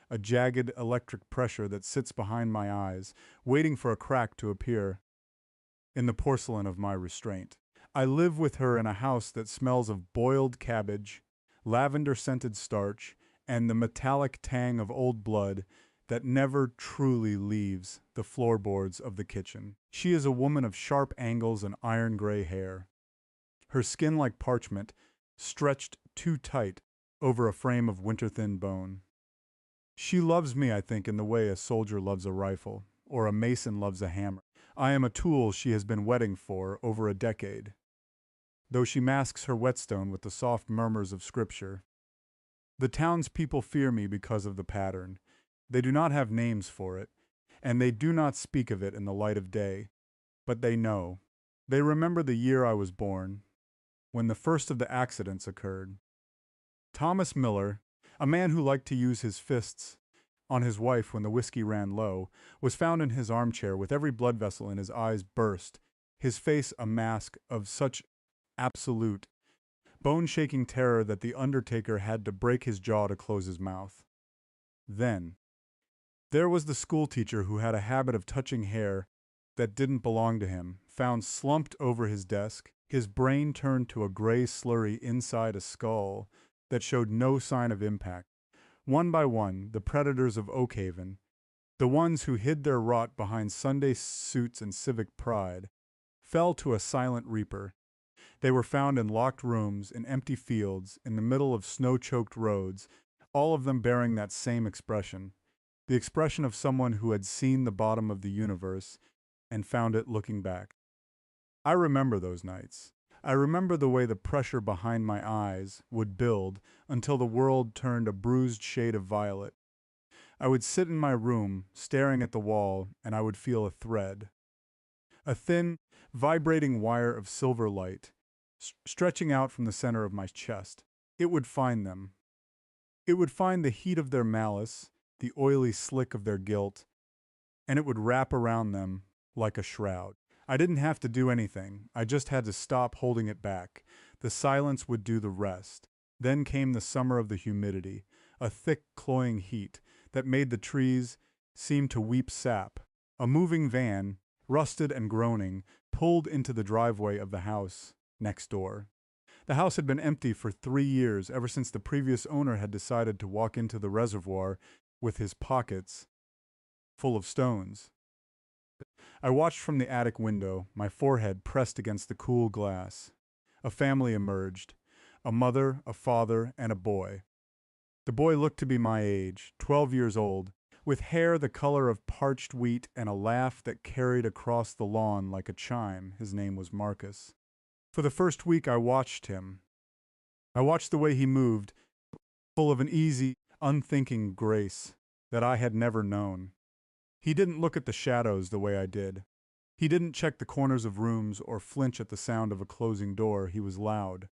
a jagged electric pressure that sits behind my eyes, waiting for a crack to appear in the porcelain of my restraint. I live with her in a house that smells of boiled cabbage, lavender-scented starch, and the metallic tang of old blood that never truly leaves the floorboards of the kitchen. She is a woman of sharp angles and iron gray hair, her skin like parchment, stretched too tight over a frame of winter-thin bone. She loves me, I think, in the way a soldier loves a rifle, or a mason loves a hammer. I am a tool she has been whetting for over a decade, though she masks her whetstone with the soft murmurs of scripture. The townspeople fear me because of the pattern. They do not have names for it, and they do not speak of it in the light of day, but they know. They remember the year I was born, when the first of the accidents occurred. Thomas Miller, a man who liked to use his fists on his wife when the whiskey ran low, was found in his armchair with every blood vessel in his eyes burst, his face a mask of such absolute, bone-shaking terror that the undertaker had to break his jaw to close his mouth. Then, there was the schoolteacher who had a habit of touching hair that didn't belong to him, found slumped over his desk, his brain turned to a gray slurry inside a skull that showed no sign of impact. One by one, the predators of Oakhaven, the ones who hid their rot behind Sunday suits and civic pride, fell to a silent reaper. They were found in locked rooms, in empty fields, in the middle of snow-choked roads, all of them bearing that same expression, the expression of someone who had seen the bottom of the universe and found it looking back. I remember those nights. I remember the way the pressure behind my eyes would build until the world turned a bruised shade of violet. I would sit in my room, staring at the wall, and I would feel a thread. A thin, vibrating wire of silver light, stretching out from the center of my chest. It would find them. It would find the heat of their malice, the oily slick of their guilt, and it would wrap around them like a shroud. I didn't have to do anything. I just had to stop holding it back. The silence would do the rest. Then came the summer of the humidity, a thick, cloying heat that made the trees seem to weep sap. A moving van, rusted and groaning, pulled into the driveway of the house next door. The house had been empty for 3 years, ever since the previous owner had decided to walk into the reservoir with his pockets full of stones. I watched from the attic window, my forehead pressed against the cool glass. A family emerged, a mother, a father, and a boy. The boy looked to be my age, 12 years old, with hair the color of parched wheat and a laugh that carried across the lawn like a chime. His name was Marcus. For the first week I watched him. I watched the way he moved, full of an easy, unthinking grace that I had never known. He didn't look at the shadows the way I did. He didn't check the corners of rooms or flinch at the sound of a closing door. He was loud.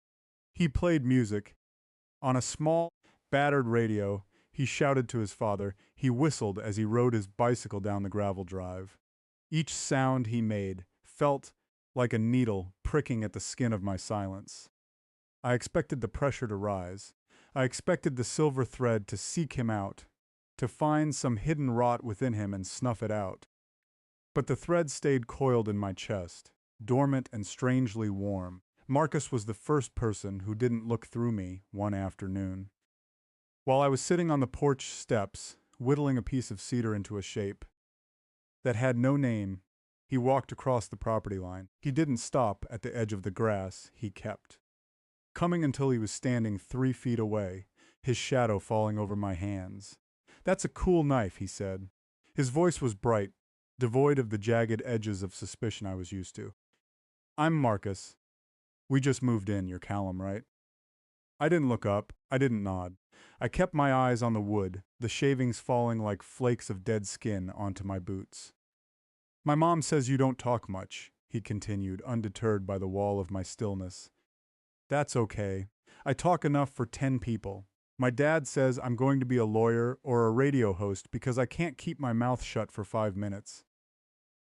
He played music. On a small, battered radio, he shouted to his father. He whistled as he rode his bicycle down the gravel drive. Each sound he made felt like a needle pricking at the skin of my silence. I expected the pressure to rise. I expected the silver thread to seek him out, to find some hidden rot within him and snuff it out. But the thread stayed coiled in my chest, dormant and strangely warm. Marcus was the first person who didn't look through me one afternoon. While I was sitting on the porch steps, whittling a piece of cedar into a shape that had no name, he walked across the property line. He didn't stop at the edge of the grass, he kept coming until he was standing 3 feet away, his shadow falling over my hands. "That's a cool knife," he said. His voice was bright, devoid of the jagged edges of suspicion I was used to. "I'm Marcus. We just moved in, you're Callum, right?" I didn't look up. I didn't nod. I kept my eyes on the wood, the shavings falling like flakes of dead skin onto my boots. "My mom says you don't talk much," he continued, undeterred by the wall of my stillness. "That's okay. I talk enough for 10 people. My dad says I'm going to be a lawyer or a radio host because I can't keep my mouth shut for 5 minutes."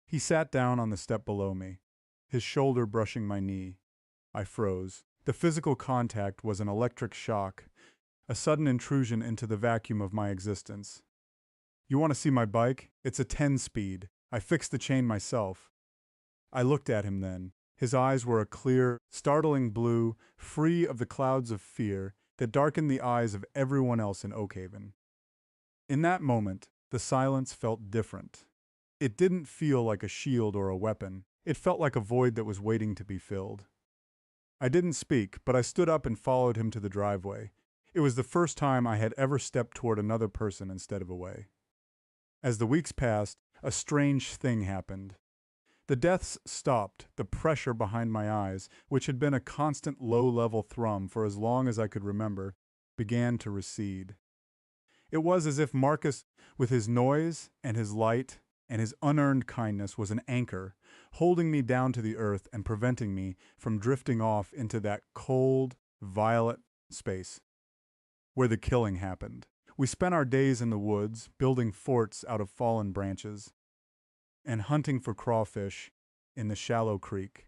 He sat down on the step below me, his shoulder brushing my knee. I froze. The physical contact was an electric shock, a sudden intrusion into the vacuum of my existence. You want to see my bike? It's a 10-speed. I fixed the chain myself. I looked at him then. His eyes were a clear, startling blue, free of the clouds of fear that darkened the eyes of everyone else in Oakhaven. In that moment, the silence felt different. It didn't feel like a shield or a weapon. It felt like a void that was waiting to be filled. I didn't speak, but I stood up and followed him to the driveway. It was the first time I had ever stepped toward another person instead of away. As the weeks passed, a strange thing happened. The deaths stopped, the pressure behind my eyes, which had been a constant low-level thrum for as long as I could remember, began to recede. It was as if Marcus, with his noise and his light and his unearned kindness, was an anchor, holding me down to the earth and preventing me from drifting off into that cold, violet space where the killing happened. We spent our days in the woods, building forts out of fallen branches, and hunting for crawfish in the shallow creek.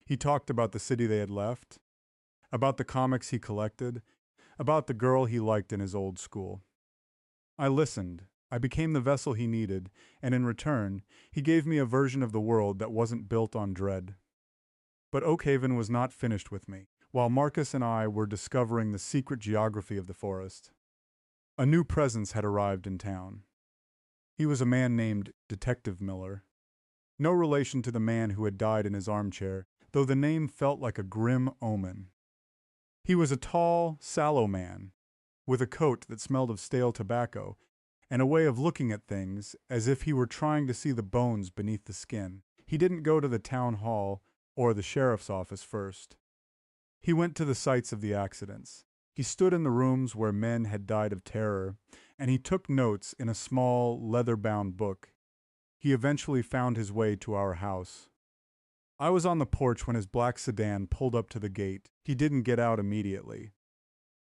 He talked about the city they had left, about the comics he collected, about the girl he liked in his old school. I listened. I became the vessel he needed, and in return, he gave me a version of the world that wasn't built on dread. But Oakhaven was not finished with me. While Marcus and I were discovering the secret geography of the forest, a new presence had arrived in town. He was a man named Detective Miller. No relation to the man who had died in his armchair, though the name felt like a grim omen. He was a tall, sallow man, with a coat that smelled of stale tobacco, and a way of looking at things as if he were trying to see the bones beneath the skin. He didn't go to the town hall or the sheriff's office first. He went to the sites of the accidents. He stood in the rooms where men had died of terror, and he took notes in a small, leather-bound book. He eventually found his way to our house. I was on the porch when his black sedan pulled up to the gate. He didn't get out immediately.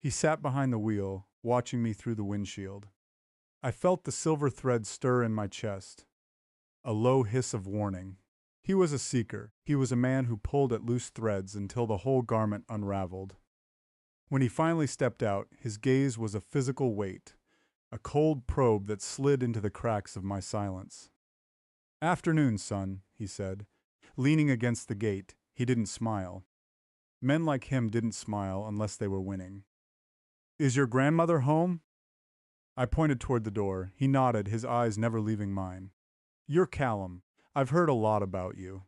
He sat behind the wheel, watching me through the windshield. I felt the silver thread stir in my chest, a low hiss of warning. He was a seeker. He was a man who pulled at loose threads until the whole garment unraveled. When he finally stepped out, his gaze was a physical weight, a cold probe that slid into the cracks of my silence. "Afternoon, son," he said. Leaning against the gate, he didn't smile. Men like him didn't smile unless they were winning. "Is your grandmother home?" I pointed toward the door. He nodded, his eyes never leaving mine. "You're Callum. I've heard a lot about you.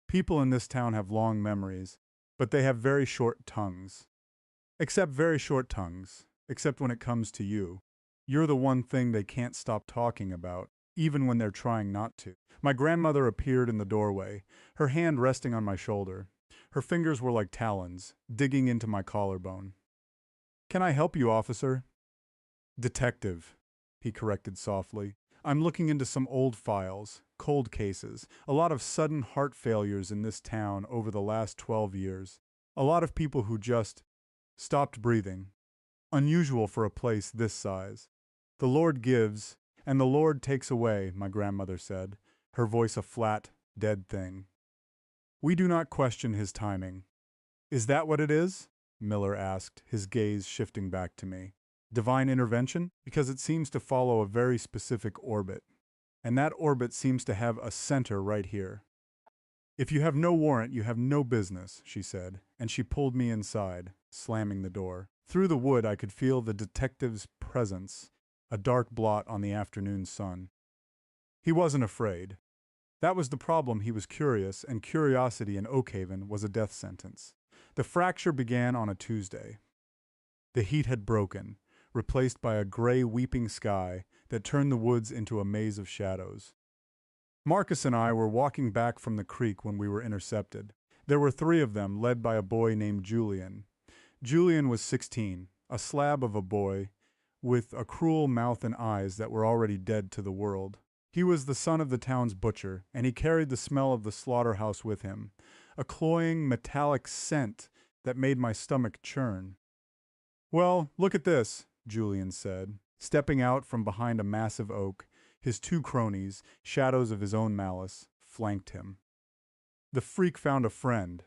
People in this town have long memories, but they have very short tongues. Except very short tongues, except when it comes to you. You're the one thing they can't stop talking about, even when they're trying not to." My grandmother appeared in the doorway, her hand resting on my shoulder. Her fingers were like talons, digging into my collarbone. "Can I help you, officer?" "Detective," he corrected softly. "I'm looking into some old files, cold cases, a lot of sudden heart failures in this town over the last 12 years. A lot of people who just stopped breathing. Unusual for a place this size. The Lord gives, and the Lord takes away," my grandmother said, her voice a flat, dead thing. "We do not question his timing." "Is that what it is?" Miller asked, his gaze shifting back to me. "Divine intervention? Because it seems to follow a very specific orbit. And that orbit seems to have a center right here." "If you have no warrant, you have no business," she said, and she pulled me inside, slamming the door. Through the wood I could feel the detective's presence, a dark blot on the afternoon sun. He wasn't afraid. That was the problem. He was curious, and curiosity in Oakhaven was a death sentence. The fracture began on a Tuesday. The heat had broken, replaced by a gray weeping sky that turned the woods into a maze of shadows. Marcus and I were walking back from the creek when we were intercepted. There were 3 of them, led by a boy named Julian. Julian was 16, a slab of a boy, with a cruel mouth and eyes that were already dead to the world. He was the son of the town's butcher, and he carried the smell of the slaughterhouse with him, a cloying, metallic scent that made my stomach churn. "Well, look at this," Julian said, stepping out from behind a massive oak. His 2 cronies, shadows of his own malice, flanked him. "The freak found a friend.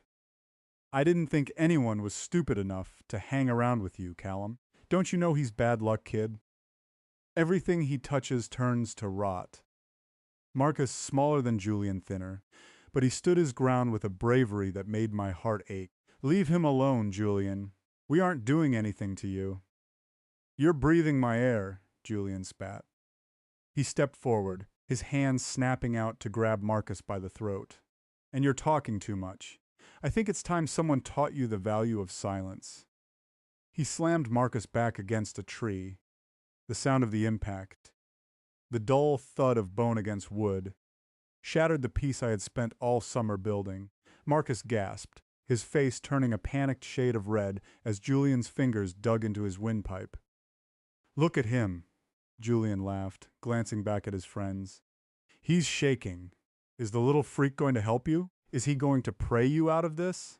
I didn't think anyone was stupid enough to hang around with you, Callum. Don't you know he's bad luck, kid?" Everything he touches turns to rot. Marcus, smaller than Julian, thinner, but he stood his ground with a bravery that made my heart ache. Leave him alone, Julian. We aren't doing anything to you. You're breathing my air, Julian spat. He stepped forward, his hands snapping out to grab Marcus by the throat. And you're talking too much. I think it's time someone taught you the value of silence. He slammed Marcus back against a tree. The sound of the impact, the dull thud of bone against wood, shattered the peace I had spent all summer building. Marcus gasped, his face turning a panicked shade of red as Julian's fingers dug into his windpipe. Look at him, Julian laughed, glancing back at his friends. He's shaking. Is the little freak going to help you? Is he going to pray you out of this?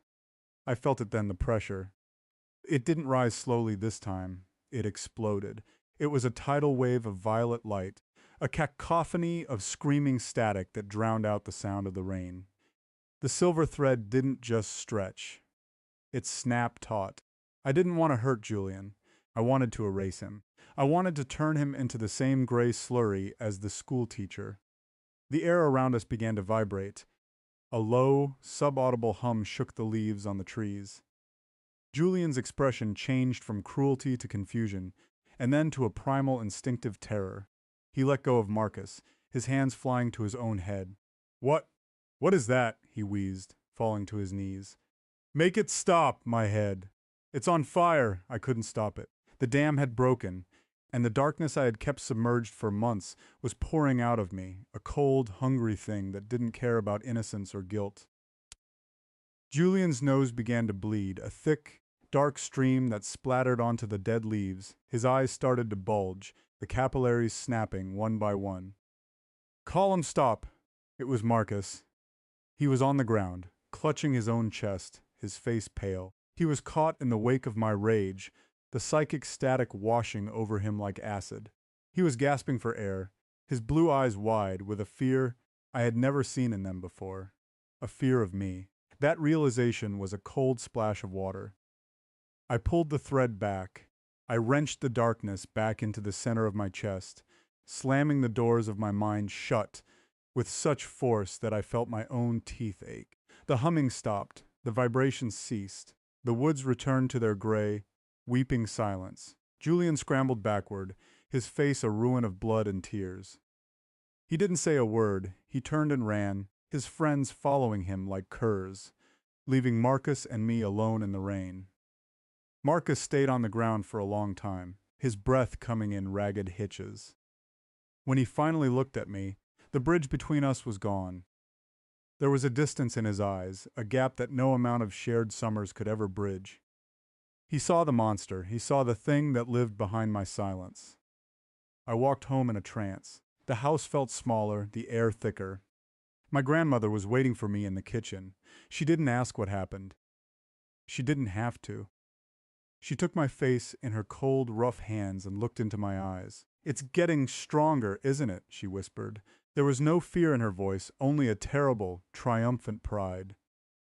I felt it then, the pressure. It didn't rise slowly this time. It exploded. It was a tidal wave of violet light, a cacophony of screaming static that drowned out the sound of the rain. The silver thread didn't just stretch. It snapped taut. I didn't want to hurt Julian. I wanted to erase him. I wanted to turn him into the same gray slurry as the school teacher. The air around us began to vibrate. A low, subaudible hum shook the leaves on the trees. Julian's expression changed from cruelty to confusion, and then to a primal instinctive terror. He let go of Marcus, his hands flying to his own head. What is that?" he wheezed, falling to his knees. "Make it stop, my head. It's on fire." I couldn't stop it. The dam had broken, and the darkness I had kept submerged for months was pouring out of me, a cold, hungry thing that didn't care about innocence or guilt. Julian's nose began to bleed, a thick, dark stream that splattered onto the dead leaves. His eyes started to bulge, the capillaries snapping one by one. "Call him stop." It was Marcus. He was on the ground, clutching his own chest, his face pale. He was caught in the wake of my rage, the psychic static washing over him like acid. He was gasping for air, his blue eyes wide with a fear I had never seen in them before, a fear of me. That realization was a cold splash of water. I pulled the thread back. I wrenched the darkness back into the center of my chest, slamming the doors of my mind shut with such force that I felt my own teeth ache. The humming stopped. The vibrations ceased. The woods returned to their gray, weeping silence. Julian scrambled backward, his face a ruin of blood and tears. He didn't say a word. He turned and ran, his friends following him like curs, leaving Marcus and me alone in the rain. Marcus stayed on the ground for a long time, his breath coming in ragged hitches. When he finally looked at me, the bridge between us was gone. There was a distance in his eyes, a gap that no amount of shared summers could ever bridge. He saw the monster. He saw the thing that lived behind my silence. I walked home in a trance. The house felt smaller, the air thicker. My grandmother was waiting for me in the kitchen. She didn't ask what happened. She didn't have to. She took my face in her cold, rough hands and looked into my eyes. "It's getting stronger, isn't it?" she whispered. There was no fear in her voice, only a terrible, triumphant pride.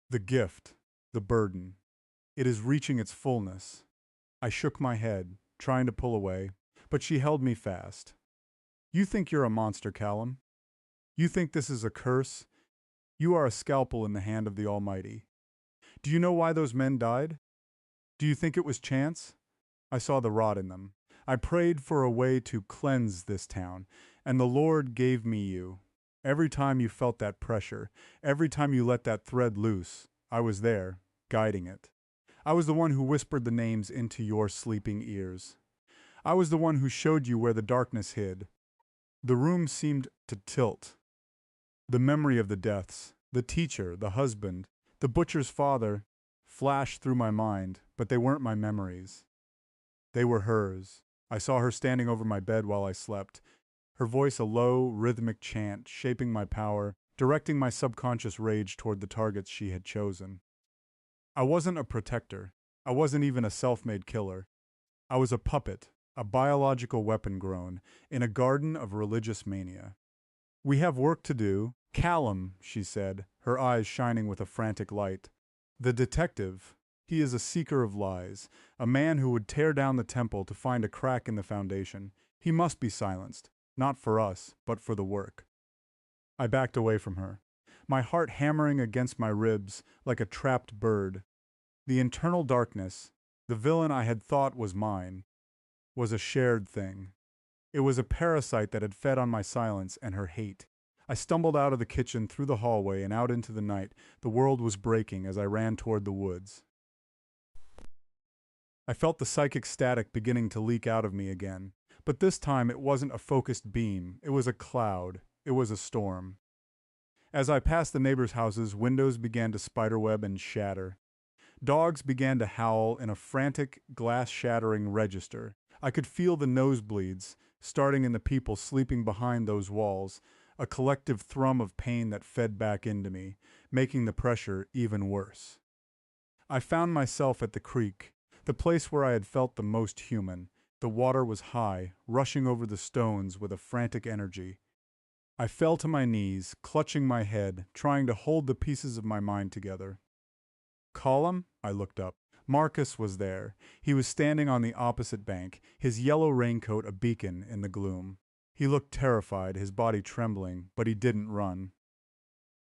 "The gift, the burden. It is reaching its fullness." I shook my head, trying to pull away, but she held me fast. "You think you're a monster, Callum. You think this is a curse. You are a scalpel in the hand of the Almighty. Do you know why those men died? Do you think it was chance? I saw the rot in them. I prayed for a way to cleanse this town, and the Lord gave me you. Every time you felt that pressure, every time you let that thread loose, I was there, guiding it. I was the one who whispered the names into your sleeping ears. I was the one who showed you where the darkness hid." The room seemed to tilt. The memory of the deaths, the teacher, the husband, the butcher's father, flashed through my mind, but they weren't my memories. They were hers. I saw her standing over my bed while I slept, her voice a low, rhythmic chant, shaping my power, directing my subconscious rage toward the targets she had chosen. I wasn't a protector. I wasn't even a self-made killer. I was a puppet, a biological weapon grown, in a garden of religious mania. "We have work to do." "Callum," she said, her eyes shining with a frantic light. "The detective, he is a seeker of lies, a man who would tear down the temple to find a crack in the foundation. He must be silenced, not for us, but for the work. I backed away from her, my heart hammering against my ribs like a trapped bird. The internal darkness, the villain I had thought was mine, was a shared thing. It was a parasite that had fed on my silence and her hate. I stumbled out of the kitchen through the hallway and out into the night. The world was breaking as I ran toward the woods. I felt the psychic static beginning to leak out of me again. But this time it wasn't a focused beam, it was a cloud, it was a storm. As I passed the neighbors' houses, windows began to spiderweb and shatter. Dogs began to howl in a frantic, glass-shattering register. I could feel the nosebleeds, starting in the people sleeping behind those walls, a collective thrum of pain that fed back into me, making the pressure even worse. I found myself at the creek, the place where I had felt the most human. The water was high, rushing over the stones with a frantic energy. I fell to my knees, clutching my head, trying to hold the pieces of my mind together. Column? I looked up. Marcus was there. He was standing on the opposite bank, his yellow raincoat a beacon in the gloom. He looked terrified, his body trembling, but he didn't run.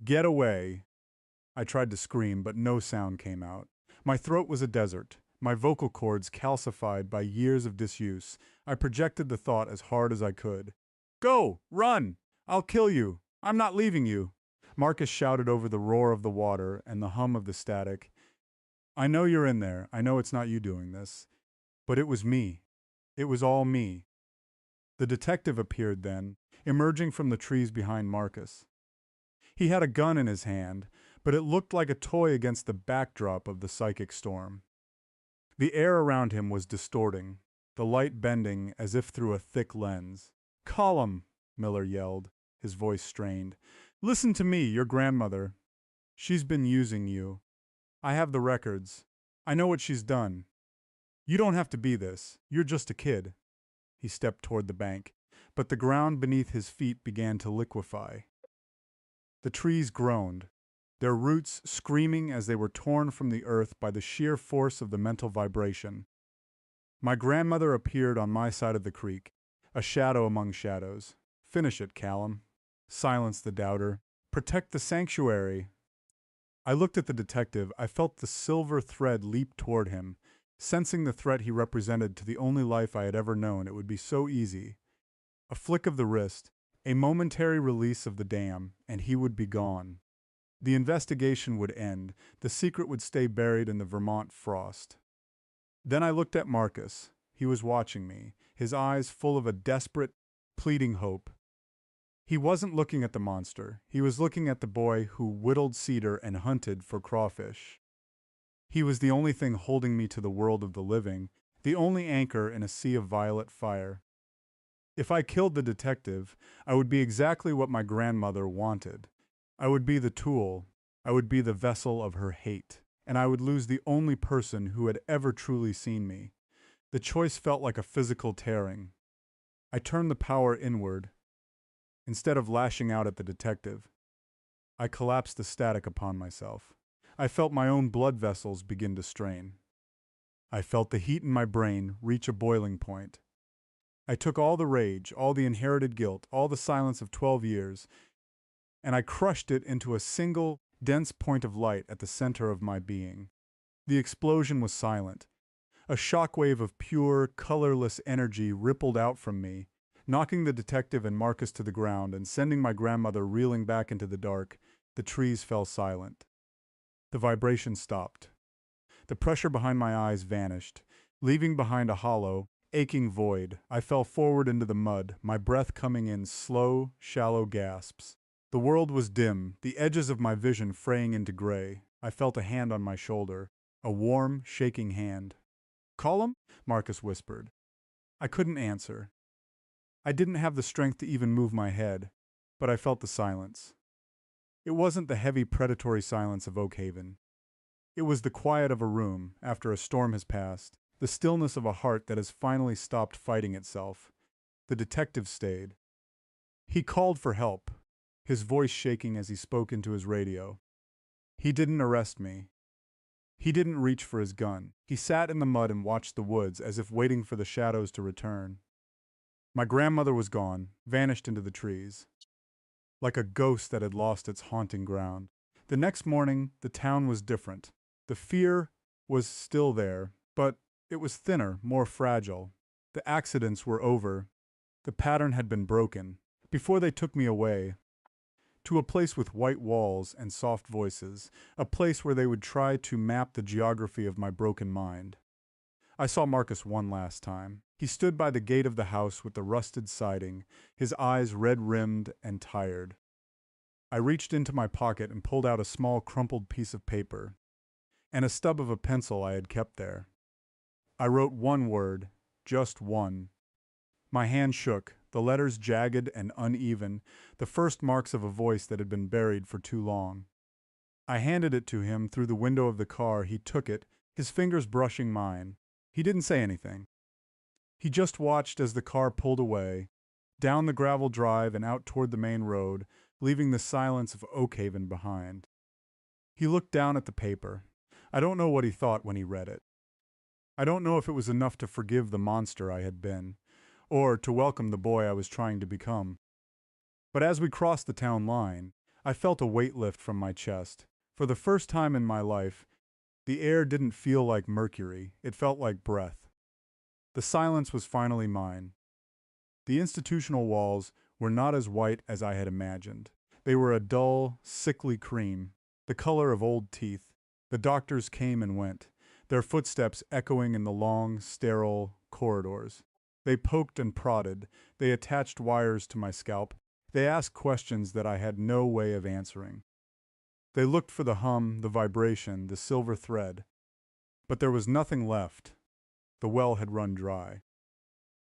Get away! I tried to scream, but no sound came out. My throat was a desert, my vocal cords calcified by years of disuse. I projected the thought as hard as I could. Go! Run! I'll kill you! I'm not leaving you! Marcus shouted over the roar of the water and the hum of the static. I know you're in there. I know it's not you doing this. But it was me. It was all me. The detective appeared then, emerging from the trees behind Marcus. He had a gun in his hand, but it looked like a toy against the backdrop of the psychic storm. The air around him was distorting, the light bending as if through a thick lens. Column, Miller yelled, his voice strained. Listen to me, your grandmother. She's been using you. I have the records. I know what she's done. You don't have to be this. You're just a kid. He stepped toward the bank, but the ground beneath his feet began to liquefy. The trees groaned, their roots screaming as they were torn from the earth by the sheer force of the mental vibration. My grandmother appeared on my side of the creek, a shadow among shadows. Finish it, Callum. Silence the doubter. Protect the sanctuary. I looked at the detective. I felt the silver thread leap toward him. Sensing the threat he represented to the only life I had ever known, it would be so easy. A flick of the wrist, a momentary release of the dam, and he would be gone. The investigation would end. The secret would stay buried in the Vermont frost. Then I looked at Marcus. He was watching me, his eyes full of a desperate, pleading hope. He wasn't looking at the monster. He was looking at the boy who whittled cedar and hunted for crawfish. He was the only thing holding me to the world of the living, the only anchor in a sea of violet fire. If I killed the detective, I would be exactly what my grandmother wanted. I would be the tool. I would be the vessel of her hate. And I would lose the only person who had ever truly seen me. The choice felt like a physical tearing. I turned the power inward. Instead of lashing out at the detective, I collapsed the static upon myself. I felt my own blood vessels begin to strain. I felt the heat in my brain reach a boiling point. I took all the rage, all the inherited guilt, all the silence of 12 years, and I crushed it into a single, dense point of light at the center of my being. The explosion was silent. A shockwave of pure, colorless energy rippled out from me, knocking the detective and Marcus to the ground and sending my grandmother reeling back into the dark. The trees fell silent. The vibration stopped. The pressure behind my eyes vanished, leaving behind a hollow, aching void. I fell forward into the mud, my breath coming in slow, shallow gasps. The world was dim, the edges of my vision fraying into gray. I felt a hand on my shoulder, a warm, shaking hand. Column? Marcus whispered. I couldn't answer. I didn't have the strength to even move my head, but I felt the silence. It wasn't the heavy, predatory silence of Oak Haven. It was the quiet of a room after a storm has passed, the stillness of a heart that has finally stopped fighting itself. The detective stayed. He called for help, his voice shaking as he spoke into his radio. He didn't arrest me. He didn't reach for his gun. He sat in the mud and watched the woods as if waiting for the shadows to return. My grandmother was gone, vanished into the trees, like a ghost that had lost its haunting ground. The next morning, the town was different. The fear was still there, but it was thinner, more fragile. The accidents were over. The pattern had been broken. Before they took me away, to a place with white walls and soft voices, a place where they would try to map the geography of my broken mind. I saw Marcus one last time. He stood by the gate of the house with the rusted siding, his eyes red-rimmed and tired. I reached into my pocket and pulled out a small crumpled piece of paper and a stub of a pencil I had kept there. I wrote one word, just one. My hand shook, the letters jagged and uneven, the first marks of a voice that had been buried for too long. I handed it to him through the window of the car. He took it, his fingers brushing mine. He didn't say anything. He just watched as the car pulled away, down the gravel drive and out toward the main road, leaving the silence of Oakhaven behind. He looked down at the paper. I don't know what he thought when he read it. I don't know if it was enough to forgive the monster I had been, or to welcome the boy I was trying to become. But as we crossed the town line, I felt a weight lift from my chest. For the first time in my life, the air didn't feel like mercury, it felt like breath. The silence was finally mine. The institutional walls were not as white as I had imagined. They were a dull, sickly cream, the color of old teeth. The doctors came and went, their footsteps echoing in the long, sterile corridors. They poked and prodded, they attached wires to my scalp, they asked questions that I had no way of answering. They looked for the hum, the vibration, the silver thread. But there was nothing left. The well had run dry.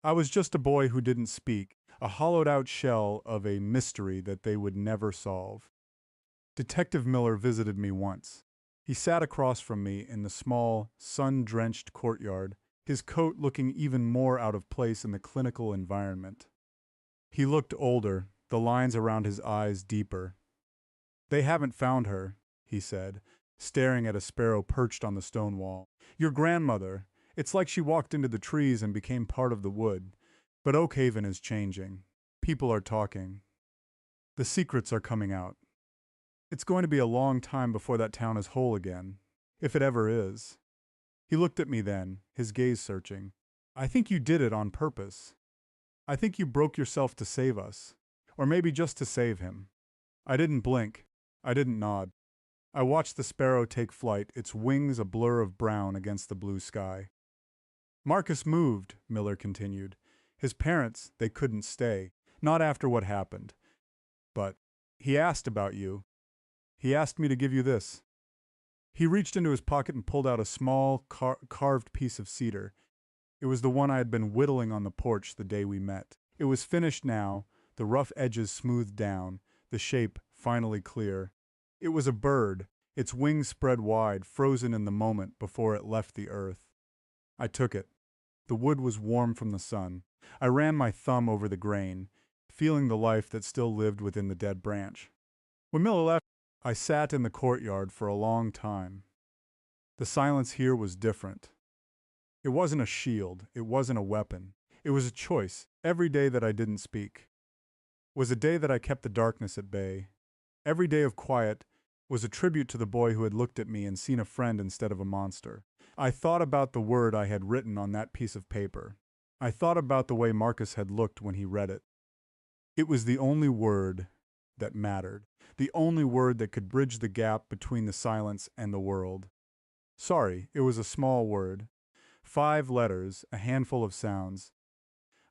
I was just a boy who didn't speak, a hollowed-out shell of a mystery that they would never solve. Detective Miller visited me once. He sat across from me in the small, sun-drenched courtyard, his coat looking even more out of place in the clinical environment. He looked older, the lines around his eyes deeper. "They haven't found her," he said, staring at a sparrow perched on the stone wall. "Your grandmother. It's like she walked into the trees and became part of the wood. But Oakhaven is changing. People are talking. The secrets are coming out. It's going to be a long time before that town is whole again, if it ever is." He looked at me then, his gaze searching. "I think you did it on purpose. I think you broke yourself to save us, or maybe just to save him." I didn't blink. I didn't nod. I watched the sparrow take flight, its wings a blur of brown against the blue sky. "Marcus moved," Miller continued. "His parents, they couldn't stay, not after what happened. But he asked about you. He asked me to give you this." He reached into his pocket and pulled out a small, carved piece of cedar. It was the one I had been whittling on the porch the day we met. It was finished now, the rough edges smoothed down, the shape finally clear. It was a bird, its wings spread wide, frozen in the moment before it left the earth. I took it. The wood was warm from the sun. I ran my thumb over the grain, feeling the life that still lived within the dead branch. When Miller left, I sat in the courtyard for a long time. The silence here was different. It wasn't a shield, it wasn't a weapon. It was a choice. Every day that I didn't speak was a day that I kept the darkness at bay. Every day of quiet was a tribute to the boy who had looked at me and seen a friend instead of a monster. I thought about the word I had written on that piece of paper. I thought about the way Marcus had looked when he read it. It was the only word that mattered, the only word that could bridge the gap between the silence and the world. Sorry, it was a small word. 5 letters, a handful of sounds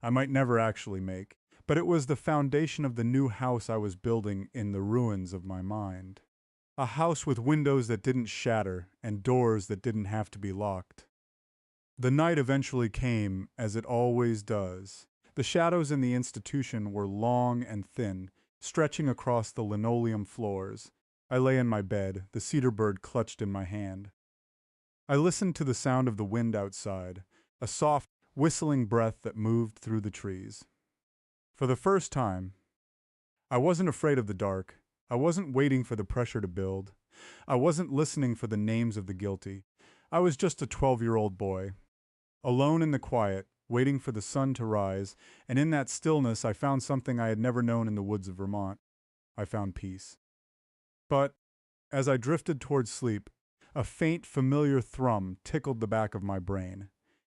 I might never actually make, but it was the foundation of the new house I was building in the ruins of my mind. A house with windows that didn't shatter and doors that didn't have to be locked. The night eventually came, as it always does. The shadows in the institution were long and thin, stretching across the linoleum floors. I lay in my bed, the cedar bird clutched in my hand. I listened to the sound of the wind outside, a soft, whistling breath that moved through the trees. For the first time, I wasn't afraid of the dark. I wasn't waiting for the pressure to build. I wasn't listening for the names of the guilty. I was just a 12-year-old boy, alone in the quiet, waiting for the sun to rise, and in that stillness I found something I had never known in the woods of Vermont. I found peace. But as I drifted towards sleep, a faint, familiar thrum tickled the back of my brain.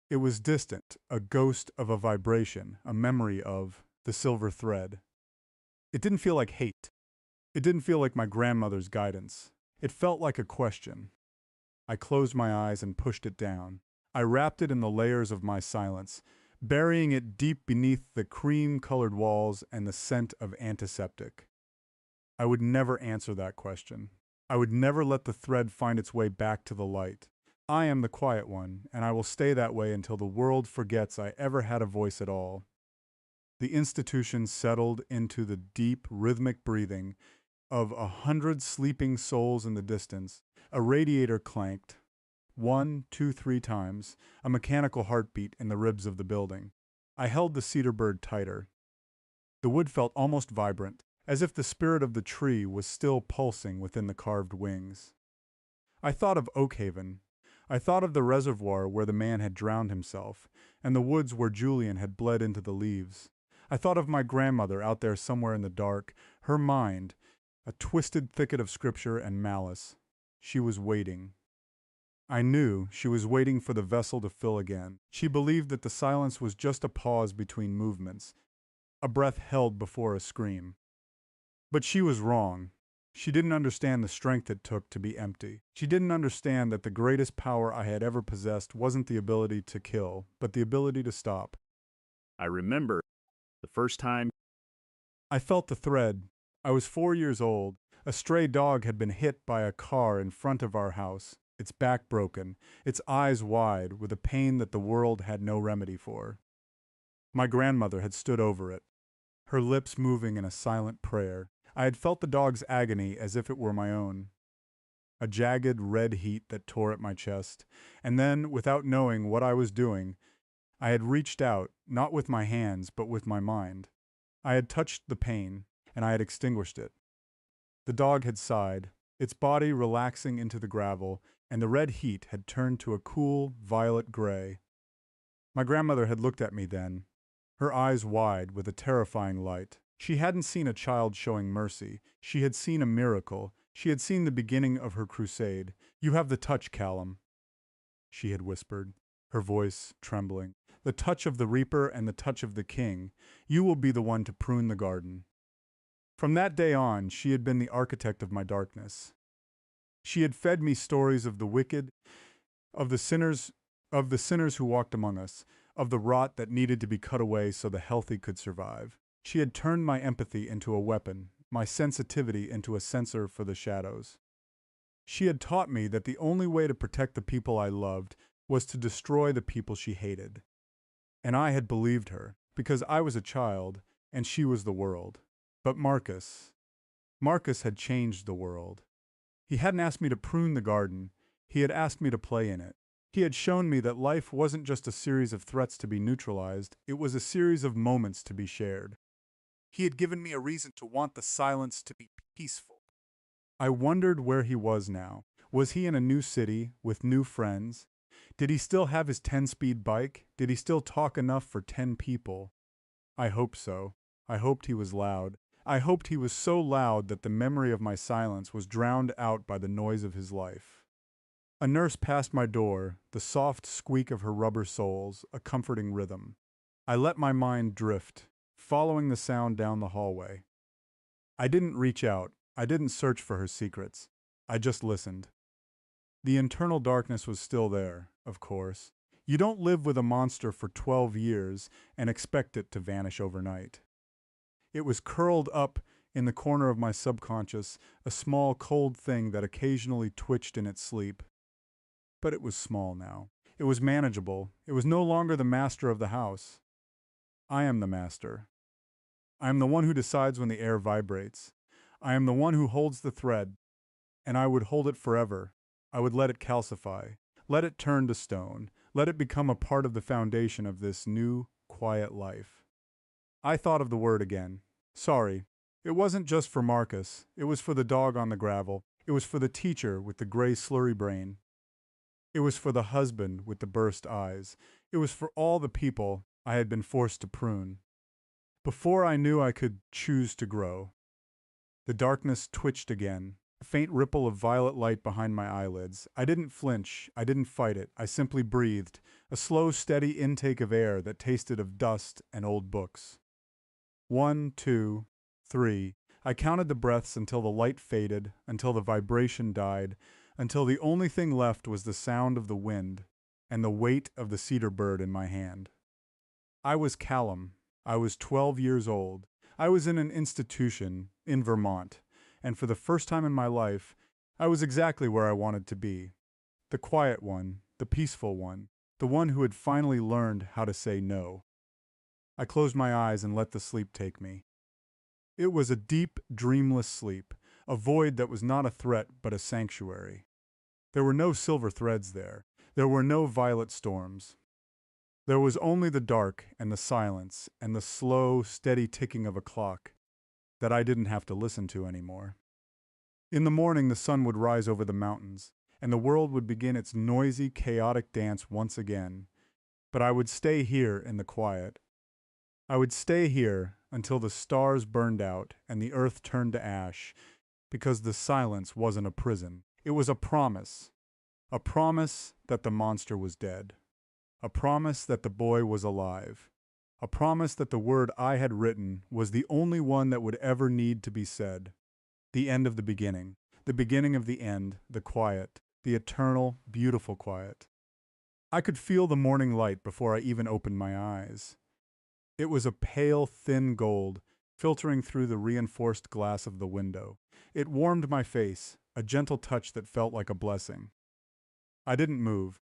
It was distant, a ghost of a vibration, a memory of the silver thread. It didn't feel like hate. It didn't feel like my grandmother's guidance. It felt like a question. I closed my eyes and pushed it down. I wrapped it in the layers of my silence, burying it deep beneath the cream-colored walls and the scent of antiseptic. I would never answer that question. I would never let the thread find its way back to the light. I am the quiet one, and I will stay that way until the world forgets I ever had a voice at all. The institution settled into the deep, rhythmic breathing of 100 sleeping souls in the distance. A radiator clanked, 1, 2, 3 times, a mechanical heartbeat in the ribs of the building. I held the cedar bird tighter. The wood felt almost vibrant, as if the spirit of the tree was still pulsing within the carved wings. I thought of Oakhaven. I thought of the reservoir where the man had drowned himself, and the woods where Julian had bled into the leaves. I thought of my grandmother out there somewhere in the dark, her mind, a twisted thicket of scripture and malice. She was waiting. I knew she was waiting for the vessel to fill again. She believed that the silence was just a pause between movements, a breath held before a scream. But she was wrong. She didn't understand the strength it took to be empty. She didn't understand that the greatest power I had ever possessed wasn't the ability to kill, but the ability to stop. I remember the first time. I felt the thread. I was 4 years old. A stray dog had been hit by a car in front of our house, its back broken, its eyes wide with a pain that the world had no remedy for. My grandmother had stood over it, her lips moving in a silent prayer. I had felt the dog's agony as if it were my own. A jagged red heat that tore at my chest, and then, without knowing what I was doing, I had reached out, not with my hands, but with my mind. I had touched the pain, and I had extinguished it. The dog had sighed, its body relaxing into the gravel, and the red heat had turned to a cool, violet gray. My grandmother had looked at me then, her eyes wide with a terrifying light. She hadn't seen a child showing mercy. She had seen a miracle. She had seen the beginning of her crusade. "You have the touch, Callum," she had whispered, her voice trembling. "The touch of the reaper and the touch of the king. You will be the one to prune the garden." From that day on, she had been the architect of my darkness. She had fed me stories of the wicked, of the sinners who walked among us, of the rot that needed to be cut away so the healthy could survive. She had turned my empathy into a weapon, my sensitivity into a sensor for the shadows. She had taught me that the only way to protect the people I loved was to destroy the people she hated. And I had believed her, because I was a child, and she was the world. But Marcus had changed the world. He hadn't asked me to prune the garden, he had asked me to play in it. He had shown me that life wasn't just a series of threats to be neutralized, it was a series of moments to be shared. He had given me a reason to want the silence to be peaceful. I wondered where he was now. Was he in a new city, with new friends? Did he still have his 10-speed bike? Did he still talk enough for 10 people? I hoped so. I hoped he was loud. I hoped he was so loud that the memory of my silence was drowned out by the noise of his life. A nurse passed my door, the soft squeak of her rubber soles, a comforting rhythm. I let my mind drift, following the sound down the hallway. I didn't reach out. I didn't search for her secrets. I just listened. The internal darkness was still there, of course. You don't live with a monster for 12 years and expect it to vanish overnight. It was curled up in the corner of my subconscious, a small cold thing that occasionally twitched in its sleep. But it was small now. It was manageable. It was no longer the master of the house. I am the master. I am the one who decides when the air vibrates. I am the one who holds the thread, and I would hold it forever. I would let it calcify, let it turn to stone, let it become a part of the foundation of this new, quiet life. I thought of the word again. Sorry. It wasn't just for Marcus. It was for the dog on the gravel. It was for the teacher with the gray slurry brain. It was for the husband with the burst eyes. It was for all the people I had been forced to prune. Before I knew I could choose to grow. The darkness twitched again, a faint ripple of violet light behind my eyelids. I didn't flinch, I didn't fight it, I simply breathed, a slow, steady intake of air that tasted of dust and old books. 1, 2, 3. I counted the breaths until the light faded, until the vibration died, until the only thing left was the sound of the wind and the weight of the cedar bird in my hand. I was Callum. I was 12 years old. I was in an institution in Vermont, and for the first time in my life, I was exactly where I wanted to be. The quiet one, the peaceful one, the one who had finally learned how to say no. I closed my eyes and let the sleep take me. It was a deep, dreamless sleep, a void that was not a threat but a sanctuary. There were no silver threads there. There were no violet storms. There was only the dark and the silence and the slow, steady ticking of a clock that I didn't have to listen to anymore. In the morning, the sun would rise over the mountains, and the world would begin its noisy, chaotic dance once again. But I would stay here in the quiet. I would stay here until the stars burned out and the earth turned to ash, because the silence wasn't a prison. It was a promise that the monster was dead. A promise that the boy was alive. A promise that the word I had written was the only one that would ever need to be said. The end of the beginning of the end, the quiet, the eternal, beautiful quiet. I could feel the morning light before I even opened my eyes. It was a pale, thin gold, filtering through the reinforced glass of the window. It warmed my face, a gentle touch that felt like a blessing. I didn't move.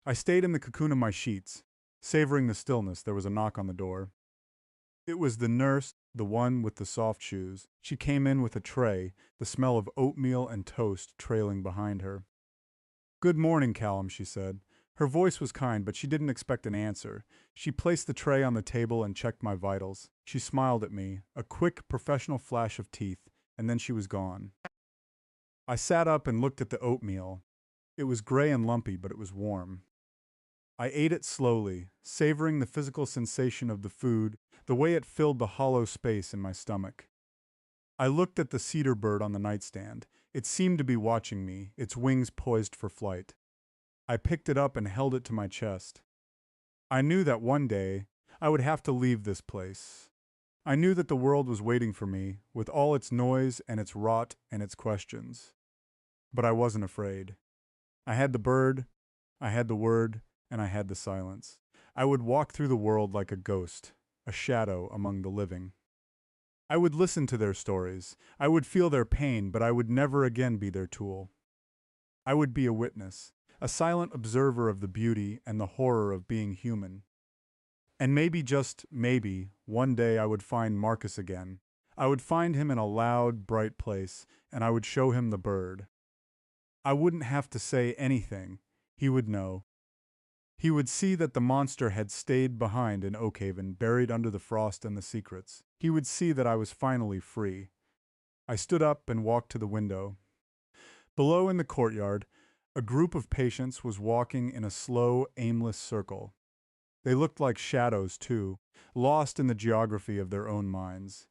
I stayed in the cocoon of my sheets, savoring the stillness. There was a knock on the door. It was the nurse, the one with the soft shoes. She came in with a tray, the smell of oatmeal and toast trailing behind her. "Good morning, Callum," she said. Her voice was kind, but she didn't expect an answer. She placed the tray on the table and checked my vitals. She smiled at me, a quick, professional flash of teeth, and then she was gone. I sat up and looked at the oatmeal. It was gray and lumpy, but it was warm. I ate it slowly, savoring the physical sensation of the food, the way it filled the hollow space in my stomach. I looked at the cedar bird on the nightstand. It seemed to be watching me, its wings poised for flight. I picked it up and held it to my chest. I knew that one day I would have to leave this place. I knew that the world was waiting for me, with all its noise and its rot and its questions. But I wasn't afraid. I had the bird, I had the word, and I had the silence. I would walk through the world like a ghost, a shadow among the living. I would listen to their stories. I would feel their pain, but I would never again be their tool. I would be a witness, a silent observer of the beauty and the horror of being human. And maybe, just maybe, one day I would find Marcus again. I would find him in a loud, bright place, and I would show him the bird. I wouldn't have to say anything. He would know. He would see that the monster had stayed behind in Oakhaven, buried under the frost and the secrets. He would see that I was finally free. I stood up and walked to the window. Below in the courtyard, a group of patients was walking in a slow, aimless circle. They looked like shadows, too, lost in the geography of their own minds.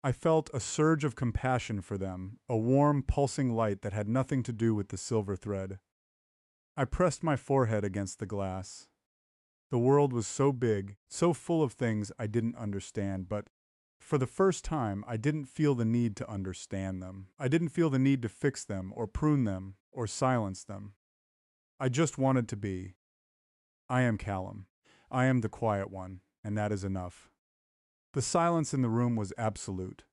I felt a surge of compassion for them, a warm, pulsing light that had nothing to do with the silver thread. I pressed my forehead against the glass. The world was so big, so full of things I didn't understand, but for the first time, I didn't feel the need to understand them. I didn't feel the need to fix them, or prune them, or silence them. I just wanted to be. I am Callum. I am the quiet one, and that is enough. The silence in the room was absolute.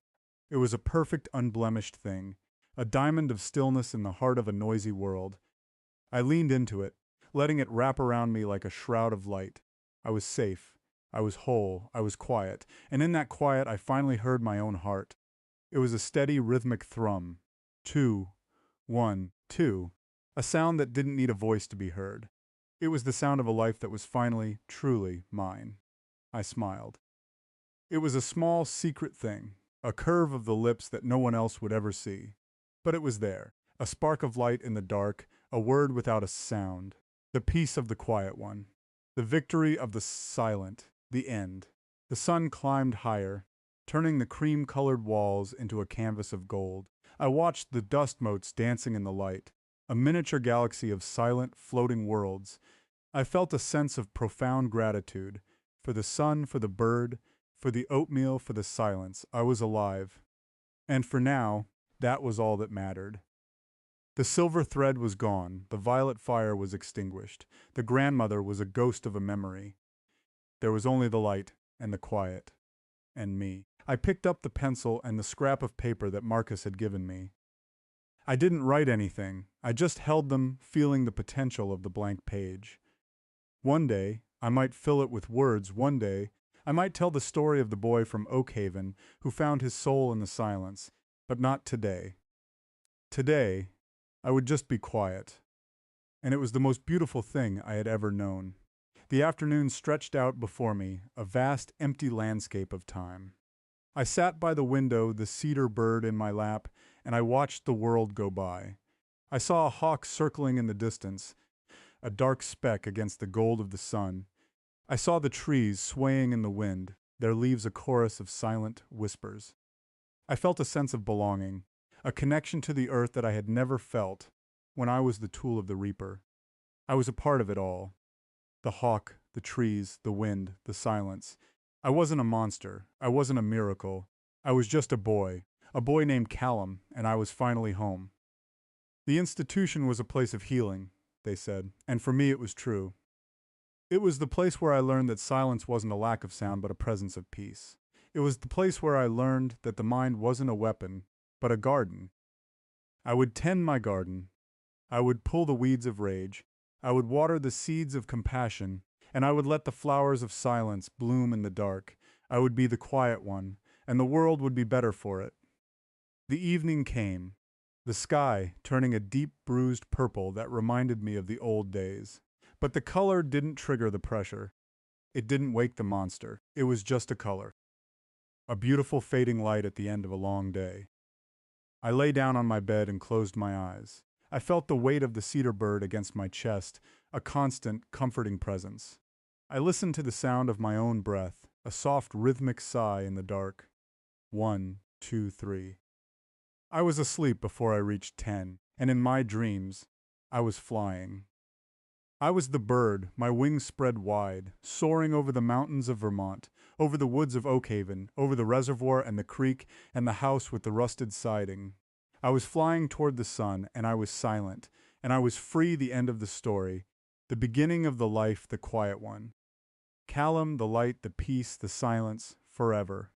It was a perfect, unblemished thing, a diamond of stillness in the heart of a noisy world. I leaned into it, letting it wrap around me like a shroud of light. I was safe. I was whole. I was quiet. And in that quiet, I finally heard my own heart. It was a steady, rhythmic thrum. 2, 1, 2. A sound that didn't need a voice to be heard. It was the sound of a life that was finally, truly mine. I smiled. It was a small, secret thing, a curve of the lips that no one else would ever see. But it was there, a spark of light in the dark, a word without a sound, the peace of the quiet one. The victory of the silent, the end. The sun climbed higher, turning the cream-colored walls into a canvas of gold. I watched the dust motes dancing in the light, a miniature galaxy of silent, floating worlds. I felt a sense of profound gratitude for the sun, for the bird, for the oatmeal, for the silence. I was alive. And for now, that was all that mattered. The silver thread was gone, the violet fire was extinguished, the grandmother was a ghost of a memory. There was only the light and the quiet and me. I picked up the pencil and the scrap of paper that Marcus had given me. I didn't write anything, I just held them, feeling the potential of the blank page. One day, I might fill it with words. One day, I might tell the story of the boy from Oakhaven who found his soul in the silence, but not today. Today, I would just be quiet. And it was the most beautiful thing I had ever known. The afternoon stretched out before me, a vast, empty landscape of time. I sat by the window, the cedar bird in my lap, and I watched the world go by. I saw a hawk circling in the distance, a dark speck against the gold of the sun. I saw the trees swaying in the wind, their leaves a chorus of silent whispers. I felt a sense of belonging, a connection to the earth that I had never felt when I was the tool of the reaper. I was a part of it all. The hawk, the trees, the wind, the silence. I wasn't a monster. I wasn't a miracle. I was just a boy named Callum, and I was finally home. The institution was a place of healing, they said, and for me it was true. It was the place where I learned that silence wasn't a lack of sound but a presence of peace. It was the place where I learned that the mind wasn't a weapon, but a garden. I would tend my garden. I would pull the weeds of rage. I would water the seeds of compassion, and I would let the flowers of silence bloom in the dark. I would be the quiet one, and the world would be better for it. The evening came, the sky turning a deep bruised purple that reminded me of the old days. But the color didn't trigger the pressure. It didn't wake the monster. It was just a color. A beautiful fading light at the end of a long day. I lay down on my bed and closed my eyes. I felt the weight of the cedar bird against my chest, a constant, comforting presence. I listened to the sound of my own breath, a soft, rhythmic sigh in the dark. 1, 2, 3. I was asleep before I reached 10, and in my dreams, I was flying. I was the bird, my wings spread wide, soaring over the mountains of Vermont, over the woods of Oakhaven, over the reservoir and the creek and the house with the rusted siding. I was flying toward the sun, and I was silent, and I was free. The end of the story, the beginning of the life, the quiet one. Callum, the light, the peace, the silence, forever.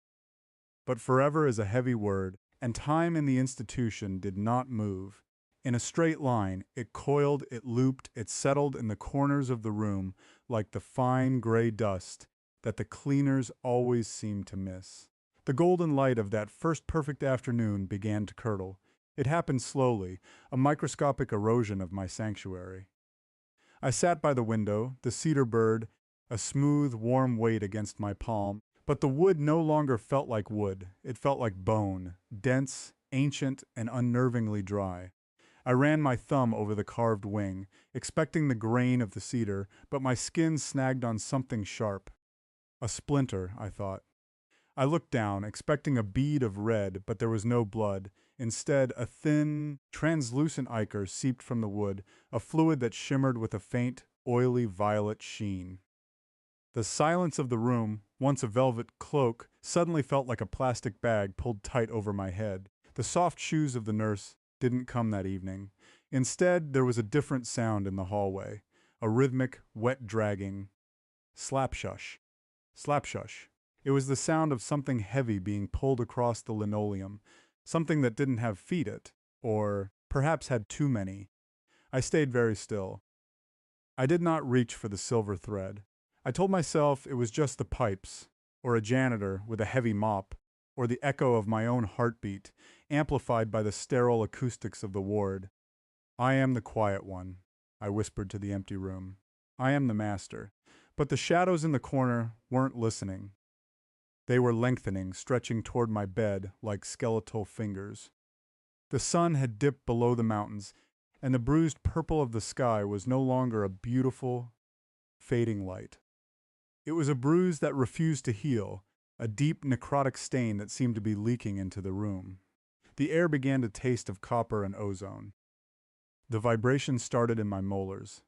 But forever is a heavy word, and time in the institution did not move. In a straight line, it coiled, it looped, it settled in the corners of the room like the fine gray dust that the cleaners always seemed to miss. The golden light of that first perfect afternoon began to curdle. It happened slowly, a microscopic erosion of my sanctuary. I sat by the window, the cedar bird, a smooth, warm weight against my palm, but the wood no longer felt like wood. It felt like bone, dense, ancient, and unnervingly dry. I ran my thumb over the carved wing, expecting the grain of the cedar, but my skin snagged on something sharp. A splinter, I thought. I looked down, expecting a bead of red, but there was no blood. Instead, a thin, translucent ichor seeped from the wood, a fluid that shimmered with a faint, oily violet sheen. The silence of the room, once a velvet cloak, suddenly felt like a plastic bag pulled tight over my head. The soft shoes of the nurse didn't come that evening. Instead, there was a different sound in the hallway, a rhythmic, wet dragging. Slapshush. Slapshush. It was the sound of something heavy being pulled across the linoleum, something that didn't have feet it, or perhaps had too many. I stayed very still. I did not reach for the silver thread. I told myself it was just the pipes, or a janitor with a heavy mop, or the echo of my own heartbeat, amplified by the sterile acoustics of the ward. I am the quiet one, I whispered to the empty room. I am the master. But the shadows in the corner weren't listening. They were lengthening, stretching toward my bed like skeletal fingers. The sun had dipped below the mountains, and the bruised purple of the sky was no longer a beautiful, fading light. It was a bruise that refused to heal, a deep necrotic stain that seemed to be leaking into the room. The air began to taste of copper and ozone. The vibration started in my molars.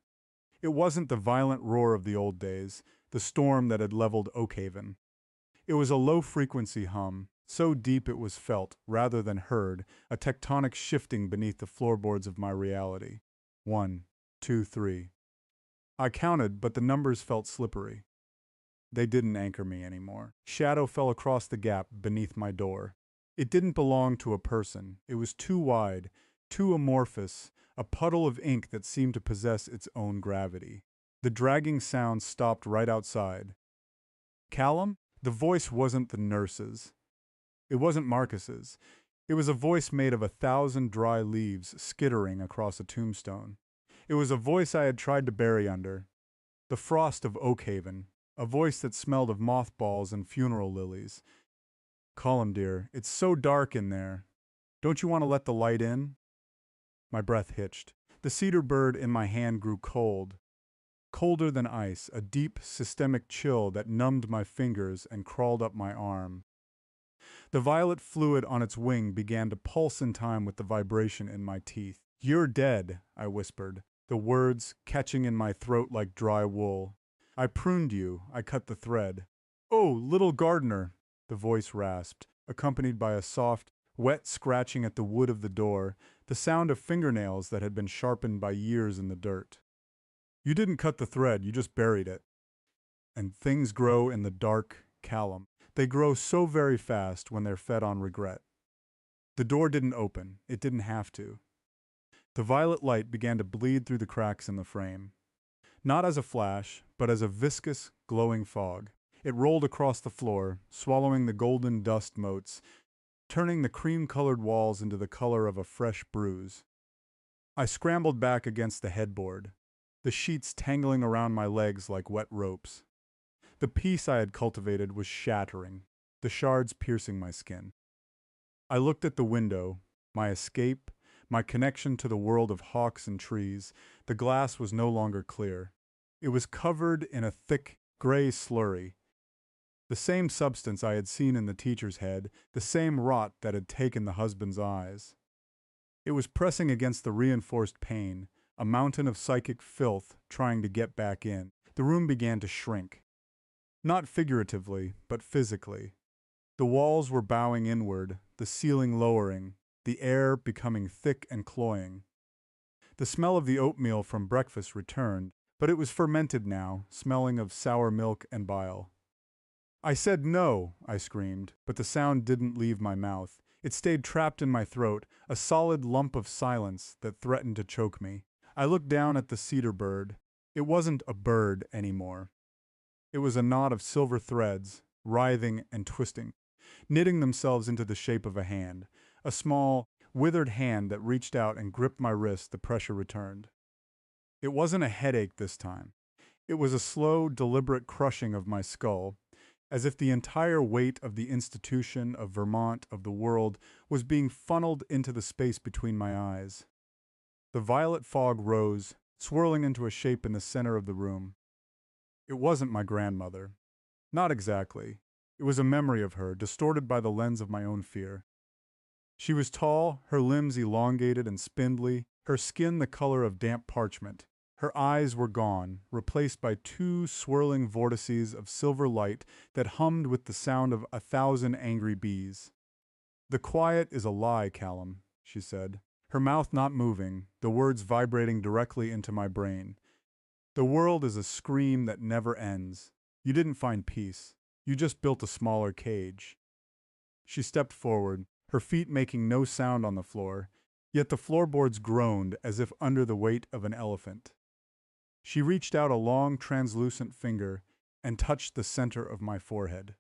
It wasn't the violent roar of the old days, the storm that had leveled Oakhaven. It was a low-frequency hum, so deep it was felt, rather than heard, a tectonic shifting beneath the floorboards of my reality. 1, 2, 3. I counted, but the numbers felt slippery. They didn't anchor me anymore. Shadow fell across the gap beneath my door. It didn't belong to a person. It was too wide, too amorphous, a puddle of ink that seemed to possess its own gravity. The dragging sound stopped right outside. Callum? The voice wasn't the nurse's. It wasn't Marcus's. It was a voice made of 1,000 dry leaves skittering across a tombstone. It was a voice I had tried to bury under the frost of Oakhaven, a voice that smelled of mothballs and funeral lilies. Callum, dear, it's so dark in there. Don't you want to let the light in? My breath hitched. The cedar bird in my hand grew cold. Colder than ice, a deep, systemic chill that numbed my fingers and crawled up my arm. The violet fluid on its wing began to pulse in time with the vibration in my teeth. "You're dead," I whispered, the words catching in my throat like dry wool. "I pruned you, I cut the thread." "Oh, little gardener," the voice rasped, accompanied by a soft, wet scratching at the wood of the door, the sound of fingernails that had been sharpened by years in the dirt. "You didn't cut the thread, you just buried it." And things grow in the dark, Callum. They grow so very fast when they're fed on regret. The door didn't open. It didn't have to. The violet light began to bleed through the cracks in the frame. Not as a flash, but as a viscous, glowing fog. It rolled across the floor, swallowing the golden dust motes, turning the cream-colored walls into the color of a fresh bruise. I scrambled back against the headboard, the sheets tangling around my legs like wet ropes. The peace I had cultivated was shattering, the shards piercing my skin. I looked at the window, my escape, my connection to the world of hawks and trees. The glass was no longer clear. It was covered in a thick, gray slurry. The same substance I had seen in the teacher's head, the same rot that had taken the husband's eyes. It was pressing against the reinforced pane, a mountain of psychic filth trying to get back in. The room began to shrink. Not figuratively, but physically. The walls were bowing inward, the ceiling lowering, the air becoming thick and cloying. The smell of the oatmeal from breakfast returned, but it was fermented now, smelling of sour milk and bile. "I said no," I screamed, but the sound didn't leave my mouth. It stayed trapped in my throat, a solid lump of silence that threatened to choke me. I looked down at the cedar bird. It wasn't a bird anymore. It was a knot of silver threads, writhing and twisting, knitting themselves into the shape of a hand. A small, withered hand that reached out and gripped my wrist. The pressure returned. It wasn't a headache this time. It was a slow, deliberate crushing of my skull, as if the entire weight of the institution, of Vermont, of the world, was being funneled into the space between my eyes. The violet fog rose, swirling into a shape in the center of the room. It wasn't my grandmother. Not exactly. It was a memory of her, distorted by the lens of my own fear. She was tall, her limbs elongated and spindly, her skin the color of damp parchment. Her eyes were gone, replaced by two swirling vortices of silver light that hummed with the sound of 1,000 angry bees. "The quiet is a lie, Callum," she said, her mouth not moving, the words vibrating directly into my brain. "The world is a scream that never ends. You didn't find peace. You just built a smaller cage." She stepped forward, her feet making no sound on the floor, yet the floorboards groaned as if under the weight of an elephant. She reached out a long, translucent finger and touched the center of my forehead.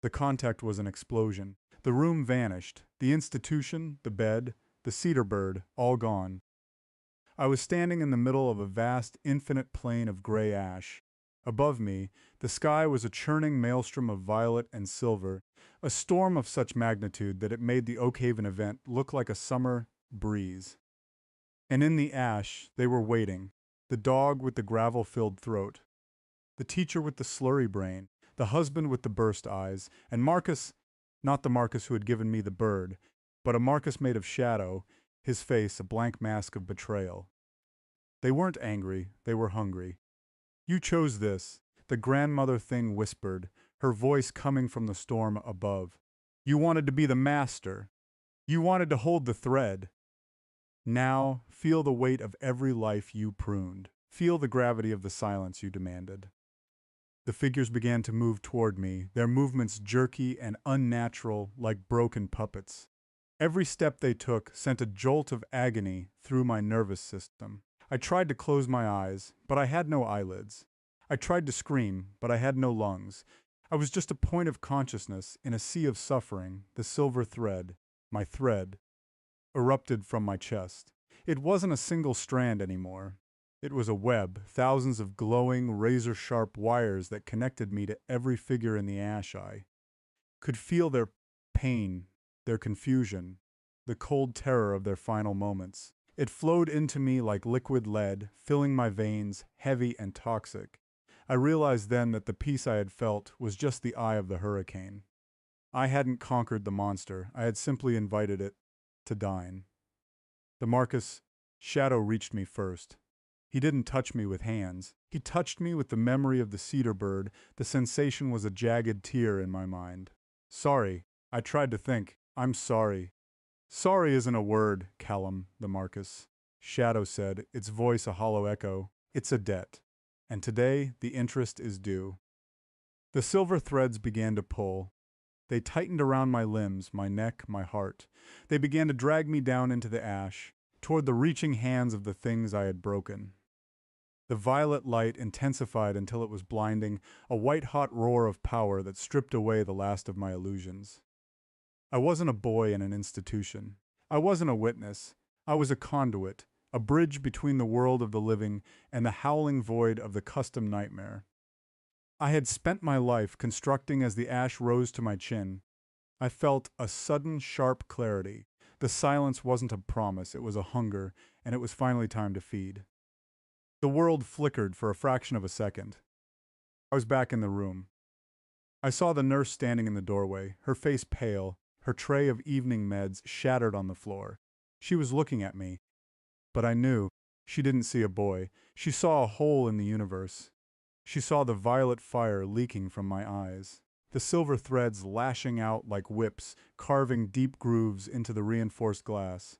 The contact was an explosion. The room vanished, the institution, the bed, the cedar bird, all gone. I was standing in the middle of a vast, infinite plain of gray ash. Above me, the sky was a churning maelstrom of violet and silver, a storm of such magnitude that it made the Oakhaven event look like a summer breeze. And in the ash, they were waiting, the dog with the gravel-filled throat, The teacher with the slurry brain, the husband with the burst eyes, and Marcus, not the Marcus who had given me the bird, but a Marcus made of shadow, his face a blank mask of betrayal. They weren't angry, they were hungry. You chose this, the grandmother thing whispered, her voice coming from the storm above. You wanted to be the master. You wanted to hold the thread. Now, feel the weight of every life you pruned. Feel the gravity of the silence you demanded. The figures began to move toward me, their movements jerky and unnatural like broken puppets. Every step they took sent a jolt of agony through my nervous system. I tried to close my eyes, but I had no eyelids. I tried to scream, but I had no lungs. I was just a point of consciousness in a sea of suffering. The silver thread, my thread, erupted from my chest. It wasn't a single strand anymore. It was a web, thousands of glowing, razor-sharp wires that connected me to every figure in the ash I could feel their pain, their confusion, the cold terror of their final moments. It flowed into me like liquid lead, filling my veins, heavy and toxic. I realized then that the peace I had felt was just the eye of the hurricane. I hadn't conquered the monster, I had simply invited it to dine. The Marcus shadow reached me first. He didn't touch me with hands. He touched me with the memory of the cedar bird. The sensation was a jagged tear in my mind. Sorry, I tried to think. I'm sorry. Sorry isn't a word, Callum, the Marcus shadow said, its voice a hollow echo. It's a debt. And today, the interest is due. The silver threads began to pull. They tightened around my limbs, my neck, my heart. They began to drag me down into the ash, toward the reaching hands of the things I had broken. The violet light intensified until it was blinding, a white-hot roar of power that stripped away the last of my illusions. I wasn't a boy in an institution. I wasn't a witness. I was a conduit, a bridge between the world of the living and the howling void of the custom nightmare. I had spent my life constructing as the ash rose to my chin. I felt a sudden, sharp clarity. The silence wasn't a promise, it was a hunger, and it was finally time to feed. The world flickered for a fraction of a second. I was back in the room. I saw the nurse standing in the doorway, her face pale, her tray of evening meds shattered on the floor. She was looking at me, but I knew she didn't see a boy. She saw a hole in the universe. She saw the violet fire leaking from my eyes, the silver threads lashing out like whips, carving deep grooves into the reinforced glass.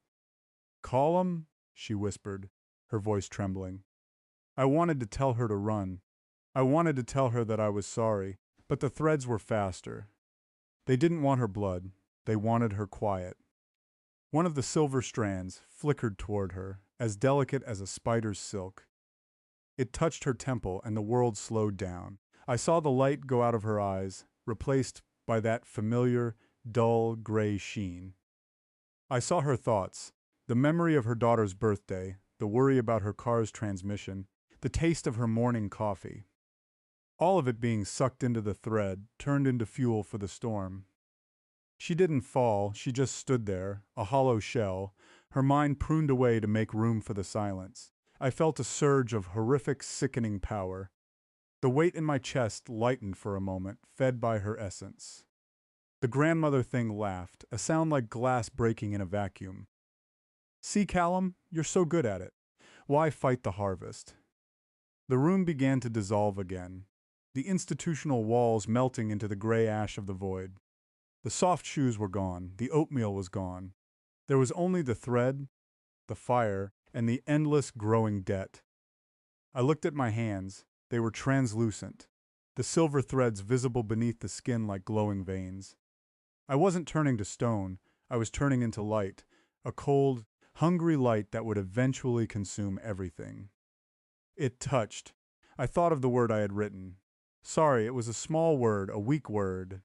"Call 'em?" she whispered, her voice trembling. I wanted to tell her to run. I wanted to tell her that I was sorry, but the threads were faster. They didn't want her blood. They wanted her quiet. One of the silver strands flickered toward her, as delicate as a spider's silk. It touched her temple, and the world slowed down. I saw the light go out of her eyes, replaced by that familiar, dull, gray sheen. I saw her thoughts, the memory of her daughter's birthday, the worry about her car's transmission, the taste of her morning coffee. All of it being sucked into the thread, turned into fuel for the storm. She didn't fall, she just stood there, a hollow shell, her mind pruned away to make room for the silence. I felt a surge of horrific, sickening power. The weight in my chest lightened for a moment, fed by her essence. The grandmother thing laughed, a sound like glass breaking in a vacuum. "See, Callum, you're so good at it. Why fight the harvest?" The room began to dissolve again, the institutional walls melting into the gray ash of the void. The soft shoes were gone, the oatmeal was gone. There was only the thread, the fire, and the endless growing debt. I looked at my hands. They were translucent, the silver threads visible beneath the skin like glowing veins. I wasn't turning to stone, I was turning into light, a cold, hungry light that would eventually consume everything. It touched. I thought of the word I had written. Sorry, it was a small word, a weak word.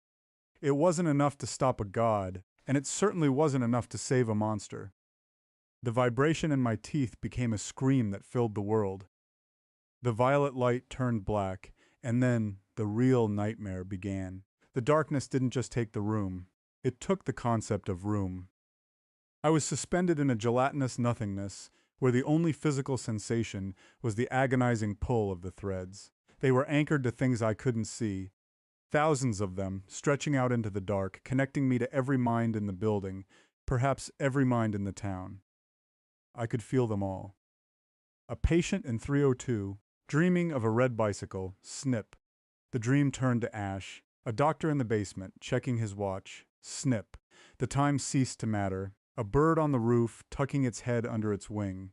It wasn't enough to stop a god, and it certainly wasn't enough to save a monster. The vibration in my teeth became a scream that filled the world. The violet light turned black, and then the real nightmare began. The darkness didn't just take the room. It took the concept of room. I was suspended in a gelatinous nothingness, where the only physical sensation was the agonizing pull of the threads. They were anchored to things I couldn't see, thousands of them, stretching out into the dark, connecting me to every mind in the building, perhaps every mind in the town. I could feel them all. A patient in 302, dreaming of a red bicycle, snip. The dream turned to ash. A doctor in the basement, checking his watch, snip. The time ceased to matter. A bird on the roof, tucking its head under its wing.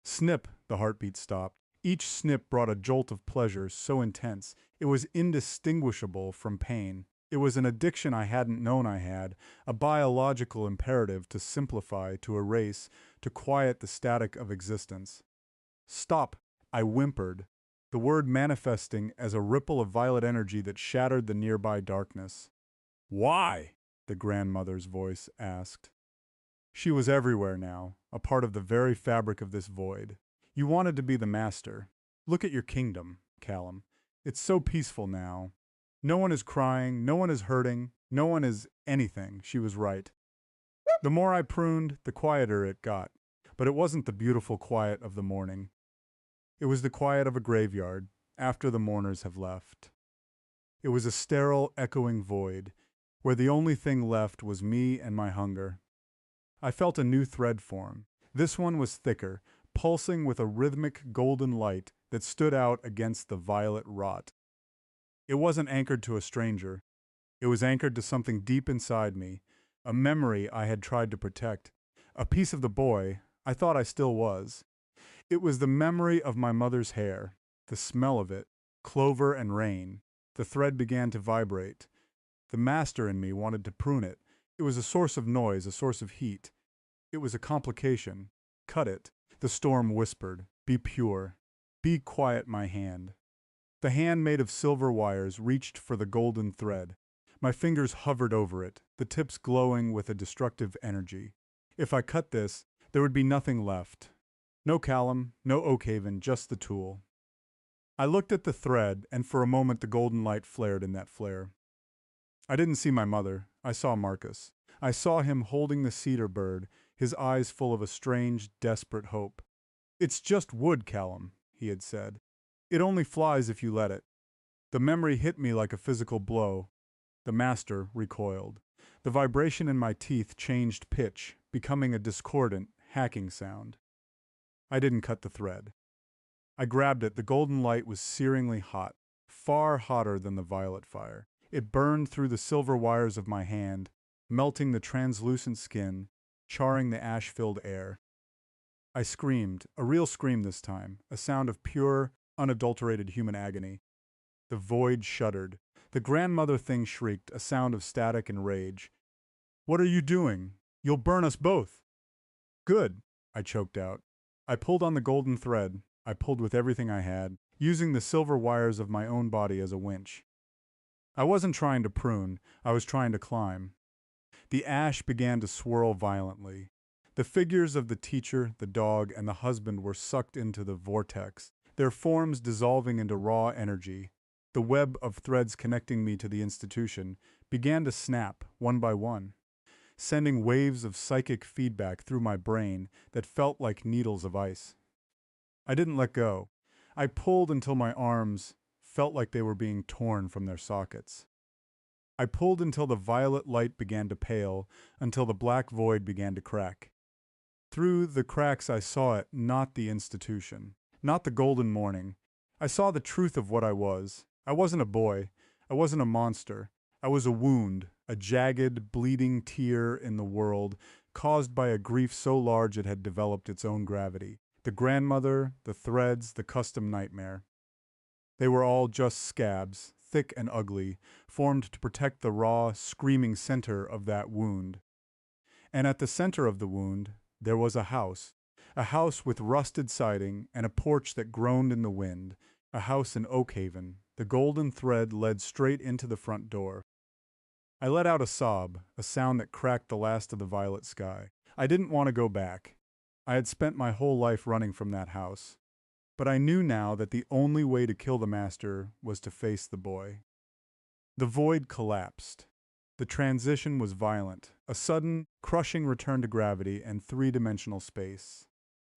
Snip, the heartbeat stopped. Each snip brought a jolt of pleasure so intense, it was indistinguishable from pain. It was an addiction I hadn't known I had, a biological imperative to simplify, to erase, to quiet the static of existence. Stop, I whimpered, the word manifesting as a ripple of violet energy that shattered the nearby darkness. Why? The grandmother's voice asked. She was everywhere now, a part of the very fabric of this void. You wanted to be the master. Look at your kingdom, Callum. It's so peaceful now. No one is crying, no one is hurting, no one is anything. She was right. The more I pruned, the quieter it got. But it wasn't the beautiful quiet of the morning. It was the quiet of a graveyard, after the mourners have left. It was a sterile, echoing void, where the only thing left was me and my hunger. I felt a new thread form. This one was thicker, pulsing with a rhythmic golden light that stood out against the violet rot. It wasn't anchored to a stranger. It was anchored to something deep inside me, a memory I had tried to protect, a piece of the boy I thought I still was. It was the memory of my mother's hair, the smell of it, clover and rain. The thread began to vibrate. The master in me wanted to prune it. It was a source of noise, a source of heat. It was a complication. Cut it. The storm whispered, "Be pure. Be quiet, my hand." The hand made of silver wires reached for the golden thread. My fingers hovered over it, the tips glowing with a destructive energy. If I cut this, there would be nothing left. No Callum, no Oakhaven, just the tool. I looked at the thread, and for a moment the golden light flared in that flare. I didn't see my mother. I saw Marcus. I saw him holding the cedar bird, his eyes full of a strange, desperate hope. "It's just wood, Callum," he had said. "It only flies if you let it." The memory hit me like a physical blow. The master recoiled. The vibration in my teeth changed pitch, becoming a discordant, hacking sound. I didn't cut the thread. I grabbed it. The golden light was searingly hot, far hotter than the violet fire. It burned through the silver wires of my hand, melting the translucent skin, charring the ash-filled air. I screamed, a real scream this time, a sound of pure, unadulterated human agony. The void shuddered. The grandmother thing shrieked, a sound of static and rage. "What are you doing? You'll burn us both." "Good," I choked out. I pulled on the golden thread. I pulled with everything I had, using the silver wires of my own body as a winch. I wasn't trying to prune, I was trying to climb. The ash began to swirl violently. The figures of the teacher, the dog, and the husband were sucked into the vortex, their forms dissolving into raw energy. The web of threads connecting me to the institution began to snap, one by one, sending waves of psychic feedback through my brain that felt like needles of ice. I didn't let go. I pulled until my arms felt like they were being torn from their sockets. I pulled until the violet light began to pale, until the black void began to crack. Through the cracks I saw it, not the institution, not the golden morning. I saw the truth of what I was. I wasn't a boy. I wasn't a monster. I was a wound, a jagged, bleeding tear in the world, caused by a grief so large it had developed its own gravity. The grandmother, the threads, the custom nightmare. They were all just scabs, thick and ugly, formed to protect the raw, screaming center of that wound. And at the center of the wound, there was a house with rusted siding and a porch that groaned in the wind, a house in Oakhaven. The golden thread led straight into the front door. I let out a sob, a sound that cracked the last of the violet sky. I didn't want to go back. I had spent my whole life running from that house. But I knew now that the only way to kill the master was to face the boy. The void collapsed. The transition was violent, a sudden, crushing return to gravity and three-dimensional space.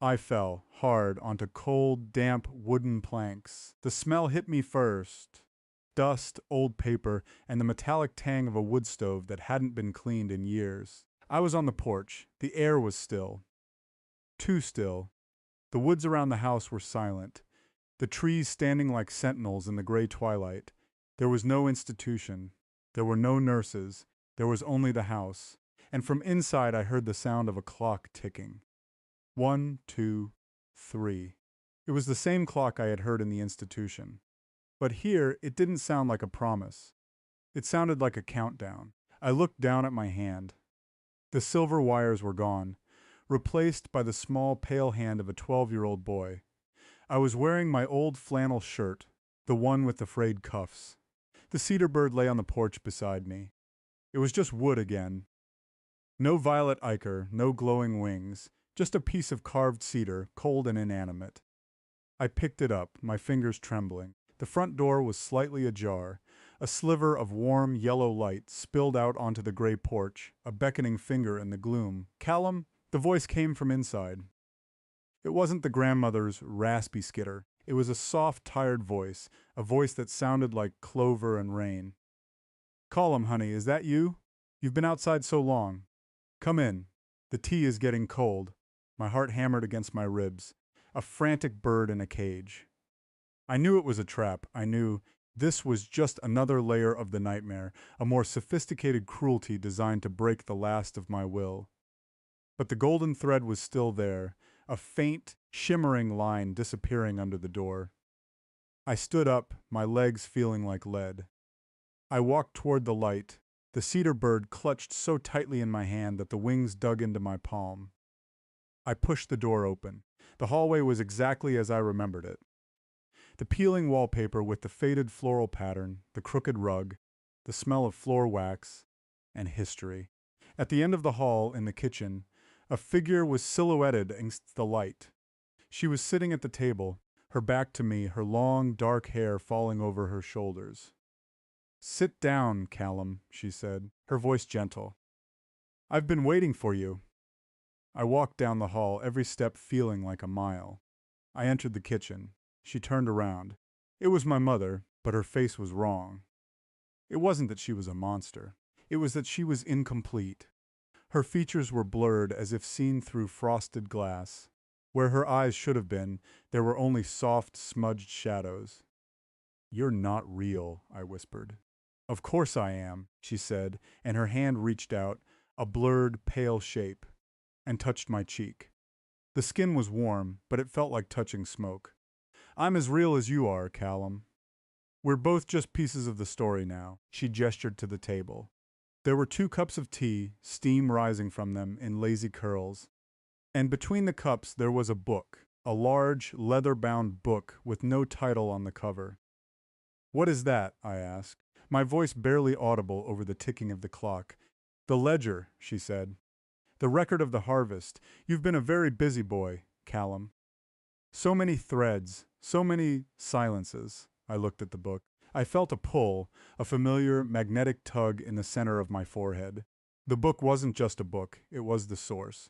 I fell, hard, onto cold, damp wooden planks. The smell hit me first. Dust, old paper, and the metallic tang of a wood stove that hadn't been cleaned in years. I was on the porch. The air was still. Too still. The woods around the house were silent, the trees standing like sentinels in the gray twilight. There was no institution. There were no nurses. There was only the house. And from inside I heard the sound of a clock ticking. 1, 2, 3. It was the same clock I had heard in the institution. But here it didn't sound like a promise. It sounded like a countdown. I looked down at my hand. The silver wires were gone, replaced by the small, pale hand of a 12-year-old boy. I was wearing my old flannel shirt, the one with the frayed cuffs. The cedar bird lay on the porch beside me. It was just wood again. No violet ichor, no glowing wings, just a piece of carved cedar, cold and inanimate. I picked it up, my fingers trembling. The front door was slightly ajar. A sliver of warm, yellow light spilled out onto the gray porch, a beckoning finger in the gloom. "Callum?" The voice came from inside. It wasn't the grandmother's raspy skitter. It was a soft, tired voice, a voice that sounded like clover and rain. "Callum, honey, is that you? You've been outside so long. Come in. The tea is getting cold." My heart hammered against my ribs. A frantic bird in a cage. I knew it was a trap. I knew this was just another layer of the nightmare, a more sophisticated cruelty designed to break the last of my will. But the golden thread was still there, a faint, shimmering line disappearing under the door. I stood up, my legs feeling like lead. I walked toward the light. The cedar bird clutched so tightly in my hand that the wings dug into my palm. I pushed the door open. The hallway was exactly as I remembered it. The peeling wallpaper with the faded floral pattern, the crooked rug, the smell of floor wax, and history. At the end of the hall, in the kitchen, a figure was silhouetted against the light. She was sitting at the table, her back to me, her long, dark hair falling over her shoulders. "Sit down, Callum," she said, her voice gentle. "I've been waiting for you." I walked down the hall, every step feeling like a mile. I entered the kitchen. She turned around. It was my mother, but her face was wrong. It wasn't that she was a monster. It was that she was incomplete. Her features were blurred as if seen through frosted glass. Where her eyes should have been, there were only soft, smudged shadows. "You're not real," I whispered. "Of course I am," she said, and her hand reached out, a blurred, pale shape, and touched my cheek. The skin was warm, but it felt like touching smoke. "I'm as real as you are, Callum. We're both just pieces of the story now." She gestured to the table. There were 2 cups of tea, steam rising from them in lazy curls. And between the cups there was a book, a large, leather-bound book with no title on the cover. "What is that?" I asked, my voice barely audible over the ticking of the clock. "The ledger," she said. "The record of the harvest. You've been a very busy boy, Callum. So many threads, so many silences." I looked at the book. I felt a pull, a familiar magnetic tug in the center of my forehead. The book wasn't just a book, it was the source.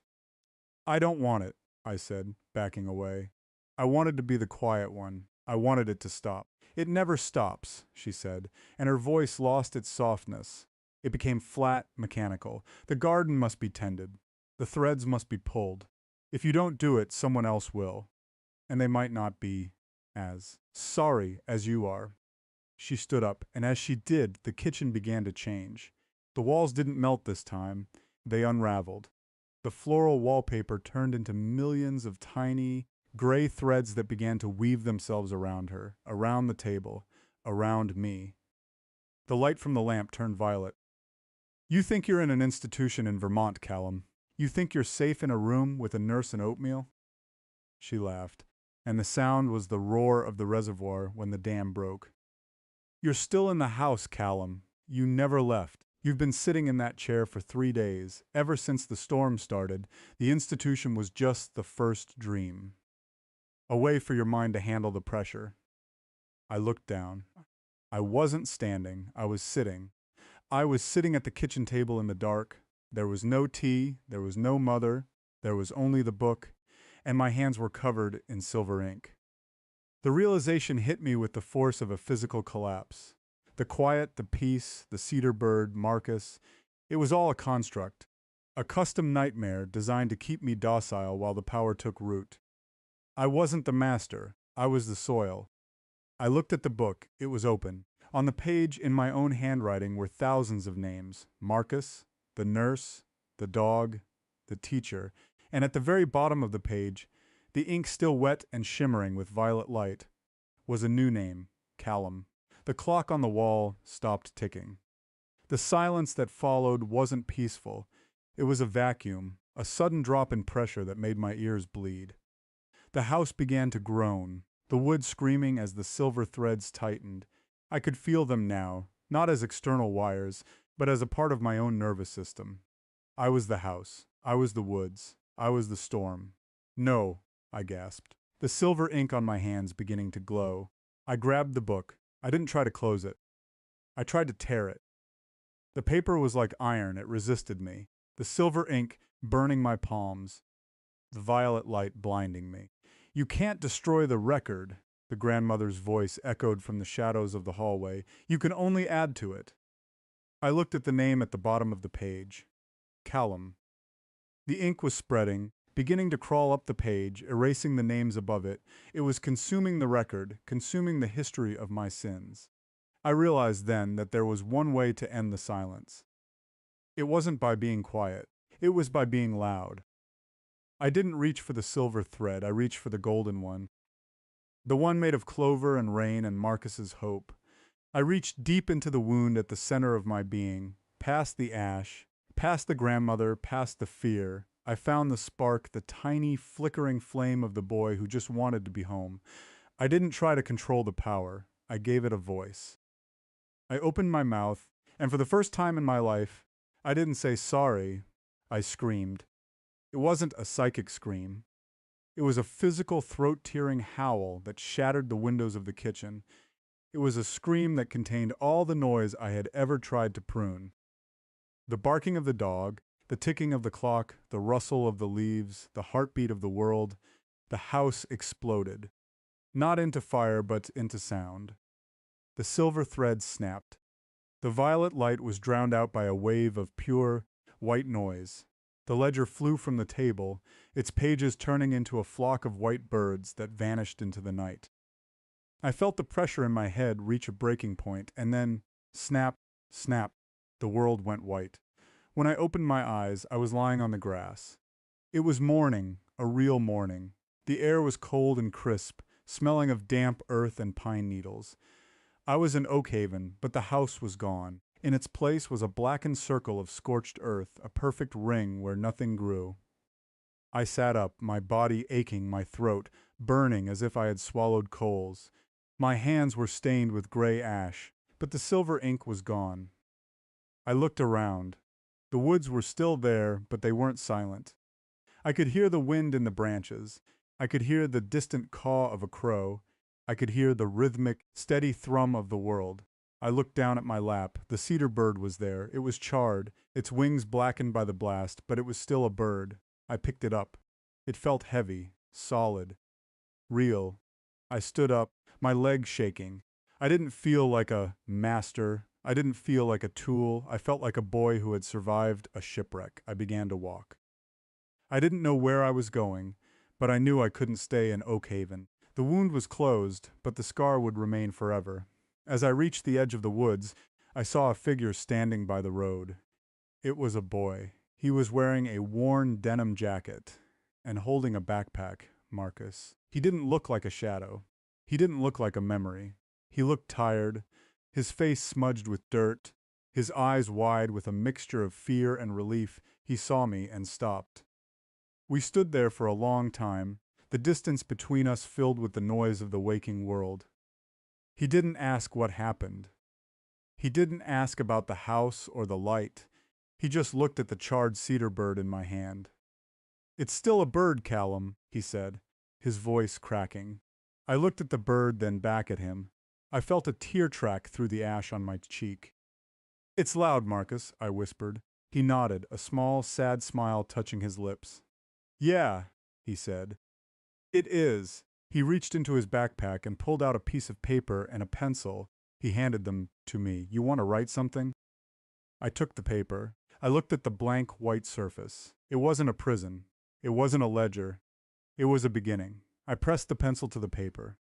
"I don't want it," I said, backing away. I wanted to be the quiet one. I wanted it to stop. "It never stops," she said, and her voice lost its softness. It became flat, mechanical. "The garden must be tended. The threads must be pulled. If you don't do it, someone else will. And they might not be as sorry as you are." She stood up, and as she did, the kitchen began to change. The walls didn't melt this time. They unraveled. The floral wallpaper turned into millions of tiny, gray threads that began to weave themselves around her, around the table, around me. The light from the lamp turned violet. "You think you're in an institution in Vermont, Callum. You think you're safe in a room with a nurse and oatmeal?" She laughed, and the sound was the roar of the reservoir when the dam broke. "You're still in the house, Callum. You never left. You've been sitting in that chair for 3 days. Ever since the storm started, the institution was just the first dream. A way for your mind to handle the pressure." I looked down. I wasn't standing. I was sitting. I was sitting at the kitchen table in the dark. There was no tea. There was no mother. There was only the book. and my hands were covered in silver ink. The realization hit me with the force of a physical collapse. The quiet, the peace, the cedar bird, Marcus, it was all a construct, a custom nightmare designed to keep me docile while the power took root. I wasn't the master, I was the soil. I looked at the book, it was open. On the page, in my own handwriting, were thousands of names: Marcus, the nurse, the dog, the teacher, and at the very bottom of the page, the ink still wet and shimmering with violet light, was a new name: Callum. The clock on the wall stopped ticking. The silence that followed wasn't peaceful. It was a vacuum, a sudden drop in pressure that made my ears bleed. The house began to groan, the wood screaming as the silver threads tightened. I could feel them now, not as external wires, but as a part of my own nervous system. I was the house. I was the woods. I was the storm. No, I gasped, the silver ink on my hands beginning to glow. I grabbed the book. I didn't try to close it. I tried to tear it. The paper was like iron, it resisted me, the silver ink burning my palms, the violet light blinding me. You can't destroy the record, the grandmother's voice echoed from the shadows of the hallway. You can only add to it. I looked at the name at the bottom of the page. Callum. The ink was spreading, beginning to crawl up the page, erasing the names above it. It was consuming the record, consuming the history of my sins. I realized then that there was one way to end the silence. It wasn't by being quiet. It was by being loud. I didn't reach for the silver thread. I reached for the golden one. The one made of clover and rain and Marcus's hope. I reached deep into the wound at the center of my being, past the ash, past the grandmother, past the fear. I found the spark, the tiny, flickering flame of the boy who just wanted to be home. I didn't try to control the power. I gave it a voice. I opened my mouth, and for the first time in my life, I didn't say sorry. I screamed. It wasn't a psychic scream. It was a physical, throat-tearing howl that shattered the windows of the kitchen. It was a scream that contained all the noise I had ever tried to prune. The barking of the dog, the ticking of the clock, the rustle of the leaves, the heartbeat of the world. The house exploded. Not into fire, but into sound. The silver thread snapped. The violet light was drowned out by a wave of pure, white noise. The ledger flew from the table, its pages turning into a flock of white birds that vanished into the night. I felt the pressure in my head reach a breaking point, and then, snap, snap, the world went white. When I opened my eyes, I was lying on the grass. It was morning, a real morning. The air was cold and crisp, smelling of damp earth and pine needles. I was in Oakhaven, but the house was gone. In its place was a blackened circle of scorched earth, a perfect ring where nothing grew. I sat up, my body aching, my throat burning as if I had swallowed coals. My hands were stained with gray ash, but the silver ink was gone. I looked around. The woods were still there, but they weren't silent. I could hear the wind in the branches. I could hear the distant caw of a crow. I could hear the rhythmic, steady thrum of the world. I looked down at my lap. The cedar bird was there. It was charred, its wings blackened by the blast, but it was still a bird. I picked it up. It felt heavy, solid, real. I stood up, my legs shaking. I didn't feel like a master. I didn't feel like a tool. I felt like a boy who had survived a shipwreck. I began to walk. I didn't know where I was going, but I knew I couldn't stay in Oakhaven. The wound was closed, but the scar would remain forever. As I reached the edge of the woods, I saw a figure standing by the road. It was a boy. He was wearing a worn denim jacket and holding a backpack, Marcus. He didn't look like a shadow. He didn't look like a memory. He looked tired, his face smudged with dirt, his eyes wide with a mixture of fear and relief. He saw me and stopped. We stood there for a long time, the distance between us filled with the noise of the waking world. He didn't ask what happened. He didn't ask about the house or the light. He just looked at the charred cedar bird in my hand. "It's still a bird, Callum," he said, his voice cracking. I looked at the bird, then back at him. I felt a tear track through the ash on my cheek. "It's loud, Marcus," I whispered. He nodded, a small, sad smile touching his lips. "Yeah," he said. It is. He reached into his backpack and pulled out a piece of paper and a pencil. He handed them to me. You want to write something? I took the paper. I looked at the blank white surface. It wasn't a prison. It wasn't a ledger. It was a beginning. I pressed the pencil to the paper.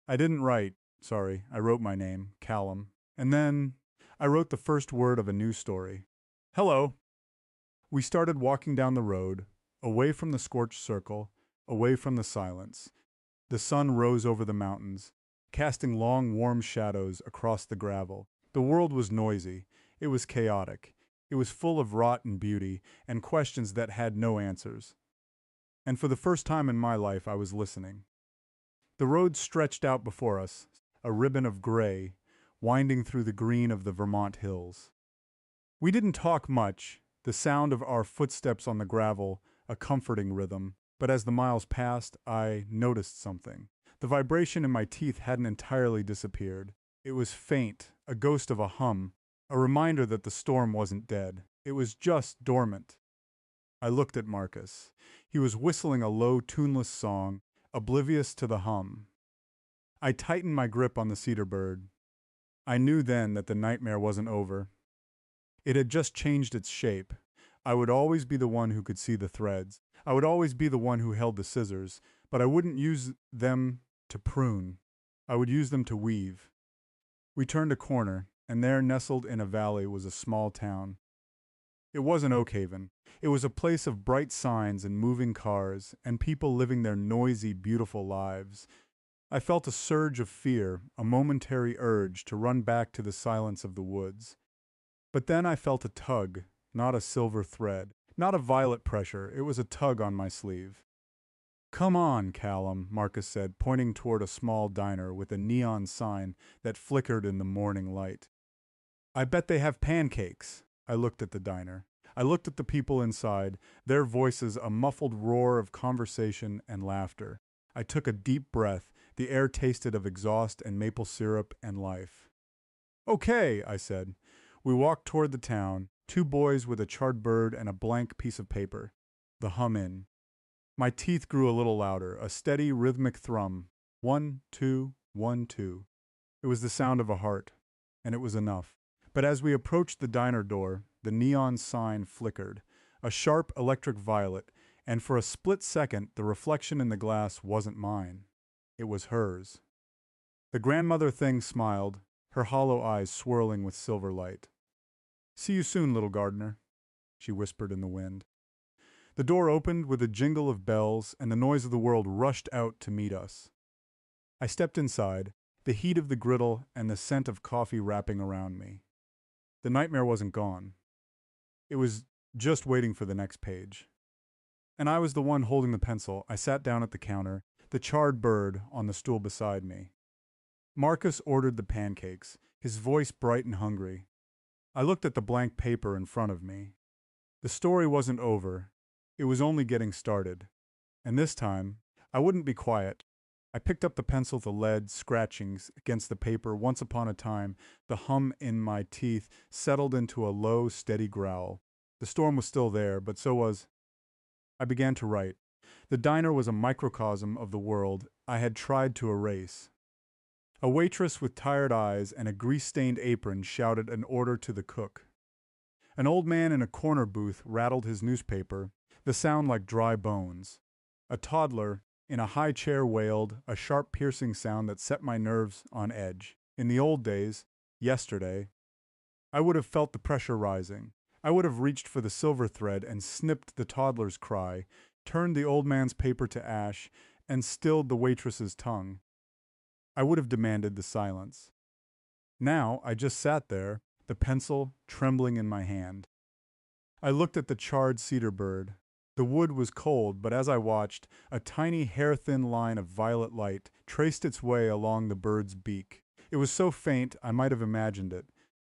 I didn't write, sorry, I wrote my name, Callum. And then I wrote the first word of a new story. Hello. We started walking down the road, away from the scorched circle, away from the silence. The sun rose over the mountains, casting long, warm shadows across the gravel. The world was noisy. It was chaotic. It was full of rot and beauty, and questions that had no answers. And for the first time in my life, I was listening. The road stretched out before us, a ribbon of gray, winding through the green of the Vermont hills. We didn't talk much, the sound of our footsteps on the gravel, a comforting rhythm, but as the miles passed, I noticed something. The vibration in my teeth hadn't entirely disappeared. It was faint, a ghost of a hum, a reminder that the storm wasn't dead. It was just dormant. I looked at Marcus. He was whistling a low, tuneless song, oblivious to the hum. I tightened my grip on the cedar bird. I knew then that the nightmare wasn't over. It had just changed its shape. I would always be the one who could see the threads. I would always be the one who held the scissors, but I wouldn't use them to prune. I would use them to weave. We turned a corner, and there, nestled in a valley, was a small town. It wasn't Oakhaven. It was a place of bright signs and moving cars, and people living their noisy, beautiful lives. I felt a surge of fear, a momentary urge to run back to the silence of the woods. But then I felt a tug, not a silver thread, not a violet pressure. It was a tug on my sleeve. Come on, Callum, Marcus said, pointing toward a small diner with a neon sign that flickered in the morning light. I bet they have pancakes. I looked at the diner. I looked at the people inside, their voices a muffled roar of conversation and laughter. I took a deep breath. The air tasted of exhaust and maple syrup and life. Okay, I said. We walked toward the town, two boys with a charred bird and a blank piece of paper. The hum in. My teeth grew a little louder, a steady rhythmic thrum. 1, 2, 1, 2. It was the sound of a heart, and it was enough. But as we approached the diner door, the neon sign flickered, a sharp electric violet, and for a split second the reflection in the glass wasn't mine. It was hers. The grandmother thing smiled, her hollow eyes swirling with silver light. See you soon, little gardener, she whispered in the wind. The door opened with a jingle of bells, and the noise of the world rushed out to meet us. I stepped inside, the heat of the griddle and the scent of coffee wrapping around me. The nightmare wasn't gone. It was just waiting for the next page. And I was the one holding the pencil. I sat down at the counter, the charred bird on the stool beside me. Marcus ordered the pancakes, his voice bright and hungry. I looked at the blank paper in front of me. The story wasn't over. It was only getting started. And this time, I wouldn't be quiet. I picked up the pencil, the lead scratchings against the paper. Once upon a time, the hum in my teeth settled into a low, steady growl. The storm was still there, but so was... I began to write. The diner was a microcosm of the world I had tried to erase. A waitress with tired eyes and a grease-stained apron shouted an order to the cook. An old man in a corner booth rattled his newspaper, the sound like dry bones. A toddler in a high chair wailed, a sharp piercing sound that set my nerves on edge. In the old days, yesterday, I would have felt the pressure rising. I would have reached for the silver thread and snipped the toddler's cry, turned the old man's paper to ash, and stilled the waitress's tongue. I would have demanded the silence. Now I just sat there, the pencil trembling in my hand. I looked at the charred cedar bird. The wood was cold, but as I watched, a tiny hair-thin line of violet light traced its way along the bird's beak. It was so faint I might have imagined it,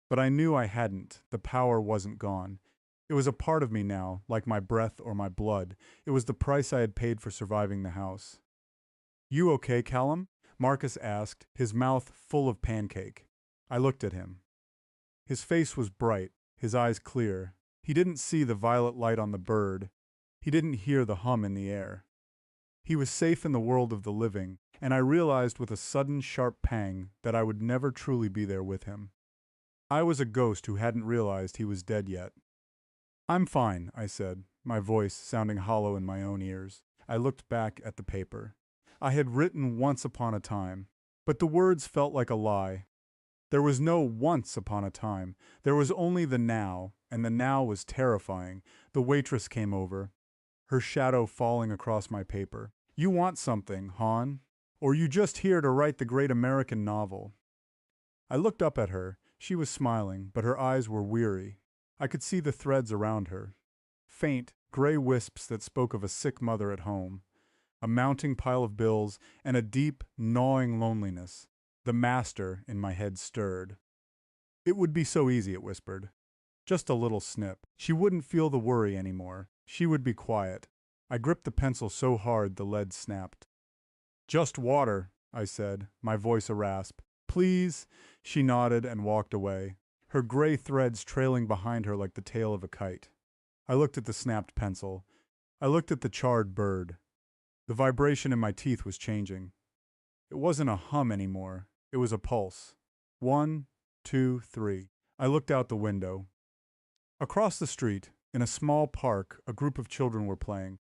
but I knew I hadn't. The power wasn't gone. It was a part of me now, like my breath or my blood. It was the price I had paid for surviving the house. You okay, Callum? Marcus asked, his mouth full of pancake. I looked at him. His face was bright, his eyes clear. He didn't see the violet light on the bird. He didn't hear the hum in the air. He was safe in the world of the living, and I realized with a sudden sharp pang that I would never truly be there with him. I was a ghost who hadn't realized he was dead yet. "I'm fine," I said, my voice sounding hollow in my own ears. I looked back at the paper. I had written once upon a time, but the words felt like a lie. There was no once upon a time. There was only the now, and the now was terrifying. The waitress came over, her shadow falling across my paper. "You want something, Han? Or you just here to write the great American novel?" I looked up at her. She was smiling, but her eyes were weary. I could see the threads around her. Faint, gray wisps that spoke of a sick mother at home, a mounting pile of bills, and a deep, gnawing loneliness. The master in my head stirred. "It would be so easy," it whispered. "Just a little snip. She wouldn't feel the worry anymore. She would be quiet." I gripped the pencil so hard the lead snapped. "Just water," I said, my voice a rasp. "Please?" She nodded and walked away, her gray threads trailing behind her like the tail of a kite. I looked at the snapped pencil. I looked at the charred bird. The vibration in my teeth was changing. It wasn't a hum anymore. It was a pulse. 1, 2, 3. I looked out the window. Across the street, in a small park, a group of children were playing.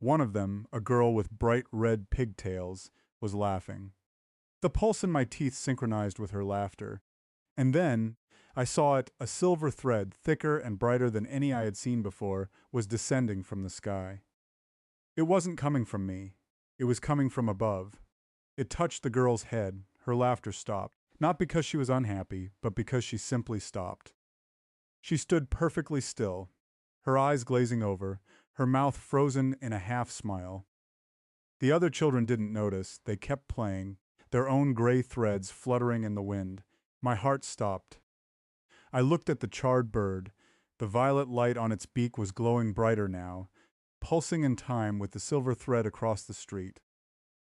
One of them, a girl with bright red pigtails, was laughing. The pulse in my teeth synchronized with her laughter. And then, I saw it, a silver thread, thicker and brighter than any I had seen before, was descending from the sky. It wasn't coming from me. It was coming from above. It touched the girl's head. Her laughter stopped. Not because she was unhappy, but because she simply stopped. She stood perfectly still, her eyes glazing over, her mouth frozen in a half-smile. The other children didn't notice. They kept playing, their own gray threads fluttering in the wind. My heart stopped. I looked at the charred bird. The violet light on its beak was glowing brighter now, pulsing in time with the silver thread across the street.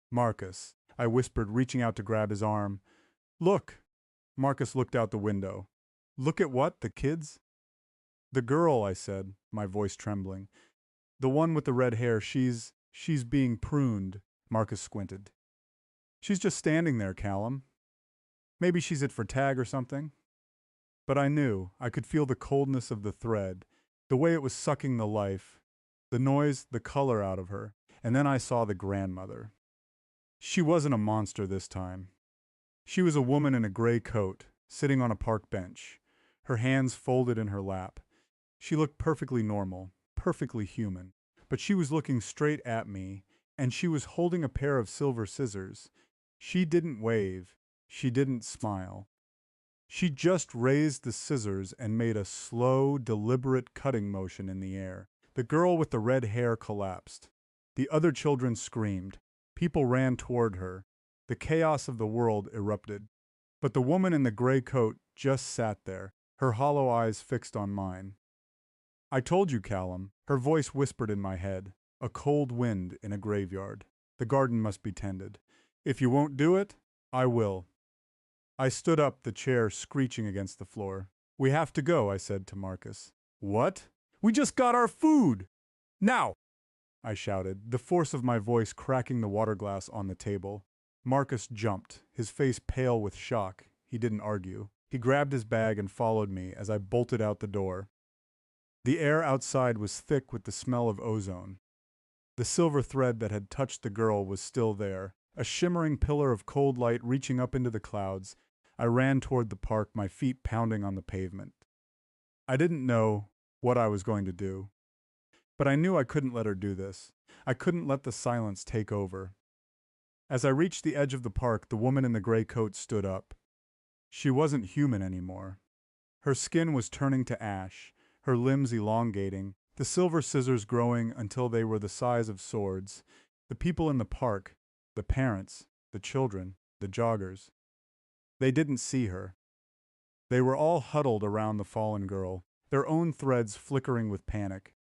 "Marcus," I whispered, reaching out to grab his arm. "Look!" Marcus looked out the window. "Look at what? The kids?" "The girl," I said, my voice trembling. "The one with the red hair, she's being pruned." Marcus squinted. "She's just standing there, Callum. Maybe she's it for tag or something." But I knew. I could feel the coldness of the thread, the way it was sucking the life, the noise, the color out of her. And then I saw the grandmother. She wasn't a monster this time. She was a woman in a gray coat, sitting on a park bench, her hands folded in her lap. She looked perfectly normal, perfectly human, but she was looking straight at me, and she was holding a pair of silver scissors. She didn't wave. She didn't smile. She just raised the scissors and made a slow, deliberate cutting motion in the air. The girl with the red hair collapsed. The other children screamed. People ran toward her. The chaos of the world erupted. But the woman in the gray coat just sat there, her hollow eyes fixed on mine. "I told you, Callum," her voice whispered in my head. "A cold wind in a graveyard. The garden must be tended. If you won't do it, I will." I stood up, the chair screeching against the floor. "We have to go," I said to Marcus. "What? We just got our food! Now!" I shouted, the force of my voice cracking the water glass on the table. Marcus jumped, his face pale with shock. He didn't argue. He grabbed his bag and followed me as I bolted out the door. The air outside was thick with the smell of ozone. The silver thread that had touched the girl was still there, a shimmering pillar of cold light reaching up into the clouds. I ran toward the park, my feet pounding on the pavement. I didn't know what I was going to do, but I knew I couldn't let her do this. I couldn't let the silence take over. As I reached the edge of the park, the woman in the gray coat stood up. She wasn't human anymore. Her skin was turning to ash, her limbs elongating, the silver scissors growing until they were the size of swords. The people in the park, the parents, the children, the joggers, they didn't see her. They were all huddled around the fallen girl, their own threads flickering with panic.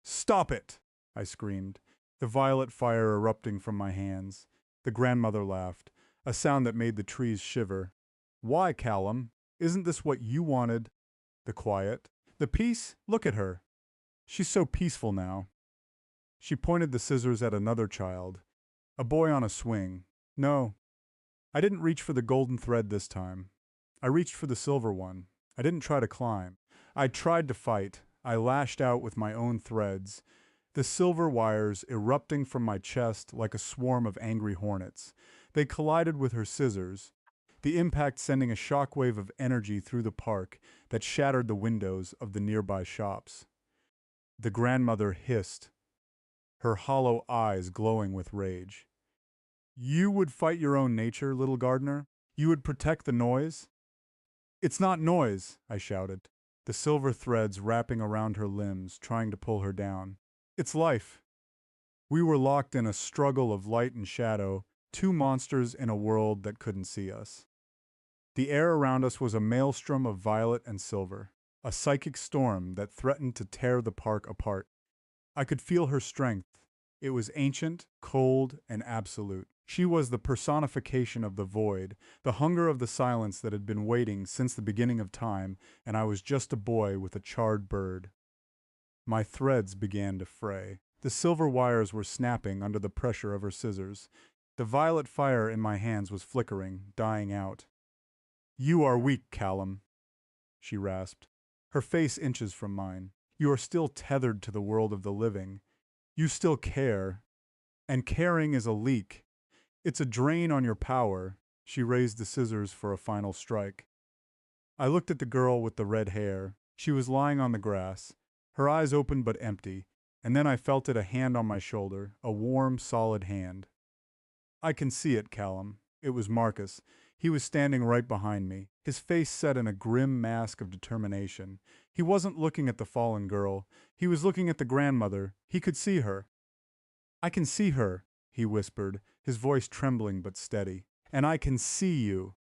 "Stop it!" I screamed, the violet fire erupting from my hands. The grandmother laughed, a sound that made the trees shiver. "Why, Callum? Isn't this what you wanted?" The quiet, the peace, look at her. She's so peaceful now. She pointed the scissors at another child, a boy on a swing. No, I didn't reach for the golden thread this time. I reached for the silver one. I didn't try to climb. I tried to fight. I lashed out with my own threads, the silver wires erupting from my chest like a swarm of angry hornets. They collided with her scissors, the impact sending a shockwave of energy through the park that shattered the windows of the nearby shops. The grandmother hissed, her hollow eyes glowing with rage. You would fight your own nature, little gardener? You would protect the noise? It's not noise, I shouted, the silver threads wrapping around her limbs, trying to pull her down. It's life. We were locked in a struggle of light and shadow, two monsters in a world that couldn't see us. The air around us was a maelstrom of violet and silver, a psychic storm that threatened to tear the park apart. I could feel her strength. It was ancient, cold, and absolute. She was the personification of the void, the hunger of the silence that had been waiting since the beginning of time, and I was just a boy with a charred bird. My threads began to fray. The silver wires were snapping under the pressure of her scissors. The violet fire in my hands was flickering, dying out. You are weak, Callum, she rasped, her face inches from mine. You are still tethered to the world of the living. You still care. And caring is a leak. It's a drain on your power. She raised the scissors for a final strike. I looked at the girl with the red hair. She was lying on the grass, her eyes open but empty, and then I felt a hand on my shoulder, a warm, solid hand. I can see it, Callum. It was Marcus. He was standing right behind me, his face set in a grim mask of determination. He wasn't looking at the fallen girl. He was looking at the grandmother. He could see her. I can see her, he whispered, his voice trembling but steady. And I can see you.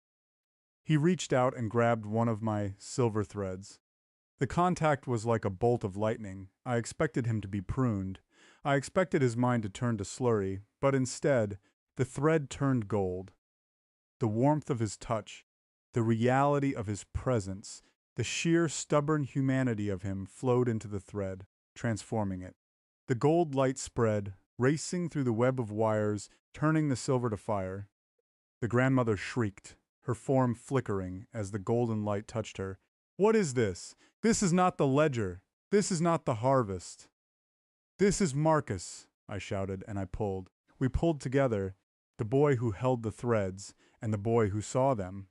He reached out and grabbed one of my silver threads. The contact was like a bolt of lightning. I expected him to be pruned. I expected his mind to turn to slurry, but instead, the thread turned gold. The warmth of his touch, the reality of his presence, the sheer stubborn humanity of him flowed into the thread, transforming it. The gold light spread, racing through the web of wires, turning the silver to fire. The grandmother shrieked, her form flickering as the golden light touched her. What is this? This is not the ledger. This is not the harvest. This is Marcus, I shouted, and I pulled. We pulled together, the boy who held the threads and the boy who saw them.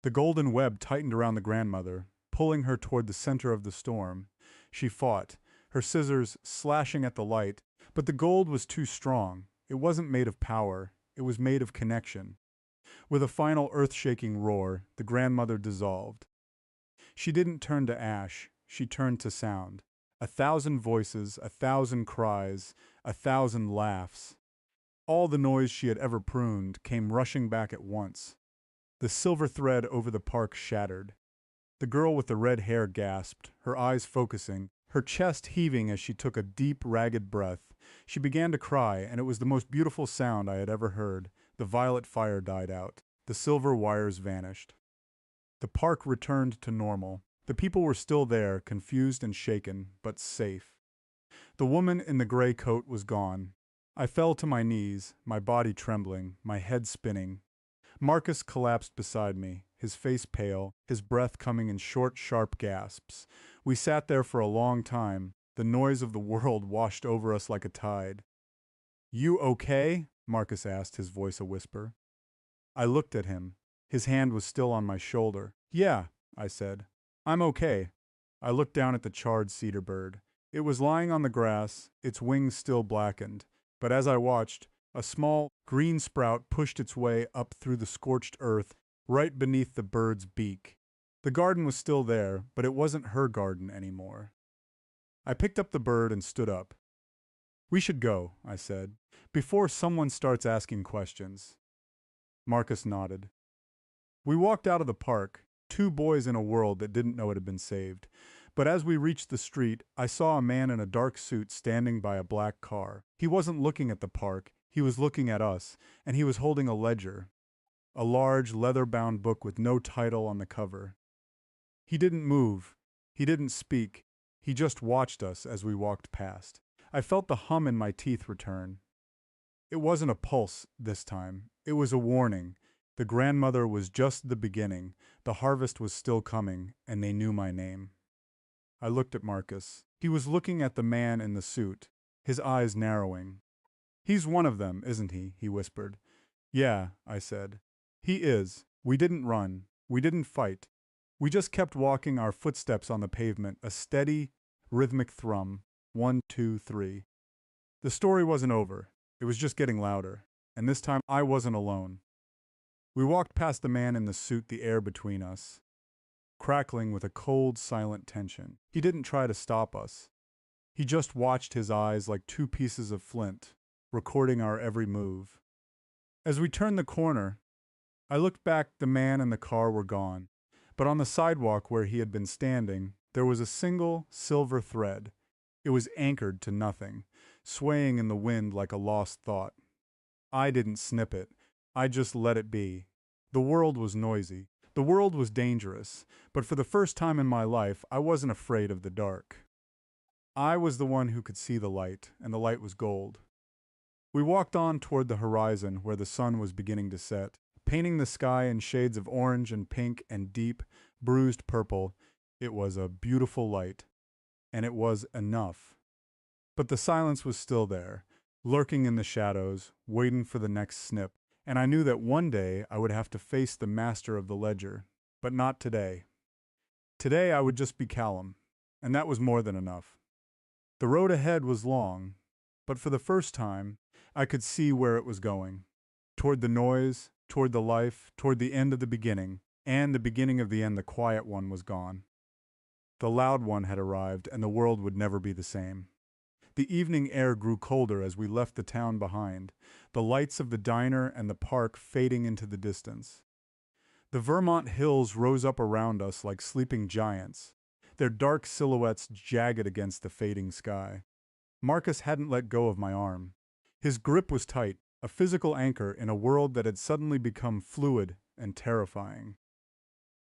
The golden web tightened around the grandmother, pulling her toward the center of the storm. She fought, her scissors slashing at the light, but the gold was too strong. It wasn't made of power. It was made of connection. With a final earth-shaking roar, the grandmother dissolved. She didn't turn to ash. She turned to sound. 1,000 voices, 1,000 cries, 1,000 laughs. All the noise she had ever pruned came rushing back at once. The silver thread over the park shattered. The girl with the red hair gasped, her eyes focusing, her chest heaving as she took a deep, ragged breath. She began to cry, and it was the most beautiful sound I had ever heard. The violet fire died out. The silver wires vanished. The park returned to normal. The people were still there, confused and shaken, but safe. The woman in the gray coat was gone. I fell to my knees, my body trembling, my head spinning. Marcus collapsed beside me, his face pale, his breath coming in short, sharp gasps. We sat there for a long time. The noise of the world washed over us like a tide. You okay? Marcus asked, his voice a whisper. I looked at him. His hand was still on my shoulder. Yeah, I said. I'm okay. I looked down at the charred cedar bird. It was lying on the grass, its wings still blackened. But as I watched, a small green sprout pushed its way up through the scorched earth right beneath the bird's beak. The garden was still there, but it wasn't her garden anymore. I picked up the bird and stood up. We should go, I said, before someone starts asking questions. Marcus nodded. We walked out of the park, two boys in a world that didn't know it had been saved. But as we reached the street, I saw a man in a dark suit standing by a black car. He wasn't looking at the park, he was looking at us, and he was holding a ledger. A large, leather-bound book with no title on the cover. He didn't move. He didn't speak. He just watched us as we walked past. I felt the hum in my teeth return. It wasn't a pulse this time. It was a warning. The grandmother was just the beginning. The harvest was still coming, and they knew my name. I looked at Marcus. He was looking at the man in the suit, his eyes narrowing. He's one of them, isn't he? He whispered. Yeah, I said. He is. We didn't run. We didn't fight. We just kept walking, our footsteps on the pavement, a steady, rhythmic thrum. 1, 2, 3. The story wasn't over. It was just getting louder. And this time I wasn't alone. We walked past the man in the suit, the air between us, crackling with a cold, silent tension. He didn't try to stop us. He just watched, his eyes like two pieces of flint, recording our every move. As we turned the corner, I looked back. The man and the car were gone. But on the sidewalk where he had been standing, there was a single silver thread. It was anchored to nothing, swaying in the wind like a lost thought. I didn't snip it. I just let it be. The world was noisy. The world was dangerous. But for the first time in my life, I wasn't afraid of the dark. I was the one who could see the light, and the light was gold. We walked on toward the horizon where the sun was beginning to set, painting the sky in shades of orange and pink and deep, bruised purple. It was a beautiful light, and it was enough. But the silence was still there, lurking in the shadows, waiting for the next snip, and I knew that one day I would have to face the master of the ledger, but not today. Today I would just be Callum, and that was more than enough. The road ahead was long, but for the first time, I could see where it was going. Toward the noise, toward the life, toward the end of the beginning, and the beginning of the end. The quiet one was gone. The loud one had arrived, and the world would never be the same. The evening air grew colder as we left the town behind, the lights of the diner and the park fading into the distance. The Vermont hills rose up around us like sleeping giants, their dark silhouettes jagged against the fading sky. Marcus hadn't let go of my arm. His grip was tight, a physical anchor in a world that had suddenly become fluid and terrifying.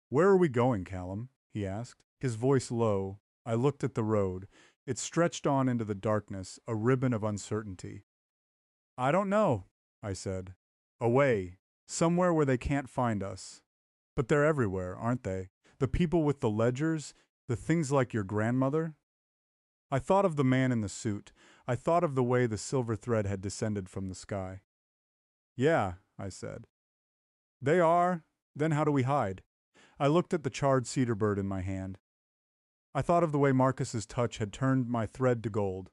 "Where are we going, Callum?" he asked, his voice low. I looked at the road. It stretched on into the darkness, a ribbon of uncertainty. "I don't know," I said. "Away, somewhere where they can't find us." "But they're everywhere, aren't they? The people with the ledgers, the things like your grandmother?" I thought of the man in the suit. I thought of the way the silver thread had descended from the sky. "Yeah," I said. "They are. Then how do we hide?" I looked at the charred cedar bird in my hand. I thought of the way Marcus's touch had turned my thread to gold.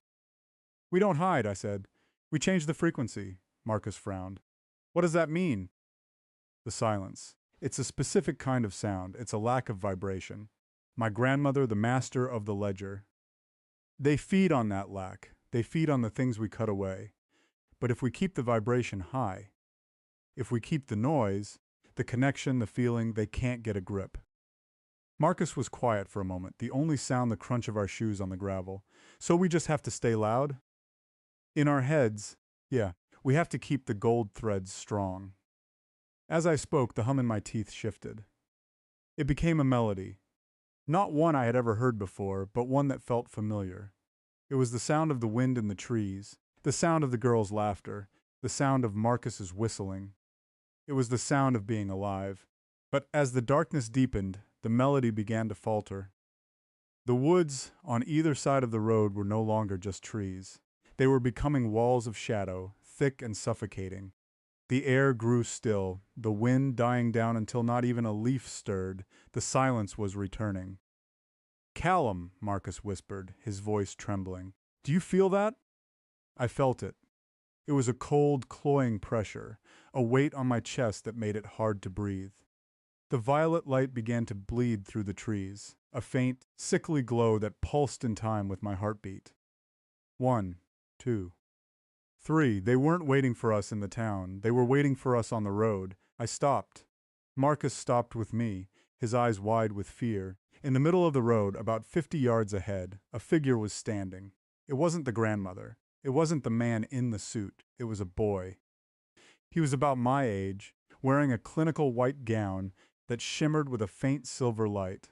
"We don't hide," I said. "We change the frequency." Marcus frowned. "What does that mean?" The silence. It's a specific kind of sound. It's a lack of vibration. My grandmother, the master of the ledger. They feed on that lack. They feed on the things we cut away. But if we keep the vibration high, if we keep the noise, the connection, the feeling, they can't get a grip. Marcus was quiet for a moment, the only sound the crunch of our shoes on the gravel. "So we just have to stay loud?" "In our heads, yeah, we have to keep the gold threads strong." As I spoke, the hum in my teeth shifted. It became a melody. Not one I had ever heard before, but one that felt familiar. It was the sound of the wind in the trees, the sound of the girl's laughter, the sound of Marcus's whistling. It was the sound of being alive. But as the darkness deepened, the melody began to falter. The woods on either side of the road were no longer just trees. They were becoming walls of shadow, thick and suffocating. The air grew still, the wind dying down until not even a leaf stirred. The silence was returning. "Callum," Marcus whispered, his voice trembling. "Do you feel that?" I felt it. It was a cold, cloying pressure, a weight on my chest that made it hard to breathe. The violet light began to bleed through the trees, a faint, sickly glow that pulsed in time with my heartbeat. 1, 2, 3. They weren't waiting for us in the town. They were waiting for us on the road. I stopped. Marcus stopped with me, his eyes wide with fear. In the middle of the road, about 50 yards ahead, a figure was standing. It wasn't the grandmother. It wasn't the man in the suit. It was a boy. He was about my age, wearing a clinical white gown that shimmered with a faint silver light.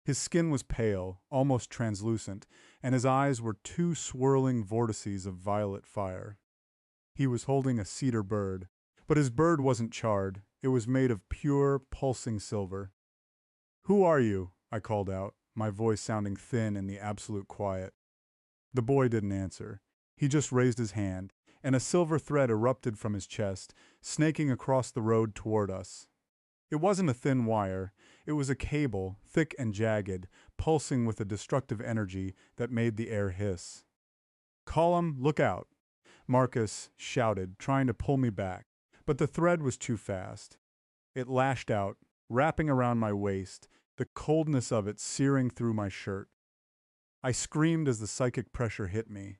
His skin was pale, almost translucent, and his eyes were two swirling vortices of violet fire. He was holding a cedar bird, but his bird wasn't charred. It was made of pure, pulsing silver. "Who are you?" I called out, my voice sounding thin in the absolute quiet. The boy didn't answer. He just raised his hand, and a silver thread erupted from his chest, snaking across the road toward us. It wasn't a thin wire. It was a cable, thick and jagged, pulsing with a destructive energy that made the air hiss. "Call look out!" Marcus shouted, trying to pull me back, but the thread was too fast. It lashed out, wrapping around my waist, the coldness of it searing through my shirt. I screamed as the psychic pressure hit me.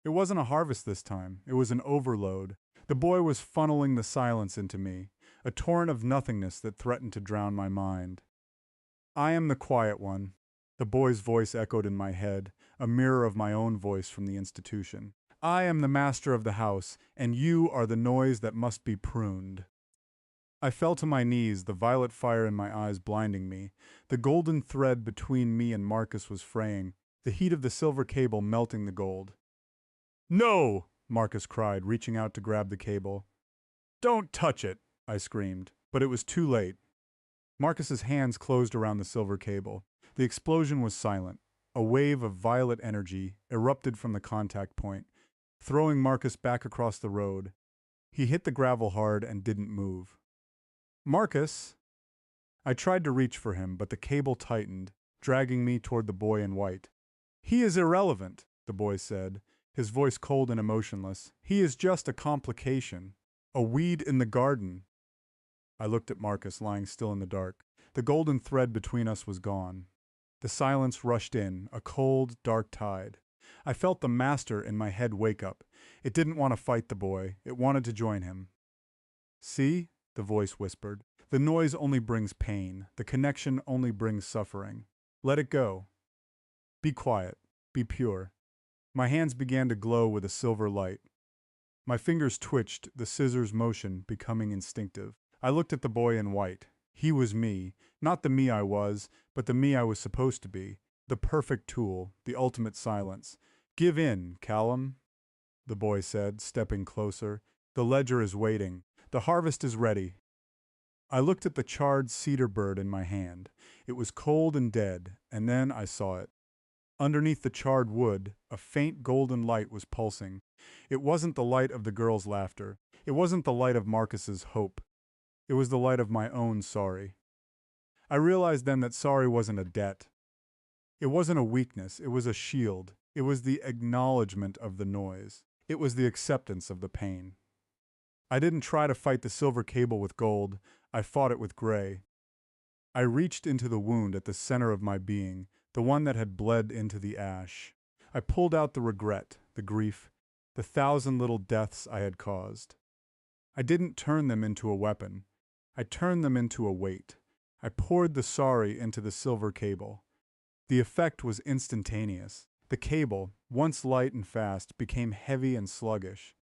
It wasn't a harvest this time. It was an overload. The boy was funneling the silence into me, a torrent of nothingness that threatened to drown my mind. "I am the quiet one," the boy's voice echoed in my head, a mirror of my own voice from the institution. "I am the master of the house, and you are the noise that must be pruned." I fell to my knees, the violet fire in my eyes blinding me. The golden thread between me and Marcus was fraying, the heat of the silver cable melting the gold. "No!" Marcus cried, reaching out to grab the cable. "Don't touch it!" I screamed, but it was too late. Marcus's hands closed around the silver cable. The explosion was silent. A wave of violet energy erupted from the contact point, throwing Marcus back across the road. He hit the gravel hard and didn't move. "Marcus!" I tried to reach for him, but the cable tightened, dragging me toward the boy in white. "He is irrelevant," the boy said, his voice cold and emotionless. "He is just a complication, a weed in the garden." I looked at Marcus, lying still in the dark. The golden thread between us was gone. The silence rushed in, a cold, dark tide. I felt the master in my head wake up. It didn't want to fight the boy. It wanted to join him. "See?" the voice whispered. "The noise only brings pain. The connection only brings suffering. Let it go. Be quiet. Be pure." My hands began to glow with a silver light. My fingers twitched, the scissors' motion becoming instinctive. I looked at the boy in white. He was me. Not the me I was, but the me I was supposed to be. The perfect tool, the ultimate silence. "Give in, Callum," the boy said, stepping closer. "The ledger is waiting. The harvest is ready." I looked at the charred cedar bird in my hand. It was cold and dead, and then I saw it. Underneath the charred wood, a faint golden light was pulsing. It wasn't the light of the girl's laughter. It wasn't the light of Marcus's hope. It was the light of my own sorry. I realized then that sorry wasn't a debt. It wasn't a weakness. It was a shield. It was the acknowledgement of the noise. It was the acceptance of the pain. I didn't try to fight the silver cable with gold. I fought it with gray. I reached into the wound at the center of my being, the one that had bled into the ash. I pulled out the regret, the grief, the 1,000 little deaths I had caused. I didn't turn them into a weapon. I turned them into a weight. I poured the sorry into the silver cable. The effect was instantaneous. The cable, once light and fast, became heavy and sluggish.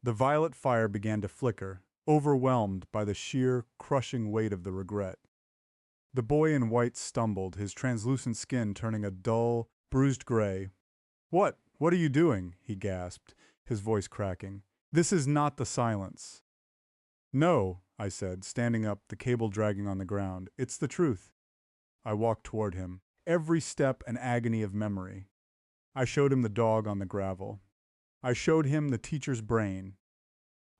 The violet fire began to flicker, overwhelmed by the sheer, crushing weight of the regret. The boy in white stumbled, his translucent skin turning a dull, bruised gray. What are you doing?" he gasped, his voice cracking. "This is not the silence." "No," I said, standing up, the cable dragging on the ground. "It's the truth." I walked toward him, every step an agony of memory. I showed him the dog on the gravel. I showed him the teacher's brain.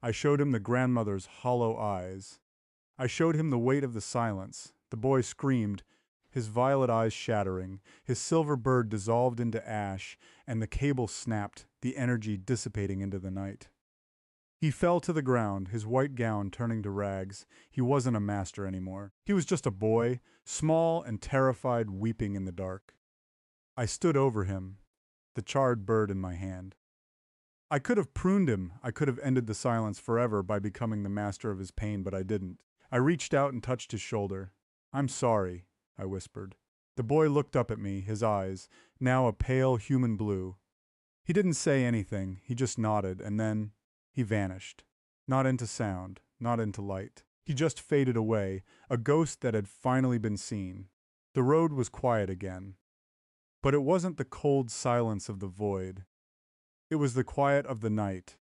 I showed him the grandmother's hollow eyes. I showed him the weight of the silence. The boy screamed, his violet eyes shattering. His silver bird dissolved into ash, and the cable snapped, the energy dissipating into the night. He fell to the ground, his white gown turning to rags. He wasn't a master anymore. He was just a boy, small and terrified, weeping in the dark. I stood over him, the charred bird in my hand. I could have pruned him. I could have ended the silence forever by becoming the master of his pain, but I didn't. I reached out and touched his shoulder. "I'm sorry," I whispered. The boy looked up at me, his eyes, now a pale human blue. He didn't say anything, he just nodded, and then he vanished. Not into sound, not into light. He just faded away, a ghost that had finally been seen. The road was quiet again. But it wasn't the cold silence of the void. It was the quiet of the night,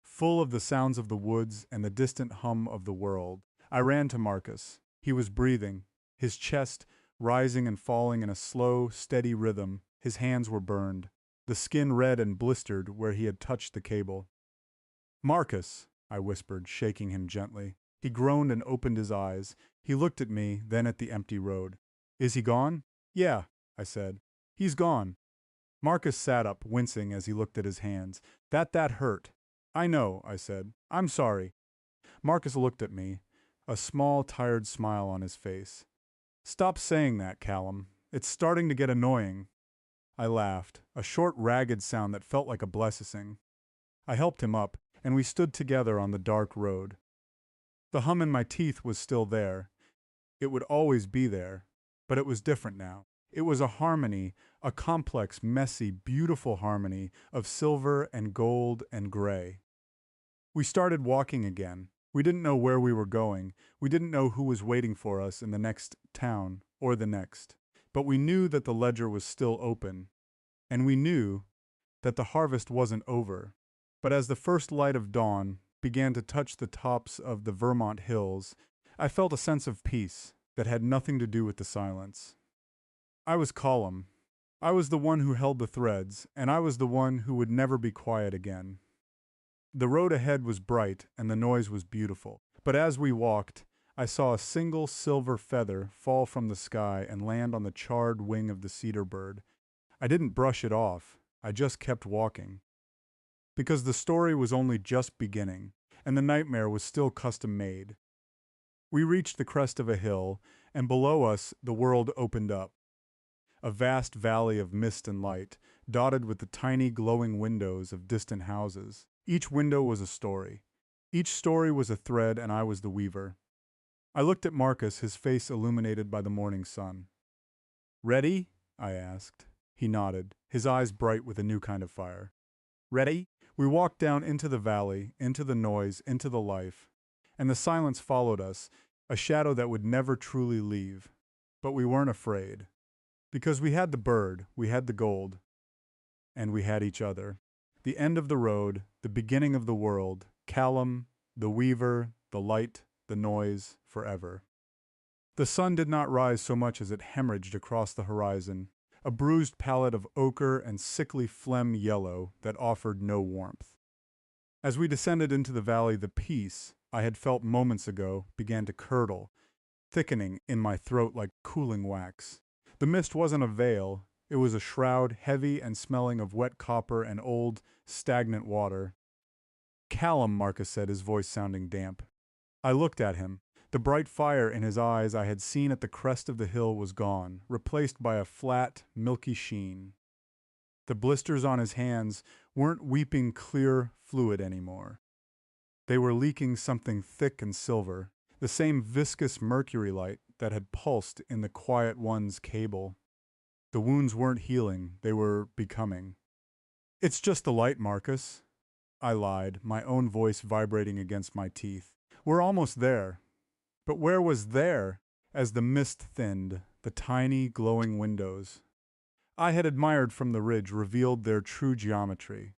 full of the sounds of the woods and the distant hum of the world. I ran to Marcus. He was breathing, his chest rising and falling in a slow, steady rhythm. His hands were burned, the skin red and blistered where he had touched the cable. Marcus, I whispered, shaking him gently. He groaned and opened his eyes. He looked at me, then at the empty road. Is he gone? Yeah, I said. He's gone. Marcus sat up, wincing as he looked at his hands. That hurt. I know, I said. I'm sorry. Marcus looked at me, a small, tired smile on his face. Stop saying that, Callum. It's starting to get annoying. I laughed, a short, ragged sound that felt like a blessing. I helped him up, and we stood together on the dark road. The hum in my teeth was still there. It would always be there, but it was different now. It was a harmony, a complex, messy, beautiful harmony of silver and gold and gray. We started walking again. We didn't know where we were going. We didn't know who was waiting for us in the next town or the next. But we knew that the ledger was still open. And we knew that the harvest wasn't over. But as the first light of dawn began to touch the tops of the Vermont hills, I felt a sense of peace that had nothing to do with the silence. I was Colum. I was the one who held the threads, and I was the one who would never be quiet again. The road ahead was bright, and the noise was beautiful. But as we walked, I saw a single silver feather fall from the sky and land on the charred wing of the cedar bird. I didn't brush it off. I just kept walking. Because the story was only just beginning, and the nightmare was still custom-made. We reached the crest of a hill, and below us the world opened up. A vast valley of mist and light, dotted with the tiny glowing windows of distant houses. Each window was a story. Each story was a thread, and I was the weaver. I looked at Marcus, his face illuminated by the morning sun. Ready? I asked. He nodded, his eyes bright with a new kind of fire. Ready? We walked down into the valley, into the noise, into the life. And the silence followed us, a shadow that would never truly leave. But we weren't afraid. Because we had the bird, we had the gold, and we had each other. The end of the road, the beginning of the world, Callum, the weaver, the light, the noise, forever. The sun did not rise so much as it hemorrhaged across the horizon, a bruised palette of ochre and sickly phlegm yellow that offered no warmth. As we descended into the valley, the peace I had felt moments ago began to curdle, thickening in my throat like cooling wax. The mist wasn't a veil, it was a shroud heavy and smelling of wet copper and old, stagnant water. Callum, Marcus said, his voice sounding damp. I looked at him. The bright fire in his eyes I had seen at the crest of the hill was gone, replaced by a flat, milky sheen. The blisters on his hands weren't weeping clear fluid anymore. They were leaking something thick and silver, the same viscous mercury light that had pulsed in the Quiet One's cable. The wounds weren't healing, they were becoming. It's just the light, Marcus. I lied, my own voice vibrating against my teeth. We're almost there. But where was there as the mist thinned, the tiny, glowing windows I had admired from the ridge revealed their true geometry.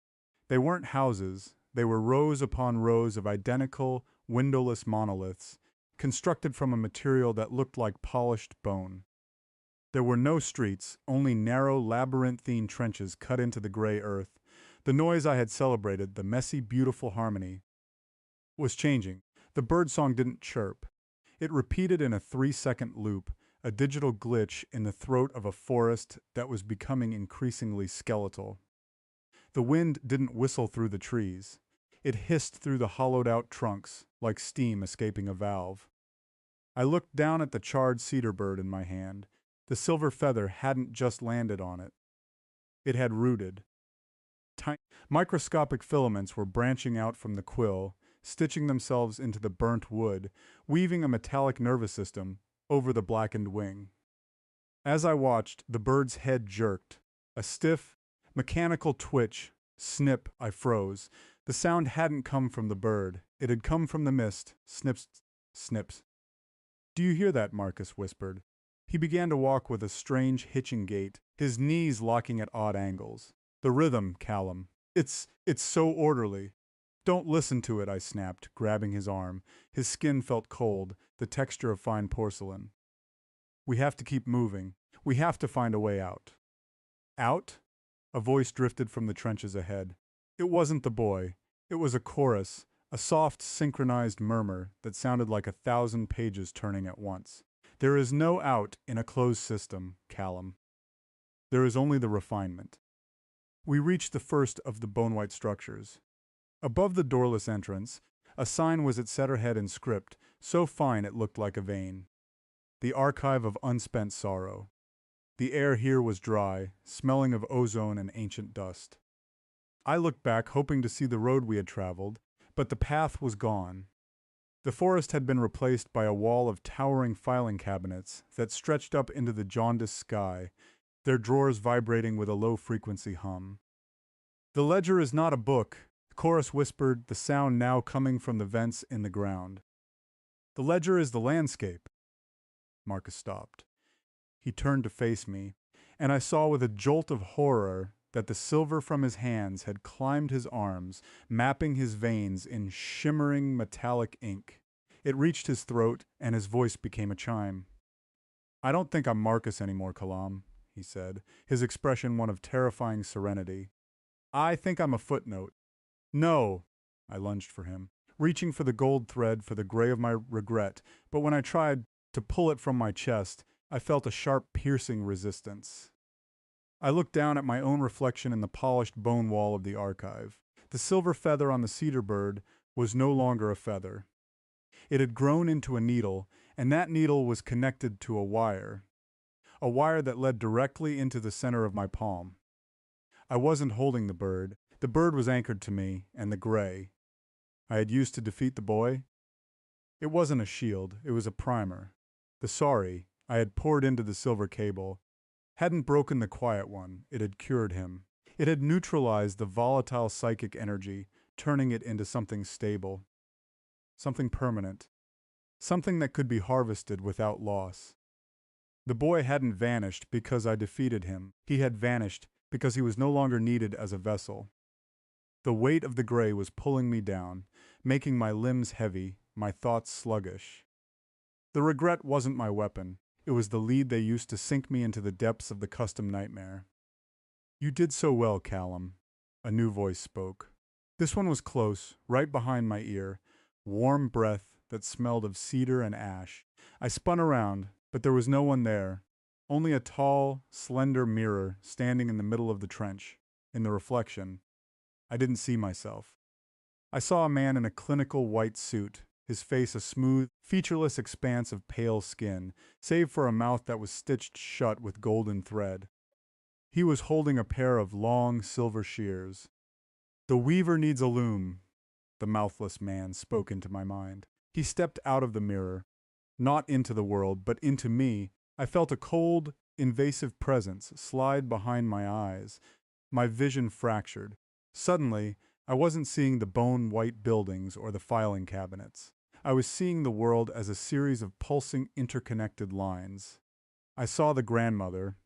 They weren't houses, they were rows upon rows of identical, windowless monoliths, constructed from a material that looked like polished bone. There were no streets, only narrow, labyrinthine trenches cut into the gray earth. The noise I had celebrated, the messy, beautiful harmony, was changing. The birdsong didn't chirp. It repeated in a 3-second loop, a digital glitch in the throat of a forest that was becoming increasingly skeletal. The wind didn't whistle through the trees. It hissed through the hollowed-out trunks, like steam escaping a valve. I looked down at the charred cedar bird in my hand. The silver feather hadn't just landed on it. It had rooted. Microscopic filaments were branching out from the quill, stitching themselves into the burnt wood, weaving a metallic nervous system over the blackened wing. As I watched, the bird's head jerked. A stiff, mechanical twitch. Snip, I froze. The sound hadn't come from the bird. It had come from the mist. Snips, snips. Do you hear that? Marcus whispered. He began to walk with a strange hitching gait, his knees locking at odd angles. The rhythm, Callum. It's so orderly. Don't listen to it, I snapped, grabbing his arm. His skin felt cold, the texture of fine porcelain. We have to keep moving. We have to find a way out. Out? A voice drifted from the trenches ahead. It wasn't the boy. It was a chorus, a soft, synchronized murmur that sounded like 1,000 pages turning at once. There is no out in a closed system, Callum. There is only the refinement. We reached the first of the bone-white structures. Above the doorless entrance, a sign was at letterhead in script, so fine it looked like a vein. The archive of unspent sorrow. The air here was dry, smelling of ozone and ancient dust. I looked back, hoping to see the road we had traveled, but the path was gone. The forest had been replaced by a wall of towering filing cabinets that stretched up into the jaundiced sky, their drawers vibrating with a low-frequency hum. The ledger is not a book, the chorus whispered, the sound now coming from the vents in the ground. The ledger is the landscape. Marcus stopped. He turned to face me, and I saw with a jolt of horror that the silver from his hands had climbed his arms, mapping his veins in shimmering metallic ink. It reached his throat, and his voice became a chime. I don't think I'm Marcus anymore, Kalam, he said, his expression one of terrifying serenity. I think I'm a footnote. No, I lunged for him, reaching for the gold thread for the gray of my regret, but when I tried to pull it from my chest, I felt a sharp, piercing resistance. I looked down at my own reflection in the polished bone wall of the archive. The silver feather on the cedar bird was no longer a feather. It had grown into a needle, and that needle was connected to a wire that led directly into the center of my palm. I wasn't holding the bird. The bird was anchored to me, and the gray I had used to defeat the boy. It wasn't a shield, it was a primer. The sorry I had poured into the silver cable hadn't broken the quiet one, it had cured him. It had neutralized the volatile psychic energy, turning it into something stable, something permanent, something that could be harvested without loss. The boy hadn't vanished because I defeated him. He had vanished because he was no longer needed as a vessel. The weight of the gray was pulling me down, making my limbs heavy, my thoughts sluggish. The regret wasn't my weapon. It was the lead they used to sink me into the depths of the custom nightmare. You did so well, Callum, a new voice spoke. This one was close, right behind my ear, warm breath that smelled of cedar and ash. I spun around, but there was no one there, only a tall, slender mirror standing in the middle of the trench. In the reflection, I didn't see myself. I saw a man in a clinical white suit, his face a smooth, featureless expanse of pale skin, save for a mouth that was stitched shut with golden thread. He was holding a pair of long silver shears. The weaver needs a loom, the mouthless man spoke into my mind. He stepped out of the mirror, not into the world, but into me. I felt a cold, invasive presence slide behind my eyes, my vision fractured. Suddenly, I wasn't seeing the bone-white buildings or the filing cabinets. I was seeing the world as a series of pulsing, interconnected lines. I saw the grandmother,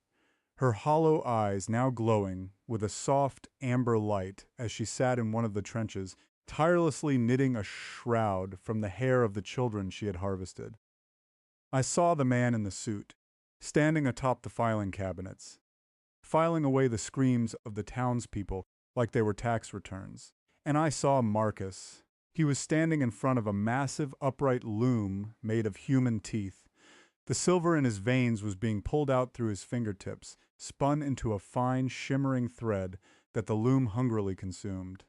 her hollow eyes now glowing with a soft, amber light as she sat in one of the trenches, tirelessly knitting a shroud from the hair of the children she had harvested. I saw the man in the suit, standing atop the filing cabinets, filing away the screams of the townspeople like they were tax returns. And I saw Marcus. He was standing in front of a massive upright loom made of human teeth. The silver in his veins was being pulled out through his fingertips, spun into a fine, shimmering thread that the loom hungrily consumed.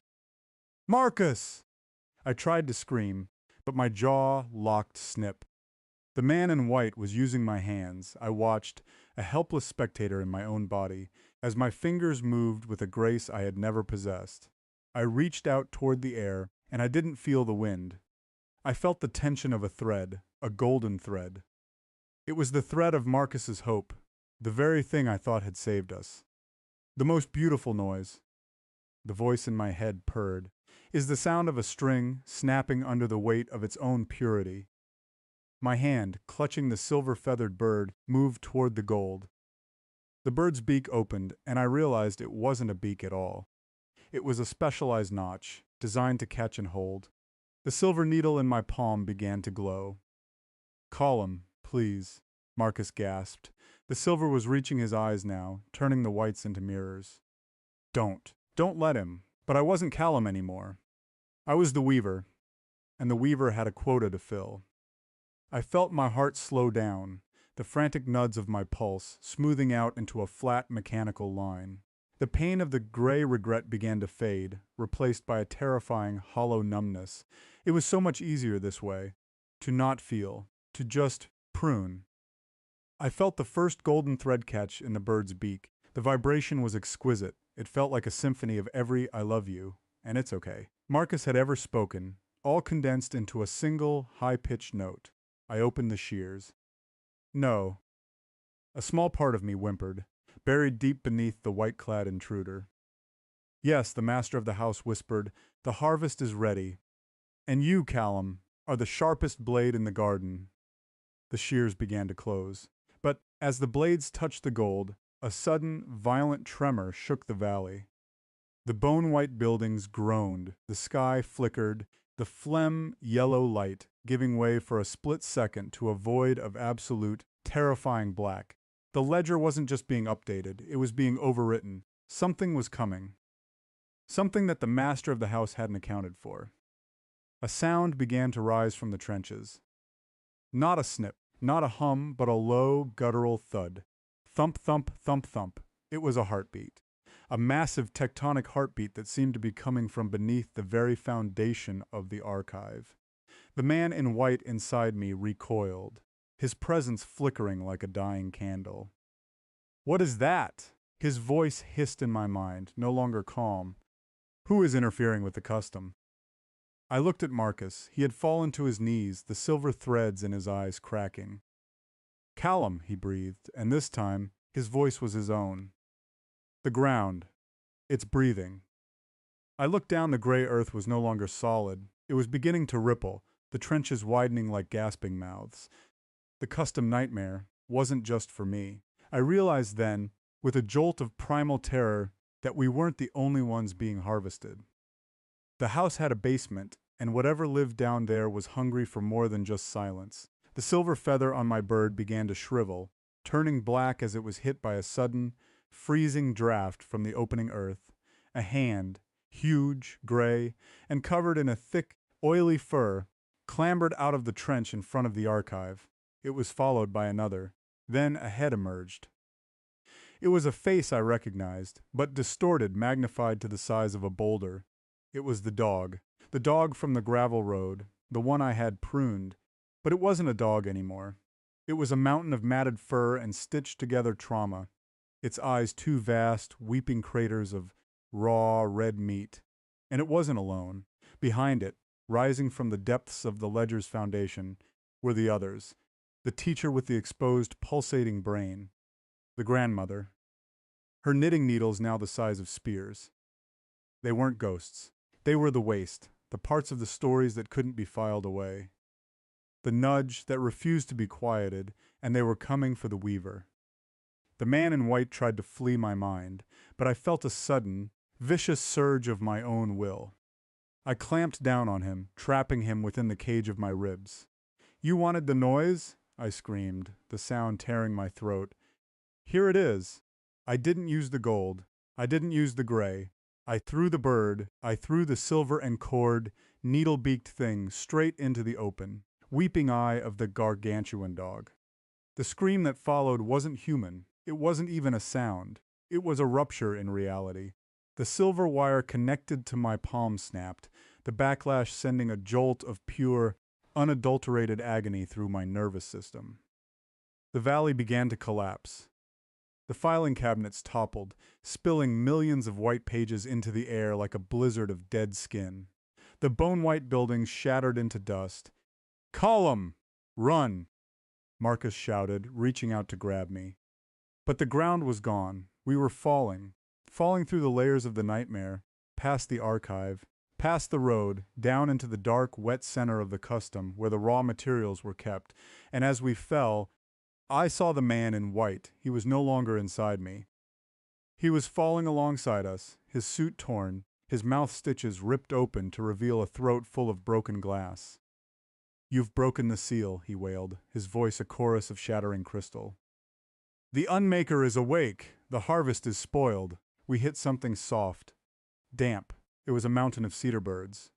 Marcus! I tried to scream, but my jaw locked snip. The man in white was using my hands. I watched, a helpless spectator in my own body, as my fingers moved with a grace I had never possessed. I reached out toward the air, and I didn't feel the wind. I felt the tension of a thread, a golden thread. It was the thread of Marcus's hope, the very thing I thought had saved us. The most beautiful noise, the voice in my head purred, is the sound of a string snapping under the weight of its own purity. My hand, clutching the silver-feathered bird, moved toward the gold. The bird's beak opened, and I realized it wasn't a beak at all. It was a specialized notch, designed to catch and hold. The silver needle in my palm began to glow. "Call him, please," Marcus gasped. The silver was reaching his eyes now, turning the whites into mirrors. Don't let him." But I wasn't Callum anymore. I was the Weaver, and the Weaver had a quota to fill. I felt my heart slow down, the frantic nuds of my pulse smoothing out into a flat mechanical line. The pain of the gray regret began to fade, replaced by a terrifying, hollow numbness. It was so much easier this way, to not feel, to just prune. I felt the first golden thread catch in the bird's beak. The vibration was exquisite. It felt like a symphony of every "I love you," and it's okay, Marcus had ever spoken, all condensed into a single, high-pitched note. I opened the shears. "No." A small part of me whimpered, buried deep beneath the white-clad intruder. "Yes," the master of the house whispered, "the harvest is ready. And you, Callum, are the sharpest blade in the garden." The shears began to close. But as the blades touched the gold, a sudden, violent tremor shook the valley. The bone-white buildings groaned, the sky flickered, the phlegm yellow light giving way for a split second to a void of absolute, terrifying black. The ledger wasn't just being updated, it was being overwritten. Something was coming. Something that the master of the house hadn't accounted for. A sound began to rise from the trenches. Not a snip, not a hum, but a low, guttural thud. Thump, thump, thump, thump. It was a heartbeat. A massive tectonic heartbeat that seemed to be coming from beneath the very foundation of the archive. The man in white inside me recoiled, his presence flickering like a dying candle. "What is that?" His voice hissed in my mind, no longer calm. "Who is interfering with the custom?" I looked at Marcus. He had fallen to his knees, the silver threads in his eyes cracking. "Callum," he breathed, and this time his voice was his own. "The ground. It's breathing." I looked down. The gray earth was no longer solid. It was beginning to ripple, the trenches widening like gasping mouths. The custom nightmare wasn't just for me. I realized then, with a jolt of primal terror, that we weren't the only ones being harvested. The house had a basement, and whatever lived down there was hungry for more than just silence. The silver feather on my bird began to shrivel, turning black as it was hit by a sudden, freezing draft from the opening earth. A hand, huge, gray, and covered in a thick, oily fur, clambered out of the trench in front of the archive. It was followed by another. Then a head emerged. It was a face I recognized, but distorted, magnified to the size of a boulder. It was the dog from the gravel road, the one I had pruned. But it wasn't a dog anymore. It was a mountain of matted fur and stitched-together trauma, its eyes two vast, weeping craters of raw, red meat. And it wasn't alone. Behind it, rising from the depths of the ledger's foundation, were the others. The teacher with the exposed, pulsating brain. The grandmother. Her knitting needles now the size of spears. They weren't ghosts. They were the waste, the parts of the stories that couldn't be filed away. The nudge that refused to be quieted, and they were coming for the Weaver. The man in white tried to flee my mind, but I felt a sudden, vicious surge of my own will. I clamped down on him, trapping him within the cage of my ribs. "You wanted the noise?" I screamed, the sound tearing my throat. "Here it is. I didn't use the gold. I didn't use the gray. I threw the bird, I threw the silver and cord, needle-beaked thing straight into the open, weeping eye of the gargantuan dog." The scream that followed wasn't human. It wasn't even a sound. It was a rupture in reality. The silver wire connected to my palm snapped, the backlash sending a jolt of pure, unadulterated agony through my nervous system. The valley began to collapse. The filing cabinets toppled, spilling millions of white pages into the air like a blizzard of dead skin. The bone-white buildings shattered into dust. "Call 'em! Run!" Marcus shouted, reaching out to grab me. But the ground was gone. We were falling through the layers of the nightmare, past the archive, past the road, down into the dark, wet center of the custom where the raw materials were kept, and as we fell, I saw the man in white. He was no longer inside me. He was falling alongside us, his suit torn, his mouth stitches ripped open to reveal a throat full of broken glass. "You've broken the seal," he wailed, his voice a chorus of shattering crystal. "The unmaker is awake! The harvest is spoiled!" We hit something soft, damp. It was a mountain of cedar birds.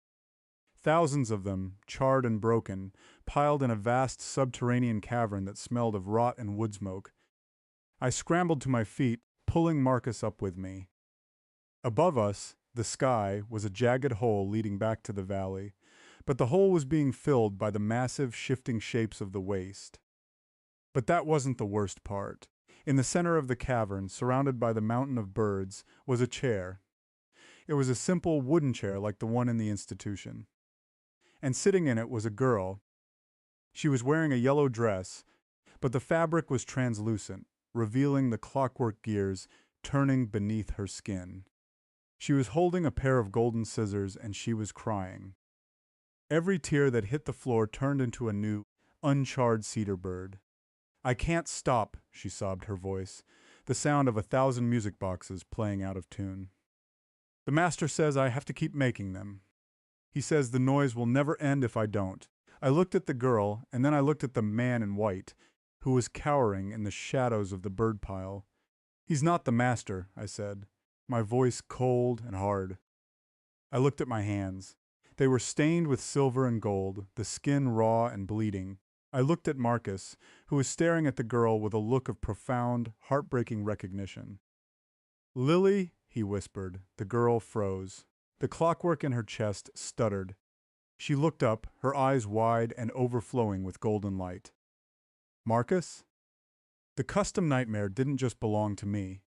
Thousands of them, charred and broken, piled in a vast subterranean cavern that smelled of rot and wood smoke. I scrambled to my feet, pulling Marcus up with me. Above us, the sky was a jagged hole leading back to the valley, but the hole was being filled by the massive, shifting shapes of the waste. But that wasn't the worst part. In the center of the cavern, surrounded by the mountain of birds, was a chair. It was a simple wooden chair like the one in the institution. And sitting in it was a girl. She was wearing a yellow dress, but the fabric was translucent, revealing the clockwork gears turning beneath her skin. She was holding a pair of golden scissors and she was crying. Every tear that hit the floor turned into a new, uncharred cedar bird. "I can't stop," she sobbed, her voice, the sound of 1,000 music boxes playing out of tune. "The master says I have to keep making them. He says the noise will never end if I don't." I looked at the girl, and then I looked at the man in white, who was cowering in the shadows of the bird pile. "He's not the master," I said, my voice cold and hard. I looked at my hands. They were stained with silver and gold, the skin raw and bleeding. I looked at Marcus, who was staring at the girl with a look of profound, heartbreaking recognition. "Lily," he whispered. The girl froze. The clockwork in her chest stuttered. She looked up, her eyes wide and overflowing with golden light. "Marcus?" The custom nightmare didn't just belong to me.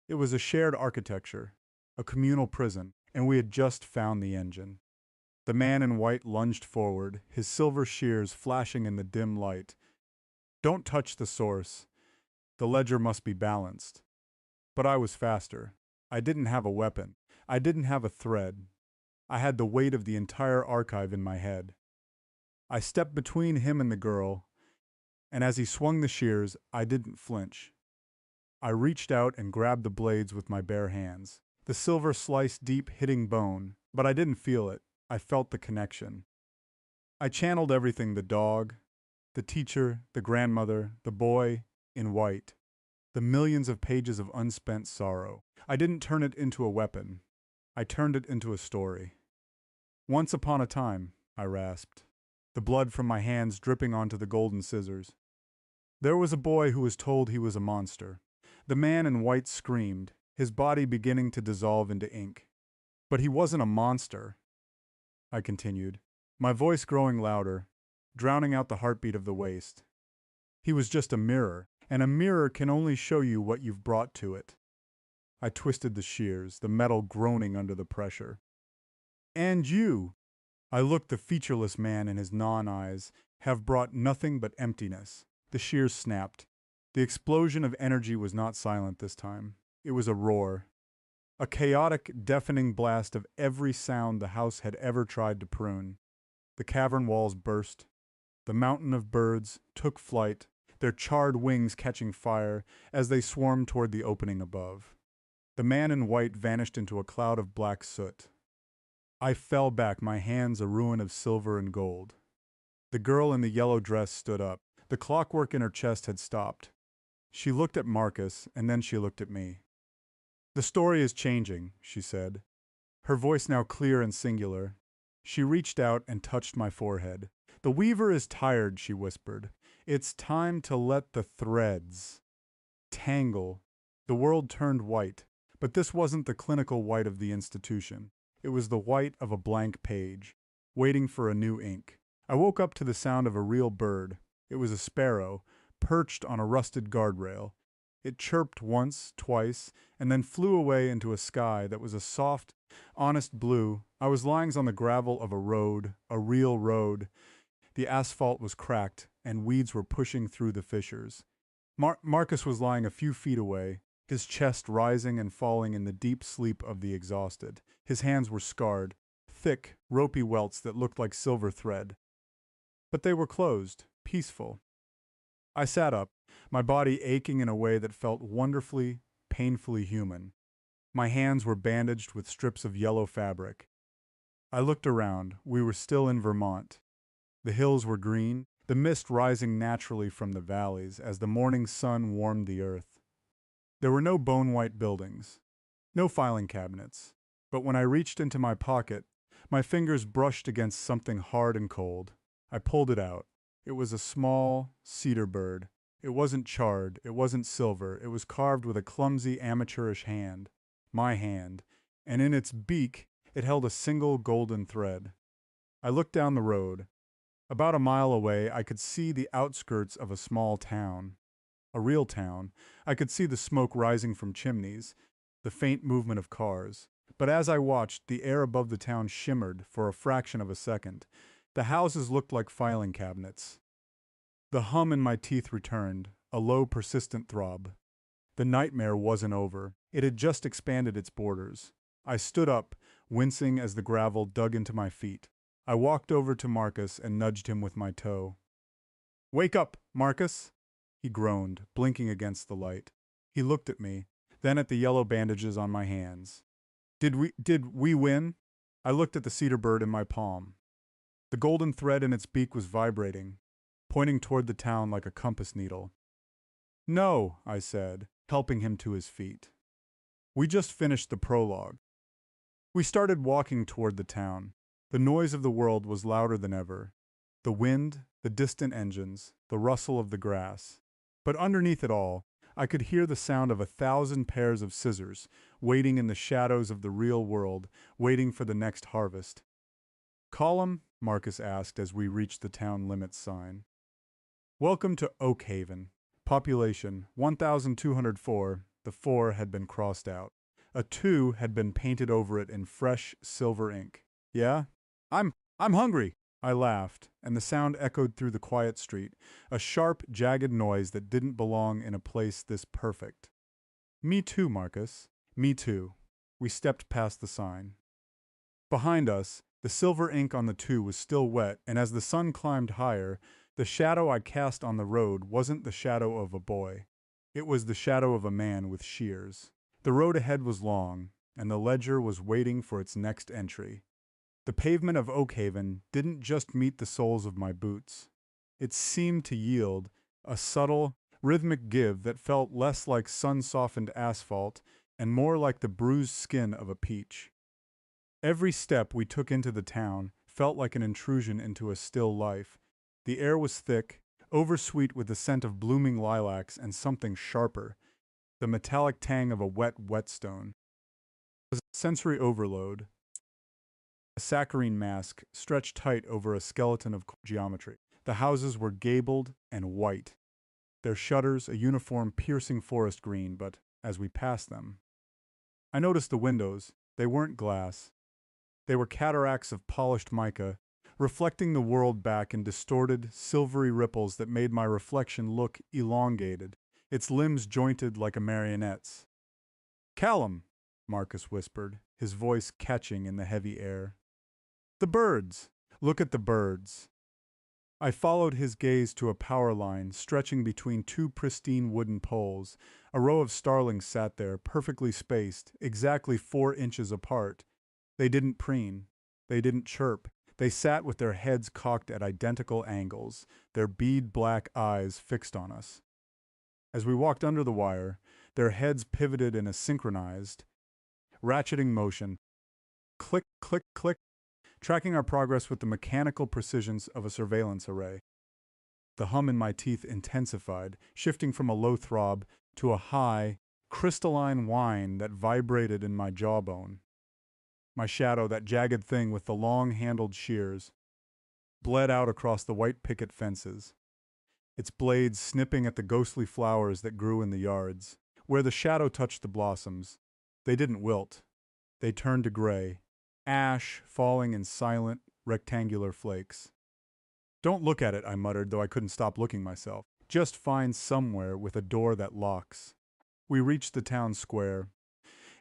It was a shared architecture, a communal prison, and we had just found the engine. The man in white lunged forward, his silver shears flashing in the dim light. "Don't touch the source. The ledger must be balanced." But I was faster. I didn't have a weapon. I didn't have a thread. I had the weight of the entire archive in my head. I stepped between him and the girl, and as he swung the shears, I didn't flinch. I reached out and grabbed the blades with my bare hands. The silver sliced deep, hitting bone, but I didn't feel it. I felt the connection. I channeled everything: the dog, the teacher, the grandmother, the boy in white, the millions of pages of unspent sorrow. I didn't turn it into a weapon. I turned it into a story. "Once upon a time," I rasped, the blood from my hands dripping onto the golden scissors. "There was a boy who was told he was a monster." The man in white screamed, his body beginning to dissolve into ink. "But he wasn't a monster," I continued, my voice growing louder, drowning out the heartbeat of the waste. "He was just a mirror, and a mirror can only show you what you've brought to it." I twisted the shears, the metal groaning under the pressure. "And you," I looked the featureless man in his non-eyes, "have brought nothing but emptiness." The shears snapped. The explosion of energy was not silent this time. It was a roar. A chaotic, deafening blast of every sound the house had ever tried to prune. The cavern walls burst. The mountain of birds took flight, their charred wings catching fire as they swarmed toward the opening above. The man in white vanished into a cloud of black soot. I fell back, my hands a ruin of silver and gold. The girl in the yellow dress stood up. The clockwork in her chest had stopped. She looked at Marcus, and then she looked at me. "The story is changing," she said, her voice now clear and singular. She reached out and touched my forehead. "The weaver is tired," she whispered. "It's time to let the threads tangle." The world turned white, but this wasn't the clinical white of the institution. It was the white of a blank page, waiting for a new ink. I woke up to the sound of a real bird. It was a sparrow, perched on a rusted guardrail. It chirped once, twice, and then flew away into a sky that was a soft, honest blue. I was lying on the gravel of a road, a real road. The asphalt was cracked, and weeds were pushing through the fissures. Marcus was lying a few feet away, his chest rising and falling in the deep sleep of the exhausted. His hands were scarred, thick, ropey welts that looked like silver thread. But they were closed, peaceful. I sat up, my body aching in a way that felt wonderfully, painfully human. My hands were bandaged with strips of yellow fabric. I looked around. We were still in Vermont. The hills were green, the mist rising naturally from the valleys as the morning sun warmed the earth. There were no bone-white buildings, no filing cabinets, but when I reached into my pocket, my fingers brushed against something hard and cold. I pulled it out. It was a small cedar bird. It wasn't charred, it wasn't silver, it was carved with a clumsy, amateurish hand. My hand. And in its beak, it held a single golden thread. I looked down the road. About a mile away, I could see the outskirts of a small town. A real town. I could see the smoke rising from chimneys, the faint movement of cars. But as I watched, the air above the town shimmered for a fraction of a second. The houses looked like filing cabinets. The hum in my teeth returned, a low, persistent throb. The nightmare wasn't over. It had just expanded its borders. I stood up, wincing as the gravel dug into my feet. I walked over to Marcus and nudged him with my toe. "Wake up, Marcus!" He groaned, blinking against the light. He looked at me, then at the yellow bandages on my hands. Did we win?" I looked at the cedar bird in my palm. The golden thread in its beak was vibrating, pointing toward the town like a compass needle. "No," I said, helping him to his feet. We just finished the prologue. We started walking toward the town. The noise of the world was louder than ever. The wind, the distant engines, the rustle of the grass. But underneath it all, I could hear the sound of 1,000 pairs of scissors, waiting in the shadows of the real world, waiting for the next harvest. "Call 'em?" Marcus asked as we reached the town limits sign. "Welcome to Oak Haven. Population 1,204. The 4 had been crossed out. A 2 had been painted over it in fresh silver ink. Yeah? I'm hungry!" I laughed, and the sound echoed through the quiet street, a sharp, jagged noise that didn't belong in a place this perfect. "Me too, Marcus. Me too." We stepped past the sign. Behind us, the silver ink on the 2 was still wet, and as the sun climbed higher, the shadow I cast on the road wasn't the shadow of a boy. It was the shadow of a man with shears. The road ahead was long, and the ledger was waiting for its next entry. The pavement of Oak Haven didn't just meet the soles of my boots. It seemed to yield a subtle, rhythmic give that felt less like sun-softened asphalt and more like the bruised skin of a peach. Every step we took into the town felt like an intrusion into a still life. The air was thick, oversweet with the scent of blooming lilacs and something sharper, the metallic tang of a wet whetstone. It was a sensory overload. A saccharine mask stretched tight over a skeleton of geometry. The houses were gabled and white, their shutters a uniform piercing forest green, but as we passed them, I noticed the windows. They weren't glass. They were cataracts of polished mica, reflecting the world back in distorted, silvery ripples that made my reflection look elongated, its limbs jointed like a marionette's. "Callum," Marcus whispered, his voice catching in the heavy air. "The birds! Look at the birds!" I followed his gaze to a power line stretching between 2 pristine wooden poles. A row of starlings sat there, perfectly spaced, exactly 4 inches apart. They didn't preen. They didn't chirp. They sat with their heads cocked at identical angles, their bead-black eyes fixed on us. As we walked under the wire, their heads pivoted in a synchronized, ratcheting motion. Click, click, click, tracking our progress with the mechanical precisions of a surveillance array. The hum in my teeth intensified, shifting from a low throb to a high, crystalline whine that vibrated in my jawbone. My shadow, that jagged thing with the long-handled shears, bled out across the white picket fences, its blades snipping at the ghostly flowers that grew in the yards. Where the shadow touched the blossoms, they didn't wilt. They turned to gray, ash falling in silent, rectangular flakes. "Don't look at it," I muttered, though I couldn't stop looking myself. "Just find somewhere with a door that locks." We reached the town square.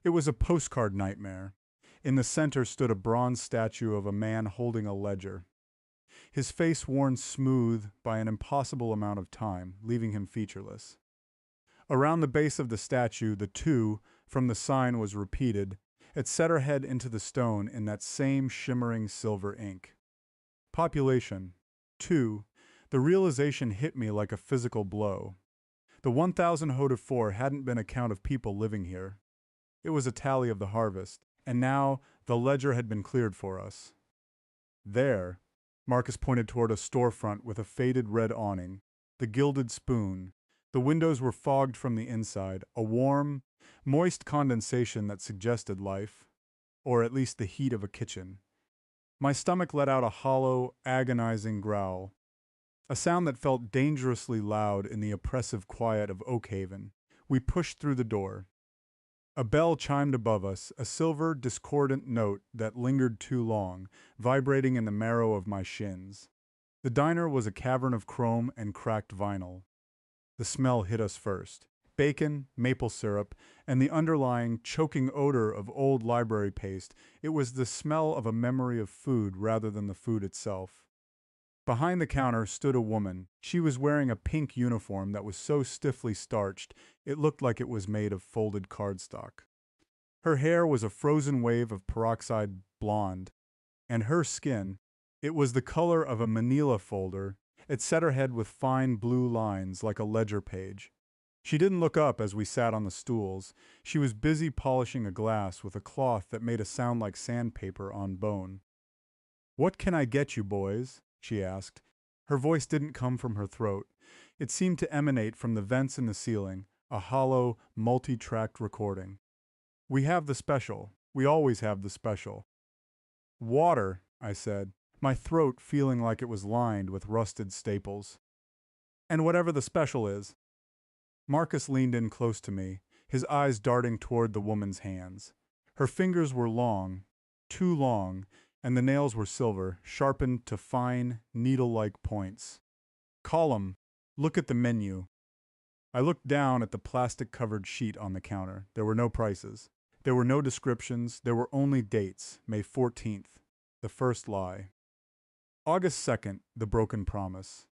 It was a postcard nightmare. In the center stood a bronze statue of a man holding a ledger, his face worn smooth by an impossible amount of time, leaving him featureless. Around the base of the statue, the two from the sign was repeated. It set her head into the stone in that same shimmering silver ink. Population 2. The realization hit me like a physical blow. The 1,000 Hoda 4 hadn't been a count of people living here. It was a tally of the harvest, and now the ledger had been cleared for us. There, Marcus pointed toward a storefront with a faded red awning, the gilded spoon. The windows were fogged from the inside, a warm, moist condensation that suggested life, or at least the heat of a kitchen. My stomach let out a hollow, agonizing growl, a sound that felt dangerously loud in the oppressive quiet of Oakhaven. We pushed through the door. A bell chimed above us, a silver, discordant note that lingered too long, vibrating in the marrow of my shins. The diner was a cavern of chrome and cracked vinyl. The smell hit us first. Bacon, maple syrup, and the underlying, choking odor of old library paste. It was the smell of a memory of food rather than the food itself. Behind the counter stood a woman. She was wearing a pink uniform that was so stiffly starched, it looked like it was made of folded cardstock. Her hair was a frozen wave of peroxide blonde, and her skin, it was the color of a manila folder. It set her head with fine blue lines like a ledger page. She didn't look up as we sat on the stools. She was busy polishing a glass with a cloth that made a sound like sandpaper on bone. "What can I get you, boys?" she asked. Her voice didn't come from her throat. It seemed to emanate from the vents in the ceiling, a hollow, multi-tracked recording. "We have the special. We always have the special." "Water," I said, my throat feeling like it was lined with rusted staples. "And whatever the special is." Marcus leaned in close to me, his eyes darting toward the woman's hands. Her fingers were long, too long, and the nails were silver, sharpened to fine, needle-like points. "Column, look at the menu." I looked down at the plastic-covered sheet on the counter. There were no prices. There were no descriptions. There were only dates. May 14th, the first lie. August 2nd, the broken promise.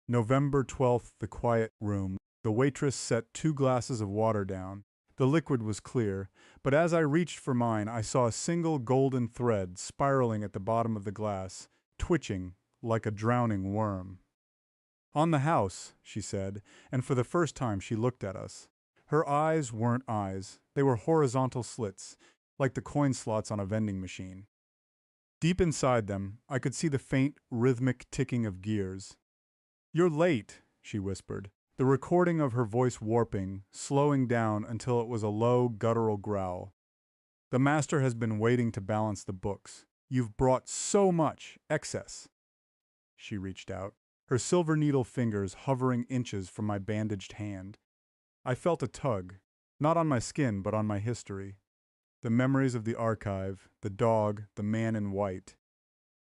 November 12th, the quiet room. The waitress set 2 glasses of water down. The liquid was clear, but as I reached for mine, I saw a single golden thread spiraling at the bottom of the glass, twitching like a drowning worm. "On the house," she said, and for the first time she looked at us. Her eyes weren't eyes. They were horizontal slits, like the coin slots on a vending machine. Deep inside them, I could see the faint, rhythmic ticking of gears. "You're late," she whispered, the recording of her voice warping, slowing down until it was a low, guttural growl. "The master has been waiting to balance the books. You've brought so much excess." She reached out, her silver needle fingers hovering inches from my bandaged hand. I felt a tug, not on my skin, but on my history. The memories of the archive, the dog, the man in white.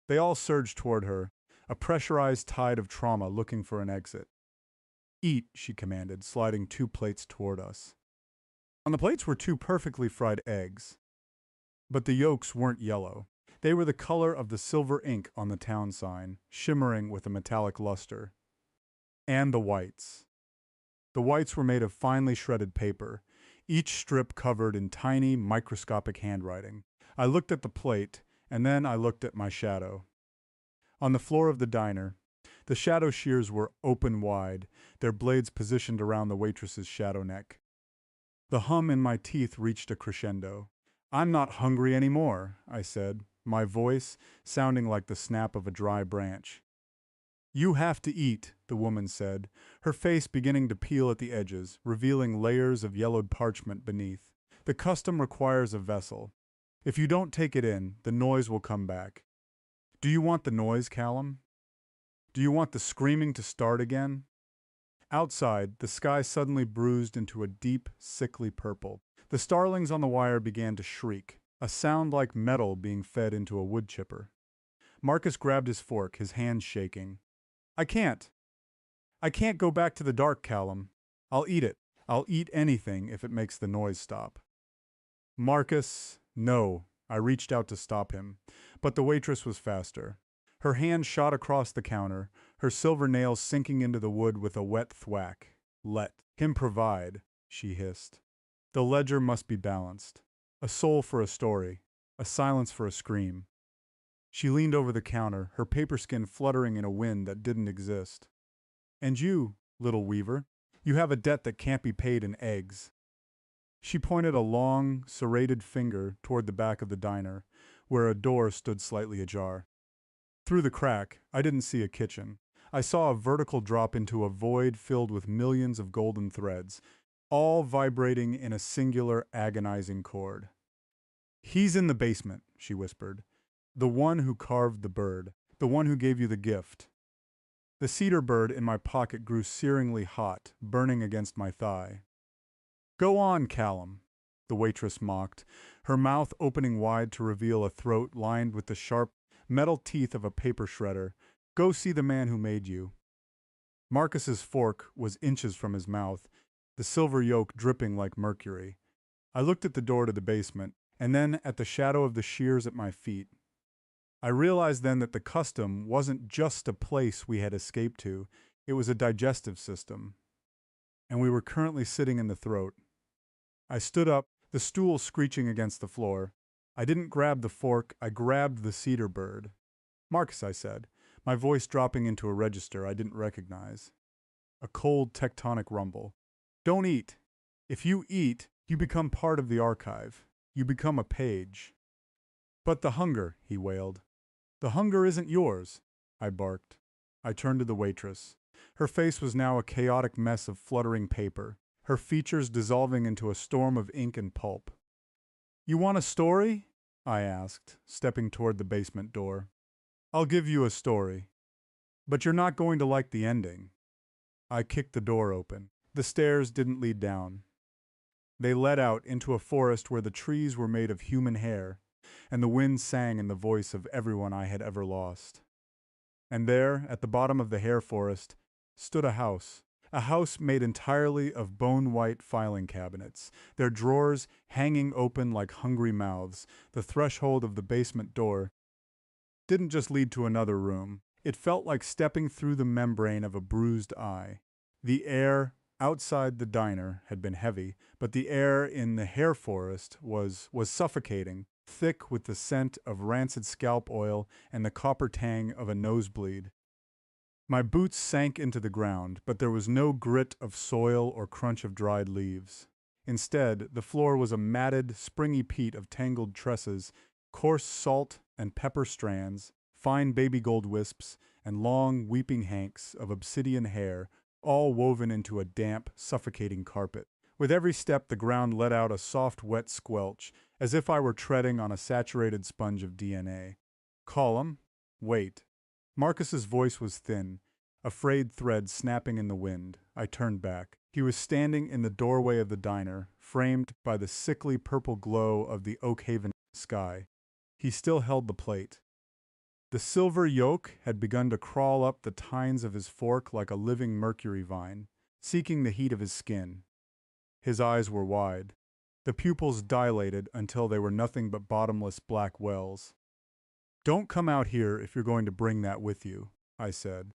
They all surged toward her, a pressurized tide of trauma looking for an exit. "Eat," she commanded, sliding 2 plates toward us. On the plates were 2 perfectly fried eggs. But the yolks weren't yellow. They were the color of the silver ink on the town sign, shimmering with a metallic luster. And the whites. The whites were made of finely shredded paper, each strip covered in tiny, microscopic handwriting. I looked at the plate, and then I looked at my shadow. On the floor of the diner, the shadow shears were open wide, their blades positioned around the waitress's shadow neck. The hum in my teeth reached a crescendo. "I'm not hungry anymore," I said, my voice sounding like the snap of a dry branch. "You have to eat," the woman said, her face beginning to peel at the edges, revealing layers of yellowed parchment beneath. "The custom requires a vessel. If you don't take it in, the noise will come back." "Do you want the noise, Callum? Do you want the screaming to start again?" Outside, the sky suddenly bruised into a deep, sickly purple. The starlings on the wire began to shriek, a sound like metal being fed into a wood chipper. Marcus grabbed his fork, his hands shaking. I can't go back to the dark, Callum. I'll eat it. I'll eat anything if it makes the noise stop." "Marcus, no," I reached out to stop him, but the waitress was faster. Her hand shot across the counter, her silver nails sinking into the wood with a wet thwack. Let him provide, she hissed. The ledger must be balanced. A soul for a story, a silence for a scream. She leaned over the counter, her paper skin fluttering in a wind that didn't exist. And you, little weaver, you have a debt that can't be paid in eggs. She pointed a long, serrated finger toward the back of the diner, where a door stood slightly ajar. Through the crack, I didn't see a kitchen. I saw a vertical drop into a void filled with millions of golden threads, all vibrating in a singular, agonizing chord. He's in the basement, she whispered. The one who carved the bird, the one who gave you the gift. The cedar bird in my pocket grew searingly hot, burning against my thigh. Go on, Callum, the waitress mocked, her mouth opening wide to reveal a throat lined with the sharp metal teeth of a paper shredder. Go see the man who made you. Marcus's fork was inches from his mouth, the silver yolk dripping like mercury. I looked at the door to the basement, and then at the shadow of the shears at my feet. I realized then that the custom wasn't just a place we had escaped to, it was a digestive system. And we were currently sitting in the throat. I stood up, the stool screeching against the floor. I didn't grab the fork, I grabbed the cedar bird. Marcus, I said, my voice dropping into a register I didn't recognize. A cold tectonic rumble. Don't eat. If you eat, you become part of the archive. You become a page. But the hunger, he wailed. The hunger isn't yours, I barked. I turned to the waitress. Her face was now a chaotic mess of fluttering paper, her features dissolving into a storm of ink and pulp. You want a story? I asked, stepping toward the basement door. I'll give you a story. But you're not going to like the ending. I kicked the door open. The stairs didn't lead down. They led out into a forest where the trees were made of human hair, and the wind sang in the voice of everyone I had ever lost. And there, at the bottom of the hair forest, stood a house made entirely of bone-white filing cabinets, their drawers hanging open like hungry mouths. The threshold of the basement door didn't just lead to another room. It felt like stepping through the membrane of a bruised eye. The air outside the diner had been heavy, but the air in the hair forest was suffocating, thick with the scent of rancid scalp oil and the copper tang of a nosebleed. My boots sank into the ground, but there was no grit of soil or crunch of dried leaves. Instead, the floor was a matted, springy peat of tangled tresses, coarse salt and pepper strands, fine baby gold wisps, and long, weeping hanks of obsidian hair, all woven into a damp, suffocating carpet. With every step, the ground let out a soft, wet squelch, as if I were treading on a saturated sponge of DNA. Call wait. Marcus's voice was thin, a frayed thread snapping in the wind. I turned back. He was standing in the doorway of the diner, framed by the sickly purple glow of the Oakhaven sky. He still held the plate. The silver yolk had begun to crawl up the tines of his fork like a living mercury vine, seeking the heat of his skin. His eyes were wide. The pupils dilated until they were nothing but bottomless black wells. Don't come out here if you're going to bring that with you, I said,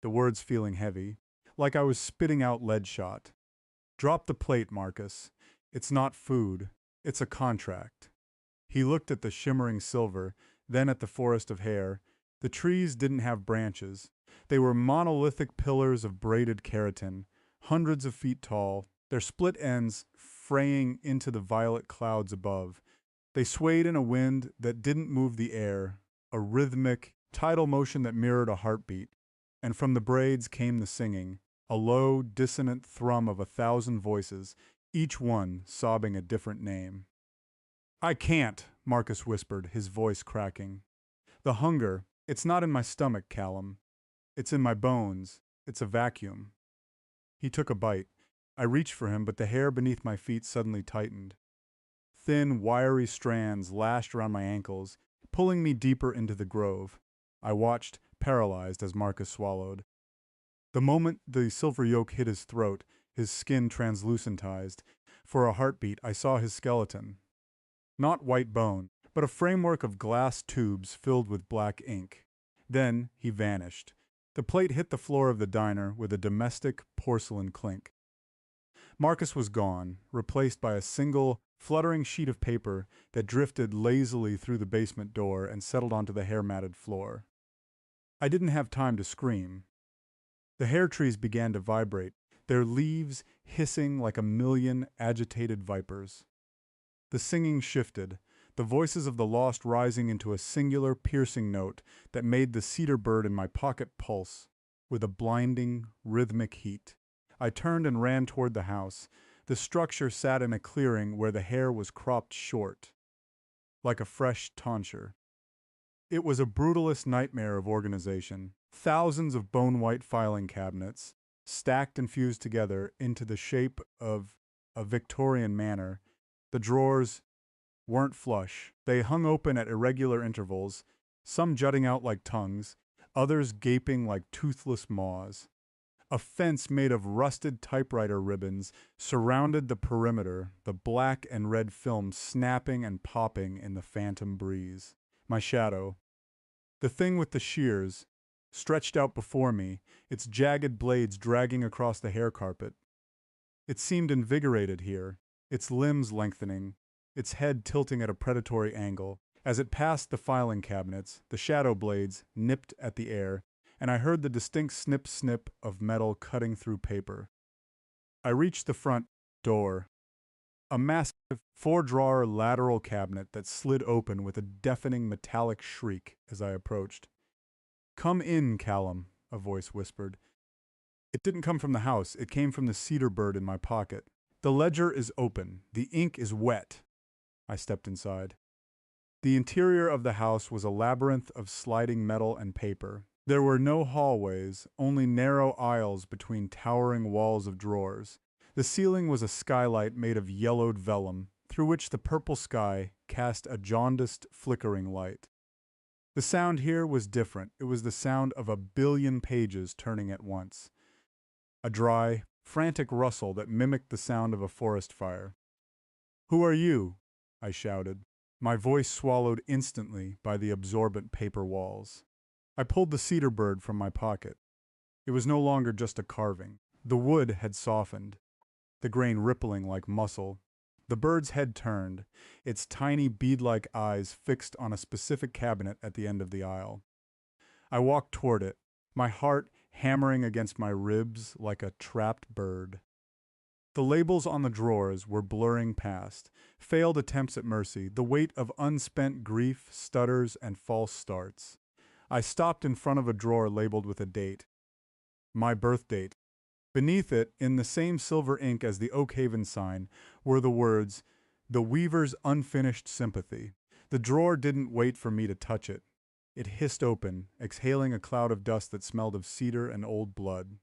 the words feeling heavy, like I was spitting out lead shot. Drop the plate, Marcus. It's not food. It's a contract. He looked at the shimmering silver, then at the forest of hair. The trees didn't have branches. They were monolithic pillars of braided keratin, hundreds of feet tall, their split ends fraying into the violet clouds above. They swayed in a wind that didn't move the air, a rhythmic, tidal motion that mirrored a heartbeat. And from the braids came the singing, a low, dissonant thrum of 1,000 voices, each one sobbing a different name. I can't, Marcus whispered, his voice cracking. The hunger, it's not in my stomach, Callum. It's in my bones. It's a vacuum. He took a bite. I reached for him, but the hair beneath my feet suddenly tightened. Thin, wiry strands lashed around my ankles, pulling me deeper into the grove. I watched, paralyzed, as Marcus swallowed. The moment the silver yolk hit his throat, his skin translucentized. For a heartbeat, I saw his skeleton. Not white bone, but a framework of glass tubes filled with black ink. Then he vanished. The plate hit the floor of the diner with a domestic porcelain clink. Marcus was gone, replaced by a single, fluttering sheet of paper that drifted lazily through the basement door and settled onto the hair-matted floor. I didn't have time to scream. The hair trees began to vibrate, their leaves hissing like a million agitated vipers. The singing shifted, the voices of the lost rising into a singular piercing note that made the cedar bird in my pocket pulse with a blinding, rhythmic heat. I turned and ran toward the house. The structure sat in a clearing where the hair was cropped short, like a fresh tonsure. It was a brutalist nightmare of organization. Thousands of bone-white filing cabinets, stacked and fused together into the shape of a Victorian manor. The drawers weren't flush. They hung open at irregular intervals, some jutting out like tongues, others gaping like toothless maws. A fence made of rusted typewriter ribbons surrounded the perimeter, the black and red film snapping and popping in the phantom breeze. My shadow, the thing with the shears, stretched out before me, its jagged blades dragging across the hair carpet. It seemed invigorated here, its limbs lengthening, its head tilting at a predatory angle. As it passed the filing cabinets, the shadow blades nipped at the air, and I heard the distinct snip-snip of metal cutting through paper. I reached the front door, a massive four-drawer lateral cabinet that slid open with a deafening metallic shriek as I approached. "Come in, Callum," a voice whispered. It didn't come from the house, it came from the cedar bird in my pocket. "The ledger is open. The ink is wet." I stepped inside. The interior of the house was a labyrinth of sliding metal and paper. There were no hallways, only narrow aisles between towering walls of drawers. The ceiling was a skylight made of yellowed vellum, through which the purple sky cast a jaundiced, flickering light. The sound here was different. It was the sound of a billion pages turning at once. A dry, frantic rustle that mimicked the sound of a forest fire. "Who are you?" I shouted, my voice swallowed instantly by the absorbent paper walls. I pulled the cedar bird from my pocket. It was no longer just a carving. The wood had softened, the grain rippling like muscle. The bird's head turned, its tiny bead-like eyes fixed on a specific cabinet at the end of the aisle. I walked toward it, my heart hammering against my ribs like a trapped bird. The labels on the drawers were blurring past, failed attempts at mercy, the weight of unspent grief, stutters, and false starts. I stopped in front of a drawer labeled with a date. My birth date. Beneath it, in the same silver ink as the Oakhaven sign, were the words, "The Weaver's Unfinished Sympathy." The drawer didn't wait for me to touch it. It hissed open, exhaling a cloud of dust that smelled of cedar and old blood.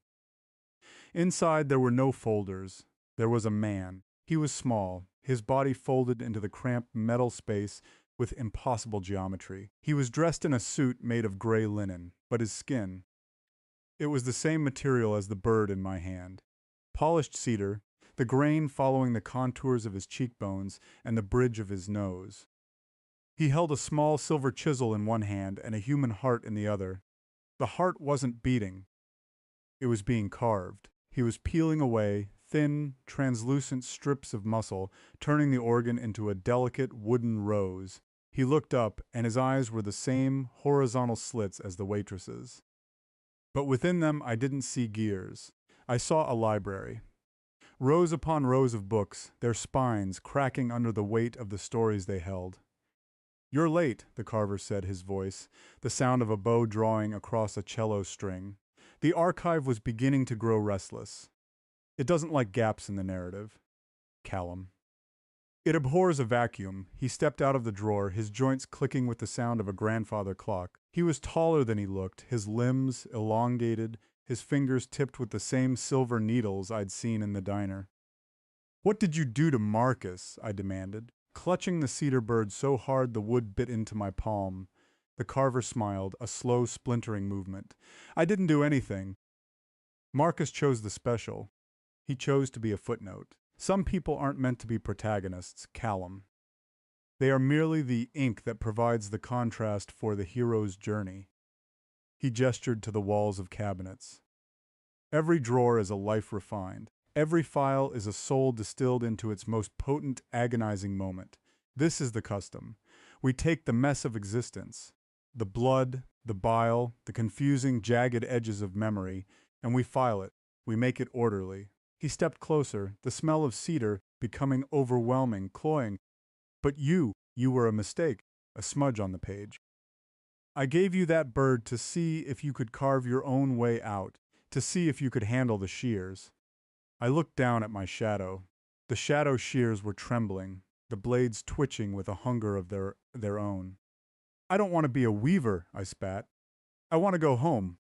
Inside there were no folders. There was a man. He was small, his body folded into the cramped metal space with impossible geometry. He was dressed in a suit made of gray linen, but his skin, it was the same material as the bird in my hand. Polished cedar, the grain following the contours of his cheekbones and the bridge of his nose. He held a small silver chisel in one hand and a human heart in the other. The heart wasn't beating. It was being carved. He was peeling away thin, translucent strips of muscle, turning the organ into a delicate wooden rose. He looked up, and his eyes were the same horizontal slits as the waitress's. But within them I didn't see gears. I saw a library. Rows upon rows of books, their spines cracking under the weight of the stories they held. "You're late," the carver said, his voice, the sound of a bow drawing across a cello string. The archive was beginning to grow restless. It doesn't like gaps in the narrative. Callum. It abhors a vacuum. He stepped out of the drawer, his joints clicking with the sound of a grandfather clock. He was taller than he looked, his limbs elongated, his fingers tipped with the same silver needles I'd seen in the diner. "What did you do to Marcus?" I demanded, clutching the cedar bird so hard the wood bit into my palm. The carver smiled, a slow splintering movement. "I didn't do anything. Marcus chose the special. He chose to be a footnote. Some people aren't meant to be protagonists, Callum." They are merely the ink that provides the contrast for the hero's journey. He gestured to the walls of cabinets. Every drawer is a life refined. Every file is a soul distilled into its most potent, agonizing moment. This is the custom. We take the mess of existence, the blood, the bile, the confusing, jagged edges of memory, and we file it. We make it orderly. He stepped closer, the smell of cedar becoming overwhelming, cloying. But you were a mistake, a smudge on the page. I gave you that bird to see if you could carve your own way out, to see if you could handle the shears. I looked down at my shadow. The shadow shears were trembling, the blades twitching with a hunger of their own. I don't want to be a weaver, I spat. I want to go home.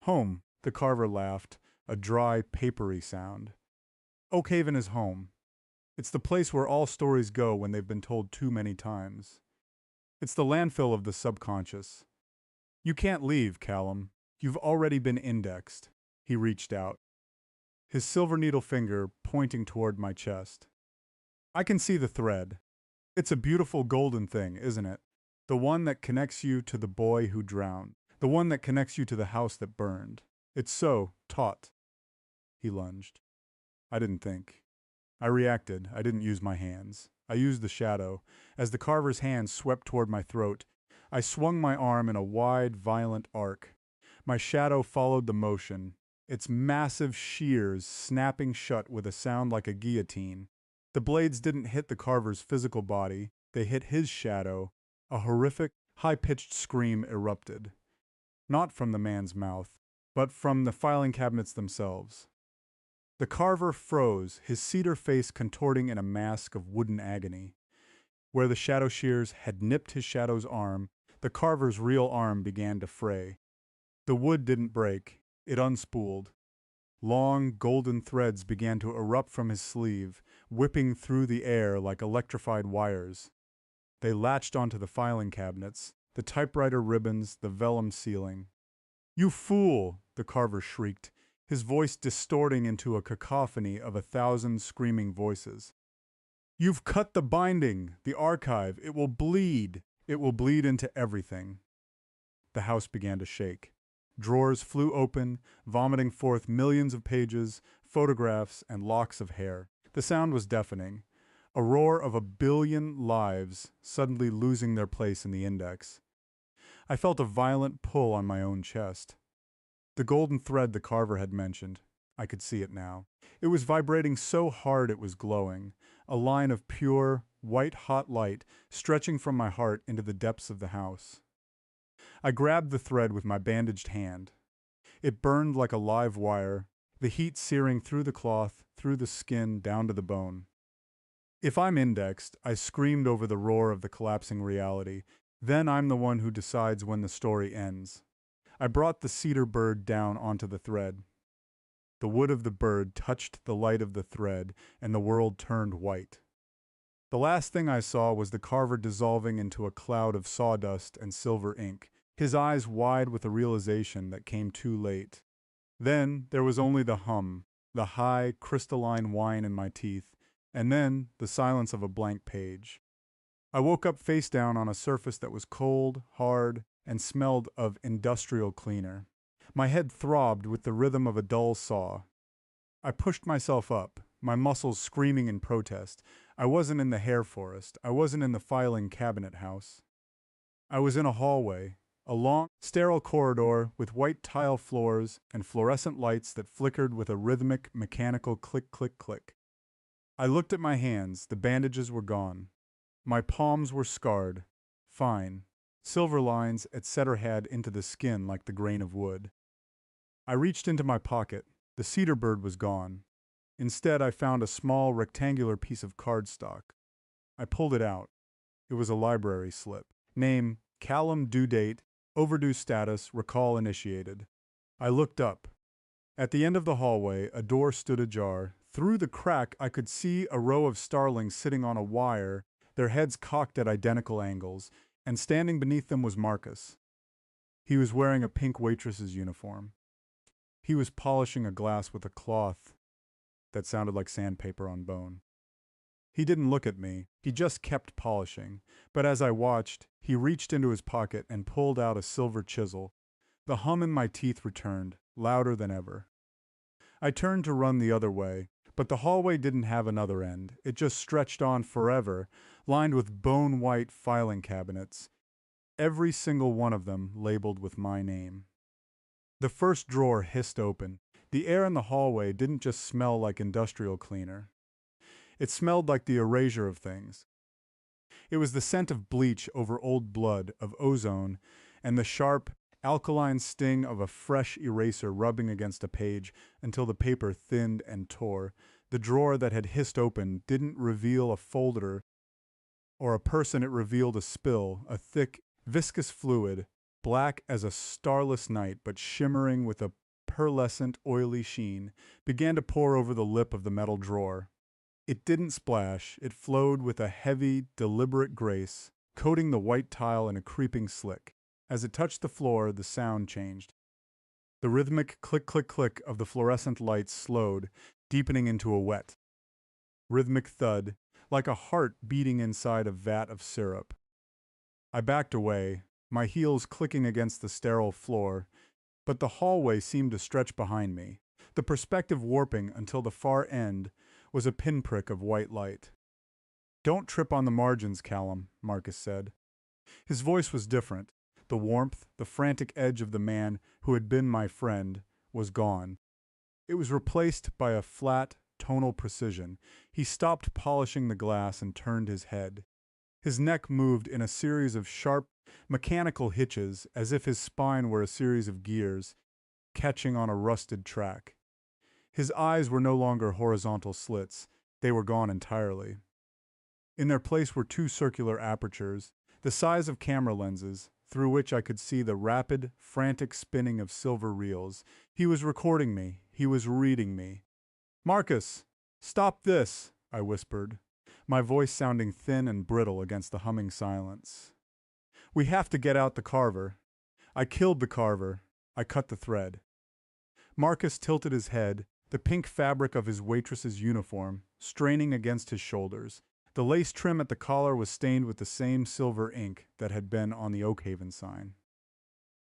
Home, the carver laughed, a dry, papery sound. Oak Haven is home. It's the place where all stories go when they've been told too many times. It's the landfill of the subconscious. You can't leave, Callum. You've already been indexed. He reached out, his silver needle finger pointing toward my chest. I can see the thread. It's a beautiful golden thing, isn't it? The one that connects you to the boy who drowned. The one that connects you to the house that burned. It's so taut. He lunged. I didn't think. I reacted. I didn't use my hands. I used the shadow. As the carver's hand swept toward my throat, I swung my arm in a wide, violent arc. My shadow followed the motion, its massive shears snapping shut with a sound like a guillotine. The blades didn't hit the carver's physical body. They hit his shadow. A horrific, high-pitched scream erupted. Not from the man's mouth, but from the filing cabinets themselves. The carver froze, his cedar face contorting in a mask of wooden agony. Where the shadow shears had nipped his shadow's arm, the carver's real arm began to fray. The wood didn't break, it unspooled. Long, golden threads began to erupt from his sleeve, whipping through the air like electrified wires. They latched onto the filing cabinets, the typewriter ribbons, the vellum ceiling. "You fool!" the carver shrieked, his voice distorting into a cacophony of 1,000 screaming voices. "You've cut the binding, the archive. It will bleed. It will bleed into everything." The house began to shake. Drawers flew open, vomiting forth millions of pages, photographs, and locks of hair. The sound was deafening, a roar of 1 billion lives suddenly losing their place in the index. I felt a violent pull on my own chest. The golden thread the carver had mentioned. I could see it now. It was vibrating so hard it was glowing, a line of pure, white-hot light stretching from my heart into the depths of the house. I grabbed the thread with my bandaged hand. It burned like a live wire, the heat searing through the cloth, through the skin, down to the bone. If I'm indexed, I screamed over the roar of the collapsing reality. Then I'm the one who decides when the story ends. I brought the cedar bird down onto the thread. The wood of the bird touched the light of the thread, and the world turned white. The last thing I saw was the carver dissolving into a cloud of sawdust and silver ink, his eyes wide with a realization that came too late. Then there was only the hum, the high, crystalline whine in my teeth, and then the silence of a blank page. I woke up face down on a surface that was cold, hard, and smelled of industrial cleaner. My head throbbed with the rhythm of a dull saw. I pushed myself up, my muscles screaming in protest. I wasn't in the hair forest. I wasn't in the filing cabinet house. I was in a hallway, a long, sterile corridor with white tile floors and fluorescent lights that flickered with a rhythmic, mechanical click, click, click. I looked at my hands. The bandages were gone. My palms were scarred, fine. Silver lines, etc. had into the skin like the grain of wood. I reached into my pocket. The cedar bird was gone. Instead, I found a small, rectangular piece of cardstock. I pulled it out. It was a library slip. Name, Callum, due date, overdue status, recall initiated. I looked up. At the end of the hallway, a door stood ajar. Through the crack, I could see a row of starlings sitting on a wire, their heads cocked at identical angles, and standing beneath them was Marcus. He was wearing a pink waitress's uniform. He was polishing a glass with a cloth that sounded like sandpaper on bone. He didn't look at me, he just kept polishing. But as I watched, he reached into his pocket and pulled out a silver chisel. The hum in my teeth returned, louder than ever. I turned to run the other way, but the hallway didn't have another end. It just stretched on forever, lined with bone-white filing cabinets, every single one of them labeled with my name. The first drawer hissed open. The air in the hallway didn't just smell like industrial cleaner. It smelled like the erasure of things. It was the scent of bleach over old blood, of ozone, and the sharp, alkaline sting of a fresh eraser rubbing against a page until the paper thinned and tore. The drawer that had hissed open didn't reveal a folder or a person, it revealed a spill, a thick, viscous fluid, black as a starless night but shimmering with a pearlescent, oily sheen, began to pour over the lip of the metal drawer. It didn't splash, it flowed with a heavy, deliberate grace, coating the white tile in a creeping slick. As it touched the floor, the sound changed. The rhythmic click-click-click of the fluorescent lights slowed, deepening into a wet, rhythmic thud, like a heart beating inside a vat of syrup. I backed away, my heels clicking against the sterile floor, but the hallway seemed to stretch behind me, the perspective warping until the far end was a pinprick of white light. "Don't trip on the margins, Callum," Marcus said. His voice was different. The warmth, the frantic edge of the man who had been my friend, was gone. It was replaced by a flat, tonal precision. He stopped polishing the glass and turned his head. His neck moved in a series of sharp, mechanical hitches, as if his spine were a series of gears, catching on a rusted track. His eyes were no longer horizontal slits. They were gone entirely. In their place were two circular apertures, the size of camera lenses, through which I could see the rapid, frantic spinning of silver reels. He was recording me. He was reading me. "Marcus, stop this," I whispered, my voice sounding thin and brittle against the humming silence. "We have to get out the carver. I killed the carver. I cut the thread." Marcus tilted his head, the pink fabric of his waitress's uniform straining against his shoulders. The lace trim at the collar was stained with the same silver ink that had been on the Oakhaven sign.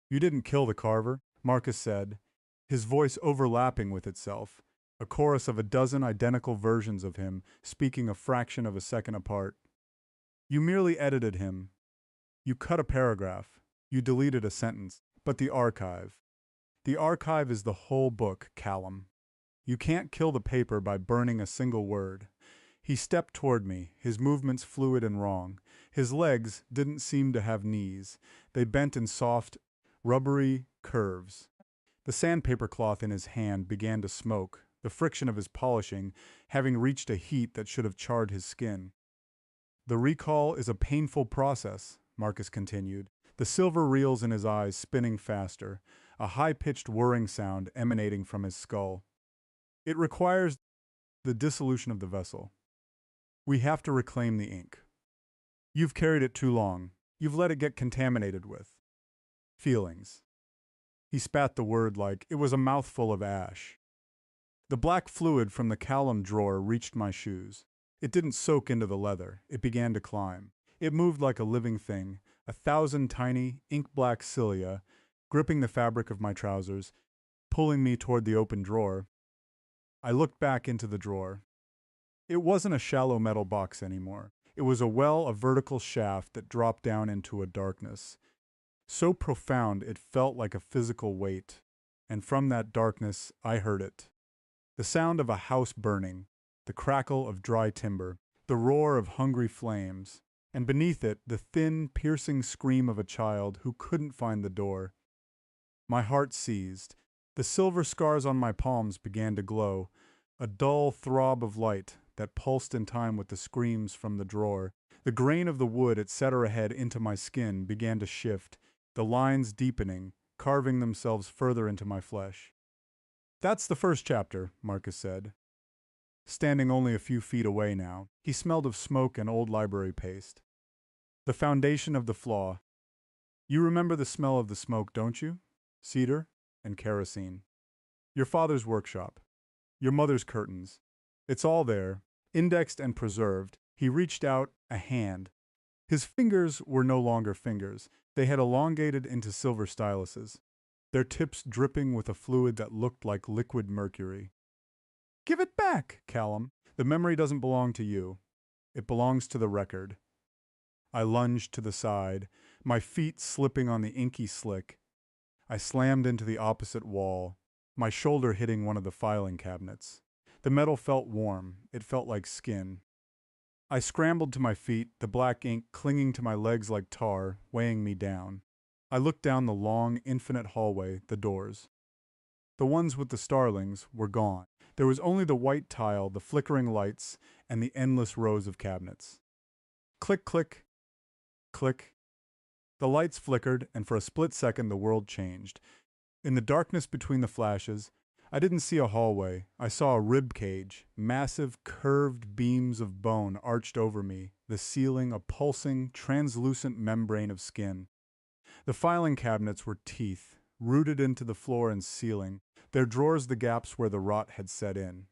"You didn't kill the carver," Marcus said, his voice overlapping with itself, a chorus of a dozen identical versions of him speaking a fraction of a second apart. "You merely edited him. You cut a paragraph. You deleted a sentence. But the archive. The archive is the whole book, Callum. You can't kill the paper by burning a single word." He stepped toward me, his movements fluid and wrong. His legs didn't seem to have knees. They bent in soft, rubbery curves. The sandpaper cloth in his hand began to smoke, the friction of his polishing having reached a heat that should have charred his skin. "The recall is a painful process," Marcus continued, the silver reels in his eyes spinning faster, a high-pitched whirring sound emanating from his skull. "It requires the dissolution of the vessel. We have to reclaim the ink. You've carried it too long. You've let it get contaminated with feelings." He spat the word like it was a mouthful of ash. The black fluid from the Callum drawer reached my shoes. It didn't soak into the leather. It began to climb. It moved like a living thing, a thousand tiny, ink-black cilia, gripping the fabric of my trousers, pulling me toward the open drawer. I looked back into the drawer. It wasn't a shallow metal box anymore. It was a vertical shaft that dropped down into a darkness, so profound it felt like a physical weight. And from that darkness, I heard it. The sound of a house burning, the crackle of dry timber, the roar of hungry flames, and beneath it, the thin, piercing scream of a child who couldn't find the door. My heart seized. The silver scars on my palms began to glow, a dull throb of light that pulsed in time with the screams from the drawer. The grain of the wood it set her ahead into my skin began to shift, the lines deepening, carving themselves further into my flesh. "That's the first chapter," Marcus said. Standing only a few feet away now, he smelled of smoke and old library paste. "The foundation of the flaw. You remember the smell of the smoke, don't you? Cedar and kerosene. Your father's workshop. Your mother's curtains. It's all there, indexed and preserved, He reached out a hand. His fingers were no longer fingers. They had elongated into silver styluses, their tips dripping with a fluid that looked like liquid mercury. Give it back, Callum. The memory doesn't belong to you. It belongs to the record. I lunged to the side, my feet slipping on the inky slick. I slammed into the opposite wall, my shoulder hitting one of the filing cabinets. The metal felt warm. It felt like skin. I scrambled to my feet, the black ink clinging to my legs like tar, weighing me down. I looked down the long, infinite hallway, the doors. The ones with the starlings were gone. There was only the white tile, the flickering lights, and the endless rows of cabinets. Click, click, click. The lights flickered, and for a split second the world changed. In the darkness between the flashes, I didn't see a hallway. I saw a rib cage, massive curved beams of bone arched over me, the ceiling a pulsing, translucent membrane of skin. The filing cabinets were teeth, rooted into the floor and ceiling, their drawers the gaps where the rot had set in.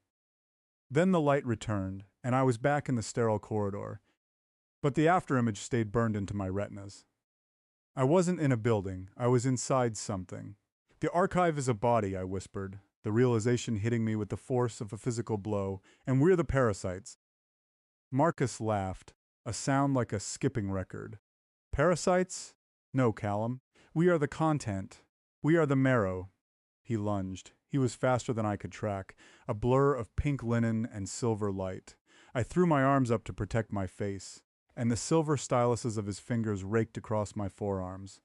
Then the light returned, and I was back in the sterile corridor, but the afterimage stayed burned into my retinas. I wasn't in a building, I was inside something. The archive is a body, I whispered, the realization hitting me with the force of a physical blow, and we're the parasites. Marcus laughed, a sound like a skipping record. Parasites? No, Callum. We are the content. We are the marrow. He lunged. He was faster than I could track, a blur of pink linen and silver light. I threw my arms up to protect my face, and the silver styluses of his fingers raked across my forearms.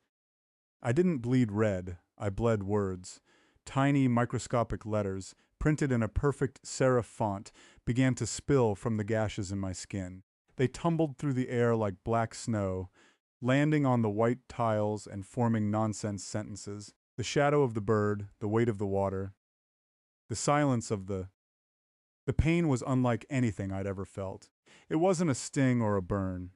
I didn't bleed red, I bled words. Tiny microscopic letters, printed in a perfect serif font, began to spill from the gashes in my skin. They tumbled through the air like black snow, landing on the white tiles and forming nonsense sentences. The shadow of the bird, the weight of the water, the silence of the pain was unlike anything I'd ever felt. It wasn't a sting or a burn.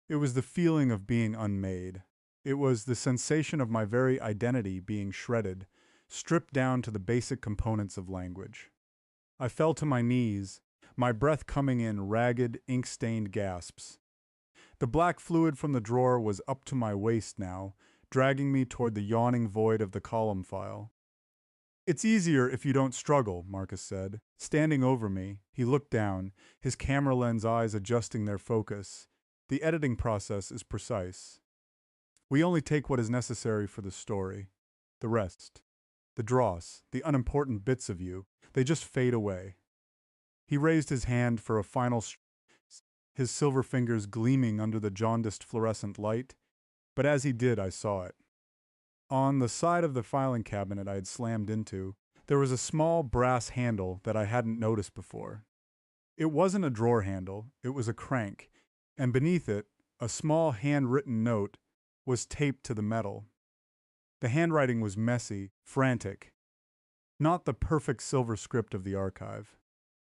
It was the feeling of being unmade. It was the sensation of my very identity being shredded, stripped down to the basic components of language. I fell to my knees, my breath coming in ragged, ink-stained gasps. The black fluid from the drawer was up to my waist now, dragging me toward the yawning void of the column file. It's easier if you don't struggle, Marcus said. Standing over me, he looked down, his camera lens eyes adjusting their focus. The editing process is precise. We only take what is necessary for the story. The rest, the dross, the unimportant bits of you, they just fade away. He raised his hand for a final his silver fingers gleaming under the jaundiced fluorescent light, but as he did, I saw it. On the side of the filing cabinet I had slammed into, there was a small brass handle that I hadn't noticed before. It wasn't a drawer handle, it was a crank, and beneath it, a small handwritten note was taped to the metal. The handwriting was messy, frantic, not the perfect silver script of the archive.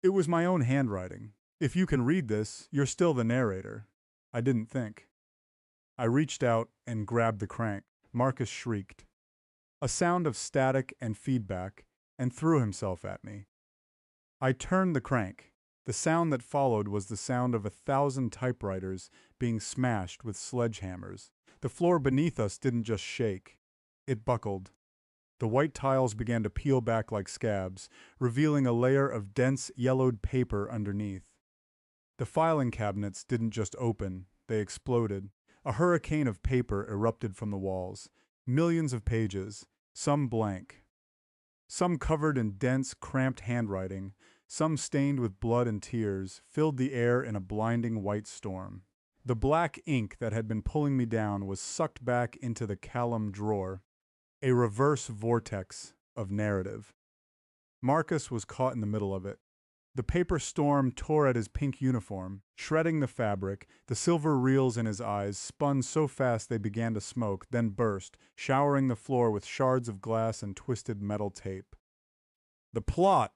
It was my own handwriting. If you can read this, you're still the narrator. I didn't think. I reached out and grabbed the crank. Marcus shrieked. A sound of static and feedback, and threw himself at me. I turned the crank. The sound that followed was the sound of 1,000 typewriters being smashed with sledgehammers. The floor beneath us didn't just shake. It buckled. The white tiles began to peel back like scabs, revealing a layer of dense, yellowed paper underneath. The filing cabinets didn't just open, they exploded. A hurricane of paper erupted from the walls. Millions of pages, some blank. Some covered in dense, cramped handwriting, some stained with blood and tears, filled the air in a blinding white storm. The black ink that had been pulling me down was sucked back into the Callum drawer, a reverse vortex of narrative. Marcus was caught in the middle of it. The paper storm tore at his pink uniform, shredding the fabric. The silver reels in his eyes spun so fast they began to smoke, then burst, showering the floor with shards of glass and twisted metal tape. "The plot!"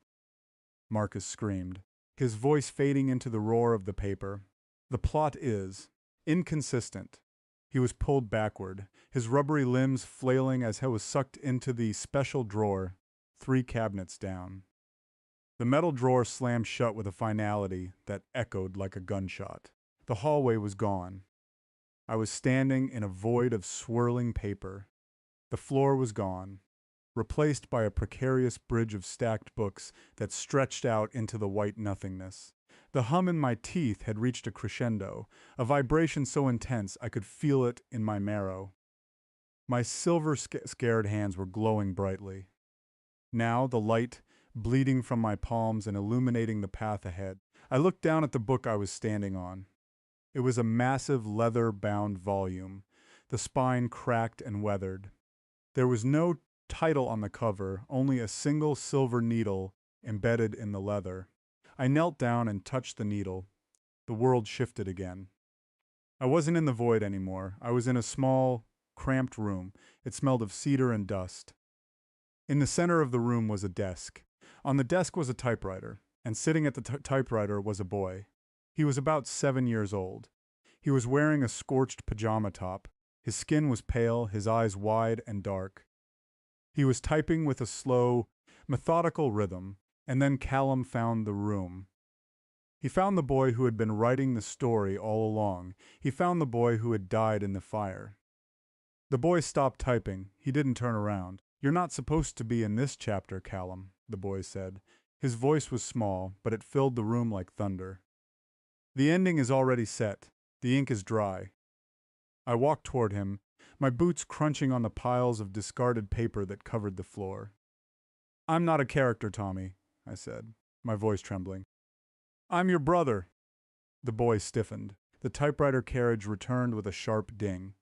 Marcus screamed, his voice fading into the roar of the paper. "The plot is inconsistent." He was pulled backward, his rubbery limbs flailing as he was sucked into the special drawer, 3 cabinets down. The metal drawer slammed shut with a finality that echoed like a gunshot. The hallway was gone. I was standing in a void of swirling paper. The floor was gone, replaced by a precarious bridge of stacked books that stretched out into the white nothingness. The hum in my teeth had reached a crescendo, a vibration so intense I could feel it in my marrow. My scared hands were glowing brightly. Now, the light bleeding from my palms and illuminating the path ahead, I looked down at the book I was standing on. It was a massive leather-bound volume, the spine cracked and weathered. There was no title on the cover, only a single silver needle embedded in the leather. I knelt down and touched the needle. The world shifted again. I wasn't in the void anymore. I was in a small, cramped room. It smelled of cedar and dust. In the center of the room was a desk. On the desk was a typewriter, and sitting at the typewriter was a boy. He was about 7 years old. He was wearing a scorched pajama top. His skin was pale, his eyes wide and dark. He was typing with a slow, methodical rhythm, and then Callum found the room. He found the boy who had been writing the story all along. He found the boy who had died in the fire. The boy stopped typing. He didn't turn around. "You're not supposed to be in this chapter, Callum," the boy said. His voice was small, but it filled the room like thunder. "The ending is already set. The ink is dry." I walked toward him, my boots crunching on the piles of discarded paper that covered the floor. "I'm not a character, Tommy," I said, my voice trembling. "I'm your brother." The boy stiffened. The typewriter carriage returned with a sharp ding.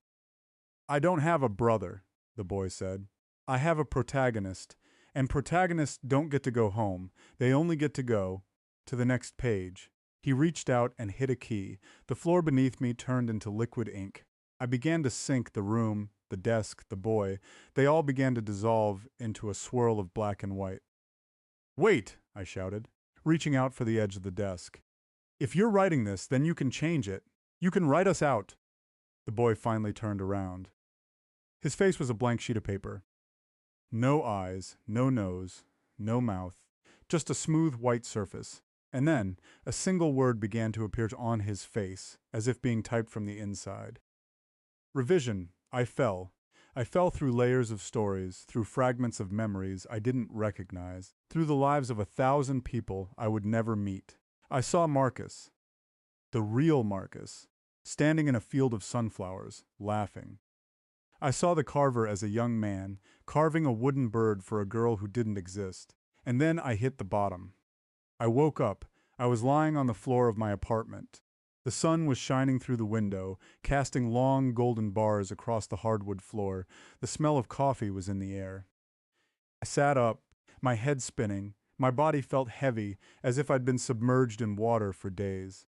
"I don't have a brother," the boy said. "I have a protagonist, and protagonists don't get to go home. They only get to go to the next page." He reached out and hit a key. The floor beneath me turned into liquid ink. I began to sink. The room, the desk, the boy. They all began to dissolve into a swirl of black and white. "Wait!" I shouted, reaching out for the edge of the desk. "If you're writing this, then you can change it. You can write us out." The boy finally turned around. His face was a blank sheet of paper. No eyes, no nose, no mouth, just a smooth white surface. And then a single word began to appear on his face, as if being typed from the inside. Revision. I fell. I fell through layers of stories, through fragments of memories I didn't recognize, through the lives of 1,000 people I would never meet. I saw Marcus, the real Marcus, standing in a field of sunflowers, laughing. I saw the carver as a young man, carving a wooden bird for a girl who didn't exist. And then I hit the bottom. I woke up. I was lying on the floor of my apartment. The sun was shining through the window, casting long golden bars across the hardwood floor. The smell of coffee was in the air. I sat up, my head spinning. My body felt heavy, as if I'd been submerged in water for days.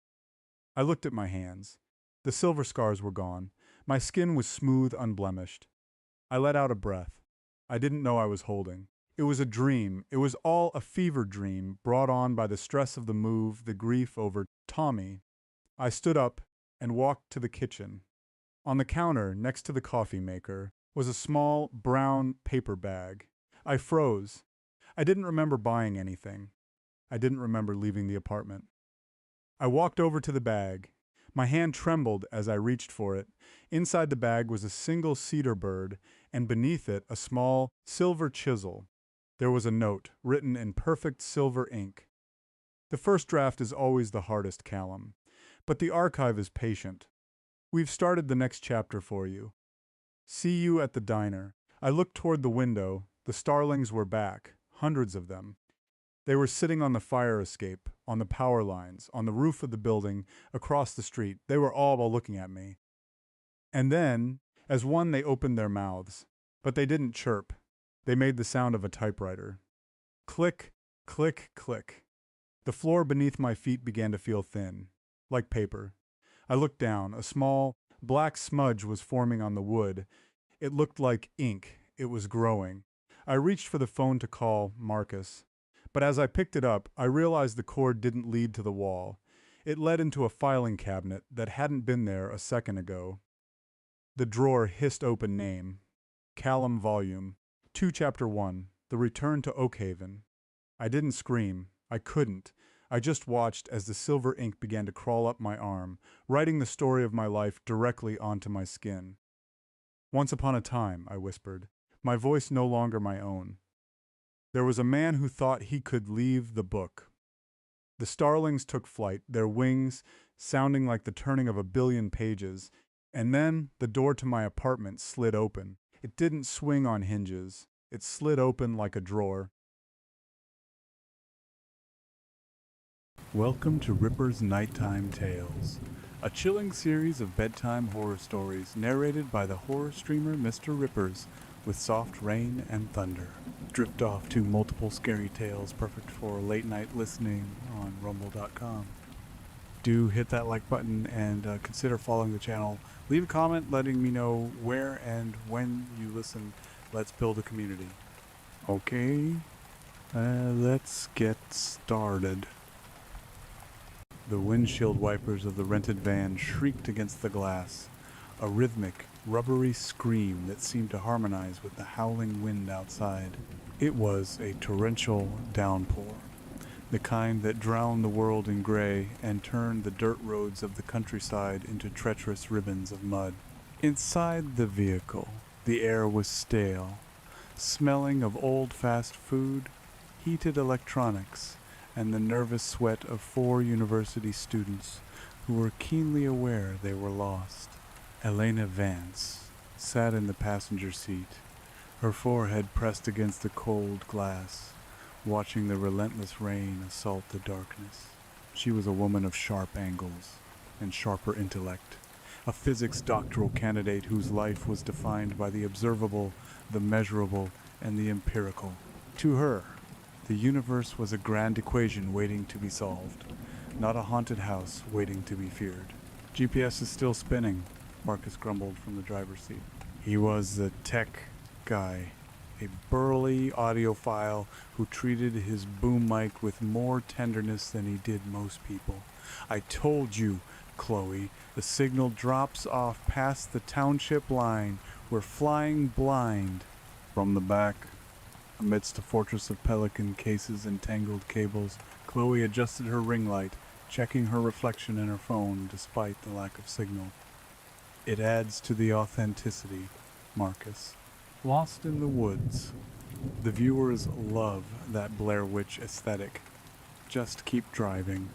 I looked at my hands. The silver scars were gone. My skin was smooth, unblemished. I let out a breath. I didn't know I was holding. It was a dream. It was all a fever dream, brought on by the stress of the move, the grief over Tommy. I stood up and walked to the kitchen. On the counter, next to the coffee maker, was a small, brown paper bag. I froze. I didn't remember buying anything. I didn't remember leaving the apartment. I walked over to the bag. My hand trembled as I reached for it. Inside the bag was a single cedar bird, and beneath it a small silver chisel. There was a note, written in perfect silver ink. "The first draft is always the hardest, Callum. But the archive is patient. We've started the next chapter for you. See you at the diner." I looked toward the window. The starlings were back, hundreds of them. They were sitting on the fire escape, on the power lines, on the roof of the building, across the street. They were all looking at me. And then, as one, they opened their mouths. But they didn't chirp. They made the sound of a typewriter. Click, click, click. The floor beneath my feet began to feel thin, like paper. I looked down. A small, black smudge was forming on the wood. It looked like ink. It was growing. I reached for the phone to call Marcus. But as I picked it up, I realized the cord didn't lead to the wall. It led into a filing cabinet that hadn't been there a second ago. The drawer hissed open name. Callum Volume 2 Chapter 1. The Return to Oakhaven. I didn't scream. I couldn't. I just watched as the silver ink began to crawl up my arm, writing the story of my life directly onto my skin. Once upon a time, I whispered, my voice no longer my own. There was a man who thought he could leave the book. The starlings took flight, their wings sounding like the turning of a billion pages, and then the door to my apartment slid open. It didn't swing on hinges. It slid open like a drawer. Welcome to Ripper's Nighttime Tales, a chilling series of bedtime horror stories narrated by the horror streamer Mr. Rippers with soft rain and thunder. Drift off to multiple scary tales perfect for late night listening on rumble.com. Do hit that like button and consider following the channel. Leave a comment letting me know where and when you listen. Let's build a community. Okay, let's get started. The windshield wipers of the rented van shrieked against the glass, a rhythmic, rubbery scream that seemed to harmonize with the howling wind outside. It was a torrential downpour, the kind that drowned the world in gray and turned the dirt roads of the countryside into treacherous ribbons of mud. Inside the vehicle, the air was stale, smelling of old fast food, heated electronics, and the nervous sweat of 4 university students who were keenly aware they were lost. Elena Vance sat in the passenger seat, her forehead pressed against the cold glass, watching the relentless rain assault the darkness. She was a woman of sharp angles and sharper intellect, a physics doctoral candidate whose life was defined by the observable, the measurable, and the empirical. To her, the universe was a grand equation waiting to be solved, not a haunted house waiting to be feared. GPS is still spinning, Marcus grumbled from the driver's seat. He was the tech guy, a burly audiophile who treated his boom mic with more tenderness than he did most people. I told you, Chloe, the signal drops off past the township line. We're flying blind. From the back, amidst a fortress of pelican cases and tangled cables, Chloe adjusted her ring light, checking her reflection in her phone despite the lack of signal. It adds to the authenticity, Marcus. Lost in the woods. The viewers love that Blair Witch aesthetic. Just keep driving.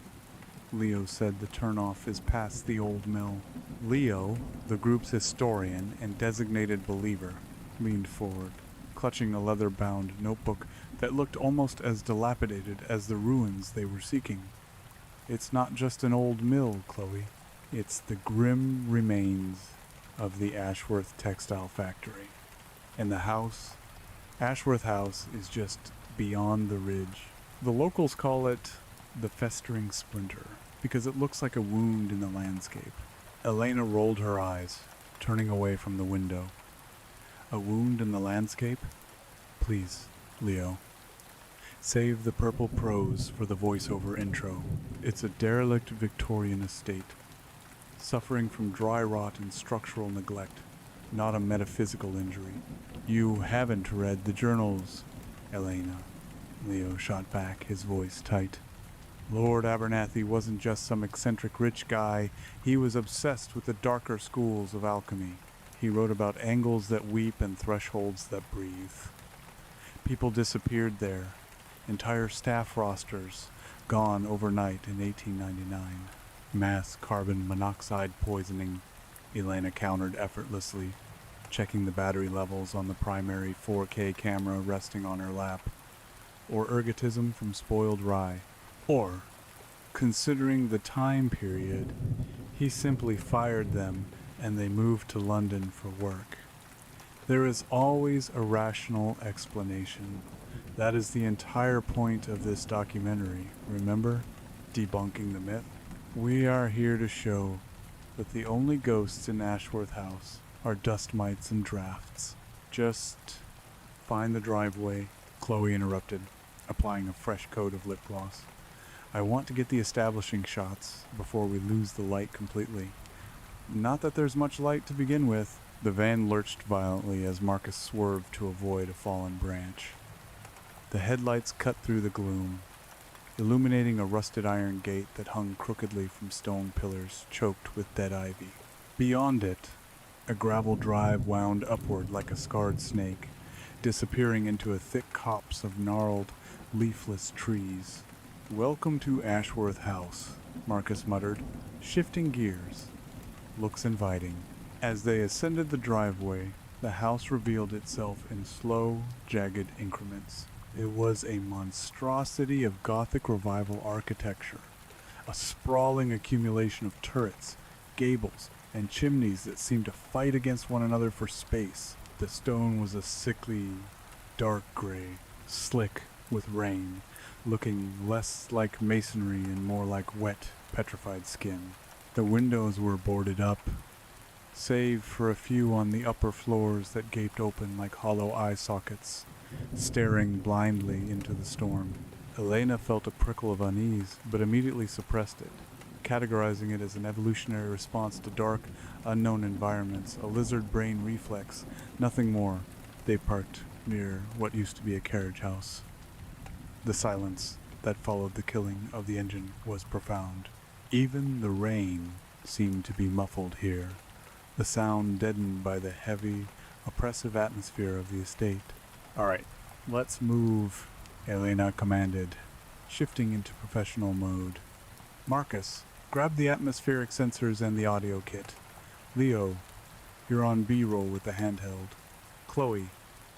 Leo said the turnoff is past the old mill. Leo, the group's historian and designated believer, leaned forward, clutching a leather-bound notebook that looked almost as dilapidated as the ruins they were seeking. It's not just an old mill, Chloe. It's the grim remains of the Ashworth textile factory. And the house, Ashworth House, is just beyond the ridge. The locals call it the festering splinter because it looks like a wound in the landscape. Elena rolled her eyes, turning away from the window. A wound in the landscape? Please, Leo. Save the purple prose for the voiceover intro. It's a derelict Victorian estate, suffering from dry rot and structural neglect, not a metaphysical injury. You haven't read the journals, Elena, Leo shot back, his voice tight. Lord Abernathy wasn't just some eccentric rich guy. He was obsessed with the darker schools of alchemy. He wrote about angles that weep and thresholds that breathe. People disappeared there, entire staff rosters gone overnight in 1899. Mass carbon monoxide poisoning, Elena countered effortlessly, checking the battery levels on the primary 4K camera resting on her lap. Or ergotism from spoiled rye. Or, considering the time period, he simply fired them and they moved to London for work. There is always a rational explanation. That is the entire point of this documentary, remember? Debunking the myth. We are here to show that the only ghosts in Ashworth House are dust mites and drafts. Just find the driveway, Chloe interrupted, applying a fresh coat of lip gloss. I want to get the establishing shots before we lose the light completely. Not that there's much light to begin with. The van lurched violently as Marcus swerved to avoid a fallen branch. The headlights cut through the gloom. illuminating a rusted iron gate that hung crookedly from stone pillars choked with dead ivy. Beyond it, a gravel drive wound upward like a scarred snake, disappearing into a thick copse of gnarled, leafless trees. "Welcome to Ashworth House," Marcus muttered, shifting gears. "Looks inviting." As they ascended the driveway, the house revealed itself in slow, jagged increments. It was a monstrosity of Gothic Revival architecture, a sprawling accumulation of turrets, gables, and chimneys that seemed to fight against one another for space. The stone was a sickly, dark gray, slick with rain, looking less like masonry and more like wet, petrified skin. The windows were boarded up, save for a few on the upper floors that gaped open like hollow eye sockets, staring blindly into the storm. Elena felt a prickle of unease, but immediately suppressed it, categorizing it as an evolutionary response to dark, unknown environments, a lizard brain reflex, nothing more. They parked near what used to be a carriage house. The silence that followed the killing of the engine was profound. Even the rain seemed to be muffled here, the sound deadened by the heavy, oppressive atmosphere of the estate. "All right, let's move," Elena commanded, shifting into professional mode. "Marcus, grab the atmospheric sensors and the audio kit. Leo, you're on B-roll with the handheld. Chloe,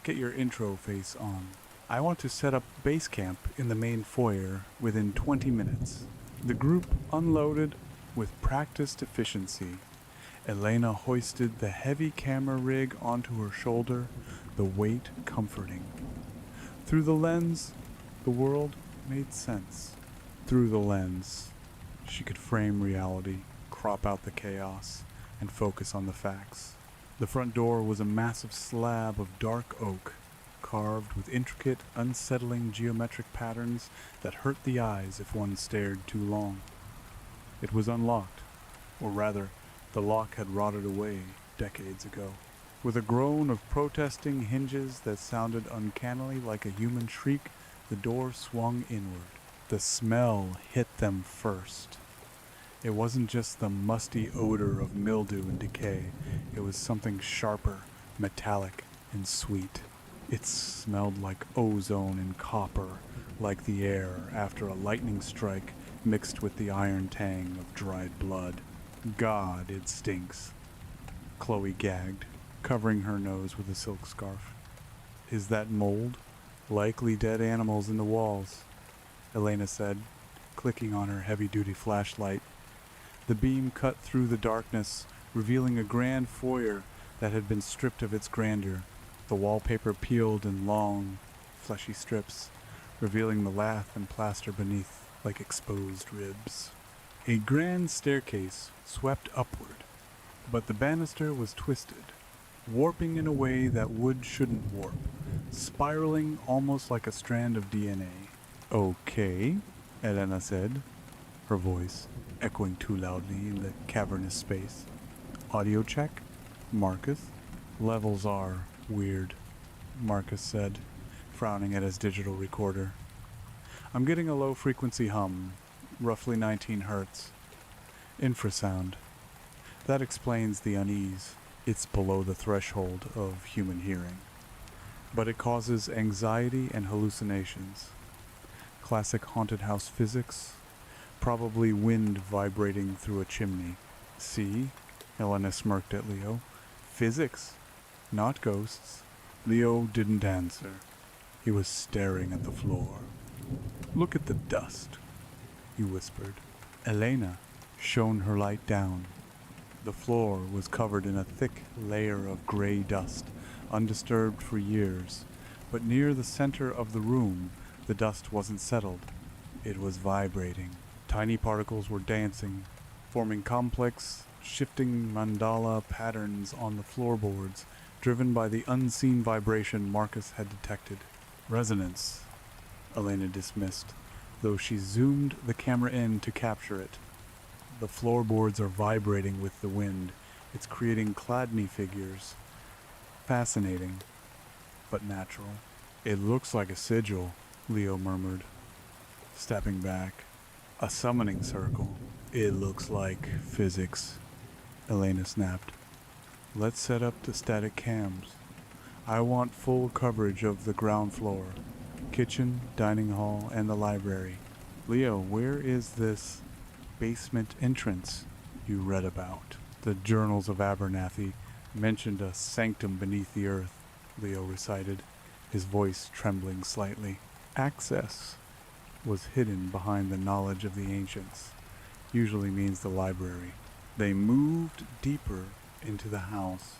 get your intro face on. I want to set up base camp in the main foyer within 20 minutes." The group unloaded with practiced efficiency. Elena hoisted the heavy camera rig onto her shoulder, the weight comforting. Through the lens, the world made sense. Through the lens, she could frame reality, crop out the chaos, and focus on the facts. The front door was a massive slab of dark oak, carved with intricate, unsettling geometric patterns that hurt the eyes if one stared too long. It was unlocked, or rather, the lock had rotted away decades ago. With a groan of protesting hinges that sounded uncannily like a human shriek, the door swung inward. The smell hit them first. It wasn't just the musty odor of mildew and decay. It was something sharper, metallic, and sweet. It smelled like ozone and copper, like the air after a lightning strike mixed with the iron tang of dried blood. "God, it stinks," Chloe gagged, covering her nose with a silk scarf. "Is that mold? Likely dead animals in the walls," Elena said, clicking on her heavy-duty flashlight. The beam cut through the darkness, revealing a grand foyer that had been stripped of its grandeur, the wallpaper peeled in long, fleshy strips, revealing the lath and plaster beneath like exposed ribs. A grand staircase swept upward, but the banister was twisted, warping in a way that wood shouldn't warp, spiraling almost like a strand of DNA. "Okay," Elena said, her voice echoing too loudly in the cavernous space. "Audio check, Marcus." "Levels are weird," Marcus said, frowning at his digital recorder. "I'm getting a low-frequency hum, roughly 19 hertz. Infrasound. That explains the unease. It's below the threshold of human hearing. But it causes anxiety and hallucinations. Classic haunted house physics. Probably wind vibrating through a chimney." "See?" Elena smirked at Leo. "Physics, not ghosts." Leo didn't answer. He was staring at the floor. "Look at the dust," he whispered. Elena shone her light down. The floor was covered in a thick layer of gray dust, undisturbed for years, but near the center of the room, the dust wasn't settled. It was vibrating. Tiny particles were dancing, forming complex, shifting mandala patterns on the floorboards, driven by the unseen vibration Marcus had detected. "Resonance," Elena dismissed, though she zoomed the camera in to capture it. "The floorboards are vibrating with the wind. It's creating Chladni figures. Fascinating, but natural." "It looks like a sigil," Leo murmured. stepping back. A summoning circle. It looks like physics, Elena snapped. Let's set up the static cams. I want full coverage of the ground floor, kitchen, dining hall, and the library. Leo, where is this basement entrance you read about? The journals of Abernathy mentioned a sanctum beneath the earth, Leo recited, his voice trembling slightly. Access was hidden behind the knowledge of the ancients, usually means the library. They moved deeper into the house.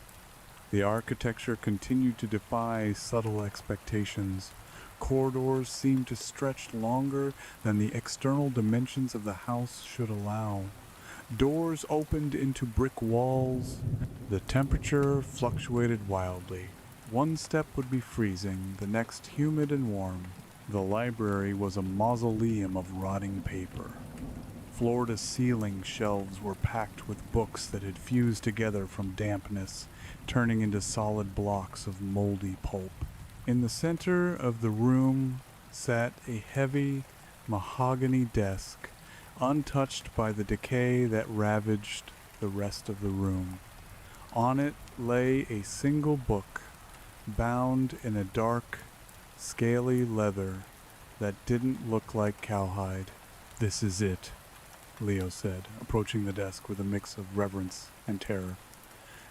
The architecture continued to defy subtle expectations. Corridors seemed to stretch longer than the external dimensions of the house should allow. Doors opened into brick walls. The temperature fluctuated wildly. One step would be freezing, the next humid and warm. The library was a mausoleum of rotting paper. Floor-to-ceiling shelves were packed with books that had fused together from dampness, turning into solid blocks of moldy pulp. In the center of the room sat a heavy mahogany desk, untouched by the decay that ravaged the rest of the room. On it lay a single book, bound in a dark, scaly leather that didn't look like cowhide. This is it, Leo said, approaching the desk with a mix of reverence and terror.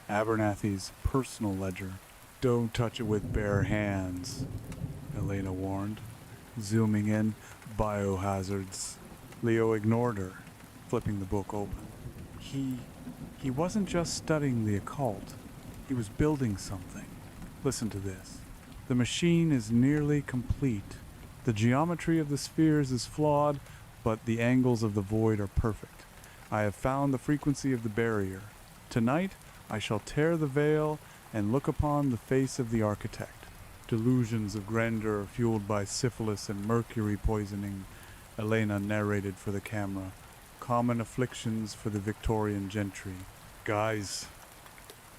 Abernathy's personal ledger. Don't touch it with bare hands, Elena warned, zooming in. Biohazards. Leo ignored her, flipping the book open. He wasn't just studying the occult. He was building something. Listen to this. The machine is nearly complete. The geometry of the spheres is flawed, but the angles of the void are perfect. I have found the frequency of the barrier. Tonight, I shall tear the veil and look upon the face of the architect. Delusions of grandeur fueled by syphilis and mercury poisoning, Elena narrated for the camera. Common afflictions for the Victorian gentry. Guys,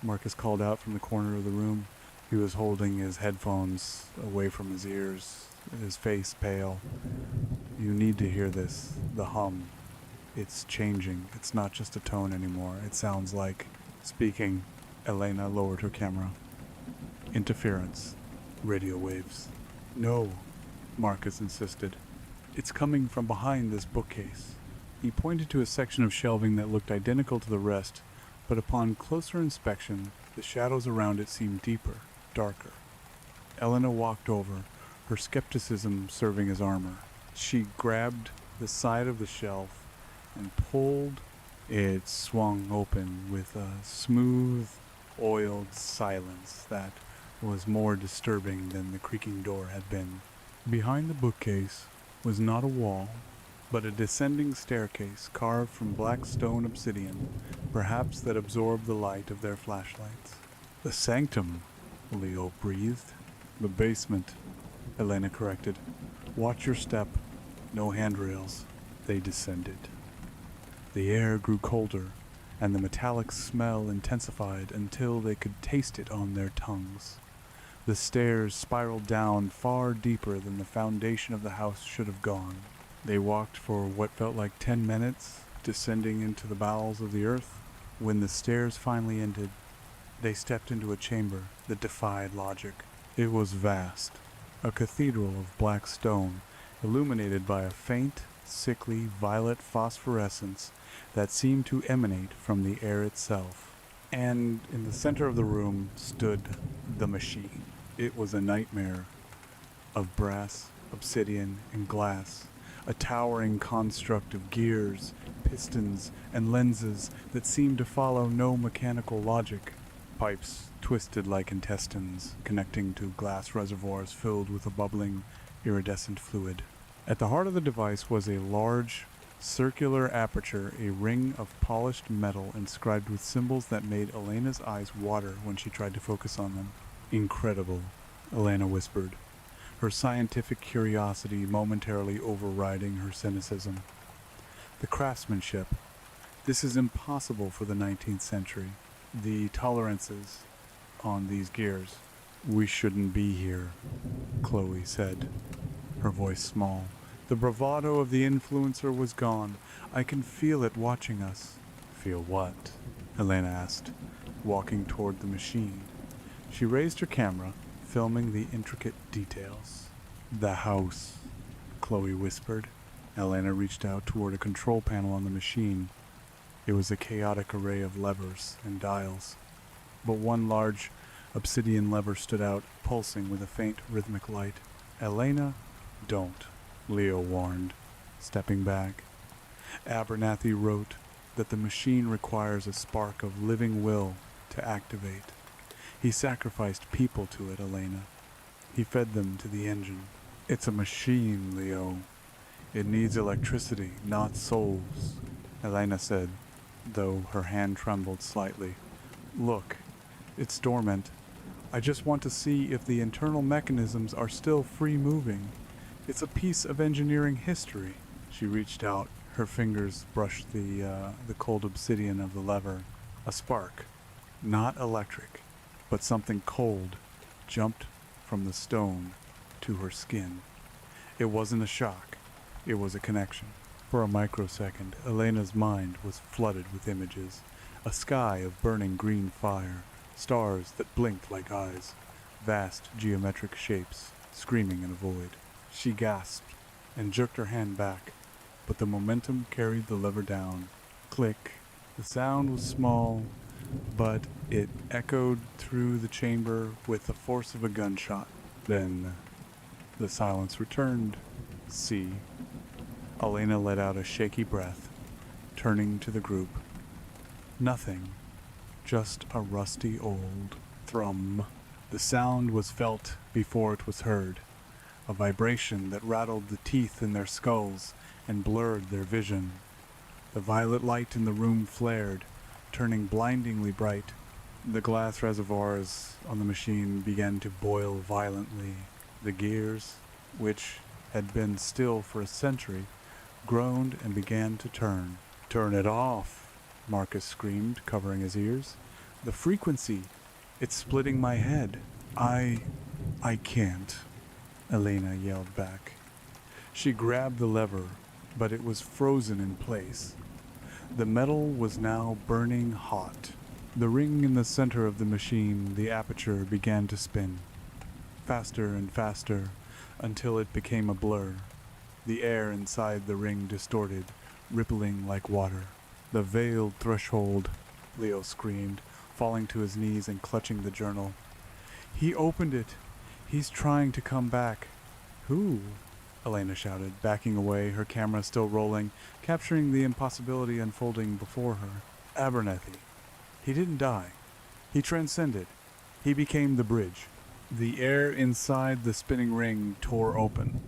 Marcus called out from the corner of the room. He was holding his headphones away from his ears, his face pale. You need to hear this. The hum. It's changing. It's not just a tone anymore. It sounds like speaking. Elena lowered her camera. Interference. Radio waves. No, Marcus insisted. It's coming from behind this bookcase. He pointed to a section of shelving that looked identical to the rest, but upon closer inspection, the shadows around it seemed deeper, darker. Elena walked over, her skepticism serving as armor. She grabbed the side of the shelf and pulled. It swung open with a smooth, oiled silence that was more disturbing than the creaking door had been. Behind the bookcase was not a wall, but a descending staircase carved from black stone obsidian, perhaps that absorbed the light of their flashlights. The sanctum, Leo breathed. The basement, Elena corrected. Watch your step. No handrails. They descended. The air grew colder, and the metallic smell intensified until they could taste it on their tongues. The stairs spiraled down far deeper than the foundation of the house should have gone. They walked for what felt like 10 minutes, descending into the bowels of the earth. When the stairs finally ended, they stepped into a chamber that defied logic. It was vast, a cathedral of black stone, illuminated by a faint, sickly violet phosphorescence that seemed to emanate from the air itself. And in the center of the room stood the machine. It was a nightmare of brass, obsidian, and glass, a towering construct of gears, pistons, and lenses that seemed to follow no mechanical logic. Pipes twisted like intestines, connecting to glass reservoirs filled with a bubbling, iridescent fluid. At the heart of the device was a large, circular aperture, a ring of polished metal inscribed with symbols that made Elena's eyes water when she tried to focus on them. Incredible, Elena whispered, her scientific curiosity momentarily overriding her cynicism. The craftsmanship. This is impossible for the 19th century. The tolerances on these gears. We shouldn't be here, Chloe said, her voice small, The bravado of the influencer was gone. I can feel it watching us. Feel what? Elena asked, walking toward the machine. She raised her camera, filming the intricate details. The house, Chloe whispered. Elena reached out toward a control panel on the machine. It was a chaotic array of levers and dials, but one large obsidian lever stood out, pulsing with a faint rhythmic light. Elena, don't, Leo warned, stepping back. Abernathy wrote that the machine requires a spark of living will to activate. He sacrificed people to it, Elena. He fed them to the engine. It's a machine, Leo. It needs electricity, not souls, Elena said, though her hand trembled slightly. Look, it's dormant. I just want to see if the internal mechanisms are still free-moving. It's a piece of engineering history. She reached out. Her fingers brushed the cold obsidian of the lever. A spark, not electric, but something cold, jumped from the stone to her skin. It wasn't a shock. It was a connection. For a microsecond, Elena's mind was flooded with images. A sky of burning green fire, stars that blinked like eyes, vast geometric shapes screaming in a void. She gasped and jerked her hand back, but the momentum carried the lever down. Click. The sound was small, but it echoed through the chamber with the force of a gunshot. Then the silence returned. See. Elena let out a shaky breath, turning to the group. Nothing. Just a rusty old thrum. The sound was felt before it was heard, a vibration that rattled the teeth in their skulls and blurred their vision. The violet light in the room flared, turning blindingly bright. The glass reservoirs on the machine began to boil violently. The gears, which had been still for a century, groaned and began to turn. "Turn it off," Marcus screamed, covering his ears. "The frequency, it's splitting my head. I can't," Elena yelled back. She grabbed the lever, but it was frozen in place. The metal was now burning hot. The ring in the center of the machine, the aperture, began to spin, faster and faster, until it became a blur. The air inside the ring distorted, rippling like water. "The veiled threshold," Leo screamed, falling to his knees and clutching the journal. "He opened it. He's trying to come back." "Who?" Elena shouted, backing away, her camera still rolling, capturing the impossibility unfolding before her. "Abernathy. He didn't die. He transcended. He became the bridge." The air inside the spinning ring tore open.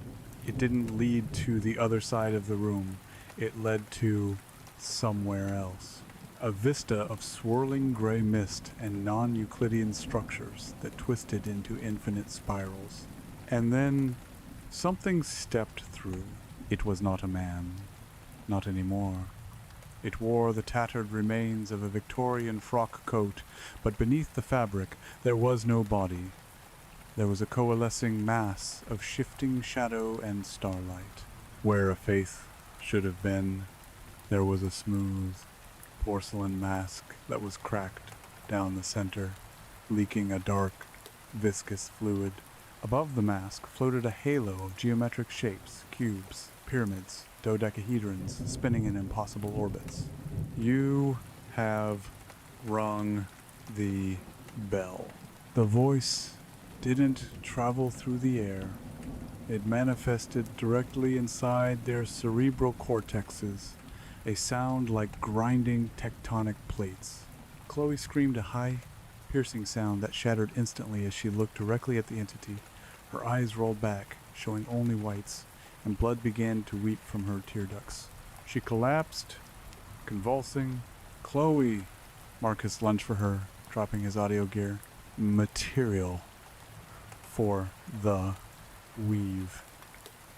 It didn't lead to the other side of the room. It led to somewhere else. A vista of swirling gray mist and non-Euclidean structures that twisted into infinite spirals. And then something stepped through. It was not a man. Not anymore. It wore the tattered remains of a Victorian frock coat, but beneath the fabric there was no body. There was a coalescing mass of shifting shadow and starlight. Where a face should have been, there was a smooth porcelain mask that was cracked down the center, leaking a dark, viscous fluid. Above the mask floated a halo of geometric shapes, cubes, pyramids, dodecahedrons, spinning in impossible orbits. "You have rung the bell." The voice didn't travel through the air. It manifested directly inside their cerebral cortexes, a sound like grinding tectonic plates. Chloe screamed a high, piercing sound that shattered instantly as she looked directly at the entity. Her eyes rolled back, showing only whites, and blood began to weep from her tear ducts. She collapsed, convulsing. "Chloe!" Marcus lunged for her, dropping his audio gear. "Material for the weave,"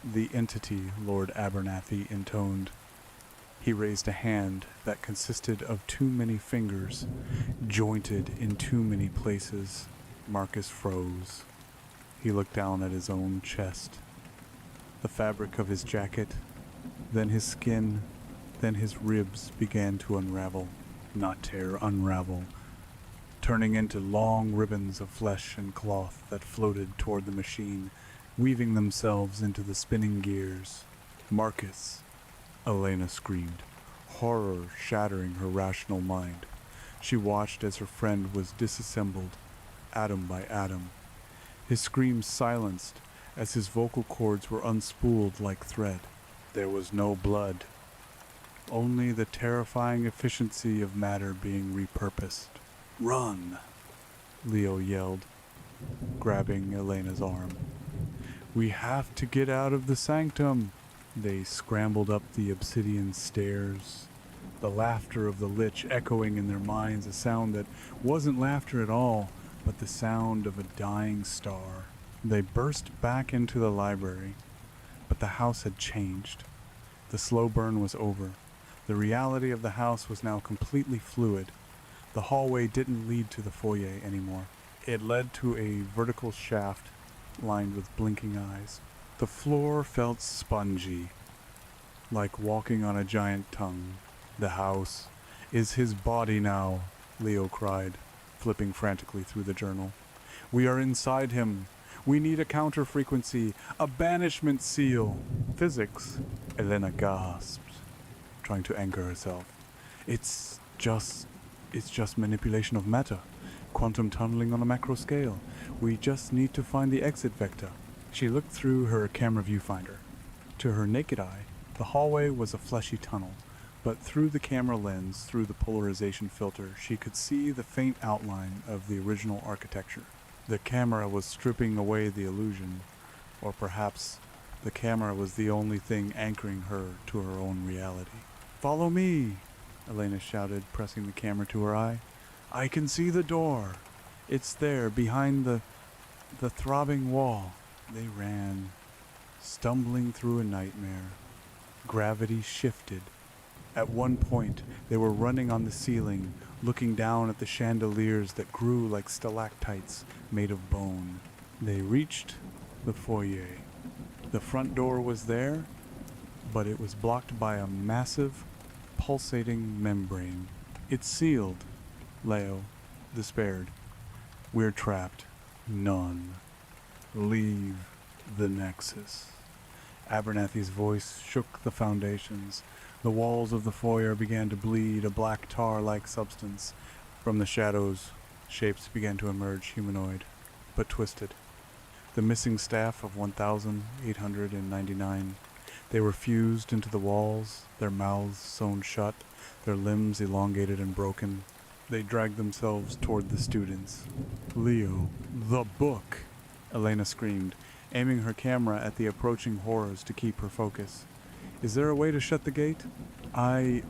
the entity Lord Abernathy intoned. He raised a hand that consisted of too many fingers, jointed in too many places. Marcus froze. He looked down at his own chest. the fabric of his jacket, then his skin, then his ribs began to unravel, not tear, unravel, turning into long ribbons of flesh and cloth that floated toward the machine, weaving themselves into the spinning gears. "Marcus!" Elena screamed, horror shattering her rational mind. She watched as her friend was disassembled, atom by atom. His screams silenced as his vocal cords were unspooled like thread. There was no blood, only the terrifying efficiency of matter being repurposed. "Run!" Leo yelled, grabbing Elena's arm. "We have to get out of the sanctum!" They scrambled up the obsidian stairs, the laughter of the lich echoing in their minds, a sound that wasn't laughter at all, but the sound of a dying star. They burst back into the library, but the house had changed. The slow burn was over. The reality of the house was now completely fluid. The hallway didn't lead to the foyer anymore. It led to a vertical shaft lined with blinking eyes. The floor felt spongy, like walking on a giant tongue. "The house is his body now," Leo cried, flipping frantically through the journal. "We are inside him. We need a counter-frequency, a banishment seal." "Physics," Elena gasped, trying to anchor herself. It's just manipulation of matter. Quantum tunneling on a macro scale. We just need to find the exit vector." She looked through her camera viewfinder. To her naked eye, the hallway was a fleshy tunnel, but through the camera lens, through the polarization filter, she could see the faint outline of the original architecture. The camera was stripping away the illusion, or perhaps the camera was the only thing anchoring her to her own reality. "Follow me!" Elena shouted, pressing the camera to her eye. "I can see the door. It's there, behind the throbbing wall." They ran, stumbling through a nightmare. Gravity shifted. At one point, they were running on the ceiling, looking down at the chandeliers that grew like stalactites made of bone. They reached the foyer. The front door was there, but it was blocked by a massive, pulsating membrane. "It's sealed," Leo despaired. "We're trapped. None. Leave the Nexus." Abernathy's voice shook the foundations. The walls of the foyer began to bleed, a black tar-like substance. From the shadows, shapes began to emerge, humanoid, but twisted. The missing staff of 1,899. They were fused into the walls, their mouths sewn shut, their limbs elongated and broken. They dragged themselves toward the students. "Leo, the book!" Elena screamed, aiming her camera at the approaching horrors to keep her focus. "Is there a way to shut the gate?" I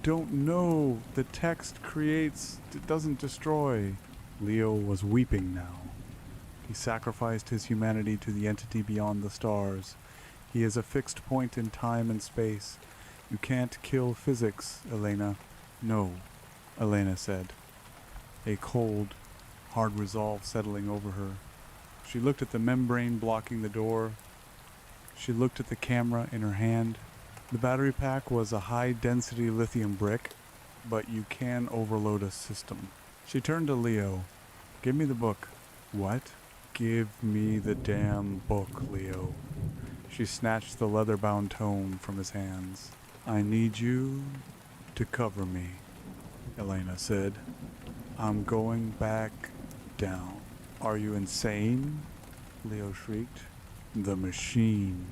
don't know. The text creates, it doesn't destroy." Leo was weeping now. He sacrificed his humanity to the entity beyond the stars. He is a fixed point in time and space. "You can't kill physics, Elena." "No," Elena said, a cold, hard resolve settling over her. She looked at the membrane blocking the door. She looked at the camera in her hand. The battery pack was a high-density lithium brick, but you can overload a system. She turned to Leo. "Give me the book." "What?" "Give me the damn book, Leo." She snatched the leather-bound tome from his hands. "I need you to cover me," Elena said. "I'm going back down." "Are you insane?" Leo shrieked. "The machine,"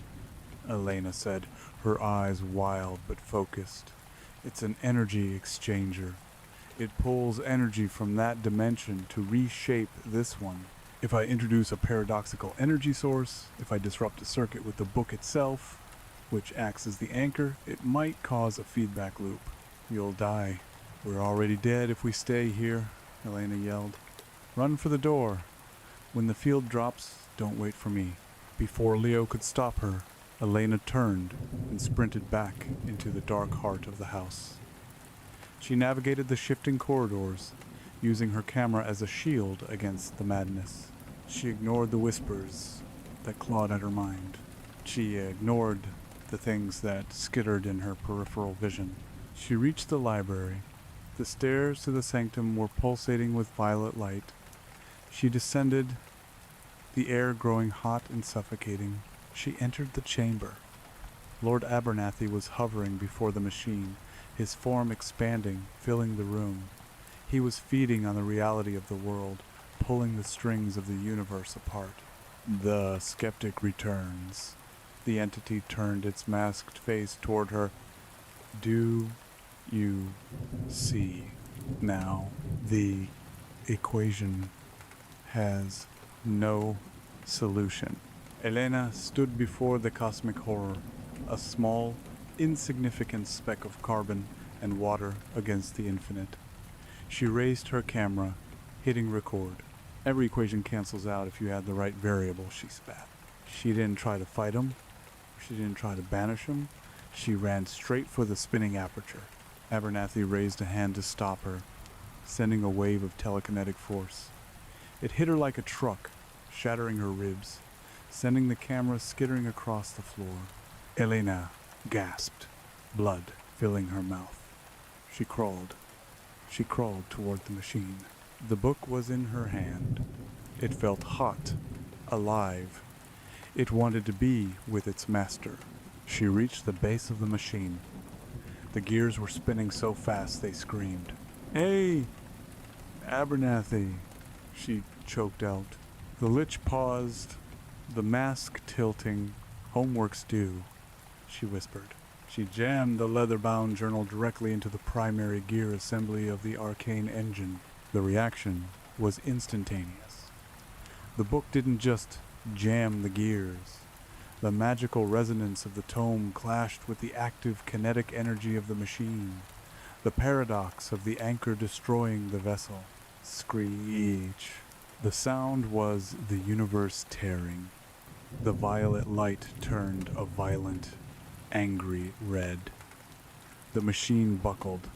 Elena said, her eyes wild but focused. "It's an energy exchanger. It pulls energy from that dimension to reshape this one. If I introduce a paradoxical energy source, if I disrupt a circuit with the book itself, which acts as the anchor, it might cause a feedback loop. You'll die." "We're already dead if we stay here," Elena yelled. "Run for the door. When the field drops, don't wait for me." Before Leo could stop her, Elena turned and sprinted back into the dark heart of the house. She navigated the shifting corridors, using her camera as a shield against the madness. She ignored the whispers that clawed at her mind. She ignored the things that skittered in her peripheral vision. She reached the library. The stairs to the sanctum were pulsating with violet light. She descended, the air growing hot and suffocating. She entered the chamber. Lord Abernathy was hovering before the machine, his form expanding, filling the room. He was feeding on the reality of the world, pulling the strings of the universe apart. The skeptic returns. The entity turned its masked face toward her. Do you see now? The equation has no solution. Elena stood before the cosmic horror, a small, insignificant speck of carbon and water against the infinite. She raised her camera, hitting record. Every equation cancels out if you add the right variable, she spat. She didn't try to fight him. She didn't try to banish him. She ran straight for the spinning aperture. Abernathy raised a hand to stop her, sending a wave of telekinetic force. It hit her like a truck, shattering her ribs, sending the camera skittering across the floor. Elena gasped, blood filling her mouth. She crawled toward the machine. The book was in her hand. It felt hot, alive. It wanted to be with its master. She reached the base of the machine. The gears were spinning so fast they screamed. "Hey, Abernathy," she choked out. The lich paused, the mask tilting. "Homework's due," she whispered. She jammed the leather-bound journal directly into the primary gear assembly of the arcane engine. The reaction was instantaneous. The book didn't just jam the gears. The magical resonance of the tome clashed with the active kinetic energy of the machine, the paradox of the anchor destroying the vessel. Screech. The sound was the universe tearing. The violet light turned a violent, angry red. The machine buckled.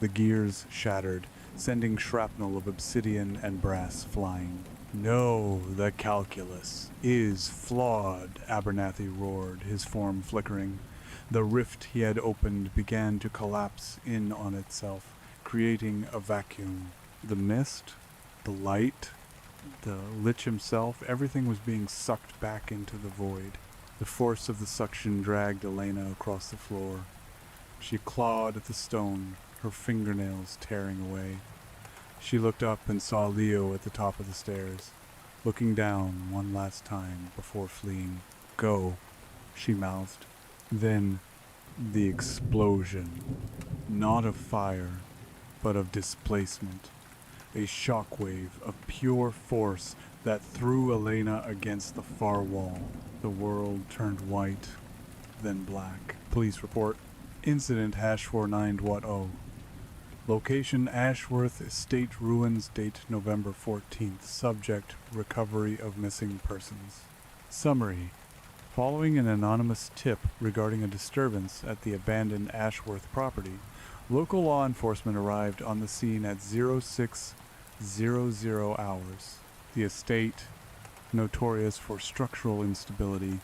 The gears shattered, sending shrapnel of obsidian and brass flying. "No, the calculus is flawed," Abernathy roared, his form flickering. The rift he had opened began to collapse in on itself, creating a vacuum. The mist, the light, the lich himself, everything was being sucked back into the void. The force of the suction dragged Elena across the floor. She clawed at the stone, her fingernails tearing away. She looked up and saw Leo at the top of the stairs, looking down one last time before fleeing. "Go," she mouthed. Then the explosion, not of fire, but of displacement. A shockwave of pure force that threw Elena against the far wall. The world turned white, then black. Police report. Incident #49.0. Location Ashworth Estate Ruins. Date November 14th. Subject recovery of missing persons. Summary. Following an anonymous tip regarding a disturbance at the abandoned Ashworth property, local law enforcement arrived on the scene at 0600 hours. The estate, notorious for structural instability,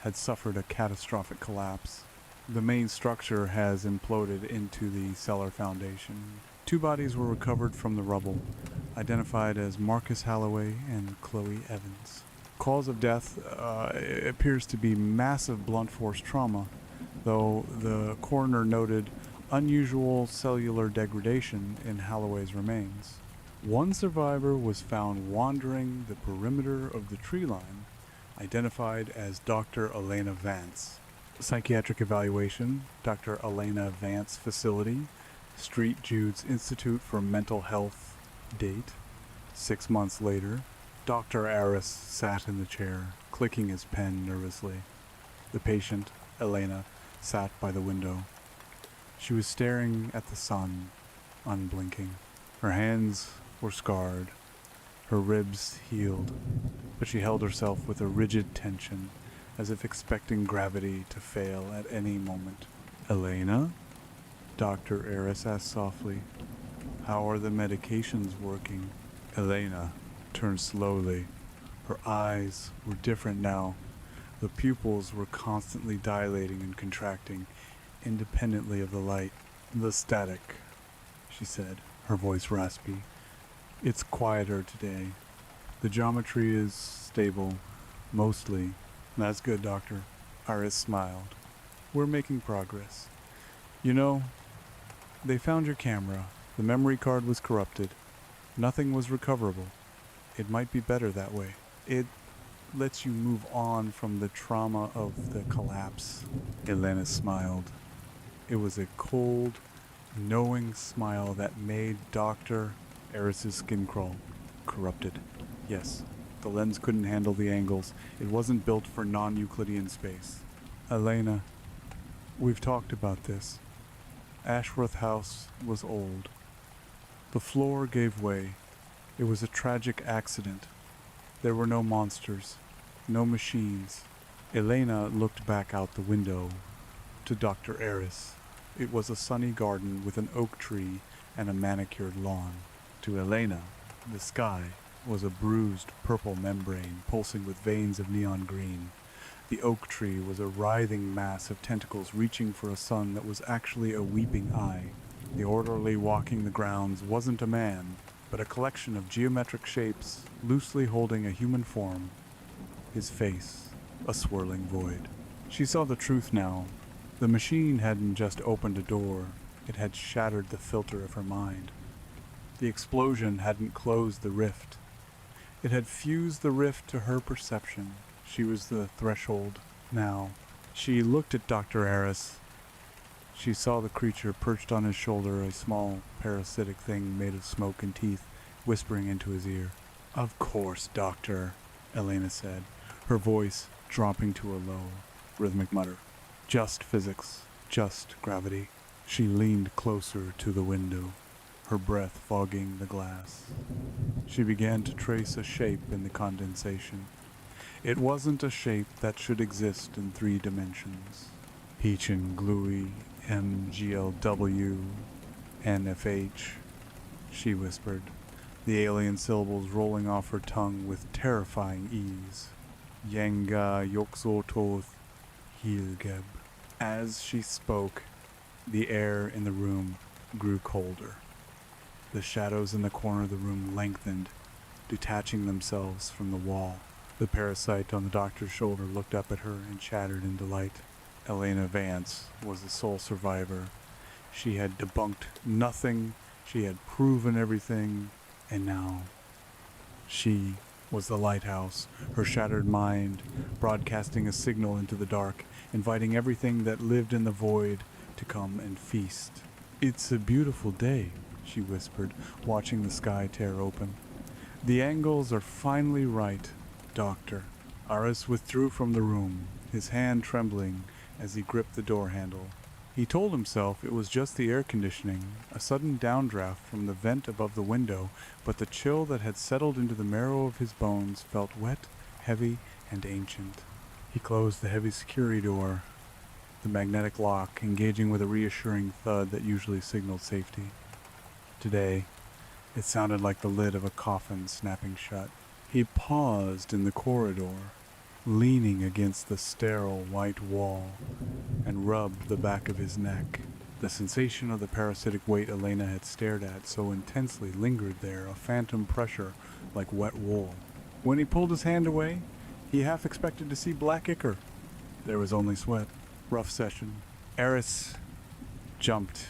had suffered a catastrophic collapse. The main structure has imploded into the cellar foundation. 2 bodies were recovered from the rubble, identified as Marcus Holloway and Chloe Evans. Cause of death appears to be massive blunt force trauma, though the coroner noted unusual cellular degradation in Holloway's remains. One survivor was found wandering the perimeter of the tree line, identified as Dr. Elena Vance. Psychiatric evaluation, Dr. Elena Vance Facility, St. Jude's Institute for Mental Health. Date 6 months later. Dr. Aris sat in the chair, clicking his pen nervously. The patient, Elena, sat by the window. She was staring at the sun, unblinking. Her hands were scarred, her ribs healed, but she held herself with a rigid tension, as if expecting gravity to fail at any moment. "Elena?" Dr. Aris asked softly. "How are the medications working?" Elena turned slowly. Her eyes were different now, The pupils were constantly dilating and contracting, independently of the light. The static, she said, her voice raspy. It's quieter today. The geometry is stable, mostly. That's good, Doctor. Iris smiled. We're making progress. You know, they found your camera. The memory card was corrupted. Nothing was recoverable. It might be better that way. It lets you move on from the trauma of the collapse. Elena smiled. It was a cold, knowing smile that made Dr. Eris's skin crawl. Corrupted. Yes, the lens couldn't handle the angles. It wasn't built for non-Euclidean space. Elena, we've talked about this. Ashworth House was old. The floor gave way. It was a tragic accident. There were no monsters, no machines. Elena looked back out the window to Dr. Eris. It was a sunny garden with an oak tree and a manicured lawn. To Elena, the sky was a bruised purple membrane pulsing with veins of neon green. The oak tree was a writhing mass of tentacles reaching for a sun that was actually a weeping eye. The orderly walking the grounds wasn't a man, but a collection of geometric shapes loosely holding a human form. His face, a swirling void. She saw the truth now. The machine hadn't just opened a door, it had shattered the filter of her mind. The explosion hadn't closed the rift. It had fused the rift to her perception. She was the threshold now. She looked at Dr. Eris. She saw the creature perched on his shoulder, a small parasitic thing made of smoke and teeth, whispering into his ear. Of course, Doctor, Elena said, her voice dropping to a low, rhythmic mutter. Just physics, just gravity. She leaned closer to the window, her breath fogging the glass. She began to trace a shape in the condensation. It wasn't a shape that should exist in 3 dimensions. Peach and gluey, MGLW, NFH, she whispered, the alien syllables rolling off her tongue with terrifying ease. Yenga Yoksototh Hilgeb. As she spoke, the air in the room grew colder. The shadows in the corner of the room lengthened, detaching themselves from the wall. The parasite on the doctor's shoulder looked up at her and chattered in delight. Elena Vance was the sole survivor. She had debunked nothing, she had proven everything, and now she was the lighthouse, her shattered mind broadcasting a signal into the dark, inviting everything that lived in the void to come and feast. It's a beautiful day, she whispered, watching the sky tear open. The angles are finally right, Doctor. Aris withdrew from the room, his hand trembling as he gripped the door handle. He told himself it was just the air conditioning, a sudden downdraft from the vent above the window, but the chill that had settled into the marrow of his bones felt wet, heavy, and ancient. He closed the heavy security door, the magnetic lock engaging with a reassuring thud that usually signaled safety. Today, it sounded like the lid of a coffin snapping shut. He paused in the corridor, leaning against the sterile white wall, and rubbed the back of his neck. The sensation of the parasitic weight Elena had stared at so intensely lingered there, a phantom pressure like wet wool. When he pulled his hand away, he half expected to see black ichor. There was only sweat. Rough session. Eris jumped,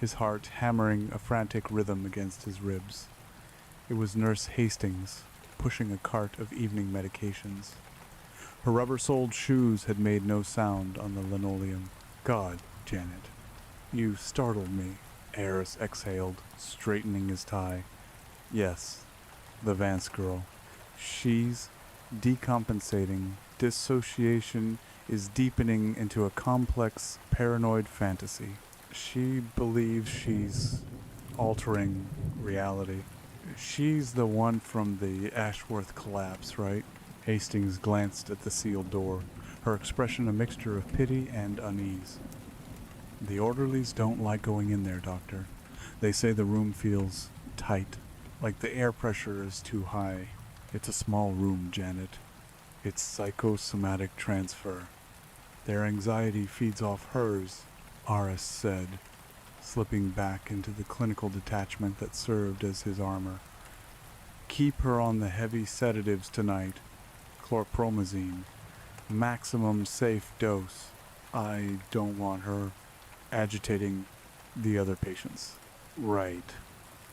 his heart hammering a frantic rhythm against his ribs. It was Nurse Hastings, pushing a cart of evening medications. Her rubber-soled shoes had made no sound on the linoleum. God, Janet, you startled me, Eris exhaled, straightening his tie. Yes, the Vance girl. She's decompensating. Dissociation is deepening into a complex, paranoid fantasy. She believes she's altering reality. She's the one from the Ashworth collapse, right? Hastings glanced at the sealed door, her expression a mixture of pity and unease. The orderlies don't like going in there, Doctor. They say the room feels tight, like the air pressure is too high. It's a small room, Janet. It's psychosomatic transfer. Their anxiety feeds off hers, Aris said, slipping back into the clinical detachment that served as his armor. Keep her on the heavy sedatives tonight. Chlorpromazine. Maximum safe dose. I don't want her agitating the other patients. Right.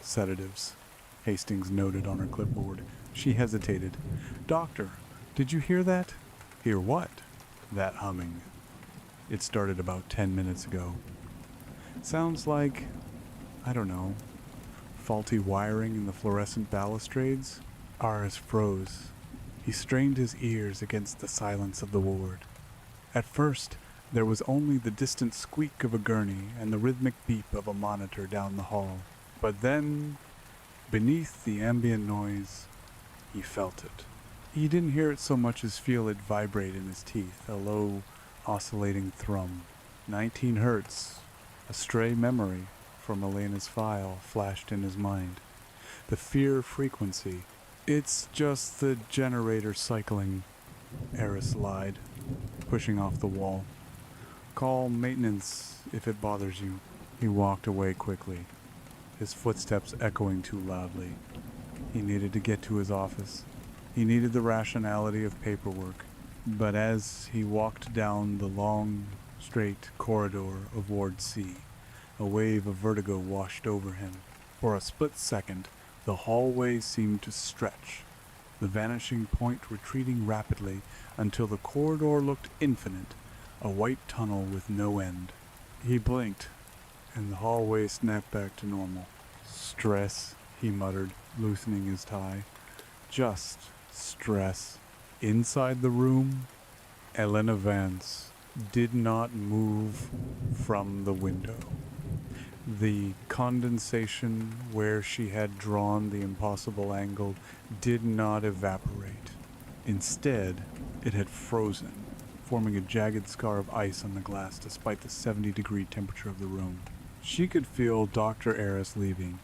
Sedatives. Hastings noted on her clipboard. She hesitated. Doctor, did you hear that? Hear what? That humming. It started about 10 minutes ago. Sounds like, I don't know, faulty wiring in the fluorescent balustrades? Aris froze. He strained his ears against the silence of the ward. At first, there was only the distant squeak of a gurney and the rhythmic beep of a monitor down the hall. But then, beneath the ambient noise, he felt it. He didn't hear it so much as feel it vibrate in his teeth, a low, oscillating thrum. 19 hertz, a stray memory from Elena's file flashed in his mind. The fear frequency. It's just the generator cycling, Eris lied, pushing off the wall. Call maintenance if it bothers you. He walked away quickly, his footsteps echoing too loudly. He needed to get to his office. He needed the rationality of paperwork. But as he walked down the long, straight corridor of Ward C, a wave of vertigo washed over him. For a split second, the hallway seemed to stretch, the vanishing point retreating rapidly until the corridor looked infinite, a white tunnel with no end. He blinked, and the hallway snapped back to normal. Stress, he muttered, loosening his tie. Just stress. Inside the room, Elena Vance did not move from the window. The condensation where she had drawn the impossible angle did not evaporate. Instead, it had frozen, forming a jagged scar of ice on the glass despite the 70-degree temperature of the room. She could feel Dr. Eris leaving.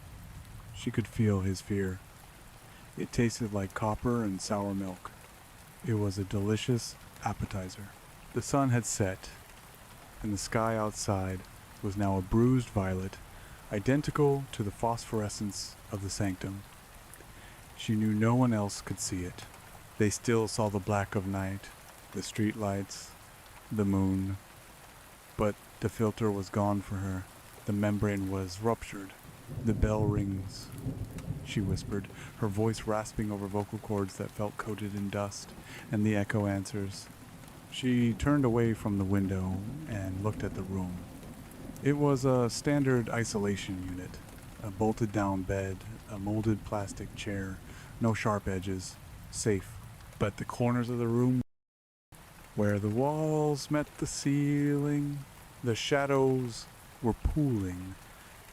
She could feel his fear. It tasted like copper and sour milk. It was a delicious appetizer. The sun had set, and the sky outside was now a bruised violet, identical to the phosphorescence of the sanctum. She knew no one else could see it. They still saw the black of night, the street lights, the moon. But the filter was gone for her. The membrane was ruptured. The bell rings, she whispered, her voice rasping over vocal cords that felt coated in dust, and the echo answers. She turned away from the window and looked at the room. It was a standard isolation unit, a bolted-down bed, a molded plastic chair, no sharp edges, safe. But the corners of the room, where the walls met the ceiling, the shadows were pooling.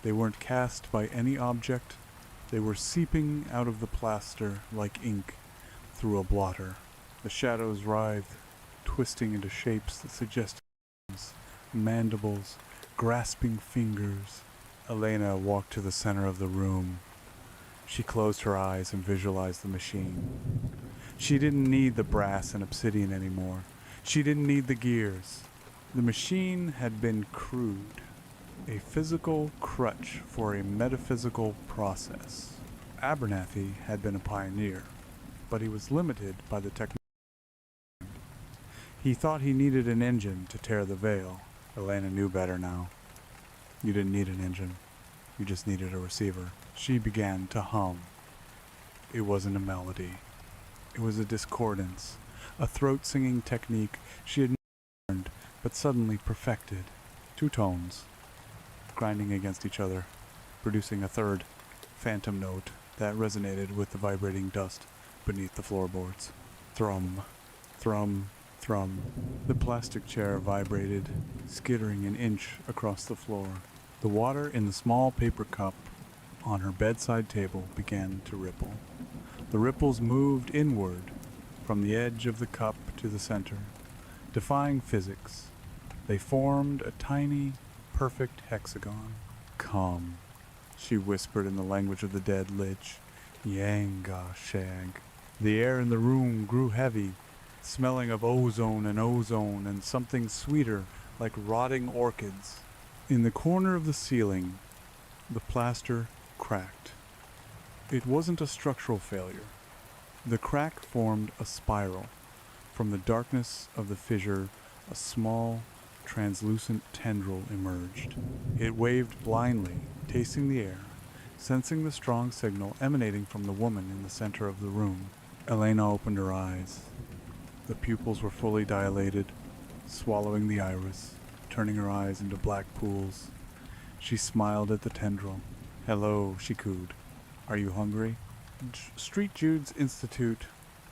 They weren't cast by any object. They were seeping out of the plaster like ink through a blotter. The shadows writhed, twisting into shapes that suggested arms, mandibles, grasping fingers. Elena walked to the center of the room. She closed her eyes and visualized the machine. She didn't need the brass and obsidian anymore. She didn't need the gears. The machine had been crude, a physical crutch for a metaphysical process. Abernathy had been a pioneer, but he was limited by the technology. He thought he needed an engine to tear the veil. Elena knew better now. You didn't need an engine. You just needed a receiver. She began to hum. It wasn't a melody. It was a discordance, a throat-singing technique she had learned, but suddenly perfected. 2 tones, grinding against each other, producing a third, phantom note that resonated with the vibrating dust beneath the floorboards. Thrum, thrum, thrum. The plastic chair vibrated, skittering an inch across the floor. The water in the small paper cup on her bedside table began to ripple. The ripples moved inward from the edge of the cup to the center, defying physics. They formed a tiny, perfect hexagon. Come, she whispered in the language of the dead lich. Yanga shag. The air in the room grew heavy, smelling of ozone and something sweeter like rotting orchids. In the corner of the ceiling, the plaster cracked. It wasn't a structural failure. The crack formed a spiral. From the darkness of the fissure, a small, translucent tendril emerged. It waved blindly, tasting the air, sensing the strong signal emanating from the woman in the center of the room. Elena opened her eyes. The pupils were fully dilated, swallowing the iris, turning her eyes into black pools. She smiled at the tendril. "Hello," she cooed. "Are you hungry?" Street Jude's Institute,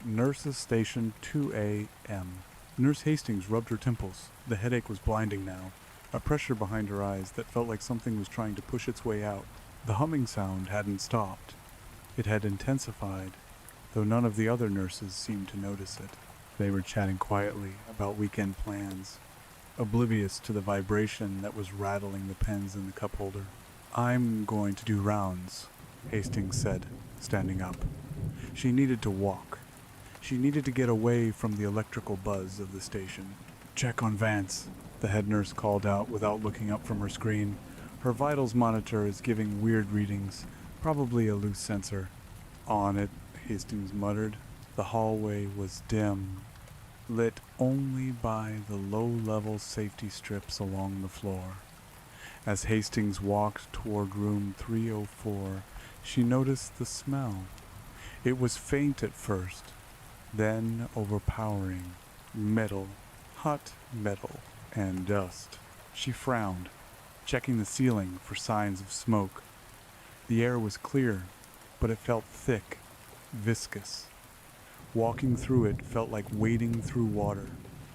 Nurses Station 2 a.m. Nurse Hastings rubbed her temples. The headache was blinding now, a pressure behind her eyes that felt like something was trying to push its way out. The humming sound hadn't stopped. It had intensified, though none of the other nurses seemed to notice it. They were chatting quietly about weekend plans, oblivious to the vibration that was rattling the pens in the cup holder. "I'm going to do rounds," Hastings said, standing up. She needed to walk. She needed to get away from the electrical buzz of the station. "Check on Vance," the head nurse called out without looking up from her screen. Her vitals monitor is giving weird readings, probably a loose sensor. "On it," Hastings muttered. The hallway was dim, lit only by the low-level safety strips along the floor. As Hastings walked toward room 304, she noticed the smell. It was faint at first, then overpowering. Metal, hot metal, and dust. She frowned, checking the ceiling for signs of smoke. The air was clear, but it felt thick, viscous. Walking through it felt like wading through water.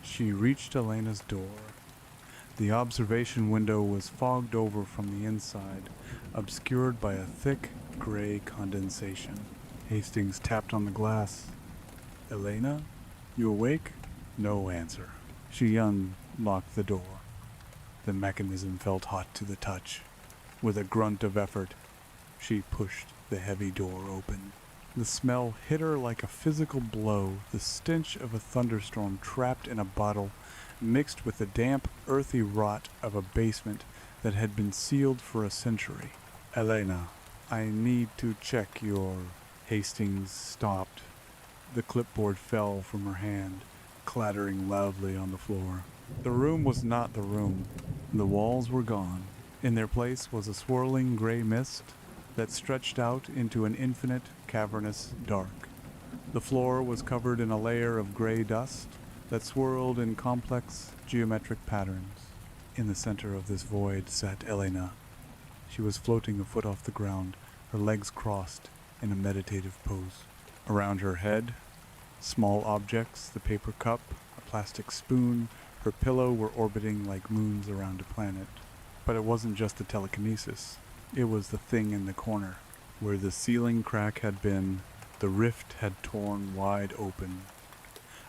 She reached Elena's door. The observation window was fogged over from the inside, obscured by a thick, gray condensation. Hastings tapped on the glass. "Elena, you awake?" No answer. She unlocked the door. The mechanism felt hot to the touch. With a grunt of effort, she pushed the heavy door open. The smell hit her like a physical blow, the stench of a thunderstorm trapped in a bottle, mixed with the damp, earthy rot of a basement that had been sealed for a century. "Elena, I need to check your..." Hastings stopped. The clipboard fell from her hand, clattering loudly on the floor. The room was not the room. The walls were gone. In their place was a swirling gray mist that stretched out into an infinite, cavernous dark. The floor was covered in a layer of gray dust that swirled in complex, geometric patterns. In the center of this void sat Elena. She was floating a foot off the ground, her legs crossed in a meditative pose. Around her head, small objects, the paper cup, a plastic spoon, her pillow were orbiting like moons around a planet. But it wasn't just the telekinesis. It was the thing in the corner. Where the ceiling crack had been, the rift had torn wide open.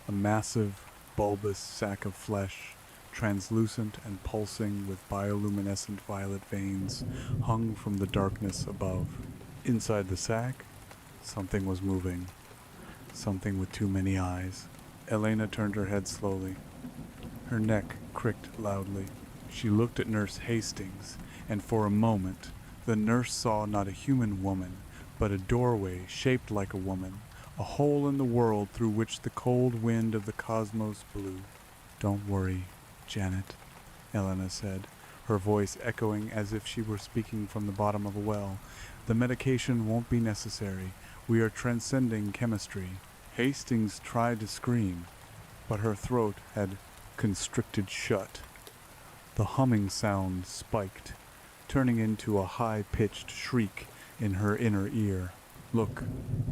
A massive, bulbous sack of flesh, translucent and pulsing with bioluminescent violet veins, hung from the darkness above. Inside the sack, something was moving. Something with too many eyes. Elena turned her head slowly. Her neck cricked loudly. She looked at Nurse Hastings, and for a moment, the nurse saw not a human woman, but a doorway shaped like a woman, a hole in the world through which the cold wind of the cosmos blew. "Don't worry, Janet," Elena said, her voice echoing as if she were speaking from the bottom of a well. "The medication won't be necessary. We are transcending chemistry." Hastings tried to scream, but her throat had constricted shut. The humming sound spiked, turning into a high-pitched shriek in her inner ear. "Look,"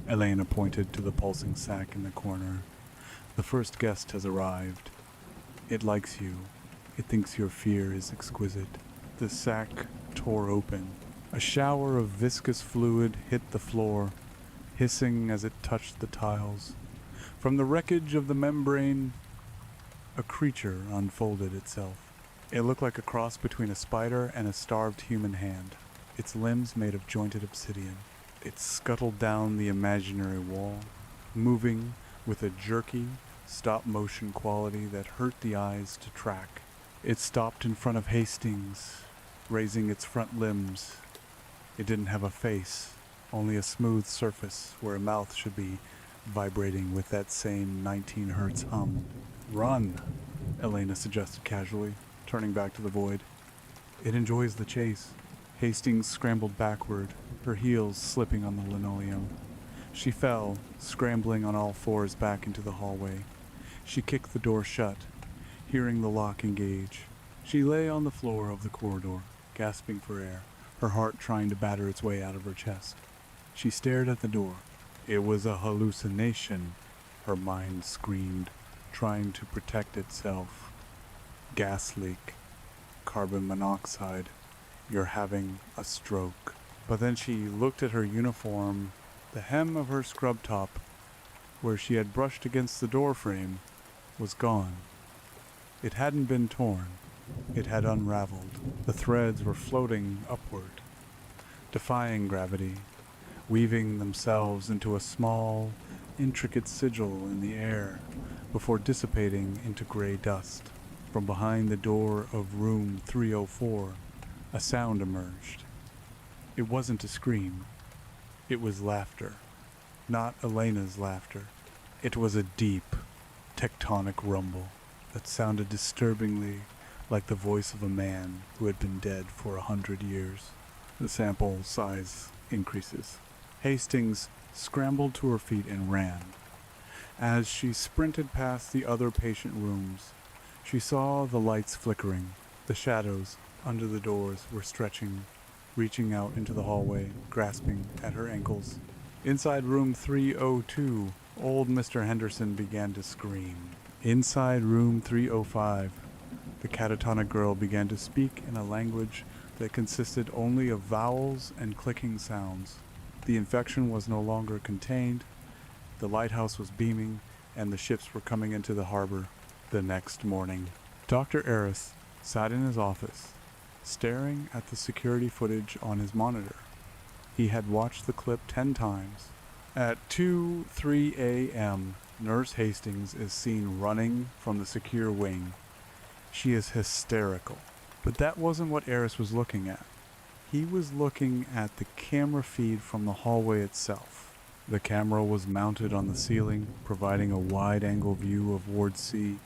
Elena pointed to the pulsing sack in the corner. "The first guest has arrived. It likes you. It thinks your fear is exquisite." The sack tore open. A shower of viscous fluid hit the floor, hissing as it touched the tiles. From the wreckage of the membrane, a creature unfolded itself. It looked like a cross between a spider and a starved human hand, its limbs made of jointed obsidian. It scuttled down the imaginary wall, moving with a jerky, stop-motion quality that hurt the eyes to track. It stopped in front of Hastings, raising its front limbs. It didn't have a face, only a smooth surface where a mouth should be, vibrating with that same 19 hertz hum. "Run," Elena suggested casually, turning back to the void. "It enjoys the chase." Hastings scrambled backward, her heels slipping on the linoleum. She fell, scrambling on all fours back into the hallway. She kicked the door shut, hearing the lock engage. She lay on the floor of the corridor, gasping for air, her heart trying to batter its way out of her chest. She stared at the door. It was a hallucination, her mind screamed, trying to protect itself. "Gas leak. Carbon monoxide. You're having a stroke." But then she looked at her uniform. The hem of her scrub top, where she had brushed against the door frame, was gone. It hadn't been torn. It had unraveled. The threads were floating upward, defying gravity, weaving themselves into a small, intricate sigil in the air before dissipating into gray dust. From behind the door of room 304, a sound emerged. It wasn't a scream. It was laughter. Not Elena's laughter. It was a deep, tectonic rumble that sounded disturbingly like the voice of a man who had been dead for 100 years. The sample size increases. Hastings scrambled to her feet and ran. As she sprinted past the other patient rooms, she saw the lights flickering. The shadows under the doors were stretching, reaching out into the hallway, grasping at her ankles. Inside room 302, old Mr. Henderson began to scream. Inside room 305, the catatonic girl began to speak in a language that consisted only of vowels and clicking sounds. The infection was no longer contained. The lighthouse was beaming, and the ships were coming into the harbor. The next morning, Dr. Eris sat in his office, staring at the security footage on his monitor. He had watched the clip 10 times. At 2:03 a.m., Nurse Hastings is seen running from the secure wing. She is hysterical. But that wasn't what Eris was looking at. He was looking at the camera feed from the hallway itself. The camera was mounted on the ceiling, providing a wide-angle view of Ward C.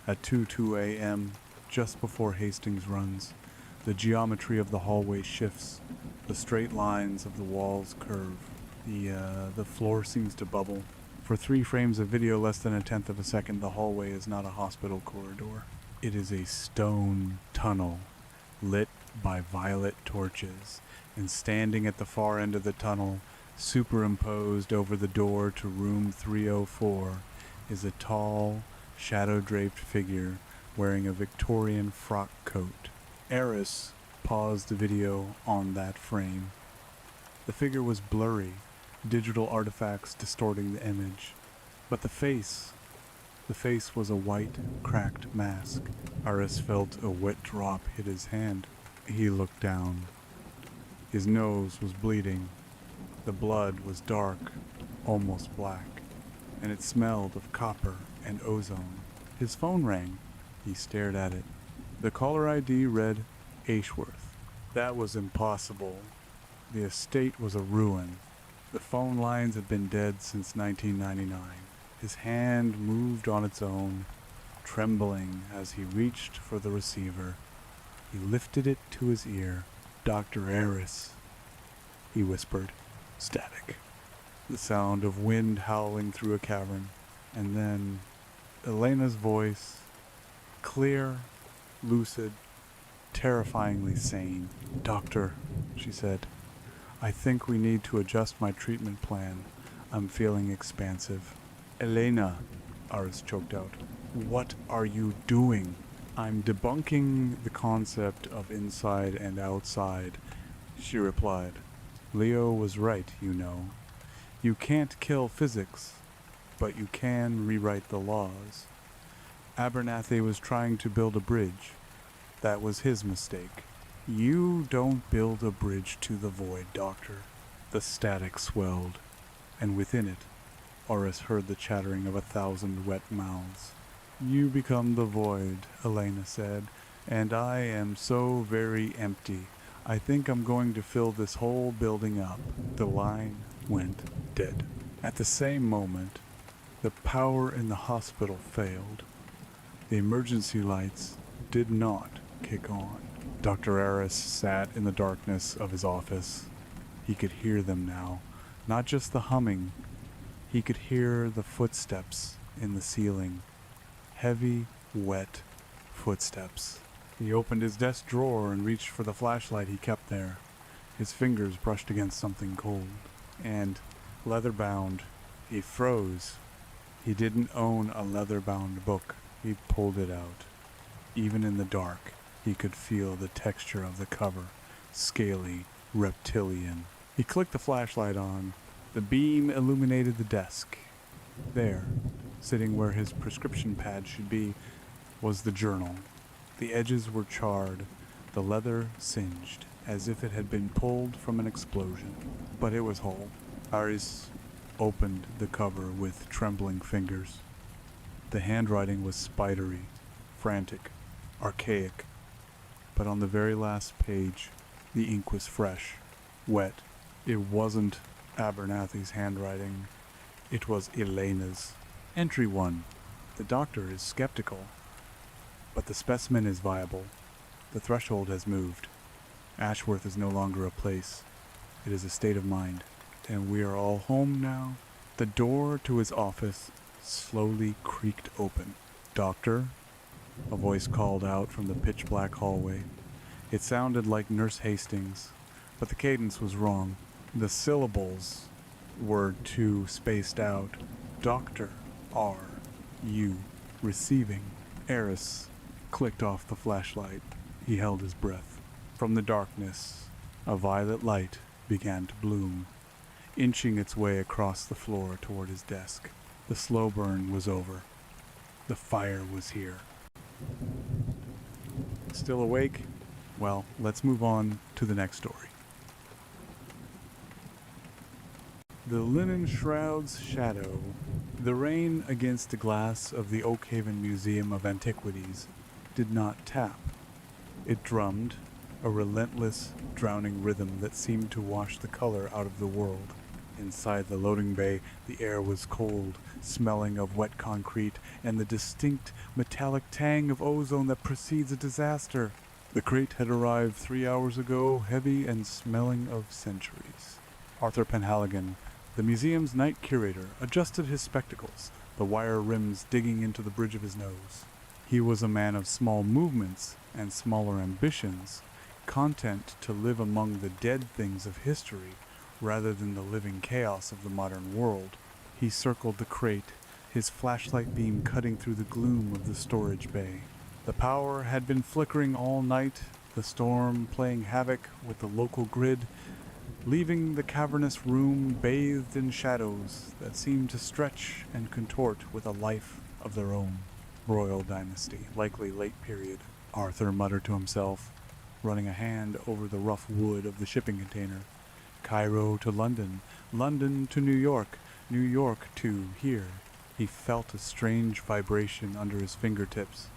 At 2:02 a.m., just before Hastings runs, the geometry of the hallway shifts. The straight lines of the walls curve. The floor seems to bubble. For 3 frames of video less than 1/10 of a second, the hallway is not a hospital corridor. It is a stone tunnel, lit by violet torches, and standing at the far end of the tunnel, superimposed over the door to room 304, is a tall, shadow-draped figure wearing a Victorian frock coat. Eris paused the video on that frame. The figure was blurry, digital artifacts distorting the image. But the face was a white, cracked mask. Eris felt a wet drop hit his hand. He looked down. His nose was bleeding. The blood was dark, almost black, and it smelled of copper and ozone. His phone rang. He stared at it. The caller ID read Ashworth. That was impossible. The estate was a ruin. The phone lines had been dead since 1999. His hand moved on its own, trembling as he reached for the receiver. He lifted it to his ear. "Dr. Eris," he whispered. Static. The sound of wind howling through a cavern. And then Elena's voice, clear, lucid, terrifyingly sane. "Doctor," she said, "I think we need to adjust my treatment plan. I'm feeling expansive." "Elena," Aris choked out, "what are you doing?" "I'm debunking the concept of inside and outside," she replied. "Leo was right, you know. You can't kill physics, but you can rewrite the laws. Abernathy was trying to build a bridge. That was his mistake. You don't build a bridge to the void, Doctor." The static swelled, and within it, Oris heard the chattering of 1,000 wet mouths. You become the void, Elena said, and I am so very empty. I think I'm going to fill this whole building up. The line went dead. At the same moment, the power in the hospital failed. The emergency lights did not kick on. Dr. Aris sat in the darkness of his office. He could hear them now, not just the humming. He could hear the footsteps in the ceiling. Heavy, wet footsteps. He opened his desk drawer and reached for the flashlight he kept there. His fingers brushed against something cold. And, leather-bound, he froze. He didn't own a leather-bound book. He pulled it out. Even in the dark, he could feel the texture of the cover, scaly, reptilian. He clicked the flashlight on. The beam illuminated the desk. There, sitting where his prescription pad should be, was the journal. The edges were charred, the leather singed, as if it had been pulled from an explosion. But it was whole. Aris opened the cover with trembling fingers. The handwriting was spidery, frantic, archaic. But on the very last page, the ink was fresh, wet. It wasn't Abernathy's handwriting. It was Elena's. Entry 1. The doctor is skeptical, but the specimen is viable. The threshold has moved. Ashworth is no longer a place. It is a state of mind. And we are all home now. The door to his office slowly creaked open. Doctor? A voice called out from the pitch-black hallway. It sounded like Nurse Hastings, but the cadence was wrong. The syllables were too spaced out. Doctor, R, U, receiving. Aris clicked off the flashlight. He held his breath. From the darkness, a violet light began to bloom, inching its way across the floor toward his desk. The slow burn was over. The fire was here. Still awake? Well, let's move on to the next story. The linen shroud's shadow. The rain against the glass of the Oakhaven Museum of Antiquities did not tap. It drummed, a relentless, drowning rhythm that seemed to wash the color out of the world. Inside the loading bay, the air was cold, smelling of wet concrete and the distinct metallic tang of ozone that precedes a disaster. The crate had arrived 3 hours ago, heavy and smelling of centuries. Arthur Penhaligon, the museum's night curator, adjusted his spectacles, the wire rims digging into the bridge of his nose. He was a man of small movements and smaller ambitions, content to live among the dead things of history rather than the living chaos of the modern world. He circled the crate, his flashlight beam cutting through the gloom of the storage bay. The power had been flickering all night, the storm playing havoc with the local grid, leaving the cavernous room bathed in shadows that seemed to stretch and contort with a life of their own. Royal dynasty, likely late period, Arthur muttered to himself, running a hand over the rough wood of the shipping container. Cairo to London, London to New York to here. He felt a strange vibration under his fingertips.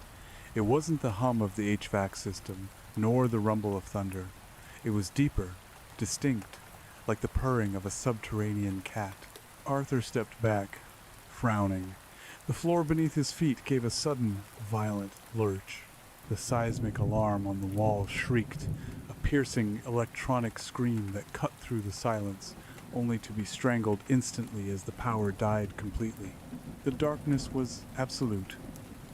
It wasn't the hum of the HVAC system, nor the rumble of thunder. It was deeper, distinct, like the purring of a subterranean cat. Arthur stepped back, frowning. The floor beneath his feet gave a sudden, violent lurch. The seismic alarm on the wall shrieked, a piercing electronic scream that cut through the silence, only to be strangled instantly as the power died completely. The darkness was absolute,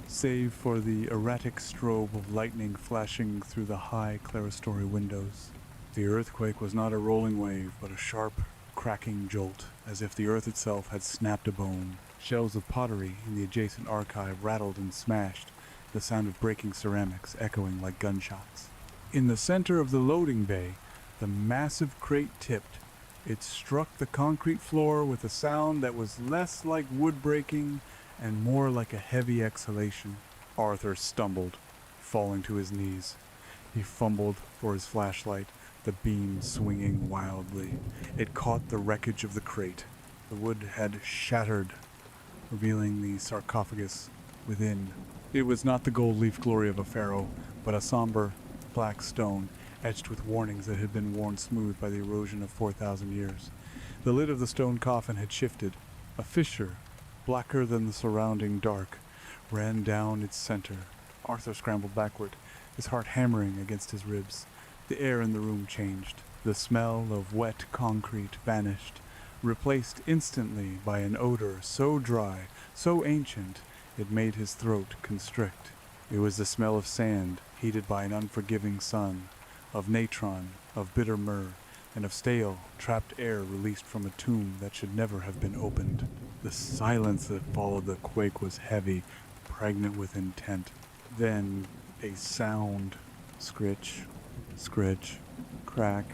save for the erratic strobe of lightning flashing through the high clerestory windows. The earthquake was not a rolling wave, but a sharp, cracking jolt, as if the earth itself had snapped a bone. Shelves of pottery in the adjacent archive rattled and smashed, the sound of breaking ceramics echoing like gunshots. In the center of the loading bay, the massive crate tipped. It struck the concrete floor with a sound that was less like wood breaking and more like a heavy exhalation. Arthur stumbled, falling to his knees. He fumbled for his flashlight, the beam swinging wildly. It caught the wreckage of the crate. The wood had shattered, revealing the sarcophagus within. It was not the gold leaf glory of a pharaoh, but a somber, black stone, etched with warnings that had been worn smooth by the erosion of 4,000 years. The lid of the stone coffin had shifted. A fissure, blacker than the surrounding dark, ran down its center. Arthur scrambled backward, his heart hammering against his ribs. The air in the room changed. The smell of wet concrete vanished, replaced instantly by an odor so dry, so ancient, it made his throat constrict. It was the smell of sand, heated by an unforgiving sun, of natron, of bitter myrrh, and of stale, trapped air released from a tomb that should never have been opened. The silence that followed the quake was heavy, pregnant with intent. Then a sound. Scritch, scritch, crack.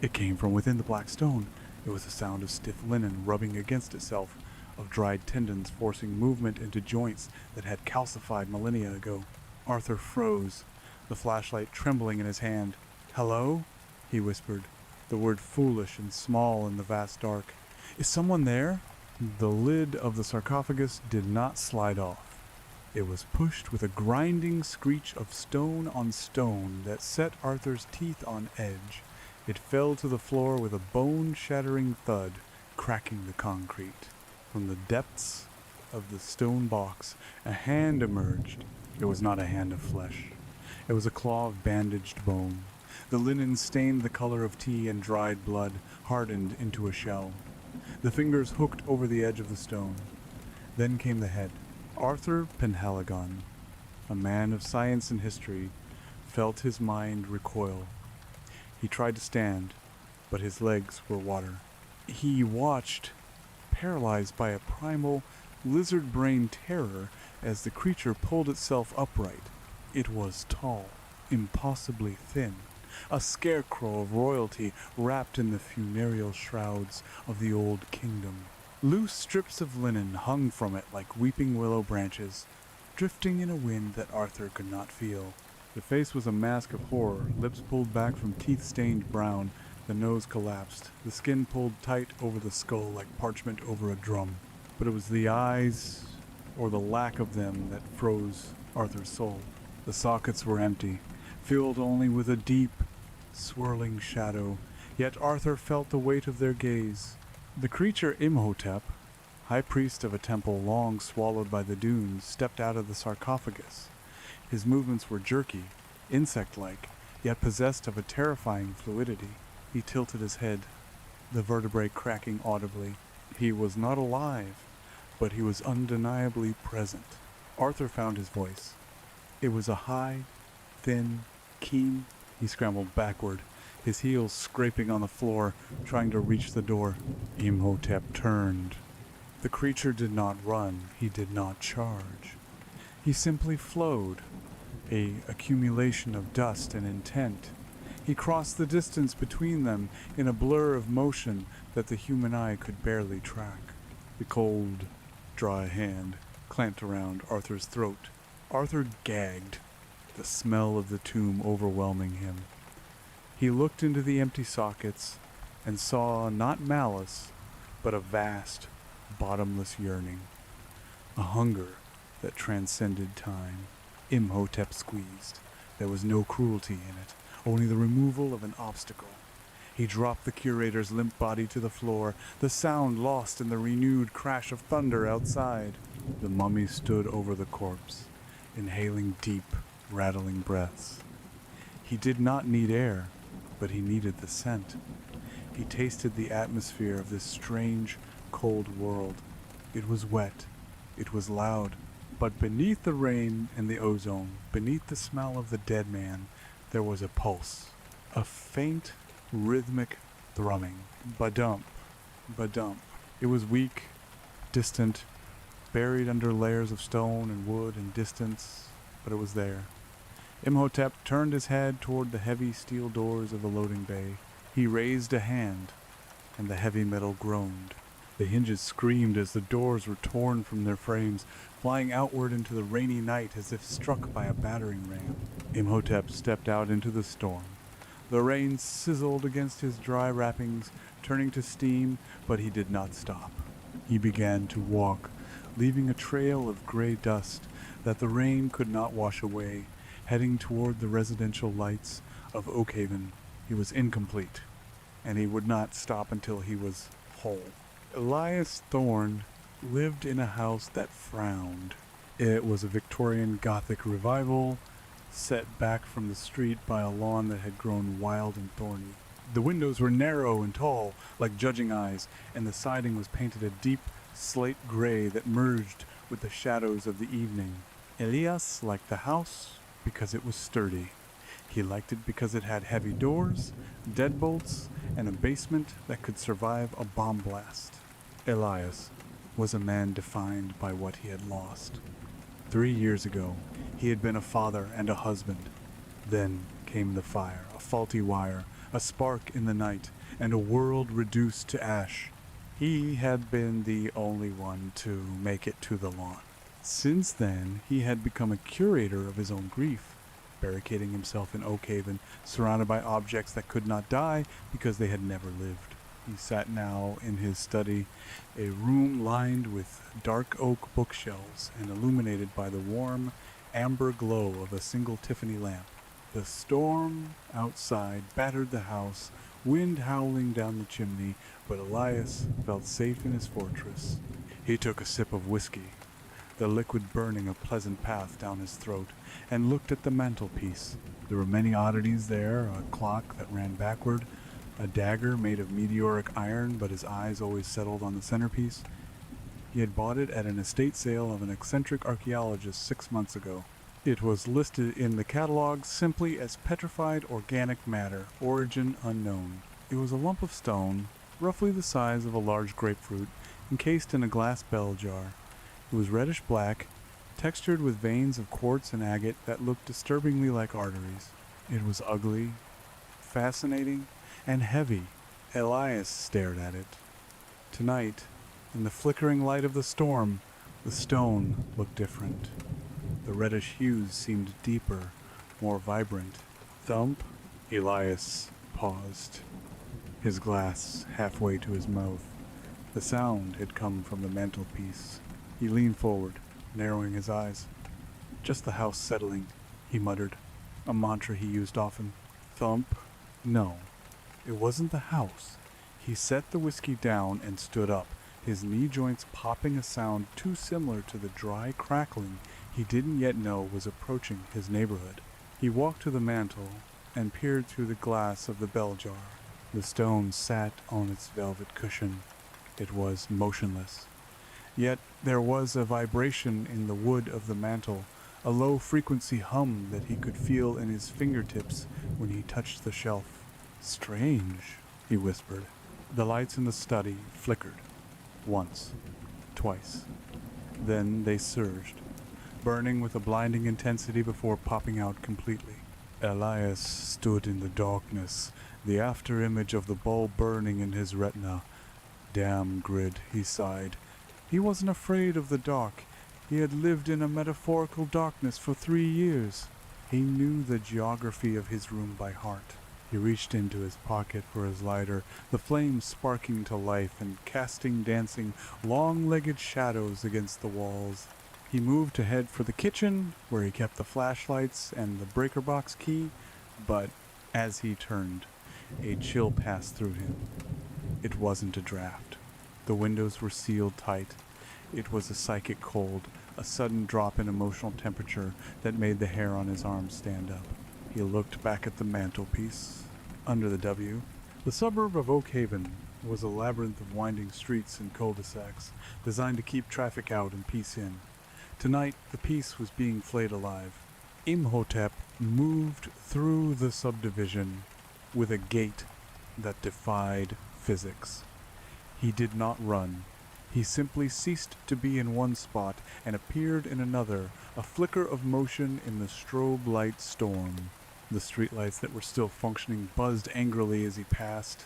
It came from within the black stone. It was the sound of stiff linen rubbing against itself, of dried tendons forcing movement into joints that had calcified millennia ago. Arthur froze, the flashlight trembling in his hand. "Hello?" he whispered, the word foolish and small in the vast dark. "Is someone there?" The lid of the sarcophagus did not slide off. It was pushed with a grinding screech of stone on stone that set Arthur's teeth on edge. It fell to the floor with a bone-shattering thud, cracking the concrete. From the depths of the stone box, a hand emerged. It was not a hand of flesh. It was a claw of bandaged bone. The linen stained the color of tea and dried blood, hardened into a shell. The fingers hooked over the edge of the stone. Then came the head. Arthur Penhaligon, a man of science and history, felt his mind recoil. He tried to stand, but his legs were water. He watched, paralyzed by a primal, lizard-brain terror, as the creature pulled itself upright. It was tall, impossibly thin, a scarecrow of royalty wrapped in the funereal shrouds of the old kingdom. Loose strips of linen hung from it like weeping willow branches, drifting in a wind that Arthur could not feel. The face was a mask of horror, lips pulled back from teeth-stained brown, the nose collapsed, the skin pulled tight over the skull like parchment over a drum. But it was the eyes, or the lack of them, that froze Arthur's soul. The sockets were empty, filled only with a deep, swirling shadow, yet Arthur felt the weight of their gaze. The creature Imhotep, high priest of a temple long swallowed by the dunes, stepped out of the sarcophagus. His movements were jerky, insect-like, yet possessed of a terrifying fluidity. He tilted his head, the vertebrae cracking audibly. He was not alive, but he was undeniably present. Arthur found his voice. It was a high, thin, keen. He scrambled backward, his heels scraping on the floor, trying to reach the door. Imhotep turned. The creature did not run. He did not charge. He simply flowed, an accumulation of dust and intent. He crossed the distance between them in a blur of motion that the human eye could barely track. The cold, dry hand clamped around Arthur's throat. Arthur gagged, the smell of the tomb overwhelming him. He looked into the empty sockets and saw not malice, but a vast, bottomless yearning, a hunger that transcended time. Imhotep squeezed. There was no cruelty in it, only the removal of an obstacle. He dropped the curator's limp body to the floor, the sound lost in the renewed crash of thunder outside. The mummy stood over the corpse, inhaling deep, rattling breaths. He did not need air, but he needed the scent. He tasted the atmosphere of this strange, cold world. It was wet. It was loud. But beneath the rain and the ozone, beneath the smell of the dead man, there was a pulse. A faint, rhythmic thrumming. Ba-dump, ba-dump. It was weak, distant, buried under layers of stone and wood and distance, but it was there. Imhotep turned his head toward the heavy steel doors of the loading bay. He raised a hand, and the heavy metal groaned. The hinges screamed as the doors were torn from their frames, flying outward into the rainy night as if struck by a battering ram. Imhotep stepped out into the storm. The rain sizzled against his dry wrappings, turning to steam, but he did not stop. He began to walk, leaving a trail of gray dust that the rain could not wash away, heading toward the residential lights of Oakhaven. He was incomplete, and he would not stop until he was whole. Elias Thorne lived in a house that frowned. It was a Victorian Gothic revival, set back from the street by a lawn that had grown wild and thorny. The windows were narrow and tall, like judging eyes, and the siding was painted a deep slate gray that merged with the shadows of the evening. Elias liked the house because it was sturdy. He liked it because it had heavy doors, deadbolts, and a basement that could survive a bomb blast. Elias was a man defined by what he had lost. 3 years ago, he had been a father and a husband. Then came the fire, a faulty wire, a spark in the night, and a world reduced to ash. He had been the only one to make it to the lawn. Since then, he had become a curator of his own grief, barricading himself in Oakhaven, surrounded by objects that could not die because they had never lived. He sat now in his study, a room lined with dark oak bookshelves and illuminated by the warm, amber glow of a single Tiffany lamp. The storm outside battered the house, wind howling down the chimney, but Elias felt safe in his fortress. He took a sip of whiskey, the liquid burning a pleasant path down his throat, and looked at the mantelpiece. There were many oddities there, a clock that ran backward, a dagger made of meteoric iron, but his eyes always settled on the centerpiece. He had bought it at an estate sale of an eccentric archaeologist 6 months ago. It was listed in the catalog simply as petrified organic matter, origin unknown. It was a lump of stone, roughly the size of a large grapefruit, encased in a glass bell jar. It was reddish-black, textured with veins of quartz and agate that looked disturbingly like arteries. It was ugly, fascinating, and heavy. Elias stared at it. Tonight, in the flickering light of the storm, the stone looked different. The reddish hues seemed deeper, more vibrant. Thump. Elias paused, his glass halfway to his mouth. The sound had come from the mantelpiece. He leaned forward, narrowing his eyes. Just the house settling, he muttered, a mantra he used often. Thump. No, it wasn't the house. He set the whiskey down and stood up, his knee joints popping a sound too similar to the dry crackling he didn't yet know was approaching his neighborhood. He walked to the mantel and peered through the glass of the bell jar. The stone sat on its velvet cushion. It was motionless. Yet there was a vibration in the wood of the mantel, a low-frequency hum that he could feel in his fingertips when he touched the shelf. Strange, he whispered. The lights in the study flickered. Once. Twice. Then they surged, burning with a blinding intensity before popping out completely. Elias stood in the darkness, the after-image of the bulb burning in his retina. Damn grid, he sighed. He wasn't afraid of the dark. He had lived in a metaphorical darkness for 3 years. He knew the geography of his room by heart. He reached into his pocket for his lighter, the flames sparking to life and casting dancing, long-legged shadows against the walls. He moved to head for the kitchen, where he kept the flashlights and the breaker box key, but as he turned, a chill passed through him. It wasn't a draft. The windows were sealed tight. It was a psychic cold, a sudden drop in emotional temperature that made the hair on his arms stand up. He looked back at the mantelpiece. Under the W, the suburb of Oakhaven was a labyrinth of winding streets and cul-de-sacs, designed to keep traffic out and peace in. Tonight, the peace was being flayed alive. Imhotep moved through the subdivision with a gait that defied physics. He did not run. He simply ceased to be in one spot and appeared in another, a flicker of motion in the strobe light storm. The streetlights that were still functioning buzzed angrily as he passed,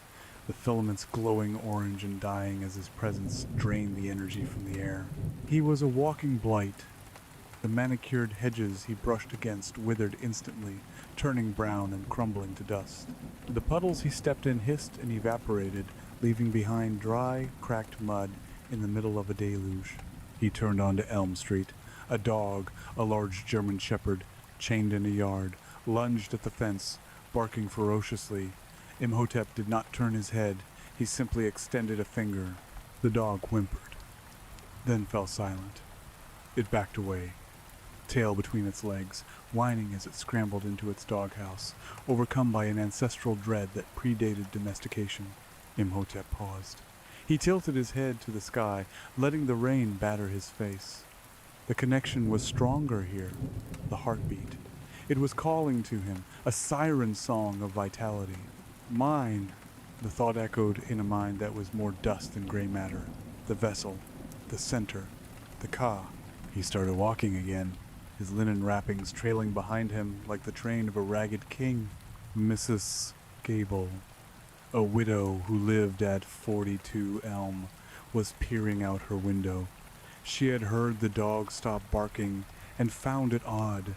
the filaments glowing orange and dying as his presence drained the energy from the air. He was a walking blight. The manicured hedges he brushed against withered instantly, turning brown and crumbling to dust. The puddles he stepped in hissed and evaporated, leaving behind dry, cracked mud in the middle of a deluge. He turned onto Elm Street. A dog, a large German shepherd, chained in a yard, lunged at the fence, barking ferociously. Imhotep did not turn his head. He simply extended a finger. The dog whimpered, then fell silent. It backed away, tail between its legs, whining as it scrambled into its doghouse, overcome by an ancestral dread that predated domestication. Imhotep paused. He tilted his head to the sky, letting the rain batter his face. The connection was stronger here, the heartbeat. It was calling to him, a siren song of vitality. Mine, the thought echoed in a mind that was more dust than gray matter. The vessel, the center, the Ka. He started walking again, his linen wrappings trailing behind him like the train of a ragged king. Mrs. Gable, a widow who lived at 42 Elm, was peering out her window. She had heard the dog stop barking and found it odd.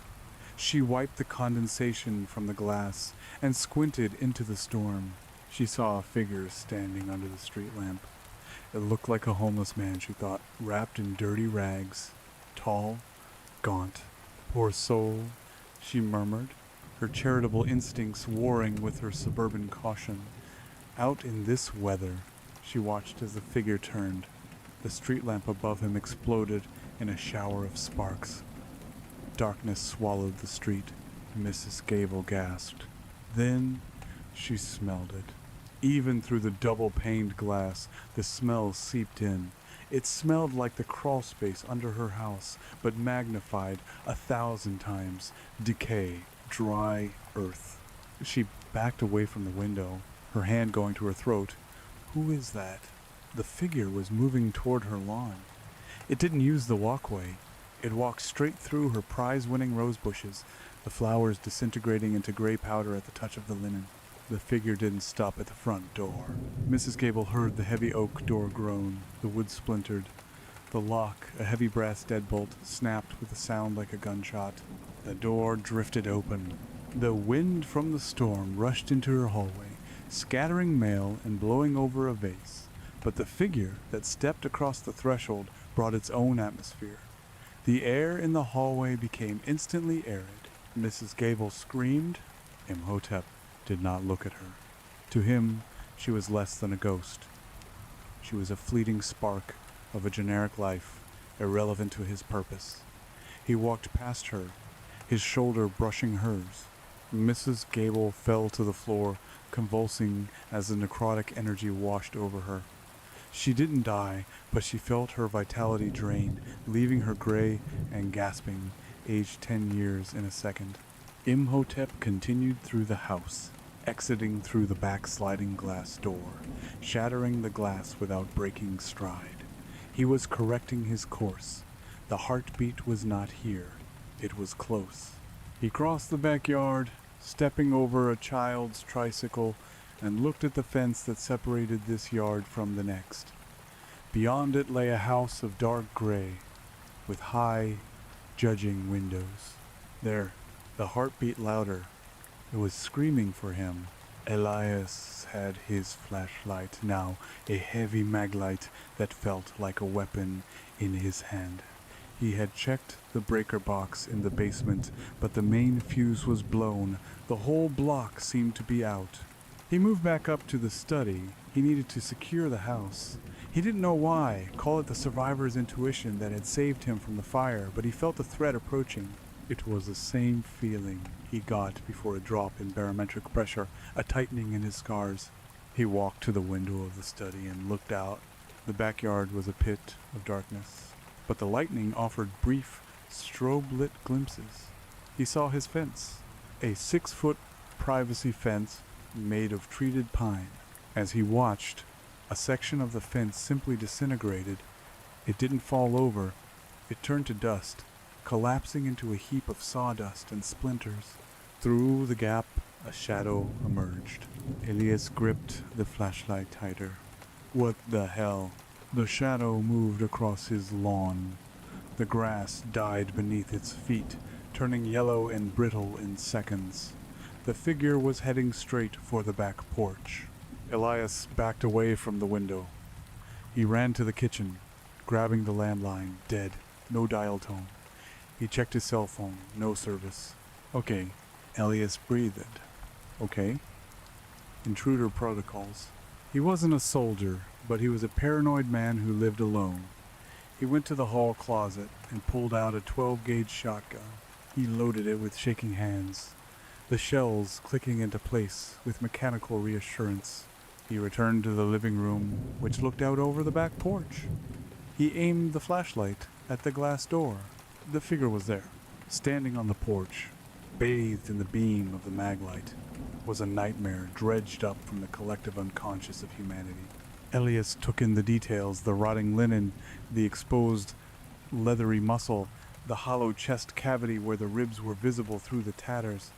She wiped the condensation from the glass and squinted into the storm. She saw a figure standing under the street lamp. It looked like a homeless man, she thought, wrapped in dirty rags, tall, gaunt. Poor soul, she murmured, her charitable instincts warring with her suburban caution. Out in this weather, she watched as the figure turned. The street lamp above him exploded in a shower of sparks. Darkness swallowed the street. Mrs. Gable gasped. Then she smelled it. Even through the double-paned glass, the smell seeped in. It smelled like the crawl space under her house, but magnified 1,000 times. Decay, dry earth. She backed away from the window, her hand going to her throat. Who is that? The figure was moving toward her lawn. It didn't use the walkway. It walked straight through her prize-winning rose bushes, the flowers disintegrating into gray powder at the touch of the linen. The figure didn't stop at the front door. Mrs. Gable heard the heavy oak door groan. The wood splintered. The lock, a heavy brass deadbolt, snapped with a sound like a gunshot. The door drifted open. The wind from the storm rushed into her hallway, scattering mail and blowing over a vase. But the figure that stepped across the threshold brought its own atmosphere. The air in the hallway became instantly arid. Mrs. Gable screamed. Imhotep did not look at her. To him, she was less than a ghost. She was a fleeting spark of a generic life, irrelevant to his purpose. He walked past her, his shoulder brushing hers. Mrs. Gable fell to the floor, convulsing as the necrotic energy washed over her. She didn't die, but she felt her vitality drained, leaving her gray and gasping, aged 10 years in a second. Imhotep continued through the house, exiting through the back sliding glass door, shattering the glass without breaking stride. He was correcting his course. The heartbeat was not here. It was close. He crossed the backyard, stepping over a child's tricycle, and looked at the fence that separated this yard from the next. Beyond it lay a house of dark gray, with high, judging windows. There, the heart beat louder. It was screaming for him. Elias had his flashlight, now a heavy maglite that felt like a weapon in his hand. He had checked the breaker box in the basement, but the main fuse was blown. The whole block seemed to be out. He moved back up to the study. He needed to secure the house. He didn't know why, call it the survivor's intuition that had saved him from the fire, but he felt the threat approaching. It was the same feeling he got before a drop in barometric pressure, a tightening in his scars. He walked to the window of the study and looked out. The backyard was a pit of darkness, but the lightning offered brief, strobe-lit glimpses. He saw his fence, a 6-foot privacy fence made of treated pine. As he watched, a section of the fence simply disintegrated. It didn't fall over. It turned to dust, collapsing into a heap of sawdust and splinters. Through the gap, a shadow emerged. Elias gripped the flashlight tighter. What the hell? The shadow moved across his lawn. The grass died beneath its feet, turning yellow and brittle in seconds. The figure was heading straight for the back porch. Elias backed away from the window. He ran to the kitchen. grabbing the landline. Dead. No dial tone. He checked his cell phone. No service. Okay. Elias breathed. Okay. Intruder protocols. He wasn't a soldier, but he was a paranoid man who lived alone. He went to the hall closet and pulled out a 12-gauge shotgun. He loaded it with shaking hands, the shells clicking into place with mechanical reassurance. He returned to the living room, which looked out over the back porch. He aimed the flashlight at the glass door. The figure was there, standing on the porch, bathed in the beam of the maglite. Was a nightmare dredged up from the collective unconscious of humanity. Elias took in the details, the rotting linen, the exposed leathery muscle, the hollow chest cavity where the ribs were visible through the tatters.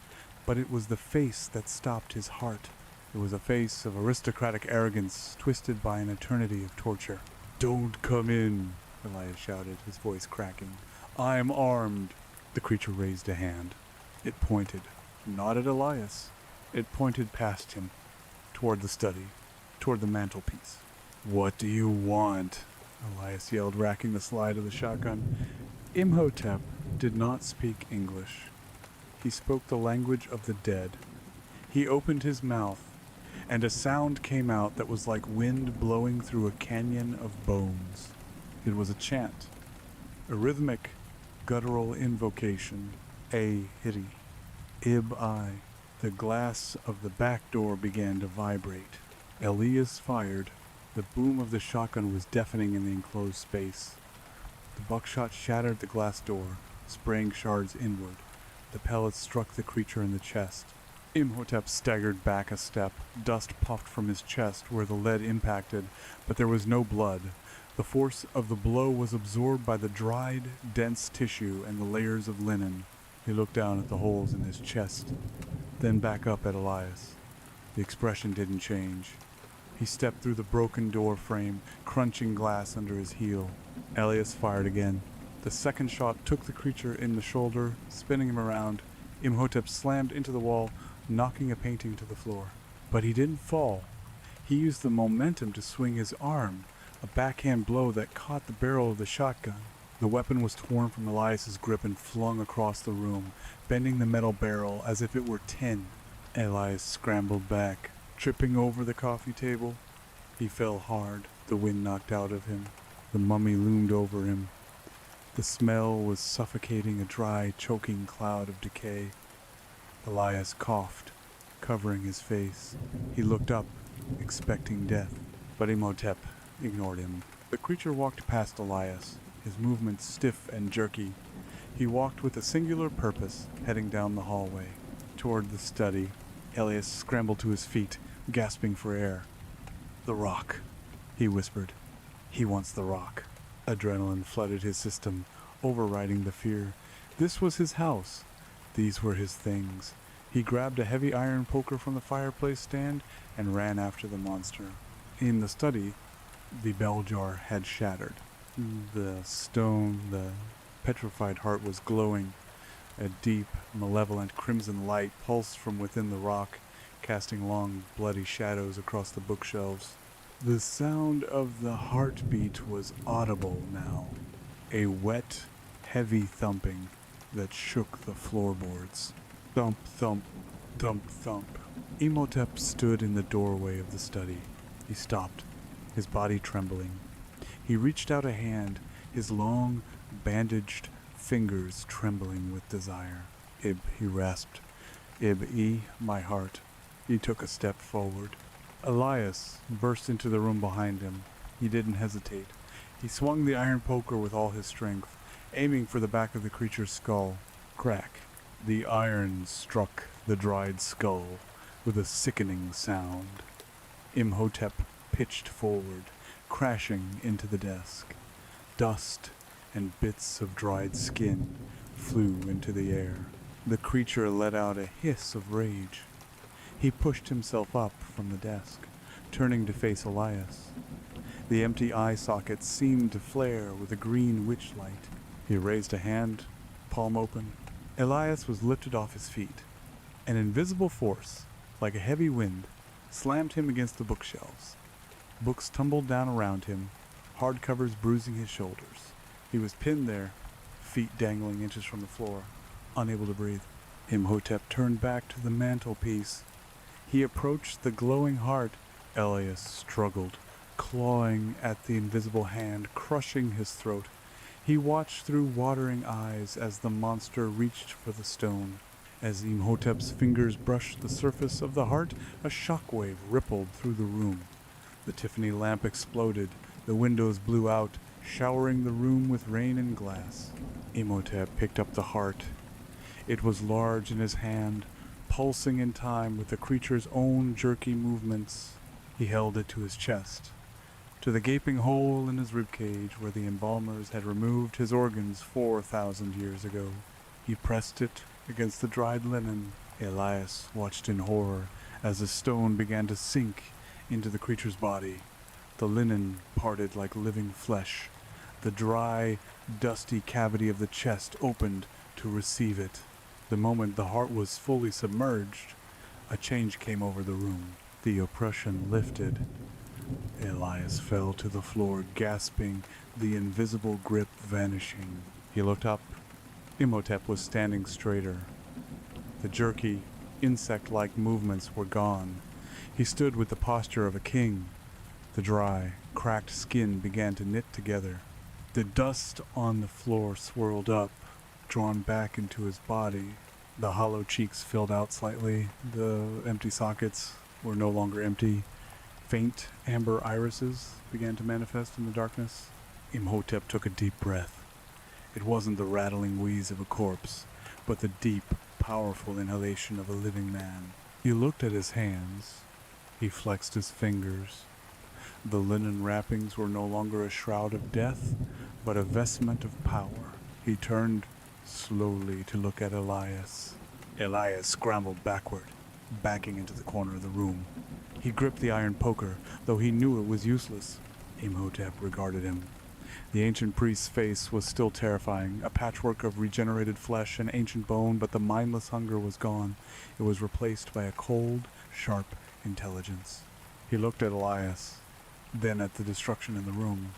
But it was the face that stopped his heart. It was a face of aristocratic arrogance, twisted by an eternity of torture. "Don't come in," Elias shouted, his voice cracking. "I'm armed." The creature raised a hand. It pointed, not at Elias. It pointed past him, toward the study, toward the mantelpiece. "What do you want?" Elias yelled, racking the slide of the shotgun. Imhotep did not speak English. He spoke the language of the dead. He opened his mouth, and a sound came out that was like wind blowing through a canyon of bones. It was a chant, a rhythmic, guttural invocation. Eerie. Ib-I. The glass of the back door began to vibrate. Elias fired. The boom of the shotgun was deafening in the enclosed space. The buckshot shattered the glass door, spraying shards inward. The pellets struck the creature in the chest. Imhotep staggered back a step. Dust puffed from his chest where the lead impacted, but there was no blood. The force of the blow was absorbed by the dried, dense tissue and the layers of linen. He looked down at the holes in his chest, then back up at Elias. The expression didn't change. He stepped through the broken door frame, crunching glass under his heel. Elias fired again. The second shot took the creature in the shoulder, spinning him around. Imhotep slammed into the wall, knocking a painting to the floor. But he didn't fall. He used the momentum to swing his arm, a backhand blow that caught the barrel of the shotgun. The weapon was torn from Elias's grip and flung across the room, bending the metal barrel as if it were tin. Elias scrambled back, tripping over the coffee table. He fell hard. The wind knocked out of him. The mummy loomed over him. The smell was suffocating, a dry, choking cloud of decay. Elias coughed, covering his face. He looked up, expecting death, but Imhotep ignored him. The creature walked past Elias, his movements stiff and jerky. He walked with a singular purpose, heading down the hallway. Toward the study, Elias scrambled to his feet, gasping for air. "The rock," he whispered. "He wants the rock." Adrenaline flooded his system, overriding the fear. This was his house. These were his things. He grabbed a heavy iron poker from the fireplace stand and ran after the monster. In the study, the bell jar had shattered. The stone, the petrified heart was glowing. A deep, malevolent crimson light pulsed from within the rock, casting long, bloody shadows across the bookshelves. The sound of the heartbeat was audible now, a wet, heavy thumping that shook the floorboards. Thump, thump, thump, thump. Imhotep stood in the doorway of the study. He stopped, his body trembling. He reached out a hand, his long, bandaged fingers trembling with desire. "Ib," he rasped. "Ib-E, my heart." He took a step forward. Elias burst into the room behind him. He didn't hesitate. He swung the iron poker with all his strength, aiming for the back of the creature's skull. Crack. The iron struck the dried skull with a sickening sound. Imhotep pitched forward, crashing into the desk. Dust and bits of dried skin flew into the air. The creature let out a hiss of rage. He pushed himself up from the desk, turning to face Elias. The empty eye sockets seemed to flare with a green witch light. He raised a hand, palm open. Elias was lifted off his feet. An invisible force, like a heavy wind, slammed him against the bookshelves. Books tumbled down around him, hardcovers bruising his shoulders. He was pinned there, feet dangling inches from the floor, unable to breathe. Imhotep turned back to the mantelpiece. He approached the glowing heart. Elias struggled, clawing at the invisible hand, crushing his throat. He watched through watering eyes as the monster reached for the stone. As Imhotep's fingers brushed the surface of the heart, a shockwave rippled through the room. The Tiffany lamp exploded. The windows blew out, showering the room with rain and glass. Imhotep picked up the heart. It was large in his hand, pulsing in time with the creature's own jerky movements. He held it to his chest, to the gaping hole in his ribcage where the embalmers had removed his organs 4,000 years ago. He pressed it against the dried linen. Elias watched in horror as the stone began to sink into the creature's body. The linen parted like living flesh. The dry, dusty cavity of the chest opened to receive it. The moment the heart was fully submerged, a change came over the room. The oppression lifted. Elias fell to the floor, gasping, the invisible grip vanishing. He looked up. Imhotep was standing straighter. The jerky, insect-like movements were gone. He stood with the posture of a king. The dry, cracked skin began to knit together. The dust on the floor swirled up, drawn back into his body. The hollow cheeks filled out slightly. The empty sockets were no longer empty. Faint amber irises began to manifest in the darkness. Imhotep took a deep breath. It wasn't the rattling wheeze of a corpse, but the deep, powerful inhalation of a living man. He looked at his hands. He flexed his fingers. The linen wrappings were no longer a shroud of death, but a vestment of power. He turned slowly to look at Elias. Elias scrambled backward, backing into the corner of the room. He gripped the iron poker, though he knew it was useless. Imhotep regarded him. The ancient priest's face was still terrifying, a patchwork of regenerated flesh and ancient bone, but the mindless hunger was gone. It was replaced by a cold, sharp intelligence. He looked at Elias, then at the destruction in the room.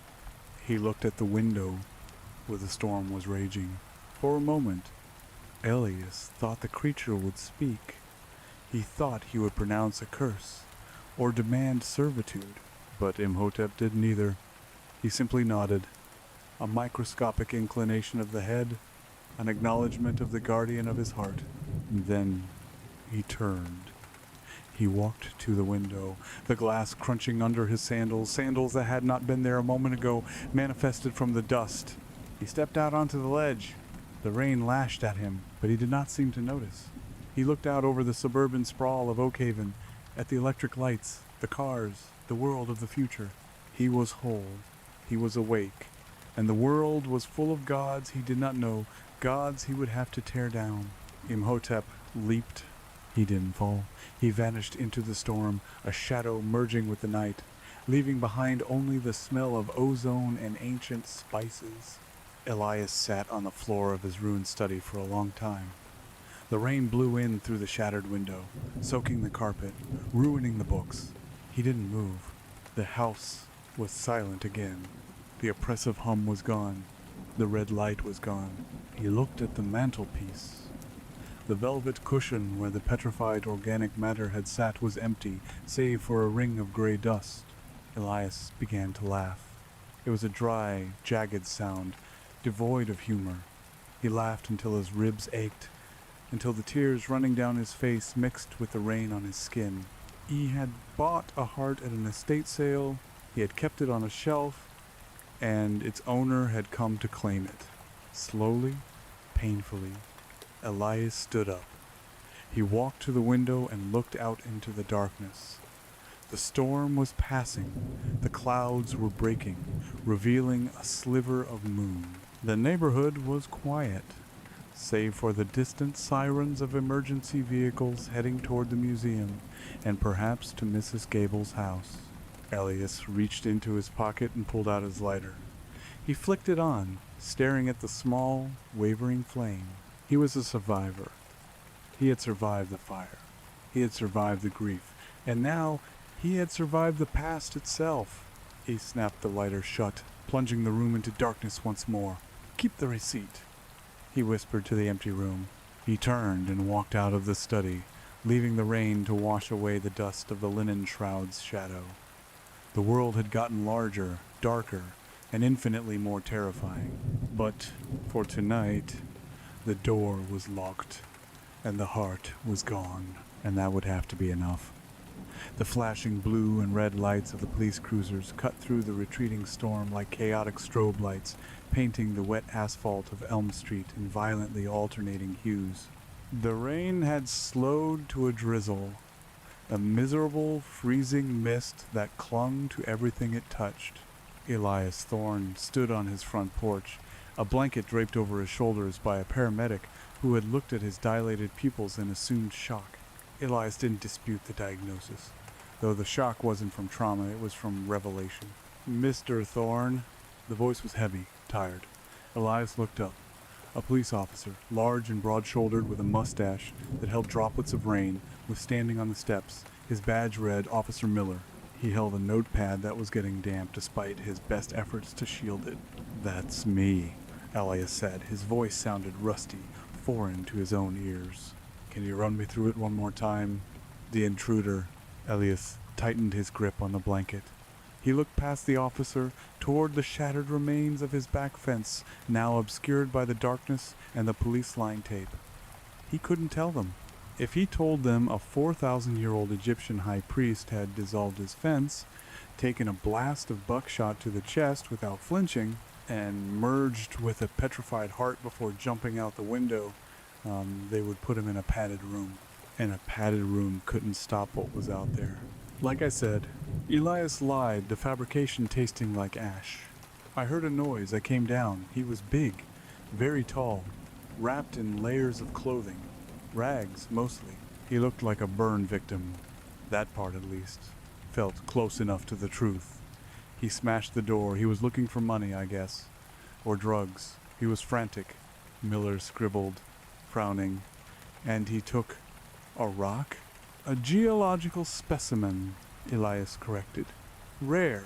He looked at the window where the storm was raging. For a moment, Elias thought the creature would speak. He thought he would pronounce a curse, or demand servitude, but Imhotep did neither. He simply nodded, a microscopic inclination of the head, an acknowledgement of the guardian of his heart. Then he turned. He walked to the window, the glass crunching under his sandals that had not been there a moment ago, manifested from the dust. He stepped out onto the ledge. The rain lashed at him, but he did not seem to notice. He looked out over the suburban sprawl of Oakhaven, at the electric lights, the cars, the world of the future. He was whole. He was awake. And the world was full of gods he did not know, gods he would have to tear down. Imhotep leaped. He didn't fall. He vanished into the storm, a shadow merging with the night, leaving behind only the smell of ozone and ancient spices. Elias sat on the floor of his ruined study for a long time. The rain blew in through the shattered window, soaking the carpet, ruining the books. He didn't move. The house was silent again. The oppressive hum was gone. The red light was gone. He looked at the mantelpiece. The velvet cushion where the petrified organic matter had sat was empty, save for a ring of gray dust. Elias began to laugh. It was a dry, jagged sound, devoid of humor. He laughed until his ribs ached, until the tears running down his face mixed with the rain on his skin. He had bought a heart at an estate sale, he had kept it on a shelf, and its owner had come to claim it. Slowly, painfully, Elias stood up. He walked to the window and looked out into the darkness. The storm was passing. The clouds were breaking, revealing a sliver of moon. The neighborhood was quiet, save for the distant sirens of emergency vehicles heading toward the museum and perhaps to Mrs. Gable's house. Elias reached into his pocket and pulled out his lighter. He flicked it on, staring at the small, wavering flame. He was a survivor. He had survived the fire. He had survived the grief. And now he had survived the past itself. He snapped the lighter shut, plunging the room into darkness once more. "Keep the receipt," he whispered to the empty room. He turned and walked out of the study, leaving the rain to wash away the dust of the linen shroud's shadow. The world had gotten larger, darker, and infinitely more terrifying. But for tonight, the door was locked, and the heart was gone, and that would have to be enough. The flashing blue and red lights of the police cruisers cut through the retreating storm like chaotic strobe lights, painting the wet asphalt of Elm Street in violently alternating hues. The rain had slowed to a drizzle, a miserable, freezing mist that clung to everything it touched. Elias Thorne stood on his front porch, a blanket draped over his shoulders by a paramedic who had looked at his dilated pupils in assumed shock. Elias didn't dispute the diagnosis, though the shock wasn't from trauma, it was from revelation. "Mr. Thorne." The voice was heavy, tired. Elias looked up. A police officer, large and broad-shouldered with a mustache that held droplets of rain, was standing on the steps. His badge read Officer Miller. He held a notepad that was getting damp despite his best efforts to shield it. "That's me," Elias said. His voice sounded rusty, foreign to his own ears. "Can you run me through it one more time?" The intruder, Elias, tightened his grip on the blanket. He looked past the officer toward the shattered remains of his back fence, now obscured by the darkness and the police line tape. He couldn't tell them. If he told them a 4,000-year-old Egyptian high priest had dissolved his fence, taken a blast of buckshot to the chest without flinching, and merged with a petrified heart before jumping out the window, they would put him in a padded room. And a padded room couldn't stop what was out there. Like I said, Elias lied, the fabrication tasting like ash. I heard a noise. I came down. He was big, very tall, wrapped in layers of clothing. Rags, mostly. He looked like a burn victim. That part, at least, felt close enough to the truth. He smashed the door. He was looking for money, I guess. Or drugs. He was frantic. Miller scribbled, frowning. And he took a rock? "A geological specimen," Elias corrected. "Rare.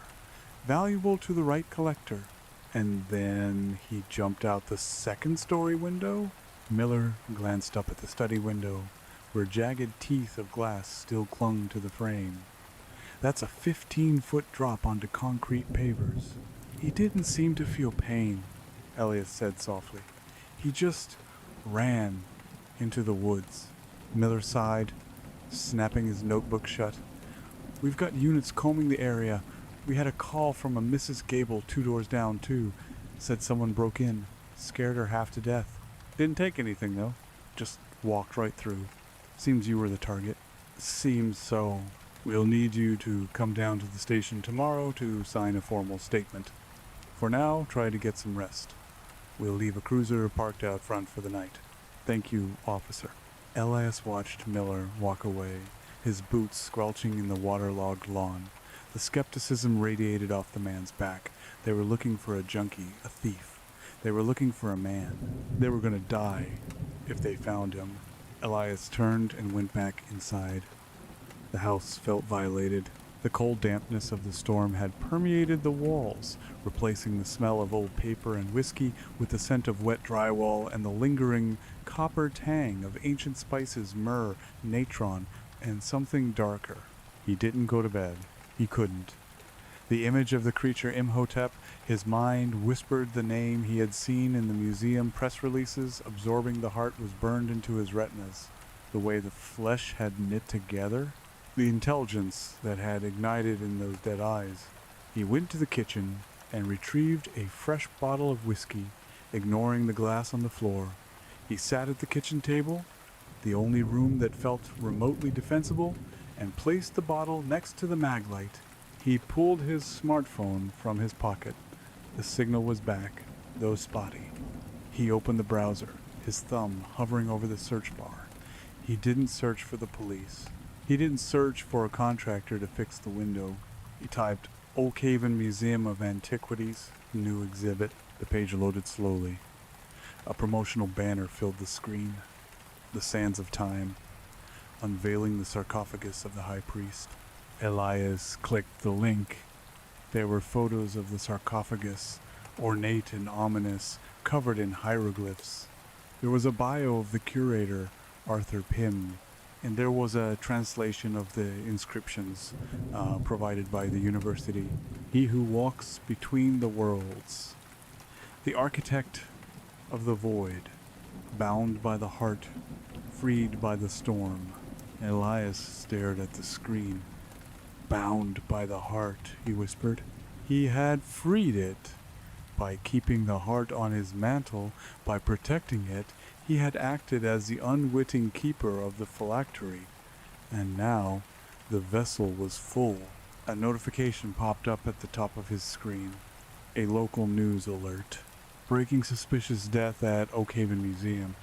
Valuable to the right collector." And then he jumped out the second-story window? Miller glanced up at the study window, where jagged teeth of glass still clung to the frame. "That's a 15-foot drop onto concrete pavers." "He didn't seem to feel pain," Elias said softly. "He just ran into the woods." Miller sighed, snapping his notebook shut. "We've got units combing the area. We had a call from a Mrs. Gable 2 doors down, too. Said someone broke in, scared her half to death. Didn't take anything, though. Just walked right through. Seems you were the target." "Seems so. We'll need you to come down to the station tomorrow to sign a formal statement. For now, try to get some rest. We'll leave a cruiser parked out front for the night." "Thank you, officer." Elias watched Miller walk away, his boots squelching in the waterlogged lawn. The skepticism radiated off the man's back. They were looking for a junkie, a thief. They were looking for a man. They were going to die if they found him. Elias turned and went back inside. The house felt violated. The cold dampness of the storm had permeated the walls, replacing the smell of old paper and whiskey with the scent of wet drywall and the lingering copper tang of ancient spices, myrrh, natron, and something darker. He didn't go to bed. He couldn't. The image of the creature Imhotep, his mind whispered the name he had seen in the museum press releases, absorbing the heart was burned into his retinas. The way the flesh had knit together, the intelligence that had ignited in those dead eyes. He went to the kitchen and retrieved a fresh bottle of whiskey, ignoring the glass on the floor. He sat at the kitchen table, the only room that felt remotely defensible, and placed the bottle next to the mag light. He pulled his smartphone from his pocket. The signal was back, though spotty. He opened the browser, his thumb hovering over the search bar. He didn't search for the police. He didn't search for a contractor to fix the window. He typed, "Oak Haven Museum of Antiquities, new exhibit." The page loaded slowly. A promotional banner filled the screen. The sands of time, unveiling the sarcophagus of the high priest. Elias clicked the link. There were photos of the sarcophagus, ornate and ominous, covered in hieroglyphs. There was a bio of the curator, Arthur Pym, and there was a translation of the inscriptions provided by the university. He who walks between the worlds. The architect of the void, bound by the heart, freed by the storm. Elias stared at the screen. Bound by the heart, he whispered. He had freed it. By keeping the heart on his mantle, by protecting it, he had acted as the unwitting keeper of the phylactery. And now, the vessel was full. A notification popped up at the top of his screen. A local news alert. Breaking suspicious death at Oakhaven Museum.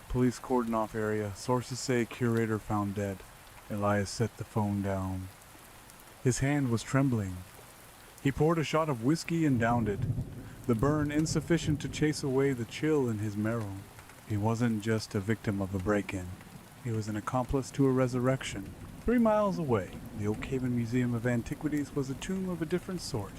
Police cordon off area. Sources say curator found dead. Elias set the phone down. His hand was trembling. He poured a shot of whiskey and downed it, the burn insufficient to chase away the chill in his marrow. He wasn't just a victim of a break-in. He was an accomplice to a resurrection. 3 miles away, the Oakhaven Museum of Antiquities was a tomb of a different sort.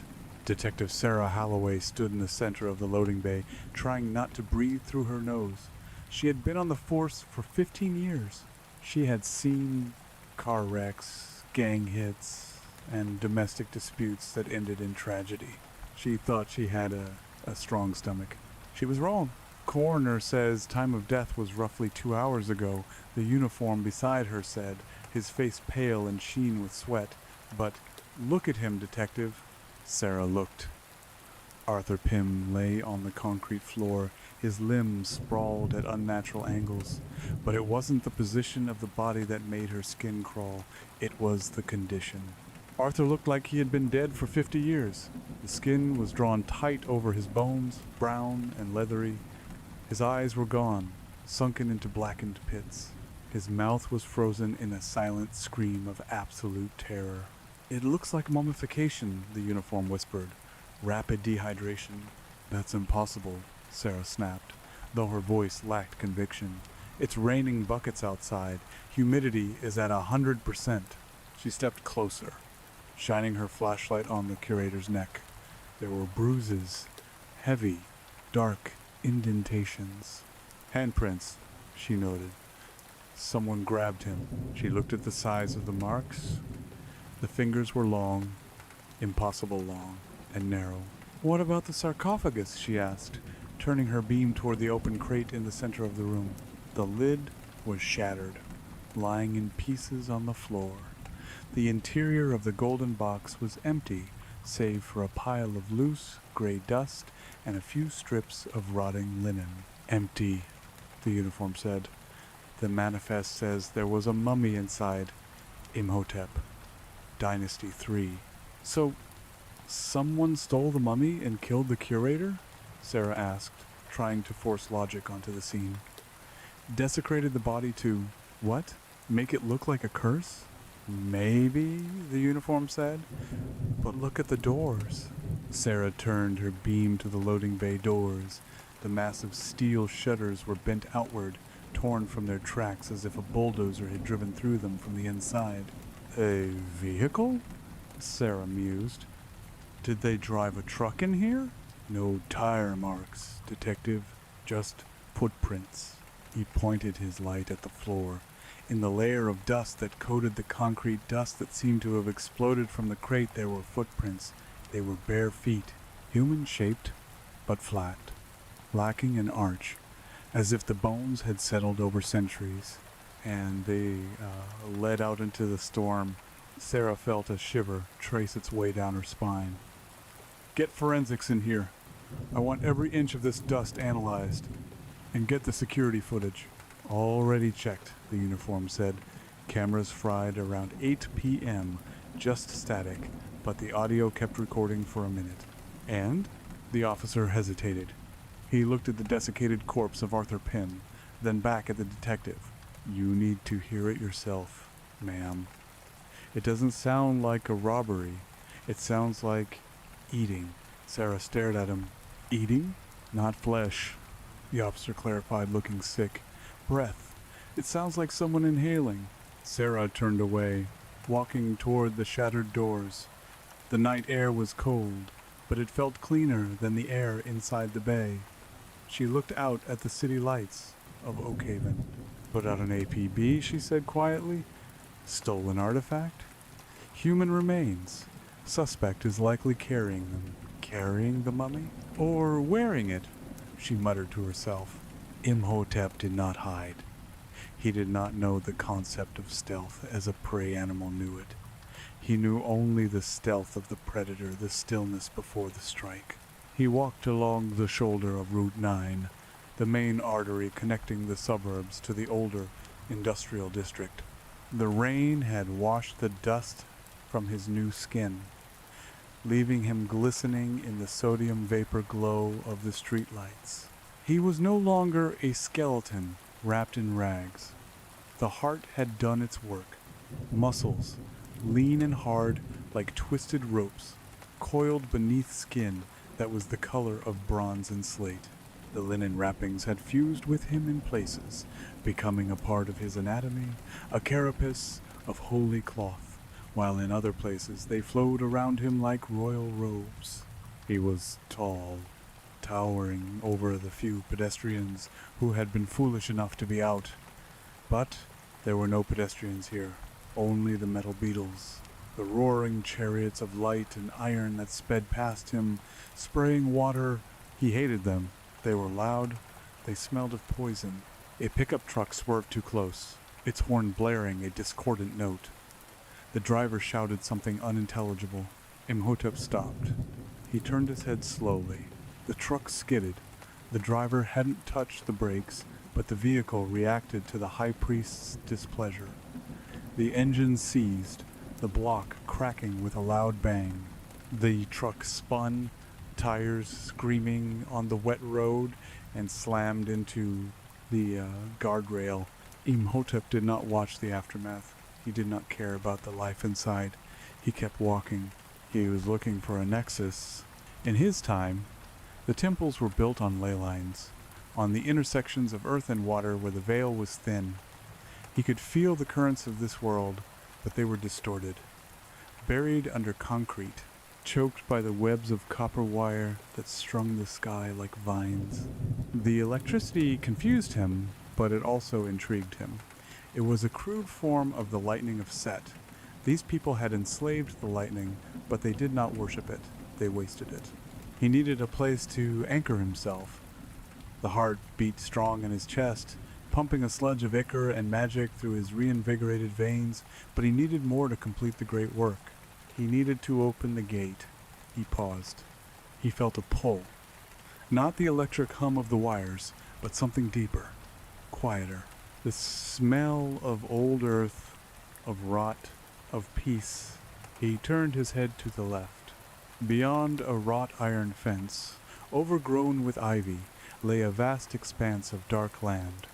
Detective Sarah Holloway stood in the center of the loading bay, trying not to breathe through her nose. She had been on the force for 15 years. She had seen car wrecks, gang hits, and domestic disputes that ended in tragedy. She thought she had a strong stomach. She was wrong. Coroner says time of death was roughly 2 hours ago, the uniform beside her said, his face pale and sheen with sweat. But look at him, detective. Sarah looked. Arthur Pym lay on the concrete floor, his limbs sprawled at unnatural angles. But it wasn't the position of the body that made her skin crawl, it was the condition. Arthur looked like he had been dead for 50 years. The skin was drawn tight over his bones, brown and leathery. His eyes were gone, sunken into blackened pits. His mouth was frozen in a silent scream of absolute terror. It looks like mummification, the uniform whispered. Rapid dehydration. That's impossible, Sarah snapped, though her voice lacked conviction. It's raining buckets outside. Humidity is at 100%. She stepped closer, shining her flashlight on the curator's neck. There were bruises, heavy, dark indentations. Handprints, she noted. Someone grabbed him. She looked at the size of the marks. The fingers were long, impossible long, and narrow. What about the sarcophagus? She asked, turning her beam toward the open crate in the center of the room. The lid was shattered, lying in pieces on the floor. The interior of the golden box was empty, save for a pile of loose, gray dust and a few strips of rotting linen. Empty, the uniform said. The manifest says there was a mummy inside. Imhotep. Dynasty 3. So, someone stole the mummy and killed the curator? Sarah asked, trying to force logic onto the scene. Desecrated the body to, what? Make it look like a curse? Maybe, the uniform said. But look at the doors. Sarah turned her beam to the loading bay doors. The massive steel shutters were bent outward, torn from their tracks as if a bulldozer had driven through them from the inside. A vehicle? Sarah mused. Did they drive a truck in here? No tire marks, detective. Just footprints. He pointed his light at the floor. In the layer of dust that coated the concrete dust that seemed to have exploded from the crate, there were footprints. They were bare feet, human-shaped, but flat, lacking an arch, as if the bones had settled over centuries. And they led out into the storm. Sarah felt a shiver trace its way down her spine. Get forensics in here. I want every inch of this dust analyzed. And get the security footage. Already checked, the uniform said. Cameras fried around 8 p.m., just static, but the audio kept recording for a minute. And? The officer hesitated. He looked at the desiccated corpse of Arthur Pym, then back at the detective. You need to hear it yourself, ma'am. It doesn't sound like a robbery. It sounds like eating. Sarah stared at him. Eating? Not flesh, the officer clarified, looking sick. Breath. It sounds like someone inhaling. Sarah turned away, walking toward the shattered doors. The night air was cold, but it felt cleaner than the air inside the bay. She looked out at the city lights of Oakhaven. "Put out an APB," she said quietly. "Stolen artifact? Human remains. Suspect is likely carrying them." Carrying the mummy? Or wearing it, she muttered to herself. Imhotep did not hide. He did not know the concept of stealth as a prey animal knew it. He knew only the stealth of the predator, the stillness before the strike. He walked along the shoulder of Route 9, the main artery connecting the suburbs to the older industrial district. The rain had washed the dust from his new skin, leaving him glistening in the sodium vapor glow of the streetlights. He was no longer a skeleton wrapped in rags. The heart had done its work. Muscles, lean and hard like twisted ropes, coiled beneath skin that was the color of bronze and slate. The linen wrappings had fused with him in places, becoming a part of his anatomy, a carapace of holy cloth, while in other places they flowed around him like royal robes. He was tall, towering over the few pedestrians who had been foolish enough to be out. But there were no pedestrians here, only the metal beetles, the roaring chariots of light and iron that sped past him, spraying water. He hated them. They were loud. They smelled of poison. A pickup truck swerved too close, its horn blaring a discordant note. The driver shouted something unintelligible. Imhotep stopped. He turned his head slowly. The truck skidded. The driver hadn't touched the brakes, but the vehicle reacted to the high priest's displeasure. The engine seized, the block cracking with a loud bang. The truck spun, tires screaming on the wet road, and slammed into the guardrail. Imhotep did not watch the aftermath. He did not care about the life inside. He kept walking. He was looking for a nexus. In his time, the temples were built on ley lines, on the intersections of earth and water where the veil was thin. He could feel the currents of this world, but they were distorted, buried under concrete, choked by the webs of copper wire that strung the sky like vines. The electricity confused him, but it also intrigued him. It was a crude form of the lightning of Set. These people had enslaved the lightning, but they did not worship it. They wasted it. He needed a place to anchor himself. The heart beat strong in his chest, pumping a sludge of ichor and magic through his reinvigorated veins, but he needed more to complete the great work. He needed to open the gate. He paused. He felt a pull. Not the electric hum of the wires, but something deeper, quieter. The smell of old earth, of rot, of peace. He turned his head to the left. Beyond a wrought iron fence, overgrown with ivy, lay a vast expanse of dark land.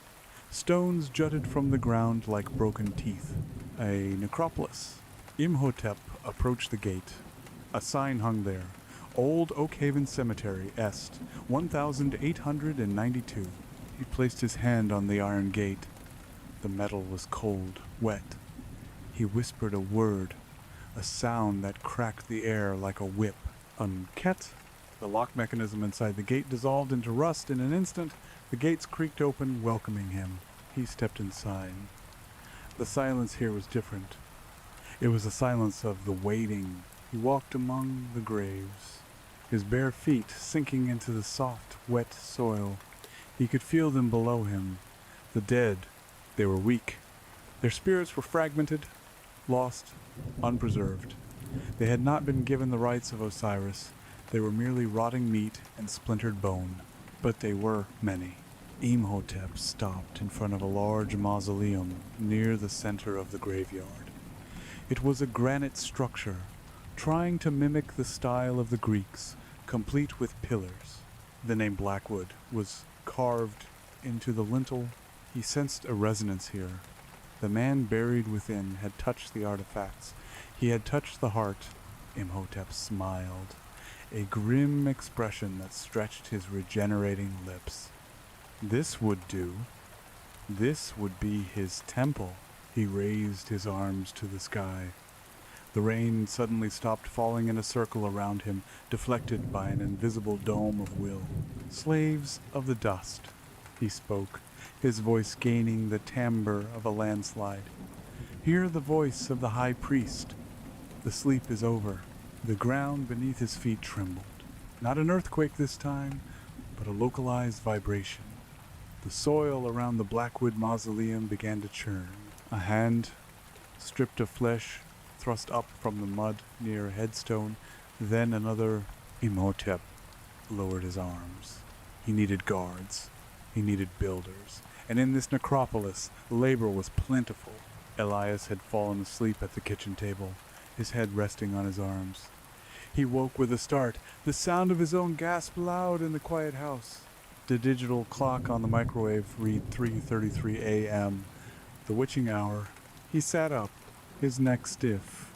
Stones jutted from the ground like broken teeth. A necropolis. Imhotep approached the gate. A sign hung there. Old Oakhaven Cemetery, Est, 1892. He placed his hand on the iron gate. The metal was cold, wet. He whispered a word, a sound that cracked the air like a whip. Unket. The lock mechanism inside the gate dissolved into rust in an instant. The gates creaked open, welcoming him. He stepped inside. The silence here was different. It was the silence of the waiting. He walked among the graves, his bare feet sinking into the soft, wet soil. He could feel them below him. The dead. They were weak. Their spirits were fragmented, lost, unpreserved. They had not been given the rites of Osiris. They were merely rotting meat and splintered bone. But they were many. Imhotep stopped in front of a large mausoleum near the center of the graveyard. It was a granite structure, trying to mimic the style of the Greeks, complete with pillars. The name Blackwood was carved into the lintel. He sensed a resonance here. The man buried within had touched the artifacts. He had touched the heart. Imhotep smiled, a grim expression that stretched his regenerating lips. This would do. This would be his temple. He raised his arms to the sky. The rain suddenly stopped falling in a circle around him, deflected by an invisible dome of will. "Slaves of the dust," he spoke, his voice gaining the timbre of a landslide. "Hear the voice of the high priest. The sleep is over." The ground beneath his feet trembled. Not an earthquake this time, but a localized vibration. The soil around the Blackwood mausoleum began to churn. A hand, stripped of flesh, thrust up from the mud near a headstone. Then another. Imhotep lowered his arms. He needed guards. He needed builders. And in this necropolis, labor was plentiful. Elias had fallen asleep at the kitchen table, his head resting on his arms. He woke with a start, the sound of his own gasp loud in the quiet house. The digital clock on the microwave read 3:33 a.m., the witching hour. He sat up, his neck stiff.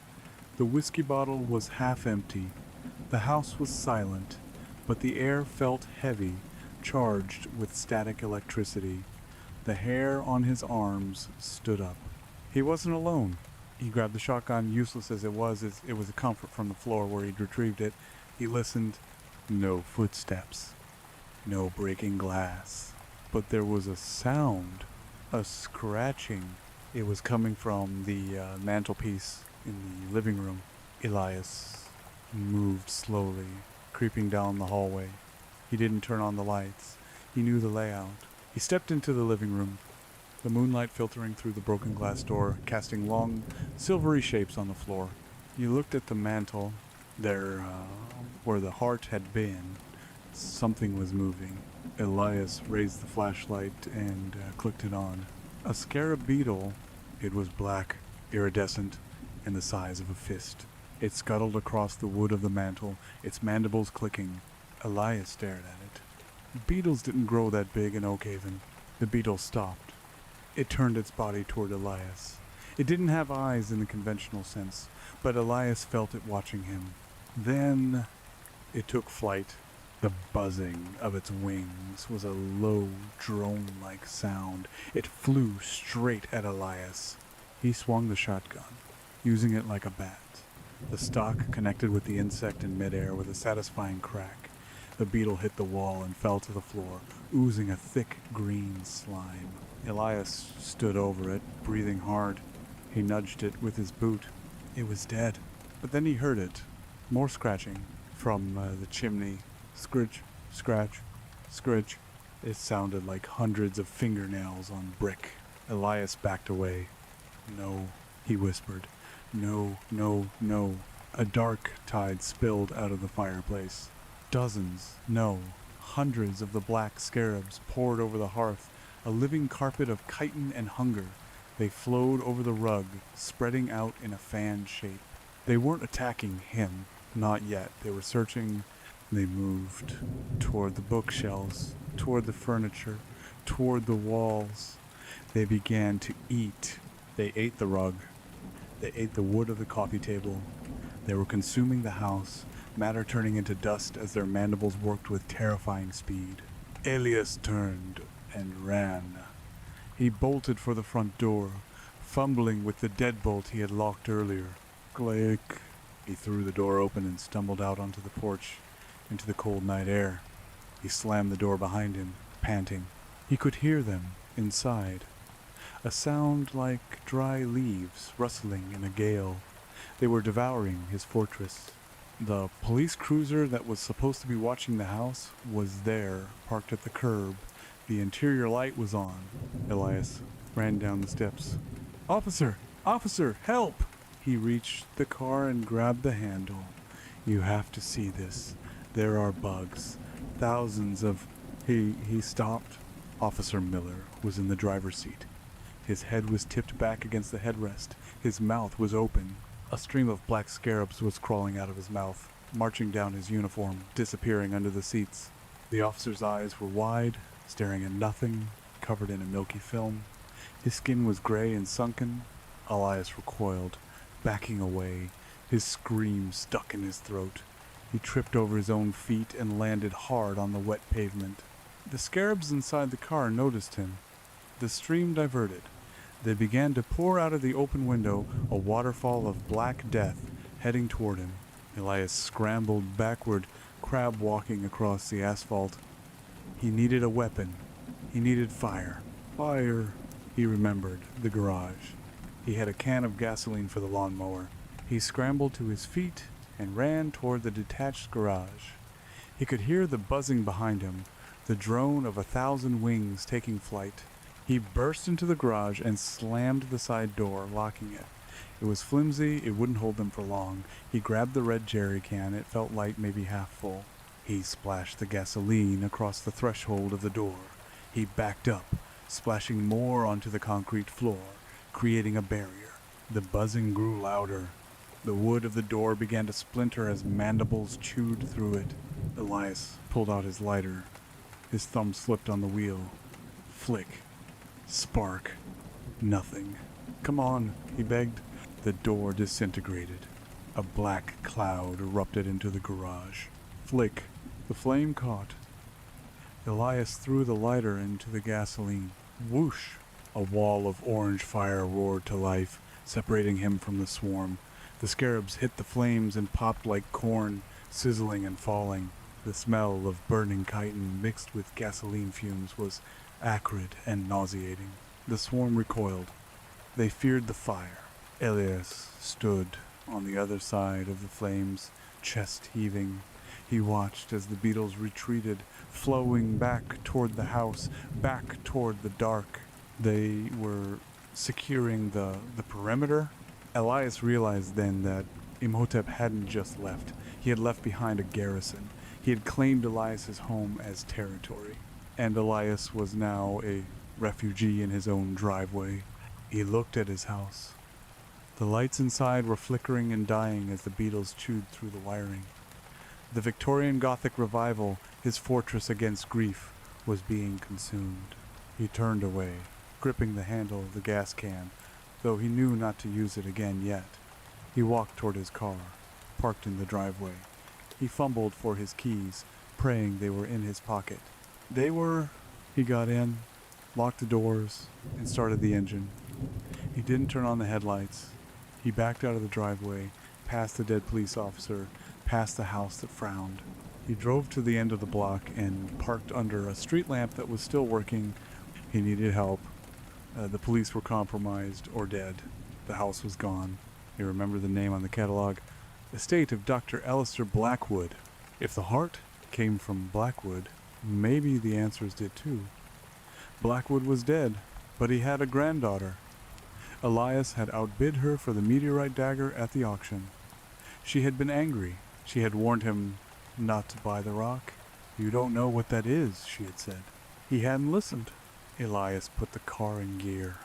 The whiskey bottle was half empty. The house was silent, but the air felt heavy, charged with static electricity. The hair on his arms stood up. He wasn't alone. He grabbed the shotgun, useless as it was a comfort from the floor where he'd retrieved it. He listened. No footsteps. No breaking glass. But there was a sound. A scratching. It was coming from the mantelpiece in the living room. Elias moved slowly, creeping down the hallway. He didn't turn on the lights. He knew the layout. He stepped into the living room, the moonlight filtering through the broken glass door, casting long, silvery shapes on the floor. He looked at the mantel. There, where the heart had been, something was moving. Elias raised the flashlight and clicked it on. A scarab beetle. It was black, iridescent, and the size of a fist. It scuttled across the wood of the mantel, its mandibles clicking. Elias stared at it. Beetles didn't grow that big in Oakhaven. The beetle stopped. It turned its body toward Elias. It didn't have eyes in the conventional sense, but Elias felt it watching him. Then it took flight. The buzzing of its wings was a low, drone-like sound. It flew straight at Elias. He swung the shotgun, using it like a bat. The stock connected with the insect in midair with a satisfying crack. The beetle hit the wall and fell to the floor, oozing a thick green slime. Elias stood over it, breathing hard. He nudged it with his boot. It was dead. But then he heard it. More scratching from the chimney. Scritch, scratch, scritch. It sounded like hundreds of fingernails on brick. Elias backed away. "No," he whispered. "No, no, no." A dark tide spilled out of the fireplace. Dozens, no, hundreds of the black scarabs poured over the hearth, a living carpet of chitin and hunger. They flowed over the rug, spreading out in a fan shape. They weren't attacking him, not yet. They were searching. They moved toward the bookshelves, toward the furniture, toward the walls. They began to eat. They ate the rug. They ate the wood of the coffee table. They were consuming the house, matter turning into dust as their mandibles worked with terrifying speed. Elias turned and ran. He bolted for the front door, fumbling with the deadbolt he had locked earlier. Click. He threw the door open and stumbled out onto the porch, into the cold night air. He slammed the door behind him, panting. He could hear them inside. A sound like dry leaves rustling in a gale. They were devouring his fortress. The police cruiser that was supposed to be watching the house was there, parked at the curb. The interior light was on. Elias ran down the steps. "Officer! Officer! Help!" He reached the car and grabbed the handle. "You have to see this. There are bugs. Thousands of..." He stopped. Officer Miller was in the driver's seat. His head was tipped back against the headrest. His mouth was open. A stream of black scarabs was crawling out of his mouth, marching down his uniform, disappearing under the seats. The officer's eyes were wide, staring at nothing, covered in a milky film. His skin was gray and sunken. Elias recoiled, backing away, his scream stuck in his throat. He tripped over his own feet and landed hard on the wet pavement. The scarabs inside the car noticed him. The stream diverted. They began to pour out of the open window, a waterfall of black death heading toward him. Elias scrambled backward, crab walking across the asphalt. He needed a weapon. He needed fire. Fire, he remembered, the garage. He had a can of gasoline for the lawnmower. He scrambled to his feet and ran toward the detached garage. He could hear the buzzing behind him, the drone of 1,000 wings taking flight. He burst into the garage and slammed the side door, locking it. It was flimsy, it wouldn't hold them for long. He grabbed the red jerry can, it felt light, maybe half full. He splashed the gasoline across the threshold of the door. He backed up, splashing more onto the concrete floor, creating a barrier. The buzzing grew louder. The wood of the door began to splinter as mandibles chewed through it. Elias pulled out his lighter. His thumb slipped on the wheel. Flick. Spark. Nothing. "Come on," he begged. The door disintegrated. A black cloud erupted into the garage. Flick. The flame caught. Elias threw the lighter into the gasoline. Whoosh! A wall of orange fire roared to life, separating him from the swarm. The scarabs hit the flames and popped like corn, sizzling and falling. The smell of burning chitin mixed with gasoline fumes was acrid and nauseating. The swarm recoiled. They feared the fire. Elias stood on the other side of the flames, chest heaving. He watched as the beetles retreated, flowing back toward the house, back toward the dark. They were securing the perimeter. Elias realized then that Imhotep hadn't just left. He had left behind a garrison. He had claimed Elias's home as territory, and Elias was now a refugee in his own driveway. He looked at his house. The lights inside were flickering and dying as the beetles chewed through the wiring. The Victorian Gothic revival, his fortress against grief, was being consumed. He turned away, gripping the handle of the gas can, though he knew not to use it again yet. He walked toward his car, parked in the driveway. He fumbled for his keys, praying they were in his pocket. They were. He got in, locked the doors, and started the engine. He didn't turn on the headlights. He backed out of the driveway, past the dead police officer, past the house that frowned. He drove to the end of the block and parked under a street lamp that was still working. He needed help. The police were compromised or dead. The house was gone. He remembered the name on the catalog. Estate of Dr. Alistair Blackwood. If the heart came from Blackwood, maybe the answers did too. Blackwood was dead, but he had a granddaughter. Elias had outbid her for the meteorite dagger at the auction. She had been angry. She had warned him not to buy the rock. "You don't know what that is," she had said. He hadn't listened. Elias put the car in gear.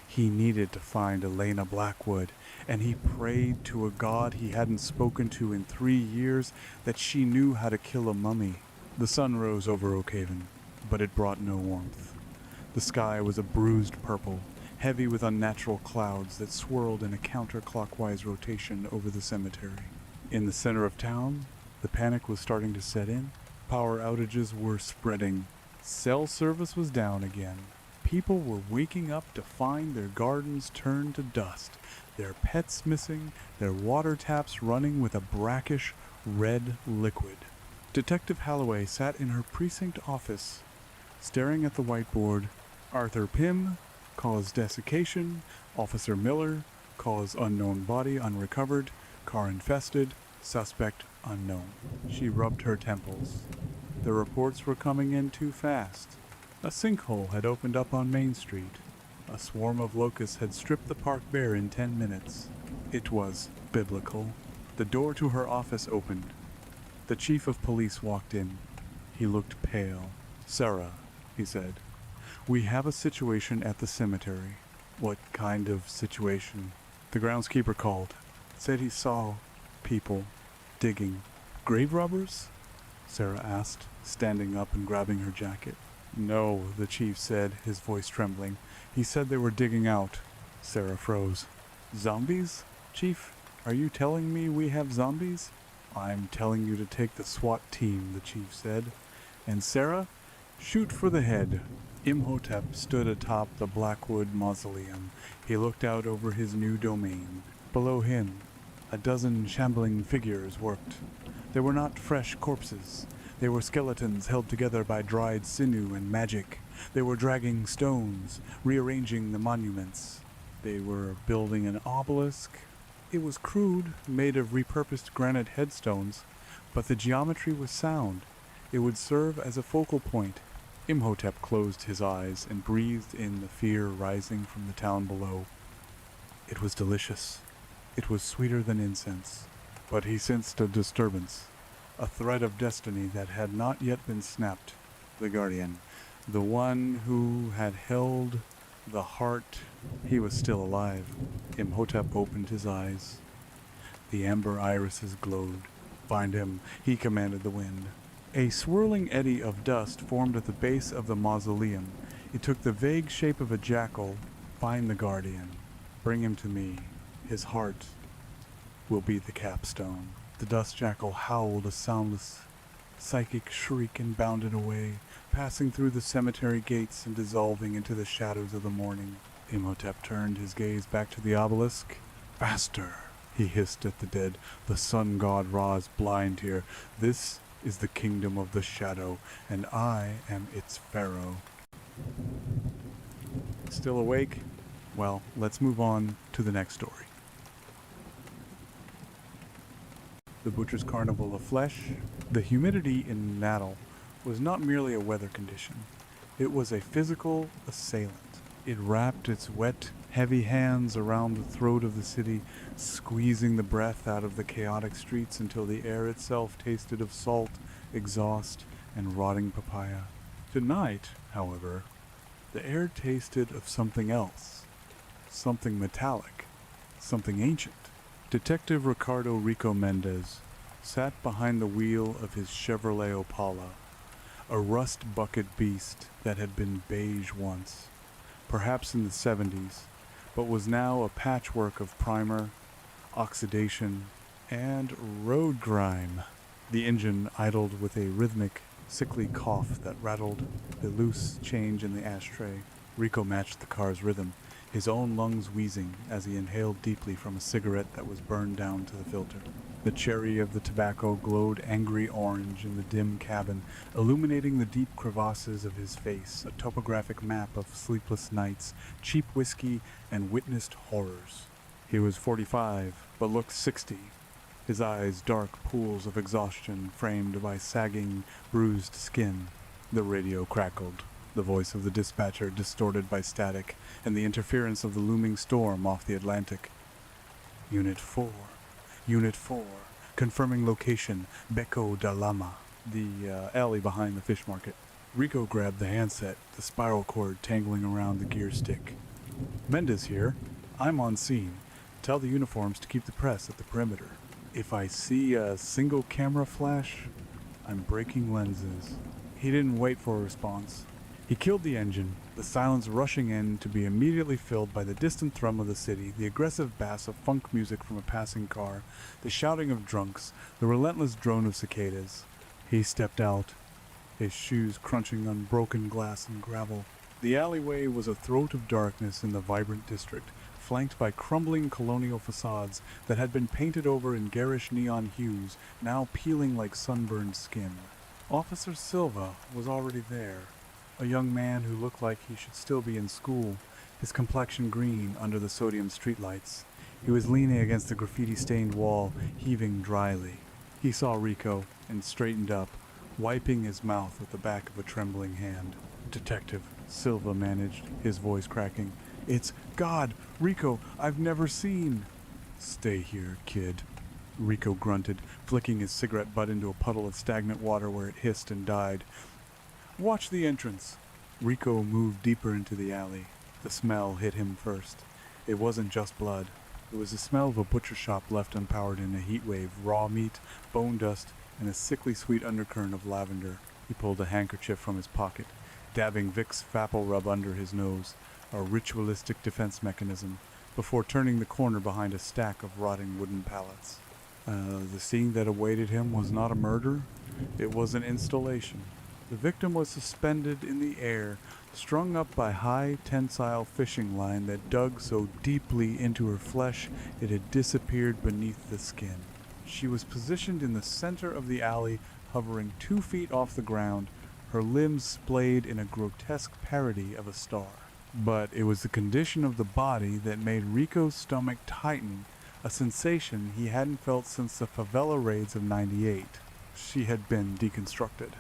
He needed to find Elena Blackwood, and he prayed to a god he hadn't spoken to in 3 years that she knew how to kill a mummy. The sun rose over Oakhaven, but it brought no warmth. The sky was a bruised purple, heavy with unnatural clouds that swirled in a counterclockwise rotation over the cemetery. In the center of town, the panic was starting to set in. Power outages were spreading. Cell service was down again. People were waking up to find their gardens turned to dust, their pets missing, their water taps running with a brackish red liquid. Detective Halloway sat in her precinct office, staring at the whiteboard. Arthur Pym, cause desiccation. Officer Miller, cause unknown body unrecovered. Car infested. Suspect unknown. She rubbed her temples. The reports were coming in too fast. A sinkhole had opened up on Main Street. A swarm of locusts had stripped the park bare in 10 minutes. It was biblical. The door to her office opened. The chief of police walked in. He looked pale. "Sarah," he said, "we have a situation at the cemetery." "What kind of situation?" The groundskeeper called. Said he saw people digging. "Grave robbers?" Sarah asked, standing up and grabbing her jacket. "No," the chief said, his voice trembling. "He said they were digging out." Sarah froze. "Zombies? Chief, are you telling me we have zombies?" "I'm telling you to take the SWAT team," the chief said. "And Sarah, shoot for the head. Imhotep stood atop the Blackwood mausoleum. He looked out over his new domain. Below him, a dozen shambling figures worked. They were not fresh corpses. They were skeletons held together by dried sinew and magic. They were dragging stones, rearranging the monuments. They were building an obelisk. It was crude, made of repurposed granite headstones, but the geometry was sound. It would serve as a focal point. Imhotep closed his eyes and breathed in the fear rising from the town below. It was delicious. It was sweeter than incense. But he sensed a disturbance, a thread of destiny that had not yet been snapped. The Guardian, the one who had held the heart. He was still alive. Imhotep opened his eyes. The amber irises glowed. Find him, he commanded the wind. A swirling eddy of dust formed at the base of the mausoleum. It took the vague shape of a jackal. Find the Guardian. Bring him to me. His heart will be the capstone. The dust jackal howled a soundless, psychic shriek and bounded away, passing through the cemetery gates and dissolving into the shadows of the morning. Imhotep turned his gaze back to the obelisk. Faster, he hissed at the dead. The sun god Ra's blind here. This is the kingdom of the shadow, and I am its pharaoh. Still awake? Well, let's move on to the next story. The Butcher's Carnival of Flesh. The humidity in Natal was not merely a weather condition. It was a physical assailant. It wrapped its wet, heavy hands around the throat of the city, squeezing the breath out of the chaotic streets until the air itself tasted of salt, exhaust, and rotting papaya. Tonight, however, the air tasted of something else. Something metallic. Something ancient. Detective Rico Mendez sat behind the wheel of his Chevrolet Opala, a rust bucket beast that had been beige once, perhaps in the 70s, but was now a patchwork of primer, oxidation, and road grime. The engine idled with a rhythmic, sickly cough that rattled the loose change in the ashtray. Rico matched the car's rhythm, his own lungs wheezing as he inhaled deeply from a cigarette that was burned down to the filter. The cherry of the tobacco glowed angry orange in the dim cabin, illuminating the deep crevasses of his face, a topographic map of sleepless nights, cheap whiskey, and witnessed horrors. He was 45, but looked 60. His eyes dark pools of exhaustion framed by sagging, bruised skin. The radio crackled, the voice of the dispatcher distorted by static and the interference of the looming storm off the Atlantic. Unit 4. Unit 4. Confirming location, Becco da Lama, the alley behind the fish market. Rico grabbed the handset, the spiral cord tangling around the gear stick. Mendez here. I'm on scene. Tell the uniforms to keep the press at the perimeter. If I see a single camera flash, I'm breaking lenses. He didn't wait for a response. He killed the engine, the silence rushing in to be immediately filled by the distant thrum of the city, the aggressive bass of funk music from a passing car, the shouting of drunks, the relentless drone of cicadas. He stepped out, his shoes crunching on broken glass and gravel. The alleyway was a throat of darkness in the vibrant district, flanked by crumbling colonial facades that had been painted over in garish neon hues, now peeling like sunburned skin. Officer Silva was already there. A young man who looked like he should still be in school, his complexion green under the sodium streetlights. He was leaning against the graffiti-stained wall, heaving dryly. He saw Rico and straightened up, wiping his mouth with the back of a trembling hand. Detective, Silva managed, his voice cracking. It's God, Rico, I've never seen. Stay here, kid. Rico grunted, flicking his cigarette butt into a puddle of stagnant water where it hissed and died. Watch the entrance. Rico moved deeper into the alley. The smell hit him first. It wasn't just blood. It was the smell of a butcher shop left unpowered in a heat wave, raw meat, bone dust, and a sickly sweet undercurrent of lavender. He pulled a handkerchief from his pocket, dabbing Vicks Fapple Rub under his nose, a ritualistic defense mechanism, before turning the corner behind a stack of rotting wooden pallets. The scene that awaited him was not a murder. It was an installation. The victim was suspended in the air, strung up by high tensile fishing line that dug so deeply into her flesh it had disappeared beneath the skin. She was positioned in the center of the alley, hovering 2 feet off the ground, her limbs splayed in a grotesque parody of a star. But it was the condition of the body that made Rico's stomach tighten, a sensation he hadn't felt since the favela raids of '98. She had been deconstructed.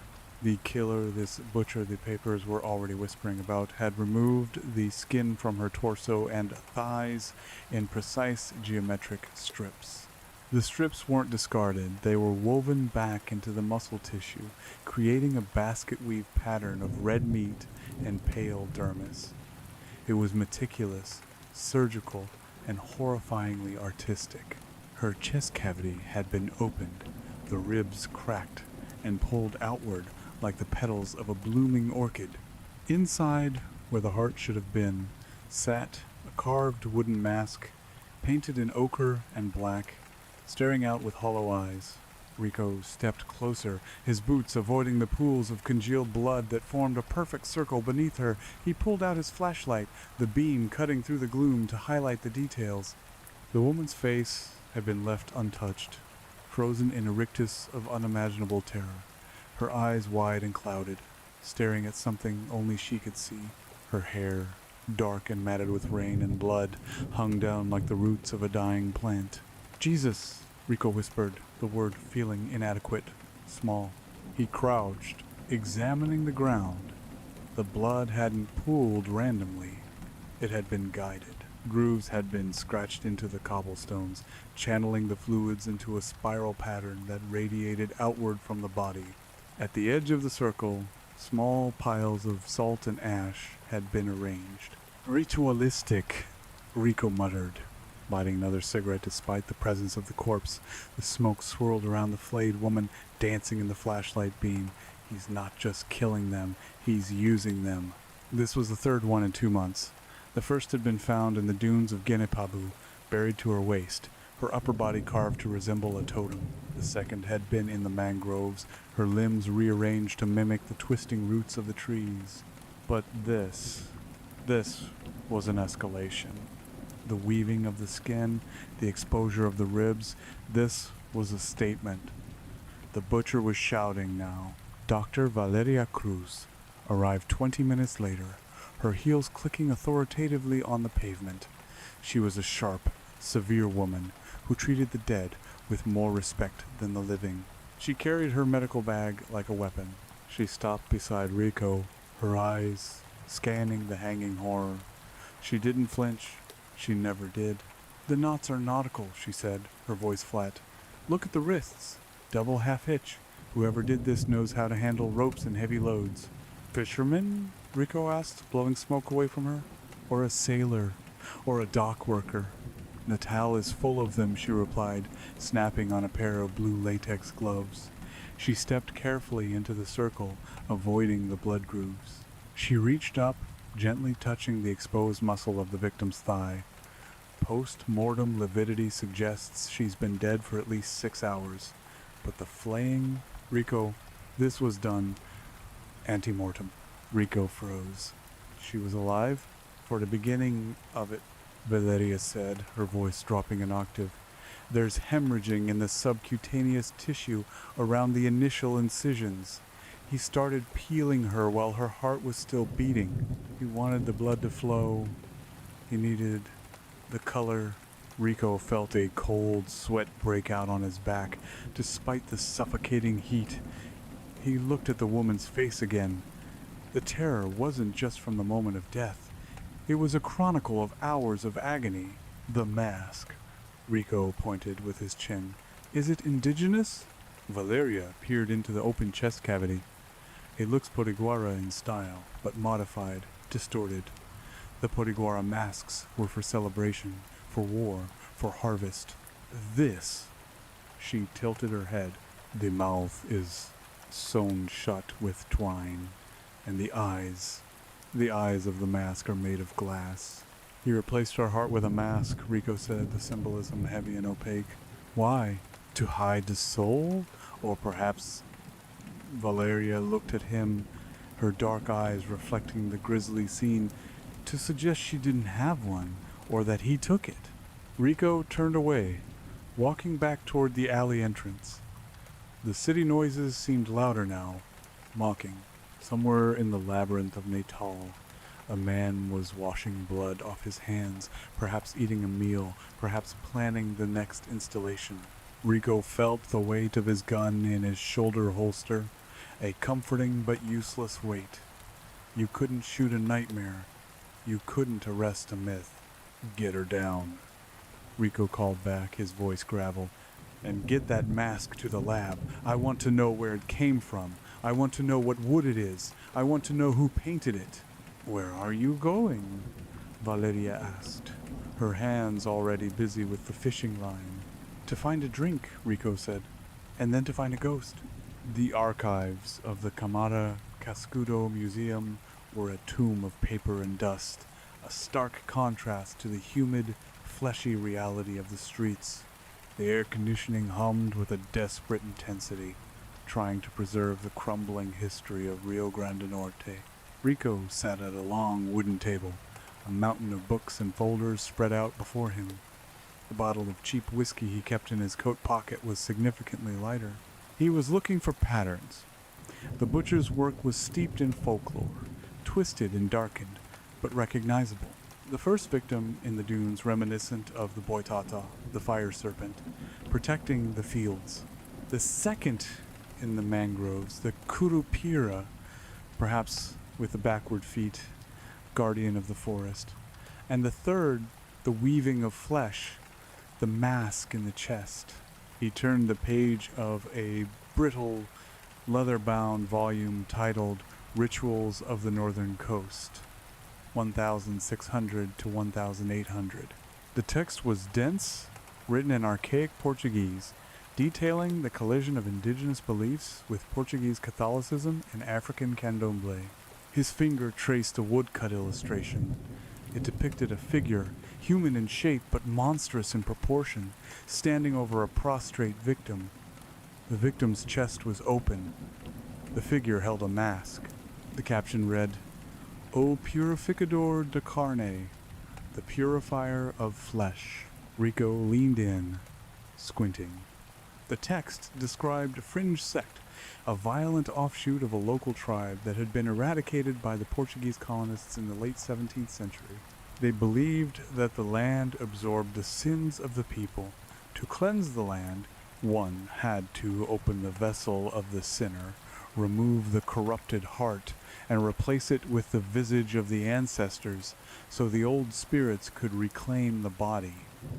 The killer, this butcher the papers were already whispering about, had removed the skin from her torso and thighs in precise geometric strips. The strips weren't discarded, they were woven back into the muscle tissue, creating a basket weave pattern of red meat and pale dermis. It was meticulous, surgical, and horrifyingly artistic. Her chest cavity had been opened, the ribs cracked and pulled outward like the petals of a blooming orchid. Inside, where the heart should have been, sat a carved wooden mask, painted in ochre and black, staring out with hollow eyes. Rico stepped closer, his boots avoiding the pools of congealed blood that formed a perfect circle beneath her. He pulled out his flashlight, the beam cutting through the gloom to highlight the details. The woman's face had been left untouched, frozen in a rictus of unimaginable terror, her eyes wide and clouded, staring at something only she could see. Her hair, dark and matted with rain and blood, hung down like the roots of a dying plant. "Jesus!" Rico whispered, the word feeling inadequate, small. He crouched, examining the ground. The blood hadn't pooled randomly. It had been guided. Grooves had been scratched into the cobblestones, channeling the fluids into a spiral pattern that radiated outward from the body. At the edge of the circle, small piles of salt and ash had been arranged. "Ritualistic," Rico muttered, lighting another cigarette despite the presence of the corpse. The smoke swirled around the flayed woman, dancing in the flashlight beam. He's not just killing them, he's using them. This was the third one in 2 months. The first had been found in the dunes of Guinepabu, buried to her waist, her upper body carved to resemble a totem. The second had been in the mangroves, her limbs rearranged to mimic the twisting roots of the trees. But this was an escalation. The weaving of the skin, the exposure of the ribs, this was a statement. The butcher was shouting now. Dr. Valeria Cruz arrived 20 minutes later, her heels clicking authoritatively on the pavement. She was a sharp, severe woman who treated the dead with more respect than the living. She carried her medical bag like a weapon. She stopped beside Rico, her eyes scanning the hanging horror. She didn't flinch. She never did. "The knots are nautical," she said, her voice flat. "Look at the wrists. Double half hitch. Whoever did this knows how to handle ropes and heavy loads." "Fisherman?" Rico asked, blowing smoke away from her. "Or a sailor? Or a dock worker?" "Natal is full of them," she replied, snapping on a pair of blue latex gloves. She stepped carefully into the circle, avoiding the blood grooves. She reached up, gently touching the exposed muscle of the victim's thigh. Post-mortem lividity suggests she's been dead for at least 6 hours. But the flaying... Rico, this was done ante-mortem. Rico froze. "She was alive?" "For the beginning of it," Valeria said, her voice dropping an octave. "There's hemorrhaging in the subcutaneous tissue around the initial incisions. He started peeling her while her heart was still beating. He wanted the blood to flow. He needed the color." Rico felt a cold sweat break out on his back, despite the suffocating heat. He looked at the woman's face again. The terror wasn't just from the moment of death. It was a chronicle of hours of agony. "The mask," Rico pointed with his chin. "Is it indigenous?" Valeria peered into the open chest cavity. "It looks Potiguara in style, but modified, distorted. The Potiguara masks were for celebration, for war, for harvest. This," she tilted her head, "the mouth is sewn shut with twine, and the eyes of the mask are made of glass." "He replaced her heart with a mask," Rico said, the symbolism heavy and opaque. "Why? To hide the soul? Or perhaps Valeria looked at him, her dark eyes reflecting the grisly scene, to suggest she didn't have one, or that he took it. Rico turned away, walking back toward the alley entrance. The city noises seemed louder now, mocking. Somewhere in the labyrinth of Natal, a man was washing blood off his hands, perhaps eating a meal, perhaps planning the next installation. Rico felt the weight of his gun in his shoulder holster, a comforting but useless weight. You couldn't shoot a nightmare. You couldn't arrest a myth. Get her down, Rico called back, his voice gravel. And get that mask to the lab. I want to know where it came from. I want to know what wood it is. I want to know who painted it. Where are you going? Valeria asked, her hands already busy with the fishing line. To find a drink, Rico said, and then to find a ghost. The archives of the Camara Cascudo Museum were a tomb of paper and dust, a stark contrast to the humid, fleshy reality of the streets. The air conditioning hummed with a desperate intensity, trying to preserve the crumbling history of Rio Grande Norte. Rico sat at a long wooden table, a mountain of books and folders spread out before him. The bottle of cheap whiskey he kept in his coat pocket was significantly lighter. He was looking for patterns. The butcher's work was steeped in folklore, twisted and darkened, but recognizable. The first victim in the dunes reminiscent of the boitata, the fire serpent, protecting the fields. The second in the mangroves, the curupira, perhaps with the backward feet, guardian of the forest. And the third, the weaving of flesh, the mask in the chest. He turned the page of a brittle, leather-bound volume titled Rituals of the Northern Coast, 1600 to 1800. The text was dense, written in archaic Portuguese, detailing the collision of indigenous beliefs with Portuguese Catholicism and African candomblé. His finger traced a woodcut illustration. It depicted a figure, human in shape but monstrous in proportion, standing over a prostrate victim. The victim's chest was open. The figure held a mask. The caption read, O Purificador de Carne, the purifier of flesh. Rico leaned in, squinting. The text described a fringe sect, a violent offshoot of a local tribe that had been eradicated by the Portuguese colonists in the late 17th century. They believed that the land absorbed the sins of the people. To cleanse the land, one had to open the vessel of the sinner, remove the corrupted heart, and replace it with the visage of the ancestors, so the old spirits could reclaim the body.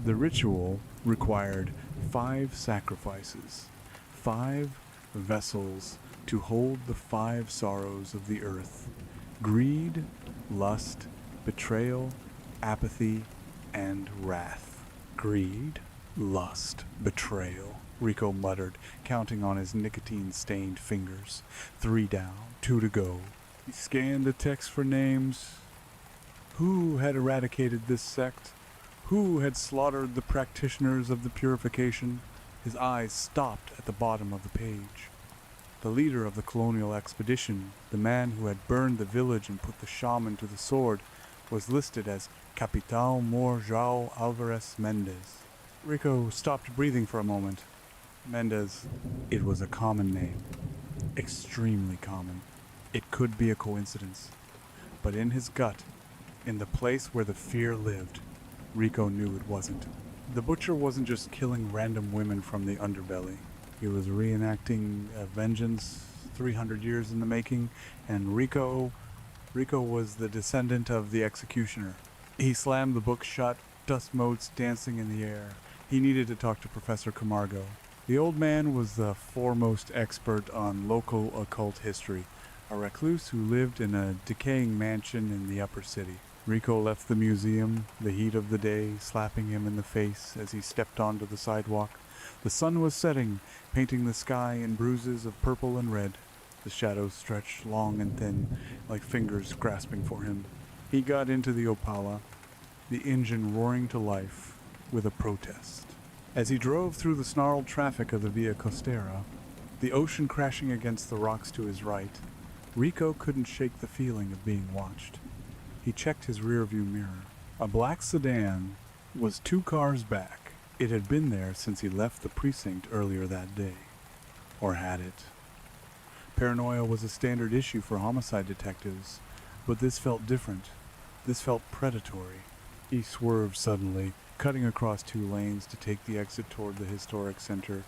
The ritual required 5 sacrifices, 5 vessels to hold the 5 sorrows of the earth: greed, lust, betrayal, apathy, and wrath. Greed, lust, betrayal, Rico muttered, counting on his nicotine-stained fingers. 3 down, 2 to go. He scanned the text for names. Who had eradicated this sect? Who had slaughtered the practitioners of the purification? His eyes stopped at the bottom of the page. The leader of the colonial expedition, the man who had burned the village and put the shaman to the sword, was listed as Capital Mor João Alvarez Mendez. Rico stopped breathing for a moment. Mendez. It was a common name. Extremely common. It could be a coincidence. But in his gut, in the place where the fear lived, Rico knew it wasn't. The butcher wasn't just killing random women from the underbelly. He was reenacting a vengeance 300 years in the making, and Rico was the descendant of the executioner. He slammed the book shut, dust motes dancing in the air. He needed to talk to Professor Camargo. The old man was the foremost expert on local occult history, a recluse who lived in a decaying mansion in the upper city. Rico left the museum, the heat of the day slapping him in the face as he stepped onto the sidewalk. The sun was setting, painting the sky in bruises of purple and red. The shadows stretched long and thin, like fingers grasping for him. He got into the Opala, the engine roaring to life with a protest. As he drove through the snarled traffic of the Via Costera, the ocean crashing against the rocks to his right. Rico couldn't shake the feeling of being watched. He checked his rearview mirror. A black sedan was 2 cars back. It had been there since he left the precinct earlier that day. Or had it? Paranoia was a standard issue for homicide detectives, but this felt different. This felt predatory. He swerved suddenly, cutting across 2 lanes to take the exit toward the historic center.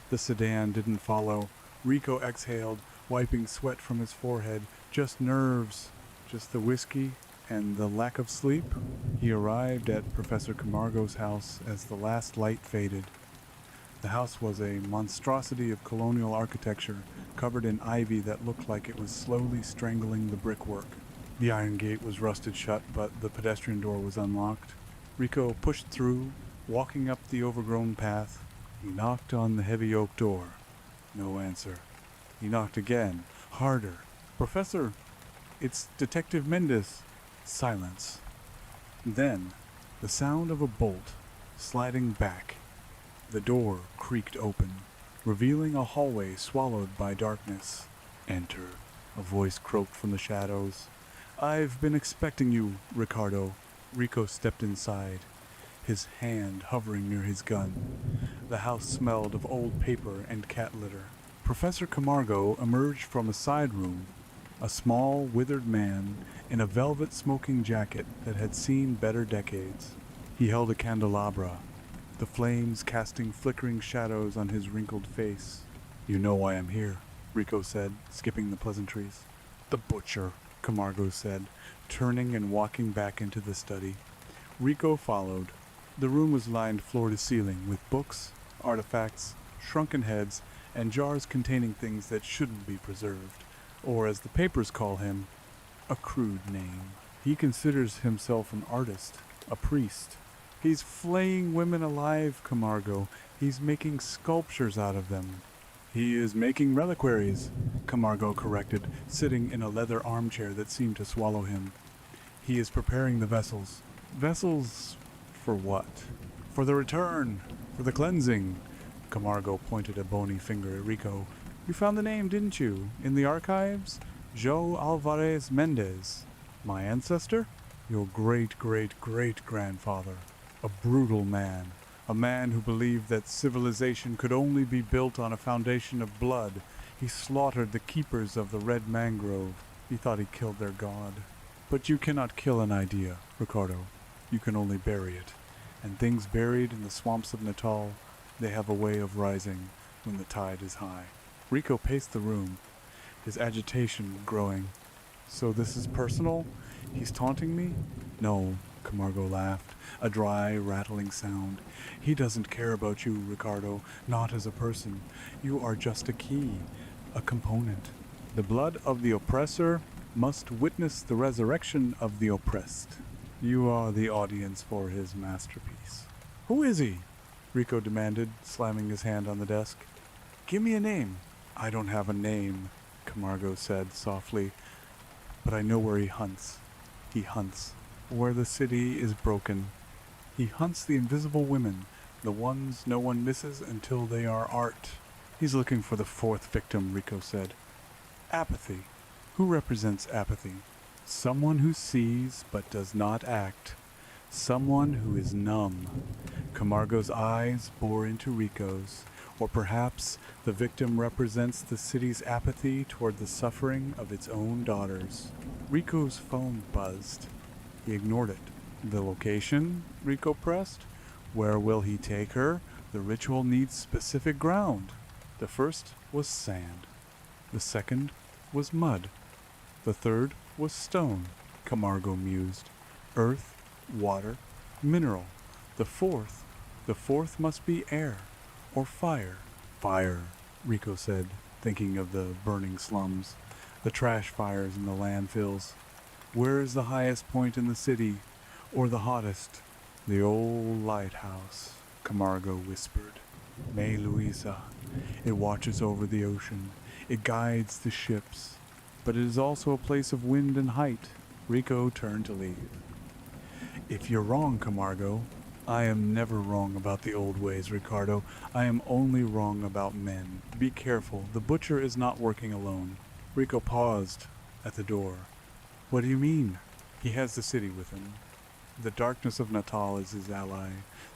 The sedan didn't follow. Rico exhaled, wiping sweat from his forehead. Just nerves. Just the whiskey and the lack of sleep. He arrived at Professor Camargo's house as the last light faded. The house was a monstrosity of colonial architecture, covered in ivy that looked like it was slowly strangling the brickwork. The iron gate was rusted shut, but the pedestrian door was unlocked. Rico pushed through, walking up the overgrown path. He knocked on the heavy oak door. No answer. He knocked again, harder. "Professor, it's Detective Mendes." Silence. Then, the sound of a bolt sliding back. The door creaked open, revealing a hallway swallowed by darkness. "Enter," a voice croaked from the shadows. "I've been expecting you, Ricardo." Rico stepped inside, his hand hovering near his gun. The house smelled of old paper and cat litter. Professor Camargo emerged from a side room, a small, withered man in a velvet smoking jacket that had seen better decades. He held a candelabra, the flames casting flickering shadows on his wrinkled face. "You know why I'm here," Rico said, skipping the pleasantries. "The butcher," Camargo said, turning and walking back into the study. Rico followed. The room was lined floor to ceiling with books, artifacts, shrunken heads, and jars containing things that shouldn't be preserved, or as the papers call him, a crude name. He considers himself an artist, a priest. "He's flaying women alive, Camargo. He's making sculptures out of them." "He is making reliquaries," Camargo corrected, sitting in a leather armchair that seemed to swallow him. "He is preparing the vessels." "Vessels for what?" "For the return, for the cleansing." Camargo pointed a bony finger at Rico. "You found the name, didn't you? In the archives? Joe Alvarez Mendez. My ancestor? Your great-great-great-grandfather. A brutal man. A man who believed that civilization could only be built on a foundation of blood. He slaughtered the keepers of the red mangrove. He thought he killed their god. But you cannot kill an idea, Ricardo. You can only bury it. And things buried in the swamps of Natal, they have a way of rising when the tide is high." Rico paced the room, his agitation growing. "So this is personal? He's taunting me?" "No," Camargo laughed, a dry, rattling sound. "He doesn't care about you, Ricardo, not as a person. You are just a key, a component. The blood of the oppressor must witness the resurrection of the oppressed. You are the audience for his masterpiece." "Who is he?" Rico demanded, slamming his hand on the desk. "Give me a name." "I don't have a name," Camargo said softly, "but I know where he hunts. He hunts where the city is broken. He hunts the invisible women, the ones no one misses until they are art." "He's looking for the 4th victim," Rico said. "Apathy. Who represents apathy?" "Someone who sees but does not act. Someone who is numb." Camargo's eyes bore into Rico's. "Or perhaps the victim represents the city's apathy toward the suffering of its own daughters." Rico's phone buzzed. He ignored it. "The location?" Rico pressed. "Where will he take her? The ritual needs specific ground." The first was sand. The second was mud. The third was stone, Camargo mused. Earth, water, mineral. The fourth must be air or fire. "Fire," Rico said, thinking of the burning slums, the trash fires in the landfills. "Where is the highest point in the city, or the hottest?" "The old lighthouse," Camargo whispered. "May Luisa. It watches over the ocean. It guides the ships. But it is also a place of wind and height." Rico turned to leave. "If you're wrong, Camargo, I am never wrong about the old ways, Ricardo. I am only wrong about men. Be careful. The butcher is not working alone. Rico paused at the door. What do you mean? He has the city with him. The darkness of Natal is his ally.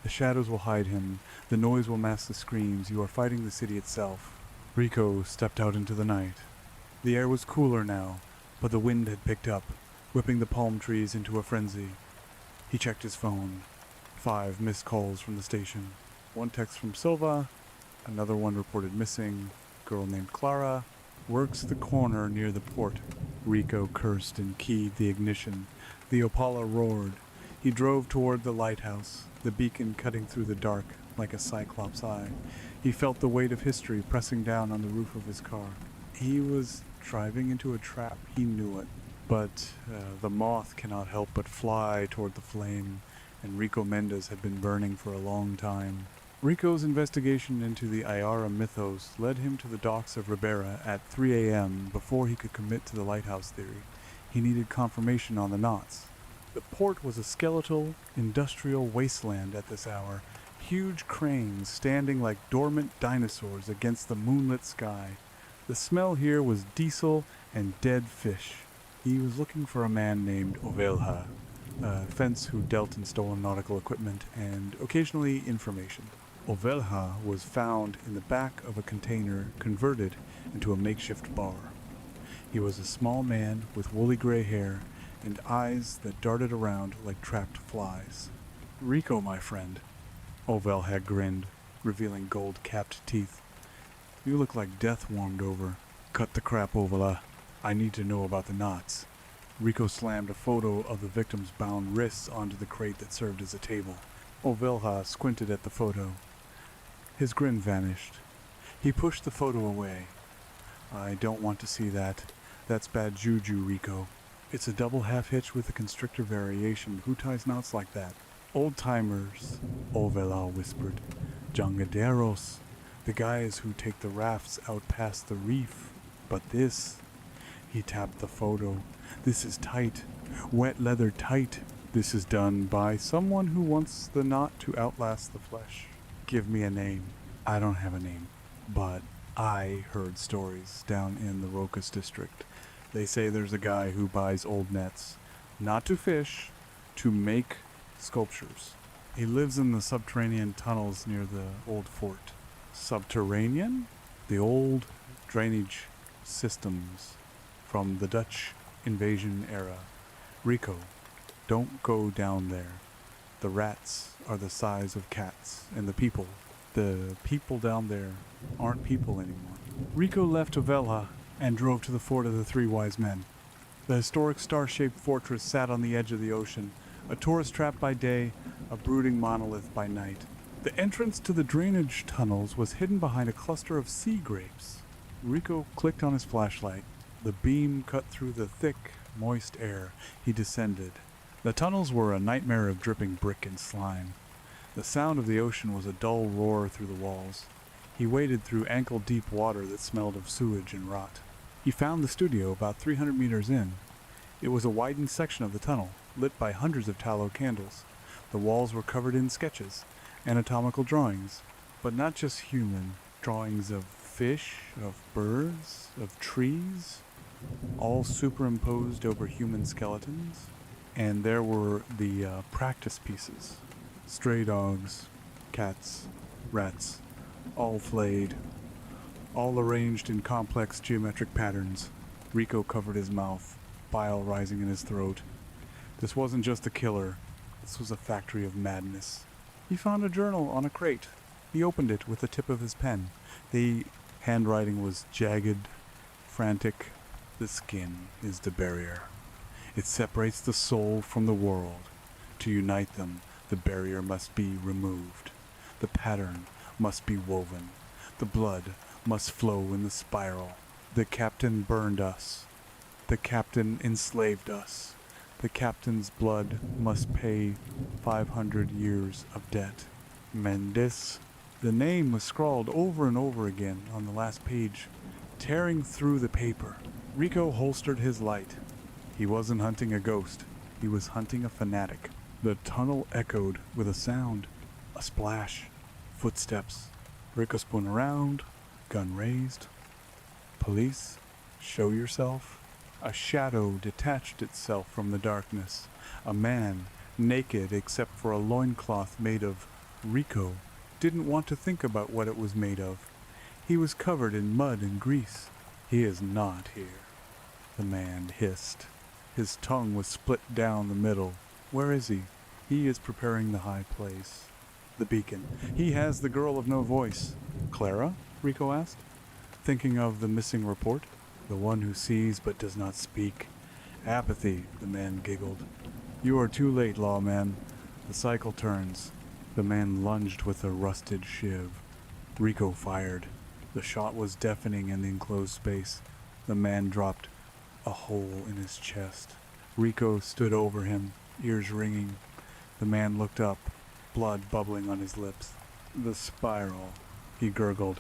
The shadows will hide him. The noise will mask the screams. You are fighting the city itself. Rico stepped out into the night. The air was cooler now, but the wind had picked up, whipping the palm trees into a frenzy. He checked his phone. 5 missed calls from the station. 1 text from Silva. Another one reported missing. Girl named Clara. Works the corner near the port. Rico cursed and keyed the ignition. The Opala roared. He drove toward the lighthouse, the beacon cutting through the dark like a cyclops eye. He felt the weight of history pressing down on the roof of his car. He was driving into a trap. He knew it. But the moth cannot help but fly toward the flame, and Rico Mendez had been burning for a long time. Rico's investigation into the Ayara mythos led him to the docks of Ribera at 3 a.m. before he could commit to the lighthouse theory. He needed confirmation on the knots. The port was a skeletal, industrial wasteland at this hour, huge cranes standing like dormant dinosaurs against the moonlit sky. The smell here was diesel and dead fish. He was looking for a man named Ovelha, a fence who dealt in stolen nautical equipment and occasionally information. Ovelha was found in the back of a container converted into a makeshift bar. He was a small man with woolly gray hair and eyes that darted around like trapped flies. Rico, my friend, Ovelha grinned, revealing gold-capped teeth. You look like death warmed over. Cut the crap, Ovelha. I need to know about the knots. Rico slammed a photo of the victim's bound wrists onto the crate that served as a table. Ovelha squinted at the photo. His grin vanished. He pushed the photo away. I don't want to see that. That's bad juju, Rico. It's a double half hitch with a constrictor variation. Who ties knots like that? Old-timers, Ovelha whispered. Jangaderos, the guys who take the rafts out past the reef. But this, he tapped the photo. This is tight. Wet leather tight. This is done by someone who wants the knot to outlast the flesh. Give me a name. I don't have a name. But I heard stories down in the Rocas district. They say there's a guy who buys old nets, not to fish, to make sculptures. He lives in the subterranean tunnels near the old fort. Subterranean? The old drainage systems from the Dutch invasion era. Rico, don't go down there. The rats are the size of cats, and the people down there aren't people anymore. Rico left Ovelha and drove to the fort of the 3 Wise Men. The historic star-shaped fortress sat on the edge of the ocean, a tourist trap by day, a brooding monolith by night. The entrance to the drainage tunnels was hidden behind a cluster of sea grapes. Rico clicked on his flashlight. The beam cut through the thick, moist air. He descended. The tunnels were a nightmare of dripping brick and slime. The sound of the ocean was a dull roar through the walls. He waded through ankle-deep water that smelled of sewage and rot. He found the studio about 300 meters in. It was a widened section of the tunnel, lit by hundreds of tallow candles. The walls were covered in sketches, anatomical drawings, but not just human. Drawings of fish, of birds, of trees, all superimposed over human skeletons. And there were the practice pieces. Stray dogs, cats, rats, all flayed, all arranged in complex geometric patterns. Rico covered his mouth, bile rising in his throat. This wasn't just a killer. This was a factory of madness. He found a journal on a crate. He opened it with the tip of his pen. The handwriting was jagged, frantic. The skin is the barrier. It separates the soul from the world. To unite them, the barrier must be removed. The pattern must be woven. The blood must flow in the spiral. The captain burned us. The captain enslaved us. The captain's blood must pay 500 years of debt. Mendez. The name was scrawled over and over again on the last page, tearing through the paper. Rico holstered his light. He wasn't hunting a ghost. He was hunting a fanatic. The tunnel echoed with a sound, a splash, footsteps. Rico spun around, gun raised. Police, show yourself. A shadow detached itself from the darkness. A man, naked except for a loincloth made of. Rico didn't want to think about what it was made of. He was covered in mud and grease. He is not here, the man hissed. His tongue was split down the middle. Where is he? He is preparing the high place. The beacon. He has the girl of no voice. Clara? Rico asked, thinking of the missing report. The one who sees but does not speak. Apathy, the man giggled. You are too late, lawman. The cycle turns. The man lunged with a rusted shiv. Rico fired. The shot was deafening in the enclosed space. The man dropped, a hole in his chest. Rico stood over him, ears ringing. The man looked up, blood bubbling on his lips. The spiral, he gurgled,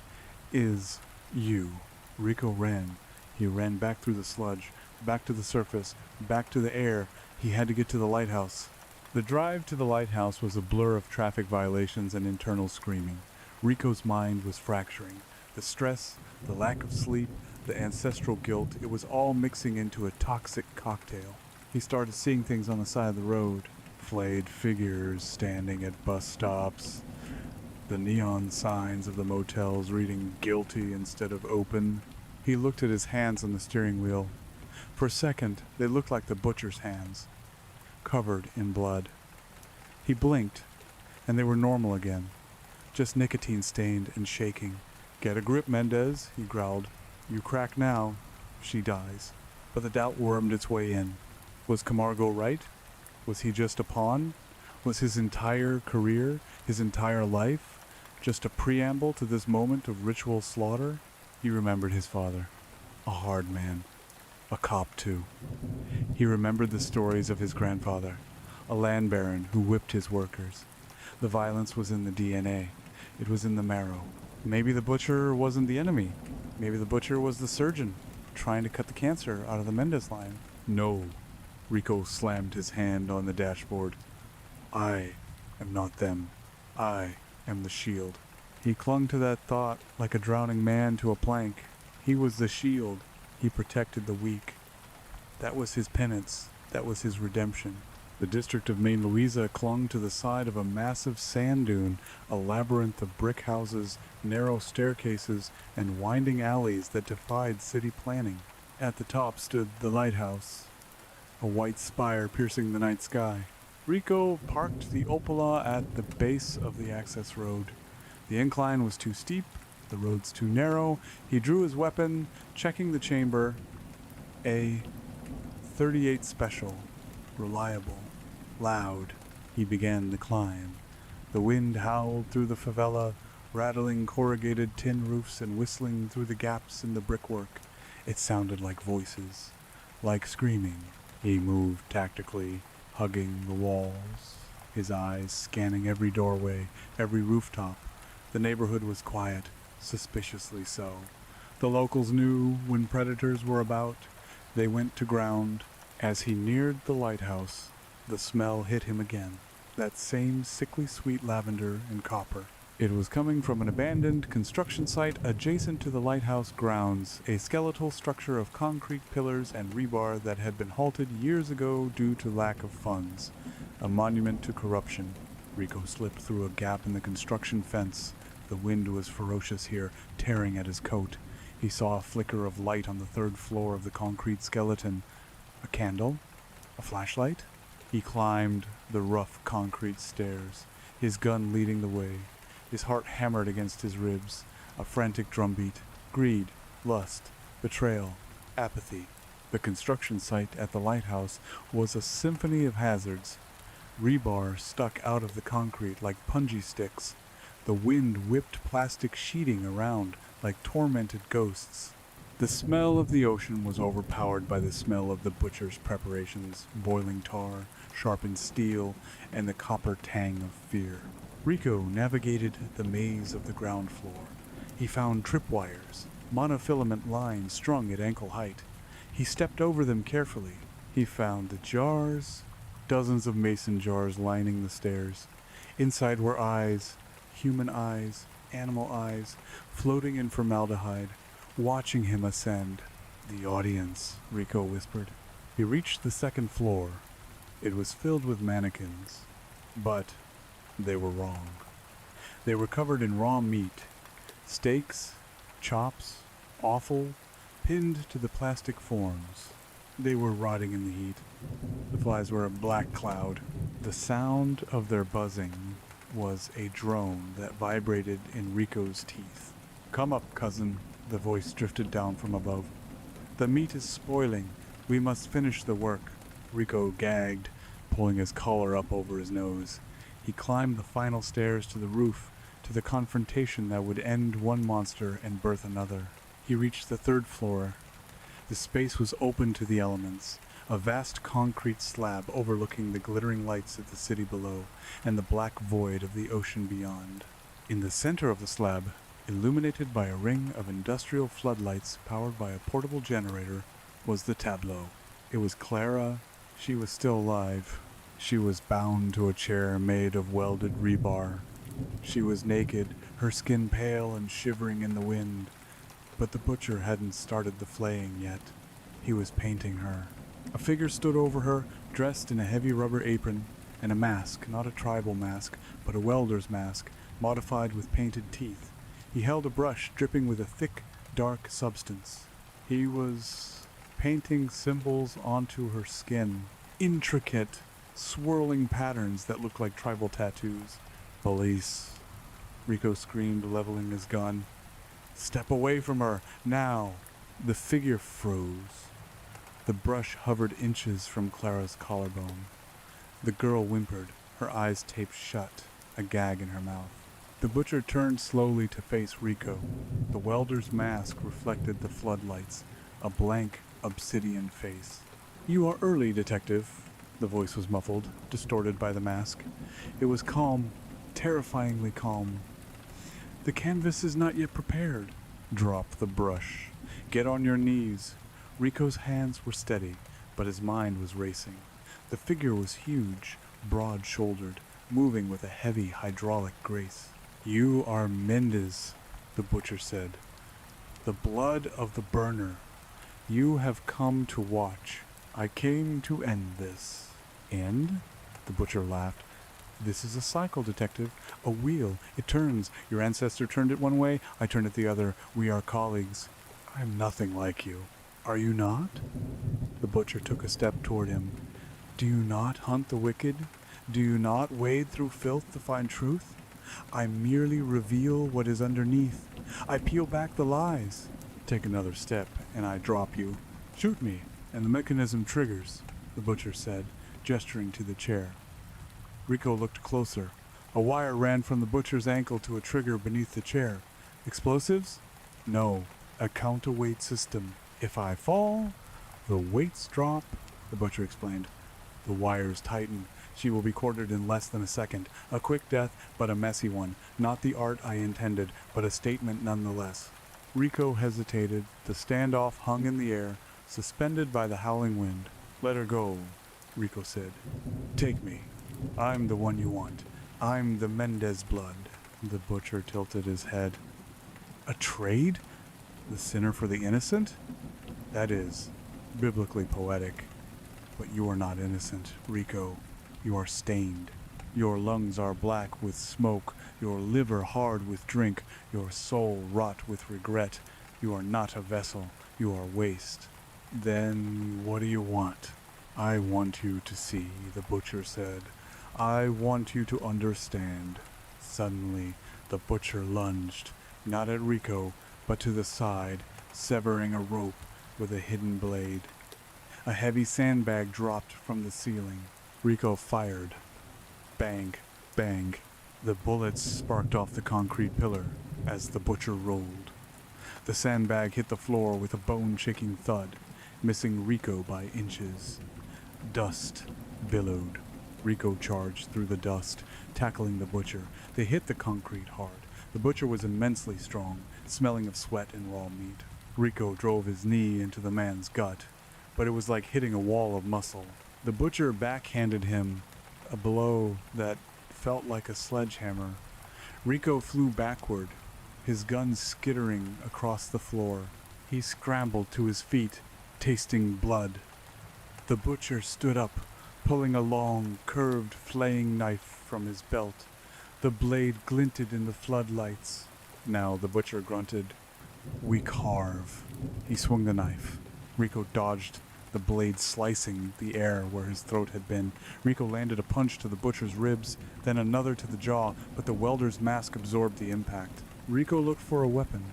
is you. Rico ran. He ran back through the sludge, back to the surface, back to the air. He had to get to the lighthouse. The drive to the lighthouse was a blur of traffic violations and internal screaming. Rico's mind was fracturing. The stress, the lack of sleep, the ancestral guilt, it was all mixing into a toxic cocktail. He started seeing things on the side of the road. Flayed figures standing at bus stops. The neon signs of the motels reading guilty instead of open. He looked at his hands on the steering wheel. For a second, they looked like the butcher's hands, covered in blood. He blinked, and they were normal again, just nicotine-stained and shaking. Get a grip, Mendez, he growled. You crack now, she dies. But the doubt wormed its way in. Was Camargo right? Was he just a pawn? Was his entire career, his entire life, just a preamble to this moment of ritual slaughter? He remembered his father, a hard man, a cop too. He remembered the stories of his grandfather, a land baron who whipped his workers. The violence was in the DNA. It was in the marrow. Maybe the butcher wasn't the enemy. Maybe the butcher was the surgeon, trying to cut the cancer out of the Mendez line. No. Rico slammed his hand on the dashboard. I am not them. I am the shield. He clung to that thought like a drowning man to a plank. He was the shield. He protected the weak. That was his penance. That was his redemption. The district of Maine Louisa clung to the side of a massive sand dune, a labyrinth of brick houses, narrow staircases, and winding alleys that defied city planning. At the top stood the lighthouse, a white spire piercing the night sky. Rico parked the Opala at the base of the access road. The incline was too steep, the roads too narrow. He drew his weapon, checking the chamber. A .38 special, reliable, loud. He began the climb. The wind howled through the favela, rattling corrugated tin roofs and whistling through the gaps in the brickwork. It sounded like voices, like screaming. He moved tactically, hugging the walls, his eyes scanning every doorway, every rooftop. The neighborhood was quiet, suspiciously so. The locals knew when predators were about. They went to ground. As he neared the lighthouse, the smell hit him again, that same sickly sweet lavender and copper. It was coming from an abandoned construction site adjacent to the lighthouse grounds, a skeletal structure of concrete pillars and rebar that had been halted years ago due to lack of funds. A monument to corruption. Rico slipped through a gap in the construction fence. The wind was ferocious here, tearing at his coat. He saw a flicker of light on the third floor of the concrete skeleton. A candle? A flashlight? He climbed the rough concrete stairs, his gun leading the way. His heart hammered against his ribs, a frantic drumbeat. Greed, lust, betrayal, apathy. The construction site at the lighthouse was a symphony of hazards. Rebar stuck out of the concrete like punji sticks. The wind whipped plastic sheeting around like tormented ghosts. The smell of the ocean was overpowered by the smell of the butcher's preparations, boiling tar, sharpened steel, and the copper tang of fear. Rico navigated the maze of the ground floor. He found tripwires, monofilament lines strung at ankle height. He stepped over them carefully. He found the jars, dozens of mason jars lining the stairs. Inside were eyes, human eyes, animal eyes, floating in formaldehyde, watching him ascend. The audience, Rico whispered. He reached the second floor. It was filled with mannequins, but they were wrong. They were covered in raw meat, steaks, chops, offal, pinned to the plastic forms. They were rotting in the heat. The flies were a black cloud. The sound of their buzzing was a drone that vibrated in Rico's teeth. "Come up, cousin," the voice drifted down from above. "The meat is spoiling. We must finish the work." Rico gagged, pulling his collar up over his nose. He climbed the final stairs to the roof, to the confrontation that would end one monster and birth another. He reached the third floor. The space was open to the elements, a vast concrete slab overlooking the glittering lights of the city below and the black void of the ocean beyond. In the center of the slab, illuminated by a ring of industrial floodlights powered by a portable generator, was the tableau. It was Clara. She was still alive. She was bound to a chair made of welded rebar. She was naked, her skin pale and shivering in the wind. But the butcher hadn't started the flaying yet. He was painting her. A figure stood over her, dressed in a heavy rubber apron and a mask, not a tribal mask, but a welder's mask, modified with painted teeth. He held a brush dripping with a thick, dark substance. He was painting symbols onto her skin. Intricate, swirling patterns that looked like tribal tattoos. "Police," Rico screamed, leveling his gun. "Step away from her, now!" The figure froze. The brush hovered inches from Clara's collarbone. The girl whimpered, her eyes taped shut, a gag in her mouth. The butcher turned slowly to face Rico. The welder's mask reflected the floodlights, a blank, obsidian face. "You are early, detective." The voice was muffled, distorted by the mask. It was calm, terrifyingly calm. "The canvas is not yet prepared." "Drop the brush. Get on your knees." Rico's hands were steady, but his mind was racing. The figure was huge, broad-shouldered, moving with a heavy hydraulic grace. "You are Mendez," the butcher said. "The blood of the burner. You have come to watch. I came to end this." "End?" The butcher laughed. "This is a cycle, detective. A wheel. It turns. Your ancestor turned it one way, I turn it the other. We are colleagues." "I am nothing like you." "Are you not?" The butcher took a step toward him. "Do you not hunt the wicked? Do you not wade through filth to find truth? I merely reveal what is underneath. I peel back the lies. Take another step, and I drop you. Shoot me, and the mechanism triggers," the butcher said, gesturing to the chair. Rico looked closer. A wire ran from the butcher's ankle to a trigger beneath the chair. "Explosives?" "No, a counterweight system. If I fall, the weights drop," the butcher explained. "The wires tighten. She will be quartered in less than a second. A quick death, but a messy one. Not the art I intended, but a statement nonetheless." Rico hesitated. The standoff hung in the air, suspended by the howling wind. "Let her go," Rico said. "Take me. I'm the one you want. I'm the Mendez blood." The butcher tilted his head. "A trade? The sinner for the innocent?" "That is biblically poetic. But you are not innocent, Rico. You are stained. Your lungs are black with smoke, your liver hard with drink, your soul rot with regret. You are not a vessel. You are waste." "Then what do you want?" "I want you to see," the butcher said. "I want you to understand." Suddenly, the butcher lunged, not at Rico, but to the side, severing a rope with a hidden blade. A heavy sandbag dropped from the ceiling. Rico fired. Bang, bang. The bullets sparked off the concrete pillar as the butcher rolled. The sandbag hit the floor with a bone-shaking thud, missing Rico by inches. Dust billowed. Rico charged through the dust, tackling the butcher. They hit the concrete hard. The butcher was immensely strong, smelling of sweat and raw meat. Rico drove his knee into the man's gut, but it was like hitting a wall of muscle. The butcher backhanded him a blow that felt like a sledgehammer. Rico flew backward, his gun skittering across the floor. He scrambled to his feet, tasting blood. The butcher stood up, pulling a long, curved flaying knife from his belt. The blade glinted in the floodlights. Now the butcher grunted, "We carve." He swung the knife. Rico dodged, the blade slicing the air where his throat had been. Rico landed a punch to the butcher's ribs, then another to the jaw, but the welder's mask absorbed the impact. Rico looked for a weapon.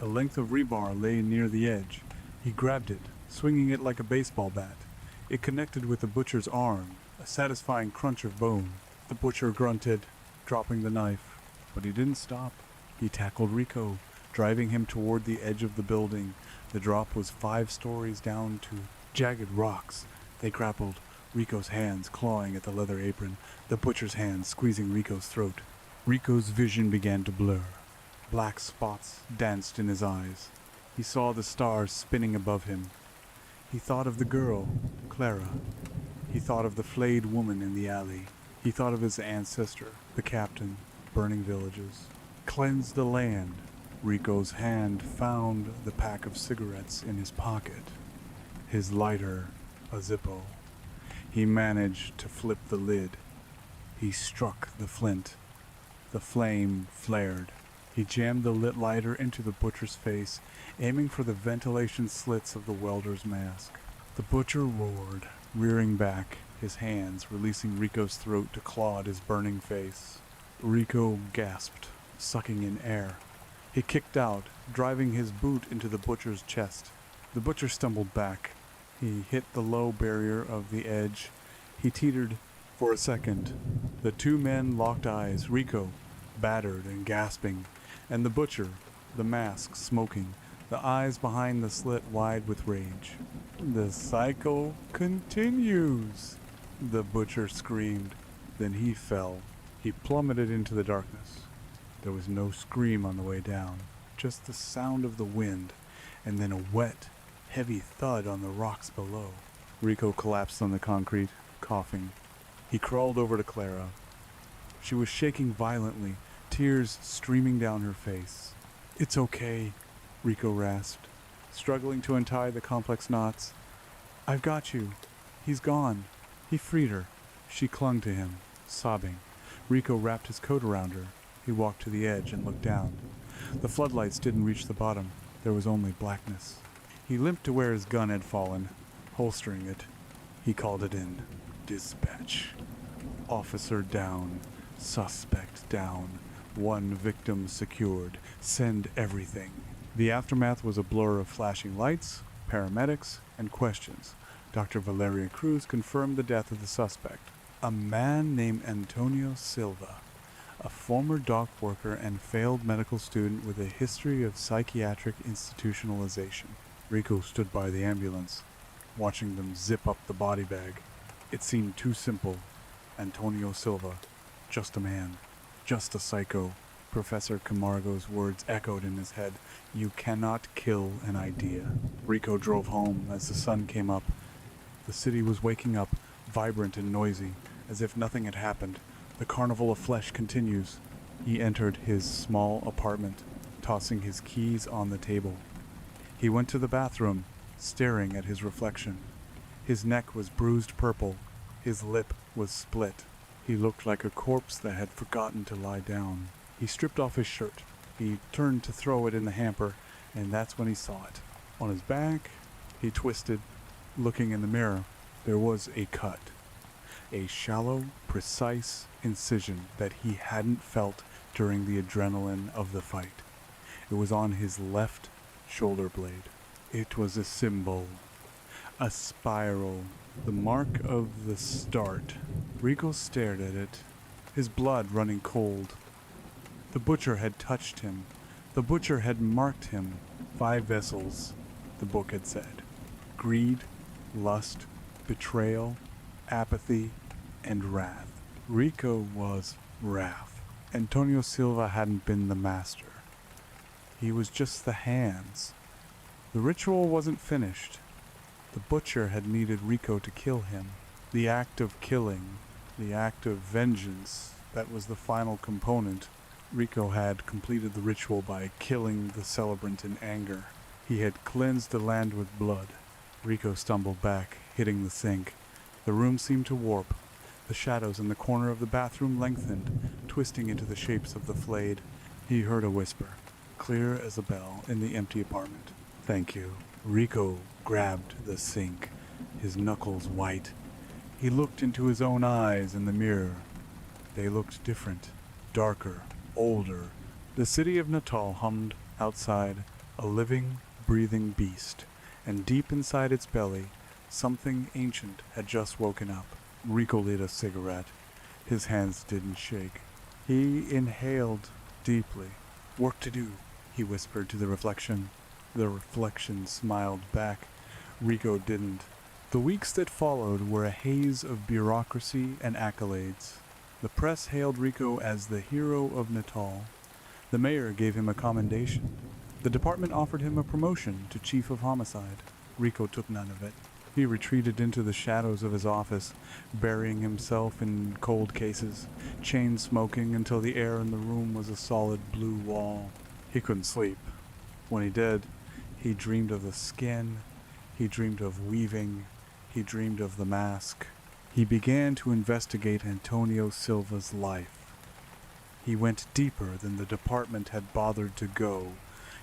A length of rebar lay near the edge. He grabbed it, swinging it like a baseball bat. It connected with the butcher's arm, a satisfying crunch of bone. The butcher grunted, dropping the knife, but he didn't stop. He tackled Rico, driving him toward the edge of the building. The drop was 5 stories down to jagged rocks. They grappled, Rico's hands clawing at the leather apron, the butcher's hands squeezing Rico's throat. Rico's vision began to blur. Black spots danced in his eyes. He saw the stars spinning above him. He thought of the girl, Clara. He thought of the flayed woman in the alley. He thought of his ancestor, the captain, burning villages. Cleanse the land. Rico's hand found the pack of cigarettes in his pocket. His lighter, a Zippo. He managed to flip the lid. He struck the flint. The flame flared. He jammed the lit lighter into the butcher's face, aiming for the ventilation slits of the welder's mask. The butcher roared, rearing back, his hands releasing Rico's throat to claw at his burning face. Rico gasped, sucking in air. He kicked out, driving his boot into the butcher's chest. The butcher stumbled back. He hit the low barrier of the edge. He teetered for a second. The 2 men locked eyes, Rico, battered and gasping, and the butcher, the mask smoking, the eyes behind the slit wide with rage. "The cycle continues," the butcher screamed. Then he fell. He plummeted into the darkness. There was no scream on the way down, just the sound of the wind, and then a wet, heavy thud on the rocks below. Rico collapsed on the concrete, coughing. He crawled over to Clara. She was shaking violently, tears streaming down her face. "It's okay," Rico rasped, struggling to untie the complex knots. "I've got you. He's gone." He freed her. She clung to him, sobbing. Rico wrapped his coat around her. He walked to the edge and looked down. The floodlights didn't reach the bottom. There was only blackness. He limped to where his gun had fallen, holstering it. He called it in. "Dispatch. Officer down. Suspect down. 1 victim secured. Send everything." The aftermath was a blur of flashing lights, paramedics, and questions. Dr. Valeria Cruz confirmed the death of the suspect, a man named Antonio Silva, a former dock worker and failed medical student with a history of psychiatric institutionalization. Rico stood by the ambulance, watching them zip up the body bag. It seemed too simple. Antonio Silva, just a man, just a psycho. Professor Camargo's words echoed in his head. You cannot kill an idea. Rico drove home as the sun came up. The city was waking up, vibrant and noisy, as if nothing had happened. The carnival of flesh continues. He entered his small apartment, tossing his keys on the table. He went to the bathroom, staring at his reflection. His neck was bruised purple. His lip was split. He looked like a corpse that had forgotten to lie down. He stripped off his shirt. He turned to throw it in the hamper, and that's when he saw it. On his back, he twisted, looking in the mirror. There was a cut. A shallow, precise incision that he hadn't felt during the adrenaline of the fight. It was on his left shoulder blade. It was a symbol, a spiral, the mark of the start. Rico stared at it, his blood running cold. The butcher had touched him. The butcher had marked him. 5 vessels, the book had said. Greed, lust, betrayal, apathy, and wrath. Rico was wrath. Antonio Silva hadn't been the master. He was just the hands. The ritual wasn't finished. The butcher had needed Rico to kill him. The act of killing, the act of vengeance, that was the final component. Rico had completed the ritual by killing the celebrant in anger. He had cleansed the land with blood. Rico stumbled back, hitting the sink. The room seemed to warp. The shadows in the corner of the bathroom lengthened, twisting into the shapes of the flayed. He heard a whisper, clear as a bell, in the empty apartment. "Thank you." Rico grabbed the sink, his knuckles white. He looked into his own eyes in the mirror. They looked different, darker, older. The city of Natal hummed outside, a living, breathing beast, and deep inside its belly, something ancient had just woken up. Rico lit a cigarette. His hands didn't shake. He inhaled deeply. "Work to do," he whispered to the reflection. The reflection smiled back. Rico didn't. The weeks that followed were a haze of bureaucracy and accolades. The press hailed Rico as the hero of Natal. The mayor gave him a commendation. The department offered him a promotion to chief of homicide. Rico took none of it. He retreated into the shadows of his office, burying himself in cold cases, chain smoking until the air in the room was a solid blue wall. He couldn't sleep. When he did, he dreamed of the skin, he dreamed of weaving, he dreamed of the mask. He began to investigate Antonio Silva's life. He went deeper than the department had bothered to go.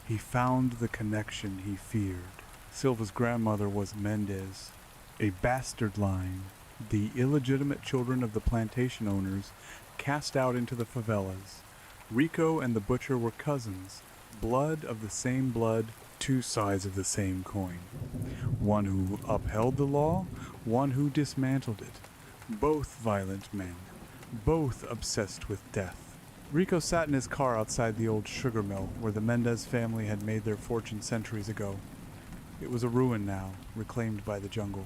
He found the connection he feared. Silva's grandmother was Mendez, a bastard line, the illegitimate children of the plantation owners cast out into the favelas. Rico and the butcher were cousins, blood of the same blood, two sides of the same coin. One who upheld the law, one who dismantled it. Both violent men, both obsessed with death. Rico sat in his car outside the old sugar mill where the Mendez family had made their fortune centuries ago. It was a ruin now, reclaimed by the jungle.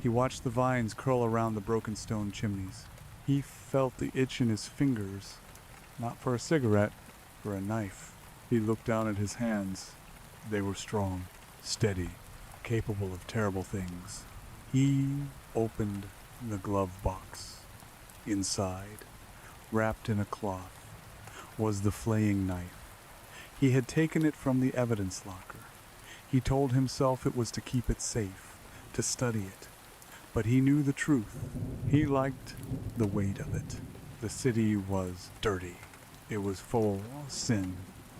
He watched the vines curl around the broken stone chimneys. He felt the itch in his fingers, not for a cigarette, for a knife. He looked down at his hands. They were strong, steady, capable of terrible things. He opened the glove box. Inside, wrapped in a cloth, was the flaying knife. He had taken it from the evidence locker. He told himself it was to keep it safe, to study it. But he knew the truth. He liked the weight of it. The city was dirty. It was full of sin.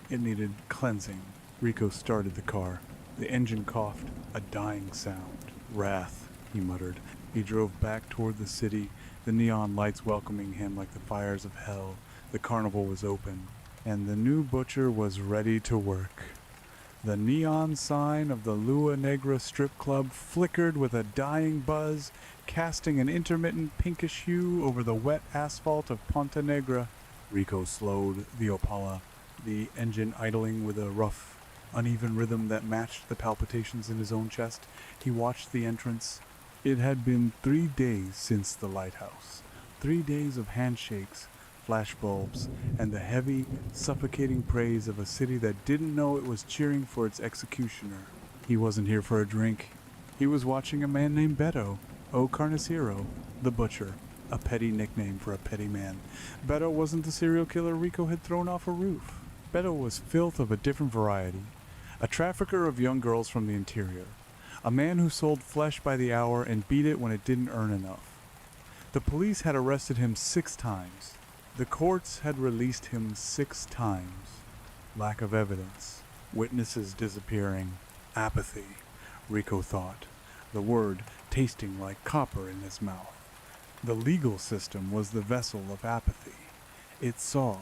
It needed cleansing. Rico started the car. The engine coughed, a dying sound. "Wrath," he muttered. He drove back toward the city, the neon lights welcoming him like the fires of hell. The carnival was open, and the new butcher was ready to work. The neon sign of the Lua Negra strip club flickered with a dying buzz, casting an intermittent pinkish hue over the wet asphalt of Ponta Negra. Rico slowed the Opala, the engine idling with a rough, uneven rhythm that matched the palpitations in his own chest. He watched the entrance. It had been 3 days since the lighthouse. 3 days of handshakes, flashbulbs, and the heavy, suffocating praise of a city that didn't know it was cheering for its executioner. He wasn't here for a drink. He was watching a man named Beto, O Carnicero, the butcher, a petty nickname for a petty man. Beto wasn't the serial killer Rico had thrown off a roof. Beto was filth of a different variety, a trafficker of young girls from the interior, a man who sold flesh by the hour and beat it when it didn't earn enough. The police had arrested him 6 times. The courts had released him 6 times. Lack of evidence. Witnesses disappearing. Apathy, Rico thought, the word tasting like copper in his mouth. The legal system was the vessel of apathy. It saw,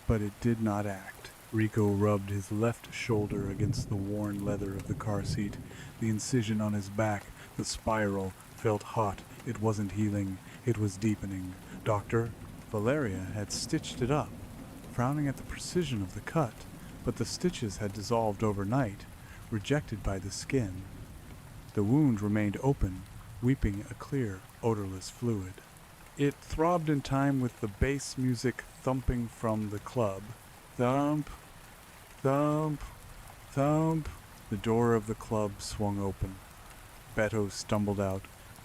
but it did not act. Rico rubbed his left shoulder against the worn leather of the car seat. The incision on his back, the spiral, felt hot. It wasn't healing. It was deepening. "Doctor?" Valeria had stitched it up, frowning at the precision of the cut, but the stitches had dissolved overnight, rejected by the skin. The wound remained open, weeping a clear, odorless fluid. It throbbed in time with the bass music thumping from the club. Thump, thump, thump. The door of the club swung open. Beto stumbled out,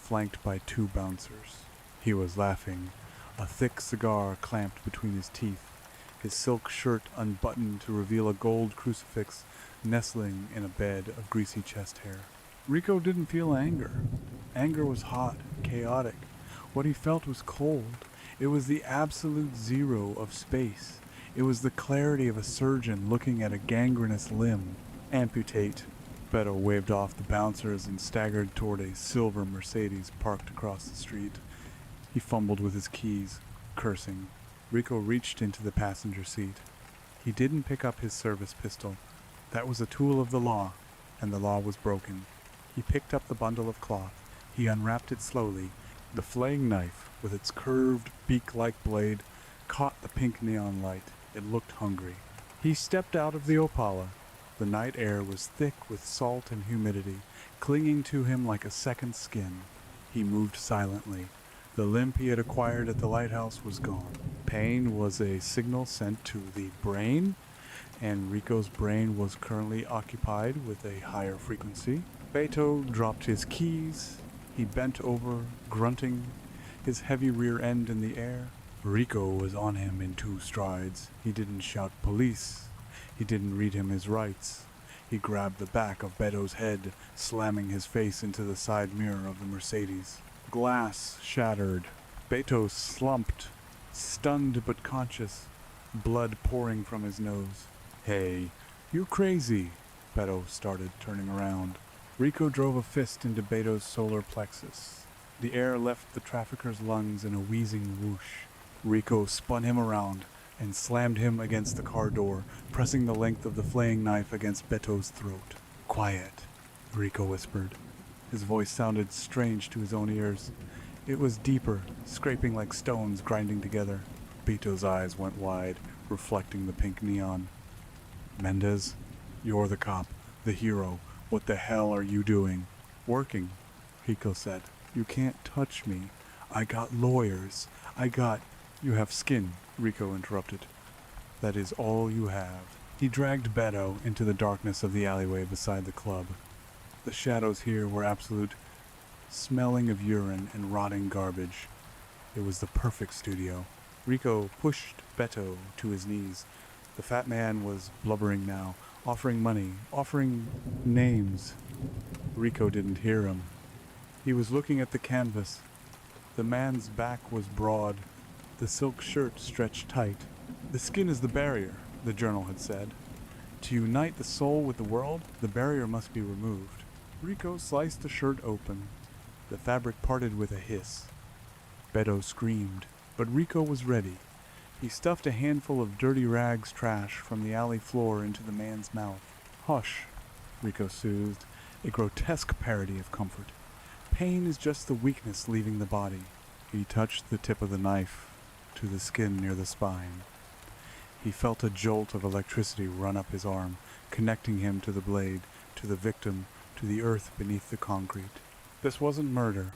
flanked by 2 bouncers. He was laughing, a thick cigar clamped between his teeth, his silk shirt unbuttoned to reveal a gold crucifix nestling in a bed of greasy chest hair. Rico didn't feel anger. Anger was hot, chaotic. What he felt was cold. It was the absolute zero of space. It was the clarity of a surgeon looking at a gangrenous limb. Amputate. Beto waved off the bouncers and staggered toward a silver Mercedes parked across the street. He fumbled with his keys, cursing. Rico reached into the passenger seat. He didn't pick up his service pistol. That was a tool of the law, and the law was broken. He picked up the bundle of cloth. He unwrapped it slowly. The flaying knife, with its curved, beak-like blade, caught the pink neon light. It looked hungry. He stepped out of the Opala. The night air was thick with salt and humidity, clinging to him like a second skin. He moved silently. The limp he had acquired at the lighthouse was gone. Pain was a signal sent to the brain, and Rico's brain was currently occupied with a higher frequency. Beto dropped his keys. He bent over, grunting, his heavy rear end in the air. Rico was on him in 2 strides. He didn't shout police. He didn't read him his rights. He grabbed the back of Beto's head, slamming his face into the side mirror of the Mercedes. Glass shattered. Beto slumped, stunned but conscious, blood pouring from his nose. "Hey, you're crazy," Beto started, turning around. Rico drove a fist into Beto's solar plexus. The air left the trafficker's lungs in a wheezing whoosh. Rico spun him around and slammed him against the car door, pressing the length of the flaying knife against Beto's throat. "Quiet," Rico whispered. His voice sounded strange to his own ears. It was deeper, scraping like stones grinding together. Beto's eyes went wide, reflecting the pink neon. "Mendez, you're the cop, the hero. What the hell are you doing?" "Working," Rico said. "You can't touch me. I got lawyers. You have skin," Rico interrupted. "That is all you have." He dragged Beto into the darkness of the alleyway beside the club. The shadows here were absolute, smelling of urine and rotting garbage. It was the perfect studio. Rico pushed Beto to his knees. The fat man was blubbering now, offering money, offering names. Rico didn't hear him. He was looking at the canvas. The man's back was broad. The silk shirt stretched tight. "The skin is the barrier," the journal had said. "To unite the soul with the world, the barrier must be removed." Rico sliced the shirt open. The fabric parted with a hiss. Beto screamed, but Rico was ready. He stuffed a handful of dirty rags trash from the alley floor into the man's mouth. "Hush," Rico soothed, a grotesque parody of comfort. "Pain is just the weakness leaving the body." He touched the tip of the knife to the skin near the spine. He felt a jolt of electricity run up his arm, connecting him to the blade, to the victim, to the earth beneath the concrete. This wasn't murder.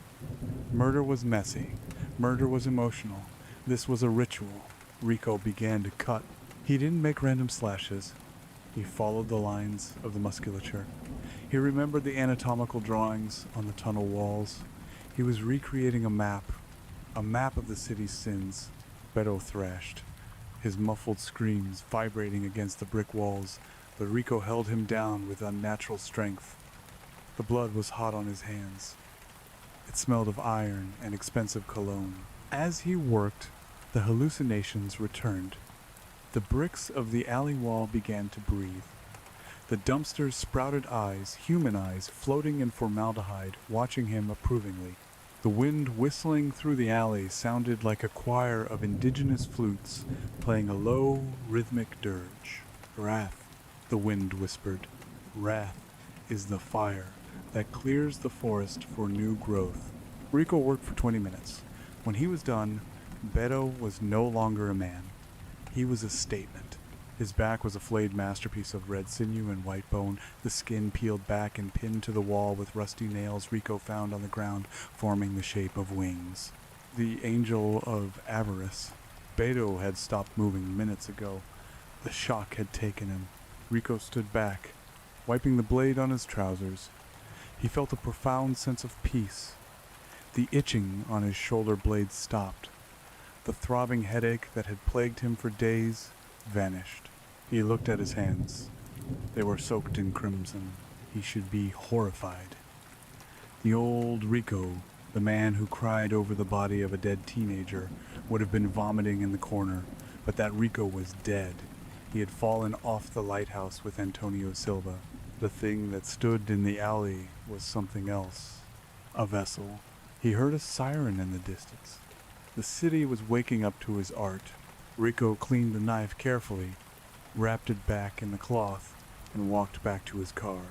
Murder was messy. Murder was emotional. This was a ritual. Rico began to cut. He didn't make random slashes. He followed the lines of the musculature. He remembered the anatomical drawings on the tunnel walls. He was recreating a map of the city's sins. Beto thrashed, his muffled screams vibrating against the brick walls, but Rico held him down with unnatural strength. The blood was hot on his hands. It smelled of iron and expensive cologne. As he worked, the hallucinations returned. The bricks of the alley wall began to breathe. The dumpsters sprouted eyes, human eyes, floating in formaldehyde, watching him approvingly. The wind whistling through the alley sounded like a choir of indigenous flutes playing a low, rhythmic dirge. "Wrath," the wind whispered. "Wrath is the fire that clears the forest for new growth." Rico worked for 20 minutes. When he was done, Beto was no longer a man. He was a statement. His back was a flayed masterpiece of red sinew and white bone, the skin peeled back and pinned to the wall with rusty nails Rico found on the ground, forming the shape of wings. The angel of avarice. Beto had stopped moving minutes ago. The shock had taken him. Rico stood back, wiping the blade on his trousers. He felt a profound sense of peace. The itching on his shoulder blades stopped. The throbbing headache that had plagued him for days vanished. He looked at his hands. They were soaked in crimson. He should be horrified. The old Rico, the man who cried over the body of a dead teenager, would have been vomiting in the corner, but that Rico was dead. He had fallen off the lighthouse with Antonio Silva. The thing that stood in the alley was something else. A vessel. He heard a siren in the distance. The city was waking up to his art. Rico cleaned the knife carefully, wrapped it back in the cloth, and walked back to his car.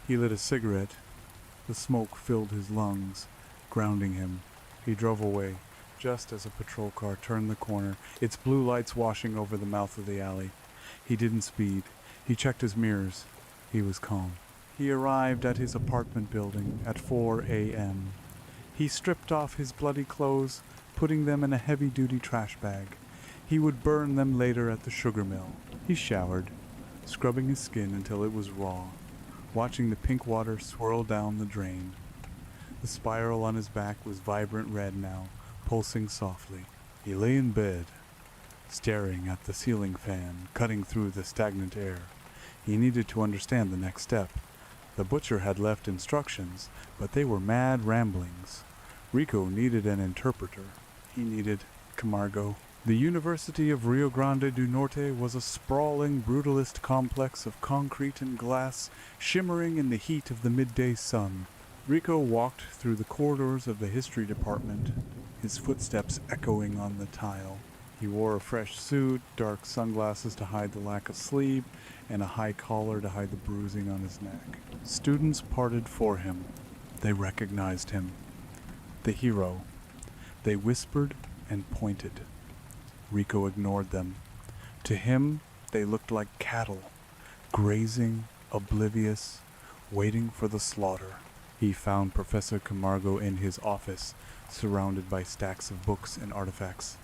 He lit a cigarette. The smoke filled his lungs, grounding him. He drove away, just as a patrol car turned the corner, its blue lights washing over the mouth of the alley. He didn't speed. He checked his mirrors. He was calm. He arrived at his apartment building at 4 a.m. He stripped off his bloody clothes, putting them in a heavy-duty trash bag. He would burn them later at the sugar mill. He showered, scrubbing his skin until it was raw, watching the pink water swirl down the drain. The spiral on his back was vibrant red now, pulsing softly. He lay in bed, staring at the ceiling fan, cutting through the stagnant air. He needed to understand the next step. The butcher had left instructions, but they were mad ramblings. Rico needed an interpreter. He needed Camargo. The University of Rio Grande do Norte was a sprawling, brutalist complex of concrete and glass, shimmering in the heat of the midday sun. Rico walked through the corridors of the history department, his footsteps echoing on the tile. He wore a fresh suit, dark sunglasses to hide the lack of sleep, and a high collar to hide the bruising on his neck. Students parted for him. They recognized him. The hero. They whispered and pointed. Rico ignored them. To him, they looked like cattle, grazing, oblivious, waiting for the slaughter. He found Professor Camargo in his office, surrounded by stacks of books and artifacts.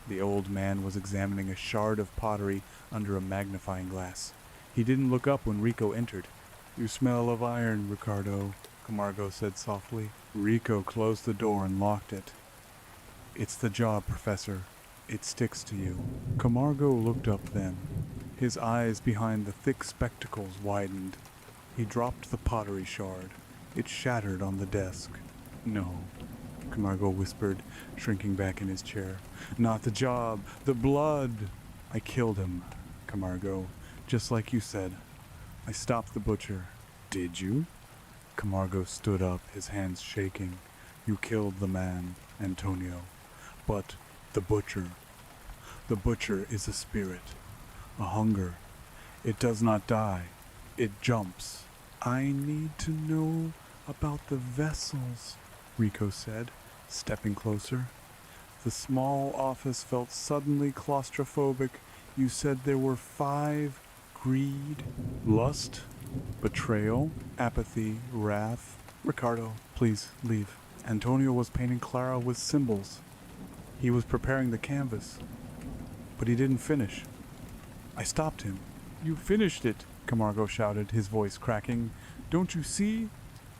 The old man was examining a shard of pottery under a magnifying glass. He didn't look up when Rico entered. "You smell of iron, Ricardo," Camargo said softly. Rico closed the door and locked it. "It's the job, Professor. It sticks to you." Camargo looked up then. His eyes behind the thick spectacles widened. He dropped the pottery shard. It shattered on the desk. "No," Camargo whispered, shrinking back in his chair. "Not the job. The blood." "I killed him, Camargo, just like you said. I stopped the butcher." "Did you?" Camargo stood up, his hands shaking. "You killed the man, Antonio. But the butcher. The butcher is a spirit, a hunger. It does not die. It jumps." "I need to know about the vessels," Rico said, stepping closer. The small office felt suddenly claustrophobic. "You said there were 5. Greed, lust, betrayal, apathy, wrath." "Ricardo, please leave." Antonio was painting Clara with symbols. He was preparing the canvas, but he didn't finish. I stopped him. "You finished it," Camargo shouted, his voice cracking. "Don't you see?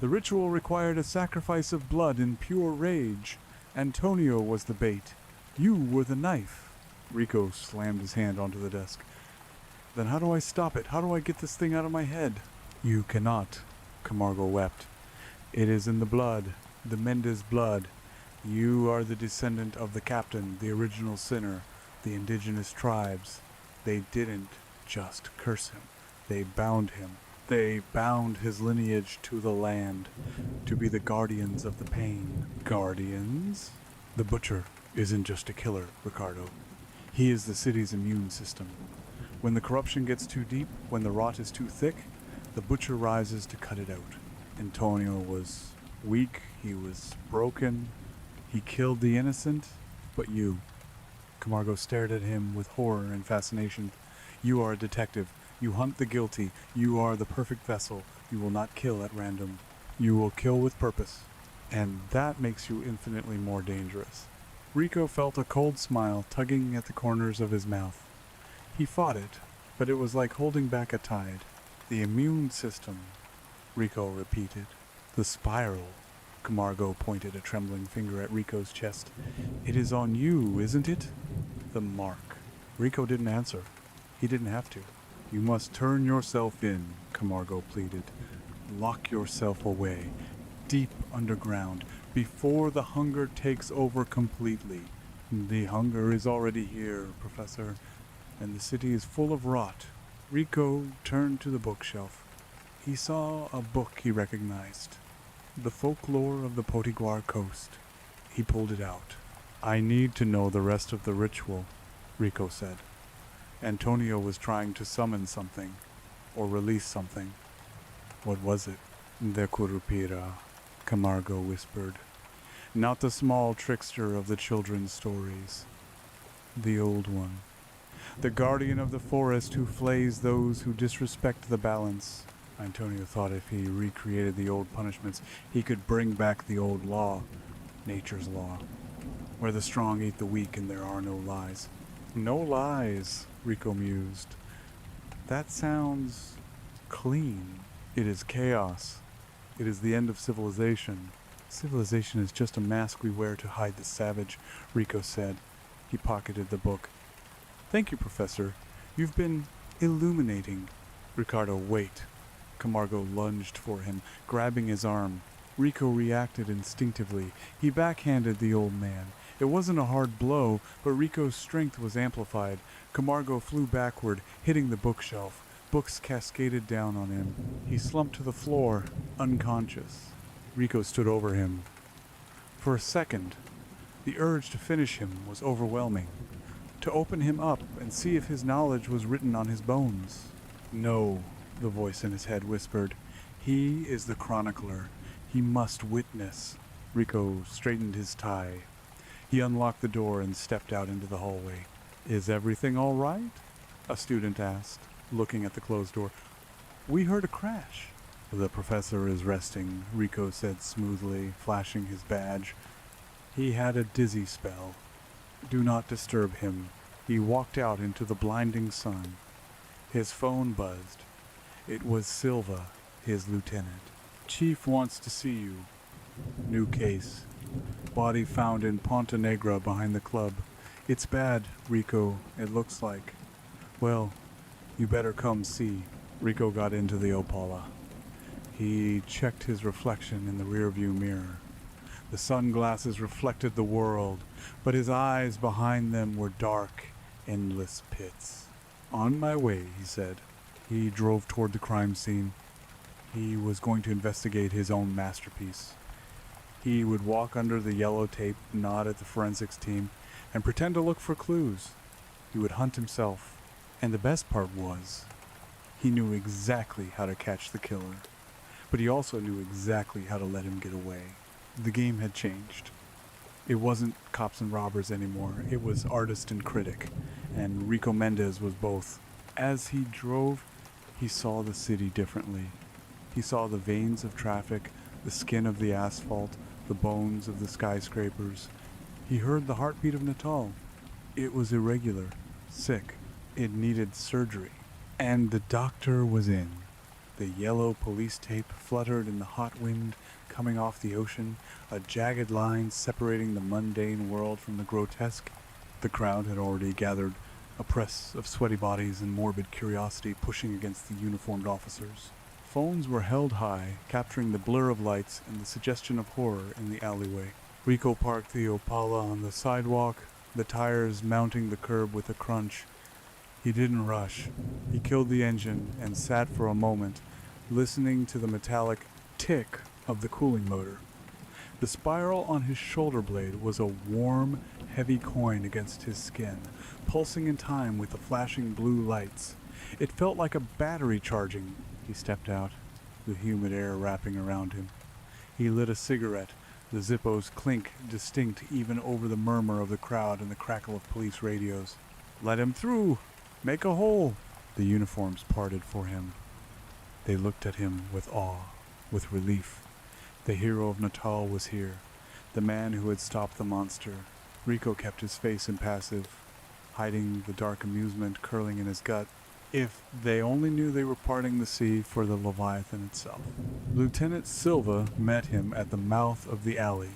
The ritual required a sacrifice of blood in pure rage. Antonio was the bait. You were the knife." Rico slammed his hand onto the desk. "Then how do I stop it? How do I get this thing out of my head?" "You cannot," Camargo wept. "It is in the blood, the Mendez blood. You are the descendant of the captain, the original sinner, the indigenous tribes. They didn't just curse him. They bound him. They bound his lineage to the land, to be the guardians of the pain." "Guardians?" "The butcher isn't just a killer, Ricardo. He is the city's immune system. When the corruption gets too deep, when the rot is too thick, the butcher rises to cut it out. Antonio was weak, he was broken. He killed the innocent, but you." Camargo stared at him with horror and fascination. "You are a detective. You hunt the guilty. You are the perfect vessel. You will not kill at random. You will kill with purpose. And that makes you infinitely more dangerous." Rico felt a cold smile tugging at the corners of his mouth. He fought it, but it was like holding back a tide. "The immune system," Rico repeated. "The spiral," Camargo pointed a trembling finger at Rico's chest. "It is on you, isn't it?" "The mark." Rico didn't answer. He didn't have to. "You must turn yourself in," Camargo pleaded. "Lock yourself away, deep underground, before the hunger takes over completely." "The hunger is already here, Professor, and the city is full of rot." Rico turned to the bookshelf. He saw a book he recognized. The Folklore of the Potiguar Coast. He pulled it out. "I need to know the rest of the ritual," Rico said. Antonio was trying to summon something, or release something. What was it? "The Curupira," Camargo whispered. "Not the small trickster of the children's stories. The old one. The guardian of the forest who flays those who disrespect the balance." Antonio thought if he recreated the old punishments, he could bring back the old law, nature's law, where the strong eat the weak and there are no lies. "No lies," Rico mused. "That sounds clean." "It is chaos. It is the end of civilization." "Civilization is just a mask we wear to hide the savage," Rico said. He pocketed the book. "Thank you, Professor. You've been illuminating." "Ricardo, wait." Camargo lunged for him, grabbing his arm. Rico reacted instinctively. He backhanded the old man. It wasn't a hard blow, but Rico's strength was amplified. Camargo flew backward, hitting the bookshelf. Books cascaded down on him. He slumped to the floor, unconscious. Rico stood over him. For a second, the urge to finish him was overwhelming. To open him up and see if his knowledge was written on his bones. "No," the voice in his head whispered. "He is the chronicler. He must witness." Rico straightened his tie. He unlocked the door and stepped out into the hallway. "Is everything all right?" a student asked, looking at the closed door. "We heard a crash." "The professor is resting," Rico said smoothly, flashing his badge. "He had a dizzy spell. Do not disturb him." He walked out into the blinding sun. His phone buzzed. It was Silva, his lieutenant. "Chief wants to see you." "New case. Body found in Ponte Negra behind the club. It's bad, Rico, it looks like." "Well, you better come see." Rico got into the Opala. He checked his reflection in the rearview mirror. The sunglasses reflected the world, but his eyes behind them were dark, endless pits. "On my way," he said. He drove toward the crime scene. He was going to investigate his own masterpiece. He would walk under the yellow tape, nod at the forensics team, and pretend to look for clues. He would hunt himself. And the best part was, he knew exactly how to catch the killer. But he also knew exactly how to let him get away. The game had changed. It wasn't cops and robbers anymore. It was artist and critic. And Rico Mendez was both. As he drove, he saw the city differently. He saw the veins of traffic, the skin of the asphalt, the bones of the skyscrapers. He heard the heartbeat of Natal. It was irregular, sick. It needed surgery. And the doctor was in. The yellow police tape fluttered in the hot wind coming off the ocean, a jagged line separating the mundane world from the grotesque. The crowd had already gathered, a press of sweaty bodies and morbid curiosity pushing against the uniformed officers. Phones were held high, capturing the blur of lights and the suggestion of horror in the alleyway. Rico parked the Opala on the sidewalk, the tires mounting the curb with a crunch. He didn't rush. He killed the engine and sat for a moment, listening to the metallic tick of the cooling motor. The spiral on his shoulder blade was a warm, heavy coin against his skin, pulsing in time with the flashing blue lights. It felt like a battery charging. He stepped out, the humid air wrapping around him. He lit a cigarette, the Zippos clink distinct even over the murmur of the crowd and the crackle of police radios. "Let him through! Make a hole!" The uniforms parted for him. They looked at him with awe, with relief. The hero of Natal was here, the man who had stopped the monster. Rico kept his face impassive, hiding the dark amusement curling in his gut. If they only knew they were parting the sea for the Leviathan itself. Lieutenant Silva met him at the mouth of the alley.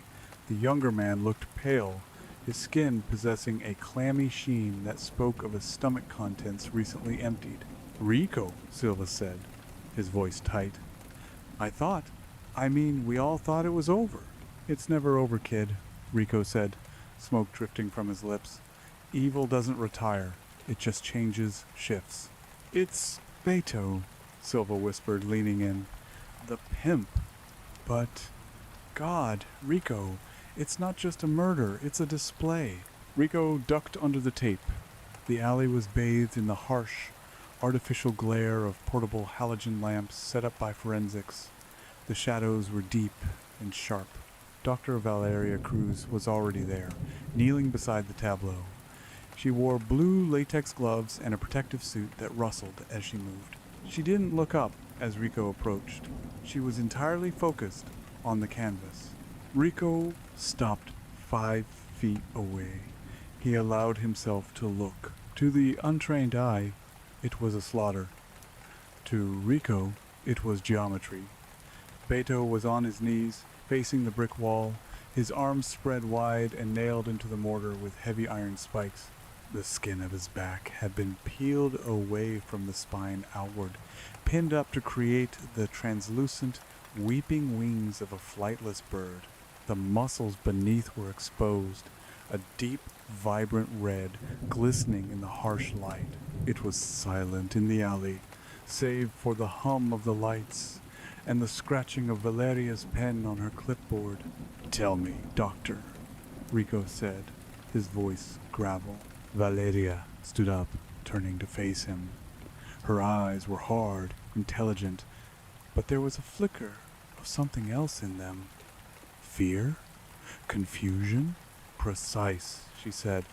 The younger man looked pale, his skin possessing a clammy sheen that spoke of his stomach contents recently emptied. "Rico," Silva said, his voice tight. We all thought it was over." "It's never over, kid," Rico said, smoke drifting from his lips. "Evil doesn't retire, it just changes, shifts." "It's Beto," Silva whispered, leaning in. "The pimp. But, God, Rico, it's not just a murder, it's a display." Rico ducked under the tape. The alley was bathed in the harsh, artificial glare of portable halogen lamps set up by forensics. The shadows were deep and sharp. Dr. Valeria Cruz was already there, kneeling beside the tableau. She wore blue latex gloves and a protective suit that rustled as she moved. She didn't look up as Rico approached. She was entirely focused on the canvas. Rico stopped 5 feet away. He allowed himself to look. To the untrained eye, it was a slaughter. To Rico, it was geometry. Beto was on his knees, facing the brick wall, his arms spread wide and nailed into the mortar with heavy iron spikes. The skin of his back had been peeled away from the spine outward, pinned up to create the translucent, weeping wings of a flightless bird. The muscles beneath were exposed, a deep, vibrant red glistening in the harsh light. It was silent in the alley, save for the hum of the lights and the scratching of Valeria's pen on her clipboard. "Tell me, doctor," Rico said, his voice gravel. Valeria stood up, turning to face him. Her eyes were hard, intelligent, but there was a flicker of something else in them. Fear? Confusion? "Precise," she said.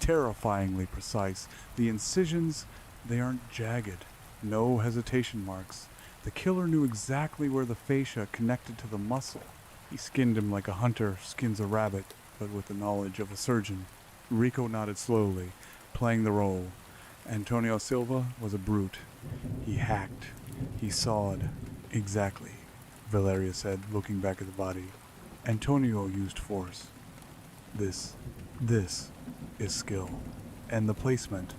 "Terrifyingly precise. The incisions, they aren't jagged. No hesitation marks. The killer knew exactly where the fascia connected to the muscle. He skinned him like a hunter skins a rabbit, but with the knowledge of a surgeon." Rico nodded slowly, playing the role. Antonio Silva was a brute. He hacked. He sawed. "Exactly," Valeria said, looking back at the body. "Antonio used force. This is skill. And the placement,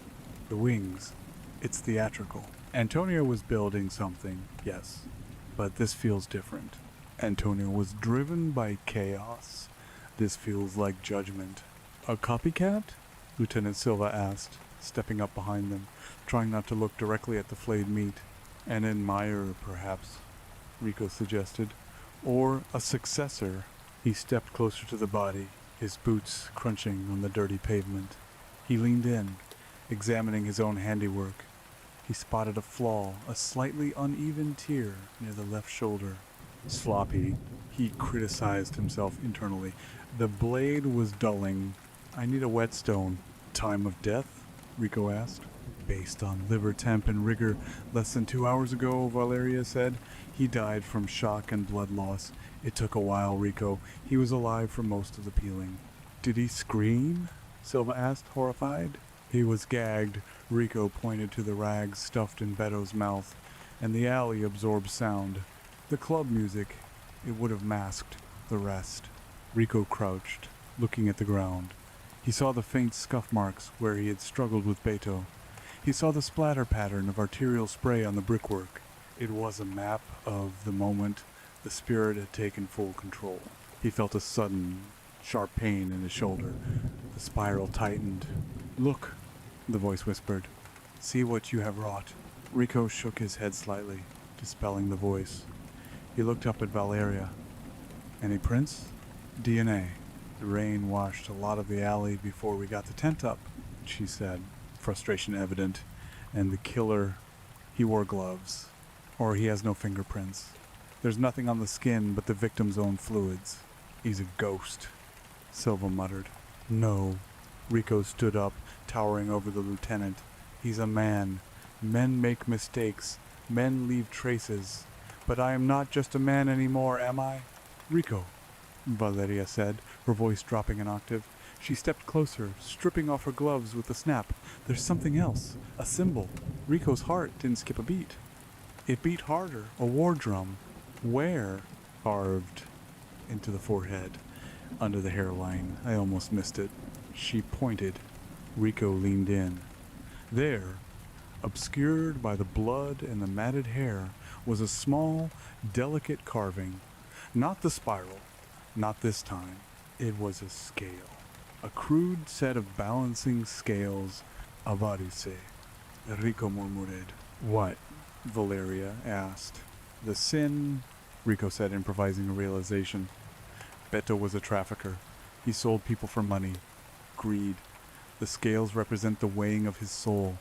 the wings, it's theatrical. Antonio was building something, yes, but this feels different. Antonio was driven by chaos. This feels like judgment." "A copycat?" Lieutenant Silva asked, stepping up behind them, trying not to look directly at the flayed meat. "An admirer, perhaps," Rico suggested. "Or a successor." He stepped closer to the body, his boots crunching on the dirty pavement. He leaned in, examining his own handiwork. He spotted a flaw, a slightly uneven tear near the left shoulder. "Sloppy," he criticized himself internally. The blade was dulling. "I need a whetstone." "Time of death?" Rico asked. "Based on liver temp and rigor, less than 2 hours ago," Valeria said. "He died from shock and blood loss. It took a while, Rico. He was alive for most of the peeling." "Did he scream?" Silva asked, horrified. "He was gagged." Rico pointed to the rags stuffed in Beto's mouth, and the alley absorbed sound. The club music, it would have masked the rest. Rico crouched, looking at the ground. He saw the faint scuff marks where he had struggled with Beto. He saw the splatter pattern of arterial spray on the brickwork. It was a map of the moment the spirit had taken full control. He felt a sudden, sharp pain in his shoulder. The spiral tightened. "Look," the voice whispered. "See what you have wrought." Rico shook his head slightly, dispelling the voice. He looked up at Valeria. "Any prints?" "DNA. The rain washed a lot of the alley before we got the tent up," she said, frustration evident. "And the killer, he wore gloves. Or he has no fingerprints. There's nothing on the skin but the victim's own fluids. He's a ghost," Silva muttered. "No." Rico stood up, towering over the lieutenant. "He's a man. Men make mistakes. Men leave traces. But I am not just a man anymore, am I?" "Rico," Valeria said, her voice dropping an octave. She stepped closer, stripping off her gloves with a snap. There's something else. A symbol. Rico's heart didn't skip a beat. It beat harder. A war drum. Where? Carved into the forehead, under the hairline. I almost missed it. She pointed. Rico leaned in. There, obscured by the blood and the matted hair, was a small, delicate carving. Not the spiral. Not this time. It was a scale. A crude set of balancing scales. Avarice. Rico murmured. What? Valeria asked. The sin, Rico said, improvising a realization. Beto was a trafficker. He sold people for money. Greed. The scales represent the weighing of his soul,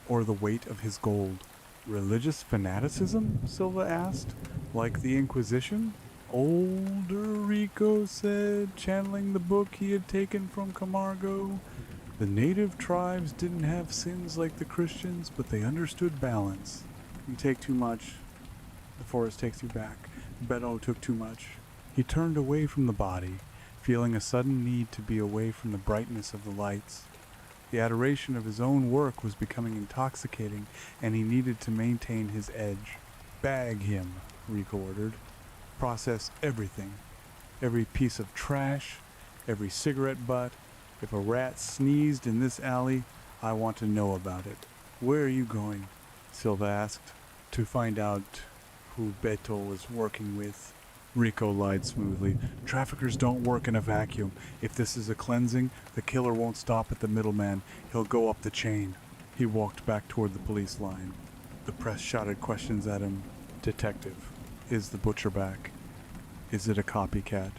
or the weight of his gold. Religious fanaticism? Silva asked. Like the Inquisition? Older, Rico said, channeling the book he had taken from Camargo. The native tribes didn't have sins like the Christians, but they understood balance. You take too much, the forest takes you back. Beto took too much. He turned away from the body, feeling a sudden need to be away from the brightness of the lights. The adoration of his own work was becoming intoxicating, and he needed to maintain his edge. Bag him, Rico ordered. Process everything. Every piece of trash, every cigarette butt. If a rat sneezed in this alley, I want to know about it. Where are you going? Silva asked. To find out who Beto was working with. Rico lied smoothly. Traffickers don't work in a vacuum. If this is a cleansing, the killer won't stop at the middleman. He'll go up the chain. He walked back toward the police line. The press shouted questions at him. Detective, is the butcher back? Is it a copycat?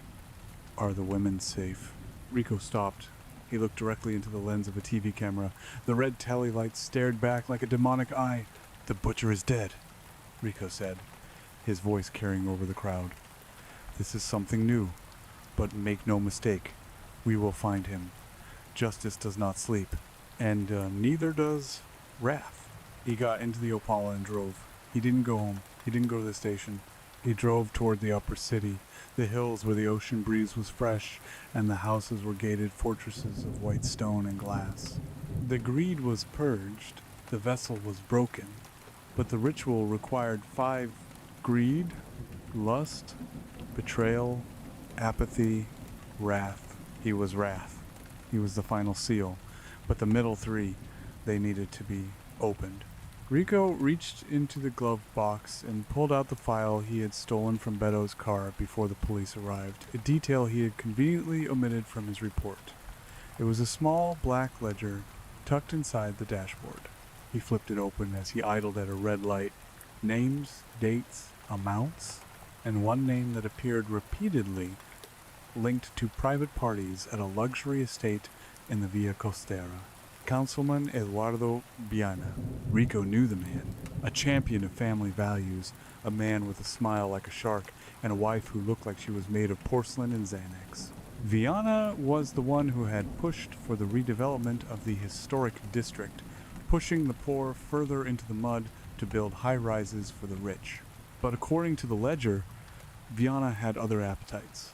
Are the women safe? Rico stopped. He looked directly into the lens of a TV camera. The red tally light stared back like a demonic eye. The butcher is dead, Rico said, his voice carrying over the crowd. This is something new, but make no mistake, we will find him. Justice does not sleep, and neither does wrath. He got into the Opala and drove. He didn't go home. He didn't go to the station. He drove toward the upper city, the hills where the ocean breeze was fresh, and the houses were gated fortresses of white stone and glass. The greed was purged, the vessel was broken, but the ritual required 5 greed, lust, betrayal, apathy, wrath. He was wrath. He was the final seal, but the middle 3, they needed to be opened. Rico reached into the glove box and pulled out the file he had stolen from Beto's car before the police arrived, a detail he had conveniently omitted from his report. It was a small black ledger tucked inside the dashboard. He flipped it open as he idled at a red light. Names, dates, amounts, and one name that appeared repeatedly linked to private parties at a luxury estate in the Via Costera. Councilman Eduardo Biana. Rico knew the man, a champion of family values, a man with a smile like a shark, and a wife who looked like she was made of porcelain and Xanax. Viana was the one who had pushed for the redevelopment of the historic district, pushing the poor further into the mud to build high-rises for the rich. But according to the ledger, Viana had other appetites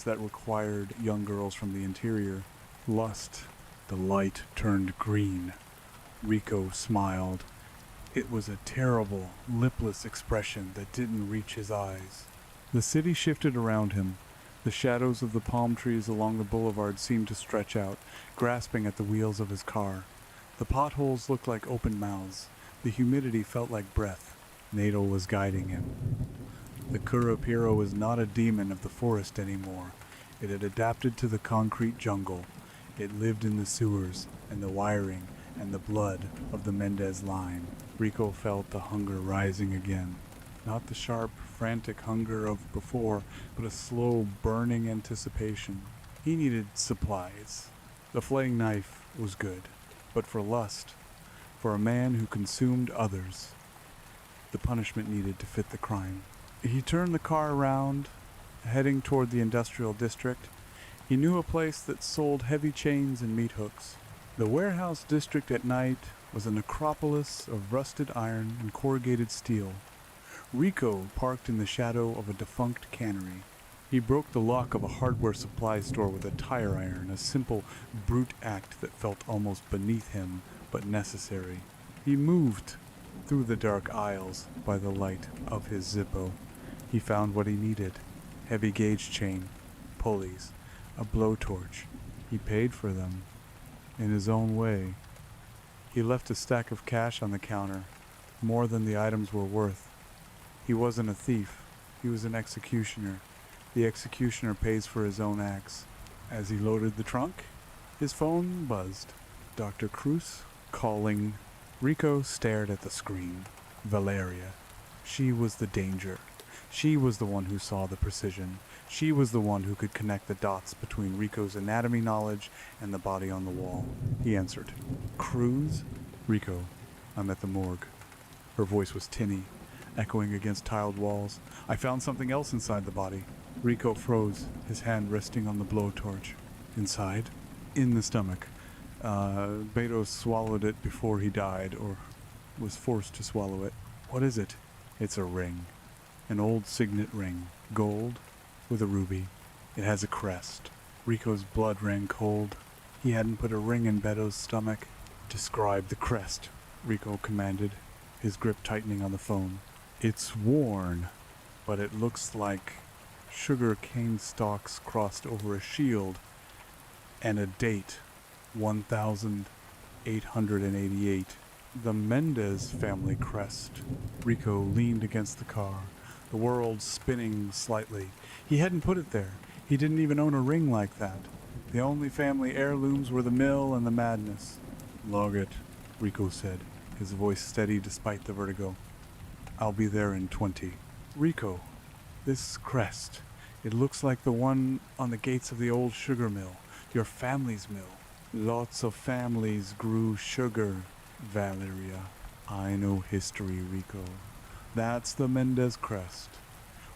that required young girls from the interior. Lust. The light turned green. Rico smiled. It was a terrible, lipless expression that didn't reach his eyes. The city shifted around him. The shadows of the palm trees along the boulevard seemed to stretch out, grasping at the wheels of his car. The potholes looked like open mouths. The humidity felt like breath. Nato was guiding him. The Curupira was not a demon of the forest anymore. It had adapted to the concrete jungle. It lived in the sewers, and the wiring, and the blood of the Mendez line. Rico felt the hunger rising again. Not the sharp, frantic hunger of before, but a slow, burning anticipation. He needed supplies. The flaying knife was good, but for lust, for a man who consumed others, the punishment needed to fit the crime. He turned the car around, heading toward the industrial district. He knew a place that sold heavy chains and meat hooks. The warehouse district at night was a necropolis of rusted iron and corrugated steel. Rico parked in the shadow of a defunct cannery. He broke the lock of a hardware supply store with a tire iron, a simple, brute act that felt almost beneath him, but necessary. He moved through the dark aisles by the light of his Zippo. He found what he needed: heavy gauge chain, pulleys, a blowtorch. He paid for them in his own way. He left a stack of cash on the counter, more than the items were worth. He wasn't a thief, he was an executioner. The executioner pays for his own acts. As he loaded the trunk, his phone buzzed. Dr. Cruz calling. Rico stared at the screen. Valeria. She was the danger. She was the one who saw the precision. She was the one who could connect the dots between Rico's anatomy knowledge and the body on the wall. He answered. Cruz? Rico, I'm at the morgue. Her voice was tinny, echoing against tiled walls. I found something else inside the body. Rico froze, his hand resting on the blowtorch. Inside? In the stomach. Beto swallowed it before he died, or was forced to swallow it. What is it? It's a ring. An old signet ring. Gold, with a ruby. It has a crest. Rico's blood ran cold. He hadn't put a ring in Beto's stomach. Describe the crest, Rico commanded, his grip tightening on the phone. It's worn, but it looks like sugar cane stalks crossed over a shield, and a date, 1888. The Mendez family crest. Rico leaned against the car, the world spinning slightly. He hadn't put it there. He didn't even own a ring like that. The only family heirlooms were the mill and the madness. Log it, Rico said, his voice steady despite the vertigo. I'll be there in 20. Rico, this crest, it looks like the one on the gates of the old sugar mill, your family's mill. Lots of families grew sugar, Valeria. I know history, Rico. That's the Mendez crest.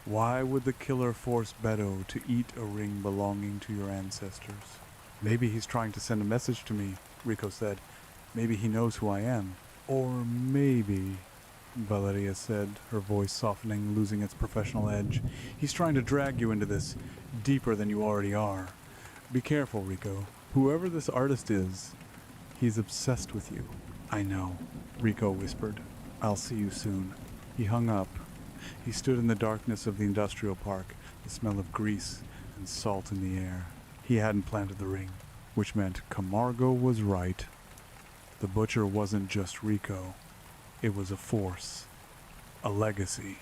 Why would the killer force Beto to eat a ring belonging to your ancestors? Maybe he's trying to send a message to me, Rico said. Maybe he knows who I am. Or maybe, Valeria said, her voice softening, losing its professional edge, he's trying to drag you into this, deeper than you already are. Be careful, Rico. Whoever this artist is, he's obsessed with you. I know, Rico whispered. I'll see you soon. He hung up. He stood in the darkness of the industrial park, the smell of grease and salt in the air. He hadn't planted the ring, which meant Camargo was right. The butcher wasn't just Rico. It was a force, a legacy,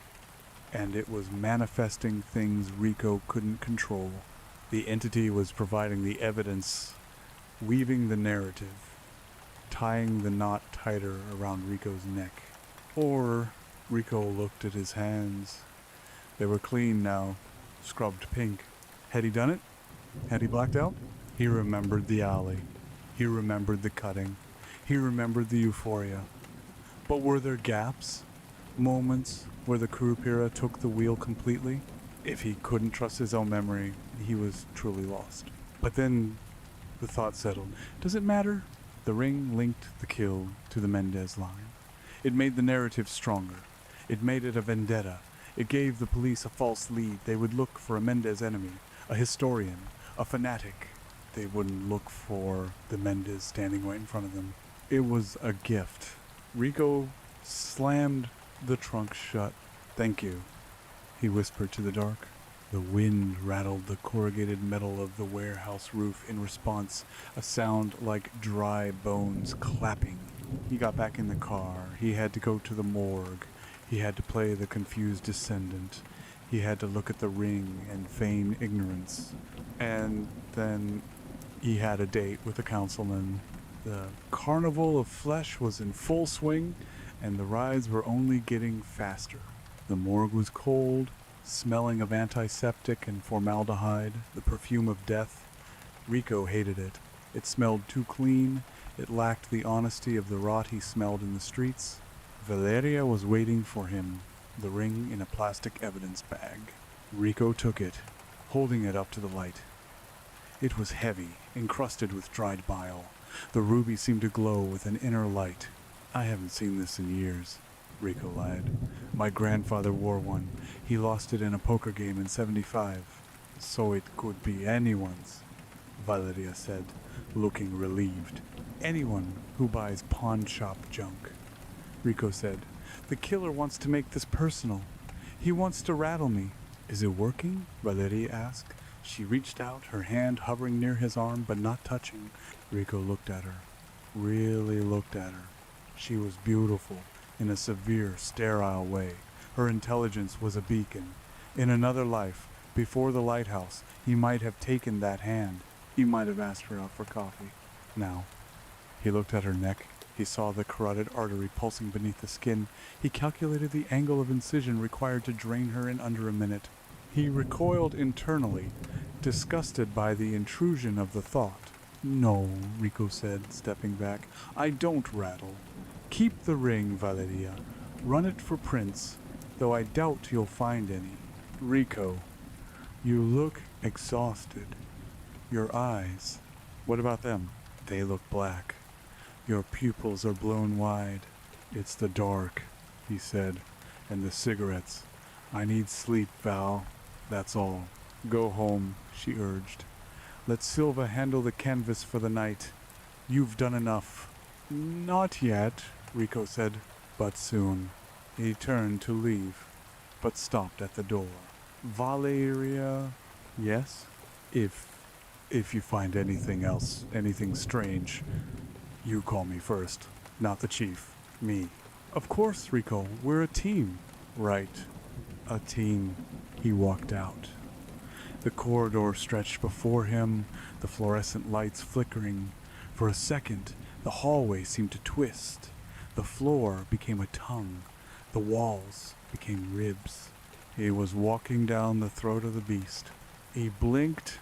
and it was manifesting things Rico couldn't control. The entity was providing the evidence, weaving the narrative, tying the knot tighter around Rico's neck. Or Rico looked at his hands. They were clean now, scrubbed pink. Had he done it? Had he blacked out? He remembered the alley. He remembered the cutting. He remembered the euphoria. But were there gaps? Moments where the Kurupira took the wheel completely? If he couldn't trust his own memory, he was truly lost. But then the thought settled. Does it matter? The ring linked the kill to the Mendez line. It made the narrative stronger. It made it a vendetta. It gave the police a false lead. They would look for a Mendez enemy, a historian, a fanatic. They wouldn't look for the Mendez standing right in front of them. It was a gift. Rico slammed the trunk shut. Thank you, he whispered to the dark. The wind rattled the corrugated metal of the warehouse roof in response, a sound like dry bones clapping. He got back in the car. He had to go to the morgue. He had to play the confused descendant. He had to look at the ring and feign ignorance. And then he had a date with a councilman. The carnival of flesh was in full swing, and the rides were only getting faster. The morgue was cold, smelling of antiseptic and formaldehyde, the perfume of death. Rico hated it. It smelled too clean. It lacked the honesty of the rot he smelled in the streets. Valeria was waiting for him, the ring in a plastic evidence bag. Rico took it, holding it up to the light. It was heavy, encrusted with dried bile. The ruby seemed to glow with an inner light. I haven't seen this in years, Rico lied. My grandfather wore one. He lost it in a poker game in '75. So it could be anyone's, Valeria said, looking relieved. Anyone who buys pawn shop junk. Rico said, the killer wants to make this personal. He wants to rattle me. Is it working? Valeria asked. She reached out, her hand hovering near his arm but not touching. Rico looked at her. Really looked at her. She was beautiful in a severe, sterile way. Her intelligence was a beacon. In another life, before the lighthouse, he might have taken that hand. He might have asked her out for coffee. Now, he looked at her neck. He saw the carotid artery pulsing beneath the skin. He calculated the angle of incision required to drain her in under a minute. He recoiled internally, disgusted by the intrusion of the thought. No, Rico said, stepping back. I don't rattle. Keep the ring, Valeria. Run it for prints, though I doubt you'll find any. Rico, you look exhausted. Your eyes, what about them? They look black. Your pupils are blown wide. It's the dark, he said, and the cigarettes. I need sleep, Val. That's all. Go home, she urged. Let Silva handle the canvas for the night. You've done enough. Not yet, Rico said, but soon. He turned to leave, but stopped at the door. Valeria? Yes? If you find anything else, anything strange, you call me first. Not the chief. Me. Of course, Rico. We're a team. Right. A team. He walked out. The corridor stretched before him, the fluorescent lights flickering. For a second, the hallway seemed to twist. The floor became a tongue. The walls became ribs. He was walking down the throat of the beast. He blinked,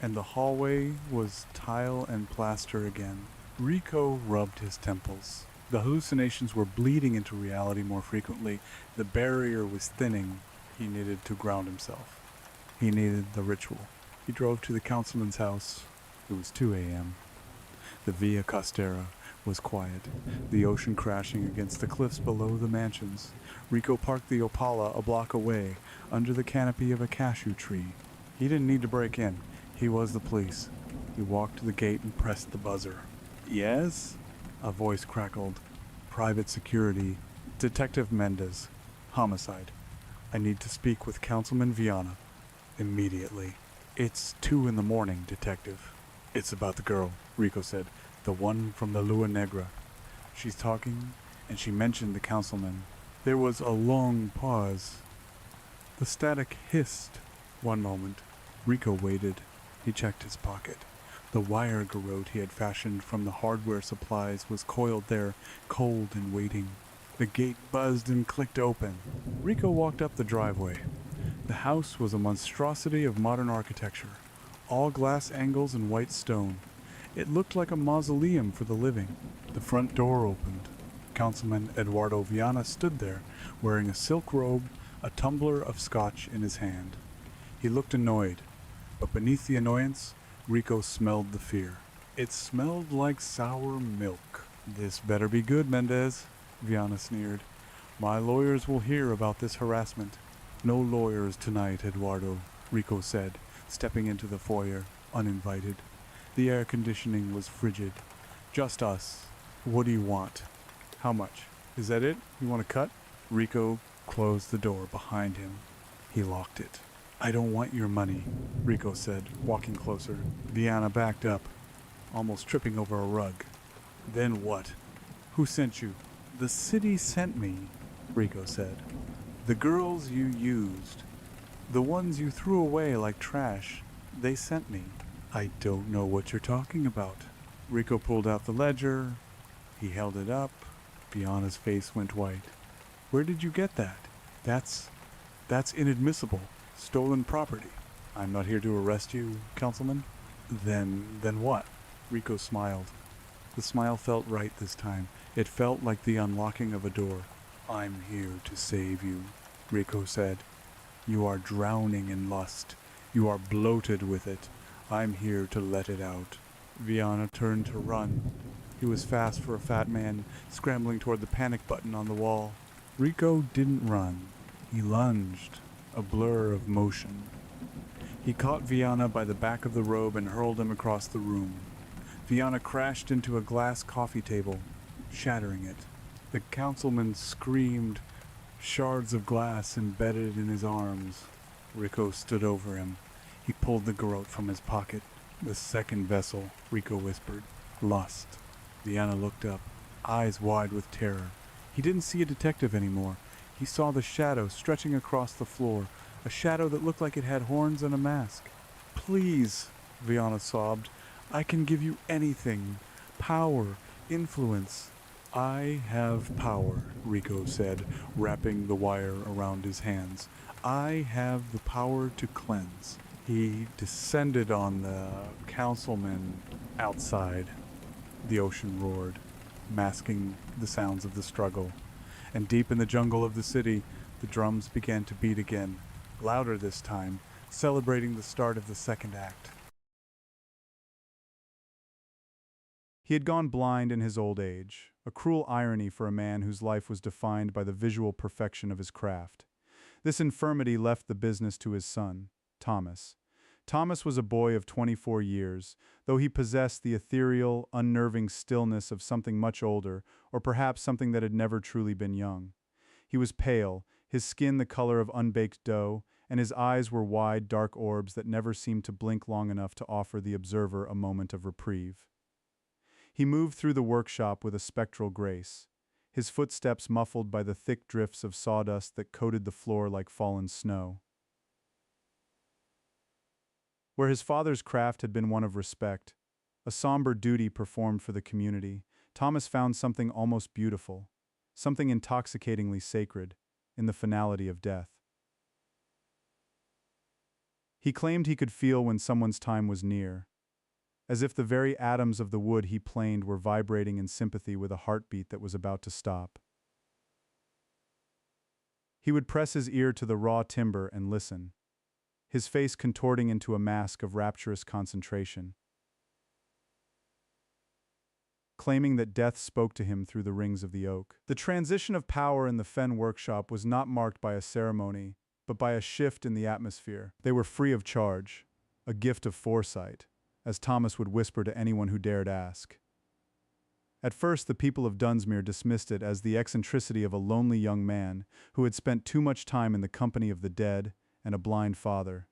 and the hallway was tile and plaster again. Rico rubbed his temples. The hallucinations were bleeding into reality more frequently. The barrier was thinning. He needed to ground himself. He needed the ritual. He drove to the councilman's house. It was 2 a.m. The Via Costera was quiet, the ocean crashing against the cliffs below the mansions. Rico parked the Opala a block away, under the canopy of a cashew tree. He didn't need to break in. He was the police. He walked to the gate and pressed the buzzer. Yes? A voice crackled. Private security. Detective Mendez. Homicide. I need to speak with Councilman Viana. Immediately. It's 2 in the morning, detective. It's about the girl, Rico said. The one from the Lua Negra. She's talking, and she mentioned the councilman. There was a long pause. The static hissed. One moment. Rico waited. He checked his pocket. The wire garrote he had fashioned from the hardware supplies was coiled there, cold and waiting. The gate buzzed and clicked open. Rico walked up the driveway. The house was a monstrosity of modern architecture, all glass angles and white stone. It looked like a mausoleum for the living. The front door opened. Councilman Eduardo Viana stood there, wearing a silk robe, a tumbler of scotch in his hand. He looked annoyed, but beneath the annoyance, Rico smelled the fear. It smelled like sour milk. This better be good, Mendez, Viana sneered. My lawyers will hear about this harassment. No lawyers tonight, Eduardo, Rico said, stepping into the foyer, uninvited. The air conditioning was frigid. Just us. What do you want? How much? Is that it? You want to cut? Rico closed the door behind him. He locked it. I don't want your money, Rico said, walking closer. Viana backed up, almost tripping over a rug. Then what? Who sent you? The city sent me, Rico said. The girls you used. The ones you threw away like trash. They sent me. I don't know what you're talking about. Rico pulled out the ledger. He held it up. Viana's face went white. Where did you get that? That's inadmissible. Stolen property. I'm not here to arrest you, Councilman. Then what? Rico smiled. The smile felt right this time. It felt like the unlocking of a door. I'm here to save you, Rico said. You are drowning in lust. You are bloated with it. I'm here to let it out. Viana turned to run. He was fast for a fat man, scrambling toward the panic button on the wall. Rico didn't run. He lunged, a blur of motion. He caught Viana by the back of the robe and hurled him across the room. Viana crashed into a glass coffee table, shattering it. The councilman screamed, shards of glass embedded in his arms. Rico stood over him. He pulled the garrote from his pocket. "The second vessel," Rico whispered. "Lust." Viana looked up, eyes wide with terror. He didn't see a detective anymore. He saw the shadow stretching across the floor, a shadow that looked like it had horns and a mask. "Please," Viana sobbed, "I can give you anything. Power, influence." "I have power," Rico said, wrapping the wire around his hands. "I have the power to cleanse." He descended on the councilman outside. The ocean roared, masking the sounds of the struggle. And deep in the jungle of the city, the drums began to beat again, louder this time, celebrating the start of the second act. He had gone blind in his old age, a cruel irony for a man whose life was defined by the visual perfection of his craft. This infirmity left the business to his son, Thomas. Thomas was a boy of 24 years, though he possessed the ethereal, unnerving stillness of something much older, or perhaps something that had never truly been young. He was pale, his skin the color of unbaked dough, and his eyes were wide, dark orbs that never seemed to blink long enough to offer the observer a moment of reprieve. He moved through the workshop with a spectral grace, his footsteps muffled by the thick drifts of sawdust that coated the floor like fallen snow. Where his father's craft had been one of respect, a somber duty performed for the community, Thomas found something almost beautiful, something intoxicatingly sacred, in the finality of death. He claimed he could feel when someone's time was near, as if the very atoms of the wood he planed were vibrating in sympathy with a heartbeat that was about to stop. He would press his ear to the raw timber and listen, his face contorting into a mask of rapturous concentration, claiming that death spoke to him through the rings of the oak. The transition of power in the Fen workshop was not marked by a ceremony, but by a shift in the atmosphere. They were free of charge, a gift of foresight, as Thomas would whisper to anyone who dared ask. At first, the people of Dunsmuir dismissed it as the eccentricity of a lonely young man who had spent too much time in the company of the dead and a blind father.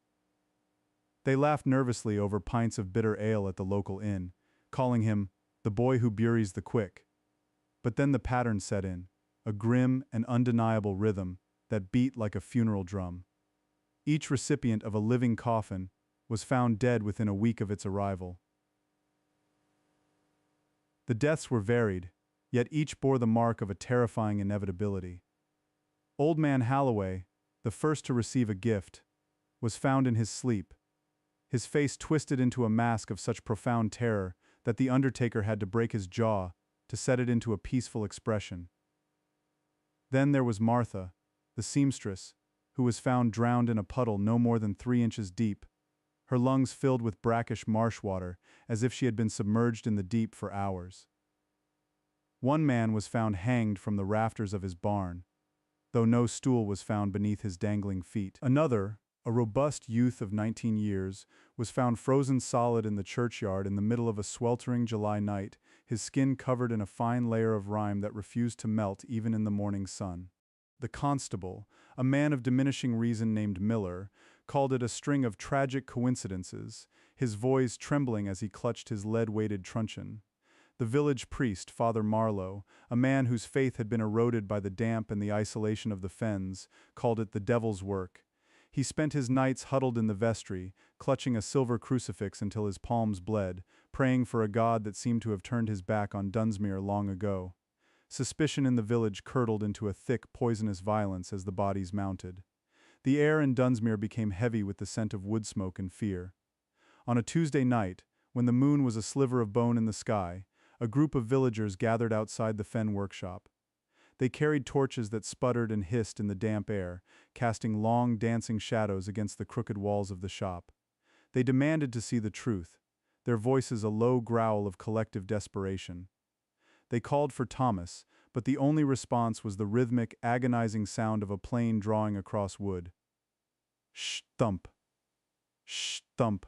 They laughed nervously over pints of bitter ale at the local inn, calling him the boy who buries the quick. But then the pattern set in, a grim and undeniable rhythm that beat like a funeral drum. Each recipient of a living coffin was found dead within a week of its arrival. The deaths were varied, yet each bore the mark of a terrifying inevitability. Old Man Holloway, the first to receive a gift, was found in his sleep, his face twisted into a mask of such profound terror that the undertaker had to break his jaw to set it into a peaceful expression. Then there was Martha, the seamstress, who was found drowned in a puddle no more than 3 inches deep, her lungs filled with brackish marsh water as if she had been submerged in the deep for hours. One man was found hanged from the rafters of his barn, though no stool was found beneath his dangling feet. Another, a robust youth of 19 years, was found frozen solid in the churchyard in the middle of a sweltering July night, his skin covered in a fine layer of rime that refused to melt even in the morning sun. The constable, a man of diminishing reason named Miller, called it a string of tragic coincidences, his voice trembling as he clutched his lead-weighted truncheon. The village priest, Father Marlowe, a man whose faith had been eroded by the damp and the isolation of the fens, called it the devil's work. He spent his nights huddled in the vestry, clutching a silver crucifix until his palms bled, praying for a god that seemed to have turned his back on Dunsmuir long ago. Suspicion in the village curdled into a thick, poisonous violence as the bodies mounted. The air in Dunsmuir became heavy with the scent of wood smoke and fear. On a Tuesday night, when the moon was a sliver of bone in the sky, a group of villagers gathered outside the Fen workshop. They carried torches that sputtered and hissed in the damp air, casting long, dancing shadows against the crooked walls of the shop. They demanded to see the truth, their voices a low growl of collective desperation. They called for Thomas, but the only response was the rhythmic, agonizing sound of a plane drawing across wood. Sh-thump. Shh! Thump!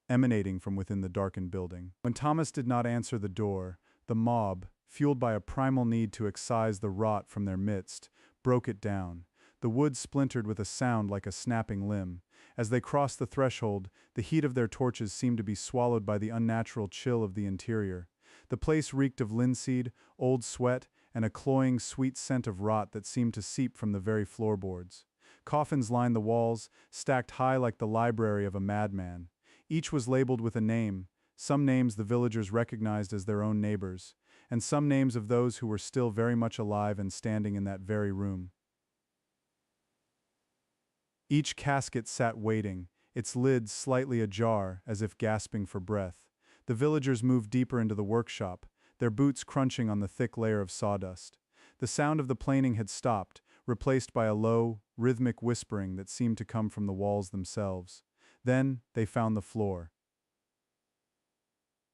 Emanating from within the darkened building. When Thomas did not answer the door, the mob, fueled by a primal need to excise the rot from their midst, broke it down. The wood splintered with a sound like a snapping limb. As they crossed the threshold, the heat of their torches seemed to be swallowed by the unnatural chill of the interior. The place reeked of linseed, old sweat, and a cloying, sweet scent of rot that seemed to seep from the very floorboards. Coffins lined the walls, stacked high like the library of a madman. Each was labeled with a name, some names the villagers recognized as their own neighbors, and some names of those who were still very much alive and standing in that very room. Each casket sat waiting, its lids slightly ajar, as if gasping for breath. The villagers moved deeper into the workshop, their boots crunching on the thick layer of sawdust. The sound of the planing had stopped, replaced by a low, rhythmic whispering that seemed to come from the walls themselves. Then they found the floor.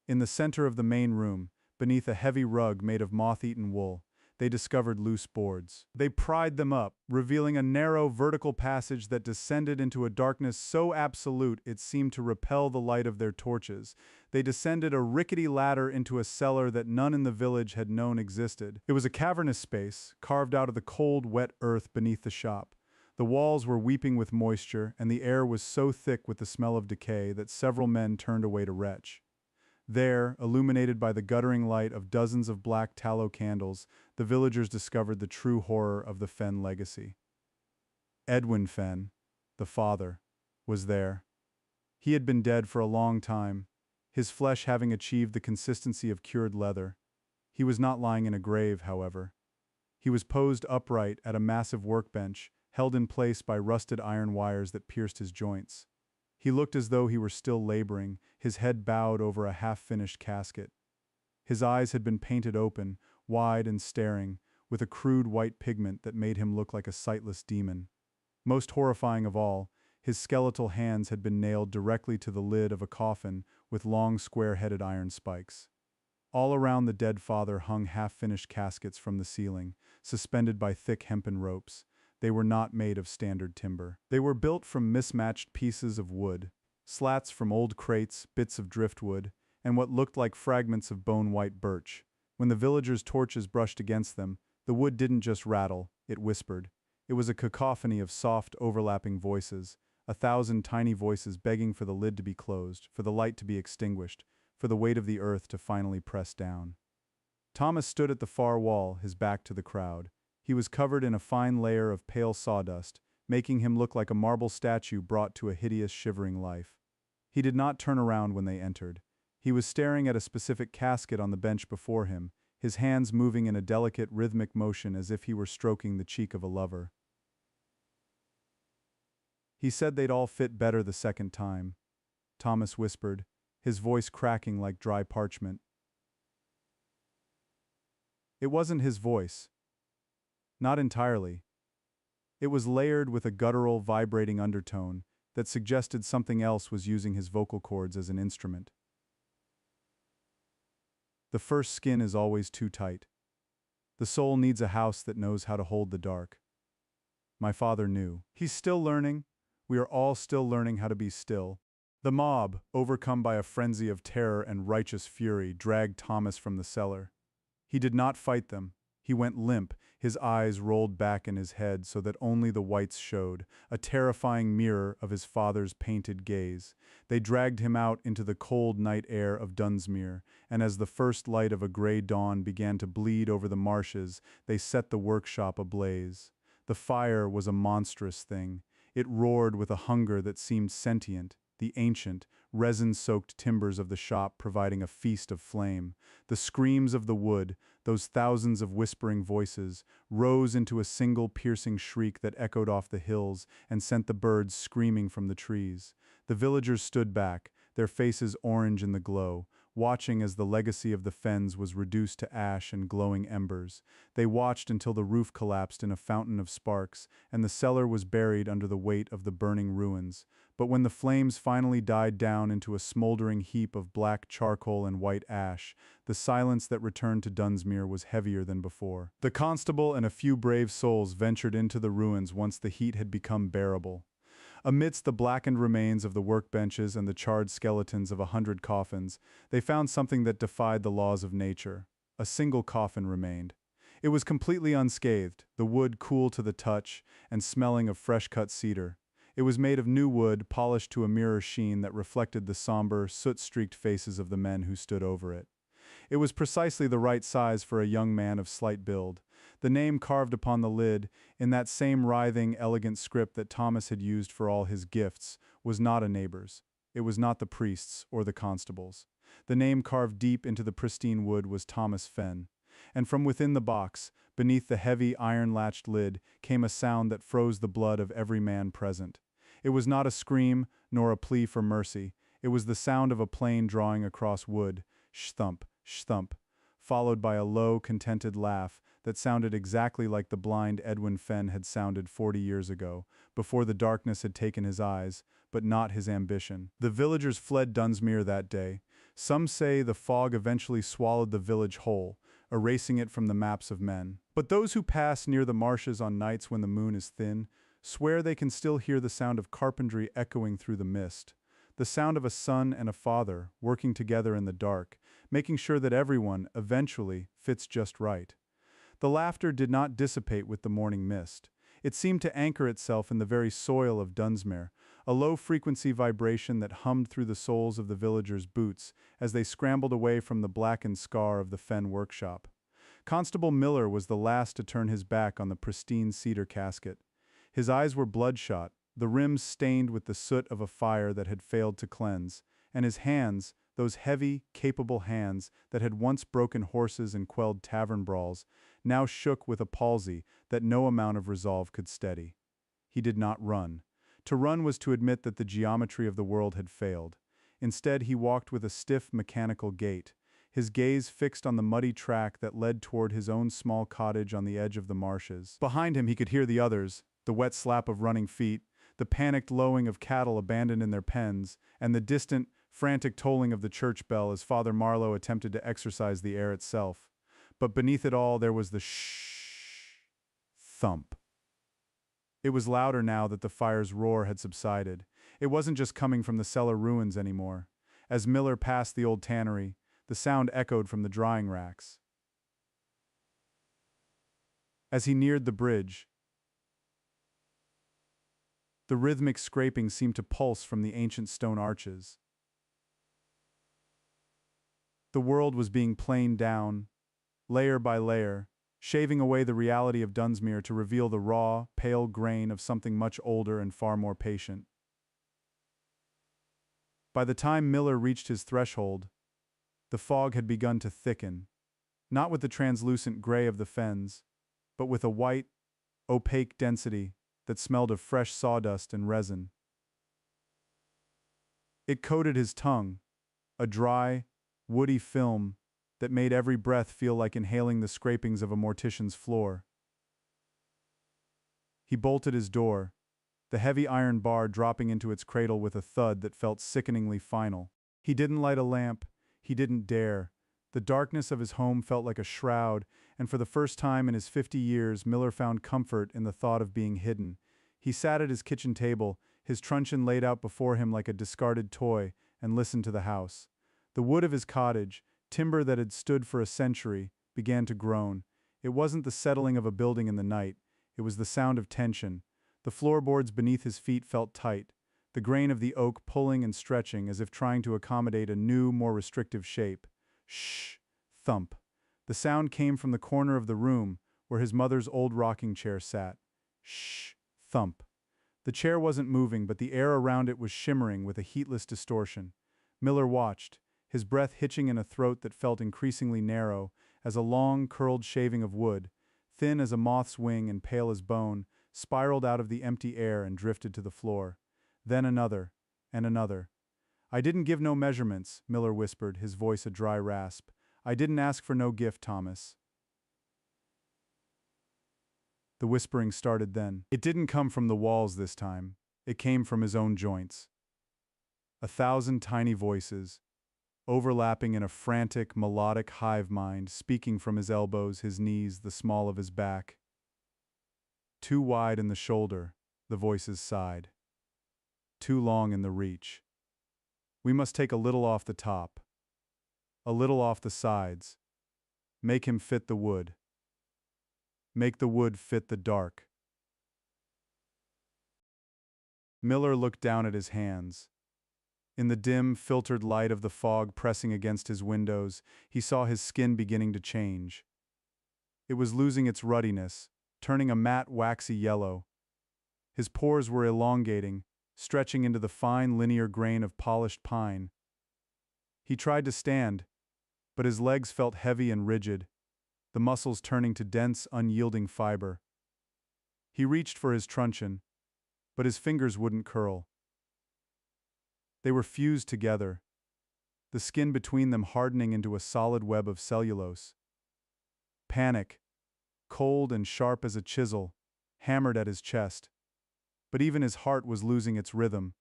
In the center of the main room, beneath a heavy rug made of moth-eaten wool, they discovered loose boards. They pried them up, revealing a narrow vertical passage that descended into a darkness so absolute it seemed to repel the light of their torches. They descended a rickety ladder into a cellar that none in the village had known existed. It was a cavernous space, carved out of the cold, wet earth beneath the shop. The walls were weeping with moisture, and the air was so thick with the smell of decay that several men turned away to retch. There, illuminated by the guttering light of dozens of black tallow candles, the villagers discovered the true horror of the Fenn legacy. Edwin Fenn, the father, was there. He had been dead for a long time, his flesh having achieved the consistency of cured leather. He was not lying in a grave, however. He was posed upright at a massive workbench, held in place by rusted iron wires that pierced his joints. He looked as though he were still laboring, his head bowed over a half-finished casket. His eyes had been painted open, wide and staring, with a crude white pigment that made him look like a sightless demon. Most horrifying of all, his skeletal hands had been nailed directly to the lid of a coffin with long square-headed iron spikes. All around the dead father hung half-finished caskets from the ceiling, suspended by thick hempen ropes. They were not made of standard timber. They were built from mismatched pieces of wood, slats from old crates, bits of driftwood, and what looked like fragments of bone-white birch. When the villagers' torches brushed against them, the wood didn't just rattle, it whispered. It was a cacophony of soft, overlapping voices, 1,000 tiny voices begging for the lid to be closed, for the light to be extinguished, for the weight of the earth to finally press down. Thomas stood at the far wall, his back to the crowd. He was covered in a fine layer of pale sawdust, making him look like a marble statue brought to a hideous, shivering life. He did not turn around when they entered. He was staring at a specific casket on the bench before him, his hands moving in a delicate, rhythmic motion as if he were stroking the cheek of a lover. He said they'd all fit better the second time, Thomas whispered, his voice cracking like dry parchment. It wasn't his voice. Not entirely. It was layered with a guttural, vibrating undertone that suggested something else was using his vocal cords as an instrument. The first skin is always too tight. The soul needs a house that knows how to hold the dark. My father knew. He's still learning. We are all still learning how to be still. The mob, overcome by a frenzy of terror and righteous fury, dragged Thomas from the cellar. He did not fight them. He went limp, his eyes rolled back in his head so that only the whites showed, a terrifying mirror of his father's painted gaze. They dragged him out into the cold night air of Dunsmuir, and as the first light of a gray dawn began to bleed over the marshes, they set the workshop ablaze. The fire was a monstrous thing. It roared with a hunger that seemed sentient, the ancient, resin-soaked timbers of the shop providing a feast of flame. The screams of the wood, those thousands of whispering voices, rose into a single piercing shriek that echoed off the hills and sent the birds screaming from the trees. The villagers stood back, their faces orange in the glow, watching as the legacy of the Fens was reduced to ash and glowing embers. They watched until the roof collapsed in a fountain of sparks, and the cellar was buried under the weight of the burning ruins. But when the flames finally died down into a smoldering heap of black charcoal and white ash, the silence that returned to Dunsmuir was heavier than before. The constable and a few brave souls ventured into the ruins once the heat had become bearable. Amidst the blackened remains of the workbenches and the charred skeletons of 100 coffins, they found something that defied the laws of nature. A single coffin remained. It was completely unscathed, the wood cool to the touch and smelling of fresh-cut cedar. It was made of new wood, polished to a mirror sheen that reflected the somber, soot-streaked faces of the men who stood over it. It was precisely the right size for a young man of slight build. The name carved upon the lid, in that same writhing, elegant script that Thomas had used for all his gifts, was not a neighbor's. It was not the priest's or the constable's. The name carved deep into the pristine wood was Thomas Fenn. And from within the box, beneath the heavy iron-latched lid, came a sound that froze the blood of every man present. It was not a scream, nor a plea for mercy. It was the sound of a plane drawing across wood, sh-thump, sh-thump, followed by a low, contented laugh that sounded exactly like the blind Edwin Fenn had sounded 40 years ago, before the darkness had taken his eyes, but not his ambition. The villagers fled Dunsmuir that day. Some say the fog eventually swallowed the village whole, erasing it from the maps of men. But those who pass near the marshes on nights when the moon is thin swear they can still hear the sound of carpentry echoing through the mist, the sound of a son and a father working together in the dark, making sure that everyone, eventually, fits just right. The laughter did not dissipate with the morning mist. It seemed to anchor itself in the very soil of Dunsmuir, a low-frequency vibration that hummed through the soles of the villagers' boots as they scrambled away from the blackened scar of the Fenn workshop. Constable Miller was the last to turn his back on the pristine cedar casket. His eyes were bloodshot, the rims stained with the soot of a fire that had failed to cleanse, and his hands, those heavy, capable hands that had once broken horses and quelled tavern brawls, now shook with a palsy that no amount of resolve could steady. He did not run. To run was to admit that the geometry of the world had failed. Instead, he walked with a stiff, mechanical gait, his gaze fixed on the muddy track that led toward his own small cottage on the edge of the marshes. Behind him he could hear the others, the wet slap of running feet, the panicked lowing of cattle abandoned in their pens, and the distant, frantic tolling of the church bell as Father Marlowe attempted to exorcise the air itself. But beneath it all there was the thump. It was louder now that the fire's roar had subsided. It wasn't just coming from the cellar ruins anymore. As Miller passed the old tannery, the sound echoed from the drying racks. As he neared the bridge, the rhythmic scraping seemed to pulse from the ancient stone arches. The world was being planed down, layer by layer, shaving away the reality of Dunsmuir to reveal the raw, pale grain of something much older and far more patient. By the time Miller reached his threshold, the fog had begun to thicken, not with the translucent gray of the fens, but with a white, opaque density that smelled of fresh sawdust and resin. It coated his tongue, a dry, woody film that made every breath feel like inhaling the scrapings of a mortician's floor. He bolted his door, the heavy iron bar dropping into its cradle with a thud that felt sickeningly final. He didn't light a lamp, he didn't dare. The darkness of his home felt like a shroud, and for the first time in his 50 years, Miller found comfort in the thought of being hidden. He sat at his kitchen table, his truncheon laid out before him like a discarded toy, and listened to the house. The wood of his cottage, timber that had stood for a century, began to groan. It wasn't the settling of a building in the night, it was the sound of tension. The floorboards beneath his feet felt tight, the grain of the oak pulling and stretching as if trying to accommodate a new, more restrictive shape. Shh! Thump. The sound came from the corner of the room where his mother's old rocking chair sat. Shh! Thump. The chair wasn't moving, but the air around it was shimmering with a heatless distortion. Miller watched, his breath hitching in a throat that felt increasingly narrow as a long, curled shaving of wood, thin as a moth's wing and pale as bone, spiraled out of the empty air and drifted to the floor. Then another, and another. "I didn't give no measurements," Miller whispered, his voice a dry rasp. "I didn't ask for no gift, Thomas." The whispering started then. It didn't come from the walls this time. It came from his own joints. 1,000 tiny voices, overlapping in a frantic, melodic hive mind, speaking from his elbows, his knees, the small of his back. Too wide in the shoulder, the voices sighed. too long in the reach. We must take a little off the top, a little off the sides. Make him fit the wood. Make the wood fit the dark. Miller looked down at his hands. In the dim, filtered light of the fog pressing against his windows, he saw his skin beginning to change. It was losing its ruddiness, turning a matte, waxy yellow. His pores were elongating, stretching into the fine, linear grain of polished pine. He tried to stand, but his legs felt heavy and rigid, the muscles turning to dense, unyielding fiber. He reached for his truncheon, but his fingers wouldn't curl. They were fused together, the skin between them hardening into a solid web of cellulose. Panic, cold and sharp as a chisel, hammered at his chest. But even his heart was losing its rhythm,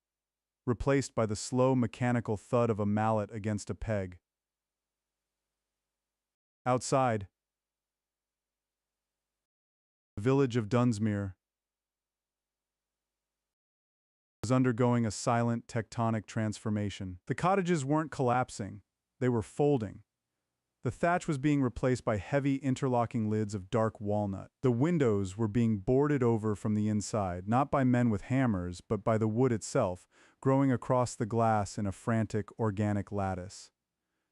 replaced by the slow mechanical thud of a mallet against a peg. Outside, the village of Dunsmuir was undergoing a silent tectonic transformation. The cottages weren't collapsing, they were folding. The thatch was being replaced by heavy interlocking lids of dark walnut. The windows were being boarded over from the inside, not by men with hammers, but by the wood itself, growing across the glass in a frantic, organic lattice.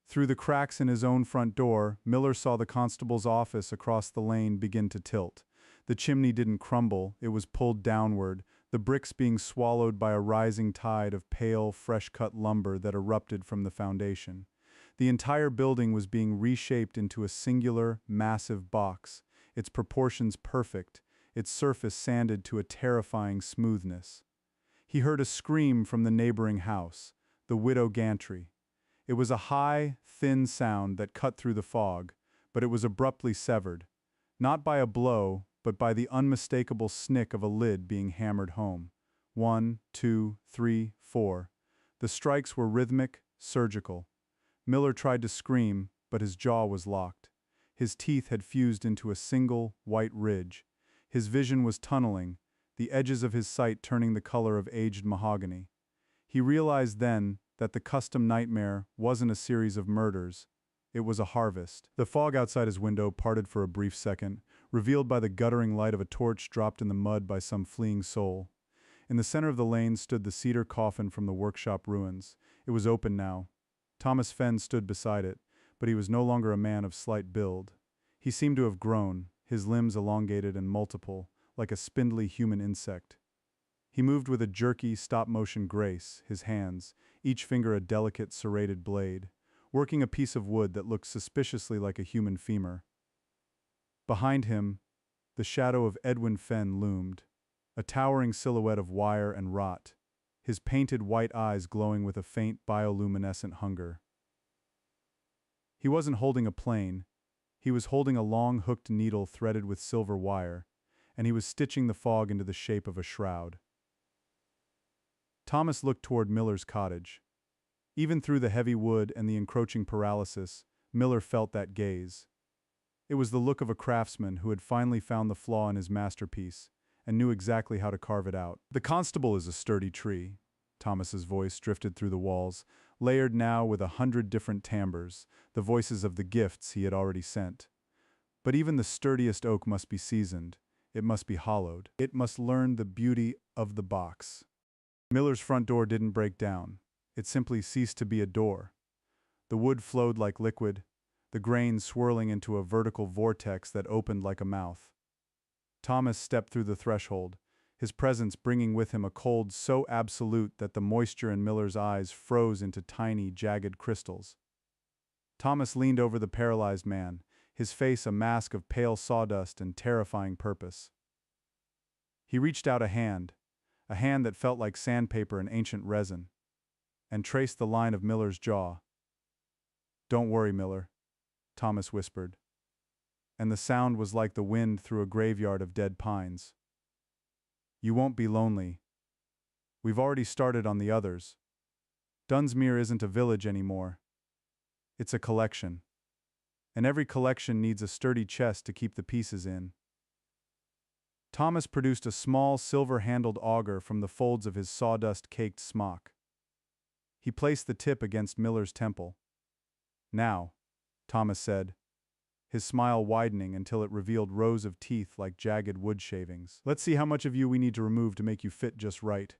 Through the cracks in his own front door, Miller saw the constable's office across the lane begin to tilt. The chimney didn't crumble, it was pulled downward, the bricks being swallowed by a rising tide of pale, fresh-cut lumber that erupted from the foundation. The entire building was being reshaped into a singular, massive box, its proportions perfect, its surface sanded to a terrifying smoothness. He heard a scream from the neighboring house, the widow Gantry. It was a high, thin sound that cut through the fog, but it was abruptly severed, not by a blow, but by the unmistakable snick of a lid being hammered home. 1, 2, 3, 4. The strikes were rhythmic, surgical. Miller tried to scream, but his jaw was locked. His teeth had fused into a single, white ridge. His vision was tunneling, the edges of his sight turning the color of aged mahogany. He realized then that the custom nightmare wasn't a series of murders. It was a harvest. The fog outside his window parted for a brief second, revealed by the guttering light of a torch dropped in the mud by some fleeing soul. In the center of the lane stood the cedar coffin from the workshop ruins. It was open now. Thomas Fenn stood beside it, but he was no longer a man of slight build. He seemed to have grown, his limbs elongated and multiple, like a spindly human insect. He moved with a jerky, stop-motion grace, his hands, each finger a delicate, serrated blade, working a piece of wood that looked suspiciously like a human femur. Behind him, the shadow of Edwin Fenn loomed, a towering silhouette of wire and rot, his painted white eyes glowing with a faint bioluminescent hunger. He wasn't holding a plane, he was holding a long hooked needle threaded with silver wire, and he was stitching the fog into the shape of a shroud. Thomas looked toward Miller's cottage. Even through the heavy wood and the encroaching paralysis, Miller felt that gaze. It was the look of a craftsman who had finally found the flaw in his masterpiece and knew exactly how to carve it out. The constable is a sturdy tree, Thomas's voice drifted through the walls, layered now with 100 different timbres, the voices of the gifts he had already sent. But even the sturdiest oak must be seasoned, it must be hollowed, it must learn the beauty of the box. Miller's front door didn't break down, it simply ceased to be a door. The wood flowed like liquid, the grain swirling into a vertical vortex that opened like a mouth. Thomas stepped through the threshold, his presence bringing with him a cold so absolute that the moisture in Miller's eyes froze into tiny, jagged crystals. Thomas leaned over the paralyzed man, his face a mask of pale sawdust and terrifying purpose. He reached out a hand that felt like sandpaper and ancient resin, and traced the line of Miller's jaw. "Don't worry, Miller," Thomas whispered, and the sound was like the wind through a graveyard of dead pines. "You won't be lonely. We've already started on the others. Dunsmuir isn't a village anymore. It's a collection. And every collection needs a sturdy chest to keep the pieces in." Thomas produced a small silver-handled auger from the folds of his sawdust-caked smock. He placed the tip against Miller's temple. "Now," Thomas said, his smile widening until it revealed rows of teeth like jagged wood shavings. "Let's see how much of you we need to remove to make you fit just right."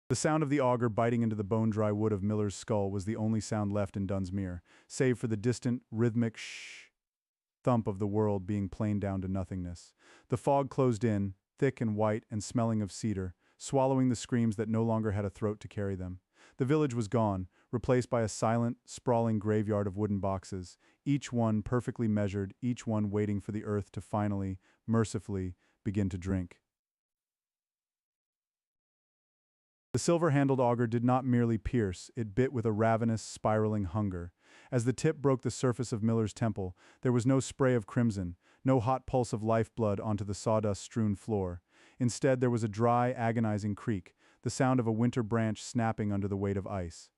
The sound of the auger biting into the bone-dry wood of Miller's skull was the only sound left in Dunsmuir, save for the distant, rhythmic shh thump of the world being planed down to nothingness. The fog closed in, thick and white and smelling of cedar, swallowing the screams that no longer had a throat to carry them. The village was gone, replaced by a silent, sprawling graveyard of wooden boxes, each one perfectly measured, each one waiting for the earth to finally, mercifully, begin to drink. The silver-handled auger did not merely pierce, it bit with a ravenous, spiraling hunger. As the tip broke the surface of Miller's temple, there was no spray of crimson, no hot pulse of lifeblood onto the sawdust-strewn floor. Instead, there was a dry, agonizing creak, the sound of a winter branch snapping under the weight of ice.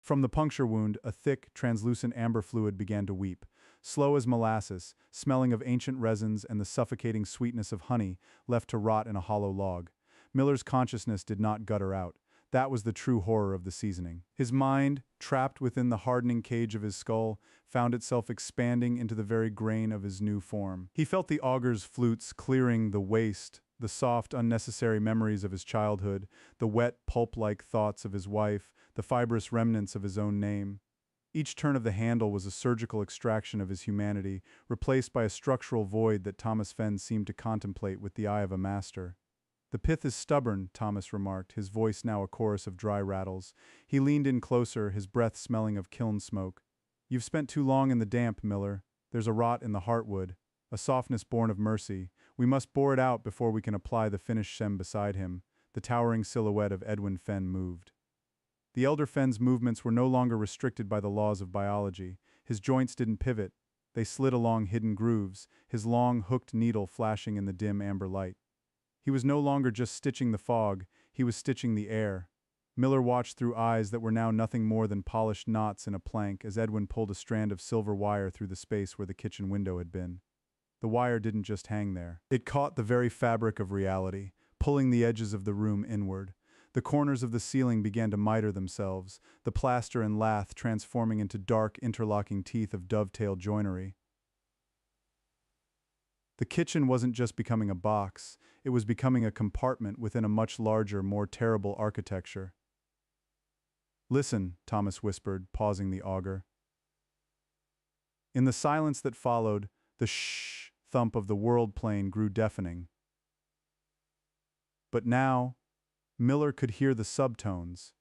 From the puncture wound, a thick, translucent amber fluid began to weep. Slow as molasses, smelling of ancient resins and the suffocating sweetness of honey left to rot in a hollow log. Miller's consciousness did not gutter out. That was the true horror of the seasoning. His mind, trapped within the hardening cage of his skull, found itself expanding into the very grain of his new form. He felt the auger's flutes clearing the waste, the soft, unnecessary memories of his childhood, the wet, pulp-like thoughts of his wife, the fibrous remnants of his own name. Each turn of the handle was a surgical extraction of his humanity, replaced by a structural void that Thomas Fenn seemed to contemplate with the eye of a master. "The pith is stubborn," Thomas remarked, his voice now a chorus of dry rattles. He leaned in closer, his breath smelling of kiln smoke. "You've spent too long in the damp, Miller. There's a rot in the heartwood, a softness born of mercy. We must bore it out before we can apply the finished stem beside him." The towering silhouette of Edwin Fenn moved. The elder Fenn's movements were no longer restricted by the laws of biology. His joints didn't pivot. They slid along hidden grooves, his long, hooked needle flashing in the dim amber light. He was no longer just stitching the fog, he was stitching the air. Miller watched through eyes that were now nothing more than polished knots in a plank as Edwin pulled a strand of silver wire through the space where the kitchen window had been. The wire didn't just hang there. It caught the very fabric of reality, pulling the edges of the room inward. The corners of the ceiling began to miter themselves, the plaster and lath transforming into dark, interlocking teeth of dovetail joinery. The kitchen wasn't just becoming a box, it was becoming a compartment within a much larger, more terrible architecture. "Listen," Thomas whispered, pausing the auger. In the silence that followed, the shh thump of the world plane grew deafening. But now, Miller could hear the subtones.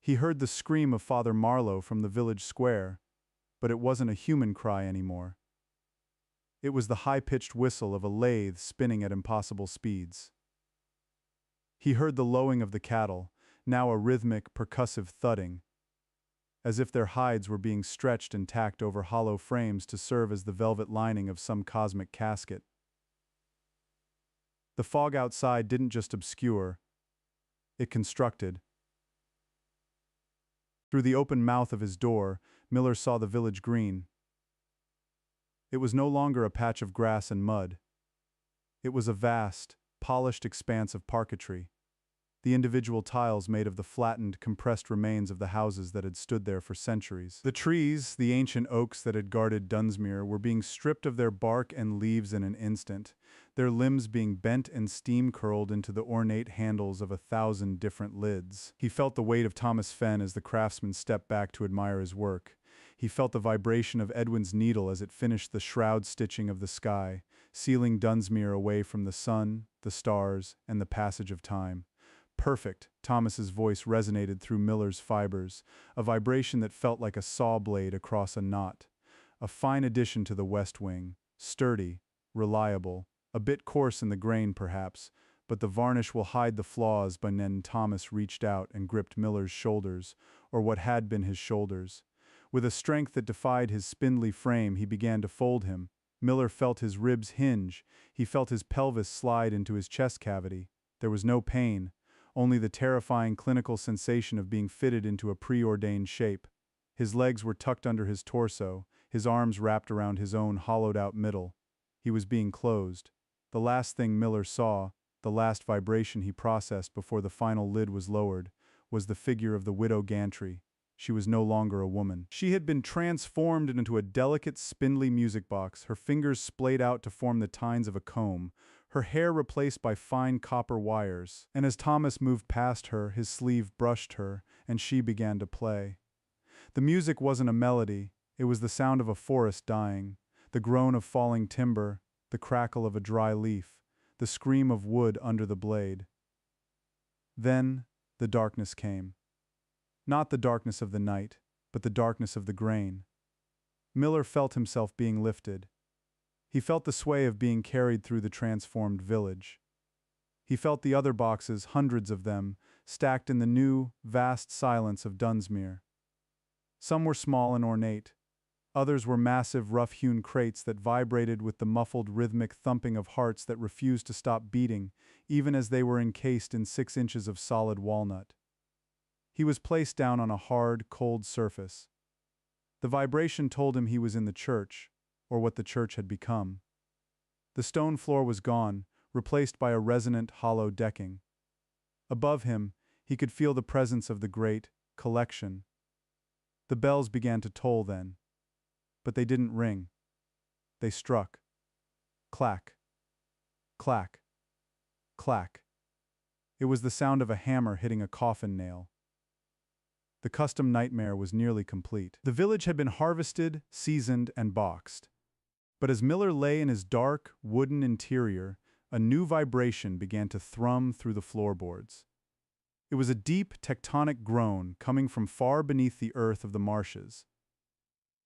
He heard the scream of Father Marlowe from the village square, but it wasn't a human cry anymore. It was the high-pitched whistle of a lathe spinning at impossible speeds. He heard the lowing of the cattle, now a rhythmic, percussive thudding, as if their hides were being stretched and tacked over hollow frames to serve as the velvet lining of some cosmic casket. The fog outside didn't just obscure, it constructed. Through the open mouth of his door, Miller saw the village green. It was no longer a patch of grass and mud. It was a vast, polished expanse of parquetry, the individual tiles made of the flattened, compressed remains of the houses that had stood there for centuries. The trees, the ancient oaks that had guarded Dunsmuir, were being stripped of their bark and leaves in an instant, their limbs being bent and steam-curled into the ornate handles of 1,000 different lids. He felt the weight of Thomas Fenn as the craftsman stepped back to admire his work. He felt the vibration of Edwin's needle as it finished the shroud stitching of the sky, sealing Dunsmuir away from the sun, the stars, and the passage of time. "Perfect," Thomas's voice resonated through Miller's fibers, a vibration that felt like a saw blade across a knot. A fine addition to the West Wing, sturdy, reliable, a bit coarse in the grain perhaps, but the varnish will hide the flaws. By then Thomas reached out and gripped Miller's shoulders, or what had been his shoulders. With a strength that defied his spindly frame, he began to fold him. Miller felt his ribs hinge, he felt his pelvis slide into his chest cavity. There was no pain, only the terrifying clinical sensation of being fitted into a preordained shape. His legs were tucked under his torso, his arms wrapped around his own hollowed-out middle. He was being closed. The last thing Miller saw, the last vibration he processed before the final lid was lowered, was the figure of the widow Gantry. She was no longer a woman. She had been transformed into a delicate, spindly music box, her fingers splayed out to form the tines of a comb, her hair replaced by fine copper wires. And as Thomas moved past her, his sleeve brushed her, and she began to play. The music wasn't a melody, it was the sound of a forest dying, the groan of falling timber, the crackle of a dry leaf, the scream of wood under the blade. Then the darkness came. Not the darkness of the night, but the darkness of the grain. Miller felt himself being lifted. He felt the sway of being carried through the transformed village. He felt the other boxes, hundreds of them, stacked in the new, vast silence of Dunsmuir. Some were small and ornate. Others were massive, rough-hewn crates that vibrated with the muffled, rhythmic thumping of hearts that refused to stop beating, even as they were encased in 6 inches of solid walnut. He was placed down on a hard, cold surface. The vibration told him he was in the church, or what the church had become. The stone floor was gone, replaced by a resonant, hollow decking. Above him, he could feel the presence of the great collection. The bells began to toll then. But they didn't ring. They struck. Clack. Clack. Clack. It was the sound of a hammer hitting a coffin nail. The custom nightmare was nearly complete. The village had been harvested, seasoned, and boxed. But as Miller lay in his dark, wooden interior, a new vibration began to thrum through the floorboards. It was a deep, tectonic groan coming from far beneath the earth of the marshes.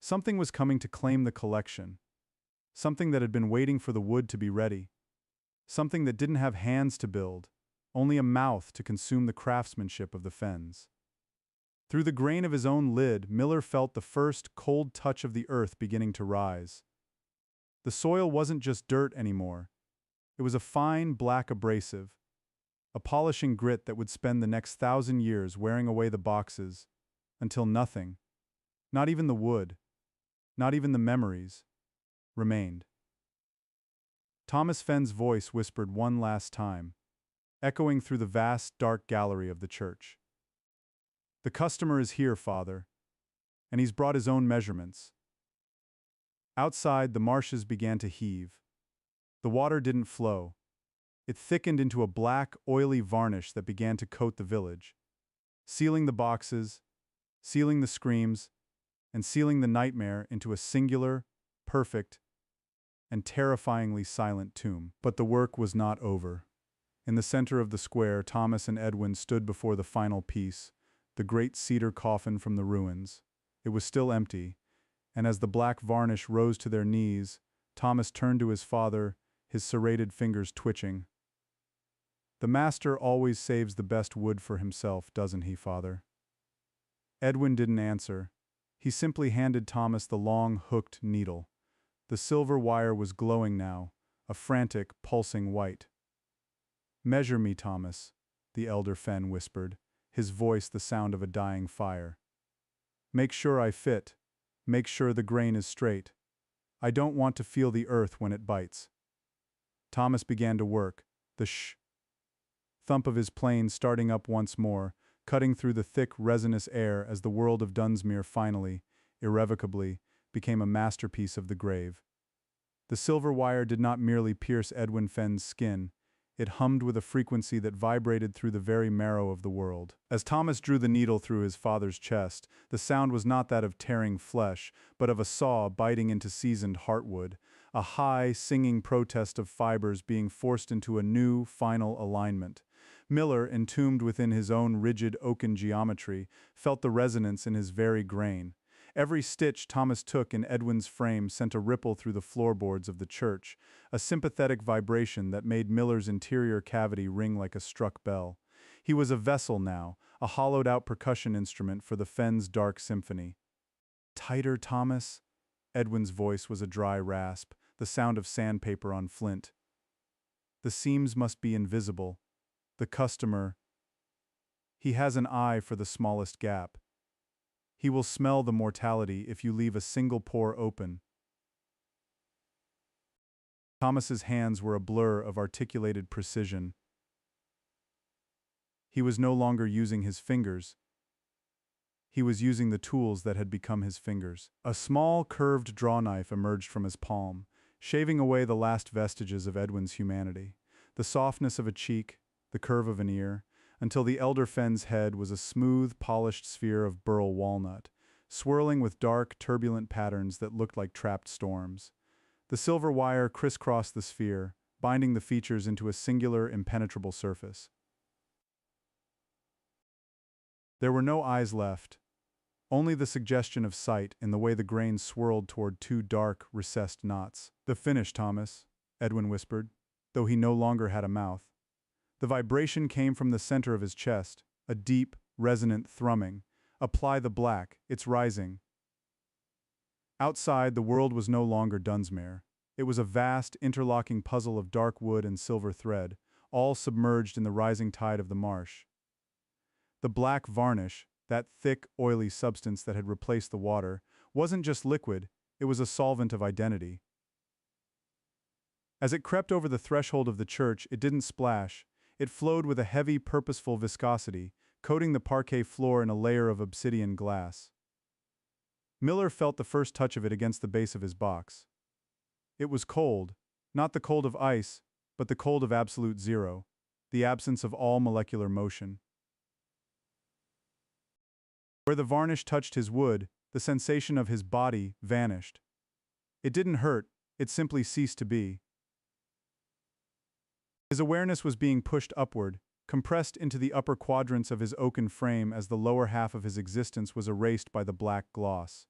Something was coming to claim the collection. Something that had been waiting for the wood to be ready. Something that didn't have hands to build, only a mouth to consume the craftsmanship of the fens. Through the grain of his own lid, Miller felt the first cold touch of the earth beginning to rise. The soil wasn't just dirt anymore. It was a fine, black abrasive, a polishing grit that would spend the next 1,000 years wearing away the boxes, until nothing, not even the wood, not even the memories, remained. Thomas Fenn's voice whispered one last time, echoing through the vast, dark gallery of the church. "The customer is here, Father, and he's brought his own measurements." Outside, the marshes began to heave. The water didn't flow. It thickened into a black, oily varnish that began to coat the village, sealing the boxes, sealing the screams, and sealing the nightmare into a singular, perfect, and terrifyingly silent tomb. But the work was not over. In the center of the square, Thomas and Edwin stood before the final piece, the great cedar coffin from the ruins. It was still empty, and as the black varnish rose to their knees, Thomas turned to his father, his serrated fingers twitching. "The master always saves the best wood for himself, doesn't he, Father?" Edwin didn't answer. He simply handed Thomas the long, hooked needle. The silver wire was glowing now, a frantic, pulsing white. "Measure me, Thomas," the elder Fenn whispered, his voice the sound of a dying fire. "Make sure I fit. Make sure the grain is straight. I don't want to feel the earth when it bites." Thomas began to work, the thump of his plane starting up once more, cutting through the thick, resinous air as the world of Dunsmuir finally, irrevocably, became a masterpiece of the grave. The silver wire did not merely pierce Edwin Fenn's skin, it hummed with a frequency that vibrated through the very marrow of the world. As Thomas drew the needle through his father's chest, the sound was not that of tearing flesh, but of a saw biting into seasoned heartwood, a high, singing protest of fibers being forced into a new, final alignment. Miller, entombed within his own rigid oaken geometry, felt the resonance in his very grain. Every stitch Thomas took in Edwin's frame sent a ripple through the floorboards of the church, a sympathetic vibration that made Miller's interior cavity ring like a struck bell. He was a vessel now, a hollowed-out percussion instrument for the Fenn's dark symphony. "Tighter, Thomas?" Edwin's voice was a dry rasp, the sound of sandpaper on flint. "The seams must be invisible. The customer, he has an eye for the smallest gap. He will smell the mortality if you leave a single pore open. Thomas's hands were a blur of articulated precision. He was no longer using his fingers. He was using the tools that had become his fingers. A small, curved draw knife emerged from his palm, shaving away the last vestiges of Edwin's humanity. The softness of a cheek, the curve of an ear, until the elder Fenn's head was a smooth, polished sphere of burl walnut, swirling with dark, turbulent patterns that looked like trapped storms. The silver wire crisscrossed the sphere, binding the features into a singular, impenetrable surface. There were no eyes left, only the suggestion of sight in the way the grain swirled toward two dark, recessed knots. "The finish, Thomas," Edwin whispered, though he no longer had a mouth. The vibration came from the center of his chest, a deep, resonant thrumming. "Apply the black, it's rising." Outside, the world was no longer Dunsmuir. It was a vast, interlocking puzzle of dark wood and silver thread, all submerged in the rising tide of the marsh. The black varnish, that thick, oily substance that had replaced the water, wasn't just liquid, it was a solvent of identity. As it crept over the threshold of the church, it didn't splash. It flowed with a heavy, purposeful viscosity, coating the parquet floor in a layer of obsidian glass. Miller felt the first touch of it against the base of his box. It was cold, not the cold of ice, but the cold of absolute zero, the absence of all molecular motion. Where the varnish touched his wood, the sensation of his body vanished. It didn't hurt, it simply ceased to be. His awareness was being pushed upward, compressed into the upper quadrants of his oaken frame as the lower half of his existence was erased by the black gloss.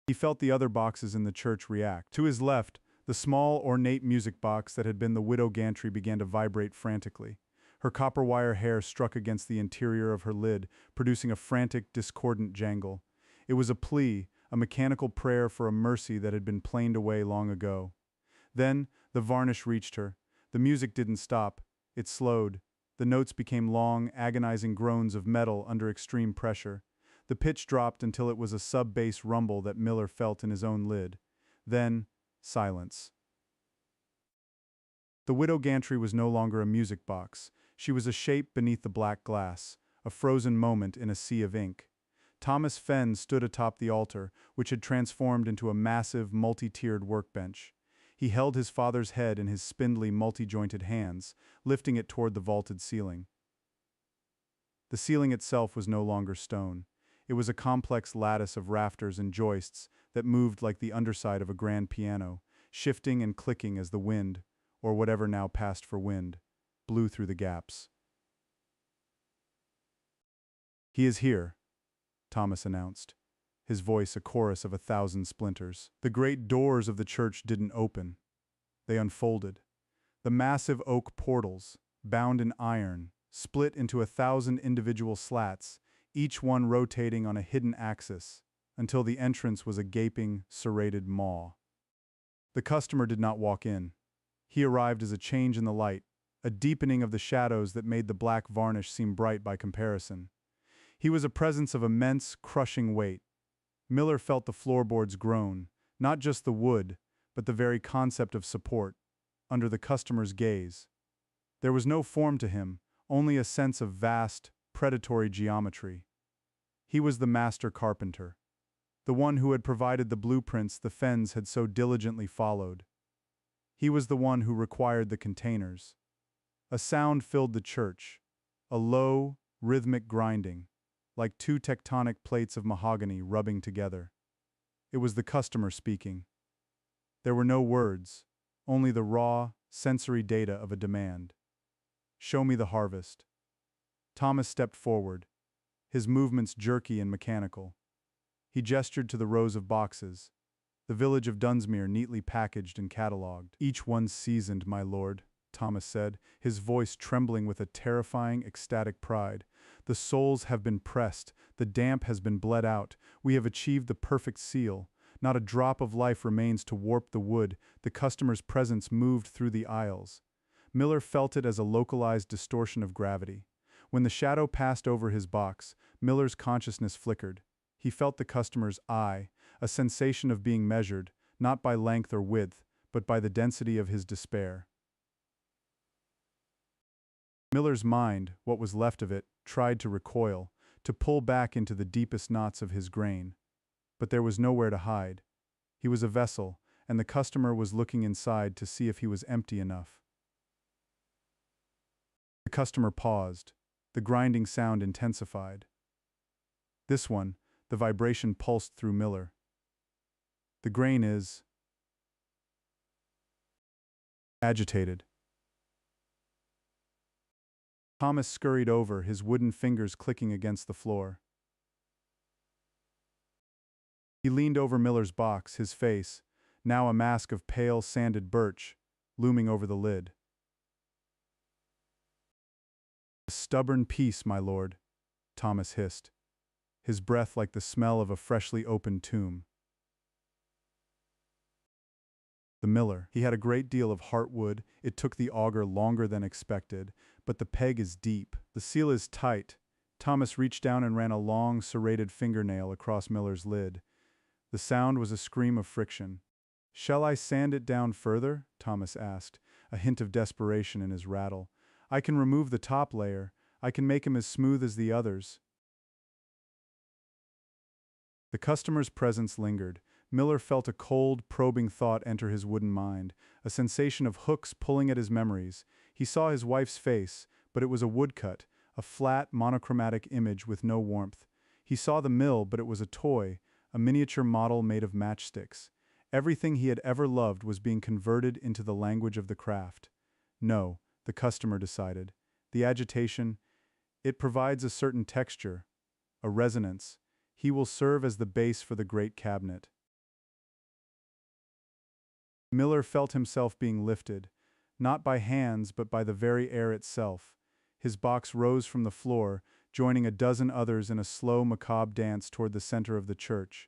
He felt the other boxes in the church react. To his left, the small, ornate music box that had been the widow gantry began to vibrate frantically. Her copper wire hair struck against the interior of her lid, producing a frantic, discordant jangle. It was a plea, a mechanical prayer for a mercy that had been planed away long ago. Then, the varnish reached her. The music didn't stop. It slowed. The notes became long, agonizing groans of metal under extreme pressure. The pitch dropped until it was a sub-bass rumble that Miller felt in his own lid. Then, silence. The widow gantry was no longer a music box. She was a shape beneath the black glass, a frozen moment in a sea of ink. Thomas Fenn stood atop the altar, which had transformed into a massive, multi-tiered workbench. He held his father's head in his spindly, multi-jointed hands, lifting it toward the vaulted ceiling. The ceiling itself was no longer stone. It was a complex lattice of rafters and joists that moved like the underside of a grand piano, shifting and clicking as the wind, or whatever now passed for wind, blew through the gaps. "He is here," Thomas announced, his voice a chorus of 1,000 splinters. The great doors of the church didn't open. They unfolded. The massive oak portals, bound in iron, split into 1,000 individual slats, each one rotating on a hidden axis, until the entrance was a gaping, serrated maw. The customer did not walk in. He arrived as a change in the light, a deepening of the shadows that made the black varnish seem bright by comparison. He was a presence of immense, crushing weight. Miller felt the floorboards groan, not just the wood, but the very concept of support, under the customer's gaze. There was no form to him, only a sense of vast, predatory geometry. He was the master carpenter, the one who had provided the blueprints the Fens had so diligently followed. He was the one who required the containers. A sound filled the church, a low, rhythmic grinding, like two tectonic plates of mahogany rubbing together. It was the customer speaking. There were no words, only the raw, sensory data of a demand. "Show me the harvest." Thomas stepped forward, his movements jerky and mechanical. He gestured to the rows of boxes, the village of Dunsmuir neatly packaged and catalogued. "Each one seasoned, my lord," Thomas said, his voice trembling with a terrifying, ecstatic pride. "The souls have been pressed, the damp has been bled out, we have achieved the perfect seal. Not a drop of life remains to warp the wood, the customer's presence moved through the aisles." Miller felt it as a localized distortion of gravity. When the shadow passed over his box, Miller's consciousness flickered. He felt the customer's eye, a sensation of being measured, not by length or width, but by the density of his despair. Miller's mind, what was left of it, tried to recoil, to pull back into the deepest knots of his grain. But there was nowhere to hide. He was a vessel, and the customer was looking inside to see if he was empty enough. The customer paused. The grinding sound intensified. This one, the vibration pulsed through Miller. The grain is agitated. Thomas scurried over, his wooden fingers clicking against the floor. He leaned over Miller's box, his face, now a mask of pale, sanded birch, looming over the lid. A stubborn piece, my lord, Thomas hissed, his breath like the smell of a freshly opened tomb. The miller, he had a great deal of heartwood. It took the auger longer than expected, but the peg is deep, the seal is tight. Thomas reached down and ran a long, serrated fingernail across Miller's lid. The sound was a scream of friction. Shall I sand it down further? Thomas asked, a hint of desperation in his rattle. I can remove the top layer. I can make him as smooth as the others. The customer's presence lingered. Miller felt a cold, probing thought enter his wooden mind, a sensation of hooks pulling at his memories. He saw his wife's face, but it was a woodcut, a flat, monochromatic image with no warmth. He saw the mill, but it was a toy, a miniature model made of matchsticks. Everything he had ever loved was being converted into the language of the craft. No, the customer decided. The agitation, it provides a certain texture, a resonance. He will serve as the base for the great cabinet. Miller felt himself being lifted, not by hands but by the very air itself. His box rose from the floor, joining a dozen others in a slow, macabre dance toward the center of the church.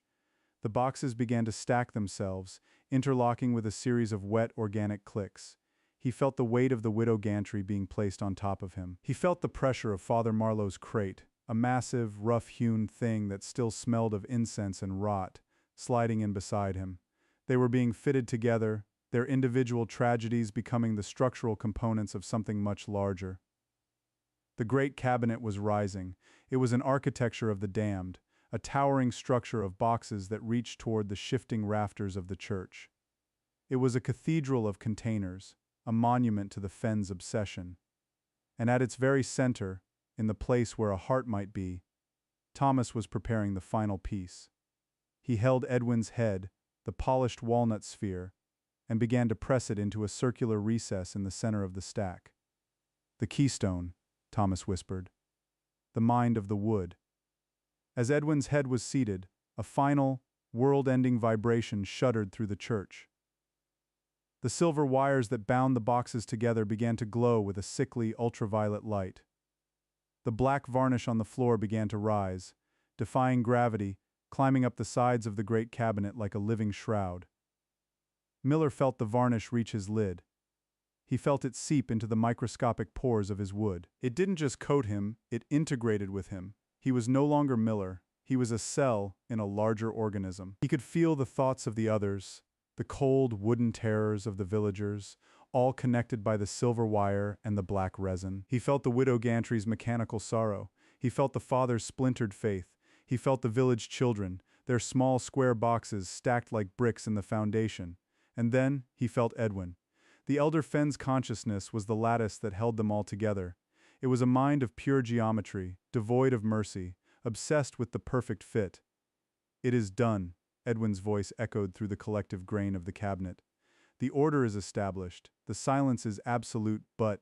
The boxes began to stack themselves, interlocking with a series of wet, organic clicks. He felt the weight of the widow gantry being placed on top of him. He felt the pressure of Father Marlowe's crate, a massive, rough-hewn thing that still smelled of incense and rot, sliding in beside him. They were being fitted together, their individual tragedies becoming the structural components of something much larger. The great cabinet was rising. It was an architecture of the damned, a towering structure of boxes that reached toward the shifting rafters of the church. It was a cathedral of containers, a monument to the Fenn's obsession. And at its very center, in the place where a heart might be, Thomas was preparing the final piece. He held Edwin's head, the polished walnut sphere, and began to press it into a circular recess in the center of the stack. The keystone, Thomas whispered. The mind of the wood. As Edwin's head was seated, a final, world-ending vibration shuddered through the church. The silver wires that bound the boxes together began to glow with a sickly, ultraviolet light. The black varnish on the floor began to rise, defying gravity, climbing up the sides of the great cabinet like a living shroud. Miller felt the varnish reach his lid. He felt it seep into the microscopic pores of his wood. It didn't just coat him, it integrated with him. He was no longer Miller, he was a cell in a larger organism. He could feel the thoughts of the others, the cold wooden terrors of the villagers, all connected by the silver wire and the black resin. He felt the widow gantry's mechanical sorrow. He felt the father's splintered faith. He felt the village children, their small square boxes stacked like bricks in the foundation. And then he felt Edwin. The elder Fenn's consciousness was the lattice that held them all together. It was a mind of pure geometry, devoid of mercy, obsessed with the perfect fit. It is done, Edwin's voice echoed through the collective grain of the cabinet. The order is established, the silence is absolute, but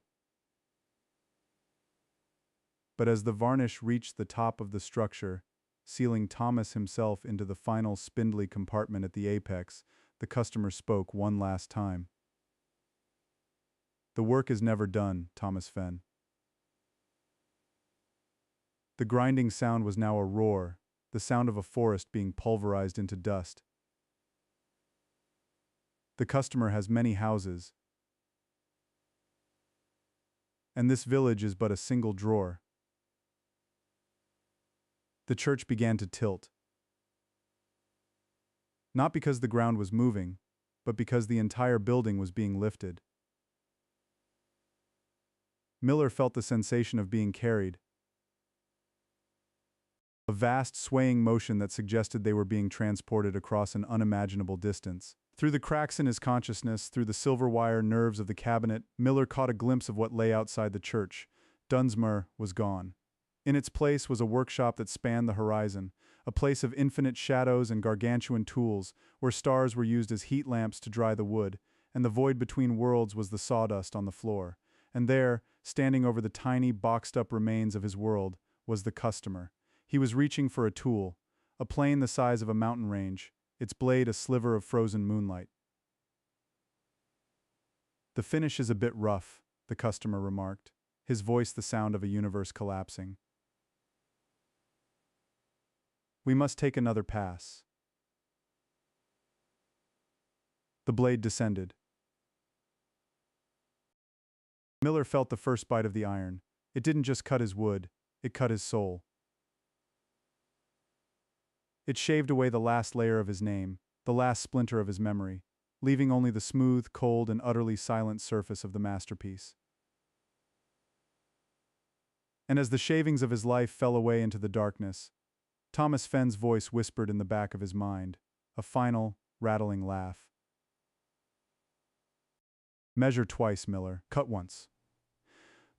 as the varnish reached the top of the structure, sealing Thomas himself into the final spindly compartment at the apex, the customer spoke one last time. The work is never done, Thomas Fenn. The grinding sound was now a roar, the sound of a forest being pulverized into dust. The customer has many houses, and this village is but a single drawer. The church began to tilt, not because the ground was moving, but because the entire building was being lifted. Miller felt the sensation of being carried, a vast swaying motion that suggested they were being transported across an unimaginable distance. Through the cracks in his consciousness, through the silver wire nerves of the cabinet, Miller caught a glimpse of what lay outside the church. Dunsmuir was gone. In its place was a workshop that spanned the horizon, a place of infinite shadows and gargantuan tools, where stars were used as heat lamps to dry the wood, and the void between worlds was the sawdust on the floor. And there, standing over the tiny, boxed-up remains of his world, was the customer. He was reaching for a tool, a plane the size of a mountain range, its blade a sliver of frozen moonlight. "The finish is a bit rough," the customer remarked, his voice the sound of a universe collapsing. "We must take another pass." The blade descended. Miller felt the first bite of the iron. It didn't just cut his wood, it cut his soul. It shaved away the last layer of his name, the last splinter of his memory, leaving only the smooth, cold, and utterly silent surface of the masterpiece. And as the shavings of his life fell away into the darkness, Thomas Fenn's voice whispered in the back of his mind, a final, rattling laugh. "Measure twice, Miller, cut once."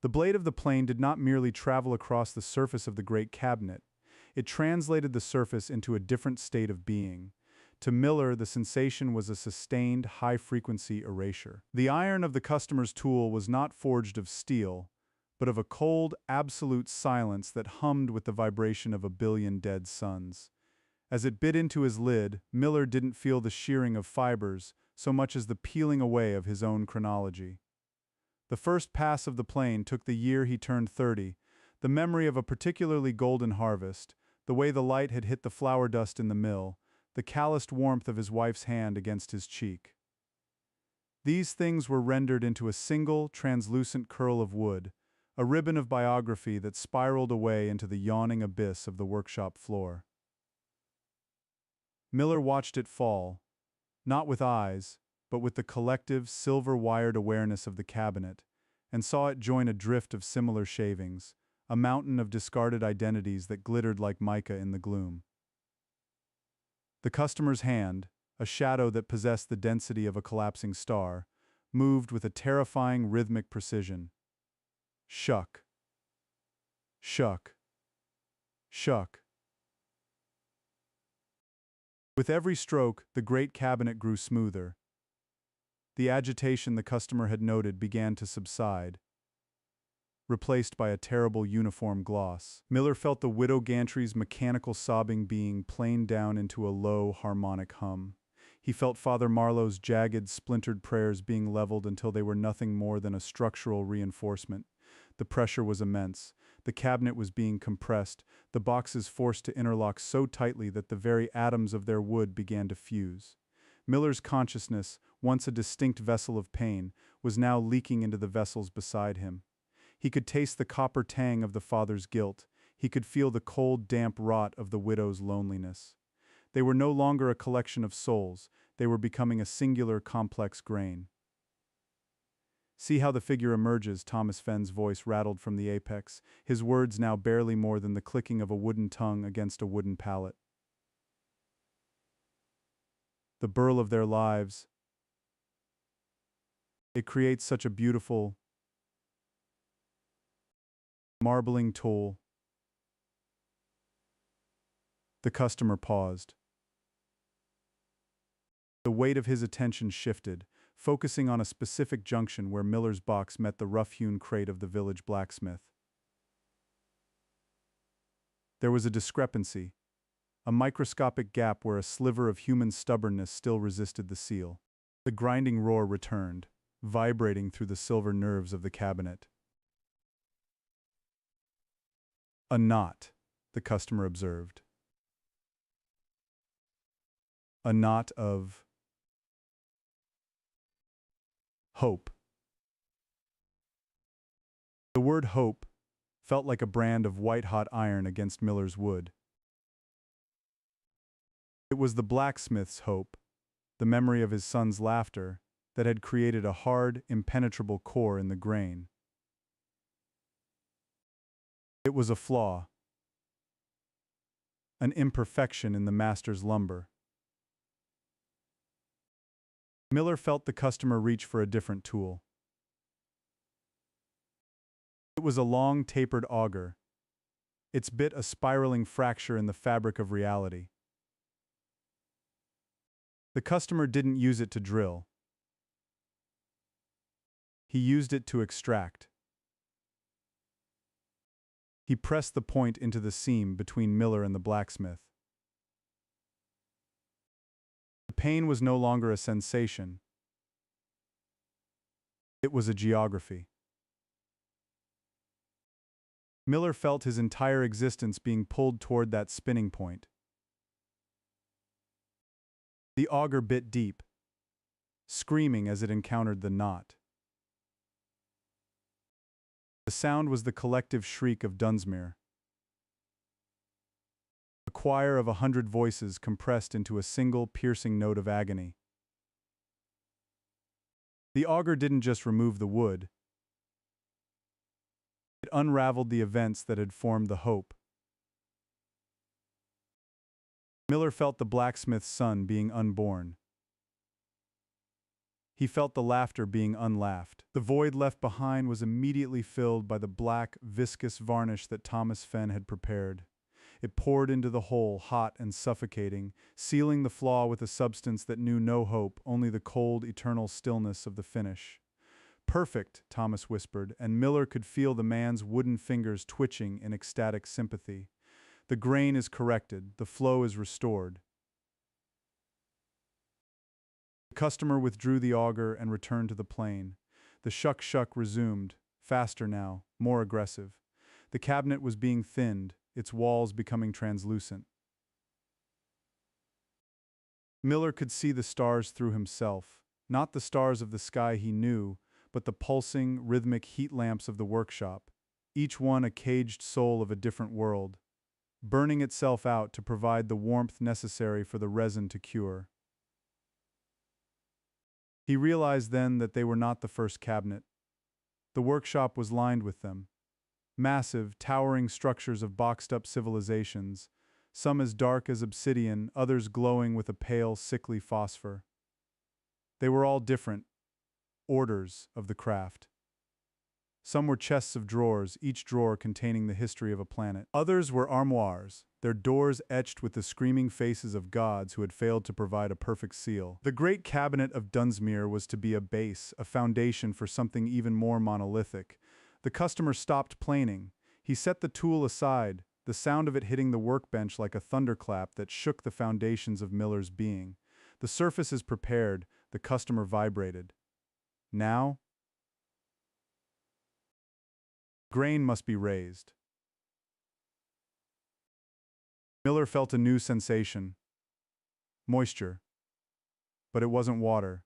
The blade of the plane did not merely travel across the surface of the great cabinet, it translated the surface into a different state of being. To Miller, the sensation was a sustained, high-frequency erasure. The iron of the customer's tool was not forged of steel, but of a cold, absolute silence that hummed with the vibration of a billion dead suns. As it bit into his lid, Miller didn't feel the shearing of fibers so much as the peeling away of his own chronology. The first pass of the plane took the year he turned 30, the memory of a particularly golden harvest, the way the light had hit the flour dust in the mill, the calloused warmth of his wife's hand against his cheek. These things were rendered into a single, translucent curl of wood, a ribbon of biography that spiraled away into the yawning abyss of the workshop floor. Miller watched it fall, not with eyes, but with the collective, silver-wired awareness of the cabinet, and saw it join a drift of similar shavings, a mountain of discarded identities that glittered like mica in the gloom. The customer's hand, a shadow that possessed the density of a collapsing star, moved with a terrifying rhythmic precision. Shuck. Shuck. Shuck. With every stroke, the great cabinet grew smoother. The agitation the customer had noted began to subside, replaced by a terrible uniform gloss. Miller felt the widow Gantry's mechanical sobbing being planed down into a low, harmonic hum. He felt Father Marlowe's jagged, splintered prayers being leveled until they were nothing more than a structural reinforcement. The pressure was immense. The cabinet was being compressed, the boxes forced to interlock so tightly that the very atoms of their wood began to fuse. Miller's consciousness, once a distinct vessel of pain, was now leaking into the vessels beside him. He could taste the copper tang of the father's guilt. He could feel the cold, damp rot of the widow's loneliness. They were no longer a collection of souls. They were becoming a singular, complex grain. "See how the figure emerges," Thomas Fenn's voice rattled from the apex, his words now barely more than the clicking of a wooden tongue against a wooden pallet. "The burl of their lives. It creates such a beautiful, marbling toll." The customer paused. The weight of his attention shifted, focusing on a specific junction where Miller's box met the rough-hewn crate of the village blacksmith. There was a discrepancy, a microscopic gap where a sliver of human stubbornness still resisted the seal. The grinding roar returned, vibrating through the silver nerves of the cabinet. "A knot," the customer observed. "A knot of hope." The word hope felt like a brand of white-hot iron against Miller's wood. It was the blacksmith's hope, the memory of his son's laughter, that had created a hard, impenetrable core in the grain. It was a flaw, an imperfection in the master's lumber. Miller felt the customer reach for a different tool. It was a long, tapered auger, its bit a spiraling fracture in the fabric of reality. The customer didn't use it to drill. He used it to extract. He pressed the point into the seam between Miller and the blacksmith. The pain was no longer a sensation. It was a geography. Miller felt his entire existence being pulled toward that spinning point. The auger bit deep, screaming as it encountered the knot. The sound was the collective shriek of Dunsmuir. A choir of 100 voices compressed into a single piercing note of agony. The auger didn't just remove the wood. It unraveled the events that had formed the hope. Miller felt the blacksmith's son being unborn. He felt the laughter being unlaughed. The void left behind was immediately filled by the black, viscous varnish that Thomas Fenn had prepared. It poured into the hole, hot and suffocating, sealing the flaw with a substance that knew no hope, only the cold, eternal stillness of the finish. Perfect, Thomas whispered, and Miller could feel the man's wooden fingers twitching in ecstatic sympathy. The grain is corrected, the flow is restored. The customer withdrew the auger and returned to the plane. The shuck resumed, faster now, more aggressive. The cabinet was being thinned, its walls becoming translucent. Miller could see the stars through himself, not the stars of the sky he knew, but the pulsing, rhythmic heat lamps of the workshop, each one a caged soul of a different world, burning itself out to provide the warmth necessary for the resin to cure. He realized then that they were not the first cabinet. The workshop was lined with them. Massive, towering structures of boxed-up civilizations, some as dark as obsidian, others glowing with a pale, sickly phosphor. They were all different, orders of the craft. Some were chests of drawers, each drawer containing the history of a planet. Others were armoires, their doors etched with the screaming faces of gods who had failed to provide a perfect seal. The great cabinet of Dunsmuir was to be a base, a foundation for something even more monolithic. The customer stopped planing. He set the tool aside, the sound of it hitting the workbench like a thunderclap that shook the foundations of Miller's being. The surface is prepared, the customer vibrated. Now, grain must be raised. Miller felt a new sensation. Moisture. But it wasn't water.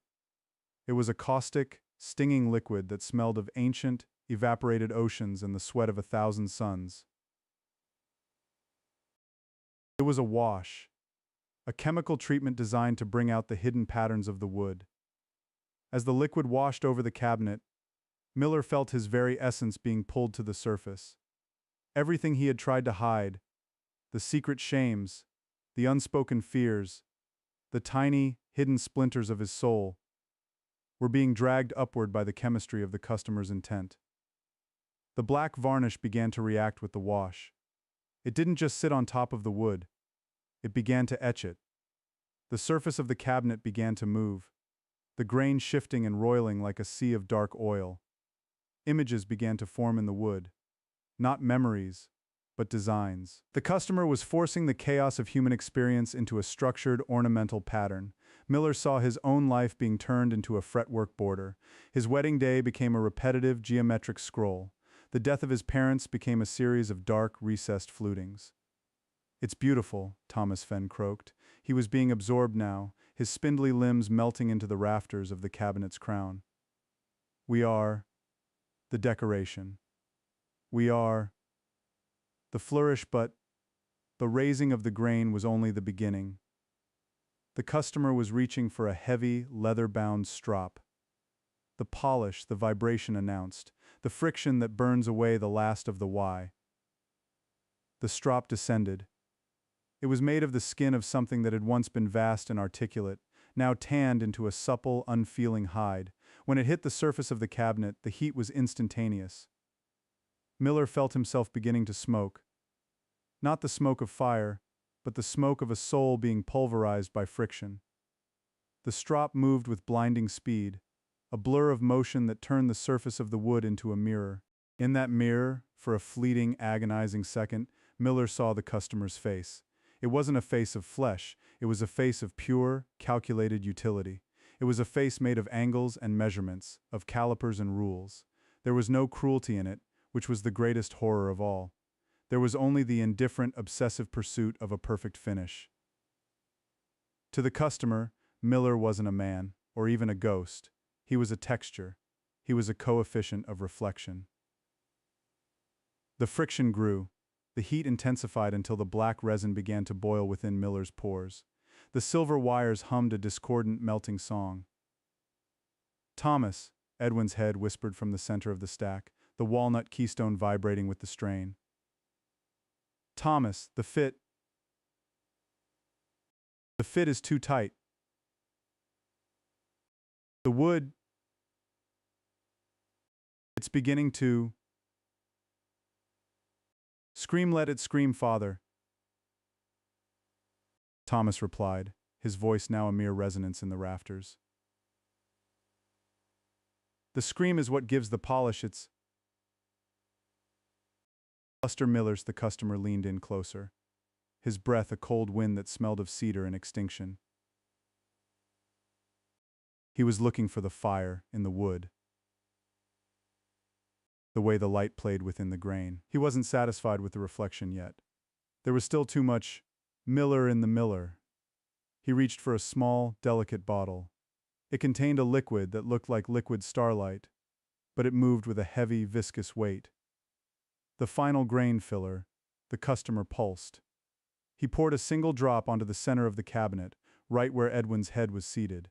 It was a caustic, stinging liquid that smelled of ancient, evaporated oceans and the sweat of 1,000 suns. It was a wash, a chemical treatment designed to bring out the hidden patterns of the wood. As the liquid washed over the cabinet, Miller felt his very essence being pulled to the surface. Everything he had tried to hide, the secret shames, the unspoken fears, the tiny, hidden splinters of his soul, were being dragged upward by the chemistry of the customer's intent. The black varnish began to react with the wash. It didn't just sit on top of the wood. It began to etch it. The surface of the cabinet began to move, the grain shifting and roiling like a sea of dark oil. Images began to form in the wood. Not memories, but designs. The customer was forcing the chaos of human experience into a structured, ornamental pattern. Miller saw his own life being turned into a fretwork border. His wedding day became a repetitive, geometric scroll. The death of his parents became a series of dark, recessed flutings. "It's beautiful," Thomas Fenn croaked. He was being absorbed now, his spindly limbs melting into the rafters of the cabinet's crown. "We are the decoration. We are the flourish, but the raising of the grain was only the beginning. The customer was reaching for a heavy, leather-bound strop. The polish, the vibration announced, the friction that burns away the last of the why. The strop descended. It was made of the skin of something that had once been vast and articulate, now tanned into a supple, unfeeling hide. When it hit the surface of the cabinet, the heat was instantaneous. Miller felt himself beginning to smoke. Not the smoke of fire, but the smoke of a soul being pulverized by friction. The strop moved with blinding speed, a blur of motion that turned the surface of the wood into a mirror. In that mirror, for a fleeting, agonizing second, Miller saw the customer's face. It wasn't a face of flesh, it was a face of pure, calculated utility. It was a face made of angles and measurements, of calipers and rules. There was no cruelty in it, which was the greatest horror of all. There was only the indifferent, obsessive pursuit of a perfect finish. To the customer, Miller wasn't a man, or even a ghost. He was a texture. He was a coefficient of reflection. The friction grew. The heat intensified until the black resin began to boil within Miller's pores. The silver wires hummed a discordant, melting song. "Thomas," Edwin's head whispered from the center of the stack, the walnut keystone vibrating with the strain. "Thomas, the fit is too tight. The wood, it's beginning to scream. Let it scream, father." Thomas replied, his voice now a mere resonance in the rafters. "The scream is what gives the polish its..." Buster Miller's the customer leaned in closer, his breath a cold wind that smelled of cedar and extinction. He was looking for the fire in the wood, the way the light played within the grain. He wasn't satisfied with the reflection yet. There was still too much Miller in the miller. He reached for a small, delicate bottle. It contained a liquid that looked like liquid starlight, but it moved with a heavy, viscous weight. The final grain filler, the customer pulsed. He poured a single drop onto the center of the cabinet, right where Edwin's head was seated.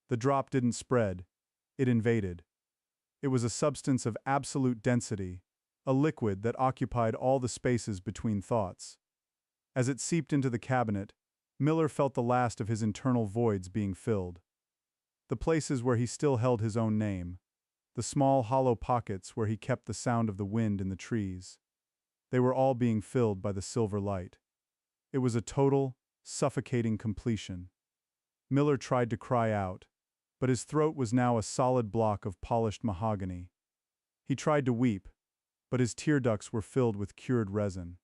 The drop didn't spread, it invaded. It was a substance of absolute density, a liquid that occupied all the spaces between thoughts. As it seeped into the cabinet, Miller felt the last of his internal voids being filled. The places where he still held his own name, the small hollow pockets where he kept the sound of the wind in the trees. They were all being filled by the silver light. It was a total, suffocating completion. Miller tried to cry out, but his throat was now a solid block of polished mahogany. He tried to weep, but his tear ducts were filled with cured resin.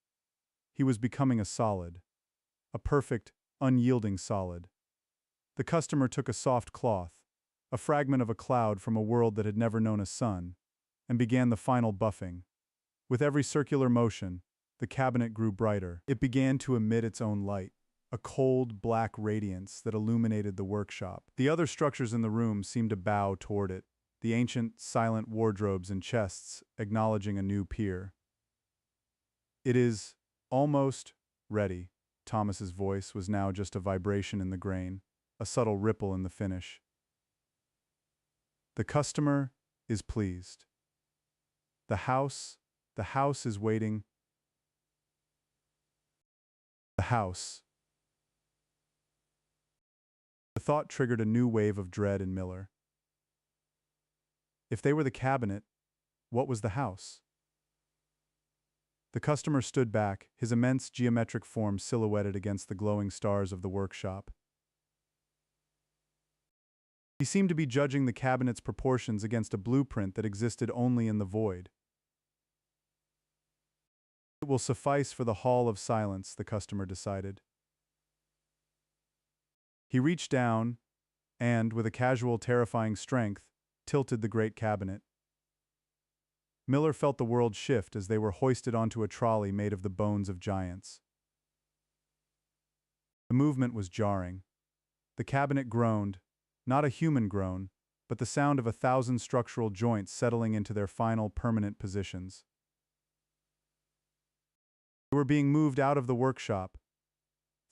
He was becoming a solid. A perfect, unyielding solid. The customer took a soft cloth, a fragment of a cloud from a world that had never known a sun, and began the final buffing. With every circular motion, the cabinet grew brighter. It began to emit its own light, a cold, black radiance that illuminated the workshop. The other structures in the room seemed to bow toward it, the ancient, silent wardrobes and chests acknowledging a new peer. "It is almost ready." Thomas's voice was now just a vibration in the grain, a subtle ripple in the finish. "The customer is pleased. The house is waiting. The house." The thought triggered a new wave of dread in Miller. If they were the cabinet, what was the house? The customer stood back, his immense geometric form silhouetted against the glowing stars of the workshop. He seemed to be judging the cabinet's proportions against a blueprint that existed only in the void. "It will suffice for the hall of silence," the customer decided. He reached down and, with a casual, terrifying strength, tilted the great cabinet. Miller felt the world shift as they were hoisted onto a trolley made of the bones of giants. The movement was jarring. The cabinet groaned, not a human groan, but the sound of 1,000 structural joints settling into their final permanent positions. They were being moved out of the workshop,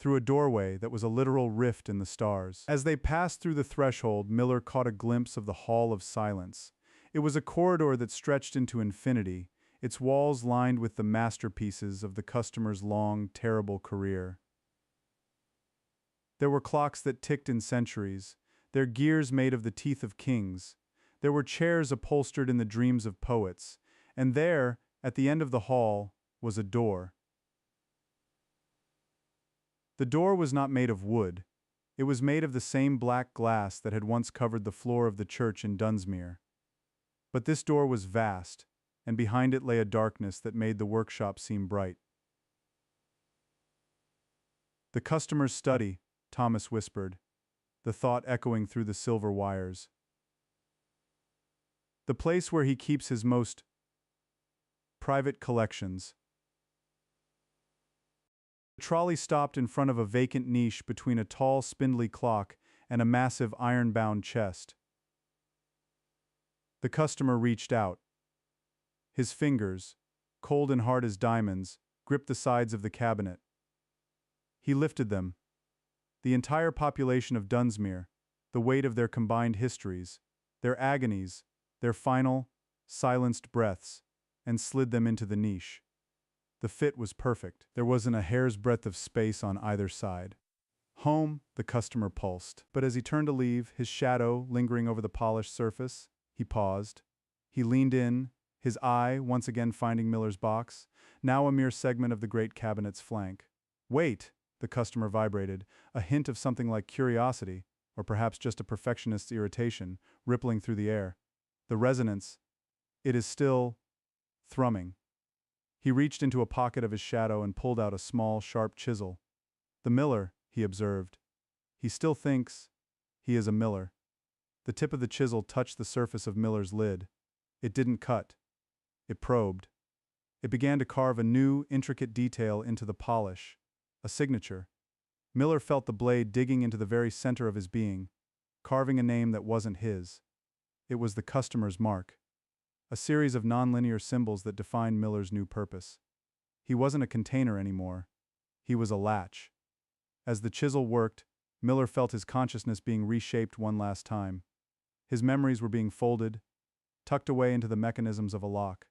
through a doorway that was a literal rift in the stars. As they passed through the threshold, Miller caught a glimpse of the Hall of Silence. It was a corridor that stretched into infinity, its walls lined with the masterpieces of the customer's long, terrible career. There were clocks that ticked in centuries, their gears made of the teeth of kings. There were chairs upholstered in the dreams of poets, and there, at the end of the hall, was a door. The door was not made of wood. It was made of the same black glass that had once covered the floor of the church in Dunsmuir. But this door was vast, and behind it lay a darkness that made the workshop seem bright. "The customer's study," Thomas whispered, the thought echoing through the silver wires. "The place where he keeps his most private collections." The trolley stopped in front of a vacant niche between a tall, spindly clock and a massive iron-bound chest. The customer reached out. His fingers, cold and hard as diamonds, gripped the sides of the cabinet. He lifted them. The entire population of Dunsmuir, the weight of their combined histories, their agonies, their final, silenced breaths, and slid them into the niche. The fit was perfect. There wasn't a hair's breadth of space on either side. "Home," the customer pulsed, but as he turned to leave, his shadow lingering over the polished surface, he paused. He leaned in, his eye once again finding Miller's box, now a mere segment of the great cabinet's flank. "Wait!" the customer vibrated, a hint of something like curiosity, or perhaps just a perfectionist's irritation, rippling through the air. The resonance, it is still thrumming. He reached into a pocket of his shadow and pulled out a small, sharp chisel. "The miller," he observed. "He still thinks he is a miller." The tip of the chisel touched the surface of Miller's lid. It didn't cut. It probed. It began to carve a new, intricate detail into the polish. A signature. Miller felt the blade digging into the very center of his being, carving a name that wasn't his. It was the customer's mark. A series of nonlinear symbols that defined Miller's new purpose. He wasn't a container anymore. He was a latch. As the chisel worked, Miller felt his consciousness being reshaped one last time. His memories were being folded, tucked away into the mechanisms of a lock.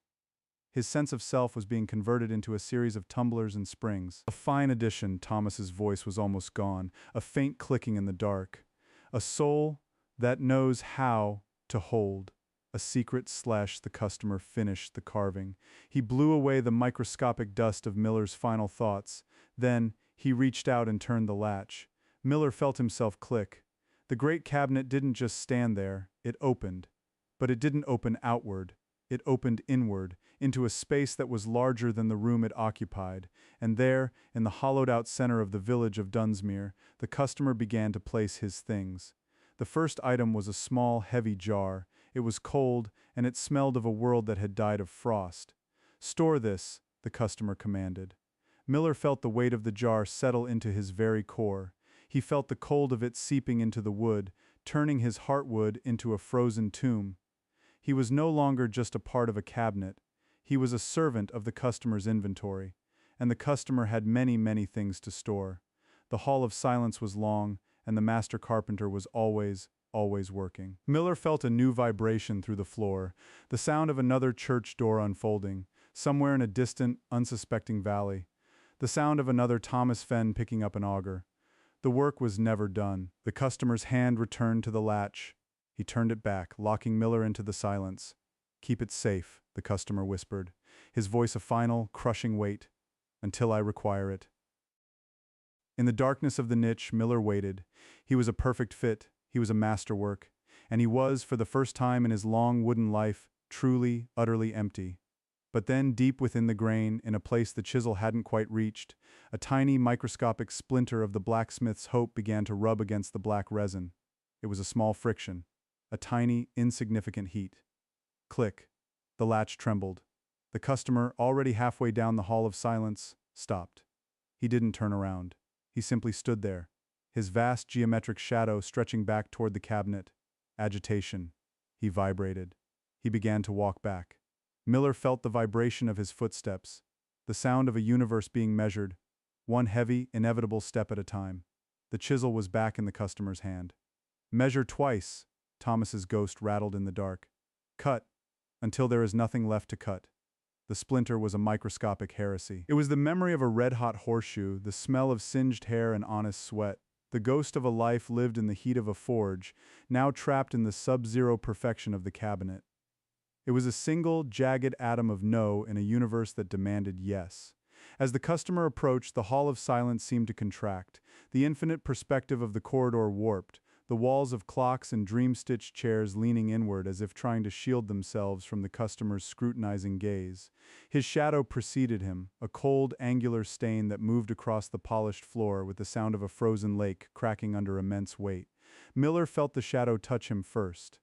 His sense of self was being converted into a series of tumblers and springs. "A fine addition," Thomas's voice was almost gone, a faint clicking in the dark. "A soul that knows how to hold a secret." The customer finished the carving. He blew away the microscopic dust of Miller's final thoughts. Then, he reached out and turned the latch. Miller felt himself click. The great cabinet didn't just stand there, it opened. But it didn't open outward. It opened inward, into a space that was larger than the room it occupied, and there, in the hollowed-out center of the village of Dunsmuir, the customer began to place his things. The first item was a small, heavy jar. It was cold, and it smelled of a world that had died of frost. "Store this," the customer commanded. Miller felt the weight of the jar settle into his very core. He felt the cold of it seeping into the wood, turning his heartwood into a frozen tomb. He was no longer just a part of a cabinet. He was a servant of the customer's inventory, and the customer had many, many things to store. The Hall of Silence was long, and the master carpenter was always working. Miller felt a new vibration through the floor, the sound of another church door unfolding, somewhere in a distant, unsuspecting valley. The sound of another Thomas Fenn picking up an auger. The work was never done. The customer's hand returned to the latch. He turned it back, locking Miller into the silence. "Keep it safe," the customer whispered, his voice a final, crushing weight. "Until I require it." In the darkness of the niche, Miller waited. He was a perfect fit. He was a masterwork. And he was, for the first time in his long wooden life, truly, utterly empty. But then, deep within the grain, in a place the chisel hadn't quite reached, a tiny microscopic splinter of the blacksmith's hope began to rub against the black resin. It was a small friction, a tiny, insignificant heat. Click. The latch trembled. The customer, already halfway down the Hall of Silence, stopped. He didn't turn around. He simply stood there, his vast geometric shadow stretching back toward the cabinet. Agitation. He vibrated. He began to walk back. Miller felt the vibration of his footsteps, the sound of a universe being measured, one heavy, inevitable step at a time. The chisel was back in the customer's hand. Measure twice, Thomas's ghost rattled in the dark. Cut, until there is nothing left to cut. The splinter was a microscopic heresy. It was the memory of a red-hot horseshoe, the smell of singed hair and honest sweat. The ghost of a life lived in the heat of a forge, now trapped in the sub-zero perfection of the cabinet. It was a single, jagged atom of no in a universe that demanded yes. As the customer approached, the hall of silence seemed to contract. The infinite perspective of the corridor warped, the walls of clocks and dream-stitched chairs leaning inward as if trying to shield themselves from the customer's scrutinizing gaze. His shadow preceded him, a cold, angular stain that moved across the polished floor with the sound of a frozen lake cracking under immense weight. Miller felt the shadow touch him first.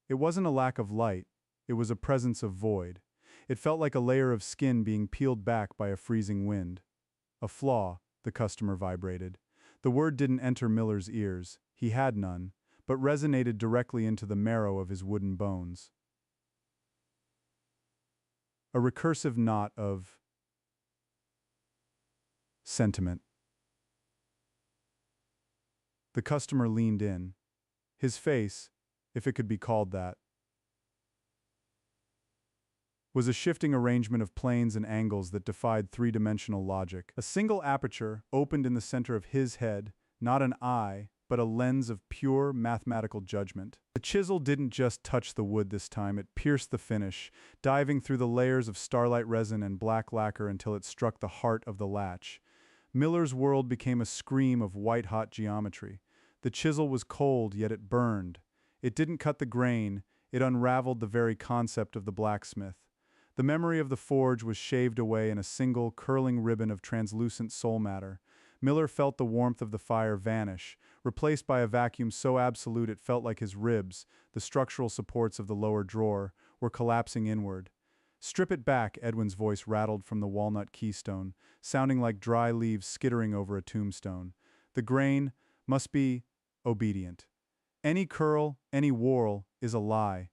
It wasn't a lack of light, it was a presence of void. It felt like a layer of skin being peeled back by a freezing wind. A flaw, the customer vibrated. The word didn't enter Miller's ears, he had none, but resonated directly into the marrow of his wooden bones. A recursive knot of sentiment. The customer leaned in. His face, if it could be called that, was a shifting arrangement of planes and angles that defied three-dimensional logic. A single aperture opened in the center of his head, not an eye, but a lens of pure mathematical judgment. The chisel didn't just touch the wood this time, it pierced the finish, diving through the layers of starlight resin and black lacquer until it struck the heart of the latch. Miller's world became a scream of white-hot geometry. The chisel was cold, yet it burned. It didn't cut the grain, it unraveled the very concept of the blacksmith. The memory of the forge was shaved away in a single, curling ribbon of translucent soul matter. Miller felt the warmth of the fire vanish, replaced by a vacuum so absolute it felt like his ribs, the structural supports of the lower drawer, were collapsing inward. "Strip it back," Edwin's voice rattled from the walnut keystone, sounding like dry leaves skittering over a tombstone. "The grain must be obedient. Any curl, any whorl, is a lie."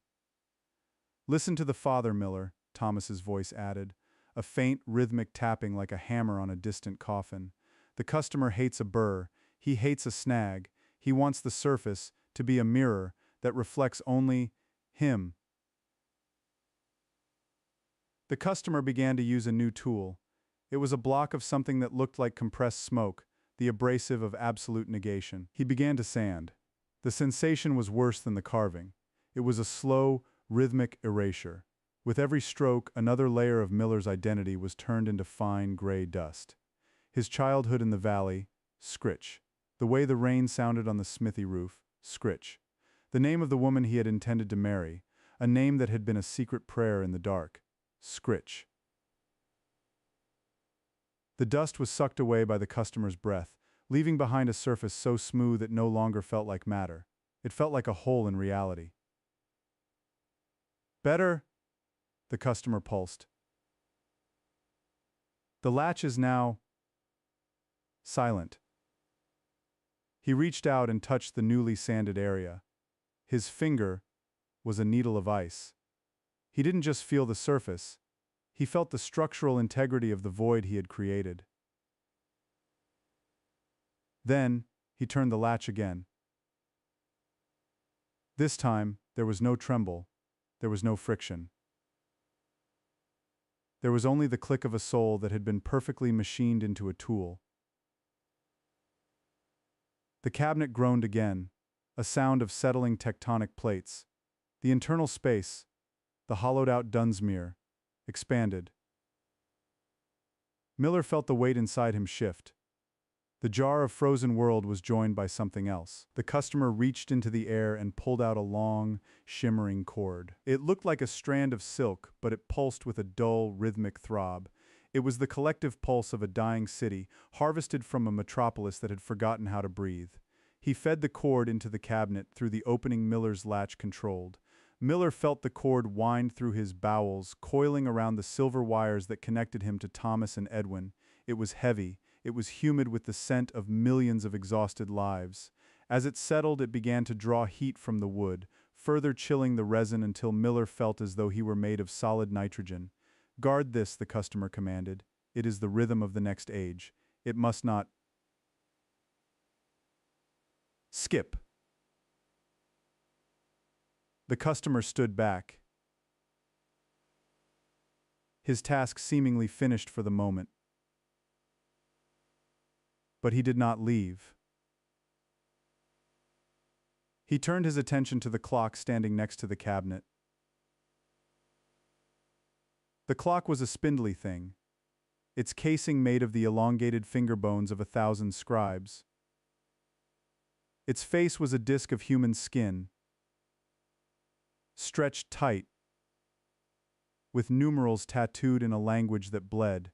"Listen to the father, Miller," Thomas's voice added, a faint, rhythmic tapping like a hammer on a distant coffin. "The customer hates a burr, he hates a snag, he wants the surface to be a mirror that reflects only him." The customer began to use a new tool. It was a block of something that looked like compressed smoke, the abrasive of absolute negation. He began to sand. The sensation was worse than the carving. It was a slow, rhythmic erasure. With every stroke, another layer of Miller's identity was turned into fine gray dust. His childhood in the valley, scritch. The way the rain sounded on the smithy roof, scritch. The name of the woman he had intended to marry, a name that had been a secret prayer in the dark, scritch. The dust was sucked away by the customer's breath, leaving behind a surface so smooth it no longer felt like matter. It felt like a hole in reality. "Better," the customer pulsed. "The latch is now silent." He reached out and touched the newly sanded area. His finger was a needle of ice. He didn't just feel the surface, he felt the structural integrity of the void he had created. Then, he turned the latch again. This time, there was no tremble, there was no friction. There was only the click of a soul that had been perfectly machined into a tool. The cabinet groaned again, a sound of settling tectonic plates. The internal space, the hollowed-out Dunsmuir, expanded. Miller felt the weight inside him shift. The jar of frozen world was joined by something else. The customer reached into the air and pulled out a long, shimmering cord. It looked like a strand of silk, but it pulsed with a dull, rhythmic throb. It was the collective pulse of a dying city, harvested from a metropolis that had forgotten how to breathe. He fed the cord into the cabinet through the opening Miller's latch controlled. Miller felt the cord wind through his bowels, coiling around the silver wires that connected him to Thomas and Edwin. It was heavy. It was humid with the scent of millions of exhausted lives. As it settled, it began to draw heat from the wood, further chilling the resin until Miller felt as though he were made of solid nitrogen. "Guard this," the customer commanded. "It is the rhythm of the next age. It must not skip. The customer stood back, his task seemingly finished for the moment. But he did not leave. He turned his attention to the clock standing next to the cabinet. The clock was a spindly thing, its casing made of the elongated finger bones of 1,000 scribes. Its face was a disk of human skin, stretched tight, with numerals tattooed in a language that bled.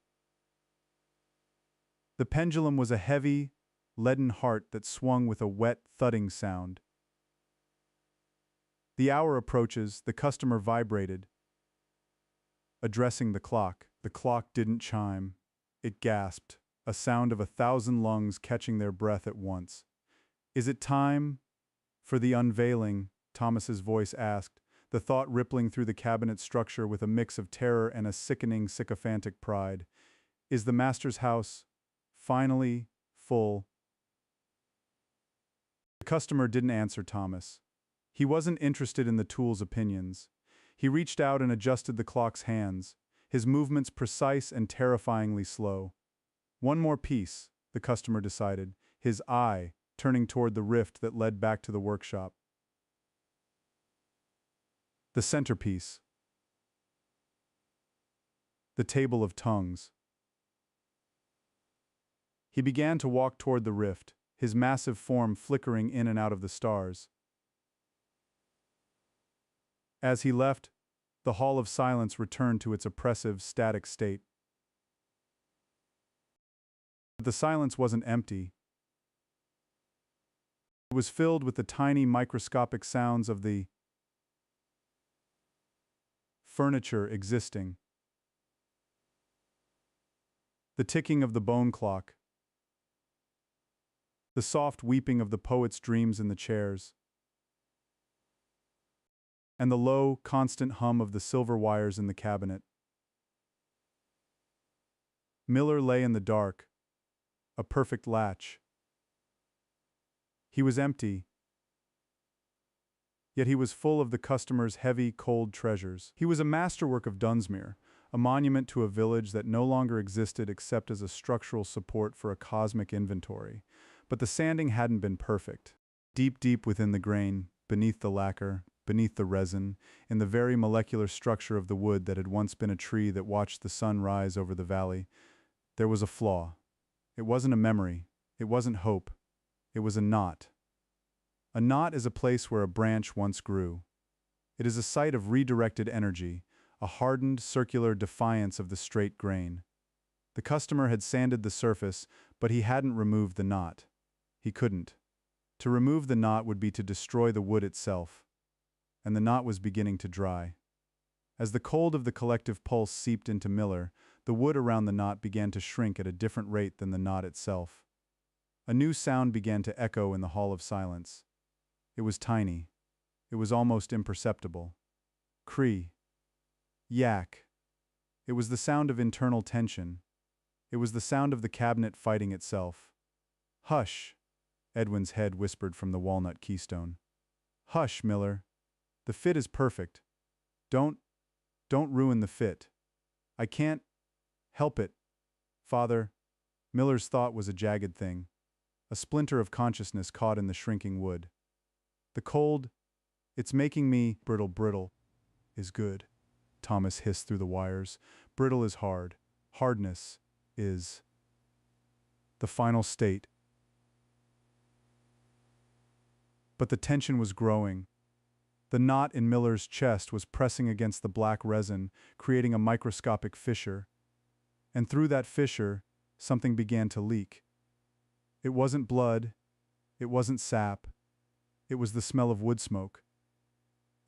The pendulum was a heavy, leaden heart that swung with a wet, thudding sound. The hour approaches, the customer vibrated, addressing the clock. The clock didn't chime. It gasped, a sound of 1,000 lungs catching their breath at once. "Is it time for the unveiling?" Thomas's voice asked, the thought rippling through the cabinet structure with a mix of terror and a sickening, sycophantic pride. "Is the master's house finally full?" The customer didn't answer Thomas. He wasn't interested in the tool's opinions. He reached out and adjusted the clock's hands, his movements precise and terrifyingly slow. One more piece, the customer decided, his eye turning toward the rift that led back to the workshop. The centerpiece. The table of tongues. He began to walk toward the rift, his massive form flickering in and out of the stars. As he left, the Hall of Silence returned to its oppressive, static state. But the silence wasn't empty. It was filled with the tiny, microscopic sounds of the furniture existing. The ticking of the bone clock. The soft weeping of the poet's dreams in the chairs. And the low, constant hum of the silver wires in the cabinet. Miller lay in the dark, a perfect latch. He was empty, yet he was full of the customer's heavy, cold treasures. He was a masterwork of Dunsmuir, a monument to a village that no longer existed except as a structural support for a cosmic inventory. But the sanding hadn't been perfect. Deep, deep within the grain, beneath the lacquer, beneath the resin, in the very molecular structure of the wood that had once been a tree that watched the sun rise over the valley, there was a flaw. It wasn't a memory. It wasn't hope. It was a knot. A knot is a place where a branch once grew. It is a site of redirected energy, a hardened, circular defiance of the straight grain. The customer had sanded the surface, but he hadn't removed the knot. He couldn't. To remove the knot would be to destroy the wood itself. And the knot was beginning to dry. As the cold of the collective pulse seeped into Miller, the wood around the knot began to shrink at a different rate than the knot itself. A new sound began to echo in the Hall of Silence. It was tiny. It was almost imperceptible. Cree. Yak. It was the sound of internal tension. It was the sound of the cabinet fighting itself. "Hush," Edwin's head whispered from the walnut keystone. "Hush, Miller. The fit is perfect. Don't ruin the fit. I can't help it, Father." Miller's thought was a jagged thing, a splinter of consciousness caught in the shrinking wood. "The cold, it's making me brittle is good," Thomas hissed through the wires. "Brittle is hard. Hardness is the final state." But the tension was growing. The knot in Miller's chest was pressing against the black resin, creating a microscopic fissure. And through that fissure, something began to leak. It wasn't blood. It wasn't sap. It was the smell of wood smoke.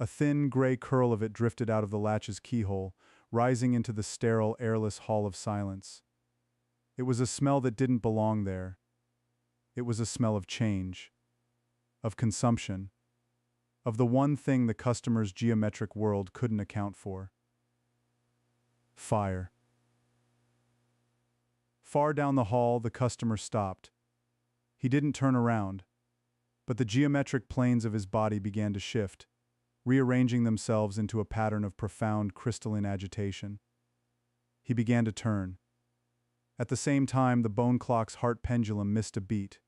A thin, gray curl of it drifted out of the latch's keyhole, rising into the sterile, airless Hall of Silence. It was a smell that didn't belong there. It was a smell of change, of consumption, of the one thing the customer's geometric world couldn't account for. Fire. Far down the hall, the customer stopped. He didn't turn around, but the geometric planes of his body began to shift, rearranging themselves into a pattern of profound crystalline agitation. He began to turn. At the same time, the bone clock's heart pendulum missed a beat.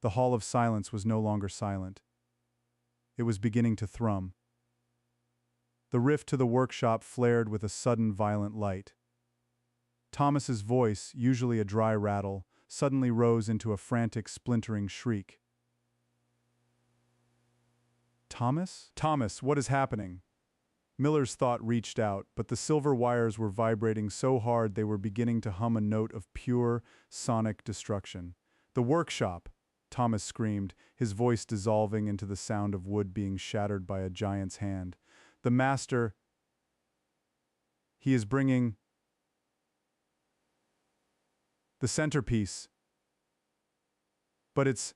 The hall of silence was no longer silent. It was beginning to thrum. The rift to the workshop flared with a sudden violent light. Thomas's voice, usually a dry rattle, suddenly rose into a frantic, splintering shriek. Thomas? Thomas, what is happening? Miller's thought reached out, but the silver wires were vibrating so hard they were beginning to hum a note of pure, sonic destruction. The workshop! Thomas screamed, his voice dissolving into the sound of wood being shattered by a giant's hand. The master... He is bringing... the centerpiece. But it's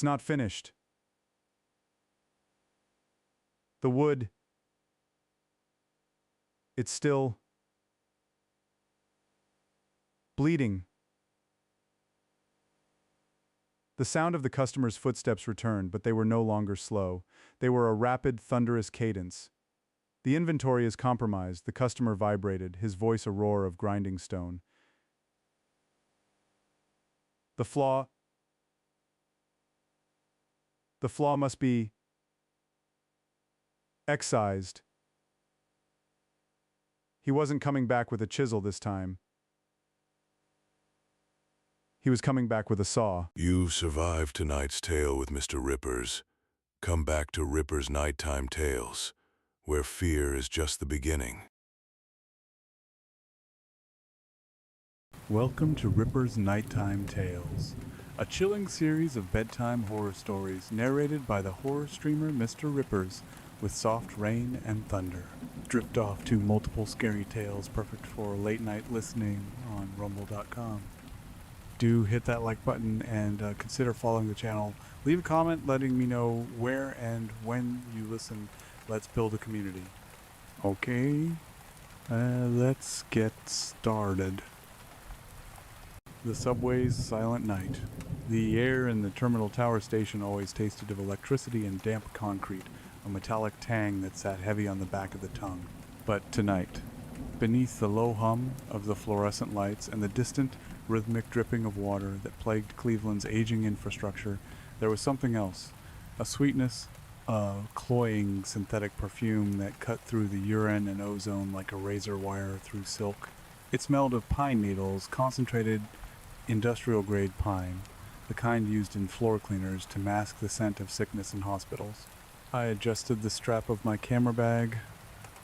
not finished. The wood, it's still bleeding. The sound of the customer's footsteps returned, but they were no longer slow. They were a rapid, thunderous cadence. The inventory is compromised, the customer vibrated, his voice a roar of grinding stone. The flaw must be excised. He wasn't coming back with a chisel this time. He was coming back with a saw. You survived tonight's tale with Mr. Rippers. Come back to Rippers' Nighttime Tales, where fear is just the beginning. Welcome to Ripper's Nighttime Tales, a chilling series of bedtime horror stories narrated by the horror streamer Mr. Rippers, with soft rain and thunder. Drift off to multiple scary tales perfect for late night listening on rumble.com. Do hit that like button and consider following the channel. Leave a comment letting me know where and when you listen. Let's build a community. Okay, let's get started. The subway's silent night. The air in the Terminal Tower station always tasted of electricity and damp concrete, a metallic tang that sat heavy on the back of the tongue. But tonight, beneath the low hum of the fluorescent lights and the distant, rhythmic dripping of water that plagued Cleveland's aging infrastructure, there was something else. A sweetness, a cloying synthetic perfume that cut through the urine and ozone like a razor wire through silk. It smelled of pine needles, concentrated industrial-grade pine, the kind used in floor cleaners to mask the scent of sickness in hospitals. I adjusted the strap of my camera bag,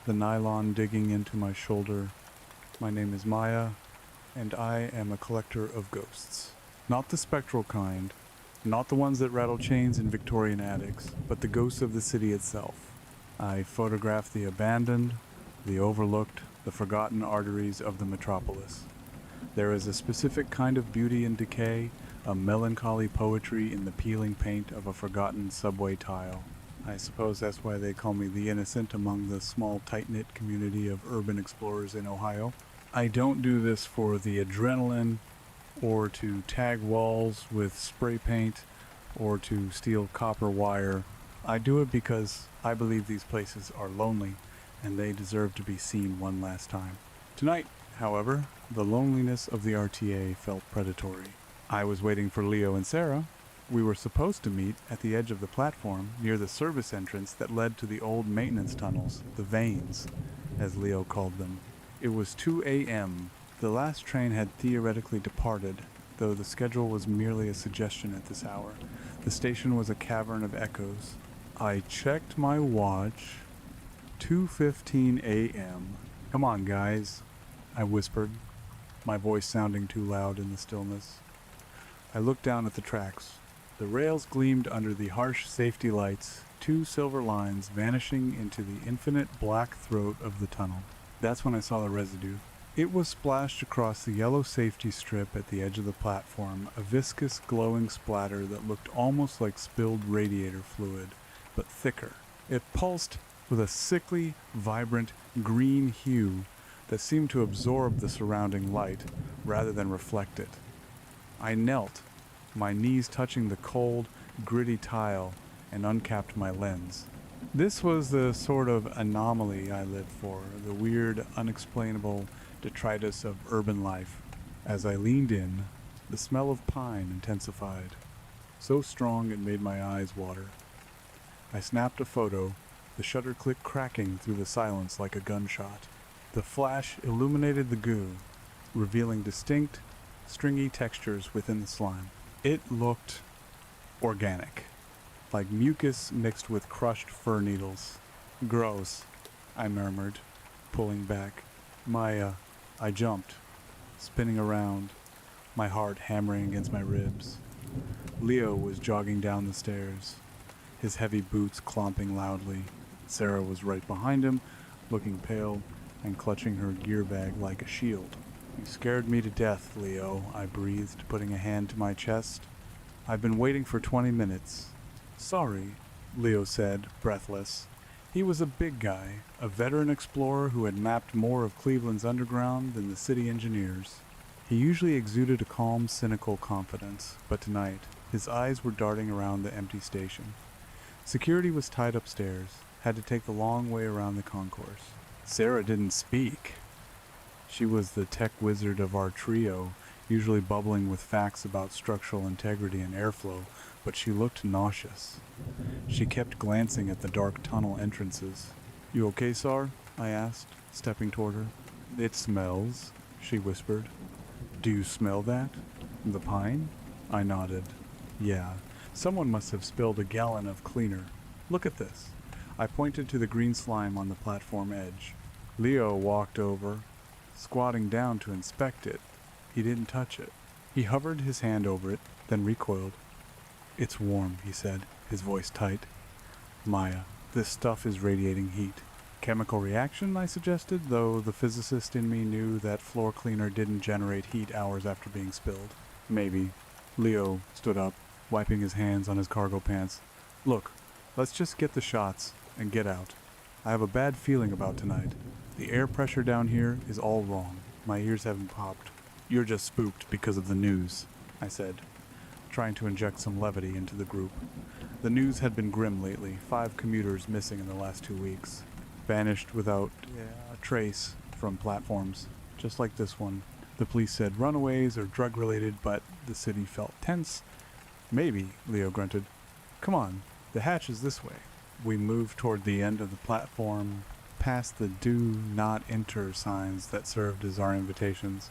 the nylon digging into my shoulder. My name is Maya, and I am a collector of ghosts. Not the spectral kind, not the ones that rattle chains in Victorian attics, but the ghosts of the city itself. I photograph the abandoned, the overlooked, the forgotten arteries of the metropolis. There is a specific kind of beauty in decay, a melancholy poetry in the peeling paint of a forgotten subway tile. I suppose that's why they call me the innocent among the small tight-knit community of urban explorers in Ohio. I don't do this for the adrenaline, or to tag walls with spray paint, or to steal copper wire. I do it because I believe these places are lonely, and they deserve to be seen one last time. Tonight, however, the loneliness of the RTA felt predatory. I was waiting for Leo and Sarah. We were supposed to meet at the edge of the platform near the service entrance that led to the old maintenance tunnels, the veins, as Leo called them. It was 2 a.m. The last train had theoretically departed, though the schedule was merely a suggestion at this hour. The station was a cavern of echoes. I checked my watch. 2:15 a.m. Come on, guys, I whispered, my voice sounding too loud in the stillness. I looked down at the tracks. The rails gleamed under the harsh safety lights, two silver lines vanishing into the infinite black throat of the tunnel. That's when I saw the residue. It was splashed across the yellow safety strip at the edge of the platform, a viscous, glowing splatter that looked almost like spilled radiator fluid, but thicker. It pulsed with a sickly, vibrant, green hue, that seemed to absorb the surrounding light rather than reflect it. I knelt, my knees touching the cold, gritty tile, and uncapped my lens. This was the sort of anomaly I lived for, the weird, unexplainable detritus of urban life. As I leaned in, the smell of pine intensified, so strong it made my eyes water. I snapped a photo, the shutter click cracking through the silence like a gunshot. The flash illuminated the goo, revealing distinct, stringy textures within the slime. It looked organic, like mucus mixed with crushed fir needles. Gross, I murmured, pulling back. Maya, I jumped, spinning around, my heart hammering against my ribs. Leo was jogging down the stairs, his heavy boots clomping loudly. Sarah was right behind him, looking pale and clutching her gear bag like a shield. You scared me to death, Leo, I breathed, putting a hand to my chest. I've been waiting for 20 minutes. Sorry, Leo said, breathless. He was a big guy, a veteran explorer who had mapped more of Cleveland's underground than the city engineers. He usually exuded a calm, cynical confidence, but tonight, his eyes were darting around the empty station. Security was tied upstairs, had to take the long way around the concourse. Sarah didn't speak. She was the tech wizard of our trio, usually bubbling with facts about structural integrity and airflow, but she looked nauseous. She kept glancing at the dark tunnel entrances. You okay, Sar? I asked, stepping toward her. It smells, she whispered. Do you smell that? The pine? I nodded. Yeah, someone must have spilled a gallon of cleaner. Look at this. I pointed to the green slime on the platform edge. Leo walked over, squatting down to inspect it. He didn't touch it. He hovered his hand over it, then recoiled. It's warm, he said, his voice tight. Maya, this stuff is radiating heat. Chemical reaction, I suggested, though the physicist in me knew that floor cleaner didn't generate heat hours after being spilled. Maybe. Leo stood up, wiping his hands on his cargo pants. Look, let's just get the shots and get out. I have a bad feeling about tonight. The air pressure down here is all wrong. My ears haven't popped. You're just spooked because of the news, I said, trying to inject some levity into the group. The news had been grim lately, 5 commuters missing in the last 2 weeks. Vanished without a trace from platforms, just like this one. The police said runaways or drug-related, but the city felt tense. Maybe, Leo grunted. Come on, the hatch is this way. We moved toward the end of the platform, past the do not enter signs that served as our invitations.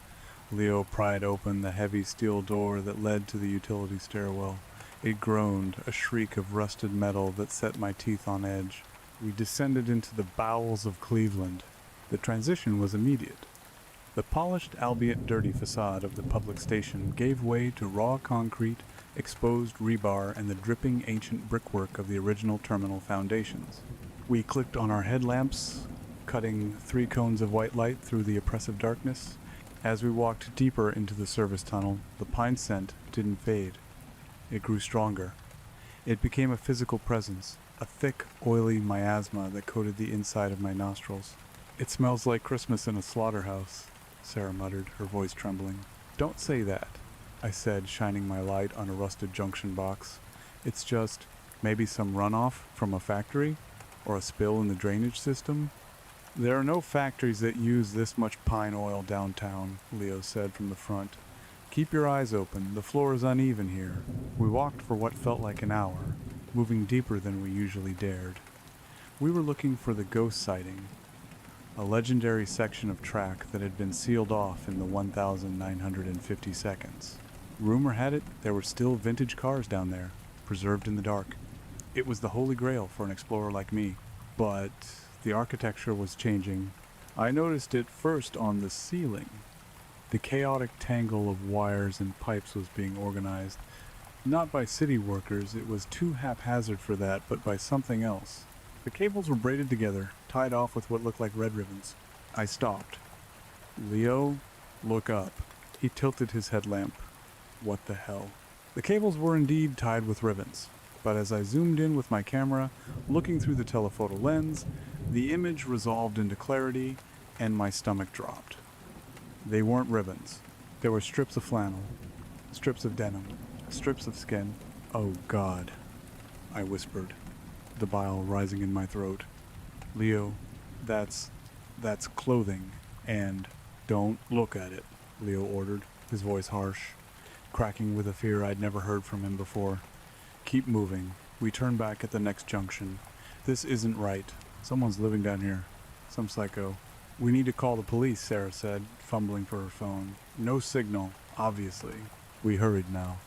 Leo pried open the heavy steel door that led to the utility stairwell. It groaned, a shriek of rusted metal that set my teeth on edge. We descended into the bowels of Cleveland. The transition was immediate. The polished, albeit dirty facade of the public station gave way to raw concrete, exposed rebar, and the dripping ancient brickwork of the original terminal foundations. We clicked on our headlamps, cutting 3 cones of white light through the oppressive darkness. As we walked deeper into the service tunnel, the pine scent didn't fade. It grew stronger. It became a physical presence, a thick, oily miasma that coated the inside of my nostrils. It smells like Christmas in a slaughterhouse, Sarah muttered, her voice trembling. Don't say that, I said, shining my light on a rusted junction box. It's just maybe some runoff from a factory, or a spill in the drainage system. There are no factories that use this much pine oil downtown, Leo said from the front. Keep your eyes open, the floor is uneven here. We walked for what felt like an hour, moving deeper than we usually dared. We were looking for the ghost sighting, a legendary section of track that had been sealed off in the 1,950 seconds. Rumor had it there were still vintage cars down there, preserved in the dark. It was the holy grail for an explorer like me, but the architecture was changing. I noticed it first on the ceiling. The chaotic tangle of wires and pipes was being organized. Not by city workers, it was too haphazard for that, but by something else. The cables were braided together, tied off with what looked like red ribbons. I stopped. Leo, look up. He tilted his headlamp. What the hell? The cables were indeed tied with ribbons, but as I zoomed in with my camera, looking through the telephoto lens, the image resolved into clarity and my stomach dropped. They weren't ribbons. There were strips of flannel, strips of denim, strips of skin. "Oh, God," I whispered, the bile rising in my throat. "Leo, that's clothing, and don't look at it," Leo ordered, his voice harsh, cracking with a fear I'd never heard from him before. "Keep moving." We turned back at the next junction. "This isn't right. Someone's living down here. Some psycho." "We need to call the police," Sarah said, fumbling for her phone. "No signal, obviously." We hurried now,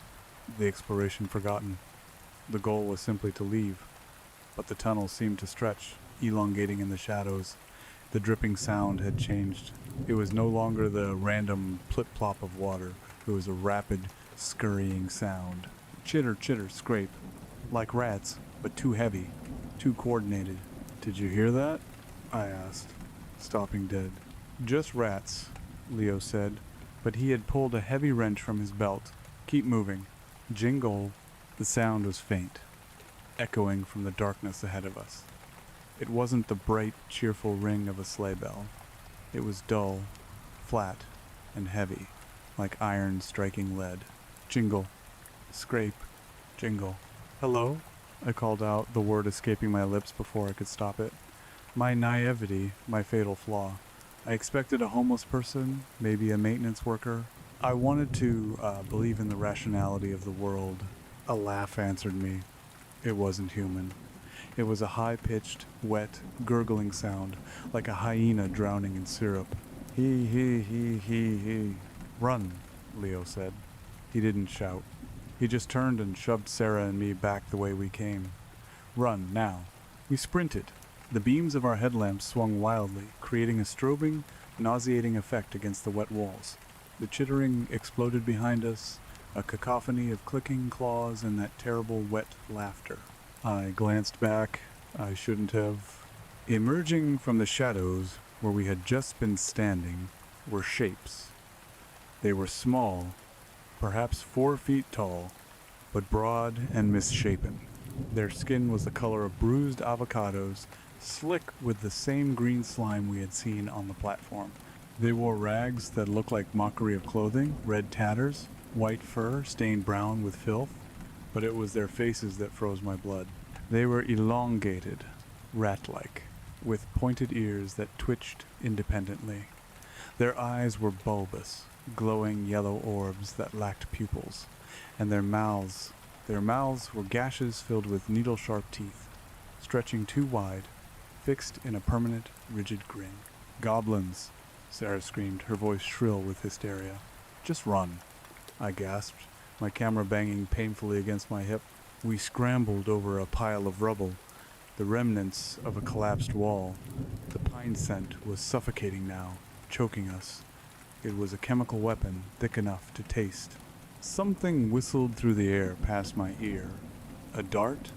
the exploration forgotten. The goal was simply to leave, but the tunnel seemed to stretch, elongating in the shadows. The dripping sound had changed. It was no longer the random plip-plop of water. It was a rapid, scurrying sound. Chitter, chitter, scrape. Like rats, but too heavy, too coordinated. "Did you hear that?" I asked, stopping dead. "Just rats," Leo said, but he had pulled a heavy wrench from his belt. "Keep moving." Jingle. The sound was faint, echoing from the darkness ahead of us. It wasn't the bright, cheerful ring of a sleigh bell. It was dull, flat, and heavy, like iron striking lead. Jingle. Scrape. Jingle. "Hello?" I called out, the word escaping my lips before I could stop it. My naivety, my fatal flaw. I expected a homeless person, maybe a maintenance worker. I wanted to believe in the rationality of the world. A laugh answered me. It wasn't human. It was a high-pitched, wet, gurgling sound, like a hyena drowning in syrup. He. "Run," Leo said. He didn't shout. He just turned and shoved Sarah and me back the way we came. "Run, now." We sprinted. The beams of our headlamps swung wildly, creating a strobing, nauseating effect against the wet walls. The chittering exploded behind us, a cacophony of clicking claws and that terrible wet laughter. I glanced back. I shouldn't have. Emerging from the shadows where we had just been standing were shapes. They were small, perhaps 4 feet tall, but broad and misshapen. Their skin was the color of bruised avocados, slick with the same green slime we had seen on the platform. They wore rags that looked like mockery of clothing, red tatters, white fur stained brown with filth, but it was their faces that froze my blood. They were elongated, rat-like, with pointed ears that twitched independently. Their eyes were bulbous, glowing yellow orbs that lacked pupils, and their mouths were gashes filled with needle-sharp teeth, stretching too wide, fixed in a permanent, rigid grin. "Goblins," Sarah screamed, her voice shrill with hysteria. "Just run," I gasped, my camera banging painfully against my hip. We scrambled over a pile of rubble, the remnants of a collapsed wall. The pine scent was suffocating now, choking us. It was a chemical weapon thick enough to taste. Something whistled through the air past my ear. A dart?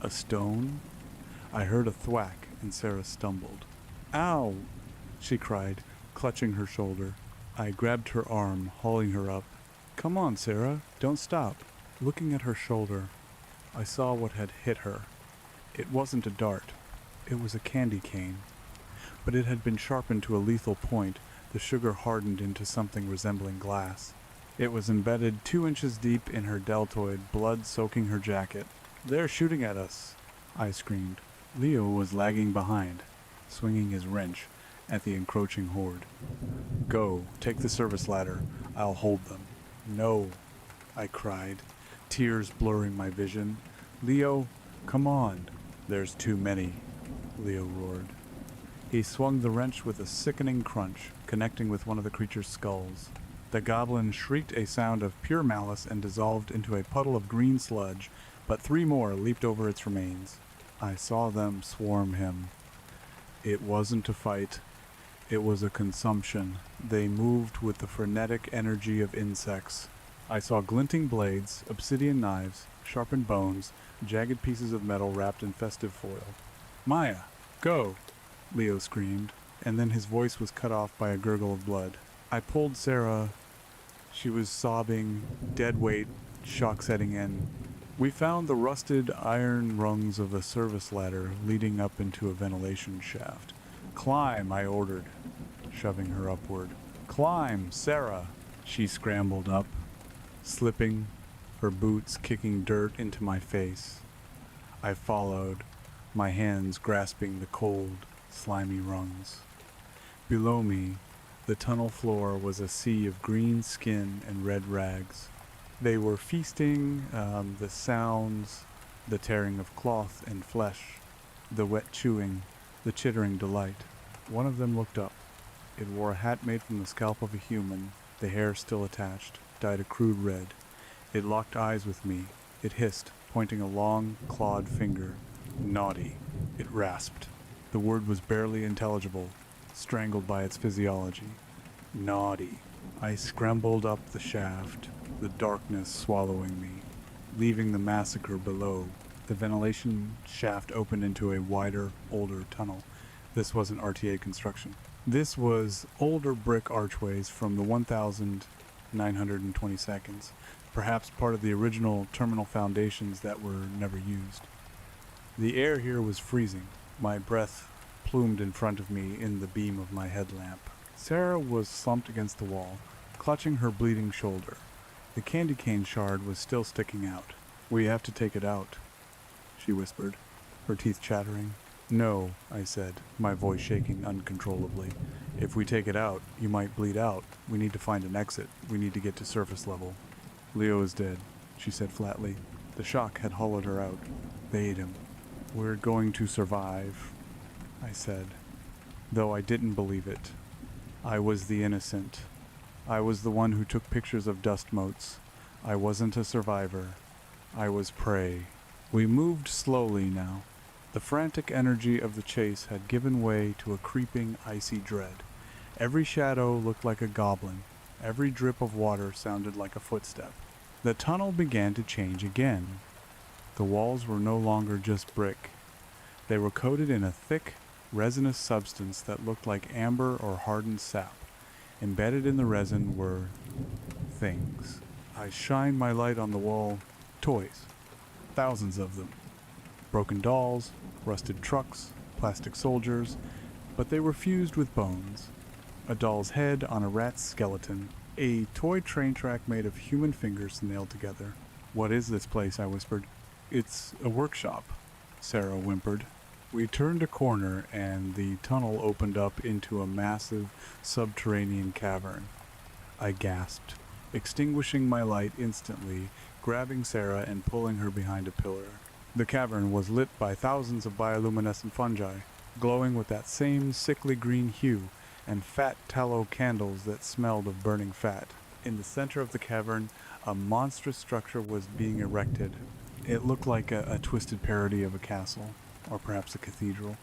A stone? I heard a thwack and Sarah stumbled. "Ow!" she cried, clutching her shoulder. I grabbed her arm, hauling her up. "Come on, Sarah, don't stop." Looking at her shoulder, I saw what had hit her. It wasn't a dart. It was a candy cane. But it had been sharpened to a lethal point, the sugar hardened into something resembling glass. It was embedded 2 inches deep in her deltoid, blood soaking her jacket. "They're shooting at us," I screamed. Leo was lagging behind, swinging his wrench at the encroaching horde. "Go, take the service ladder. I'll hold them." "No," I cried, tears blurring my vision. "Leo, come on." "There's too many," Leo roared. He swung the wrench with a sickening crunch, connecting with one of the creature's skulls. The goblin shrieked a sound of pure malice and dissolved into a puddle of green sludge, but 3 more leaped over its remains. I saw them swarm him. It wasn't a fight. It was a consumption. They moved with the frenetic energy of insects. I saw glinting blades, obsidian knives, sharpened bones, jagged pieces of metal wrapped in festive foil. "Maya, go!" Leo screamed, and then his voice was cut off by a gurgle of blood. I pulled Sarah. She was sobbing, dead weight, shock setting in. We found the rusted iron rungs of a service ladder leading up into a ventilation shaft. "Climb," I ordered. shoving her upward. "Climb, Sarah!" She scrambled up, slipping, her boots kicking dirt into my face. I followed, my hands grasping the cold, slimy rungs. Below me, the tunnel floor was a sea of green skin and red rags. They were feasting, the sounds, the tearing of cloth and flesh, the wet chewing, the chittering delight. One of them looked up. It wore a hat made from the scalp of a human, the hair still attached, dyed a crude red. It locked eyes with me. It hissed, pointing a long, clawed finger. "Naughty," it rasped. The word was barely intelligible, strangled by its physiology. "Naughty." I scrambled up the shaft, the darkness swallowing me, leaving the massacre below. The ventilation shaft opened into a wider, older tunnel. This wasn't RTA construction. This was older brick archways from the 1922, perhaps part of the original terminal foundations that were never used. The air here was freezing. My breath plumed in front of me in the beam of my headlamp. Sarah was slumped against the wall, clutching her bleeding shoulder. The candy cane shard was still sticking out. "We have to take it out," she whispered, her teeth chattering. "No," I said, my voice shaking uncontrollably. "If we take it out, you might bleed out. We need to find an exit. We need to get to surface level." "Leo is dead," she said flatly. The shock had hollowed her out. "They ate him." "We're going to survive," I said, though I didn't believe it. I was the innocent. I was the one who took pictures of dust motes. I wasn't a survivor. I was prey. We moved slowly now. The frantic energy of the chase had given way to a creeping, icy dread. Every shadow looked like a goblin. Every drip of water sounded like a footstep. The tunnel began to change again. The walls were no longer just brick. They were coated in a thick, resinous substance that looked like amber or hardened sap. Embedded in the resin were things. I shined my light on the wall. Toys. Thousands of them. Broken dolls, rusted trucks, plastic soldiers, but they were fused with bones. A doll's head on a rat's skeleton. A toy train track made of human fingers nailed together. "What is this place?" I whispered. "It's a workshop," Sarah whimpered. We turned a corner and the tunnel opened up into a massive subterranean cavern. I gasped, extinguishing my light instantly, grabbing Sarah and pulling her behind a pillar. The cavern was lit by thousands of bioluminescent fungi, glowing with that same sickly green hue, and fat tallow candles that smelled of burning fat. In the center of the cavern, a monstrous structure was being erected. It looked like a twisted parody of a castle, or perhaps a cathedral,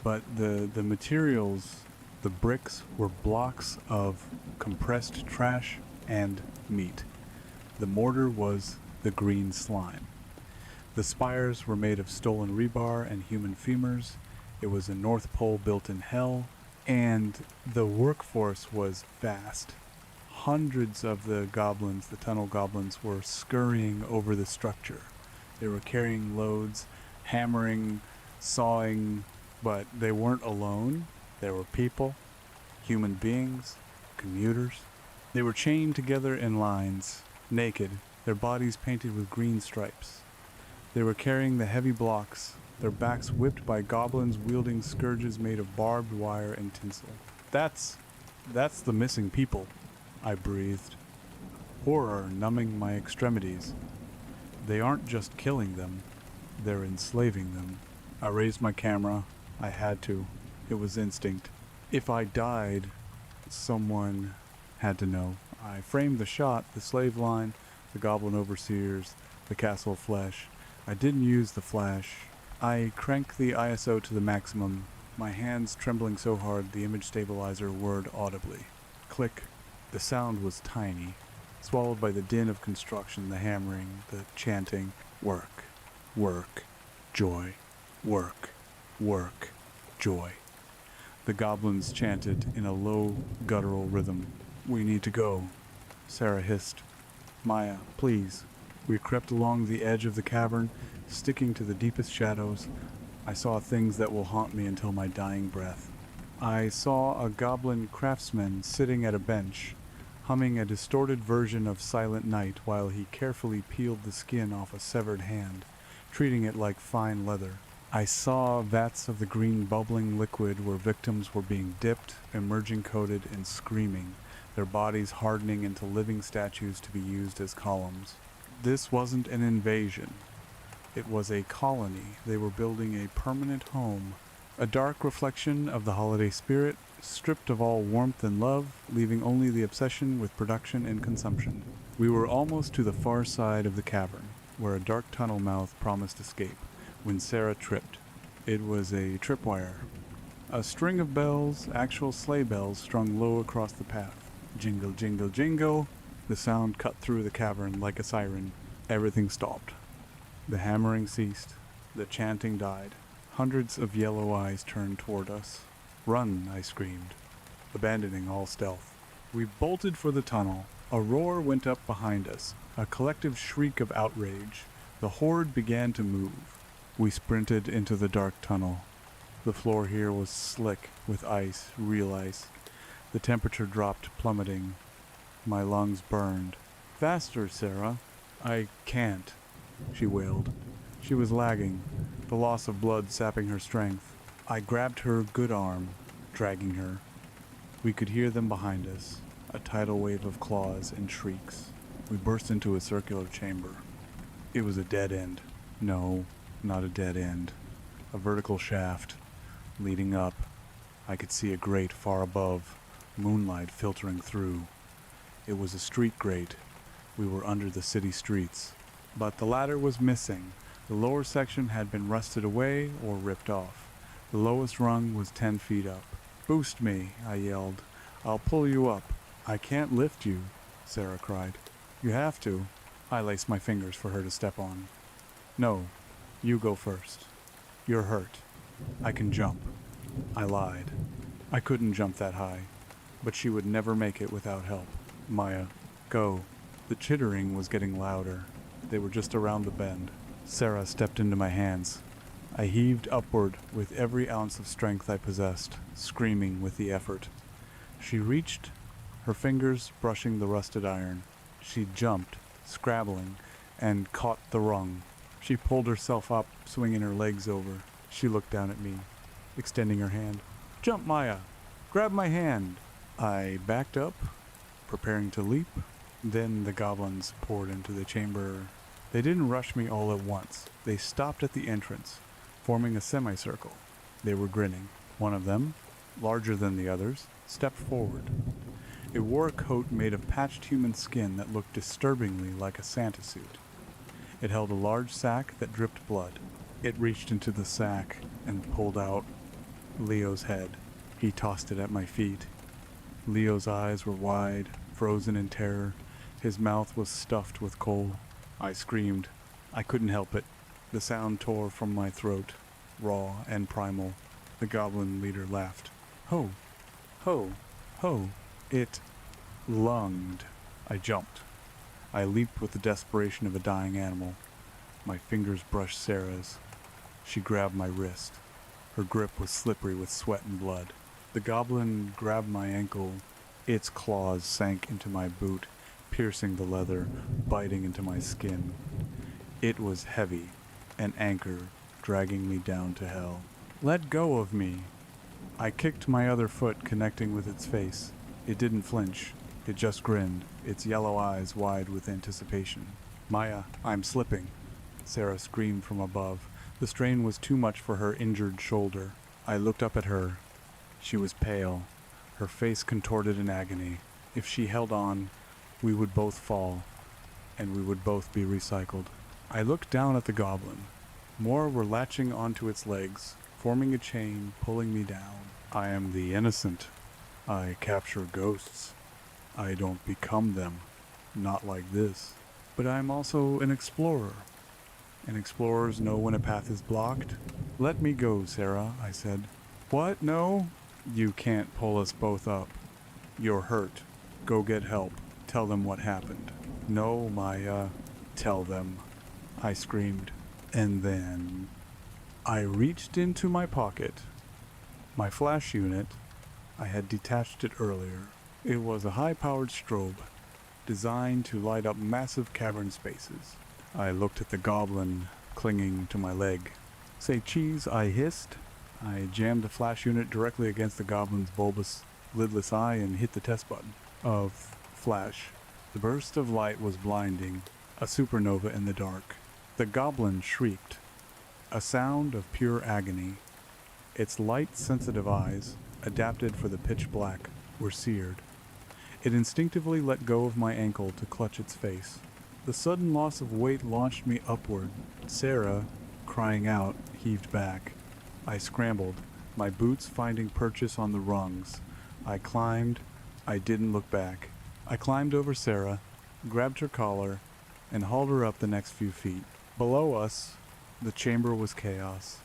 but the materials, the bricks, were blocks of compressed trash and meat. The mortar was the green slime. The spires were made of stolen rebar and human femurs. It was a North Pole built in hell, and the workforce was vast. Hundreds of the goblins, the tunnel goblins, were scurrying over the structure. They were carrying loads, hammering, sawing, but they weren't alone. There were people, human beings, commuters. They were chained together in lines, naked, their bodies painted with green stripes. They were carrying the heavy blocks, their backs whipped by goblins wielding scourges made of barbed wire and tinsel. That's the missing people," I breathed, horror numbing my extremities. "They aren't just killing them, they're enslaving them." I raised my camera. I had to. It was instinct. If I died, someone had to know. I framed the shot, the slave line, the goblin overseers, the castle of flesh. I didn't use the flash. I cranked the ISO to the maximum, my hands trembling so hard the image stabilizer whirred audibly. Click. The sound was tiny, swallowed by the din of construction, the hammering, the chanting. Work, work, joy, work, work, joy. The goblins chanted in a low, guttural rhythm. "We need to go," Sarah hissed. "Maya, please." We crept along the edge of the cavern, sticking to the deepest shadows. I saw things that will haunt me until my dying breath. I saw a goblin craftsman sitting at a bench, humming a distorted version of Silent Night while he carefully peeled the skin off a severed hand, treating it like fine leather. I saw vats of the green bubbling liquid where victims were being dipped, emerging coated, and screaming, their bodies hardening into living statues to be used as columns. This wasn't an invasion. It was a colony. They were building a permanent home, a dark reflection of the holiday spirit, stripped of all warmth and love, leaving only the obsession with production and consumption. We were almost to the far side of the cavern, where a dark tunnel mouth promised escape, when Sarah tripped. It was a tripwire. A string of bells, actual sleigh bells, strung low across the path. Jingle, jingle, jingle. The sound cut through the cavern like a siren. Everything stopped. The hammering ceased. The chanting died. Hundreds of yellow eyes turned toward us. "Run," I screamed, abandoning all stealth. We bolted for the tunnel. A roar went up behind us, a collective shriek of outrage. The horde began to move. We sprinted into the dark tunnel. The floor here was slick with ice, real ice. The temperature dropped, plummeting. My lungs burned. "Faster, Sarah." "I can't," she wailed. She was lagging, the loss of blood sapping her strength. I grabbed her good arm, dragging her. We could hear them behind us, a tidal wave of claws and shrieks. We burst into a circular chamber. It was a dead end. No, not a dead end. A vertical shaft, leading up. I could see a grate far above, moonlight filtering through. It was a street grate. We were under the city streets. But the ladder was missing. The lower section had been rusted away or ripped off. The lowest rung was 10 feet up. "Boost me," I yelled. "I'll pull you up." "I can't lift you," Sarah cried. "You have to." I laced my fingers for her to step on. "No, you go first. You're hurt. I can jump." I lied. I couldn't jump that high, but she would never make it without help. "Maya, go." The chittering was getting louder. They were just around the bend. Sarah stepped into my hands. I heaved upward with every ounce of strength I possessed, screaming with the effort. She reached, her fingers brushing the rusted iron. She jumped, scrabbling, and caught the rung. She pulled herself up, swinging her legs over. She looked down at me, extending her hand. "Jump, Maya! Grab my hand!" I backed up, preparing to leap. Then the goblins poured into the chamber. They didn't rush me all at once. They stopped at the entrance, forming a semicircle. They were grinning. One of them, larger than the others, stepped forward. It wore a coat made of patched human skin that looked disturbingly like a Santa suit. It held a large sack that dripped blood. It reached into the sack and pulled out Leo's head. He tossed it at my feet. Leo's eyes were wide, frozen in terror. His mouth was stuffed with coal. I screamed. I couldn't help it. The sound tore from my throat, raw and primal. The goblin leader laughed. "Ho! Ho! Ho!" It lunged. I jumped. I leaped with the desperation of a dying animal. My fingers brushed Sarah's. She grabbed my wrist. Her grip was slippery with sweat and blood. The goblin grabbed my ankle. Its claws sank into my boot, piercing the leather, biting into my skin. It was heavy, an anchor dragging me down to hell. "Let go of me!" I kicked my other foot, connecting with its face. It didn't flinch. It just grinned, its yellow eyes wide with anticipation. "Maya, I'm slipping!" Sarah screamed from above. The strain was too much for her injured shoulder. I looked up at her. She was pale, her face contorted in agony. If she held on, we would both fall, and we would both be recycled. I looked down at the goblin. More were latching onto its legs, forming a chain, pulling me down. I am the innocent. I capture ghosts. I don't become them. Not like this. But I am also an explorer. And explorers know when a path is blocked. "Let me go, Sarah," I said. "What? No? You can't pull us both up. You're hurt. Go get help. Tell them what happened." "No, Maya. Tell them," I screamed. And then I reached into my pocket. My flash unit, I had detached it earlier. It was a high-powered strobe, designed to light up massive cavern spaces. I looked at the goblin clinging to my leg. "Say cheese," I hissed. I jammed the flash unit directly against the goblin's bulbous, lidless eye and hit the test button. Of flash. The burst of light was blinding, a supernova in the dark. The goblin shrieked, a sound of pure agony. Its light-sensitive eyes, adapted for the pitch black, were seared. It instinctively let go of my ankle to clutch its face. The sudden loss of weight launched me upward. Sarah, crying out, heaved back. I scrambled, my boots finding purchase on the rungs. I climbed. I didn't look back. I climbed over Sarah, grabbed her collar, and hauled her up the next few feet. Below us, the chamber was chaos.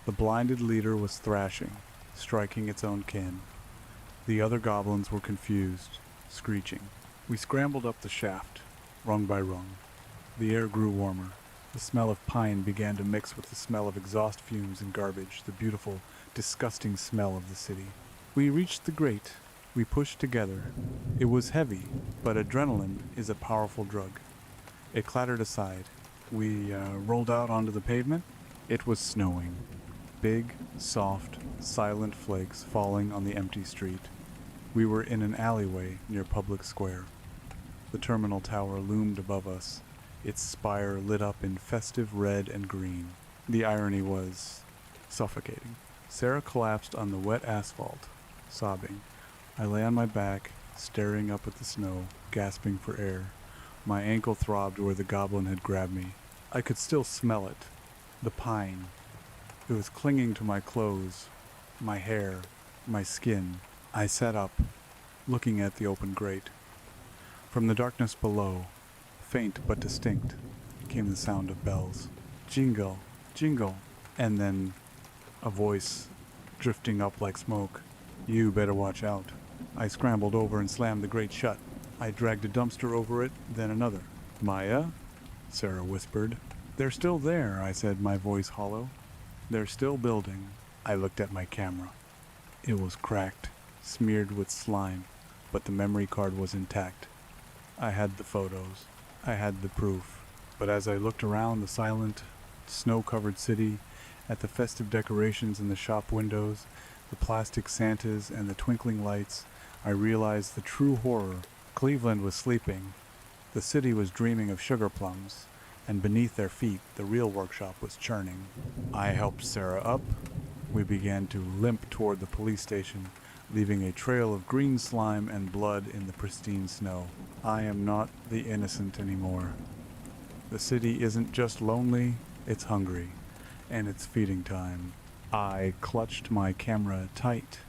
The blinded leader was thrashing, striking its own kin. The other goblins were confused, screeching. We scrambled up the shaft, rung by rung. The air grew warmer. The smell of pine began to mix with the smell of exhaust fumes and garbage, the beautiful, disgusting smell of the city. We reached the grate. We pushed together. It was heavy, but adrenaline is a powerful drug. It clattered aside. We rolled out onto the pavement. It was snowing. Big, soft, silent flakes falling on the empty street. We were in an alleyway near Public Square. The terminal tower loomed above us, its spire lit up in festive red and green. The irony was suffocating. Sarah collapsed on the wet asphalt, sobbing. I lay on my back, staring up at the snow, gasping for air. My ankle throbbed where the goblin had grabbed me. I could still smell it. The pine. It was clinging to my clothes, my hair, my skin. I sat up, looking at the open grate. From the darkness below, faint but distinct, came the sound of bells. Jingle, jingle, and then a voice drifting up like smoke. "You better watch out." I scrambled over and slammed the grate shut. I dragged a dumpster over it, then another. "Maya?" Sarah whispered. "They're still there," I said, my voice hollow. "They're still building." I looked at my camera. It was cracked, smeared with slime, but the memory card was intact. I had the photos. I had the proof. But as I looked around the silent, snow-covered city, at the festive decorations in the shop windows, the plastic Santas and the twinkling lights, I realized the true horror. Cleveland was sleeping. The city was dreaming of sugar plums, and beneath their feet, the real workshop was churning. I helped Sarah up. We began to limp toward the police station, leaving a trail of green slime and blood in the pristine snow. I am not the innocent anymore. The city isn't just lonely, it's hungry, and it's feeding time. I clutched my camera tight.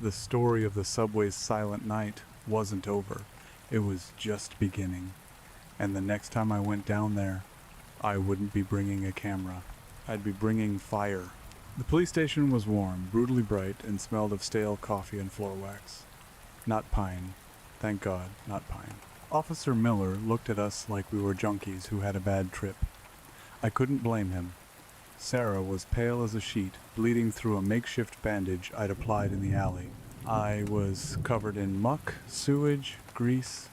The story of the subway's silent night wasn't over. It was just beginning. And the next time I went down there, I wouldn't be bringing a camera. I'd be bringing fire. The police station was warm, brutally bright, and smelled of stale coffee and floor wax. Not pine. Thank God, not pine. Officer Miller looked at us like we were junkies who had a bad trip. I couldn't blame him. Sarah was pale as a sheet, bleeding through a makeshift bandage I'd applied in the alley. I was covered in muck, sewage, grease,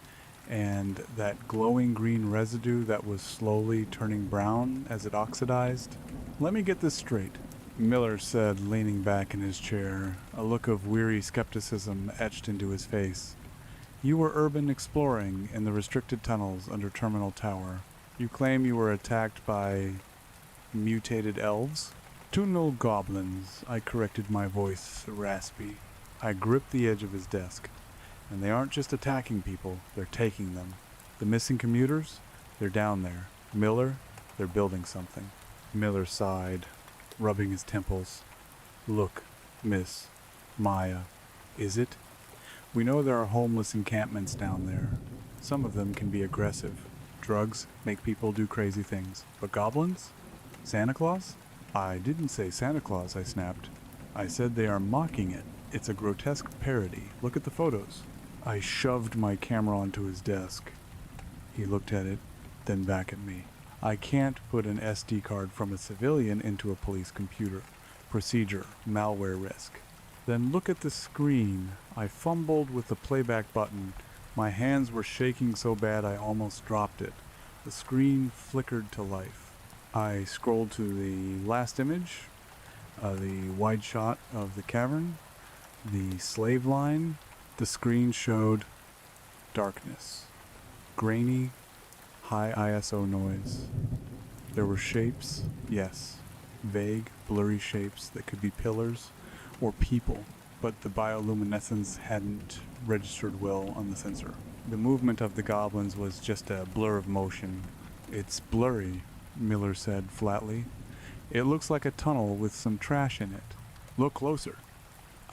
and that glowing green residue that was slowly turning brown as it oxidized. "Let me get this straight," Miller said, leaning back in his chair, a look of weary skepticism etched into his face. "You were urban exploring in the restricted tunnels under Terminal Tower. You claim you were attacked by mutated elves?" "Tunnel goblins," I corrected, my voice raspy. I gripped the edge of his desk. "And they aren't just attacking people, they're taking them. The missing commuters? They're down there. Miller, they're building something." Miller sighed, rubbing his temples. "Look, Miss Maya, is it? We know there are homeless encampments down there. Some of them can be aggressive. Drugs make people do crazy things. But goblins? Santa Claus?" "I didn't say Santa Claus," I snapped. "I said they are mocking it. It's a grotesque parody. Look at the photos." I shoved my camera onto his desk. He looked at it, then back at me. "I can't put an SD card from a civilian into a police computer. Procedure, malware risk." Then look at the screen. I fumbled with the playback button. My hands were shaking so bad I almost dropped it. The screen flickered to life. I scrolled to the last image, the wide shot of the cavern, the slave line. The screen showed darkness, grainy, high ISO noise. There were shapes, yes, vague, blurry shapes that could be pillars or people, but the bioluminescence hadn't registered well on the sensor. The movement of the goblins was just a blur of motion. "It's blurry," Miller said flatly. "It looks like a tunnel with some trash in it. Look closer."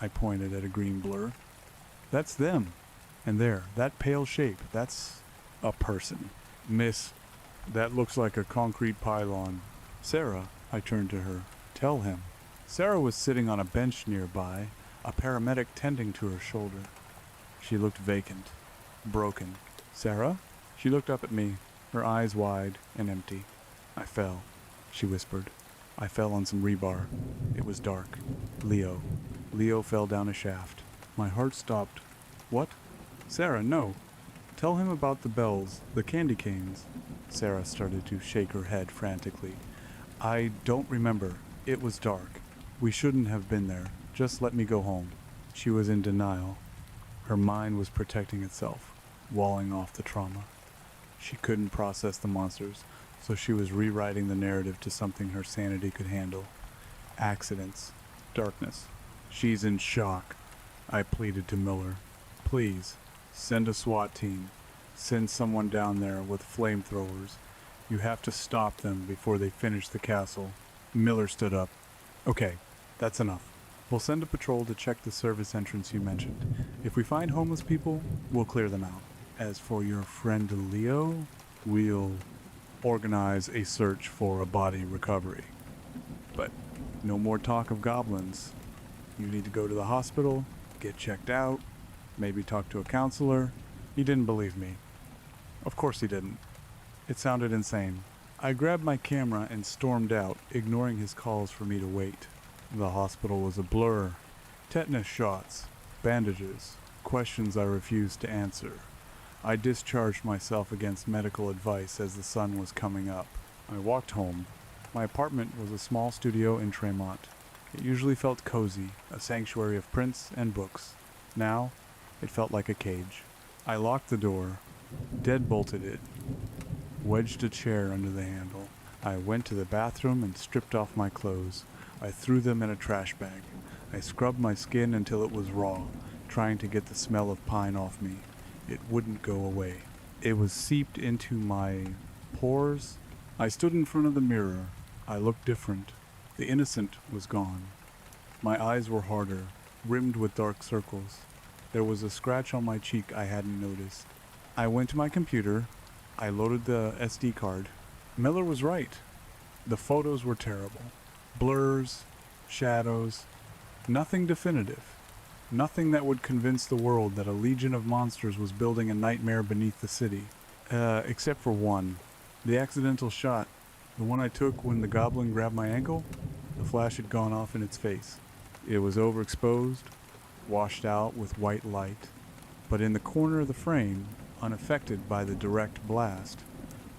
I pointed at a green blur. "That's them. And there, that pale shape, that's a person." "Miss, that looks like a concrete pylon." "Sarah," I turned to her, "tell him." Sarah was sitting on a bench nearby, a paramedic tending to her shoulder. She looked vacant, broken. "Sarah?" She looked up at me, her eyes wide and empty. "I fell," she whispered. "I fell on some rebar. It was dark. Leo. Leo fell down a shaft." My heart stopped. "What?" "Sarah, no. Tell him about the bells, the candy canes." Sarah started to shake her head frantically. "I don't remember. It was dark. We shouldn't have been there. Just let me go home." She was in denial. Her mind was protecting itself, walling off the trauma. She couldn't process the monsters, so she was rewriting the narrative to something her sanity could handle. Accidents. Darkness. "She's in shock," I pleaded to Miller. "Please, send a SWAT team. Send someone down there with flamethrowers. You have to stop them before they finish the castle." Miller stood up. "Okay, that's enough. We'll send a patrol to check the service entrance you mentioned. If we find homeless people, we'll clear them out. As for your friend Leo, we'll organize a search for a body recovery. But no more talk of goblins. You need to go to the hospital, get checked out, maybe talk to a counselor." He didn't believe me. Of course he didn't. It sounded insane. I grabbed my camera and stormed out, ignoring his calls for me to wait. The hospital was a blur. Tetanus shots, bandages, questions I refused to answer. I discharged myself against medical advice as the sun was coming up. I walked home. My apartment was a small studio in Tremont. It usually felt cozy, a sanctuary of prints and books. Now, it felt like a cage. I locked the door, deadbolted it, wedged a chair under the handle. I went to the bathroom and stripped off my clothes. I threw them in a trash bag. I scrubbed my skin until it was raw, trying to get the smell of pine off me. It wouldn't go away. It was seeped into my pores. I stood in front of the mirror. I looked different. The innocent was gone. My eyes were harder, rimmed with dark circles. There was a scratch on my cheek I hadn't noticed. I went to my computer. I loaded the SD card. Miller was right. The photos were terrible. Blurs, shadows, nothing definitive. Nothing that would convince the world that a legion of monsters was building a nightmare beneath the city. Except for one. The accidental shot. The one I took when the goblin grabbed my ankle. The flash had gone off in its face. It was overexposed, washed out with white light. But in the corner of the frame, unaffected by the direct blast,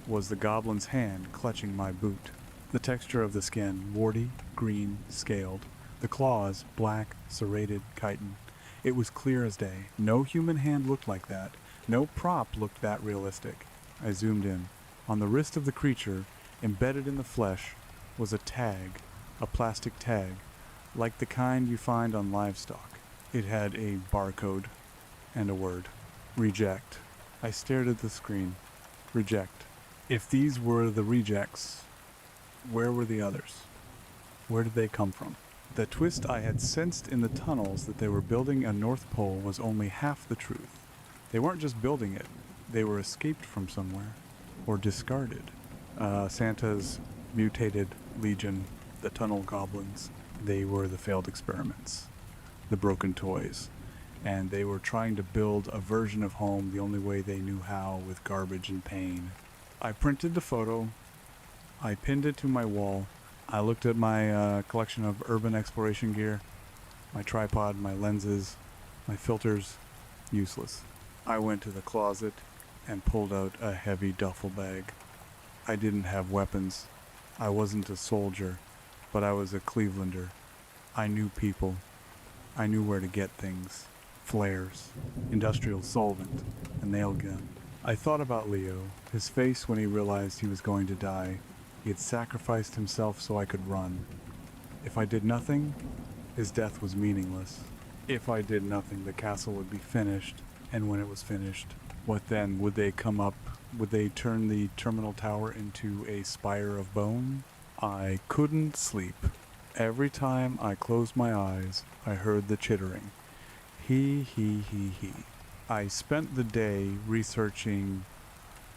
was the goblin's hand clutching my boot. The texture of the skin, warty, green, scaled. The claws, black, serrated, chitin. It was clear as day. No human hand looked like that. No prop looked that realistic. I zoomed in. On the wrist of the creature, embedded in the flesh, was a tag, a plastic tag, like the kind you find on livestock. It had a barcode and a word. Reject. I stared at the screen. Reject. If these were the rejects, where were the others? Where did they come from? The twist I had sensed in the tunnels that they were building a North Pole was only half the truth. They weren't just building it, they were escaped from somewhere, or discarded. Santa's mutated legion, the tunnel goblins, they were the failed experiments, the broken toys, and they were trying to build a version of home the only way they knew how, with garbage and pain. I printed the photo, I pinned it to my wall. I looked at my collection of urban exploration gear. My tripod, my lenses, my filters, useless. I went to the closet and pulled out a heavy duffel bag. I didn't have weapons. I wasn't a soldier, but I was a Clevelander. I knew people. I knew where to get things. Flares, industrial solvent, a nail gun. I thought about Leo, his face when he realized he was going to die. He had sacrificed himself so I could run. If I did nothing, his death was meaningless. If I did nothing, the castle would be finished. And when it was finished, what then? Would they come up? Would they turn the terminal tower into a spire of bone? I couldn't sleep. Every time I closed my eyes, I heard the chittering. He. I spent the day researching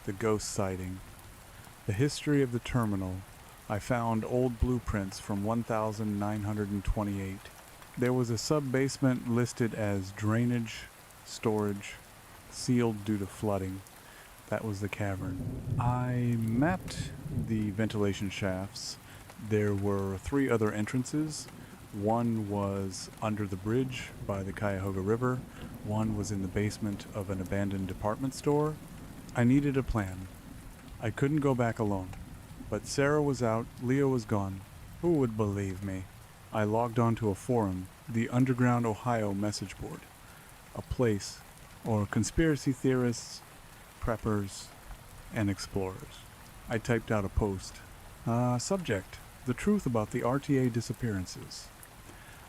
the ghost sighting, the history of the terminal. I found old blueprints from 1928. There was a sub-basement listed as drainage, storage, sealed due to flooding. That was the cavern. I mapped the ventilation shafts. There were 3 other entrances. One was under the bridge by the Cuyahoga River. One was in the basement of an abandoned department store. I needed a plan. I couldn't go back alone. But Sarah was out, Leo was gone. Who would believe me? I logged onto a forum, the Underground Ohio message board. A place, or conspiracy theorists, preppers, and explorers. I typed out a post. Subject: the truth about the RTA disappearances.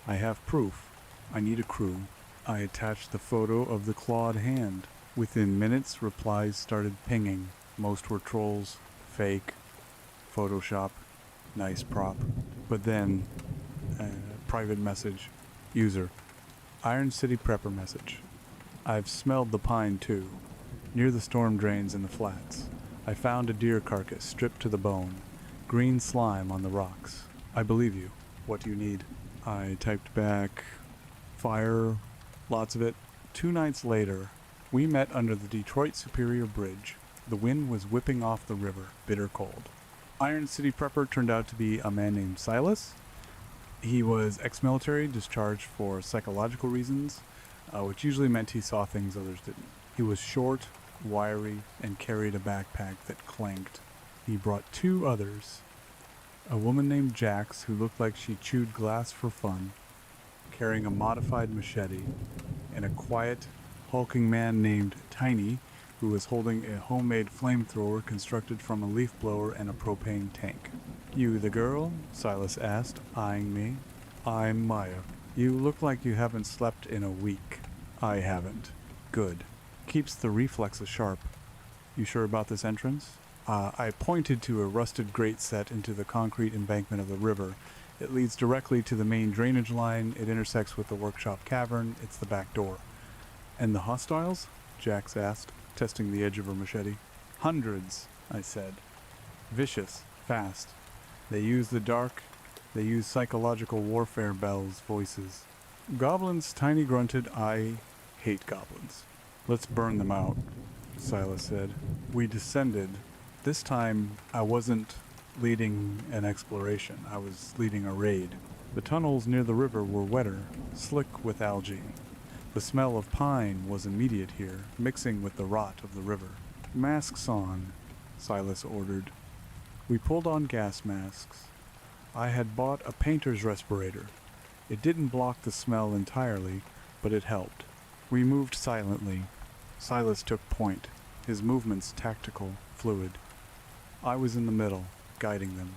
I have proof. I need a crew. I attached the photo of the clawed hand. Within minutes, replies started pinging. Most were trolls, fake, Photoshop, nice prop. But then, private message. User: Iron City Prepper message. I've smelled the pine too. Near the storm drains in the flats. I found a deer carcass stripped to the bone. Green slime on the rocks. I believe you. What do you need? I typed back, fire, lots of it. 2 nights later, we met under the Detroit Superior Bridge. The wind was whipping off the river, bitter cold. Iron City Prepper turned out to be a man named Silas. He was ex-military, discharged for psychological reasons, which usually meant he saw things others didn't. He was short, wiry, and carried a backpack that clanked. He brought 2 others, a woman named Jax, who looked like she chewed glass for fun, carrying a modified machete, and a quiet, hulking man named Tiny, who was holding a homemade flamethrower constructed from a leaf blower and a propane tank. You the girl? Silas asked, eyeing me. I'm Maya. You look like you haven't slept in a week. I haven't. Good. Keeps the reflexes sharp. You sure about this entrance? I pointed to a rusted grate set into the concrete embankment of the river. It leads directly to the main drainage line. It intersects with the workshop cavern. It's the back door. And the hostiles? Jax asked, testing the edge of her machete. Hundreds, I said. Vicious, fast. They use the dark. They use psychological warfare bells, voices. Goblins, Tiny grunted. I hate goblins. Let's burn them out, Silas said. We descended. This time, I wasn't leading an exploration. I was leading a raid. The tunnels near the river were wetter, slick with algae. The smell of pine was immediate here, mixing with the rot of the river. Masks on, Silas ordered. We pulled on gas masks. I had bought a painter's respirator. It didn't block the smell entirely, but it helped. We moved silently. Silas took point, his movements tactical, fluid. I was in the middle, guiding them.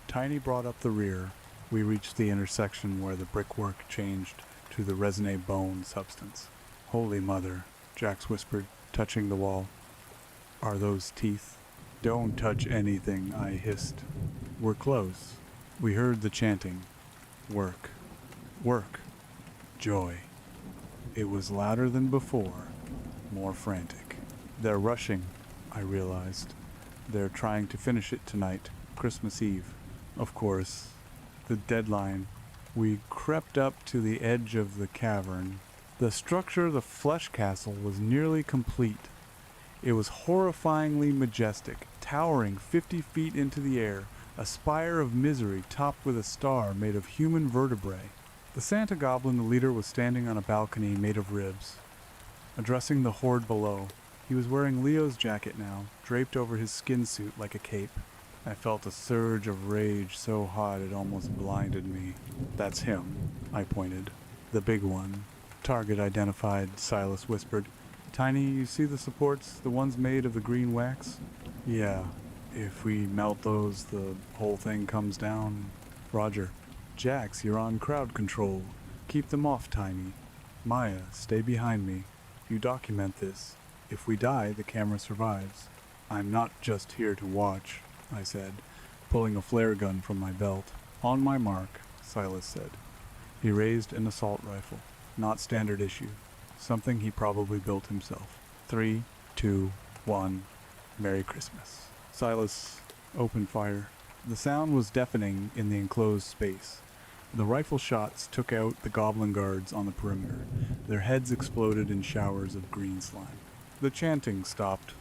Tiny brought up the rear. We reached the intersection where the brickwork changed to the resine bone substance. Holy Mother, Jax whispered, touching the wall. Are those teeth? Don't touch anything, I hissed. We're close. We heard the chanting. Work. Work. Joy. It was louder than before, more frantic. They're rushing, I realized. They're trying to finish it tonight, Christmas Eve. Of course, the deadline. We crept up to the edge of the cavern. The structure of the flesh castle was nearly complete. It was horrifyingly majestic, towering 50 feet into the air, a spire of misery topped with a star made of human vertebrae. The Santa Goblin, the leader, was standing on a balcony made of ribs, addressing the horde below. He was wearing Leo's jacket now, draped over his skin suit like a cape. I felt a surge of rage so hot it almost blinded me. "That's him," I pointed. "The big one." "Target identified," Silas whispered. "Tiny, you see the supports, the ones made of the green wax?" "Yeah. If we melt those, the whole thing comes down." "Roger." "Jax, you're on crowd control. Keep them off, Tiny. Maya, stay behind me. You document this. If we die, the camera survives." "I'm not just here to watch," I said, pulling a flare gun from my belt. "On my mark," Silas said. He raised an assault rifle, not standard issue, something he probably built himself. 3, 2, 1, Merry Christmas. Silas opened fire. The sound was deafening in the enclosed space. The rifle shots took out the goblin guards on the perimeter. Their heads exploded in showers of green slime. The chanting stopped.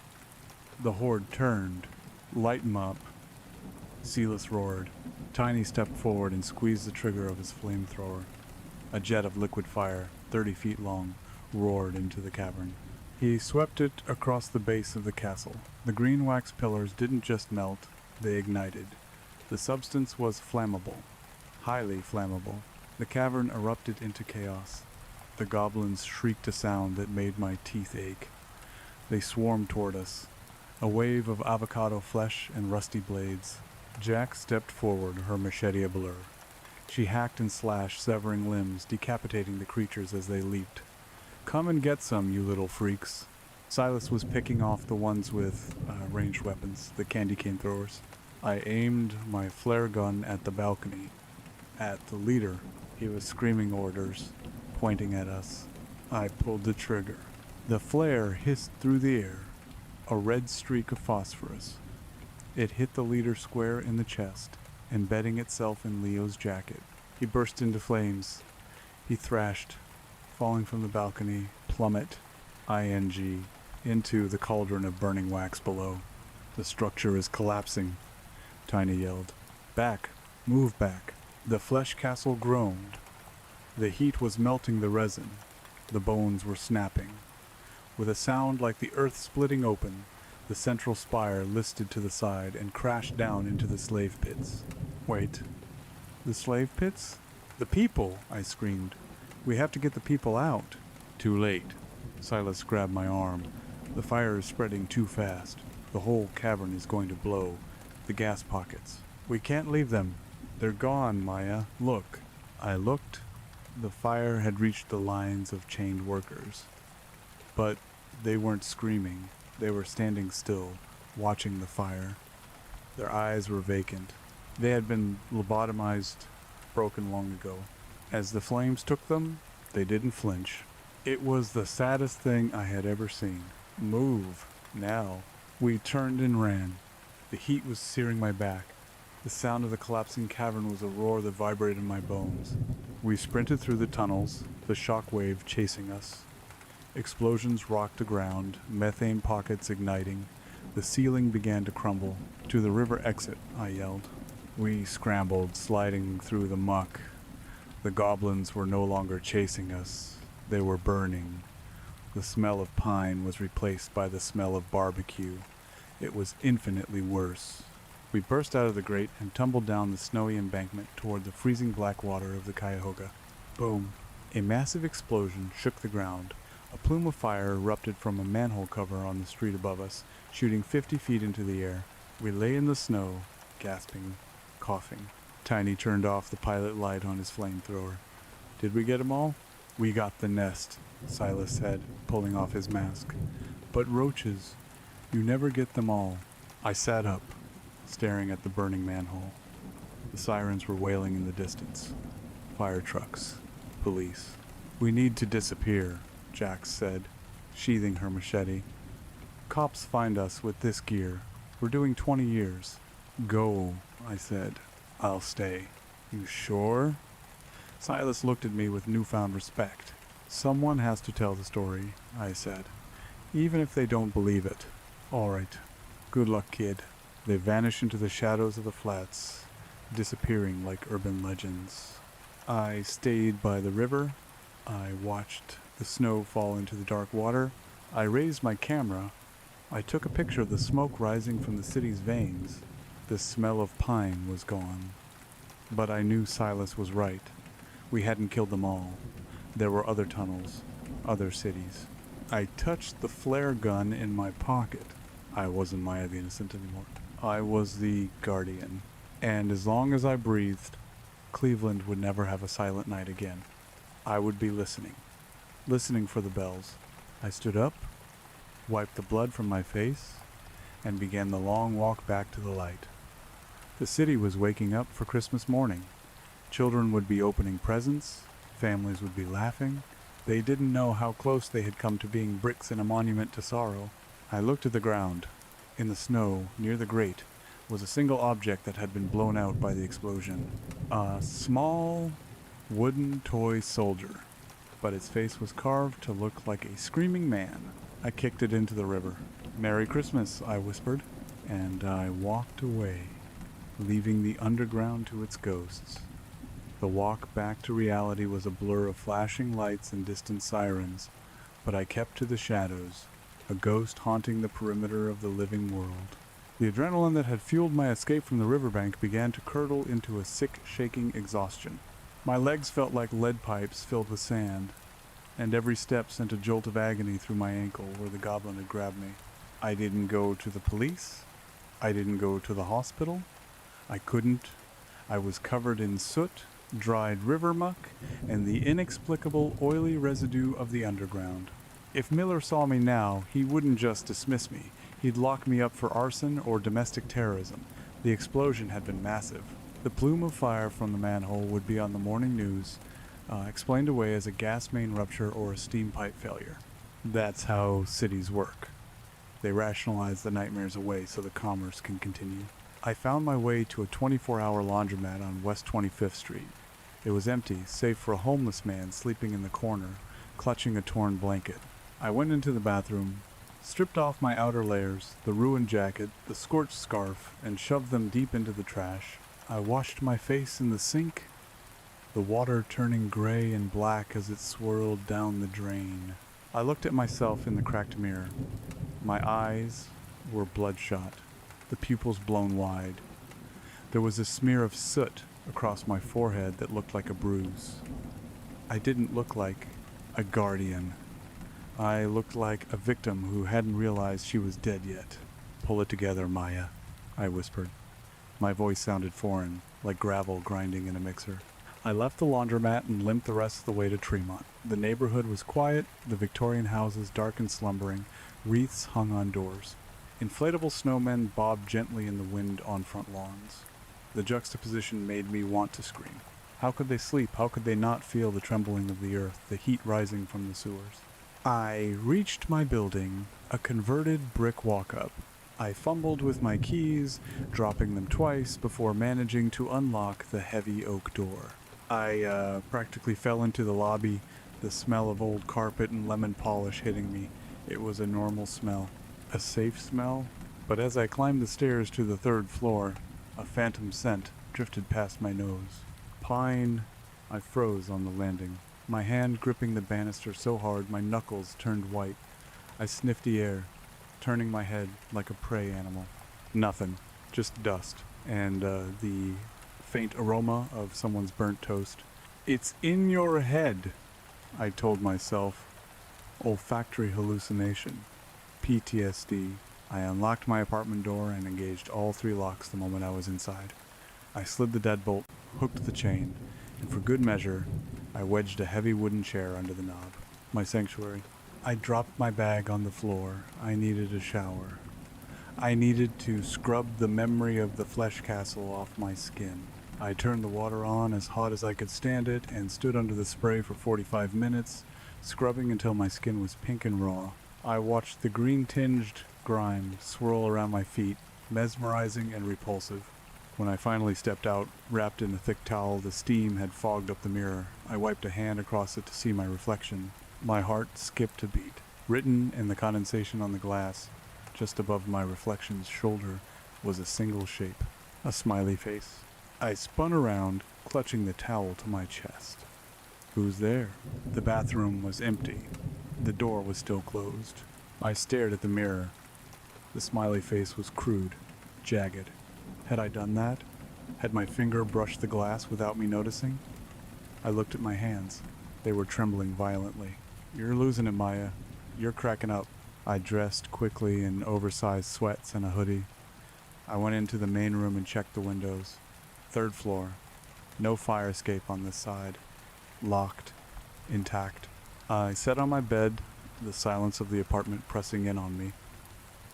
The horde turned. "Light 'em up," Silas roared. Tiny stepped forward and squeezed the trigger of his flamethrower. A jet of liquid fire, 30 feet long, roared into the cavern. He swept it across the base of the castle. The green wax pillars didn't just melt, they ignited. The substance was flammable, highly flammable. The cavern erupted into chaos. The goblins shrieked a sound that made my teeth ache. They swarmed toward us, a wave of avocado flesh and rusty blades. Jack stepped forward, her machete ablur. She hacked and slashed, severing limbs, decapitating the creatures as they leaped. "Come and get some, you little freaks." Silas was picking off the ones with ranged weapons, the candy cane throwers. I aimed my flare gun at the balcony, at the leader. He was screaming orders, pointing at us. I pulled the trigger. The flare hissed through the air, a red streak of phosphorus. It hit the leader square in the chest, embedding itself in Leo's jacket. He burst into flames. He thrashed, falling from the balcony, plummet, ing, into the cauldron of burning wax below. "The structure is collapsing," Tiny yelled. "Back! Move back!" The flesh castle groaned. The heat was melting the resin. The bones were snapping. With a sound like the earth splitting open, the central spire listed to the side and crashed down into the slave pits. "Wait. The slave pits?" "The people!" I screamed. "We have to get the people out." "Too late." Silas grabbed my arm. "The fire is spreading too fast. The whole cavern is going to blow. The gas pockets. We can't leave them. They're gone, Maya. Look." I looked. The fire had reached the lines of chained workers. But they weren't screaming. They were standing still, watching the fire. Their eyes were vacant. They had been lobotomized, broken long ago. As the flames took them, they didn't flinch. It was the saddest thing I had ever seen. "Move, now." We turned and ran. The heat was searing my back. The sound of the collapsing cavern was a roar that vibrated in my bones. We sprinted through the tunnels, the shock wave chasing us. Explosions rocked the ground, methane pockets igniting. The ceiling began to crumble. "To the river exit," I yelled. We scrambled, sliding through the muck. The goblins were no longer chasing us. They were burning. The smell of pine was replaced by the smell of barbecue. It was infinitely worse. We burst out of the grate and tumbled down the snowy embankment toward the freezing black water of the Cuyahoga. Boom. A massive explosion shook the ground. A plume of fire erupted from a manhole cover on the street above us, shooting 50 feet into the air. We lay in the snow, gasping, coughing. Tiny turned off the pilot light on his flamethrower. "Did we get 'em all?" "We got the nest," Silas said, pulling off his mask. "But roaches, you never get them all." I sat up, staring at the burning manhole. The sirens were wailing in the distance. Fire trucks. Police. "We need to disappear," Jax said, sheathing her machete. "Cops find us with this gear. We're doing 20 years. "Go," I said. "I'll stay." "You sure?" Silas looked at me with newfound respect. "Someone has to tell the story," I said, "even if they don't believe it." "All right. Good luck, kid." They vanished into the shadows of the flats, disappearing like urban legends. I stayed by the river. I watched the snow fall into the dark water. I raised my camera. I took a picture of the smoke rising from the city's veins. The smell of pine was gone. But I knew Silas was right. We hadn't killed them all. There were other tunnels, other cities. I touched the flare gun in my pocket. I wasn't Maya the Innocent anymore. I was the guardian. And as long as I breathed, Cleveland would never have a silent night again. I would be listening for the bells. I stood up, wiped the blood from my face, and began the long walk back to the light. The city was waking up for Christmas morning. Children would be opening presents, families would be laughing. They didn't know how close they had come to being bricks in a monument to sorrow. I looked at the ground. In the snow, near the grate, was a single object that had been blown out by the explosion. A small, wooden toy soldier, but its face was carved to look like a screaming man. I kicked it into the river. "Merry Christmas," I whispered, and I walked away, leaving the underground to its ghosts. The walk back to reality was a blur of flashing lights and distant sirens, but I kept to the shadows, a ghost haunting the perimeter of the living world. The adrenaline that had fueled my escape from the riverbank began to curdle into a sick, shaking exhaustion. My legs felt like lead pipes filled with sand, and every step sent a jolt of agony through my ankle where the goblin had grabbed me. I didn't go to the police. I didn't go to the hospital. I couldn't. I was covered in soot, dried river muck, and the inexplicable oily residue of the underground. If Miller saw me now, he wouldn't just dismiss me. He'd lock me up for arson or domestic terrorism. The explosion had been massive. The plume of fire from the manhole would be on the morning news, explained away as a gas main rupture or a steam pipe failure. That's how cities work. They rationalize the nightmares away so the commerce can continue. I found my way to a 24-hour laundromat on West 25th Street. It was empty, save for a homeless man sleeping in the corner, clutching a torn blanket. I went into the bathroom, stripped off my outer layers, the ruined jacket, the scorched scarf, and shoved them deep into the trash. I washed my face in the sink, the water turning gray and black as it swirled down the drain. I looked at myself in the cracked mirror. My eyes were bloodshot, the pupils blown wide. There was a smear of soot across my forehead that looked like a bruise. I didn't look like a guardian. I looked like a victim who hadn't realized she was dead yet. "Pull it together, Maya," I whispered. My voice sounded foreign, like gravel grinding in a mixer. I left the laundromat and limped the rest of the way to Tremont. The neighborhood was quiet, the Victorian houses dark and slumbering, wreaths hung on doors. Inflatable snowmen bobbed gently in the wind on front lawns. The juxtaposition made me want to scream. How could they sleep? How could they not feel the trembling of the earth, the heat rising from the sewers? I reached my building, a converted brick walk-up. I fumbled with my keys, dropping them twice before managing to unlock the heavy oak door. I practically fell into the lobby, the smell of old carpet and lemon polish hitting me. It was a normal smell, a safe smell, but as I climbed the stairs to the third floor, a phantom scent drifted past my nose. Pine. I froze on the landing, my hand gripping the banister so hard my knuckles turned white. I sniffed the air, turning my head like a prey animal. Nothing, just dust, and the faint aroma of someone's burnt toast. "It's in your head," I told myself. Olfactory hallucination. PTSD. I unlocked my apartment door and engaged all 3 locks the moment I was inside. I slid the deadbolt, hooked the chain, and for good measure, I wedged a heavy wooden chair under the knob. My sanctuary. I dropped my bag on the floor. I needed a shower. I needed to scrub the memory of the flesh castle off my skin. I turned the water on as hot as I could stand it and stood under the spray for 45 minutes, scrubbing until my skin was pink and raw. I watched the green-tinged grime swirl around my feet, mesmerizing and repulsive. When I finally stepped out, wrapped in a thick towel, the steam had fogged up the mirror. I wiped a hand across it to see my reflection. My heart skipped a beat. Written in the condensation on the glass, just above my reflection's shoulder, was a single shape, a smiley face. I spun around, clutching the towel to my chest. Who's there? The bathroom was empty. The door was still closed. I stared at the mirror. The smiley face was crude, jagged. Had I done that? Had my finger brushed the glass without me noticing? I looked at my hands. They were trembling violently. You're losing it, Maya. You're cracking up. I dressed quickly in oversized sweats and a hoodie. I went into the main room and checked the windows. 3rd floor. No fire escape on this side. Locked. Intact. I sat on my bed, the silence of the apartment pressing in on me.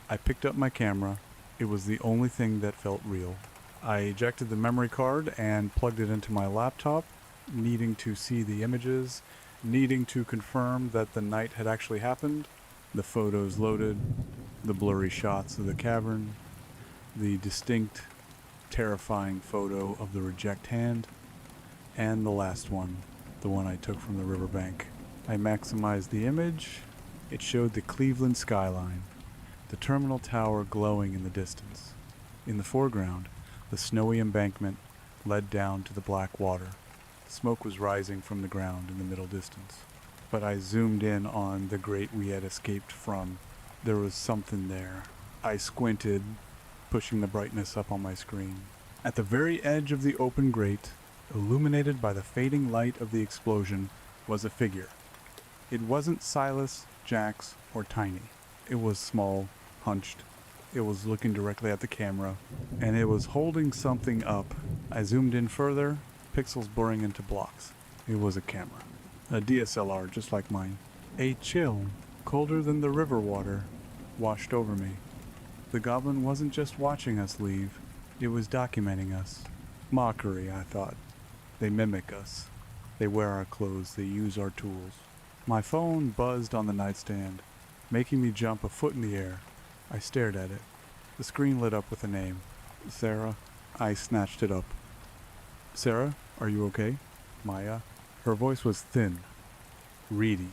I picked up my camera. It was the only thing that felt real. I ejected the memory card and plugged it into my laptop, needing to see the images, needing to confirm that the night had actually happened. The photos loaded, the blurry shots of the cavern, the distinct, terrifying photo of the reject hand, and the last one, the one I took from the riverbank. I maximized the image. It showed the Cleveland skyline, the terminal tower glowing in the distance. In the foreground, the snowy embankment led down to the black water. Smoke was rising from the ground in the middle distance. But I zoomed in on the grate we had escaped from. There was something there. I squinted, pushing the brightness up on my screen. At the very edge of the open grate, illuminated by the fading light of the explosion, was a figure. It wasn't Silas, Jax, or Tiny. It was small, hunched. It was looking directly at the camera, and it was holding something up. I zoomed in further, pixels blurring into blocks. It was a camera. A DSLR just like mine. A chill, colder than the river water, washed over me. The goblin wasn't just watching us leave, it was documenting us. Mockery, I thought. They mimic us. They wear our clothes, they use our tools. My phone buzzed on the nightstand, making me jump a foot in the air. I stared at it. The screen lit up with a name. Sarah. I snatched it up. Sarah, are you okay? Maya. Her voice was thin, reedy,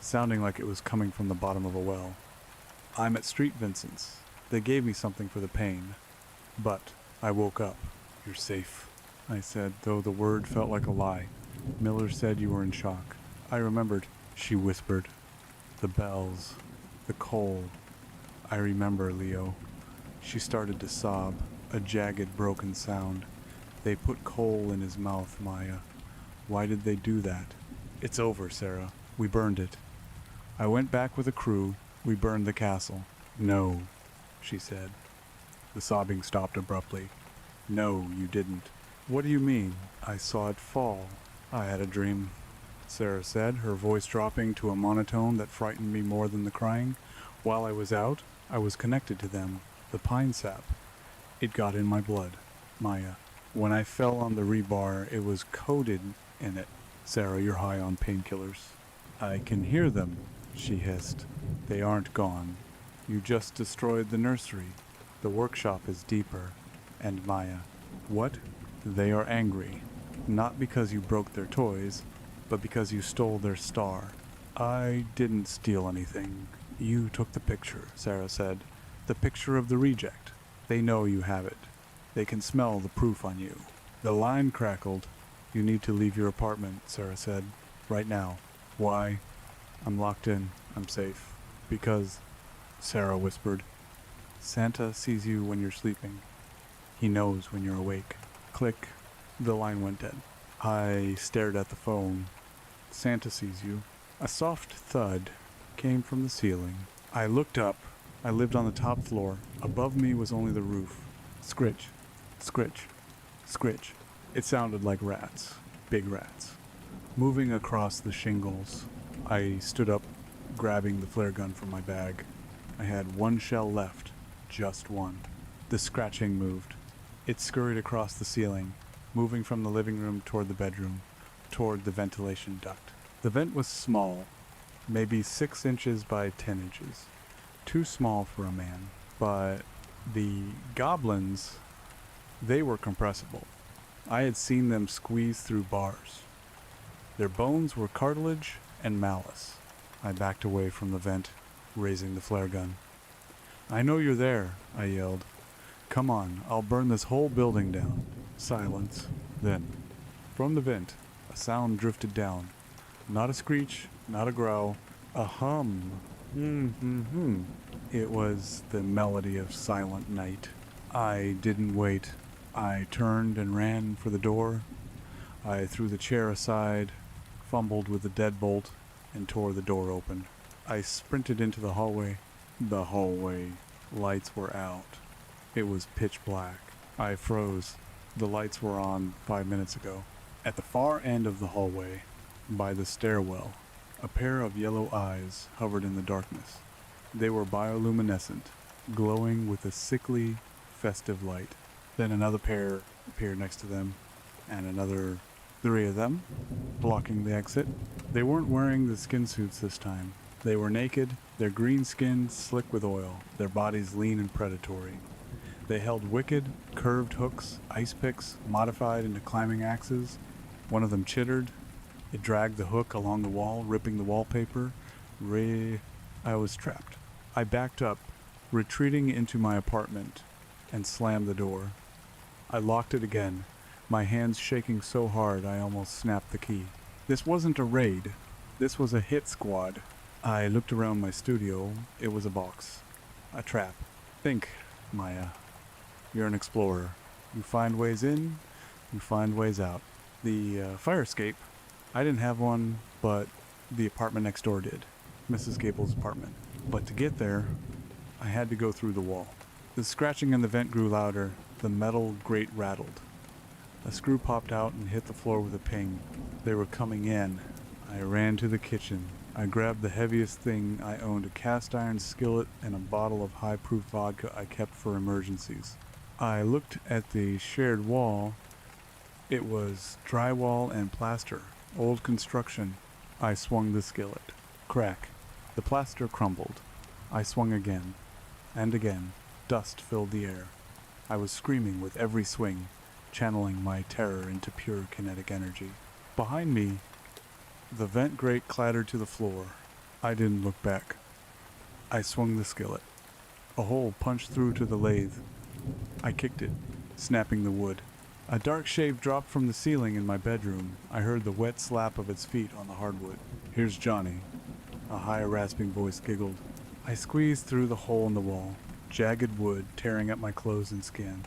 sounding like it was coming from the bottom of a well. I'm at Street Vincent's. They gave me something for the pain. But I woke up. You're safe, I said, though the word felt like a lie. Miller said you were in shock. I remembered, she whispered. The bells, the cold. I remember, Leo. She started to sob, a jagged, broken sound. They put coal in his mouth, Maya. Why did they do that? It's over, Sarah. We burned it. I went back with a crew. We burned the castle. No, she said. The sobbing stopped abruptly. No, you didn't. What do you mean? I saw it fall. I had a dream, Sarah said, her voice dropping to a monotone that frightened me more than the crying. While I was out, I was connected to them, the pine sap. It got in my blood, Maya. When I fell on the rebar, it was coated in it. Sarah, you're high on painkillers. I can hear them, she hissed. They aren't gone. You just destroyed the nursery. The workshop is deeper. And Maya. What? They are angry. Not because you broke their toys, but because you stole their star. I didn't steal anything. You took the picture, Sarah said. The picture of the reject. They know you have it. They can smell the proof on you. The line crackled. You need to leave your apartment, Sarah said. Right now. Why? I'm locked in. I'm safe. Because, Sarah whispered, Santa sees you when you're sleeping. He knows when you're awake. Click. The line went dead. I stared at the phone. Santa sees you. A soft thud came from the ceiling. I looked up. I lived on the top floor. Above me was only the roof. Scritch. Scritch. Scritch. It sounded like rats. Big rats. Moving across the shingles. I stood up, grabbing the flare gun from my bag. I had one shell left. Just one. The scratching moved. It scurried across the ceiling, moving from the living room toward the bedroom, toward the ventilation duct. The vent was small, maybe 6 inches by 10 inches. Too small for a man. But the goblins, they were compressible. I had seen them squeeze through bars. Their bones were cartilage and malice. I backed away from the vent, raising the flare gun. I know you're there, I yelled. Come on, I'll burn this whole building down. Silence. Then, From the vent, a sound drifted down. Not a screech, not a growl, a hum. Mm-hmm. It was the melody of silent night. I didn't wait. I turned and ran for the door. I threw the chair aside, fumbled with the deadbolt, and tore the door open. I sprinted into the hallway. The hallway. Lights were out. It was pitch black. I froze. The lights were on 5 minutes ago. At the far end of the hallway, by the stairwell, a pair of yellow eyes hovered in the darkness. They were bioluminescent, glowing with a sickly, festive light. Then another pair appeared next to them, and another 3 of them, blocking the exit. They weren't wearing the skin suits this time. They were naked, their green skin slick with oil, their bodies lean and predatory. They held wicked, curved hooks, ice picks, modified into climbing axes. One of them chittered. It dragged the hook along the wall, ripping the wallpaper. I was trapped. I backed up, retreating into my apartment, and slammed the door. I locked it again, my hands shaking so hard I almost snapped the key. This wasn't a raid. This was a hit squad. I looked around my studio. It was a box. A trap. Think, Maya. You're an explorer. You find ways in, you find ways out. The fire escape, I didn't have one, but the apartment next door did. Mrs. Gable's apartment. But to get there, I had to go through the wall. The scratching in the vent grew louder. The metal grate rattled. A screw popped out and hit the floor with a ping. They were coming in. I ran to the kitchen. I grabbed the heaviest thing I owned, a cast iron skillet and a bottle of high-proof vodka I kept for emergencies. I looked at the shared wall. It was drywall and plaster, old construction. I swung the skillet. Crack. The plaster crumbled. I swung again, and again. Dust filled the air. I was screaming with every swing, channeling my terror into pure kinetic energy. Behind me, the vent grate clattered to the floor. I didn't look back. I swung the skillet. A hole punched through to the lathe. I kicked it, snapping the wood. A dark shape dropped from the ceiling in my bedroom. I heard the wet slap of its feet on the hardwood. "Here's Johnny," a high, rasping voice giggled. I squeezed through the hole in the wall, jagged wood tearing at my clothes and skin.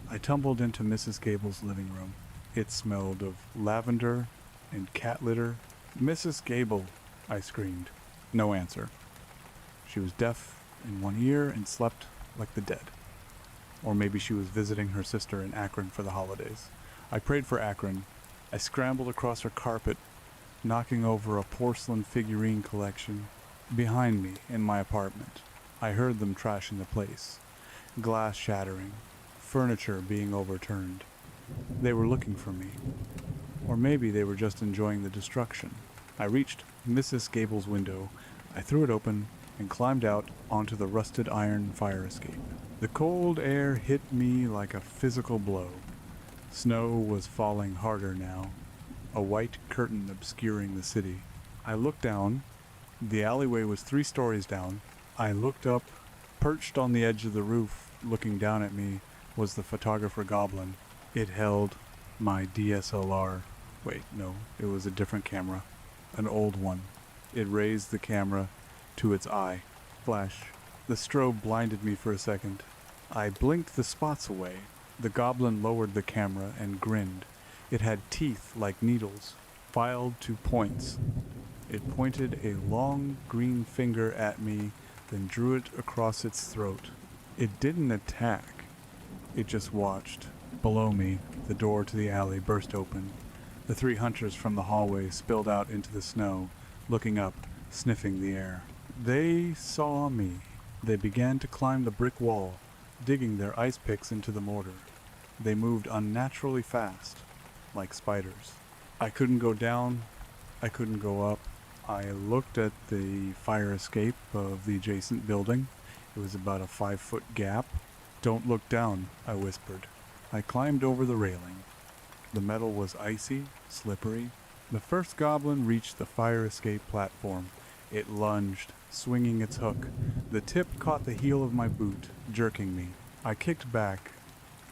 I tumbled into Mrs. Gable's living room. It smelled of lavender and cat litter. "Mrs. Gable," I screamed. No answer. She was deaf in one ear and slept like the dead. Or maybe she was visiting her sister in Akron for the holidays. I prayed for Akron. I scrambled across her carpet, knocking over a porcelain figurine collection. Behind me, in my apartment, I heard them trashing the place. Glass shattering, furniture being overturned. They were looking for me. Or maybe they were just enjoying the destruction. I reached Mrs. Gable's window. I threw it open and climbed out onto the rusted iron fire escape. The cold air hit me like a physical blow. Snow was falling harder now, a white curtain obscuring the city. I looked down. The alleyway was 3 stories down. I looked up. Perched on the edge of the roof, looking down at me, was the photographer Goblin. It held my DSLR. Wait, no, it was a different camera. An old one. It raised the camera to its eye. Flash. The strobe blinded me for a second. I blinked the spots away. The Goblin lowered the camera and grinned. It had teeth like needles, filed to points. It pointed a long green finger at me, then drew it across its throat. It didn't attack. It just watched. Below me, the door to the alley burst open. The 3 hunters from the hallway spilled out into the snow, looking up, sniffing the air. They saw me. They began to climb the brick wall, digging their ice picks into the mortar. They moved unnaturally fast, like spiders. I couldn't go down. I couldn't go up. I looked at the fire escape of the adjacent building. It was about a 5-foot gap. "Don't look down," I whispered. I climbed over the railing. The metal was icy, slippery. The first goblin reached the fire escape platform. It lunged, swinging its hook. The tip caught the heel of my boot, jerking me. I kicked back,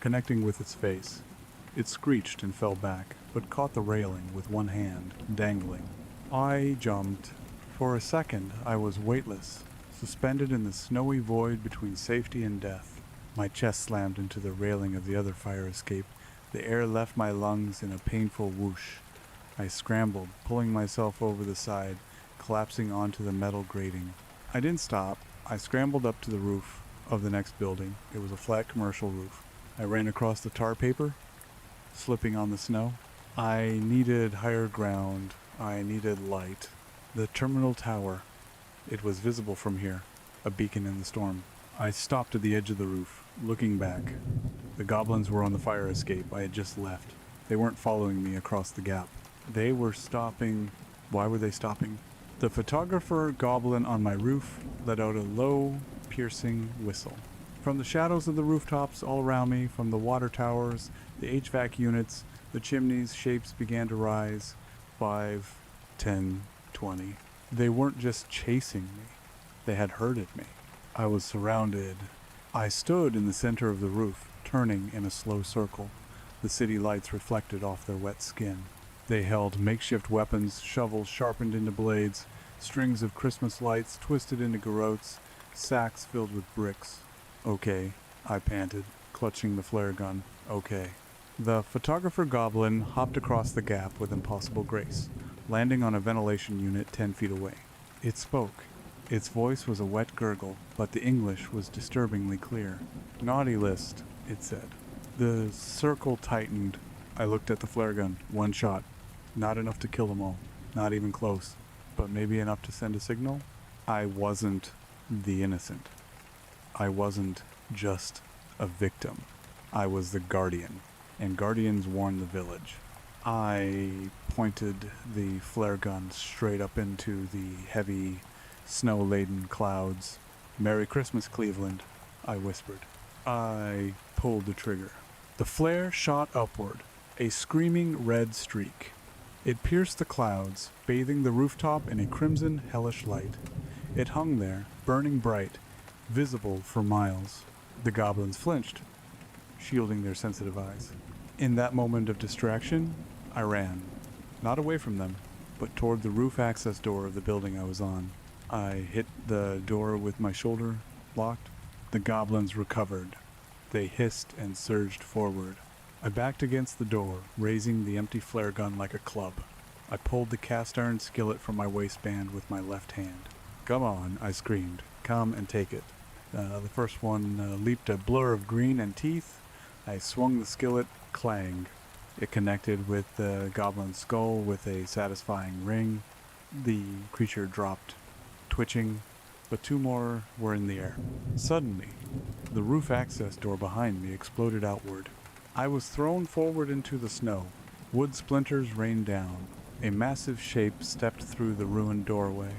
connecting with its face. It screeched and fell back, but caught the railing with one hand, dangling. I jumped. For a second, I was weightless, suspended in the snowy void between safety and death. My chest slammed into the railing of the other fire escape. The air left my lungs in a painful whoosh. I scrambled, pulling myself over the side, collapsing onto the metal grating. I didn't stop. I scrambled up to the roof of the next building. It was a flat commercial roof. I ran across the tar paper, slipping on the snow. I needed higher ground. I needed light. The terminal tower. It was visible from here, a beacon in the storm. I stopped at the edge of the roof, looking back. The goblins were on the fire escape I had just left. They weren't following me across the gap. They were stopping. Why were they stopping? The photographer goblin on my roof let out a low, piercing whistle. From the shadows of the rooftops all around me, from the water towers, the HVAC units, the chimneys, shapes began to rise. 5, 10, 20. They weren't just chasing me. They had herded me. I was surrounded. I stood in the center of the roof, turning in a slow circle. The city lights reflected off their wet skin. They held makeshift weapons, shovels sharpened into blades, strings of Christmas lights twisted into garrotes, sacks filled with bricks. Okay, I panted, clutching the flare gun. Okay. The photographer goblin hopped across the gap with impossible grace, landing on a ventilation unit 10 feet away. It spoke. Its voice was a wet gurgle, but the English was disturbingly clear. Naughty list, it said. The circle tightened. I looked at the flare gun. One shot. Not enough to kill them all. Not even close. But maybe enough to send a signal? I wasn't the innocent. I wasn't just a victim. I was the guardian. And guardians warn the village. I pointed the flare gun straight up into the heavy, snow-laden clouds. "Merry Christmas, Cleveland," I whispered. I pulled the trigger. The flare shot upward, a screaming red streak. It pierced the clouds, bathing the rooftop in a crimson, hellish light. It hung there, burning bright, visible for miles. The goblins flinched, shielding their sensitive eyes. In that moment of distraction, I ran. Not away from them, but toward the roof access door of the building I was on. I hit the door with my shoulder locked. The goblins recovered. They hissed and surged forward. I backed against the door, raising the empty flare gun like a club. I pulled the cast iron skillet from my waistband with my left hand. "Come on," I screamed. "Come and take it." The first one leaped a blur of green and teeth. I swung the skillet, clang. It connected with the goblin's skull with a satisfying ring. The creature dropped, twitching, but two more were in the air. Suddenly, the roof access door behind me exploded outward. I was thrown forward into the snow. Wood splinters rained down. A massive shape stepped through the ruined doorway.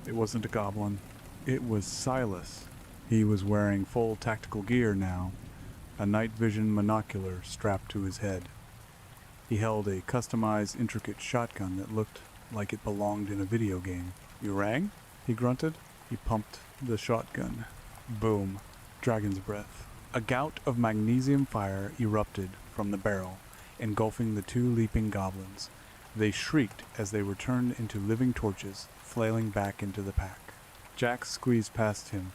It wasn't a goblin. It was Silas. He was wearing full tactical gear now, a night vision monocular strapped to his head. He held a customized, intricate shotgun that looked like it belonged in a video game. "You rang?" he grunted. He pumped the shotgun. Boom. Dragon's breath. A gout of magnesium fire erupted from the barrel, engulfing the two leaping goblins. They shrieked as they were turned into living torches, flailing back into the pack. Jax squeezed past him,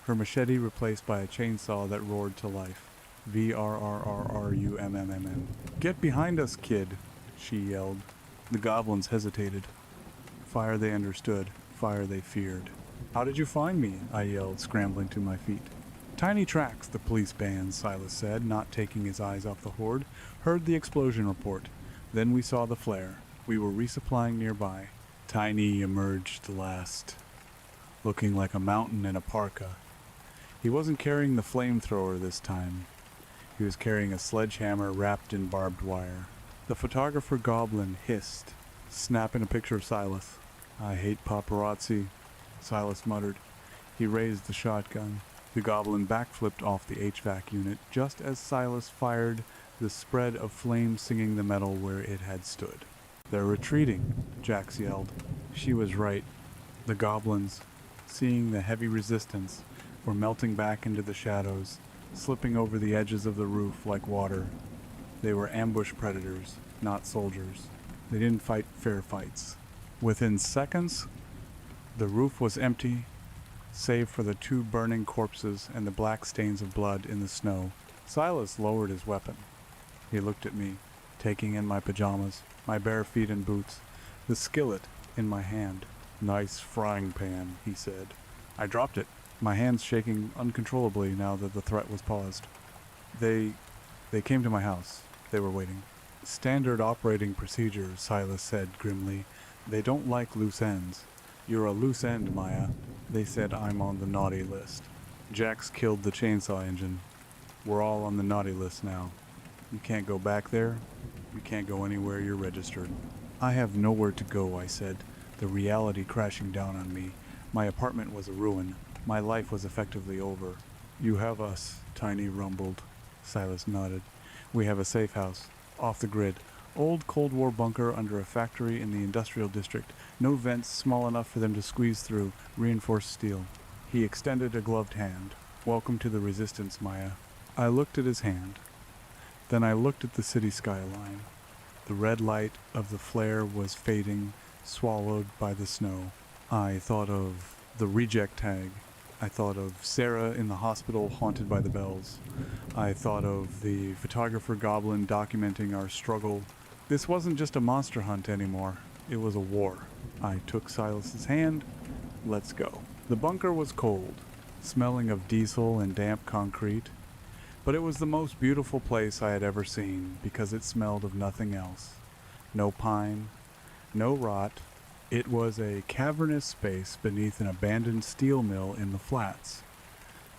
her machete replaced by a chainsaw that roared to life. VRRRRUMMM. "Get behind us, kid," she yelled. The goblins hesitated. Fire they understood, fire they feared. "How did you find me?" I yelled, scrambling to my feet. "Tiny tracks, the police band," Silas said, not taking his eyes off the horde. "Heard the explosion report. Then we saw the flare. We were resupplying nearby." Tiny emerged last, looking like a mountain in a parka. He wasn't carrying the flamethrower this time. He was carrying a sledgehammer wrapped in barbed wire. The photographer goblin hissed, snapping a picture of Silas. "I hate paparazzi," Silas muttered. He raised the shotgun. The goblin backflipped off the HVAC unit just as Silas fired, the spread of flame singing the metal where it had stood. "They're retreating," Jax yelled. She was right. The goblins, seeing the heavy resistance, were melting back into the shadows, slipping over the edges of the roof like water. They were ambush predators, not soldiers. They didn't fight fair fights. Within seconds, the roof was empty, save for the 2 burning corpses and the black stains of blood in the snow. Silas lowered his weapon. He looked at me, taking in my pajamas, my bare feet and boots, the skillet in my hand. "Nice frying pan," he said. I dropped it, my hands shaking uncontrollably now that the threat was paused. They came to my house. They were waiting. "Standard operating procedure," Silas said grimly. "They don't like loose ends. You're a loose end, Maya." They said I'm on the naughty list. Jax killed the chainsaw engine. We're all on the naughty list now. You can't go back there. You can't go anywhere you're registered. I have nowhere to go, I said, the reality crashing down on me. My apartment was a ruin. My life was effectively over. "You have us," Tiny rumbled. Silas nodded. "We have a safe house, off the grid. Old Cold War bunker under a factory in the industrial district. No vents small enough for them to squeeze through. Reinforced steel." He extended a gloved hand. "Welcome to the resistance, Maya." I looked at his hand. Then I looked at the city skyline. The red light of the flare was fading, swallowed by the snow. I thought of the reject tag. I thought of Sarah in the hospital haunted by the bells. I thought of the photographer goblin documenting our struggle. This wasn't just a monster hunt anymore. It was a war. I took Silas's hand. "Let's go." The bunker was cold, smelling of diesel and damp concrete. But it was the most beautiful place I had ever seen because it smelled of nothing else. No pine, no rot. It was a cavernous space beneath an abandoned steel mill in the flats.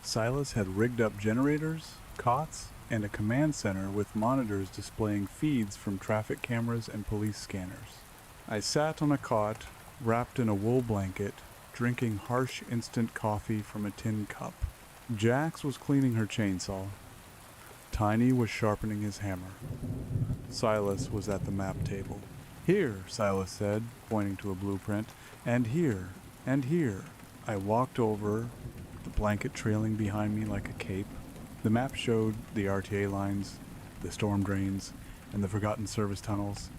Silas had rigged up generators, cots, and a command center with monitors displaying feeds from traffic cameras and police scanners. I sat on a cot, wrapped in a wool blanket, drinking harsh instant coffee from a tin cup. Jax was cleaning her chainsaw. Tiny was sharpening his hammer. Silas was at the map table. "Here," Silas said, pointing to a blueprint, "and here, and here." I walked over, the blanket trailing behind me like a cape. The map showed the RTA lines, the storm drains, and the forgotten service tunnels.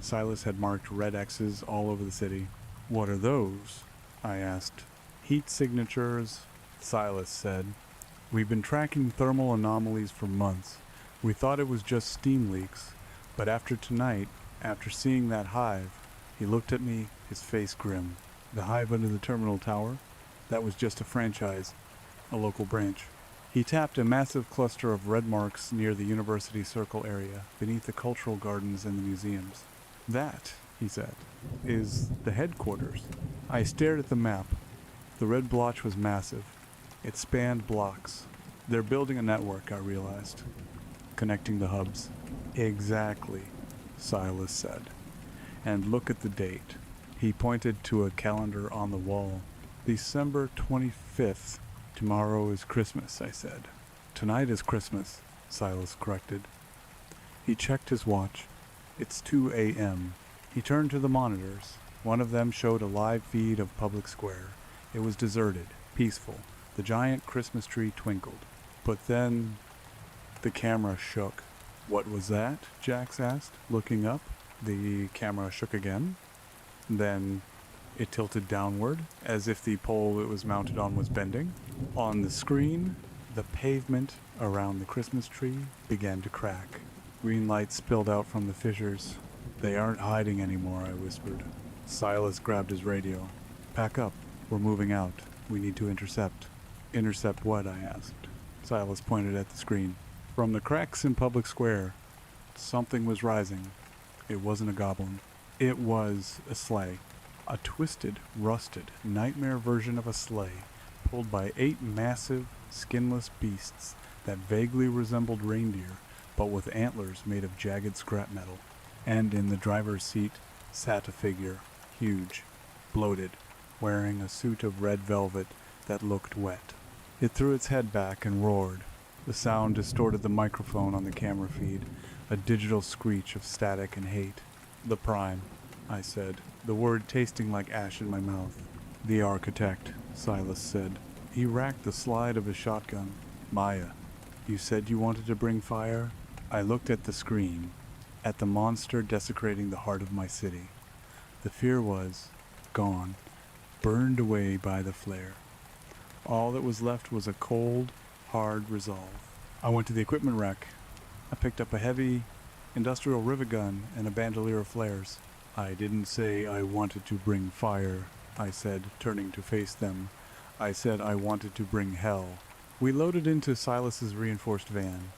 Silas had marked red X's all over the city. "What are those?" I asked. "Heat signatures," Silas said. "We've been tracking thermal anomalies for months. We thought it was just steam leaks, but after tonight, after seeing that hive," he looked at me, his face grim. "The hive under the terminal tower? That was just a franchise, a local branch." He tapped a massive cluster of red marks near the University Circle area, beneath the cultural gardens and the museums. "That," he said, "is the headquarters." I stared at the map. The red blotch was massive. It spanned blocks. "They're building a network," I realized, connecting the hubs. "Exactly," Silas said. "And look at the date." He pointed to a calendar on the wall. "December 25th. Tomorrow is Christmas," I said. "Tonight is Christmas," Silas corrected. He checked his watch. "It's 2 a.m. He turned to the monitors. One of them showed a live feed of Public Square. It was deserted, peaceful. The giant Christmas tree twinkled. But then the camera shook. "What was that?" Jax asked, looking up. The camera shook again. Then it tilted downward, as if the pole it was mounted on was bending. On the screen, the pavement around the Christmas tree began to crack. Green light spilled out from the fissures. "They aren't hiding anymore," I whispered. Silas grabbed his radio. "Pack up. We're moving out. We need to intercept." "Intercept what?" I asked. Silas pointed at the screen. From the cracks in Public Square, something was rising. It wasn't a goblin. It was a sleigh. A twisted, rusted, nightmare version of a sleigh, pulled by 8 massive, skinless beasts that vaguely resembled reindeer, but with antlers made of jagged scrap metal. And in the driver's seat sat a figure, huge, bloated, wearing a suit of red velvet that looked wet. It threw its head back and roared. The sound distorted the microphone on the camera feed, a digital screech of static and hate. "The Prime," I said, the word tasting like ash in my mouth. "The Architect," Silas said. He racked the slide of his shotgun. "Maya, you said you wanted to bring fire? I looked at the screen, at the monster desecrating the heart of my city. The fear was gone, burned away by the flare. All that was left was a cold, hard resolve. I went to the equipment rack. I picked up a heavy industrial rivet gun and a bandolier of flares. I didn't say I wanted to bring fire, I said, turning to face them. I said I wanted to bring hell. We loaded into Silas's reinforced van.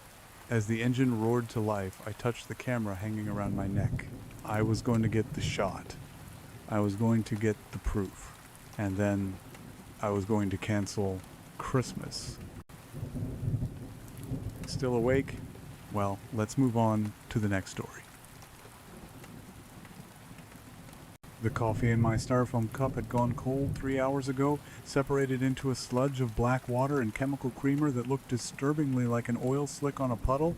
As the engine roared to life, I touched the camera hanging around my neck. I was going to get the shot. I was going to get the proof. And then I was going to cancel Christmas. Still awake? Well, let's move on to the next story. The coffee in my styrofoam cup had gone cold 3 hours ago, separated into a sludge of black water and chemical creamer that looked disturbingly like an oil slick on a puddle.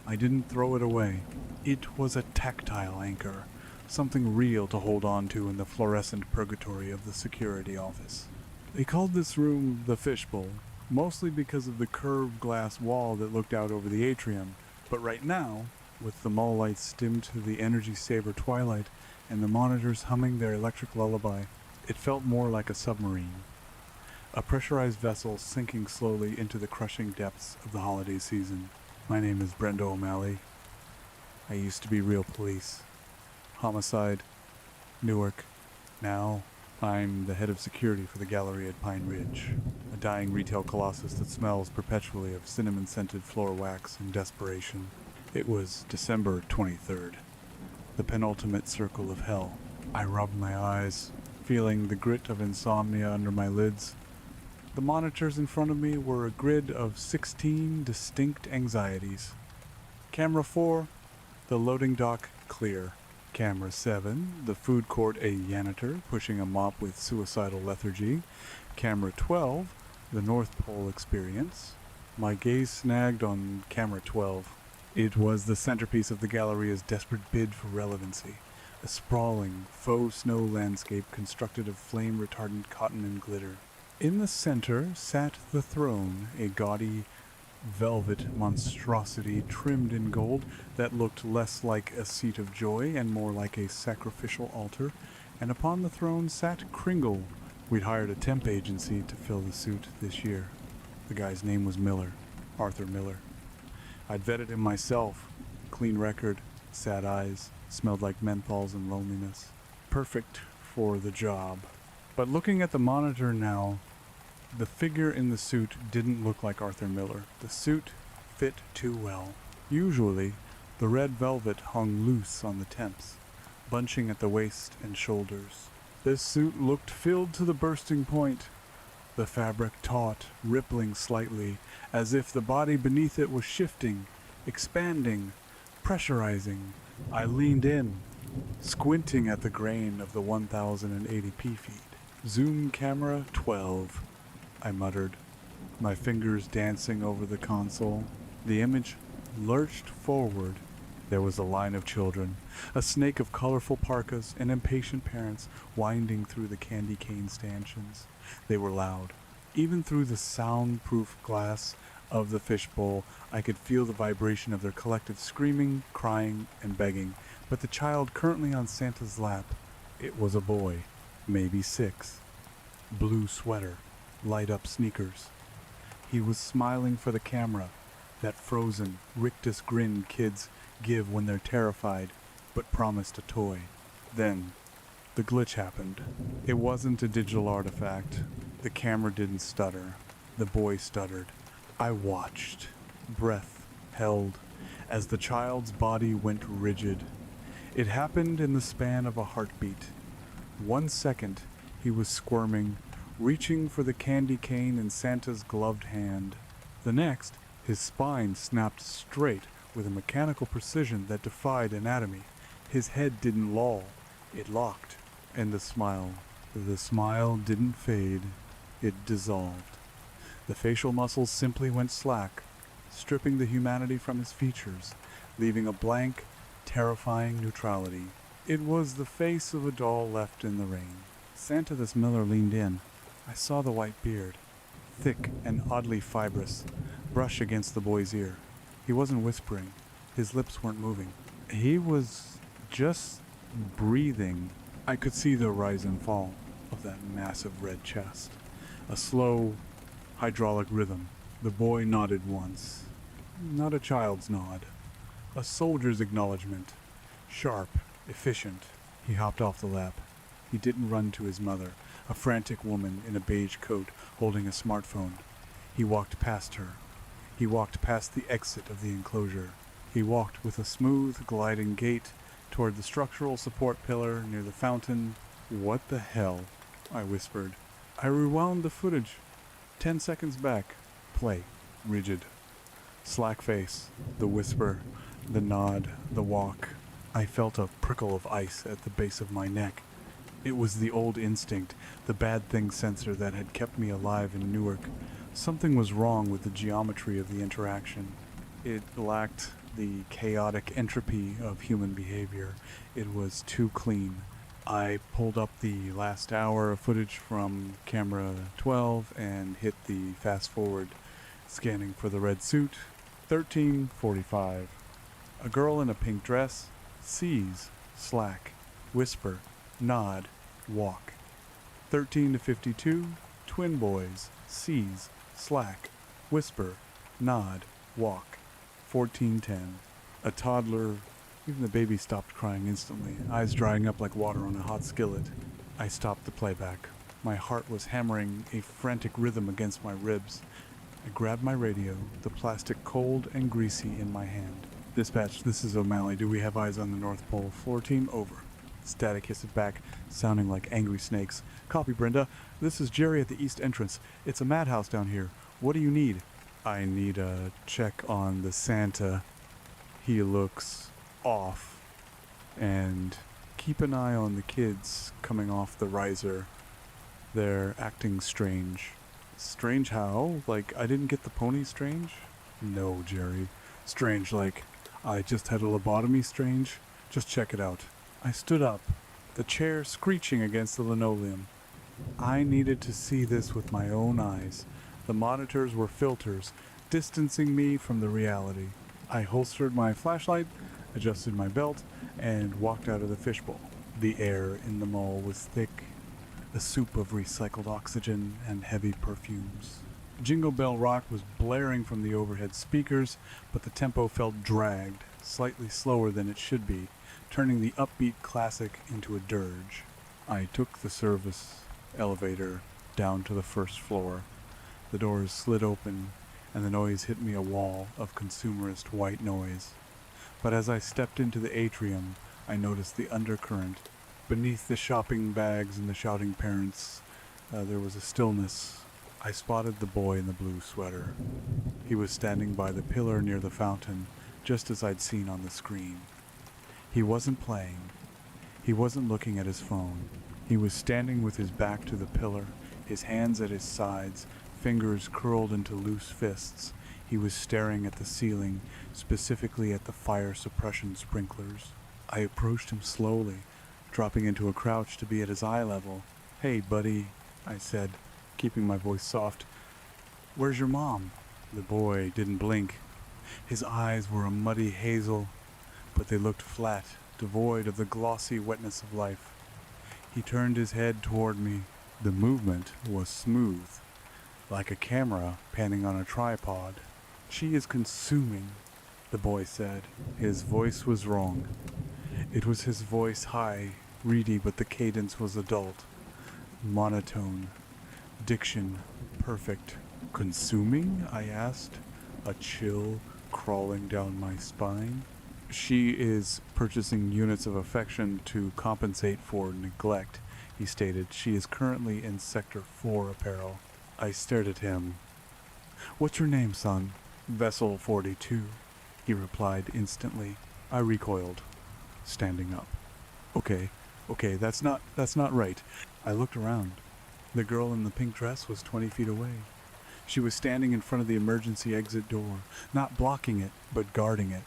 I didn't throw it away. It was a tactile anchor, something real to hold on to in the fluorescent purgatory of the security office. They called this room the fishbowl, mostly because of the curved glass wall that looked out over the atrium, but right now, with the mall lights dimmed to the energy-saver twilight, and the monitors humming their electric lullaby, it felt more like a submarine. A pressurized vessel sinking slowly into the crushing depths of the holiday season. My name is Brenda O'Malley. I used to be real police. Homicide. Newark. Now, I'm the head of security for the gallery at Pine Ridge, a dying retail colossus that smells perpetually of cinnamon-scented floor wax and desperation. It was December 23rd. The penultimate circle of hell. I rubbed my eyes, feeling the grit of insomnia under my lids. The monitors in front of me were a grid of 16 distinct anxieties. Camera 4, the loading dock clear. Camera 7, the food court a janitor pushing a mop with suicidal lethargy. Camera 12, the North Pole experience. My gaze snagged on camera 12. It was the centerpiece of the Galleria's desperate bid for relevancy, a sprawling, faux snow landscape constructed of flame-retardant cotton and glitter. In the center sat the throne, a gaudy, velvet monstrosity trimmed in gold that looked less like a seat of joy and more like a sacrificial altar, and upon the throne sat Kringle. We'd hired a temp agency to fill the suit this year. The guy's name was Miller, Arthur Miller. I'd vetted him myself. Clean record, sad eyes, smelled like menthols and loneliness. Perfect for the job. But looking at the monitor now, the figure in the suit didn't look like Arthur Miller. The suit fit too well. Usually, the red velvet hung loose on the temps, bunching at the waist and shoulders. This suit looked filled to the bursting point. The fabric taut, rippling slightly, as if the body beneath it was shifting, expanding, pressurizing. I leaned in, squinting at the grain of the 1080p feed. Zoom camera 12, I muttered, my fingers dancing over the console. The image lurched forward. There was a line of children, a snake of colorful parkas and impatient parents winding through the candy cane stanchions. They were loud. Even through the soundproof glass of the fishbowl, I could feel the vibration of their collective screaming, crying, and begging. But the child currently on Santa's lap, it was a boy, maybe 6. Blue sweater, light-up sneakers. He was smiling for the camera, that frozen, rictus grin kids give when they're terrified, but promised a toy. Then, the glitch happened. It wasn't a digital artifact. The camera didn't stutter. The boy stuttered. I watched, breath held, as the child's body went rigid. It happened in the span of a heartbeat. 1 second, he was squirming, reaching for the candy cane in Santa's gloved hand. The next, his spine snapped straight with a mechanical precision that defied anatomy. His head didn't loll. It locked. And the smile didn't fade. It dissolved. The facial muscles simply went slack, stripping the humanity from his features, leaving a blank, terrifying neutrality. It was the face of a doll left in the rain. Santa this Miller leaned in. I saw the white beard, thick and oddly fibrous, brush against the boy's ear. He wasn't whispering. His lips weren't moving. He was just breathing. I could see the rise and fall of that massive red chest. A slow, hydraulic rhythm. The boy nodded once. Not a child's nod. A soldier's acknowledgement. Sharp, efficient. He hopped off the lap. He didn't run to his mother, a frantic woman in a beige coat holding a smartphone. He walked past her. He walked past the exit of the enclosure. He walked with a smooth, gliding gait toward the structural support pillar near the fountain. "What the hell?" I whispered. I rewound the footage. 10 seconds back. Play. Rigid. Slack face. The whisper. The nod. The walk. I felt a prickle of ice at the base of my neck. It was the old instinct, the bad thing sensor that had kept me alive in Newark. Something was wrong with the geometry of the interaction. It lacked the chaotic entropy of human behavior. It was too clean. I pulled up the last hour of footage from camera 12 and hit the fast forward, scanning for the red suit. 13:45. A girl in a pink dress. Sees. Slack. Whisper. Nod. Walk. 13 to 52. Twin boys. Sees. Slack. Whisper. Nod. Walk. 14:10. A toddler. Even the baby stopped crying instantly, eyes drying up like water on a hot skillet. I stopped the playback. My heart was hammering a frantic rhythm against my ribs. I grabbed my radio, the plastic cold and greasy in my hand. "Dispatch, this is O'Malley. Do we have eyes on the North Pole? Floor team, over." Static hissed back, sounding like angry snakes. "Copy, Brenda. This is Jerry at the east entrance. It's a madhouse down here. What do you need?" "I need a check on the Santa. He looks off. And keep an eye on the kids coming off the riser. They're acting strange." "Strange how? Like I didn't get the pony strange?" "No, Jerry. Strange like I just had a lobotomy strange. Just check it out." I stood up, the chair screeching against the linoleum. I needed to see this with my own eyes. The monitors were filters, distancing me from the reality. I holstered my flashlight, adjusted my belt, and walked out of the fishbowl. The air in the mall was thick, a soup of recycled oxygen and heavy perfumes. Jingle Bell Rock was blaring from the overhead speakers, but the tempo felt dragged, slightly slower than it should be, turning the upbeat classic into a dirge. I took the service elevator down to the first floor. The doors slid open, and the noise hit me a wall of consumerist white noise. But as I stepped into the atrium, I noticed the undercurrent. Beneath the shopping bags and the shouting parents, there was a stillness. I spotted the boy in the blue sweater. He was standing by the pillar near the fountain, just as I'd seen on the screen. He wasn't playing. He wasn't looking at his phone. He was standing with his back to the pillar, his hands at his sides, fingers curled into loose fists. He was staring at the ceiling, specifically at the fire suppression sprinklers. I approached him slowly, dropping into a crouch to be at his eye level. "Hey, buddy," I said, keeping my voice soft. "Where's your mom?" The boy didn't blink. His eyes were a muddy hazel, but they looked flat, devoid of the glossy wetness of life. He turned his head toward me. The movement was smooth, like a camera panning on a tripod. "She is consuming," the boy said. His voice was wrong. It was his voice, high, reedy, but the cadence was adult. Monotone. Diction perfect. "Consuming?" I asked, a chill crawling down my spine. "She is purchasing units of affection to compensate for neglect," he stated. "She is currently in Sector 4 apparel." I stared at him. "What's your name, son?" "Vessel 42, he replied instantly. I recoiled, standing up. Okay, that's not right." I looked around. The girl in the pink dress was 20 feet away. She was standing in front of the emergency exit door, not blocking it, but guarding it.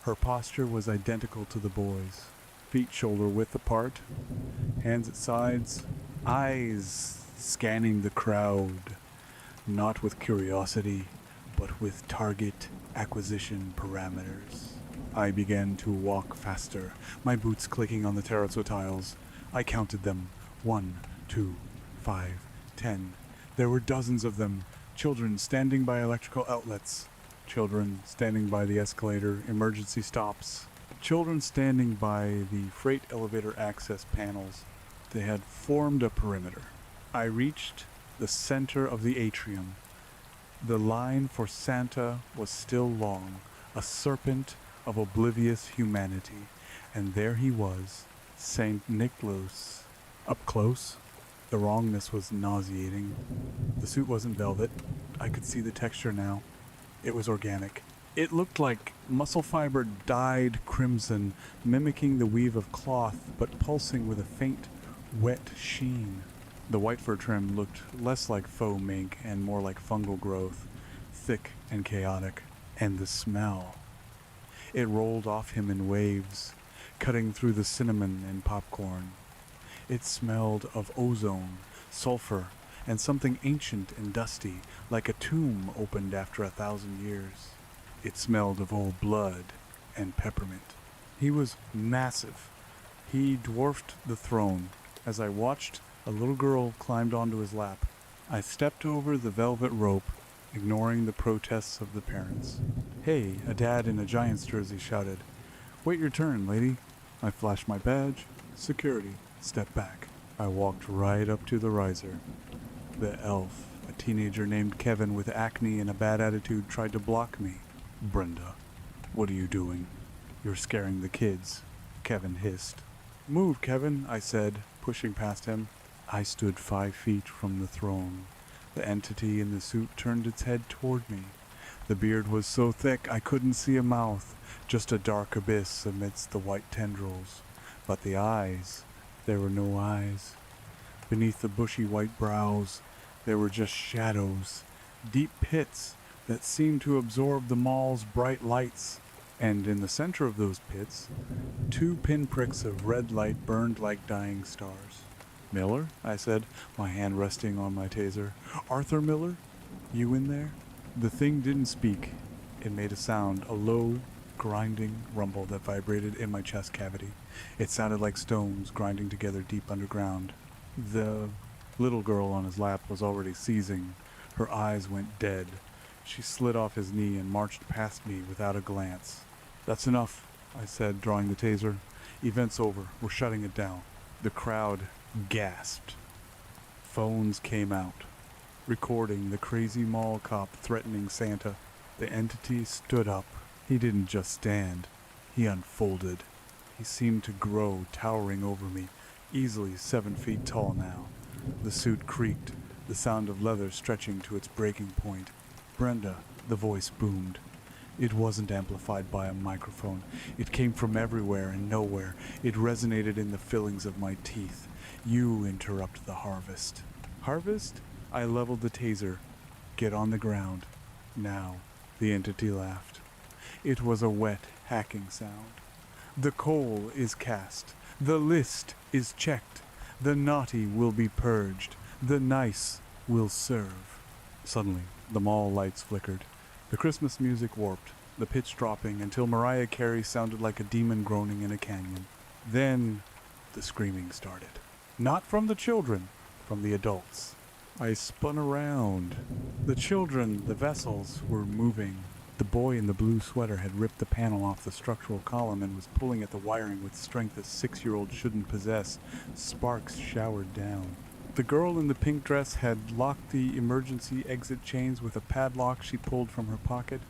Her posture was identical to the boy's. Feet shoulder width apart, hands at sides, eyes scanning the crowd, not with curiosity, but with target acquisition parameters. I began to walk faster, my boots clicking on the terrazzo tiles. I counted them. 1, 2, 5, 10. There were dozens of them. Children standing by electrical outlets. Children standing by the escalator emergency stops. Children standing by the freight elevator access panels. They had formed a perimeter. I reached the center of the atrium. The line for Santa was still long, a serpent of oblivious humanity, and there he was, Saint Nicholas. Up close, the wrongness was nauseating. The suit wasn't velvet. I could see the texture now. It was organic. It looked like muscle fiber dyed crimson, mimicking the weave of cloth, but pulsing with a faint, wet sheen. The white fur trim looked less like faux mink and more like fungal growth, thick and chaotic. And the smell. It rolled off him in waves, cutting through the cinnamon and popcorn. It smelled of ozone, sulfur, and something ancient and dusty, like a tomb opened after 1,000 years. It smelled of old blood and peppermint. He was massive. He dwarfed the throne. As I watched, a little girl climbed onto his lap. I stepped over the velvet rope, ignoring the protests of the parents. "Hey," a dad in a Giants jersey shouted. "Wait your turn, lady." I flashed my badge. Security. Step back. I walked right up to the riser. The elf, a teenager named Kevin with acne and a bad attitude, tried to block me. "Brenda, what are you doing?" "You're scaring the kids," Kevin hissed. "Move, Kevin," I said, pushing past him. I stood 5 feet from the throne. The entity in the suit turned its head toward me. The beard was so thick I couldn't see a mouth, just a dark abyss amidst the white tendrils. But the eyes, there were no eyes. Beneath the bushy white brows, there were just shadows, deep pits that seemed to absorb the mall's bright lights. And in the center of those pits, 2 pinpricks of red light burned like dying stars. "Miller?" I said, my hand resting on my taser. "Arthur Miller? You in there?" The thing didn't speak. It made a sound, a low, grinding rumble that vibrated in my chest cavity. It sounded like stones grinding together deep underground. The little girl on his lap was already seizing. Her eyes went dead. She slid off his knee and marched past me without a glance. "That's enough," I said, drawing the taser. "Event's over. We're shutting it down." The crowd gasped. Phones came out, recording the crazy mall cop threatening Santa. The entity stood up. He didn't just stand. He unfolded. He seemed to grow, towering over me, easily 7 feet tall now. The suit creaked, the sound of leather stretching to its breaking point. "Brenda," the voice boomed. It wasn't amplified by a microphone. It came from everywhere and nowhere. It resonated in the fillings of my teeth. "You interrupt the harvest." "Harvest?" I leveled the taser. "Get on the ground. Now." The entity laughed. It was a wet, hacking sound. "The coal is cast. The list is checked. The naughty will be purged. The nice will serve." Suddenly, the mall lights flickered. The Christmas music warped, the pitch dropping until Mariah Carey sounded like a demon groaning in a canyon. Then the screaming started. Not from the children, from the adults. I spun around. The children, the vessels, were moving. The boy in the blue sweater had ripped the panel off the structural column and was pulling at the wiring with strength a 6-year-old shouldn't possess. Sparks showered down. The girl in the pink dress had locked the emergency exit chains with a padlock she pulled from her pocket.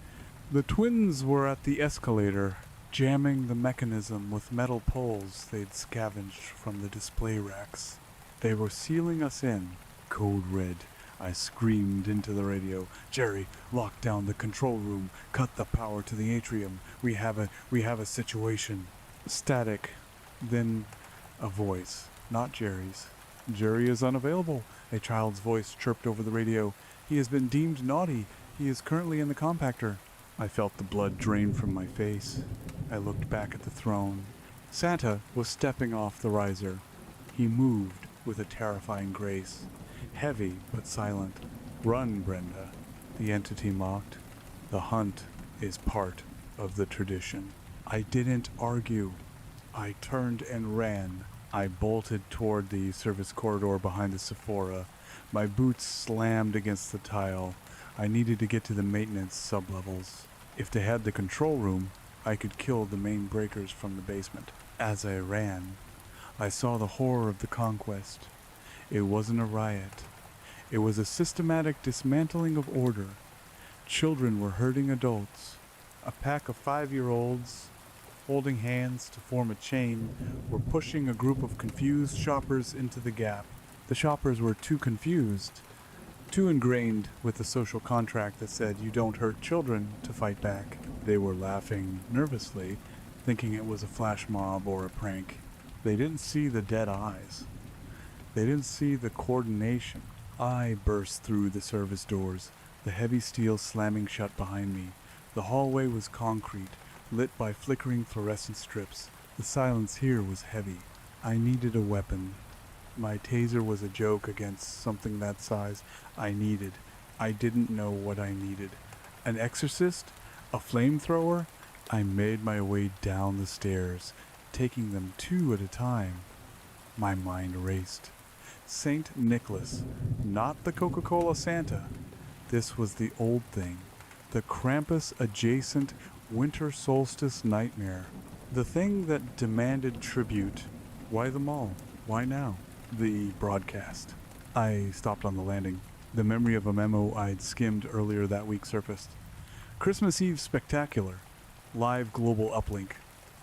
The twins were at the escalator, jamming the mechanism with metal poles they'd scavenged from the display racks. They were sealing us in. "Code red," I screamed into the radio. "Jerry, lock down the control room. Cut the power to the atrium. We have a situation." Static. Then a voice, not Jerry's. "Jerry is unavailable," a child's voice chirped over the radio. "He has been deemed naughty. He is currently in the compactor." I felt the blood drain from my face. I looked back at the throne. Santa was stepping off the riser. He moved with a terrifying grace, heavy but silent. "Run, Brenda," the entity mocked. "The hunt is part of the tradition." I didn't argue. I turned and ran. I bolted toward the service corridor behind the Sephora. My boots slammed against the tile. I needed to get to the maintenance sublevels. If they had the control room, I could kill the main breakers from the basement. As I ran, I saw the horror of the conquest. It wasn't a riot. It was a systematic dismantling of order. Children were hurting adults. A pack of 5-year-olds, holding hands to form a chain, were pushing a group of confused shoppers into the gap. The shoppers were too confused, too ingrained with the social contract that said you don't hurt children to fight back. They were laughing nervously, thinking it was a flash mob or a prank. They didn't see the dead eyes. They didn't see the coordination. I burst through the service doors, the heavy steel slamming shut behind me. The hallway was concrete, lit by flickering fluorescent strips. The silence here was heavy. I needed a weapon. My taser was a joke against something that size. I didn't know what I needed. An exorcist? A flamethrower? I made my way down the stairs, taking them 2 at a time. My mind raced. Saint Nicholas, not the Coca-Cola Santa. This was the old thing, the Krampus-adjacent winter solstice nightmare. The thing that demanded tribute. Why the mall? Why now? The broadcast. I stopped on the landing. The memory of a memo I'd skimmed earlier that week surfaced. Christmas Eve spectacular. Live global uplink.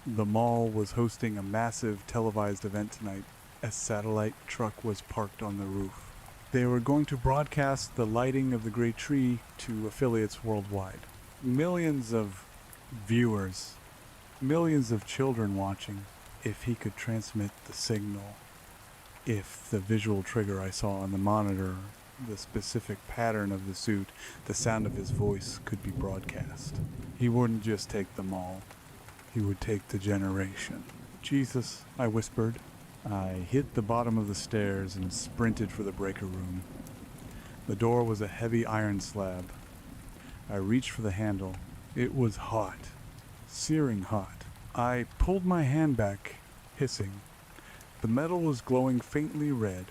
The mall was hosting a massive televised event tonight. A satellite truck was parked on the roof. They were going to broadcast the lighting of the Great Tree to affiliates worldwide. Millions of viewers, millions of children watching. If he could transmit the signal, if the visual trigger I saw on the monitor, the specific pattern of the suit, the sound of his voice could be broadcast. He wouldn't just take the mall, he would take the generation. Jesus, I whispered. I hit the bottom of the stairs and sprinted for the breaker room. The door was a heavy iron slab. I reached for the handle. It was hot, searing hot. I pulled my hand back, hissing. The metal was glowing faintly red.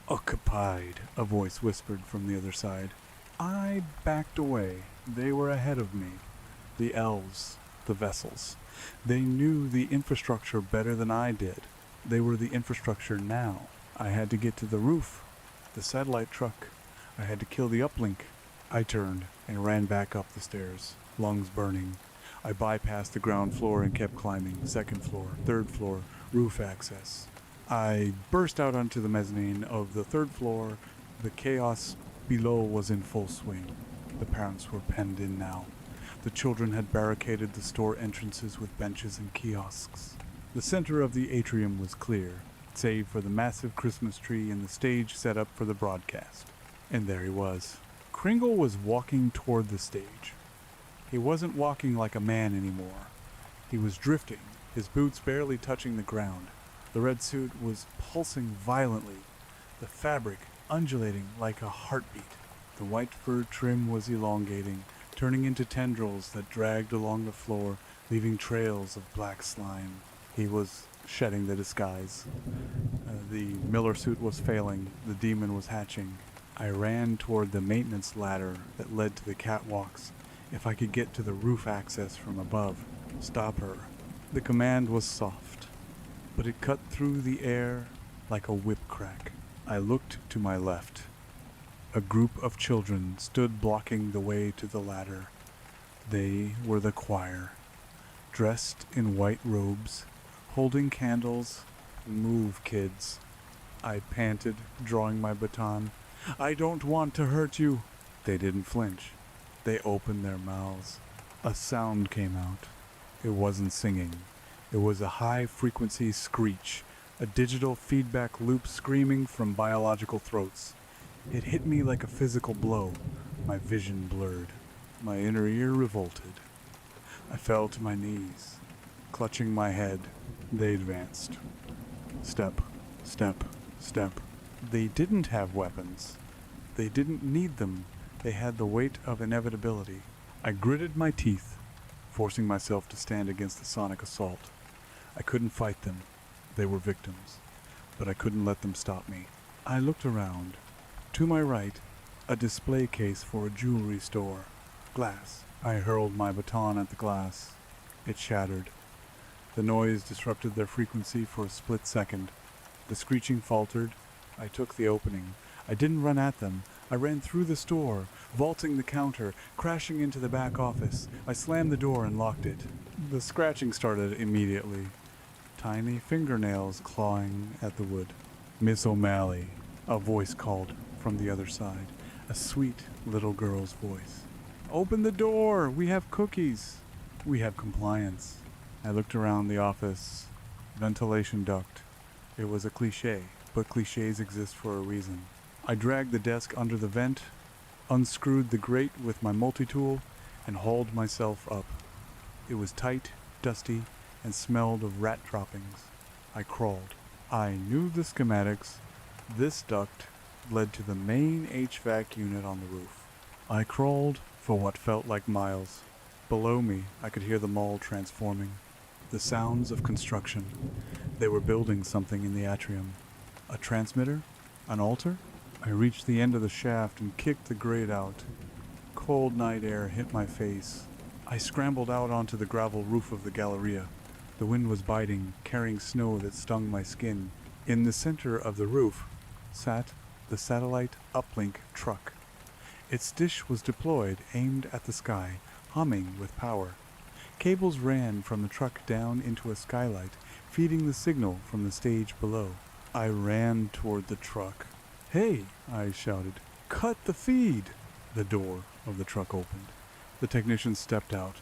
Occupied, a voice whispered from the other side. I backed away. They were ahead of me. The elves, the vessels. They knew the infrastructure better than I did. They were the infrastructure now. I had to get to the roof, the satellite truck. I had to kill the uplink. I turned and ran back up the stairs, lungs burning. I bypassed the ground floor and kept climbing. 2nd floor, 3rd floor, roof access. I burst out onto the mezzanine of the 3rd floor. The chaos below was in full swing. The parents were penned in now. The children had barricaded the store entrances with benches and kiosks. The center of the atrium was clear, save for the massive Christmas tree and the stage set up for the broadcast. And there he was. Kringle was walking toward the stage. He wasn't walking like a man anymore. He was drifting, his boots barely touching the ground. The red suit was pulsing violently, the fabric undulating like a heartbeat. The white fur trim was elongating, turning into tendrils that dragged along the floor, leaving trails of black slime. He was shedding the disguise. The Miller suit was failing. The demon was hatching. I ran toward the maintenance ladder that led to the catwalks. If I could get to the roof access from above, stop her. The command was soft, but it cut through the air like a whip crack. I looked to my left. A group of children stood blocking the way to the ladder. They were the choir, dressed in white robes, holding candles. Move, kids. I panted, drawing my baton. I don't want to hurt you. They didn't flinch. They opened their mouths. A sound came out. It wasn't singing. It was a high-frequency screech, a digital feedback loop screaming from biological throats. It hit me like a physical blow. My vision blurred. My inner ear revolted. I fell to my knees, clutching my head. They advanced. Step, step, step. They didn't have weapons. They didn't need them. They had the weight of inevitability. I gritted my teeth, forcing myself to stand against the sonic assault. I couldn't fight them. They were victims. But I couldn't let them stop me. I looked around. To my right, a display case for a jewelry store. Glass. I hurled my baton at the glass. It shattered. The noise disrupted their frequency for a split second. The screeching faltered. I took the opening. I didn't run at them. I ran through the store, vaulting the counter, crashing into the back office. I slammed the door and locked it. The scratching started immediately. Tiny fingernails clawing at the wood. "Miss O'Malley," a voice called from the other side. A sweet little girl's voice. "Open the door! We have cookies!" "We have compliance." I looked around the office. Ventilation duct. It was a cliché, but clichés exist for a reason. I dragged the desk under the vent, unscrewed the grate with my multi-tool, and hauled myself up. It was tight, dusty, and smelled of rat droppings. I crawled. I knew the schematics. This duct led to the main HVAC unit on the roof. I crawled for what felt like miles. Below me, I could hear the mall transforming. The sounds of construction. They were building something in the atrium. A transmitter? An altar? I reached the end of the shaft and kicked the grate out. Cold night air hit my face. I scrambled out onto the gravel roof of the Galleria. The wind was biting, carrying snow that stung my skin. In the center of the roof sat the satellite uplink truck. Its dish was deployed, aimed at the sky, humming with power. Cables ran from the truck down into a skylight, feeding the signal from the stage below. I ran toward the truck. "Hey!" I shouted. "Cut the feed!" The door of the truck opened. The technician stepped out.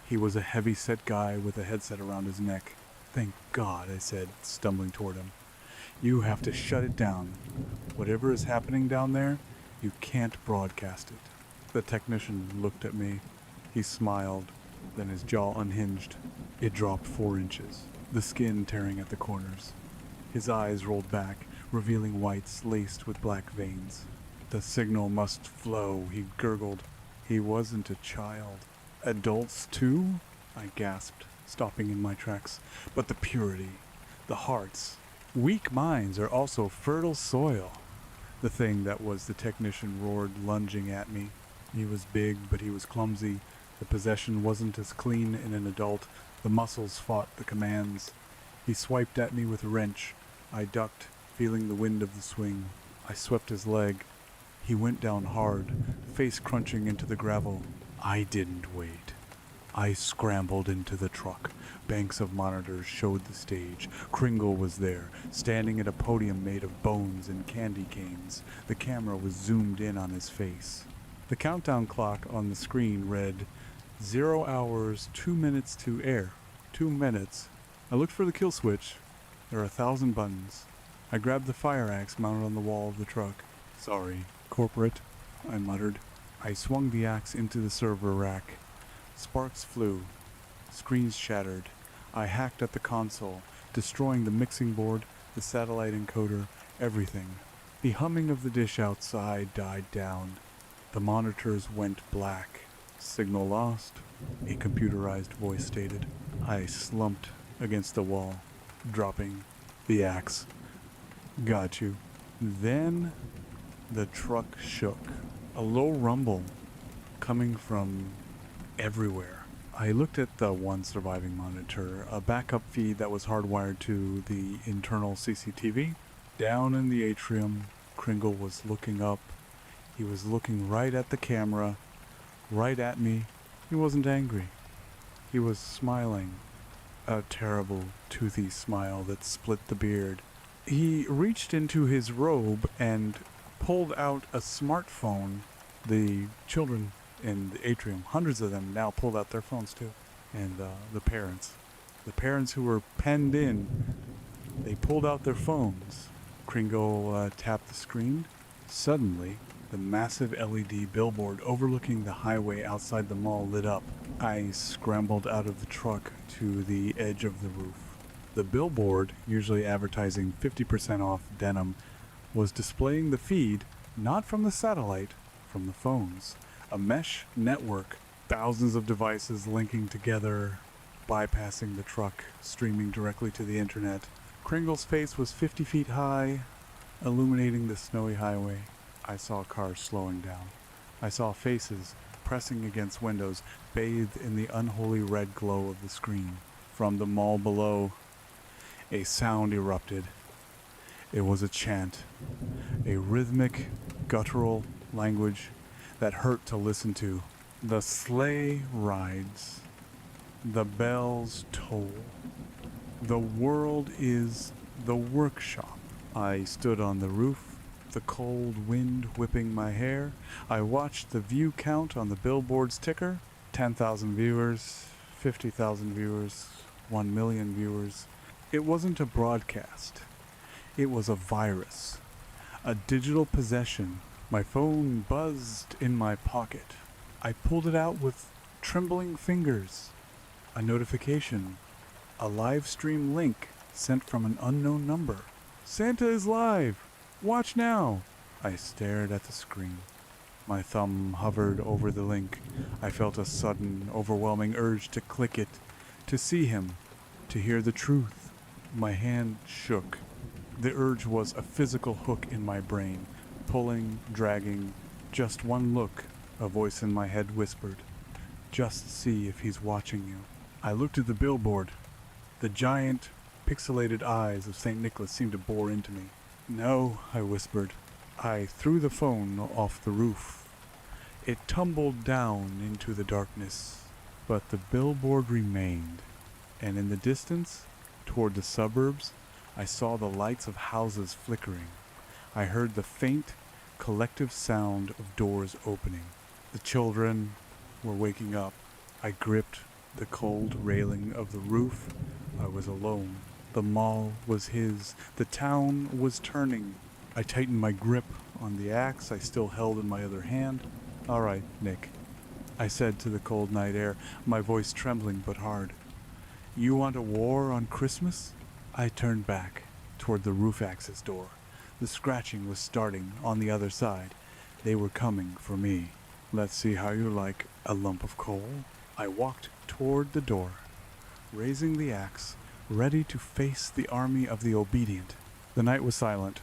He was a heavy-set guy with a headset around his neck. "Thank God," I said, stumbling toward him. "You have to shut it down. Whatever is happening down there, you can't broadcast it." The technician looked at me. He smiled, then his jaw unhinged. It dropped 4 inches, the skin tearing at the corners. His eyes rolled back, revealing whites laced with black veins. "The signal must flow," he gurgled. He wasn't a child. "Adults too?" I gasped, stopping in my tracks. "But the purity, the hearts. Weak minds are also fertile soil." The thing that was the technician roared, lunging at me. He was big, but he was clumsy. The possession wasn't as clean in an adult. The muscles fought the commands. He swiped at me with a wrench. I ducked, feeling the wind of the swing. I swept his leg. He went down hard, face crunching into the gravel. I didn't wait. I scrambled into the truck. Banks of monitors showed the stage. Kringle was there, standing at a podium made of bones and candy canes. The camera was zoomed in on his face. The countdown clock on the screen read 0 hours, 2 minutes to air. 2 minutes. I looked for the kill switch. There are 1,000 buttons. I grabbed the fire axe mounted on the wall of the truck. "Sorry, corporate," I muttered. I swung the axe into the server rack. Sparks flew. Screens shattered. I hacked at the console, destroying the mixing board, the satellite encoder, everything. The humming of the dish outside died down. The monitors went black. "Signal lost," a computerized voice stated. I slumped against the wall, dropping the axe. "Got you." Then the truck shook. A low rumble coming from everywhere. I looked at the one surviving monitor, a backup feed that was hardwired to the internal CCTV. Down in the atrium, Kringle was looking up. He was looking right at the camera, right at me. He wasn't angry. He was smiling. A terrible, toothy smile that split the beard. He reached into his robe and pulled out a smartphone. The children in the atrium, hundreds of them, now pulled out their phones too. And the parents who were penned in, they pulled out their phones. Kringle tapped the screen. Suddenly, the massive LED billboard overlooking the highway outside the mall lit up. I scrambled out of the truck to the edge of the roof. The billboard, usually advertising 50% off denim, was displaying the feed, not from the satellite, from the phones. A mesh network Thousands of devices linking together, bypassing the truck, streaming directly to the internet. Kringle's face was 50 feet high, illuminating the snowy highway. I saw cars slowing down. I saw faces pressing against windows, bathed in the unholy red glow of the screen. From the mall below, a sound erupted. It was a chant, a rhythmic, guttural language that hurt to listen to. The sleigh rides, the bells toll. The world is the workshop. I stood on the roof, the cold wind whipping my hair. I watched the view count on the billboard's ticker. 10,000 viewers, 50,000 viewers, 1 million viewers. It wasn't a broadcast. It was a virus, a digital possession. My phone buzzed in my pocket. I pulled it out with trembling fingers. A notification, a live stream link sent from an unknown number. Santa is live! Watch now! I stared at the screen. My thumb hovered over the link. I felt a sudden, overwhelming urge to click it, to see him, to hear the truth. My hand shook. The urge was a physical hook in my brain, pulling, dragging. Just one look, a voice in my head whispered. Just see if he's watching you. I looked at the billboard. The giant, pixelated eyes of St. Nicholas seemed to bore into me. No, I whispered. I threw the phone off the roof. It tumbled down into the darkness, but the billboard remained, and in the distance, toward the suburbs, I saw the lights of houses flickering. I heard the faint, collective sound of doors opening. The children were waking up. I gripped the cold railing of the roof. I was alone. The mall was his. The town was turning. I tightened my grip on the axe I still held in my other hand. "All right, Nick," I said to the cold night air, my voice trembling but hard. "You want a war on Christmas?" I turned back toward the roof access door. The scratching was starting on the other side. They were coming for me. "Let's see how you like a lump of coal." I walked toward the door, raising the axe, ready to face the army of the obedient. The night was silent,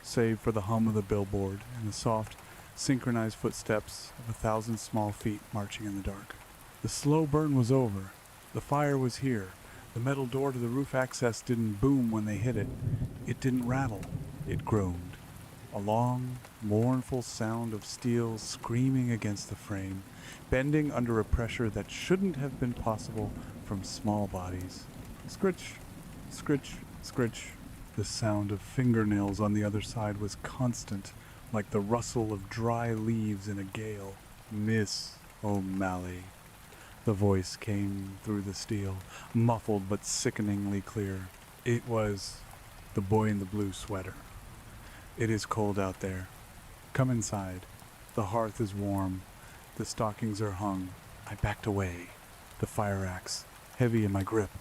save for the hum of the billboard and the soft, synchronized footsteps of 1,000 small feet marching in the dark. The slow burn was over. The fire was here. The metal door to the roof access didn't boom when they hit it. It didn't rattle. It groaned. A long, mournful sound of steel screaming against the frame, bending under a pressure that shouldn't have been possible from small bodies. Scritch, scritch, scritch. The sound of fingernails on the other side was constant, like the rustle of dry leaves in a gale. "Miss O'Malley." The voice came through the steel, muffled but sickeningly clear. It was the boy in the blue sweater. "It is cold out there. Come inside. The hearth is warm. The stockings are hung." I backed away, the fire axe heavy in my grip.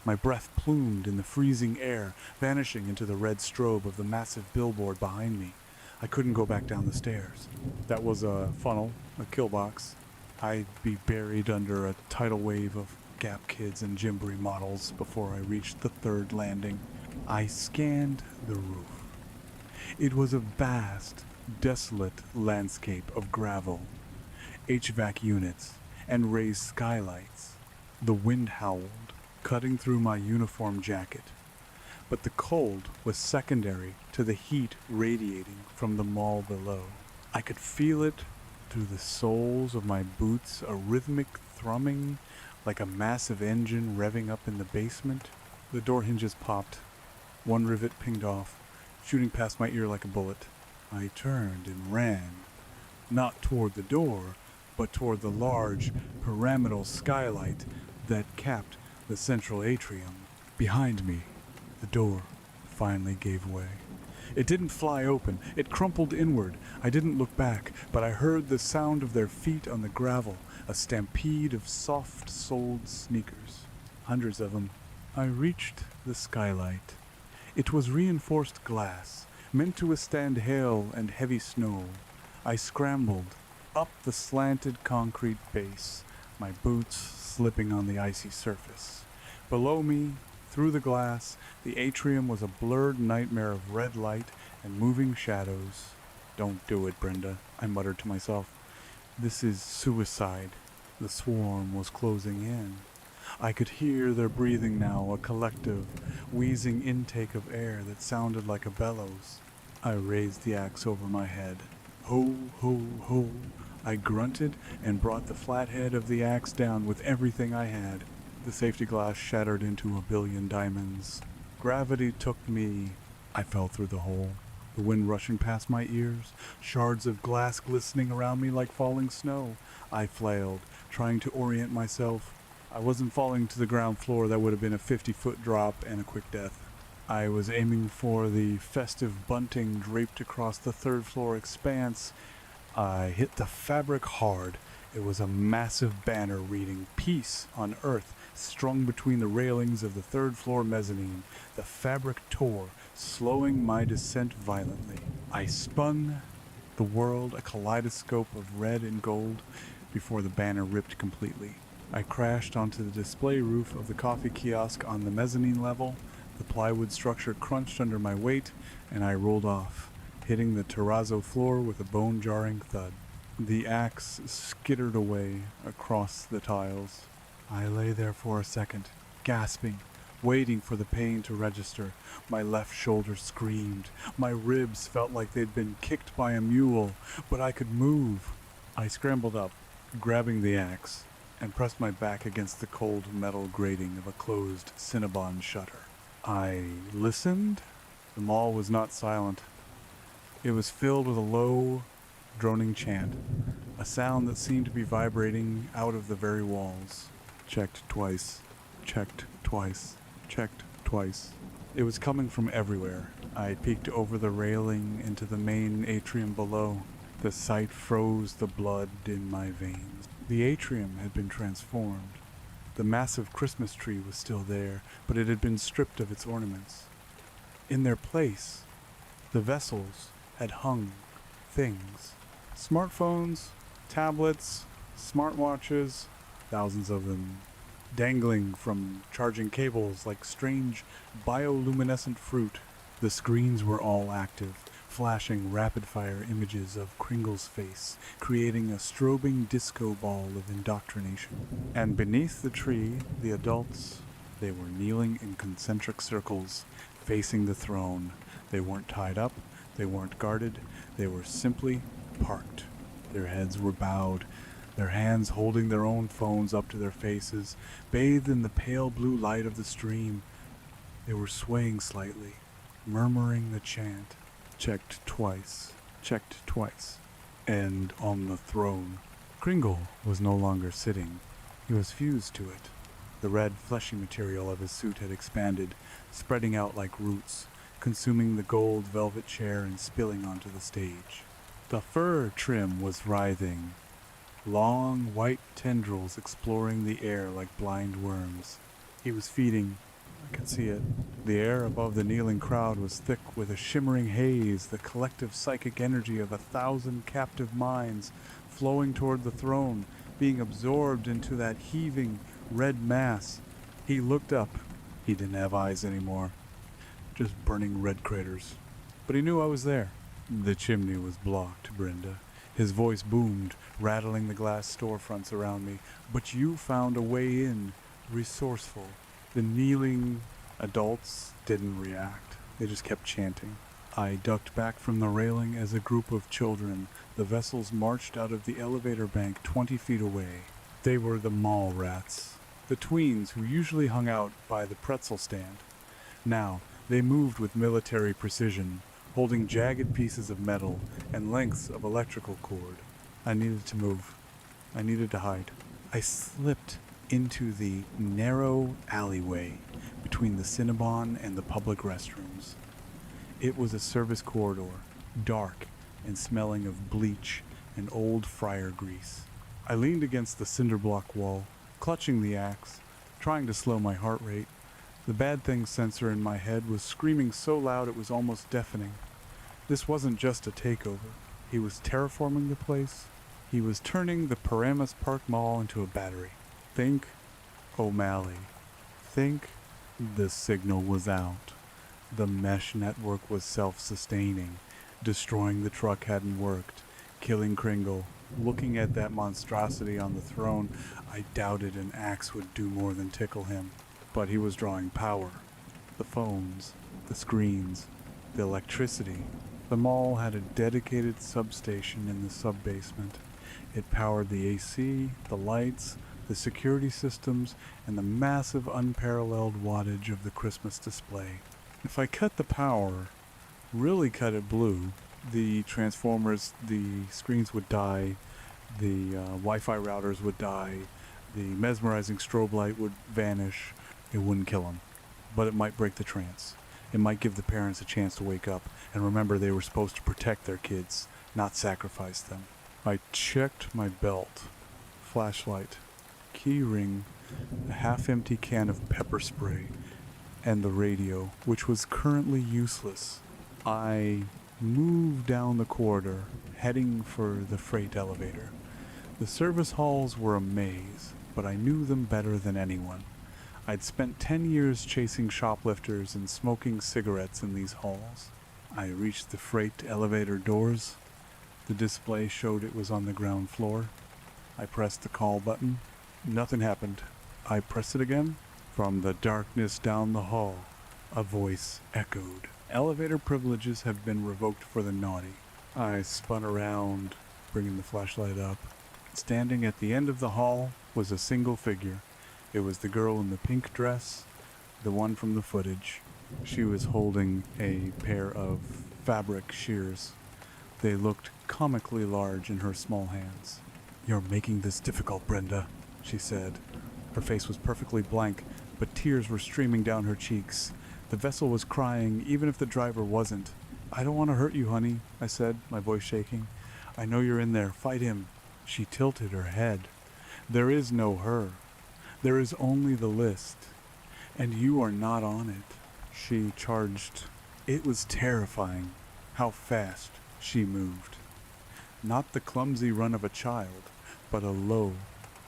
My breath plumed in the freezing air, vanishing into the red strobe of the massive billboard behind me. I couldn't go back down the stairs. That was a funnel, a kill box. I'd be buried under a tidal wave of Gap kids and Gymboree models before I reached the third landing. I scanned the roof. It was a vast, desolate landscape of gravel, HVAC units, and raised skylights. The wind howled, cutting through my uniform jacket. But the cold was secondary to the heat radiating from the mall below. I could feel it through the soles of my boots, a rhythmic thrumming like a massive engine revving up in the basement. The door hinges popped. One rivet pinged off, shooting past my ear like a bullet. I turned and ran, not toward the door, but toward the large, pyramidal skylight that capped the central atrium. Behind me, the door finally gave way. It didn't fly open. It crumpled inward. I didn't look back, but I heard the sound of their feet on the gravel, a stampede of soft-soled sneakers. Hundreds of them. I reached the skylight. It was reinforced glass, meant to withstand hail and heavy snow. I scrambled up the slanted concrete base, my boots slipping on the icy surface. Below me, through the glass, the atrium was a blurred nightmare of red light and moving shadows. "Don't do it, Brenda," I muttered to myself. "This is suicide." The swarm was closing in. I could hear their breathing now, a collective, wheezing intake of air that sounded like a bellows. I raised the axe over my head. "Ho, ho, ho." I grunted and brought the flat head of the axe down with everything I had. The safety glass shattered into a billion diamonds. Gravity took me. I fell through the hole. The wind rushing past my ears, shards of glass glistening around me like falling snow. I flailed, trying to orient myself. I wasn't falling to the ground floor. That would have been a 50-foot drop and a quick death. I was aiming for the festive bunting draped across the third-floor expanse. I hit the fabric hard. It was a massive banner reading "Peace on Earth," strung between the railings of the third-floor mezzanine. The fabric tore, slowing my descent violently. I spun the world a kaleidoscope of red and gold before the banner ripped completely. I crashed onto the display roof of the coffee kiosk on the mezzanine level. The plywood structure crunched under my weight, and I rolled off, hitting the terrazzo floor with a bone-jarring thud. The axe skittered away across the tiles. I lay there for a second, gasping, waiting for the pain to register. My left shoulder screamed. My ribs felt like they'd been kicked by a mule, but I could move. I scrambled up, grabbing the axe, and pressed my back against the cold metal grating of a closed Cinnabon shutter. I listened. The mall was not silent. It was filled with a low, droning chant, a sound that seemed to be vibrating out of the very walls. Checked twice, checked twice, checked twice. It was coming from everywhere. I peeked over the railing into the main atrium below. The sight froze the blood in my veins. The atrium had been transformed. The massive Christmas tree was still there, but it had been stripped of its ornaments. In their place, the vessels had hung things. Smartphones, tablets, smartwatches, thousands of them, dangling from charging cables like strange bioluminescent fruit. The screens were all active, flashing rapid-fire images of Kringle's face, creating a strobing disco ball of indoctrination. And beneath the tree, the adults, they were kneeling in concentric circles, facing the throne. They weren't tied up, they weren't guarded, they were simply parked. Their heads were bowed, their hands holding their own phones up to their faces, bathed in the pale blue light of the stream. They were swaying slightly, murmuring the chant. Checked twice, checked twice. And on the throne, Kringle was no longer sitting. He was fused to it. The red, fleshy material of his suit had expanded, spreading out like roots, consuming the gold velvet chair and spilling onto the stage. The fur trim was writhing, long white tendrils exploring the air like blind worms. He was feeding. I could see it. The air above the kneeling crowd was thick with a shimmering haze, the collective psychic energy of 1,000 captive minds flowing toward the throne, being absorbed into that heaving red mass. He looked up. He didn't have eyes anymore, just burning red craters. But he knew I was there. The chimney was blocked, Brenda. His voice boomed, rattling the glass storefronts around me. But you found a way in, resourceful. The kneeling adults didn't react. They just kept chanting. I ducked back from the railing as a group of children. The vessels marched out of the elevator bank 20 feet away. They were the mall rats, the tweens who usually hung out by the pretzel stand. Now, they moved with military precision, holding jagged pieces of metal and lengths of electrical cord. I needed to move. I needed to hide. I slipped into the narrow alleyway between the Cinnabon and the public restrooms. It was a service corridor, dark and smelling of bleach and old fryer grease. I leaned against the cinder block wall, clutching the axe, trying to slow my heart rate. The bad things sensor in my head was screaming so loud it was almost deafening. This wasn't just a takeover. He was terraforming the place, He was turning the Paramus Park Mall into a battery. Think O'Malley. Think the signal was out. The mesh network was self-sustaining. Destroying the truck hadn't worked. Killing Kringle. Looking at that monstrosity on the throne, I doubted an axe would do more than tickle him. But he was drawing power. The phones, the screens, the electricity. The mall had a dedicated substation in the sub-basement. It powered the AC, the lights, the security systems, and the massive unparalleled wattage of the Christmas display. If I cut the power, really cut it blue, the transformers, the screens would die, the Wi-Fi routers would die, the mesmerizing strobe light would vanish. It wouldn't kill them, but it might break the trance. It might give the parents a chance to wake up and remember they were supposed to protect their kids, not sacrifice them. I checked my belt, flashlight, key ring, a half-empty can of pepper spray, and the radio, which was currently useless. I moved down the corridor, heading for the freight elevator. The service halls were a maze, but I knew them better than anyone. I'd spent 10 years chasing shoplifters and smoking cigarettes in these halls. I reached the freight elevator doors. The display showed it was on the ground floor. I pressed the call button. Nothing happened. I pressed it again. From the darkness down the hall, a voice echoed. Elevator privileges have been revoked for the naughty. I spun around, bringing the flashlight up. Standing at the end of the hall was a single figure. It was the girl in the pink dress, the one from the footage. She was holding a pair of fabric shears. They looked comically large in her small hands. "You're making this difficult, Brenda," she said. Her face was perfectly blank, but tears were streaming down her cheeks. The vessel was crying, even if the driver wasn't. "I don't want to hurt you, honey," I said, my voice shaking. "I know you're in there. Fight him." She tilted her head. "There is no her. There is only the list, and you are not on it." She charged. It was terrifying how fast she moved. Not the clumsy run of a child, but a low,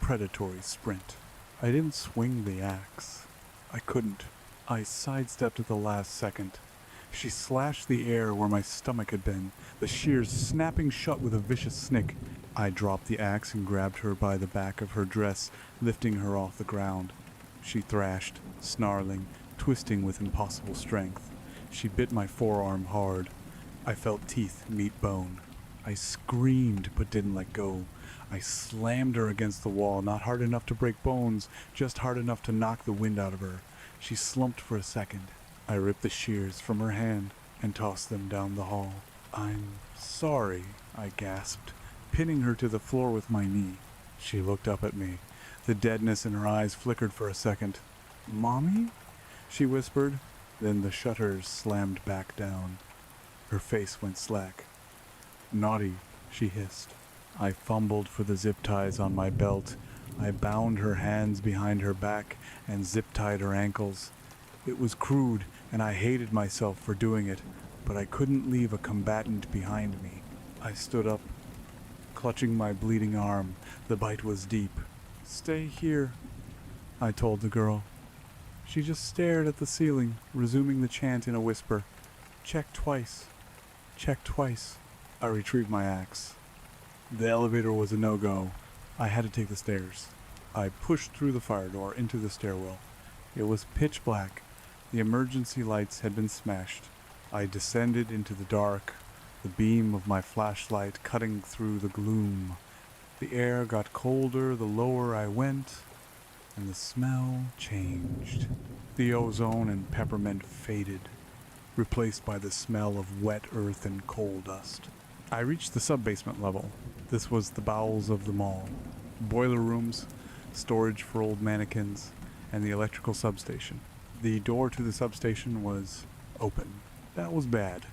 predatory sprint. I didn't swing the axe. I couldn't. I sidestepped at the last second. She slashed the air where my stomach had been, the shears snapping shut with a vicious snick. I dropped the axe and grabbed her by the back of her dress, lifting her off the ground. She thrashed, snarling, twisting with impossible strength. She bit my forearm hard. I felt teeth meet bone. I screamed but didn't let go. I slammed her against the wall, not hard enough to break bones, just hard enough to knock the wind out of her. She slumped for a second. I ripped the shears from her hand and tossed them down the hall. "I'm sorry," I gasped, pinning her to the floor with my knee. She looked up at me. The deadness in her eyes flickered for a second. "Mommy?" she whispered. Then the shutters slammed back down. Her face went slack. "Naughty," she hissed. I fumbled for the zip ties on my belt. I bound her hands behind her back and zip-tied her ankles. It was crude, and I hated myself for doing it, but I couldn't leave a combatant behind me. I stood up, clutching my bleeding arm. The bite was deep. "Stay here," I told the girl. She just stared at the ceiling, resuming the chant in a whisper. "Check twice. Check twice." I retrieved my axe. The elevator was a no-go. I had to take the stairs. I pushed through the fire door into the stairwell. It was pitch black. The emergency lights had been smashed. I descended into the dark, the beam of my flashlight cutting through the gloom. The air got colder the lower I went, and the smell changed. The ozone and peppermint faded, replaced by the smell of wet earth and coal dust. I reached the sub-basement level. This was the bowels of the mall. Boiler rooms, storage for old mannequins, and the electrical substation. The door to the substation was open. That was bad.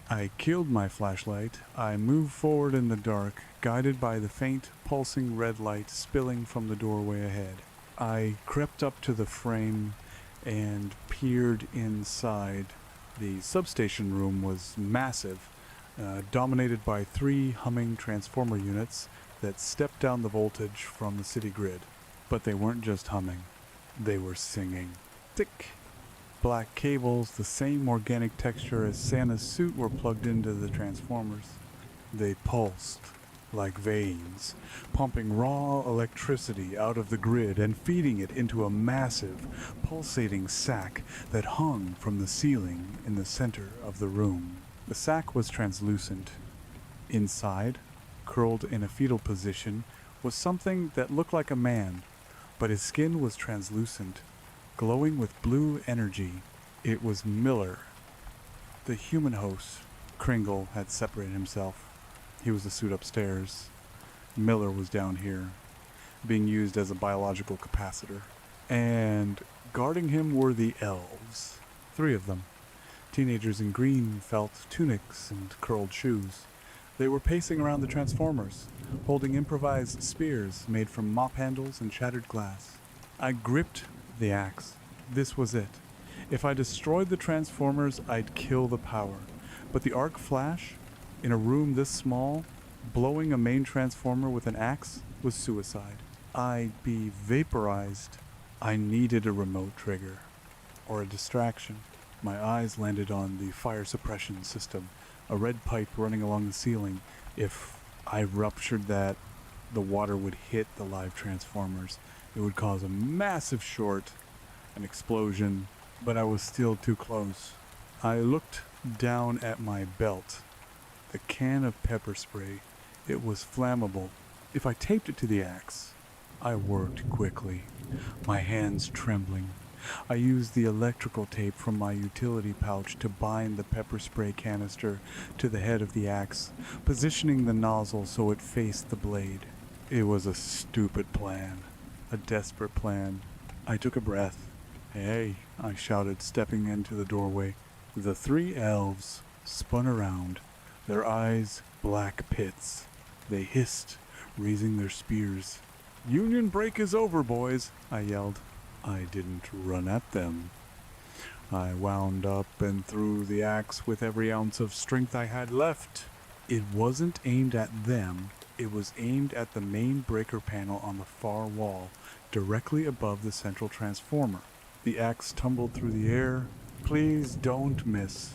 I killed my flashlight. I moved forward in the dark, guided by the faint, pulsing red light spilling from the doorway ahead. I crept up to the frame and peered inside. The substation room was massive, dominated by 3 humming transformer units, that stepped down the voltage from the city grid. But they weren't just humming, they were singing. Thick, black cables, the same organic texture as Santa's suit, were plugged into the transformers. They pulsed like veins, pumping raw electricity out of the grid and feeding it into a massive, pulsating sac that hung from the ceiling in the center of the room. The sac was translucent. Inside, curled in a fetal position, was something that looked like a man, but his skin was translucent, glowing with blue energy. It was Miller, the human host. Kringle had separated himself. He was the suit upstairs. Miller was down here, being used as a biological capacitor. And guarding him were the elves. 3 of them. Teenagers in green felt tunics and curled shoes. They were pacing around the transformers, holding improvised spears made from mop handles and shattered glass. I gripped the axe. This was it. If I destroyed the transformers, I'd kill the power. But the arc flash, in a room this small, blowing a main transformer with an axe, was suicide. I'd be vaporized. I needed a remote trigger, or a distraction. My eyes landed on the fire suppression system, a red pipe running along the ceiling. If I ruptured that, the water would hit the live transformers. It would cause a massive short, an explosion, but I was still too close. I looked down at my belt. The can of pepper spray. It was flammable. If I taped it to the axe, I worked quickly, my hands trembling. I used the electrical tape from my utility pouch to bind the pepper spray canister to the head of the axe, positioning the nozzle so it faced the blade. It was a stupid plan, a desperate plan. I took a breath. "Hey," I shouted, stepping into the doorway. The 3 elves spun around, their eyes black pits. They hissed, raising their spears. "Union break is over, boys," I yelled. I didn't run at them. I wound up and threw the axe with every ounce of strength I had left. It wasn't aimed at them. It was aimed at the main breaker panel on the far wall, directly above the central transformer. The axe tumbled through the air. "Please don't miss.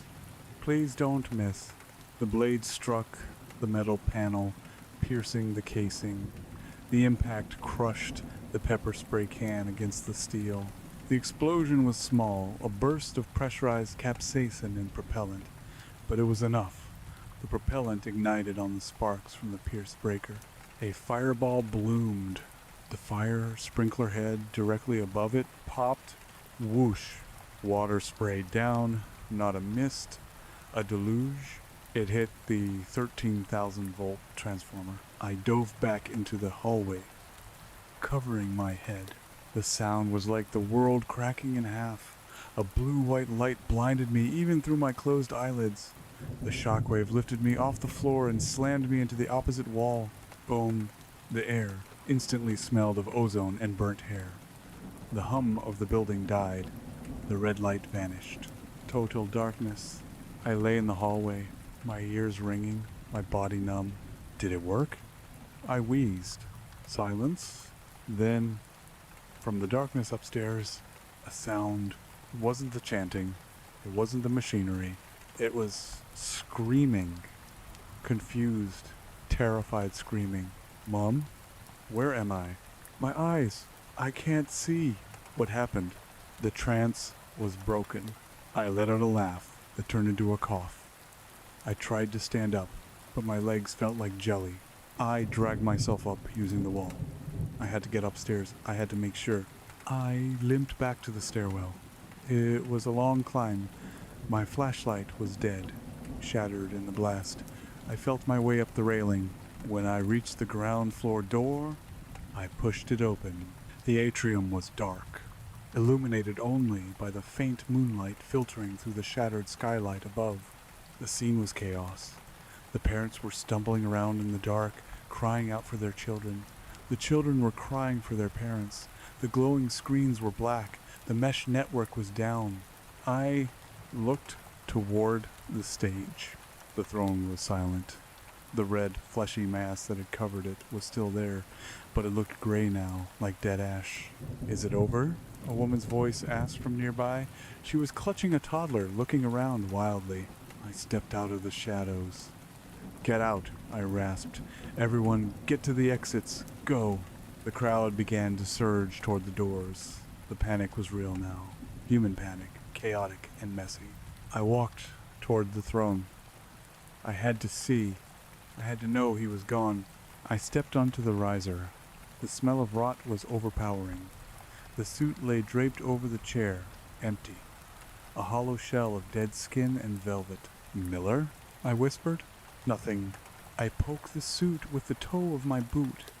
Please don't miss." The blade struck the metal panel, piercing the casing. The impact crushed the pepper spray can against the steel. The explosion was small, a burst of pressurized capsaicin and propellant, but it was enough. The propellant ignited on the sparks from the pierced breaker. A fireball bloomed. The fire sprinkler head directly above it popped. Whoosh. Water sprayed down, not a mist, a deluge. It hit the 13,000-volt transformer. I dove back into the hallway, covering my head. The sound was like the world cracking in half. A blue-white light blinded me even through my closed eyelids. The shockwave lifted me off the floor and slammed me into the opposite wall. Boom. The air instantly smelled of ozone and burnt hair. The hum of the building died. The red light vanished. Total darkness. I lay in the hallway, my ears ringing, my body numb. Did it work? I wheezed. Silence. Then, from the darkness upstairs, a sound. It wasn't the chanting. It wasn't the machinery. It was screaming. Confused, terrified screaming. "Mom? Where am I? My eyes. I can't see." What happened? The trance was broken. I let out a laugh that turned into a cough. I tried to stand up, but my legs felt like jelly. I dragged myself up using the wall. I had to get upstairs. I had to make sure. I limped back to the stairwell. It was a long climb. My flashlight was dead, shattered in the blast. I felt my way up the railing. When I reached the ground floor door, I pushed it open. The atrium was dark, illuminated only by the faint moonlight filtering through the shattered skylight above. The scene was chaos. The parents were stumbling around in the dark, crying out for their children. The children were crying for their parents. The glowing screens were black. The mesh network was down. I looked toward the stage. The throne was silent. The red, fleshy mass that had covered it was still there, but it looked gray now, like dead ash. "Is it over?" a woman's voice asked from nearby. She was clutching a toddler, looking around wildly. I stepped out of the shadows. "Get out," I rasped. "Everyone, get to the exits. Go." The crowd began to surge toward the doors. The panic was real now. Human panic, chaotic and messy. I walked toward the throne. I had to see. I had to know he was gone. I stepped onto the riser. The smell of rot was overpowering. The suit lay draped over the chair, empty. A hollow shell of dead skin and velvet. "Miller?" I whispered. Nothing. I poked the suit with the toe of my boot.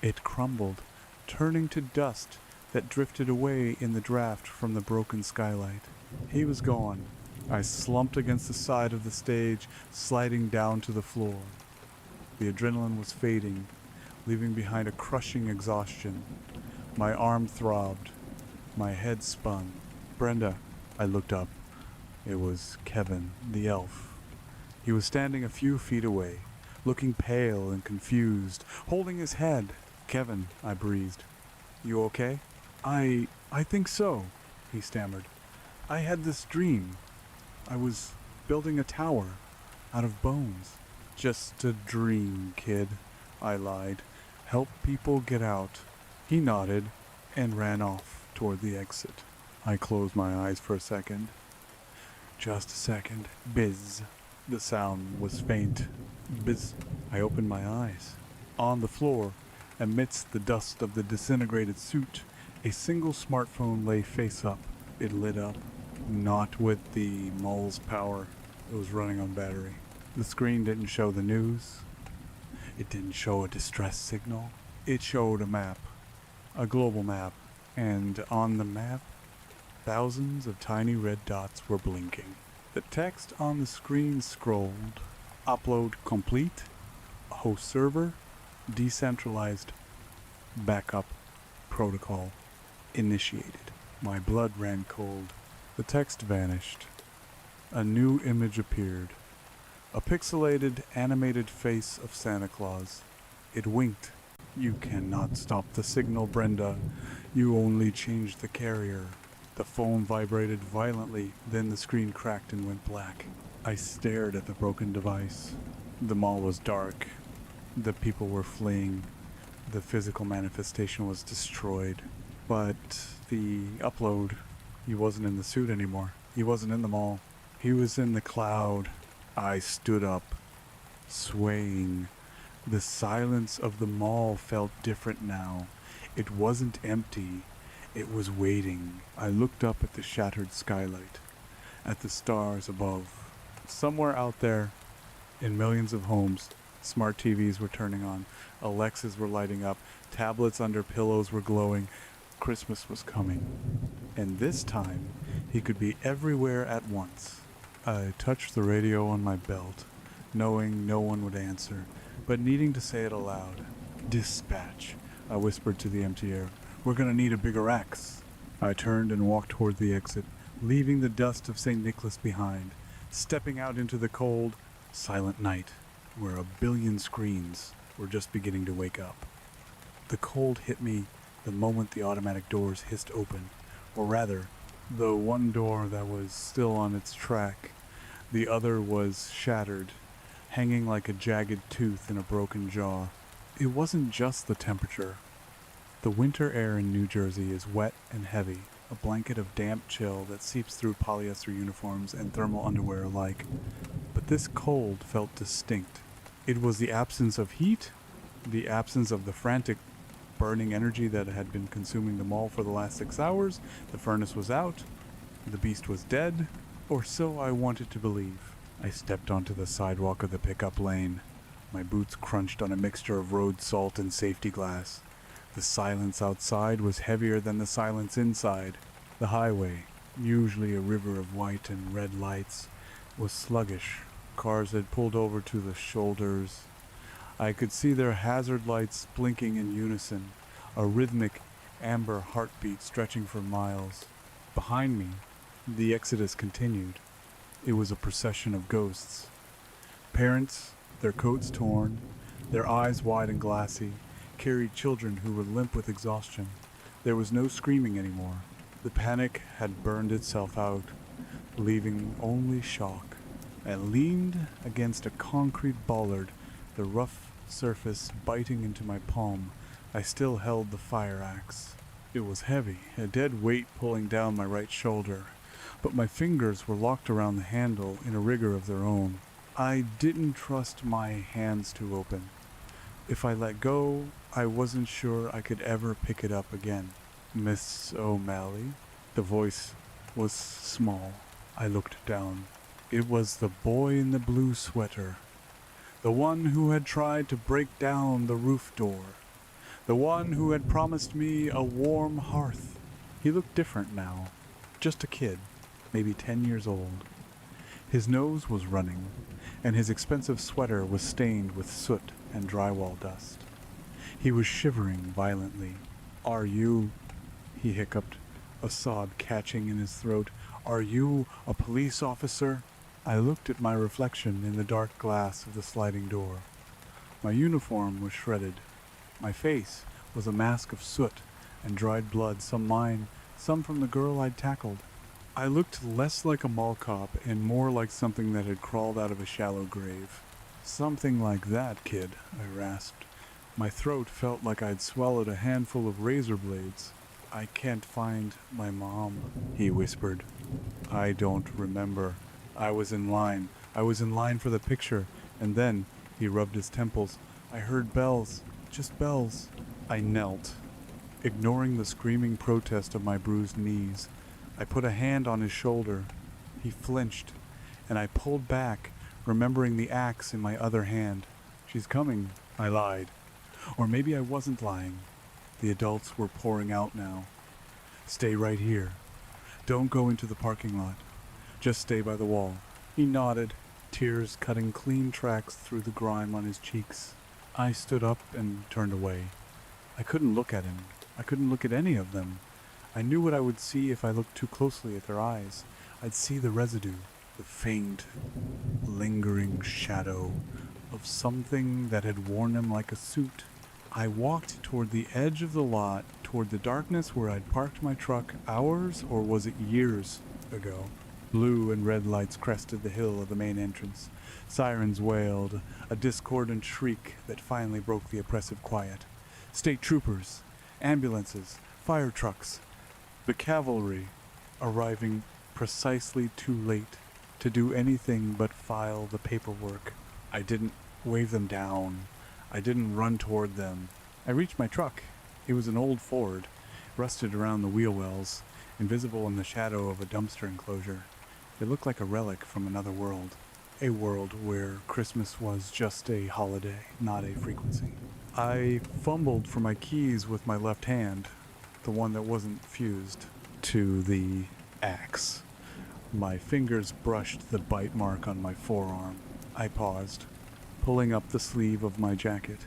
It crumbled, turning to dust that drifted away in the draft from the broken skylight. He was gone. I slumped against the side of the stage, sliding down to the floor. The adrenaline was fading, leaving behind a crushing exhaustion. My arm throbbed. My head spun. "Brenda." I looked up. It was Kevin, the elf. He was standing a few feet away, looking pale and confused, holding his head. "Kevin," I breathed. "You okay?" I think so," he stammered. "I had this dream. I was building a tower out of bones." "Just a dream, kid," I lied. "Help people get out." He nodded and ran off toward the exit. I closed my eyes for a second. Just a second. Biz. The sound was faint. Biz. I opened my eyes. On the floor, amidst the dust of the disintegrated suit, a single smartphone lay face up. It lit up. Not with the mole's power. It was running on battery. The screen didn't show the news. It didn't show a distress signal. It showed a map. A global map. And on the map, thousands of tiny red dots were blinking. The text on the screen scrolled. "Upload complete. Host server. Decentralized. Backup protocol initiated." My blood ran cold. The text vanished. A new image appeared. A pixelated, animated face of Santa Claus. It winked. "You cannot stop the signal, Brenda. You only changed the carrier." The phone vibrated violently, then the screen cracked and went black. I stared at the broken device. The mall was dark. The people were fleeing. The physical manifestation was destroyed. But the upload, he wasn't in the suit anymore. He wasn't in the mall. He was in the cloud. I stood up, swaying. The silence of the mall felt different now. It wasn't empty. It was waiting. I looked up at the shattered skylight, at the stars above. Somewhere out there, in millions of homes, smart TVs were turning on. Alexas were lighting up. Tablets under pillows were glowing. Christmas was coming. And this time, he could be everywhere at once. I touched the radio on my belt, knowing no one would answer, but needing to say it aloud. "Dispatch," I whispered to the empty air. "We're gonna need a bigger axe." I turned and walked toward the exit, leaving the dust of St. Nicholas behind, stepping out into the cold, silent night, where a billion screens were just beginning to wake up. The cold hit me the moment the automatic doors hissed open, or rather, the one door that was still on its track. The other was shattered, hanging like a jagged tooth in a broken jaw. It wasn't just the temperature. The winter air in New Jersey is wet and heavy, a blanket of damp chill that seeps through polyester uniforms and thermal underwear alike. But this cold felt distinct. It was the absence of heat, the absence of the frantic burning energy that had been consuming the mall for the last 6 hours. The furnace was out. The beast was dead. Or so I wanted to believe. I stepped onto the sidewalk of the pickup lane. My boots crunched on a mixture of road salt and safety glass. The silence outside was heavier than the silence inside. The highway, usually a river of white and red lights, was sluggish. Cars had pulled over to the shoulders. I could see their hazard lights blinking in unison, a rhythmic amber heartbeat stretching for miles. Behind me, the exodus continued. It was a procession of ghosts. Parents, their coats torn, their eyes wide and glassy, carried children who were limp with exhaustion. There was no screaming anymore. The panic had burned itself out, leaving only shock. I leaned against a concrete bollard, the rough surface biting into my palm. I still held the fire axe. It was heavy, a dead weight pulling down my right shoulder, but my fingers were locked around the handle in a rigor of their own. I didn't trust my hands to open. If I let go, I wasn't sure I could ever pick it up again. "Miss O'Malley?" The voice was small. I looked down. It was the boy in the blue sweater. The one who had tried to break down the roof door. The one who had promised me a warm hearth. He looked different now. Just a kid, maybe 10 years old. His nose was running, and his expensive sweater was stained with soot and drywall dust. He was shivering violently. "Are you," he hiccuped, a sob catching in his throat, "are you a police officer?" I looked at my reflection in the dark glass of the sliding door. My uniform was shredded. My face was a mask of soot and dried blood, some mine, some from the girl I'd tackled. I looked less like a mall cop and more like something that had crawled out of a shallow grave. "Something like that, kid," I rasped. My throat felt like I'd swallowed a handful of razor blades. "I can't find my mom," he whispered. "I don't remember. I was in line. I was in line for the picture, and then," he rubbed his temples, "I heard bells. Just bells." I knelt, ignoring the screaming protest of my bruised knees. I put a hand on his shoulder. He flinched, and I pulled back, remembering the axe in my other hand. "She's coming," I lied. Or maybe I wasn't lying. The adults were pouring out now. "Stay right here. Don't go into the parking lot. Just stay by the wall." He nodded, tears cutting clean tracks through the grime on his cheeks. I stood up and turned away. I couldn't look at him. I couldn't look at any of them. I knew what I would see if I looked too closely at their eyes. I'd see the residue, the faint, lingering shadow of something that had worn them like a suit. I walked toward the edge of the lot, toward the darkness where I'd parked my truck hours, or was it years, ago. Blue and red lights crested the hill of the main entrance. Sirens wailed, a discordant shriek that finally broke the oppressive quiet. State troopers, ambulances, fire trucks, the cavalry, arriving precisely too late to do anything but file the paperwork. I didn't wave them down. I didn't run toward them. I reached my truck. It was an old Ford, rusted around the wheel wells, invisible in the shadow of a dumpster enclosure. It looked like a relic from another world. A world where Christmas was just a holiday, not a frequency. I fumbled for my keys with my left hand, the one that wasn't fused to the axe. My fingers brushed the bite mark on my forearm. I paused, pulling up the sleeve of my jacket.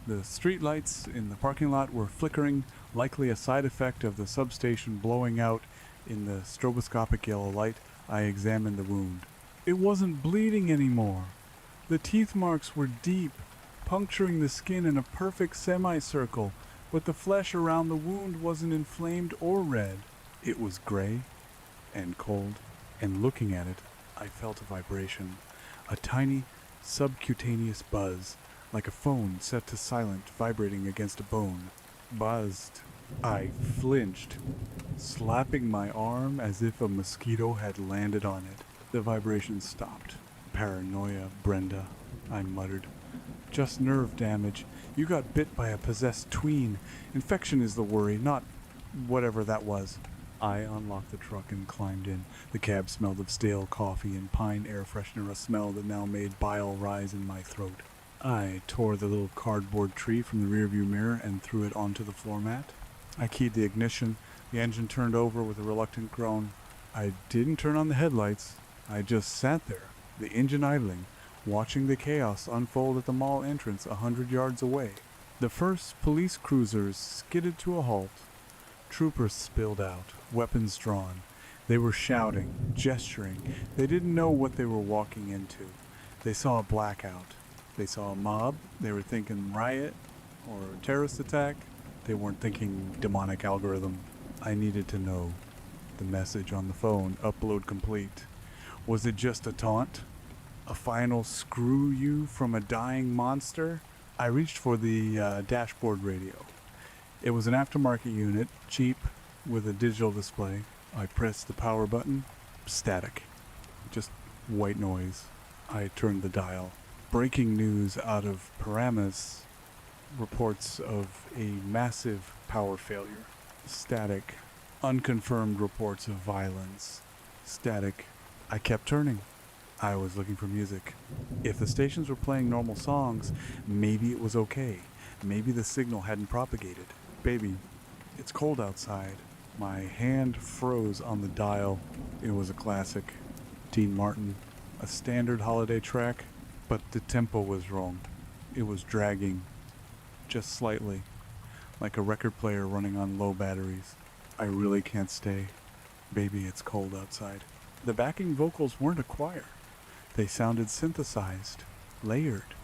The street lights in the parking lot were flickering, likely a side effect of the substation blowing out in the stroboscopic yellow light. I examined the wound. It wasn't bleeding anymore. The teeth marks were deep, puncturing the skin in a perfect semicircle, but the flesh around the wound wasn't inflamed or red. It was gray and cold, and looking at it, I felt a vibration, a tiny subcutaneous buzz, like a phone set to silent vibrating against a bone. Buzzed. I flinched, slapping my arm as if a mosquito had landed on it. The vibration stopped. "Paranoia, Brenda," I muttered. "Just nerve damage. You got bit by a possessed tween. Infection is the worry, not whatever that was." I unlocked the truck and climbed in. The cab smelled of stale coffee and pine air freshener, a smell that now made bile rise in my throat. I tore the little cardboard tree from the rearview mirror and threw it onto the floor mat. I keyed the ignition. The engine turned over with a reluctant groan. I didn't turn on the headlights. I just sat there, the engine idling, watching the chaos unfold at the mall entrance 100 yards away. The first police cruisers skidded to a halt. Troopers spilled out, weapons drawn. They were shouting, gesturing. They didn't know what they were walking into. They saw a blackout. They saw a mob. They were thinking riot or terrorist attack. They weren't thinking demonic algorithm. I needed to know. The message on the phone, upload complete. Was it just a taunt? A final screw you from a dying monster? I reached for the dashboard radio. It was an aftermarket unit, cheap, with a digital display. I pressed the power button. Static. Just white noise. I turned the dial. Breaking news out of Paramus. Reports of a massive power failure. Static. Unconfirmed reports of violence. Static. I kept turning. I was looking for music. If the stations were playing normal songs, maybe it was okay. Maybe the signal hadn't propagated. Baby, it's cold outside. My hand froze on the dial. It was a classic. Dean Martin. A standard holiday track, but the tempo was wrong. It was dragging. Just slightly. Like a record player running on low batteries. I really can't stay. Baby, it's cold outside. The backing vocals weren't a choir. They sounded synthesized, layered.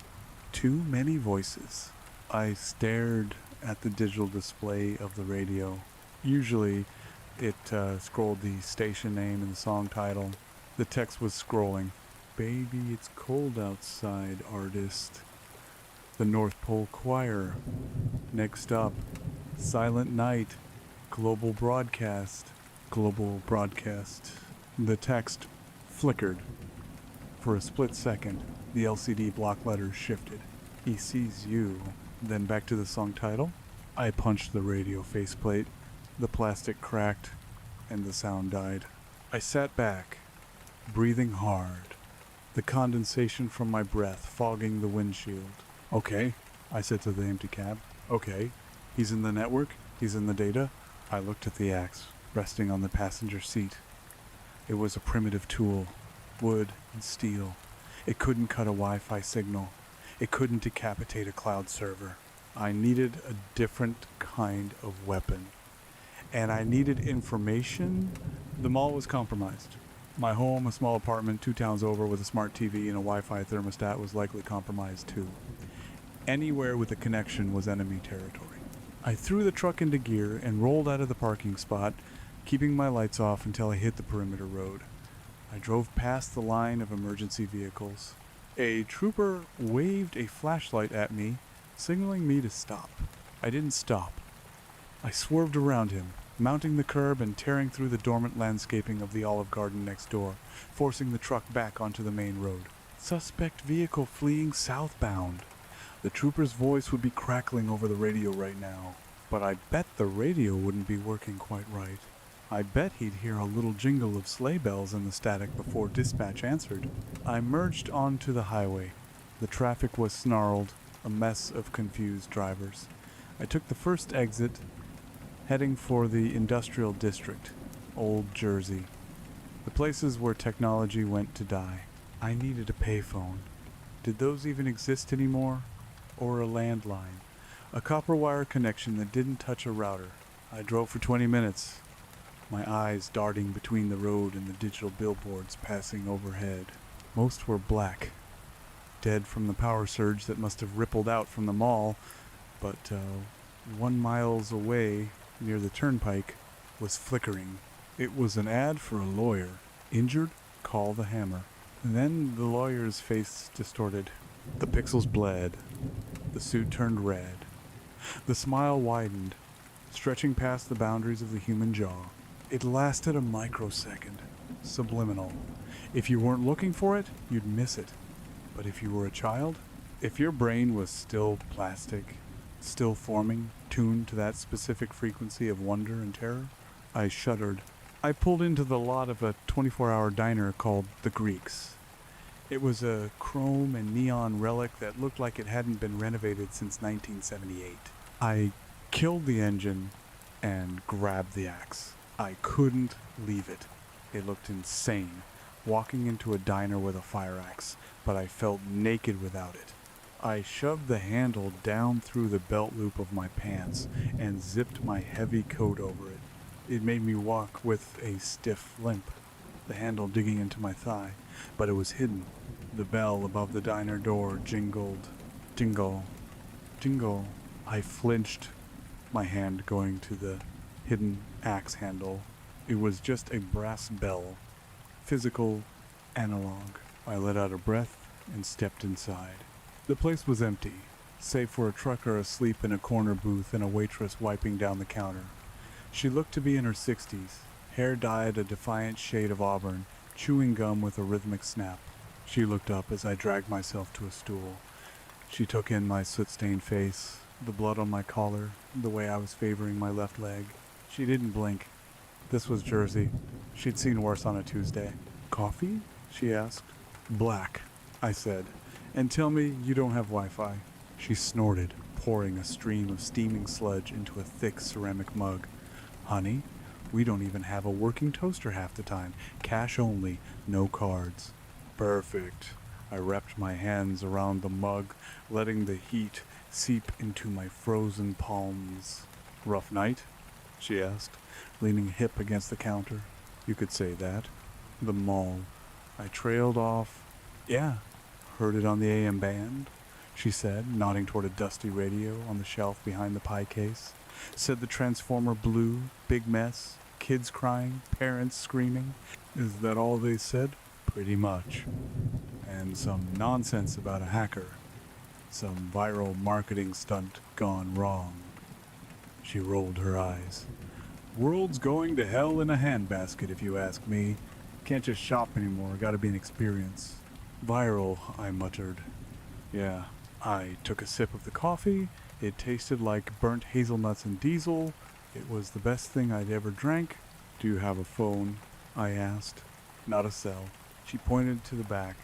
Too many voices. I stared at the digital display of the radio. Usually, it scrolled the station name and the song title. The text was scrolling. Baby, it's cold outside, artist. The North Pole Choir. Next up, Silent Night. Global Broadcast. Global Broadcast. The text flickered. For a split second, the LCD block letters shifted. He sees you. Then back to the song title. I punched the radio faceplate. The plastic cracked, and the sound died. I sat back, breathing hard. The condensation from my breath fogging the windshield. Okay, I said to the empty cab. Okay, he's in the network, he's in the data. I looked at the axe, resting on the passenger seat. It was a primitive tool, wood and steel. It couldn't cut a Wi-Fi signal. It couldn't decapitate a cloud server. I needed a different kind of weapon. And I needed information. The mall was compromised. My home, a small apartment 2 towns over with a smart TV and a Wi-Fi thermostat, was likely compromised too. Anywhere with a connection was enemy territory. I threw the truck into gear and rolled out of the parking spot, keeping my lights off until I hit the perimeter road. I drove past the line of emergency vehicles. A trooper waved a flashlight at me, signaling me to stop. I didn't stop. I swerved around him, mounting the curb and tearing through the dormant landscaping of the Olive Garden next door, forcing the truck back onto the main road. Suspect vehicle fleeing southbound. The trooper's voice would be crackling over the radio right now, but I bet the radio wouldn't be working quite right. I bet he'd hear a little jingle of sleigh bells in the static before dispatch answered. I merged onto the highway. The traffic was snarled, a mess of confused drivers. I took the first exit, heading for the industrial district, Old Jersey. The places where technology went to die. I needed a payphone. Did those even exist anymore? Or a landline? A copper wire connection that didn't touch a router. I drove for 20 minutes, my eyes darting between the road and the digital billboards passing overhead. Most were black, dead from the power surge that must have rippled out from the mall, but 1 mile away, near the turnpike, was flickering. It was an ad for a lawyer. Injured? Call the hammer. And then the lawyer's face distorted. The pixels bled. The suit turned red. The smile widened, stretching past the boundaries of the human jaw. It lasted a microsecond. Subliminal. If you weren't looking for it, you'd miss it. But if you were a child, if your brain was still plastic, still forming, tuned to that specific frequency of wonder and terror, I shuddered. I pulled into the lot of a 24-hour diner called The Greeks. It was a chrome and neon relic that looked like it hadn't been renovated since 1978. I killed the engine and grabbed the axe. I couldn't leave it. It looked insane, walking into a diner with a fire axe, but I felt naked without it. I shoved the handle down through the belt loop of my pants and zipped my heavy coat over it. It made me walk with a stiff limp, the handle digging into my thigh, but it was hidden, The bell above the diner door jingled. Jingle. Jingle. I flinched, my hand going to the hidden axe handle. It was just a brass bell. Physical, analog. I let out a breath and stepped inside. The place was empty, save for a trucker asleep in a corner booth and a waitress wiping down the counter. She looked to be in her 60s, hair dyed a defiant shade of auburn, chewing gum with a rhythmic snap. She looked up as I dragged myself to a stool. She took in my soot-stained face, the blood on my collar, the way I was favoring my left leg. She didn't blink. This was Jersey. She'd seen worse on a Tuesday. Coffee? She asked. Black, I said. And tell me you don't have Wi-Fi. She snorted, pouring a stream of steaming sludge into a thick ceramic mug. Honey, we don't even have a working toaster half the time. Cash only, no cards. Perfect. I wrapped my hands around the mug, letting the heat seep into my frozen palms. Rough night? She asked, leaning hip against the counter. You could say that. The mall. I trailed off. Yeah, heard it on the AM band, she said, nodding toward a dusty radio on the shelf behind the pie case. Said the transformer blew, big mess, kids crying, parents screaming. Is that all they said? Pretty much. And some nonsense about a hacker. Some viral marketing stunt gone wrong. She rolled her eyes. World's going to hell in a handbasket, if you ask me. Can't just shop anymore, gotta be an experience. Viral, I muttered. Yeah. I took a sip of the coffee. It tasted like burnt hazelnuts and diesel. It was the best thing I'd ever drank. Do you have a phone? I asked. Not a cell. She pointed to the back,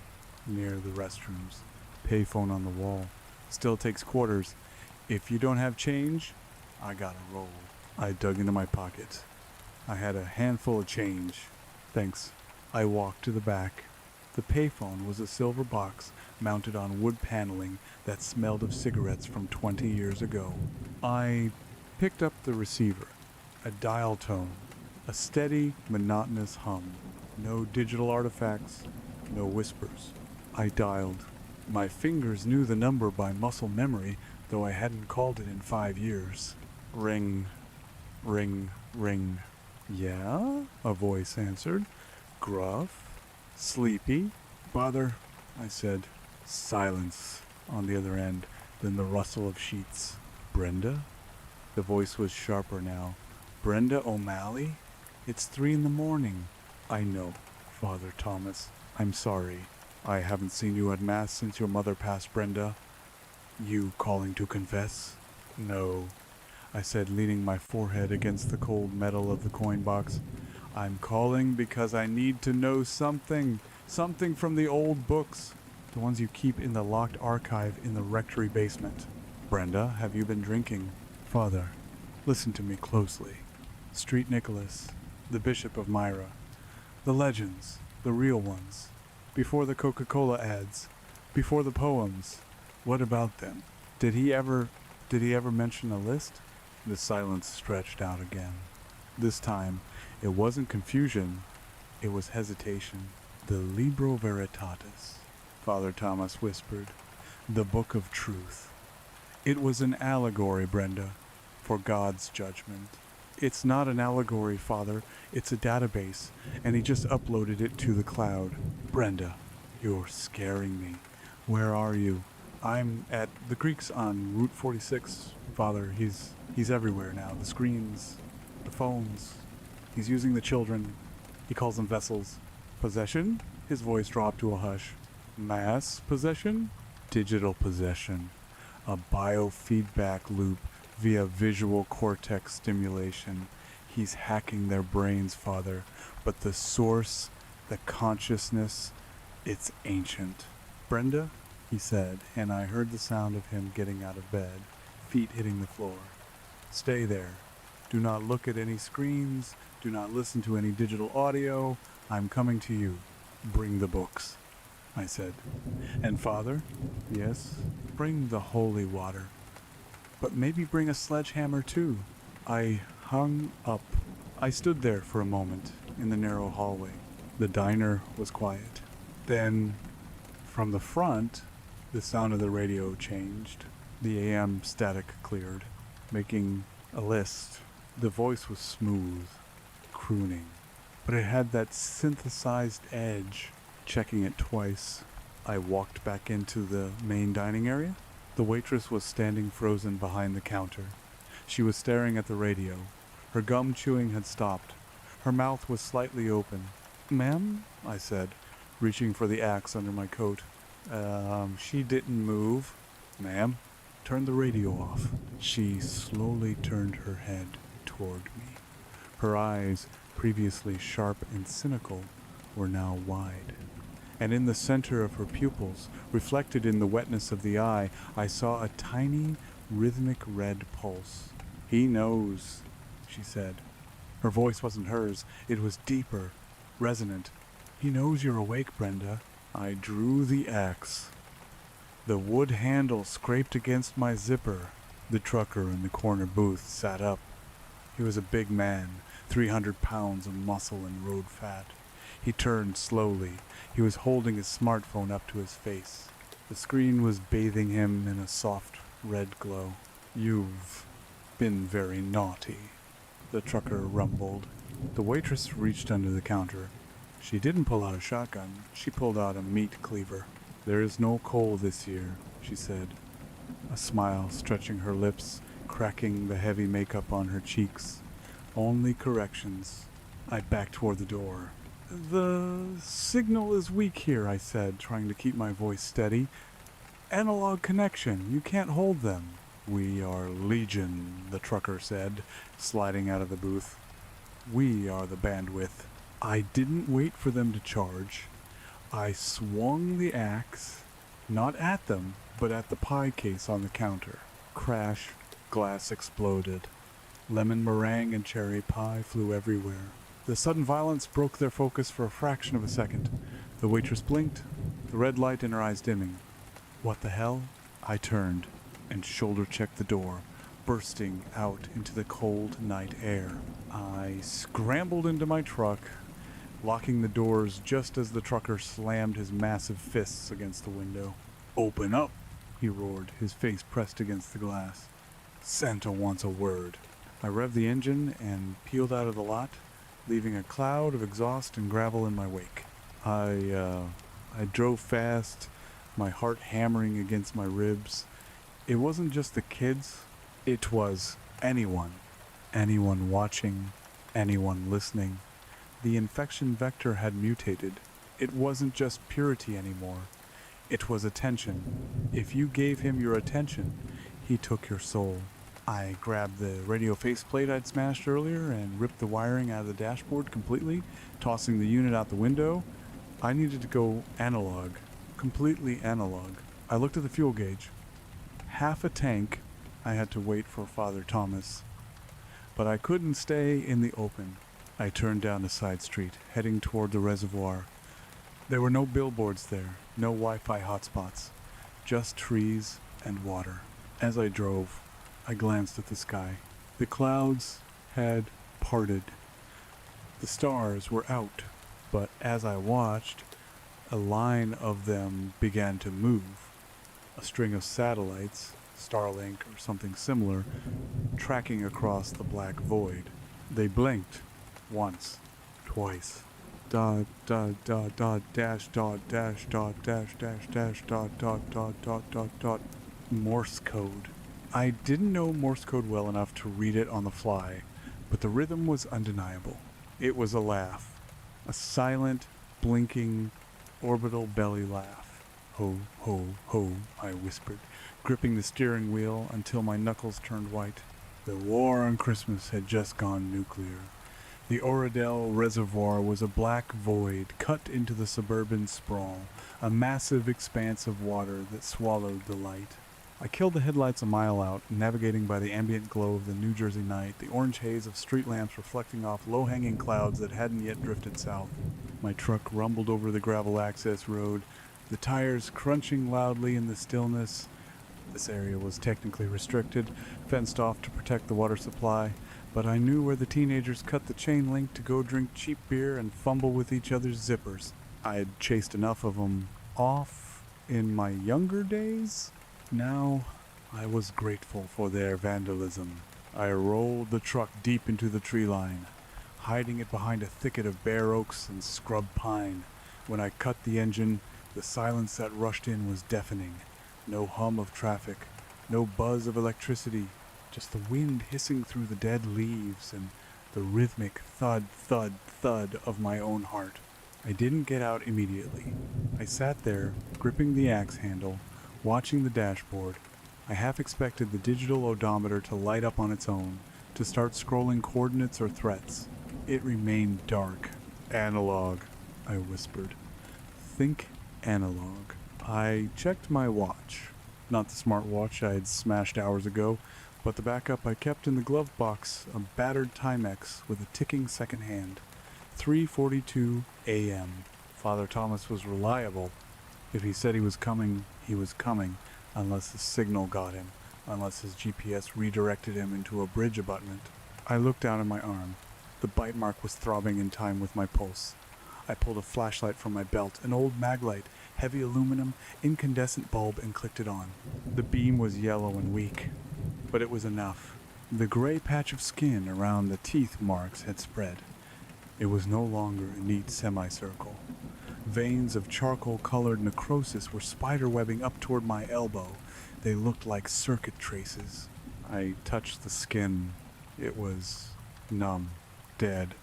near the restrooms. Payphone on the wall. Still takes quarters. If you don't have change, I gotta roll. I dug into my pocket. I had a handful of change. Thanks. I walked to the back. The payphone was a silver box mounted on wood paneling that smelled of cigarettes from 20 years ago. I picked up the receiver. A dial tone. A steady, monotonous hum. No digital artifacts. No whispers. I dialed. My fingers knew the number by muscle memory, though I hadn't called it in 5 years. Ring. Ring. Ring. Yeah? A voice answered. Gruff. Sleepy. Father, I said. Silence on the other end, then the rustle of sheets. Brenda? The voice was sharper now. Brenda O'Malley? It's 3 a.m. I know, Father Thomas. I'm sorry. I haven't seen you at Mass since your mother passed, Brenda. You calling to confess? No, I said, leaning my forehead against the cold metal of the coin box. I'm calling because I need to know something. Something from the old books. The ones you keep in the locked archive in the rectory basement. Brenda, have you been drinking? Father, listen to me closely. Street Nicholas, the Bishop of Myra. The legends, the real ones. Before the Coca-Cola ads. Before the poems. What about them? Did he ever mention a list? The silence stretched out again. This time, it wasn't confusion, it was hesitation. The Libro Veritatis, Father Thomas whispered. The Book of Truth. It was an allegory, Brenda, for God's judgment. It's not an allegory, Father. It's a database, and he just uploaded it to the cloud. Brenda, you're scaring me. Where are you? I'm at the Greeks on Route 46, Father. He's everywhere now. The screens, the phones. He's using the children. He calls them vessels. Possession? His voice dropped to a hush. Mass possession? Digital possession. A biofeedback loop via visual cortex stimulation. He's hacking their brains, Father. But the source, the consciousness, it's ancient. Brenda? He said, and I heard the sound of him getting out of bed, feet hitting the floor. Stay there. Do not look at any screens. Do not listen to any digital audio. I'm coming to you. Bring the books, I said. And Father? Yes? Bring the holy water. But maybe bring a sledgehammer too. I hung up. I stood there for a moment in the narrow hallway. The diner was quiet. Then From the front, the sound of the radio changed. The AM static cleared, making a list. The voice was smooth, crooning, but it had that synthesized edge. Checking it twice, I walked back into the main dining area. The waitress was standing frozen behind the counter. She was staring at the radio. Her gum chewing had stopped. Her mouth was slightly open. "Ma'am?" I said, reaching for the axe under my coat. She didn't move. "Ma'am?" "Turn the radio off." She slowly turned her head toward me. Her eyes, previously sharp and cynical, were now wide. And in the center of her pupils, reflected in the wetness of the eye, I saw a tiny, rhythmic red pulse. "He knows," she said. Her voice wasn't hers. It was deeper, resonant. "He knows you're awake, Brenda." I drew the axe. The wood handle scraped against my zipper. The trucker in the corner booth sat up. He was a big man, 300 pounds of muscle and road fat. He turned slowly. He was holding his smartphone up to his face. The screen was bathing him in a soft red glow. "You've been very naughty," the trucker rumbled. The waitress reached under the counter. She didn't pull out a shotgun. She pulled out a meat cleaver. "There is no coal this year," she said, a smile stretching her lips, cracking the heavy makeup on her cheeks. "Only corrections." I backed toward the door. "The signal is weak here," I said, trying to keep my voice steady. "Analog connection. You can't hold them." "We are Legion," the trucker said, sliding out of the booth. "We are the bandwidth." I didn't wait for them to charge. I swung the axe, not at them, but at the pie case on the counter. Crash, glass exploded. Lemon meringue and cherry pie flew everywhere. The sudden violence broke their focus for a fraction of a second. The waitress blinked, the red light in her eyes dimming. "What the hell?" I turned and shoulder-checked the door, bursting out into the cold night air. I scrambled into my truck, locking the doors just as the trucker slammed his massive fists against the window. "Open up," he roared, his face pressed against the glass. "Santa wants a word." I revved the engine and peeled out of the lot, leaving a cloud of exhaust and gravel in my wake. I drove fast, my heart hammering against my ribs. It wasn't just the kids, it was anyone. Anyone watching, anyone listening. The infection vector had mutated. It wasn't just purity anymore. It was attention. If you gave him your attention, he took your soul. I grabbed the radio faceplate I'd smashed earlier and ripped the wiring out of the dashboard completely, tossing the unit out the window. I needed to go analog, completely analog. I looked at the fuel gauge. Half a tank. I had to wait for Father Thomas. But I couldn't stay in the open. I turned down a side street, heading toward the reservoir. There were no billboards there, no Wi-Fi hotspots, just trees and water. As I drove, I glanced at the sky. The clouds had parted. The stars were out, but as I watched, a line of them began to move. A string of satellites, Starlink or something similar, tracking across the black void. They blinked. Once, twice. Dot, dot, dot, dot, dash, dot, dash, dot, dash, dash, dash, dot, dot, dot, dot, dot, dot. Morse code. I didn't know Morse code well enough to read it on the fly, but the rhythm was undeniable. It was a laugh. A silent, blinking, orbital belly laugh. "Ho, ho, ho," I whispered, gripping the steering wheel until my knuckles turned white. The war on Christmas had just gone nuclear. The Oradell Reservoir was a black void cut into the suburban sprawl, a massive expanse of water that swallowed the light. I killed the headlights a mile out, navigating by the ambient glow of the New Jersey night, the orange haze of street lamps reflecting off low-hanging clouds that hadn't yet drifted south. My truck rumbled over the gravel access road, the tires crunching loudly in the stillness. This area was technically restricted, fenced off to protect the water supply, but I knew where the teenagers cut the chain link to go drink cheap beer and fumble with each other's zippers. I had chased enough of them off in my younger days. Now, I was grateful for their vandalism. I rolled the truck deep into the tree line, hiding it behind a thicket of bare oaks and scrub pine. When I cut the engine, the silence that rushed in was deafening. No hum of traffic, no buzz of electricity, just the wind hissing through the dead leaves and the rhythmic thud, thud, thud of my own heart. I didn't get out immediately. I sat there, gripping the axe handle, watching the dashboard. I half expected the digital odometer to light up on its own, to start scrolling coordinates or threats. It remained dark. Analog, I whispered. Think analog. I checked my watch. Not the smartwatch I had smashed hours ago, but the backup I kept in the glove box, a battered Timex with a ticking second hand. 3:42 a.m. Father Thomas was reliable. If he said he was coming, unless the signal got him, unless his GPS redirected him into a bridge abutment. I looked down at my arm. The bite mark was throbbing in time with my pulse. I pulled a flashlight from my belt, an old maglite, heavy aluminum, incandescent bulb, and clicked it on. The beam was yellow and weak, but it was enough. The gray patch of skin around the teeth marks had spread. It was no longer a neat semicircle. Veins of charcoal-colored necrosis were spiderwebbing up toward my elbow. They looked like circuit traces. I touched the skin. It was numb, dead.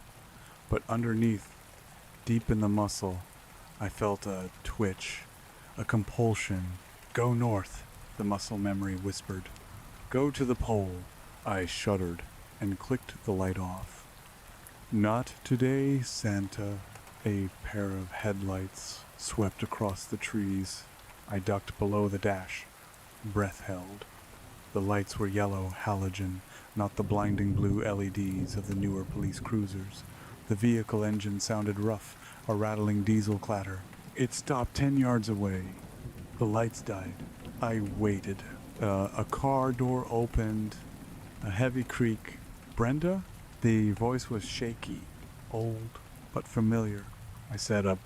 But underneath, deep in the muscle, I felt a twitch, a compulsion. Go north, the muscle memory whispered. Go to the pole. I shuddered and clicked the light off. Not today, Santa. A pair of headlights swept across the trees. I ducked below the dash, breath held. The lights were yellow halogen, not the blinding blue LEDs of the newer police cruisers. The vehicle engine sounded rough, a rattling diesel clatter. It stopped 10 yards away. The lights died. I waited. A car door opened. A heavy creak. Brenda? The voice was shaky, old, but familiar. I sat up,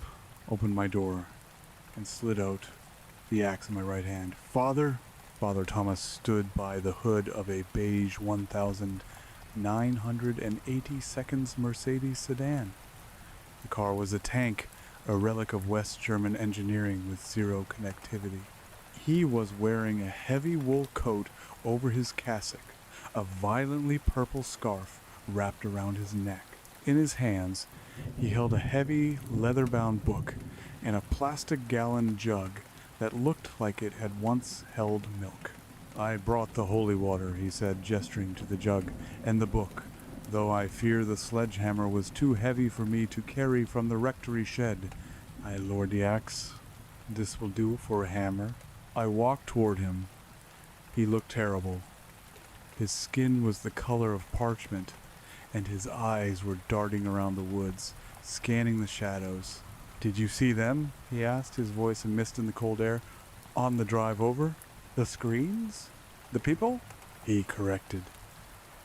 opened my door, and slid out, the axe in my right hand. Father? Father Thomas stood by the hood of a beige 1982 Mercedes sedan. The car was a tank, a relic of West German engineering with zero connectivity. He was wearing a heavy wool coat over his cassock, a violently purple scarf wrapped around his neck. In his hands, he held a heavy, leather-bound book and a plastic gallon jug that looked like it had once held milk. I brought the holy water, he said, gesturing to the jug, and the book, though I fear the sledgehammer was too heavy for me to carry from the rectory shed. I lowered the axe. This will do for a hammer. I walked toward him. He looked terrible. His skin was the color of parchment, and his eyes were darting around the woods, scanning the shadows. Did you see them? He asked, his voice a mist in the cold air. On the drive over? The screens? The people? He corrected.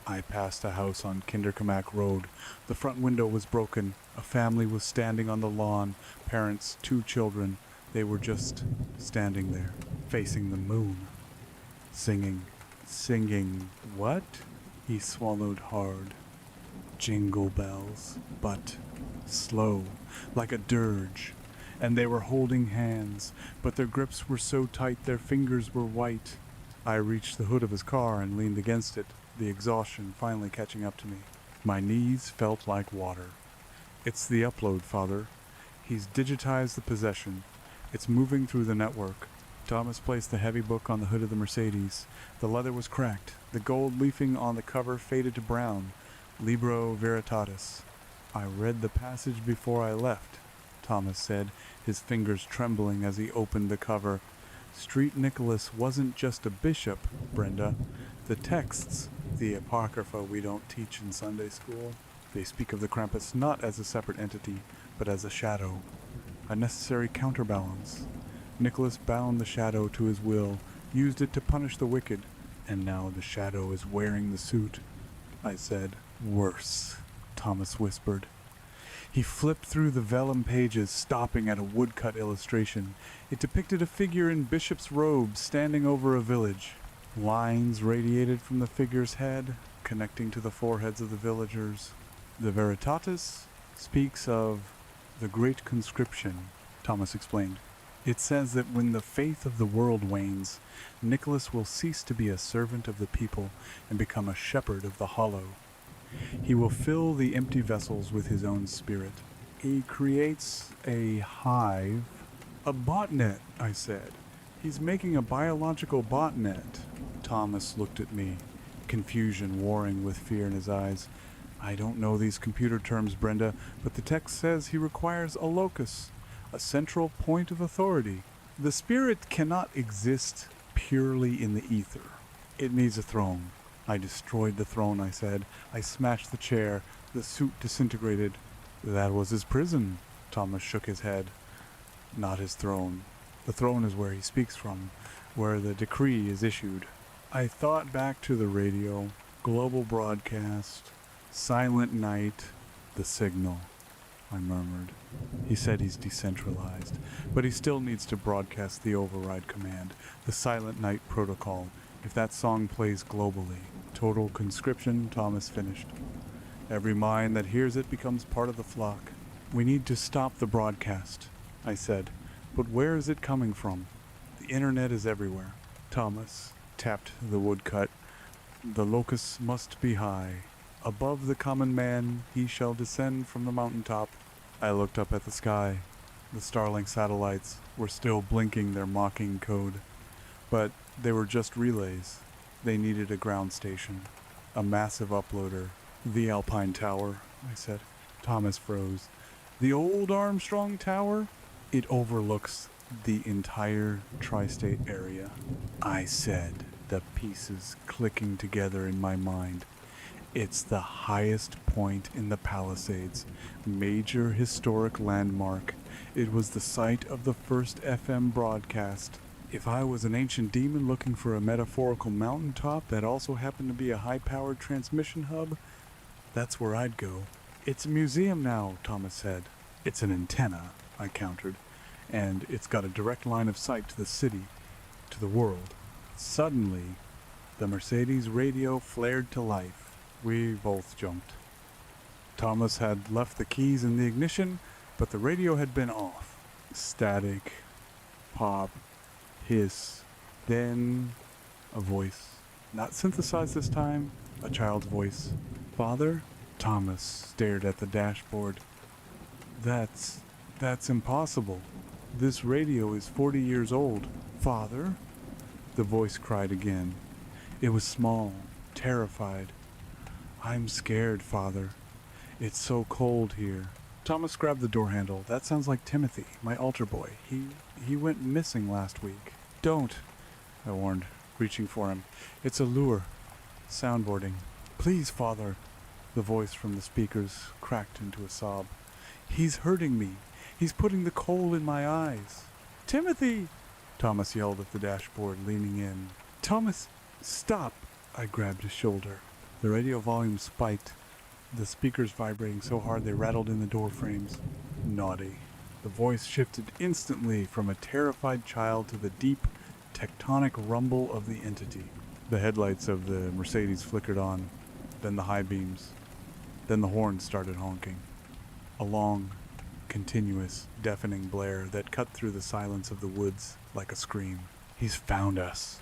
I passed a house on Kinderkamak Road. The front window was broken. A family was standing on the lawn. Parents, 2 children. They were just standing there, facing the moon. Singing. What? He swallowed hard. Jingle bells, but slow, like a dirge. And they were holding hands, but their grips were so tight their fingers were white. I reached the hood of his car and leaned against it, the exhaustion finally catching up to me. My knees felt like water. It's the upload, Father. He's digitized the possession. It's moving through the network. Thomas placed the heavy book on the hood of the Mercedes. The leather was cracked. The gold leafing on the cover faded to brown. Libro Veritatis. I read the passage before I left, Thomas said, his fingers trembling as he opened the cover. Street Nicholas wasn't just a bishop, Brenda. The texts, the Apocrypha we don't teach in Sunday school, they speak of the Krampus not as a separate entity, but as a shadow, a necessary counterbalance. Nicholas bound the shadow to his will, used it to punish the wicked, and now the shadow is wearing the suit. I said. Worse, Thomas whispered. He flipped through the vellum pages, stopping at a woodcut illustration. It depicted a figure in bishop's robes standing over a village. Lines radiated from the figure's head, connecting to the foreheads of the villagers. The Veritatis speaks of the Great Conscription, Thomas explained. It says that when the faith of the world wanes, Nicholas will cease to be a servant of the people and become a shepherd of the hollow. He will fill the empty vessels with his own spirit. He creates a hive. A botnet, I said. He's making a biological botnet. Thomas looked at me, confusion warring with fear in his eyes. I don't know these computer terms, Brenda, but the text says he requires a locus, a central point of authority. The spirit cannot exist purely in the ether. It needs a throne. I destroyed the throne, I said. I smashed the chair. The suit disintegrated. That was his prison. Thomas shook his head. Not his throne. The throne is where he speaks from, where the decree is issued. I thought back to the radio, global broadcast, silent night, the signal. I murmured. He said he's decentralized, but he still needs to broadcast the override command, the silent night protocol, if that song plays globally. Total conscription, Thomas finished. Every mind that hears it becomes part of the flock. We need to stop the broadcast, I said. But where is it coming from? The internet is everywhere. Thomas tapped the woodcut. The locus must be high. Above the common man he shall descend from the mountaintop. I looked up at the sky. The Starlink satellites were still blinking their mocking code. But they were just relays. They needed a ground station. A massive uploader. The Alpine Tower, I said. Thomas froze. The old Armstrong Tower? It overlooks the entire tri-state area. I said, the pieces clicking together in my mind. It's the highest point in the Palisades, major historic landmark. It was the site of the first FM broadcast. If I was an ancient demon looking for a metaphorical mountaintop that also happened to be a high-powered transmission hub, that's where I'd go. It's a museum now, Thomas said. It's an antenna, I countered, and it's got a direct line of sight to the city, to the world. Suddenly, the Mercedes radio flared to life. We both jumped. Thomas had left the keys in the ignition, but the radio had been off. Static, pop, hiss, then a voice. Not synthesized this time, a child's voice. Father? Thomas stared at the dashboard. That's impossible. This radio is 40 years old. Father? The voice cried again. It was small, terrified. I'm scared, Father. It's so cold here. Thomas grabbed the door handle. That sounds like Timothy, my altar boy. He went missing last week. Don't, I warned, reaching for him. It's a lure. Soundboarding. Please, Father. The voice from the speakers cracked into a sob. He's hurting me. He's putting the coal in my eyes. Timothy! Thomas yelled at the dashboard, leaning in. Thomas, stop! I grabbed his shoulder. The radio volume spiked, the speakers vibrating so hard they rattled in the door frames. Naughty. The voice shifted instantly from a terrified child to the deep, tectonic rumble of the entity. The headlights of the Mercedes flickered on, then the high beams. Then the horn started honking. A long, continuous, deafening blare that cut through the silence of the woods like a scream. He's found us,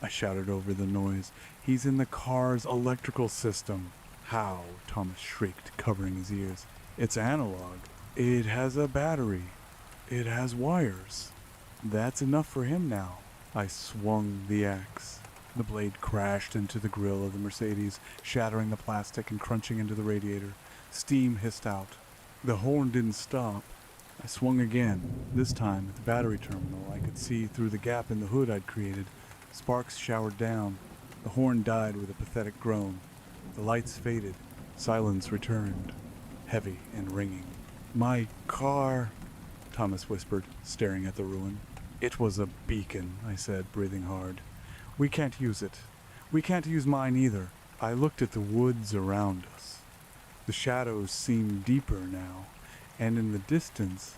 I shouted over the noise. He's in the car's electrical system. How? Thomas shrieked, covering his ears. It's analog. It has a battery. It has wires. That's enough for him now. I swung the axe. The blade crashed into the grill of the Mercedes, shattering the plastic and crunching into the radiator. Steam hissed out. The horn didn't stop. I swung again. This time, at the battery terminal, I could see through the gap in the hood I'd created. Sparks showered down. The horn died with a pathetic groan. The lights faded. Silence returned, heavy and ringing. My car, Thomas whispered, staring at the ruin. It was a beacon, I said, breathing hard. We can't use it. We can't use mine either. I looked at the woods around us. The shadows seemed deeper now, And in the distance,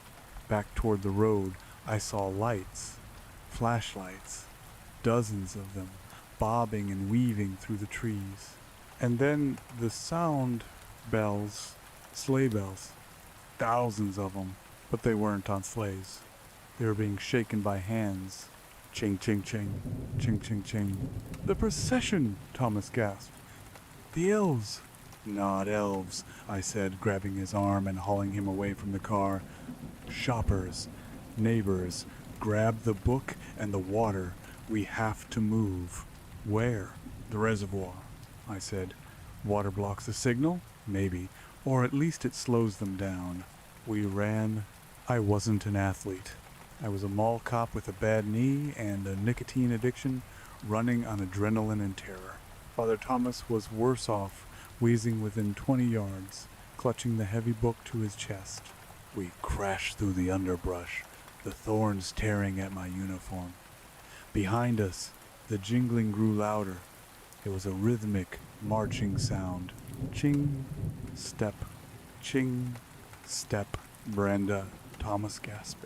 back toward the road, I saw lights, flashlights, dozens of them, bobbing and weaving through the trees. And then the sound, bells, sleigh bells, thousands of them, but they weren't on sleighs. They were being shaken by hands. Ching, ching, ching, ching, ching, ching. The procession, Thomas gasped. The elves. Not elves, I said, grabbing his arm and hauling him away from the car. Shoppers, neighbors, grab the book and the water. We have to move. Where? The reservoir, I said. Water blocks the signal? Maybe. Or at least it slows them down. We ran. I wasn't an athlete. I was a mall cop with a bad knee and a nicotine addiction, running on adrenaline and terror. Father Thomas was worse off, wheezing within 20 yards, clutching the heavy book to his chest. We crashed through the underbrush, the thorns tearing at my uniform. Behind us, the jingling grew louder. It was a rhythmic, marching sound. Ching, step, ching, step. Brenda, Thomas gasped,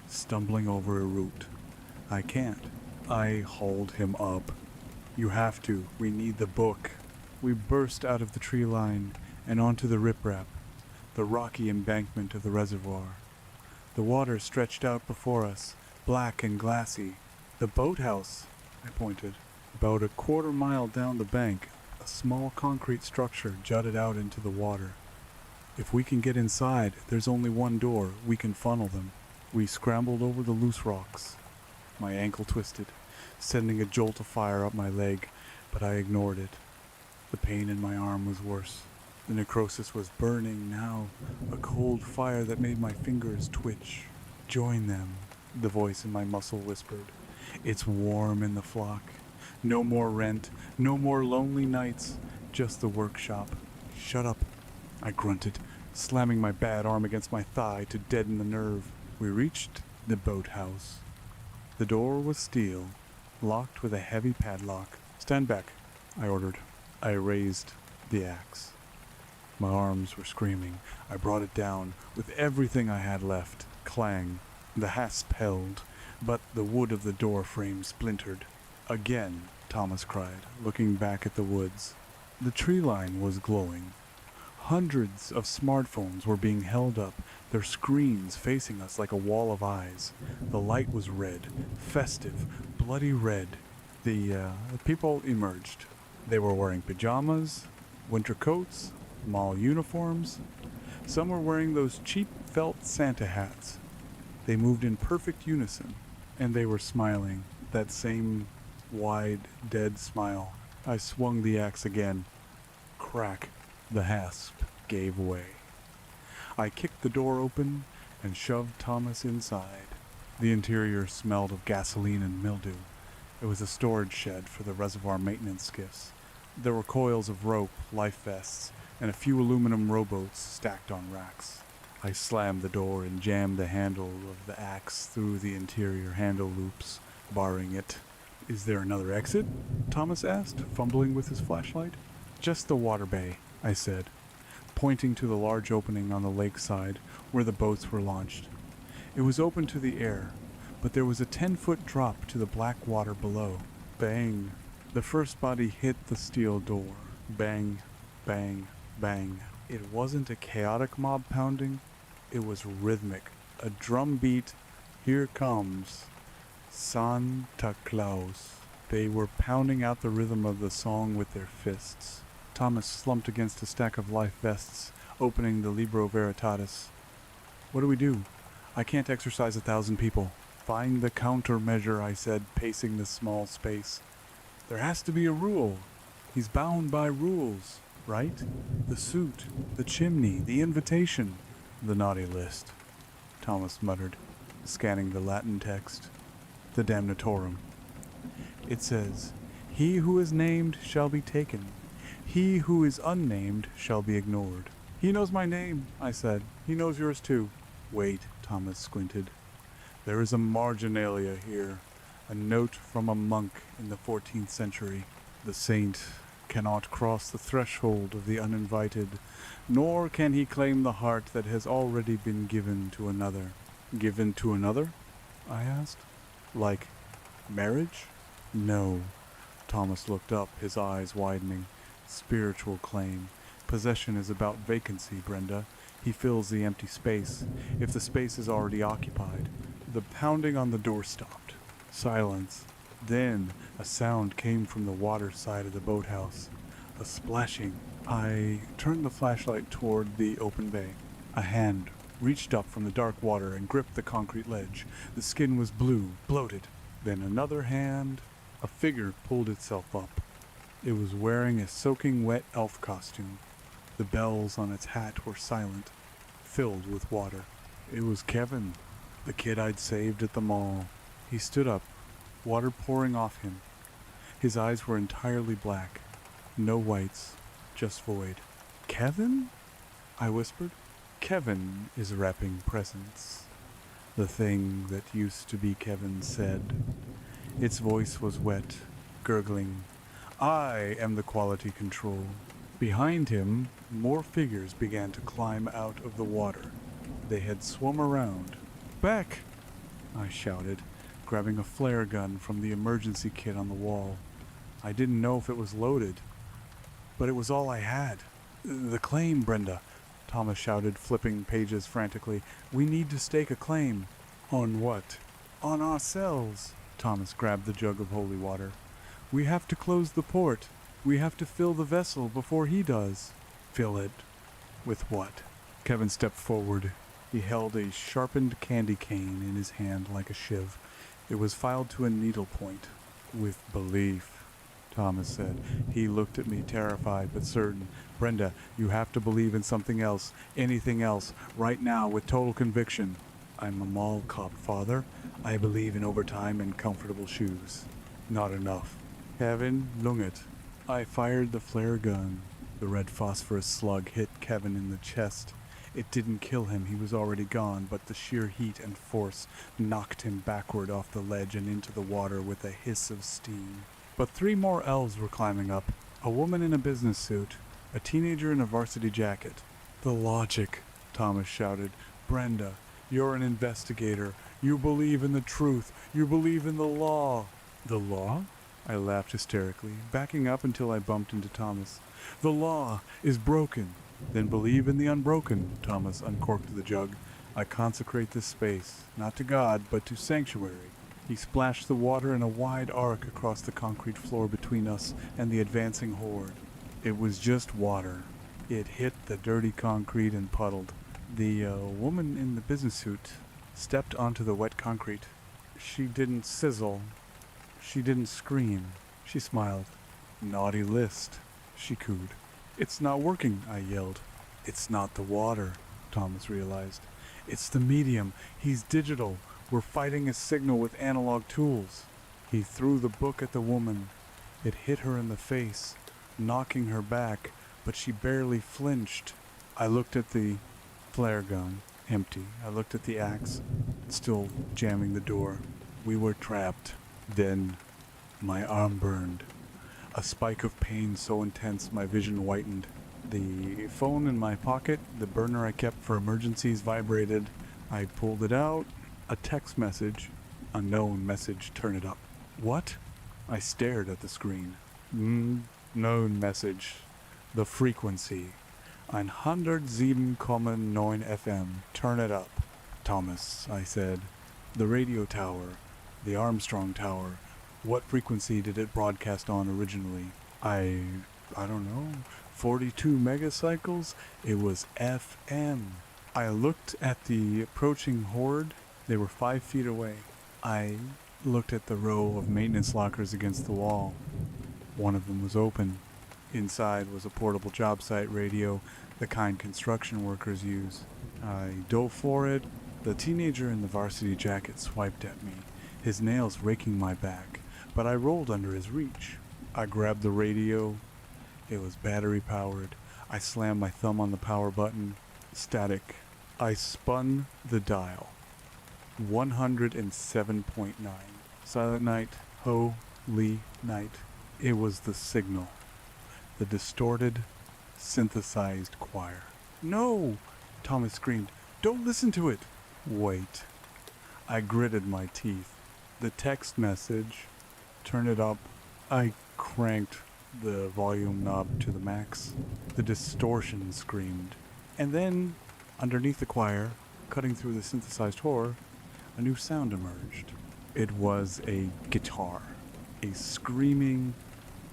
stumbling over a root. I can't. I hauled him up. You have to. We need the book. We burst out of the tree line and onto the riprap, the rocky embankment of the reservoir. The water stretched out before us, black and glassy. The boathouse, I pointed. About a quarter-mile down the bank, a small concrete structure jutted out into the water. If we can get inside, there's only one door. We can funnel them. We scrambled over the loose rocks. My ankle twisted, sending a jolt of fire up my leg, but I ignored it. The pain in my arm was worse. The necrosis was burning now, a cold fire that made my fingers twitch. Join them, the voice in my muscle whispered. It's warm in the flock. No more rent, no more lonely nights, just the workshop. Shut up, I grunted, slamming my bad arm against my thigh to deaden the nerve. We reached the boathouse. The door was steel, locked with a heavy padlock. Stand back, I ordered. I raised the axe. My arms were screaming. I brought it down with everything I had left. Clang. The hasp held, but the wood of the door frame splintered. Again, Thomas cried, looking back at the woods. The tree line was glowing. Hundreds of smartphones were being held up, their screens facing us like a wall of eyes. The light was red, festive, bloody red. The people emerged. They were wearing pajamas, winter coats, mall uniforms. Some were wearing those cheap felt Santa hats. They moved in perfect unison, and they were smiling, that same wide, dead smile. I swung the axe again. Crack. The hasp gave way. I kicked the door open and shoved Thomas inside. The interior smelled of gasoline and mildew. It was a storage shed for the reservoir maintenance skiffs. There were coils of rope, life vests, and a few aluminum rowboats stacked on racks. I slammed the door and jammed the handle of the axe through the interior handle loops, barring it. Is there another exit? Thomas asked, fumbling with his flashlight. Just the water bay, I said, pointing to the large opening on the lakeside where the boats were launched. It was open to the air, but there was a 10-foot drop to the black water below. Bang! The first body hit the steel door. Bang, bang, bang. It wasn't a chaotic mob pounding. It was rhythmic. A drum beat. Here comes Santa Claus. They were pounding out the rhythm of the song with their fists. Thomas slumped against a stack of life vests, opening the Libro Veritatis. What do we do? I can't exercise 1,000 people. Find the countermeasure, I said, pacing the small space. There has to be a rule. He's bound by rules, right? The suit, the chimney, the invitation. The naughty list, Thomas muttered, scanning the Latin text. The damnatorum. It says, "He who is named shall be taken. He who is unnamed shall be ignored." He knows my name, I said. He knows yours too. Wait, Thomas squinted. There is a marginalia here, a note from a monk in the 14th century. The saint cannot cross the threshold of the uninvited, nor can he claim the heart that has already been given to another. Given to another? I asked. Like marriage? No. Thomas looked up, his eyes widening. Spiritual claim. Possession is about vacancy, Brenda. He fills the empty space, if the space is already occupied. The pounding on the door stopped. Silence. Then a sound came from the water side of the boathouse. A splashing. I turned the flashlight toward the open bay. A hand reached up from the dark water and gripped the concrete ledge. The skin was blue, bloated. Then another hand. A figure pulled itself up. It was wearing a soaking wet elf costume. The bells on its hat were silent, filled with water. It was Kevin, the kid I'd saved at the mall. He stood up, water pouring off him. His eyes were entirely black. No whites, just void. Kevin? I whispered. Kevin is wrapping presents. The thing that used to be Kevin said. Its voice was wet, gurgling. I am the quality control. Behind him, more figures began to climb out of the water. They had swum around. Back! I shouted, grabbing a flare gun from the emergency kit on the wall. I didn't know if it was loaded, but it was all I had. The claim, Brenda, Thomas shouted, flipping pages frantically. We need to stake a claim. On what? On ourselves. Thomas grabbed the jug of holy water. We have to close the port. We have to fill the vessel before he does. Fill it with what? Kevin stepped forward. He held a sharpened candy cane in his hand like a shiv. It was filed to a needle point. With belief, Thomas said. He looked at me, terrified but certain. Brenda, you have to believe in something else, anything else, right now with total conviction. I'm a mall cop, Father. I believe in overtime and comfortable shoes. Not enough. Kevin, lung it. I fired the flare gun. The red phosphorus slug hit Kevin in the chest. It didn't kill him, he was already gone, but the sheer heat and force knocked him backward off the ledge and into the water with a hiss of steam. But 3 more elves were climbing up. A woman in a business suit, a teenager in a varsity jacket. The logic, Thomas shouted. Brenda, you're an investigator. You believe in the truth. You believe in the law. The law? I laughed hysterically, backing up until I bumped into Thomas. The law is broken. Then believe in the unbroken, Thomas uncorked the jug. I consecrate this space, not to God, but to sanctuary. He splashed the water in a wide arc across the concrete floor between us and the advancing horde. It was just water. It hit the dirty concrete and puddled. The woman in the business suit stepped onto the wet concrete. She didn't sizzle. She didn't scream. She smiled. Naughty list, she cooed. It's not working, I yelled. It's not the water, Thomas realized. It's the medium. He's digital. We're fighting a signal with analog tools. He threw the book at the woman. It hit her in the face, knocking her back, but she barely flinched. I looked at the flare gun, empty. I looked at the axe, still jamming the door. We were trapped. Then my arm burned. A spike of pain so intense my vision whitened. The phone in my pocket, the burner I kept for emergencies, vibrated. I pulled it out. A text message. Unknown message, turn it up. What? I stared at the screen. Known message. The frequency. 107,9 FM. Turn it up. Thomas, I said. The radio tower. The Armstrong Tower. What frequency did it broadcast on originally? I don't know. 42 megacycles? It was FM. I looked at the approaching horde. They were 5 feet away. I looked at the row of maintenance lockers against the wall. One of them was open. Inside was a portable job site radio, the kind construction workers use. I dove for it. The teenager in the varsity jacket swiped at me, his nails raking my back, but I rolled under his reach. I grabbed the radio. It was battery powered. I slammed my thumb on the power button. Static. I spun the dial. 107.9. Silent night. Holy night. It was the signal. The distorted, synthesized choir. "No!" Thomas screamed. "Don't listen to it!" "Wait." I gritted my teeth. The text message. Turn it up. I cranked the volume knob to the max. The distortion screamed. And then, underneath the choir, cutting through the synthesized horror, a new sound emerged. It was a guitar. A screaming,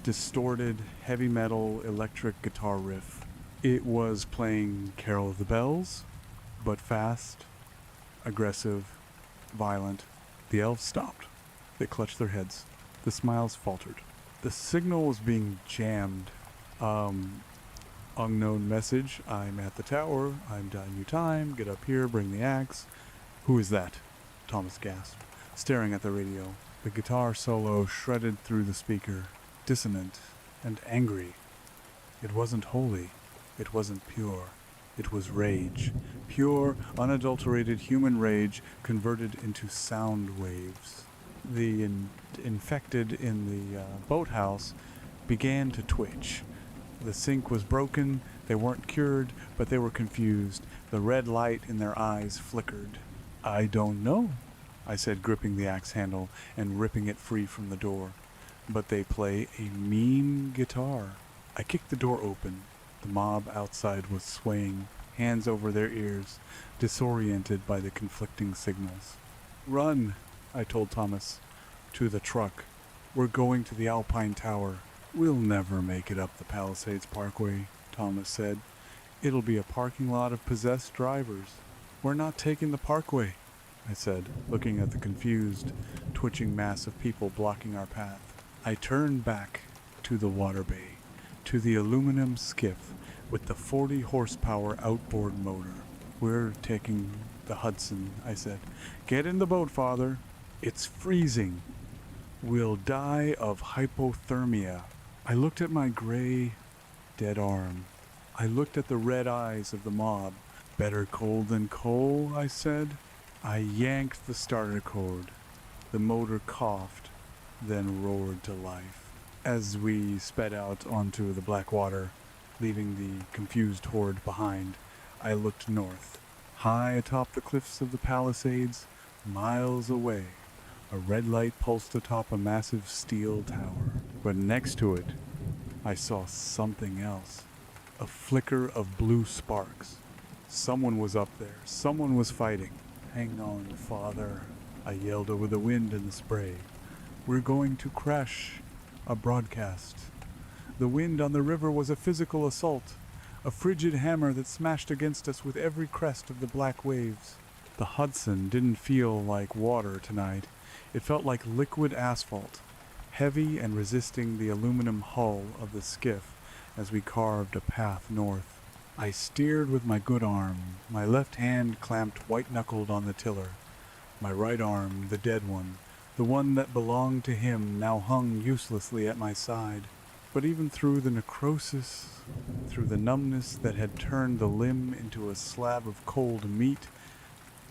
distorted, heavy metal electric guitar riff. It was playing Carol of the Bells, but fast, aggressive, violent. The elves stopped. They clutched their heads. The smiles faltered. The signal was being jammed. Unknown message. I'm at the tower. I'm dying you time. Get up here. Bring the axe. Who is that? Thomas gasped, staring at the radio. The guitar solo shredded through the speaker, dissonant and angry. It wasn't holy. It wasn't pure. It was rage. Pure, unadulterated human rage converted into sound waves. The infected in the boathouse began to twitch. The sink was broken. They weren't cured, but they were confused. The red light in their eyes flickered. "I don't know," I said, gripping the axe handle and ripping it free from the door. "But they play a mean guitar." I kicked the door open. The mob outside was swaying, hands over their ears, disoriented by the conflicting signals. "Run," I told Thomas. "To the truck. We're going to the Alpine Tower." "We'll never make it up the Palisades Parkway," Thomas said. "It'll be a parking lot of possessed drivers." "We're not taking the parkway," I said, looking at the confused, twitching mass of people blocking our path. I turned back to the water bay, to the aluminum skiff with the 40 horsepower outboard motor. "We're taking the Hudson," I said. "Get in the boat, Father. It's freezing. We'll die of hypothermia." I looked at my gray, dead arm. I looked at the red eyes of the mob. "Better cold than coal," I said. I yanked the starter cord. The motor coughed, then roared to life. As we sped out onto the black water, leaving the confused horde behind, I looked north. High atop the cliffs of the Palisades, miles away, a red light pulsed atop a massive steel tower. But next to it, I saw something else. A flicker of blue sparks. Someone was up there. Someone was fighting. "Hang on, Father," I yelled over the wind and the spray. "We're going to crash." A broadcast. The wind on the river was a physical assault, a frigid hammer that smashed against us with every crest of the black waves. The Hudson didn't feel like water tonight. It felt like liquid asphalt, heavy and resisting the aluminum hull of the skiff as we carved a path north. I steered with my good arm, my left hand clamped white-knuckled on the tiller. My right arm, the dead one, the one that belonged to him, now hung uselessly at my side. But even through the necrosis, through the numbness that had turned the limb into a slab of cold meat,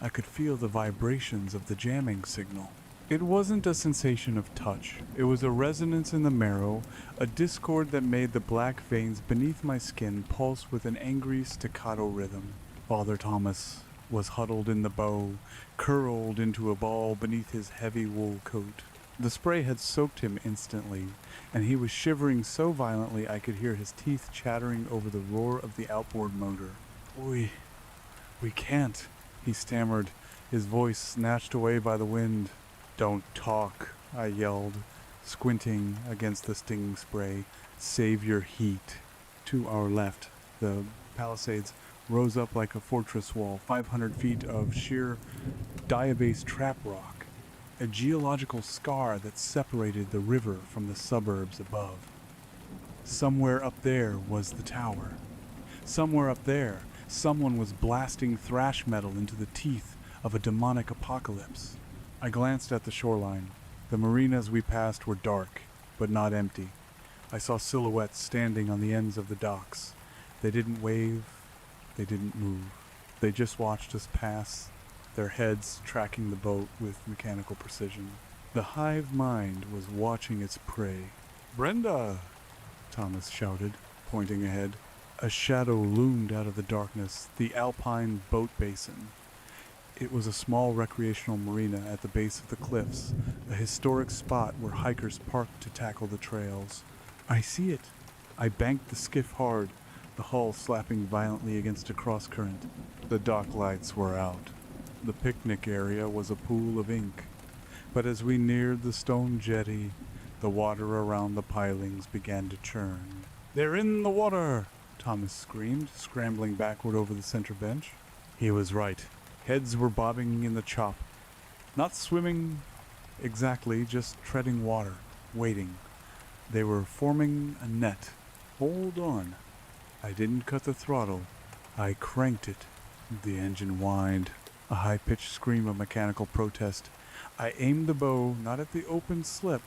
I could feel the vibrations of the jamming signal. It wasn't a sensation of touch. It was a resonance in the marrow, a discord that made the black veins beneath my skin pulse with an angry staccato rhythm. Father Thomas was huddled in the bow, curled into a ball beneath his heavy wool coat. The spray had soaked him instantly, and he was shivering so violently I could hear his teeth chattering over the roar of the outboard motor. We can't," he stammered, his voice snatched away by the wind. "Don't talk," I yelled, squinting against the stinging spray. "Save your heat." To our left, the Palisades rose up like a fortress wall, 500 feet of sheer diabase trap rock, a geological scar that separated the river from the suburbs above. Somewhere up there was the tower. Somewhere up there, someone was blasting thrash metal into the teeth of a demonic apocalypse. I glanced at the shoreline. The marinas we passed were dark, but not empty. I saw silhouettes standing on the ends of the docks. They didn't wave. They didn't move. They just watched us pass, their heads tracking the boat with mechanical precision. The hive mind was watching its prey. "Brenda!" Thomas shouted, pointing ahead. A shadow loomed out of the darkness, the Alpine Boat Basin. It was a small recreational marina at the base of the cliffs, a historic spot where hikers parked to tackle the trails. I see it. I banked the skiff hard, the hull slapping violently against a cross-current. The dock lights were out. The picnic area was a pool of ink. But as we neared the stone jetty, the water around the pilings began to churn. "They're in the water!" Thomas screamed, scrambling backward over the center bench. He was right. Heads were bobbing in the chop. Not swimming exactly, just treading water, waiting. They were forming a net. Hold on. I didn't cut the throttle. I cranked it. The engine whined, a high-pitched scream of mechanical protest. I aimed the bow not at the open slip,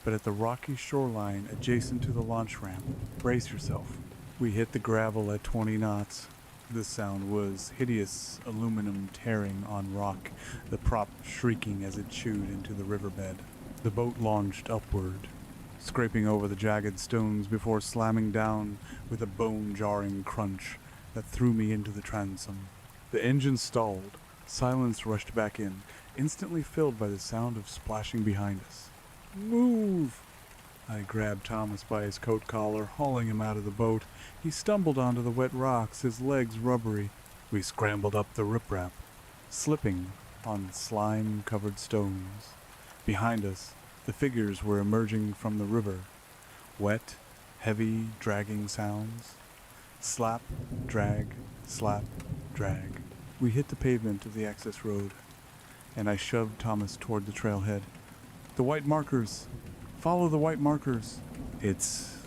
but at the rocky shoreline adjacent to the launch ramp. Brace yourself. We hit the gravel at 20 knots. The sound was hideous aluminum tearing on rock, the prop shrieking as it chewed into the riverbed. The boat launched upward, scraping over the jagged stones before slamming down with a bone-jarring crunch that threw me into the transom. The engine stalled. Silence rushed back in, instantly filled by the sound of splashing behind us. "Move!" I grabbed Thomas by his coat collar, hauling him out of the boat. He stumbled onto the wet rocks, his legs rubbery. We scrambled up the riprap, slipping on slime-covered stones. Behind us, the figures were emerging from the river. Wet, heavy, dragging sounds. Slap, drag, slap, drag. We hit the pavement of the access road, and I shoved Thomas toward the trailhead. "The white markers! Follow the white markers!" It's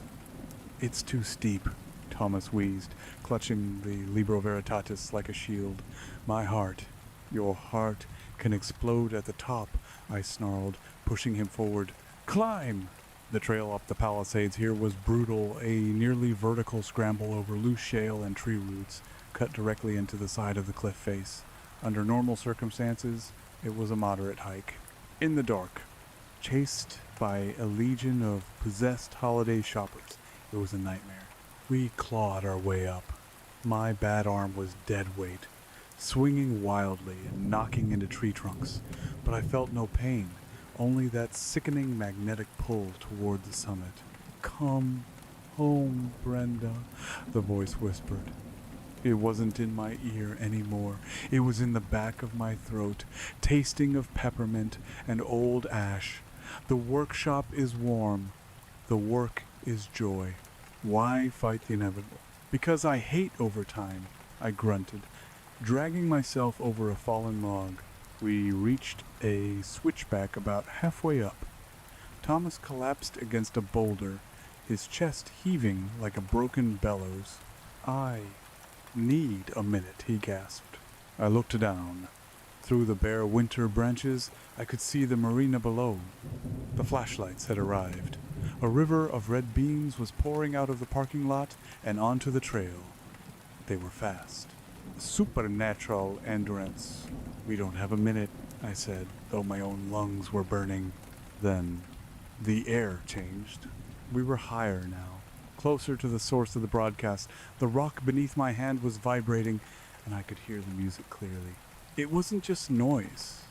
too steep," Thomas wheezed, clutching the Libro Veritatis like a shield. Your heart can explode at the top," I snarled, pushing him forward. "Climb!" The trail up the Palisades here was brutal, a nearly vertical scramble over loose shale and tree roots, cut directly into the side of the cliff face. Under normal circumstances, it was a moderate hike. In the dark, chased by a legion of possessed holiday shoppers, it was a nightmare. We clawed our way up. My bad arm was dead weight, swinging wildly and knocking into tree trunks, but I felt no pain, only that sickening magnetic pull toward the summit. "Come home, Brenda," the voice whispered. It wasn't in my ear anymore. It was in the back of my throat, tasting of peppermint and old ash. The workshop is warm. The work is joy. Why fight the inevitable? "Because I hate overtime," I grunted, dragging myself over a fallen log. We reached a switchback about halfway up. Thomas collapsed against a boulder, his chest heaving like a broken bellows. "I need a minute," he gasped. I looked down. Through the bare winter branches, I could see the marina below. The flashlights had arrived. A river of red beams was pouring out of the parking lot and onto the trail. They were fast. Supernatural endurance. "We don't have a minute," I said, though my own lungs were burning. Then the air changed. We were higher now, closer to the source of the broadcast. The rock beneath my hand was vibrating, and I could hear the music clearly. It wasn't just noise.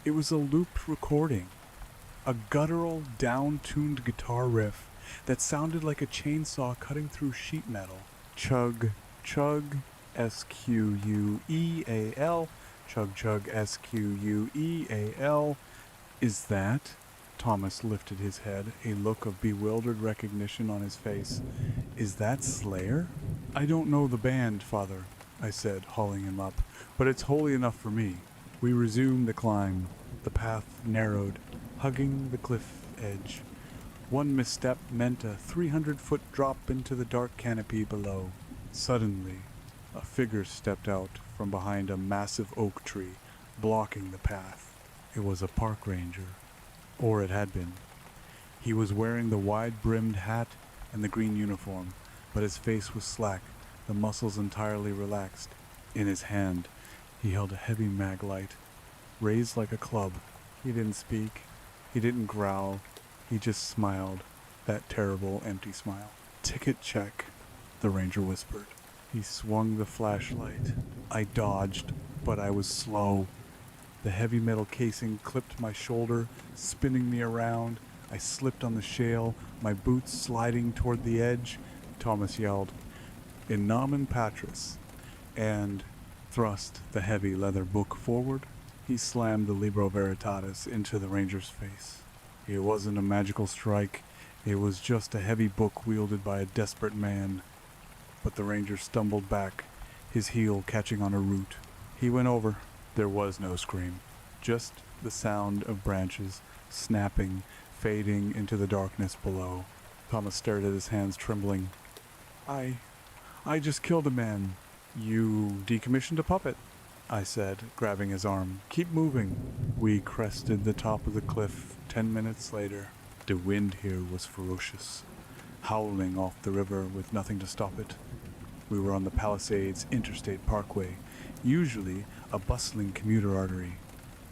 It was a looped recording. A guttural, down-tuned guitar riff that sounded like a chainsaw cutting through sheet metal. Chug, chug, S-Q-U-E-A-L, chug, chug, S-Q-U-E-A-L. "Is that?" Thomas lifted his head, a look of bewildered recognition on his face. "Is that Slayer?" "I don't know the band, Father," I said, hauling him up, "but it's holy enough for me." We resumed the climb. The path narrowed, hugging the cliff edge. One misstep meant a 300-foot drop into the dark canopy below. Suddenly, a figure stepped out from behind a massive oak tree, blocking the path. It was a park ranger. Or it had been. He was wearing the wide-brimmed hat and the green uniform, but his face was slack, the muscles entirely relaxed. In his hand, he held a heavy mag light, raised like a club. He didn't speak. He didn't growl. He just smiled, that terrible, empty smile. Ticket check, the ranger whispered. He swung the flashlight. I dodged, but I was slow. The heavy metal casing clipped my shoulder, spinning me around. I slipped on the shale, my boots sliding toward the edge. Thomas yelled, "In nomen patris," and thrust the heavy leather book forward. He slammed the Libro Veritatis into the ranger's face. It wasn't a magical strike. It was just a heavy book wielded by a desperate man. But the ranger stumbled back, his heel catching on a root. He went over. There was no scream, just the sound of branches snapping, fading into the darkness below. Thomas stared at his hands, trembling. I just killed a man." "You decommissioned a puppet," I said, grabbing his arm. "Keep moving." We crested the top of the cliff 10 minutes later. The wind here was ferocious, howling off the river with nothing to stop it. We were on the Palisades Interstate Parkway, usually a bustling commuter artery.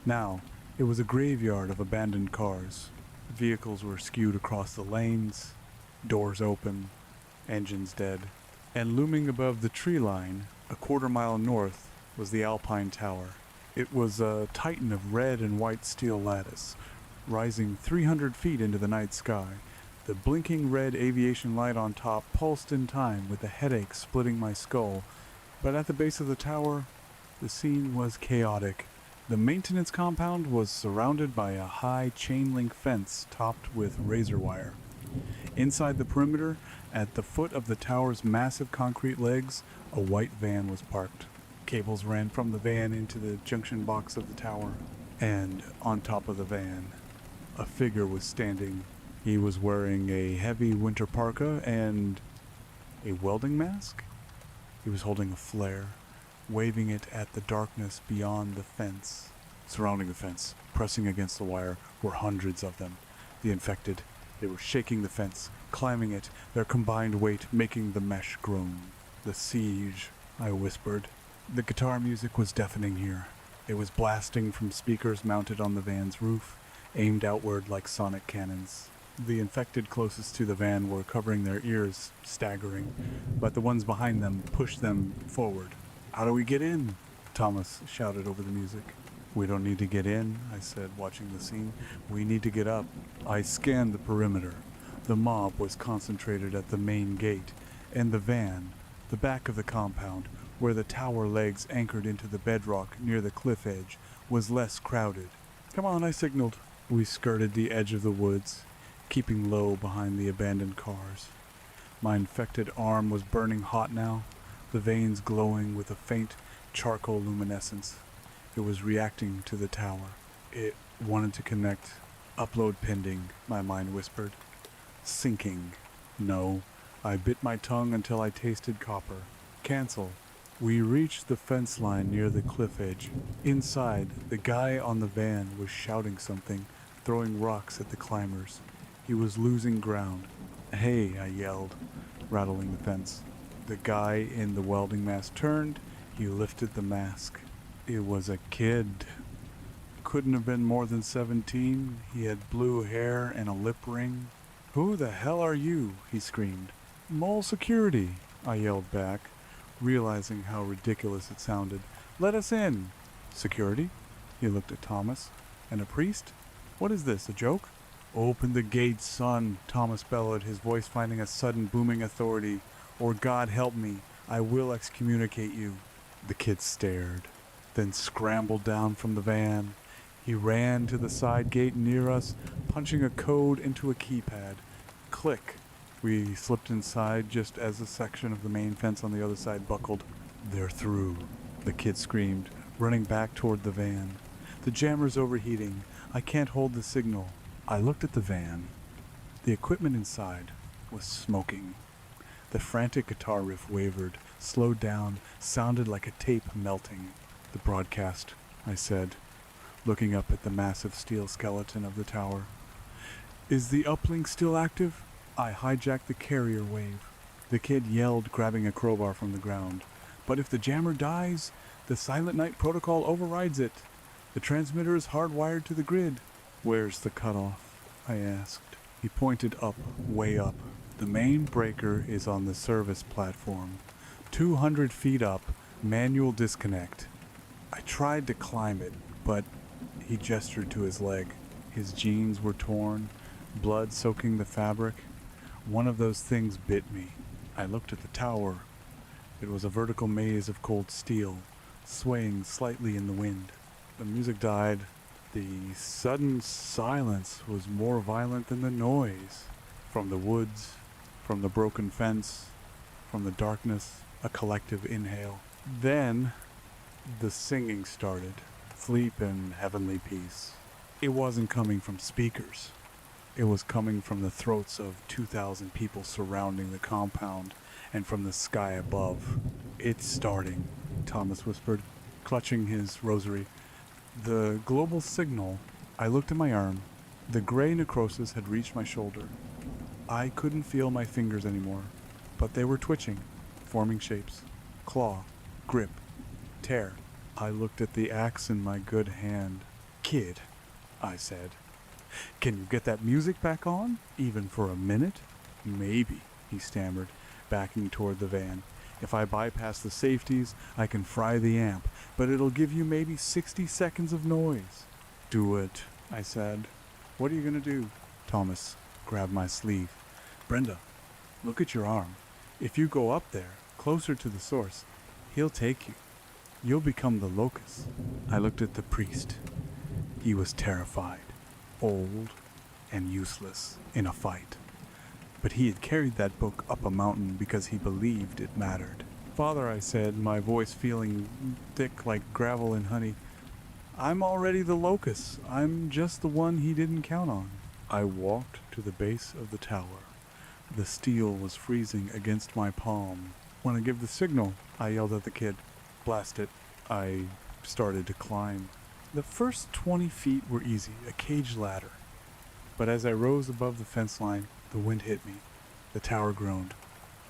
Now, it was a graveyard of abandoned cars. Vehicles were skewed across the lanes, doors open, engines dead. And looming above the tree line, a quarter-mile north, was the Alpine Tower. It was a titan of red and white steel lattice, rising 300 feet into the night sky. The blinking red aviation light on top pulsed in time with a headache splitting my skull. But at the base of the tower, the scene was chaotic. The maintenance compound was surrounded by a high chain-link fence topped with razor wire. Inside the perimeter, at the foot of the tower's massive concrete legs, a white van was parked. Cables ran from the van into the junction box of the tower, and on top of the van, a figure was standing. He was wearing a heavy winter parka and a welding mask. He was holding a flare, waving it at the darkness beyond the fence. Surrounding the fence, pressing against the wire, were hundreds of them. The infected. They were shaking the fence, climbing it, their combined weight making the mesh groan. "The siege," I whispered. The guitar music was deafening here. It was blasting from speakers mounted on the van's roof, aimed outward like sonic cannons. The infected closest to the van were covering their ears, staggering, but the ones behind them pushed them forward. "How do we get in?" Thomas shouted over the music. "We don't need to get in," I said, watching the scene. "We need to get up." I scanned the perimeter. The mob was concentrated at the main gate, and the van, the back of the compound, where the tower legs anchored into the bedrock near the cliff edge, was less crowded. "Come on," I signaled. We skirted the edge of the woods, keeping low behind the abandoned cars. My infected arm was burning hot now, the veins glowing with a faint charcoal luminescence. It was reacting to the tower. It wanted to connect. "Upload pending," my mind whispered. "Syncing." No. I bit my tongue until I tasted copper. "Cancel." We reached the fence line near the cliff edge. Inside, the guy on the van was shouting something, throwing rocks at the climbers. He was losing ground. "Hey," I yelled, rattling the fence. The guy in the welding mask turned. He lifted the mask. It was a kid. Couldn't have been more than 17. He had blue hair and a lip ring. "Who the hell are you?" he screamed. "Mole security," I yelled back, realizing how ridiculous it sounded. "Let us in." "Security?" He looked at Thomas. "And a priest? What is this, a joke?" "Open the gate, son," Thomas bellowed, his voice finding a sudden booming authority. "Or God help me, I will excommunicate you." The kid stared, then scrambled down from the van. He ran to the side gate near us, punching a code into a keypad. Click. We slipped inside just as a section of the main fence on the other side buckled. "They're through," the kid screamed, running back toward the van. "The jammer's overheating. I can't hold the signal." I looked at the van. The equipment inside was smoking. The frantic guitar riff wavered, slowed down, sounded like a tape melting. "The broadcast," I said, looking up at the massive steel skeleton of the tower. "Is the uplink still active?" I hijacked the carrier wave. The kid yelled, grabbing a crowbar from the ground. "But if the jammer dies, the Silent Night protocol overrides it. The transmitter is hardwired to the grid." "Where's the cutoff?" I asked. He pointed up, way up. The main breaker is on the service platform. 200 feet up, manual disconnect. I tried to climb it, but he gestured to his leg. His jeans were torn, blood soaking the fabric. One of those things bit me. I looked at the tower. It was a vertical maze of cold steel, swaying slightly in the wind. The music died. The sudden silence was more violent than the noise. From the woods, from the broken fence, from the darkness, a collective inhale. Then, the singing started. Sleep and heavenly peace. It wasn't coming from speakers. It was coming from the throats of 2,000 people surrounding the compound and from the sky above. It's starting, Thomas whispered, clutching his rosary. The global signal. I looked at my arm. The gray necrosis had reached my shoulder. I couldn't feel my fingers anymore, but they were twitching, forming shapes. Claw, grip, tear. I looked at the axe in my good hand. Kid, I said, can you get that music back on, even for a minute? Maybe, he stammered, backing toward the van. If I bypass the safeties, I can fry the amp, but it'll give you maybe 60 seconds of noise. Do it, I said. What are you gonna do? Thomas grabbed my sleeve. Brenda, look at your arm. If you go up there, closer to the source, he'll take you. You'll become the locust. I looked at the priest. He was terrified, old, and useless in a fight. But he had carried that book up a mountain because he believed it mattered. Father, I said, my voice feeling thick like gravel and honey, I'm already the locust. I'm just the one he didn't count on. I walked to the base of the tower. The steel was freezing against my palm. Want to give the signal? I yelled at the kid. Blast it. I started to climb. The first 20 feet were easy, a cage ladder. But as I rose above the fence line, the wind hit me. The tower groaned.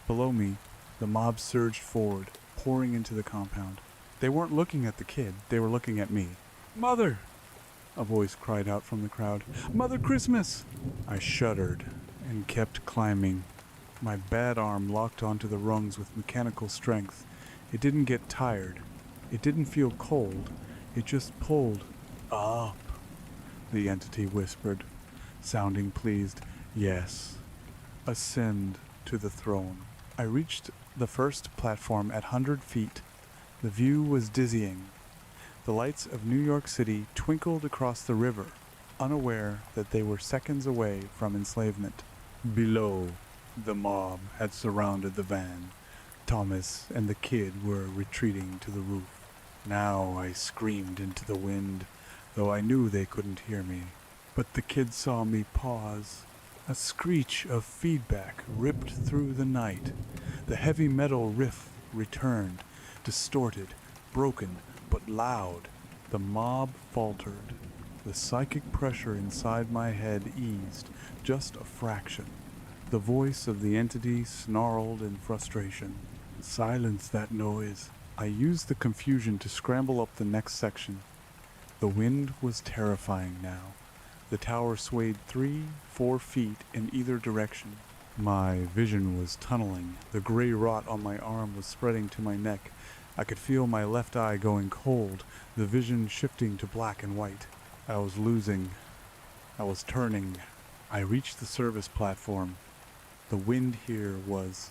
Below me, the mob surged forward, pouring into the compound. They weren't looking at the kid, they were looking at me. Mother! A voice cried out from the crowd. Mother Christmas! I shuddered and kept climbing. My bad arm locked onto the rungs with mechanical strength. It didn't get tired. It didn't feel cold. It just pulled. Up, the entity whispered, sounding pleased. Yes. Ascend to the throne. I reached the first platform at 100 feet. The view was dizzying. The lights of New York City twinkled across the river, unaware that they were seconds away from enslavement. Below, the mob had surrounded the van. Thomas and the kid were retreating to the roof. Now I screamed into the wind, though I knew they couldn't hear me. But the kid saw me pause. A screech of feedback ripped through the night. The heavy metal riff returned, distorted, broken, but loud. The mob faltered. The psychic pressure inside my head eased, just a fraction. The voice of the entity snarled in frustration. Silence that noise. I used the confusion to scramble up the next section. The wind was terrifying now. The tower swayed 3-4 feet in either direction. My vision was tunneling. The gray rot on my arm was spreading to my neck. I could feel my left eye going cold, the vision shifting to black and white. I was losing. I was turning. I reached the service platform. The wind here was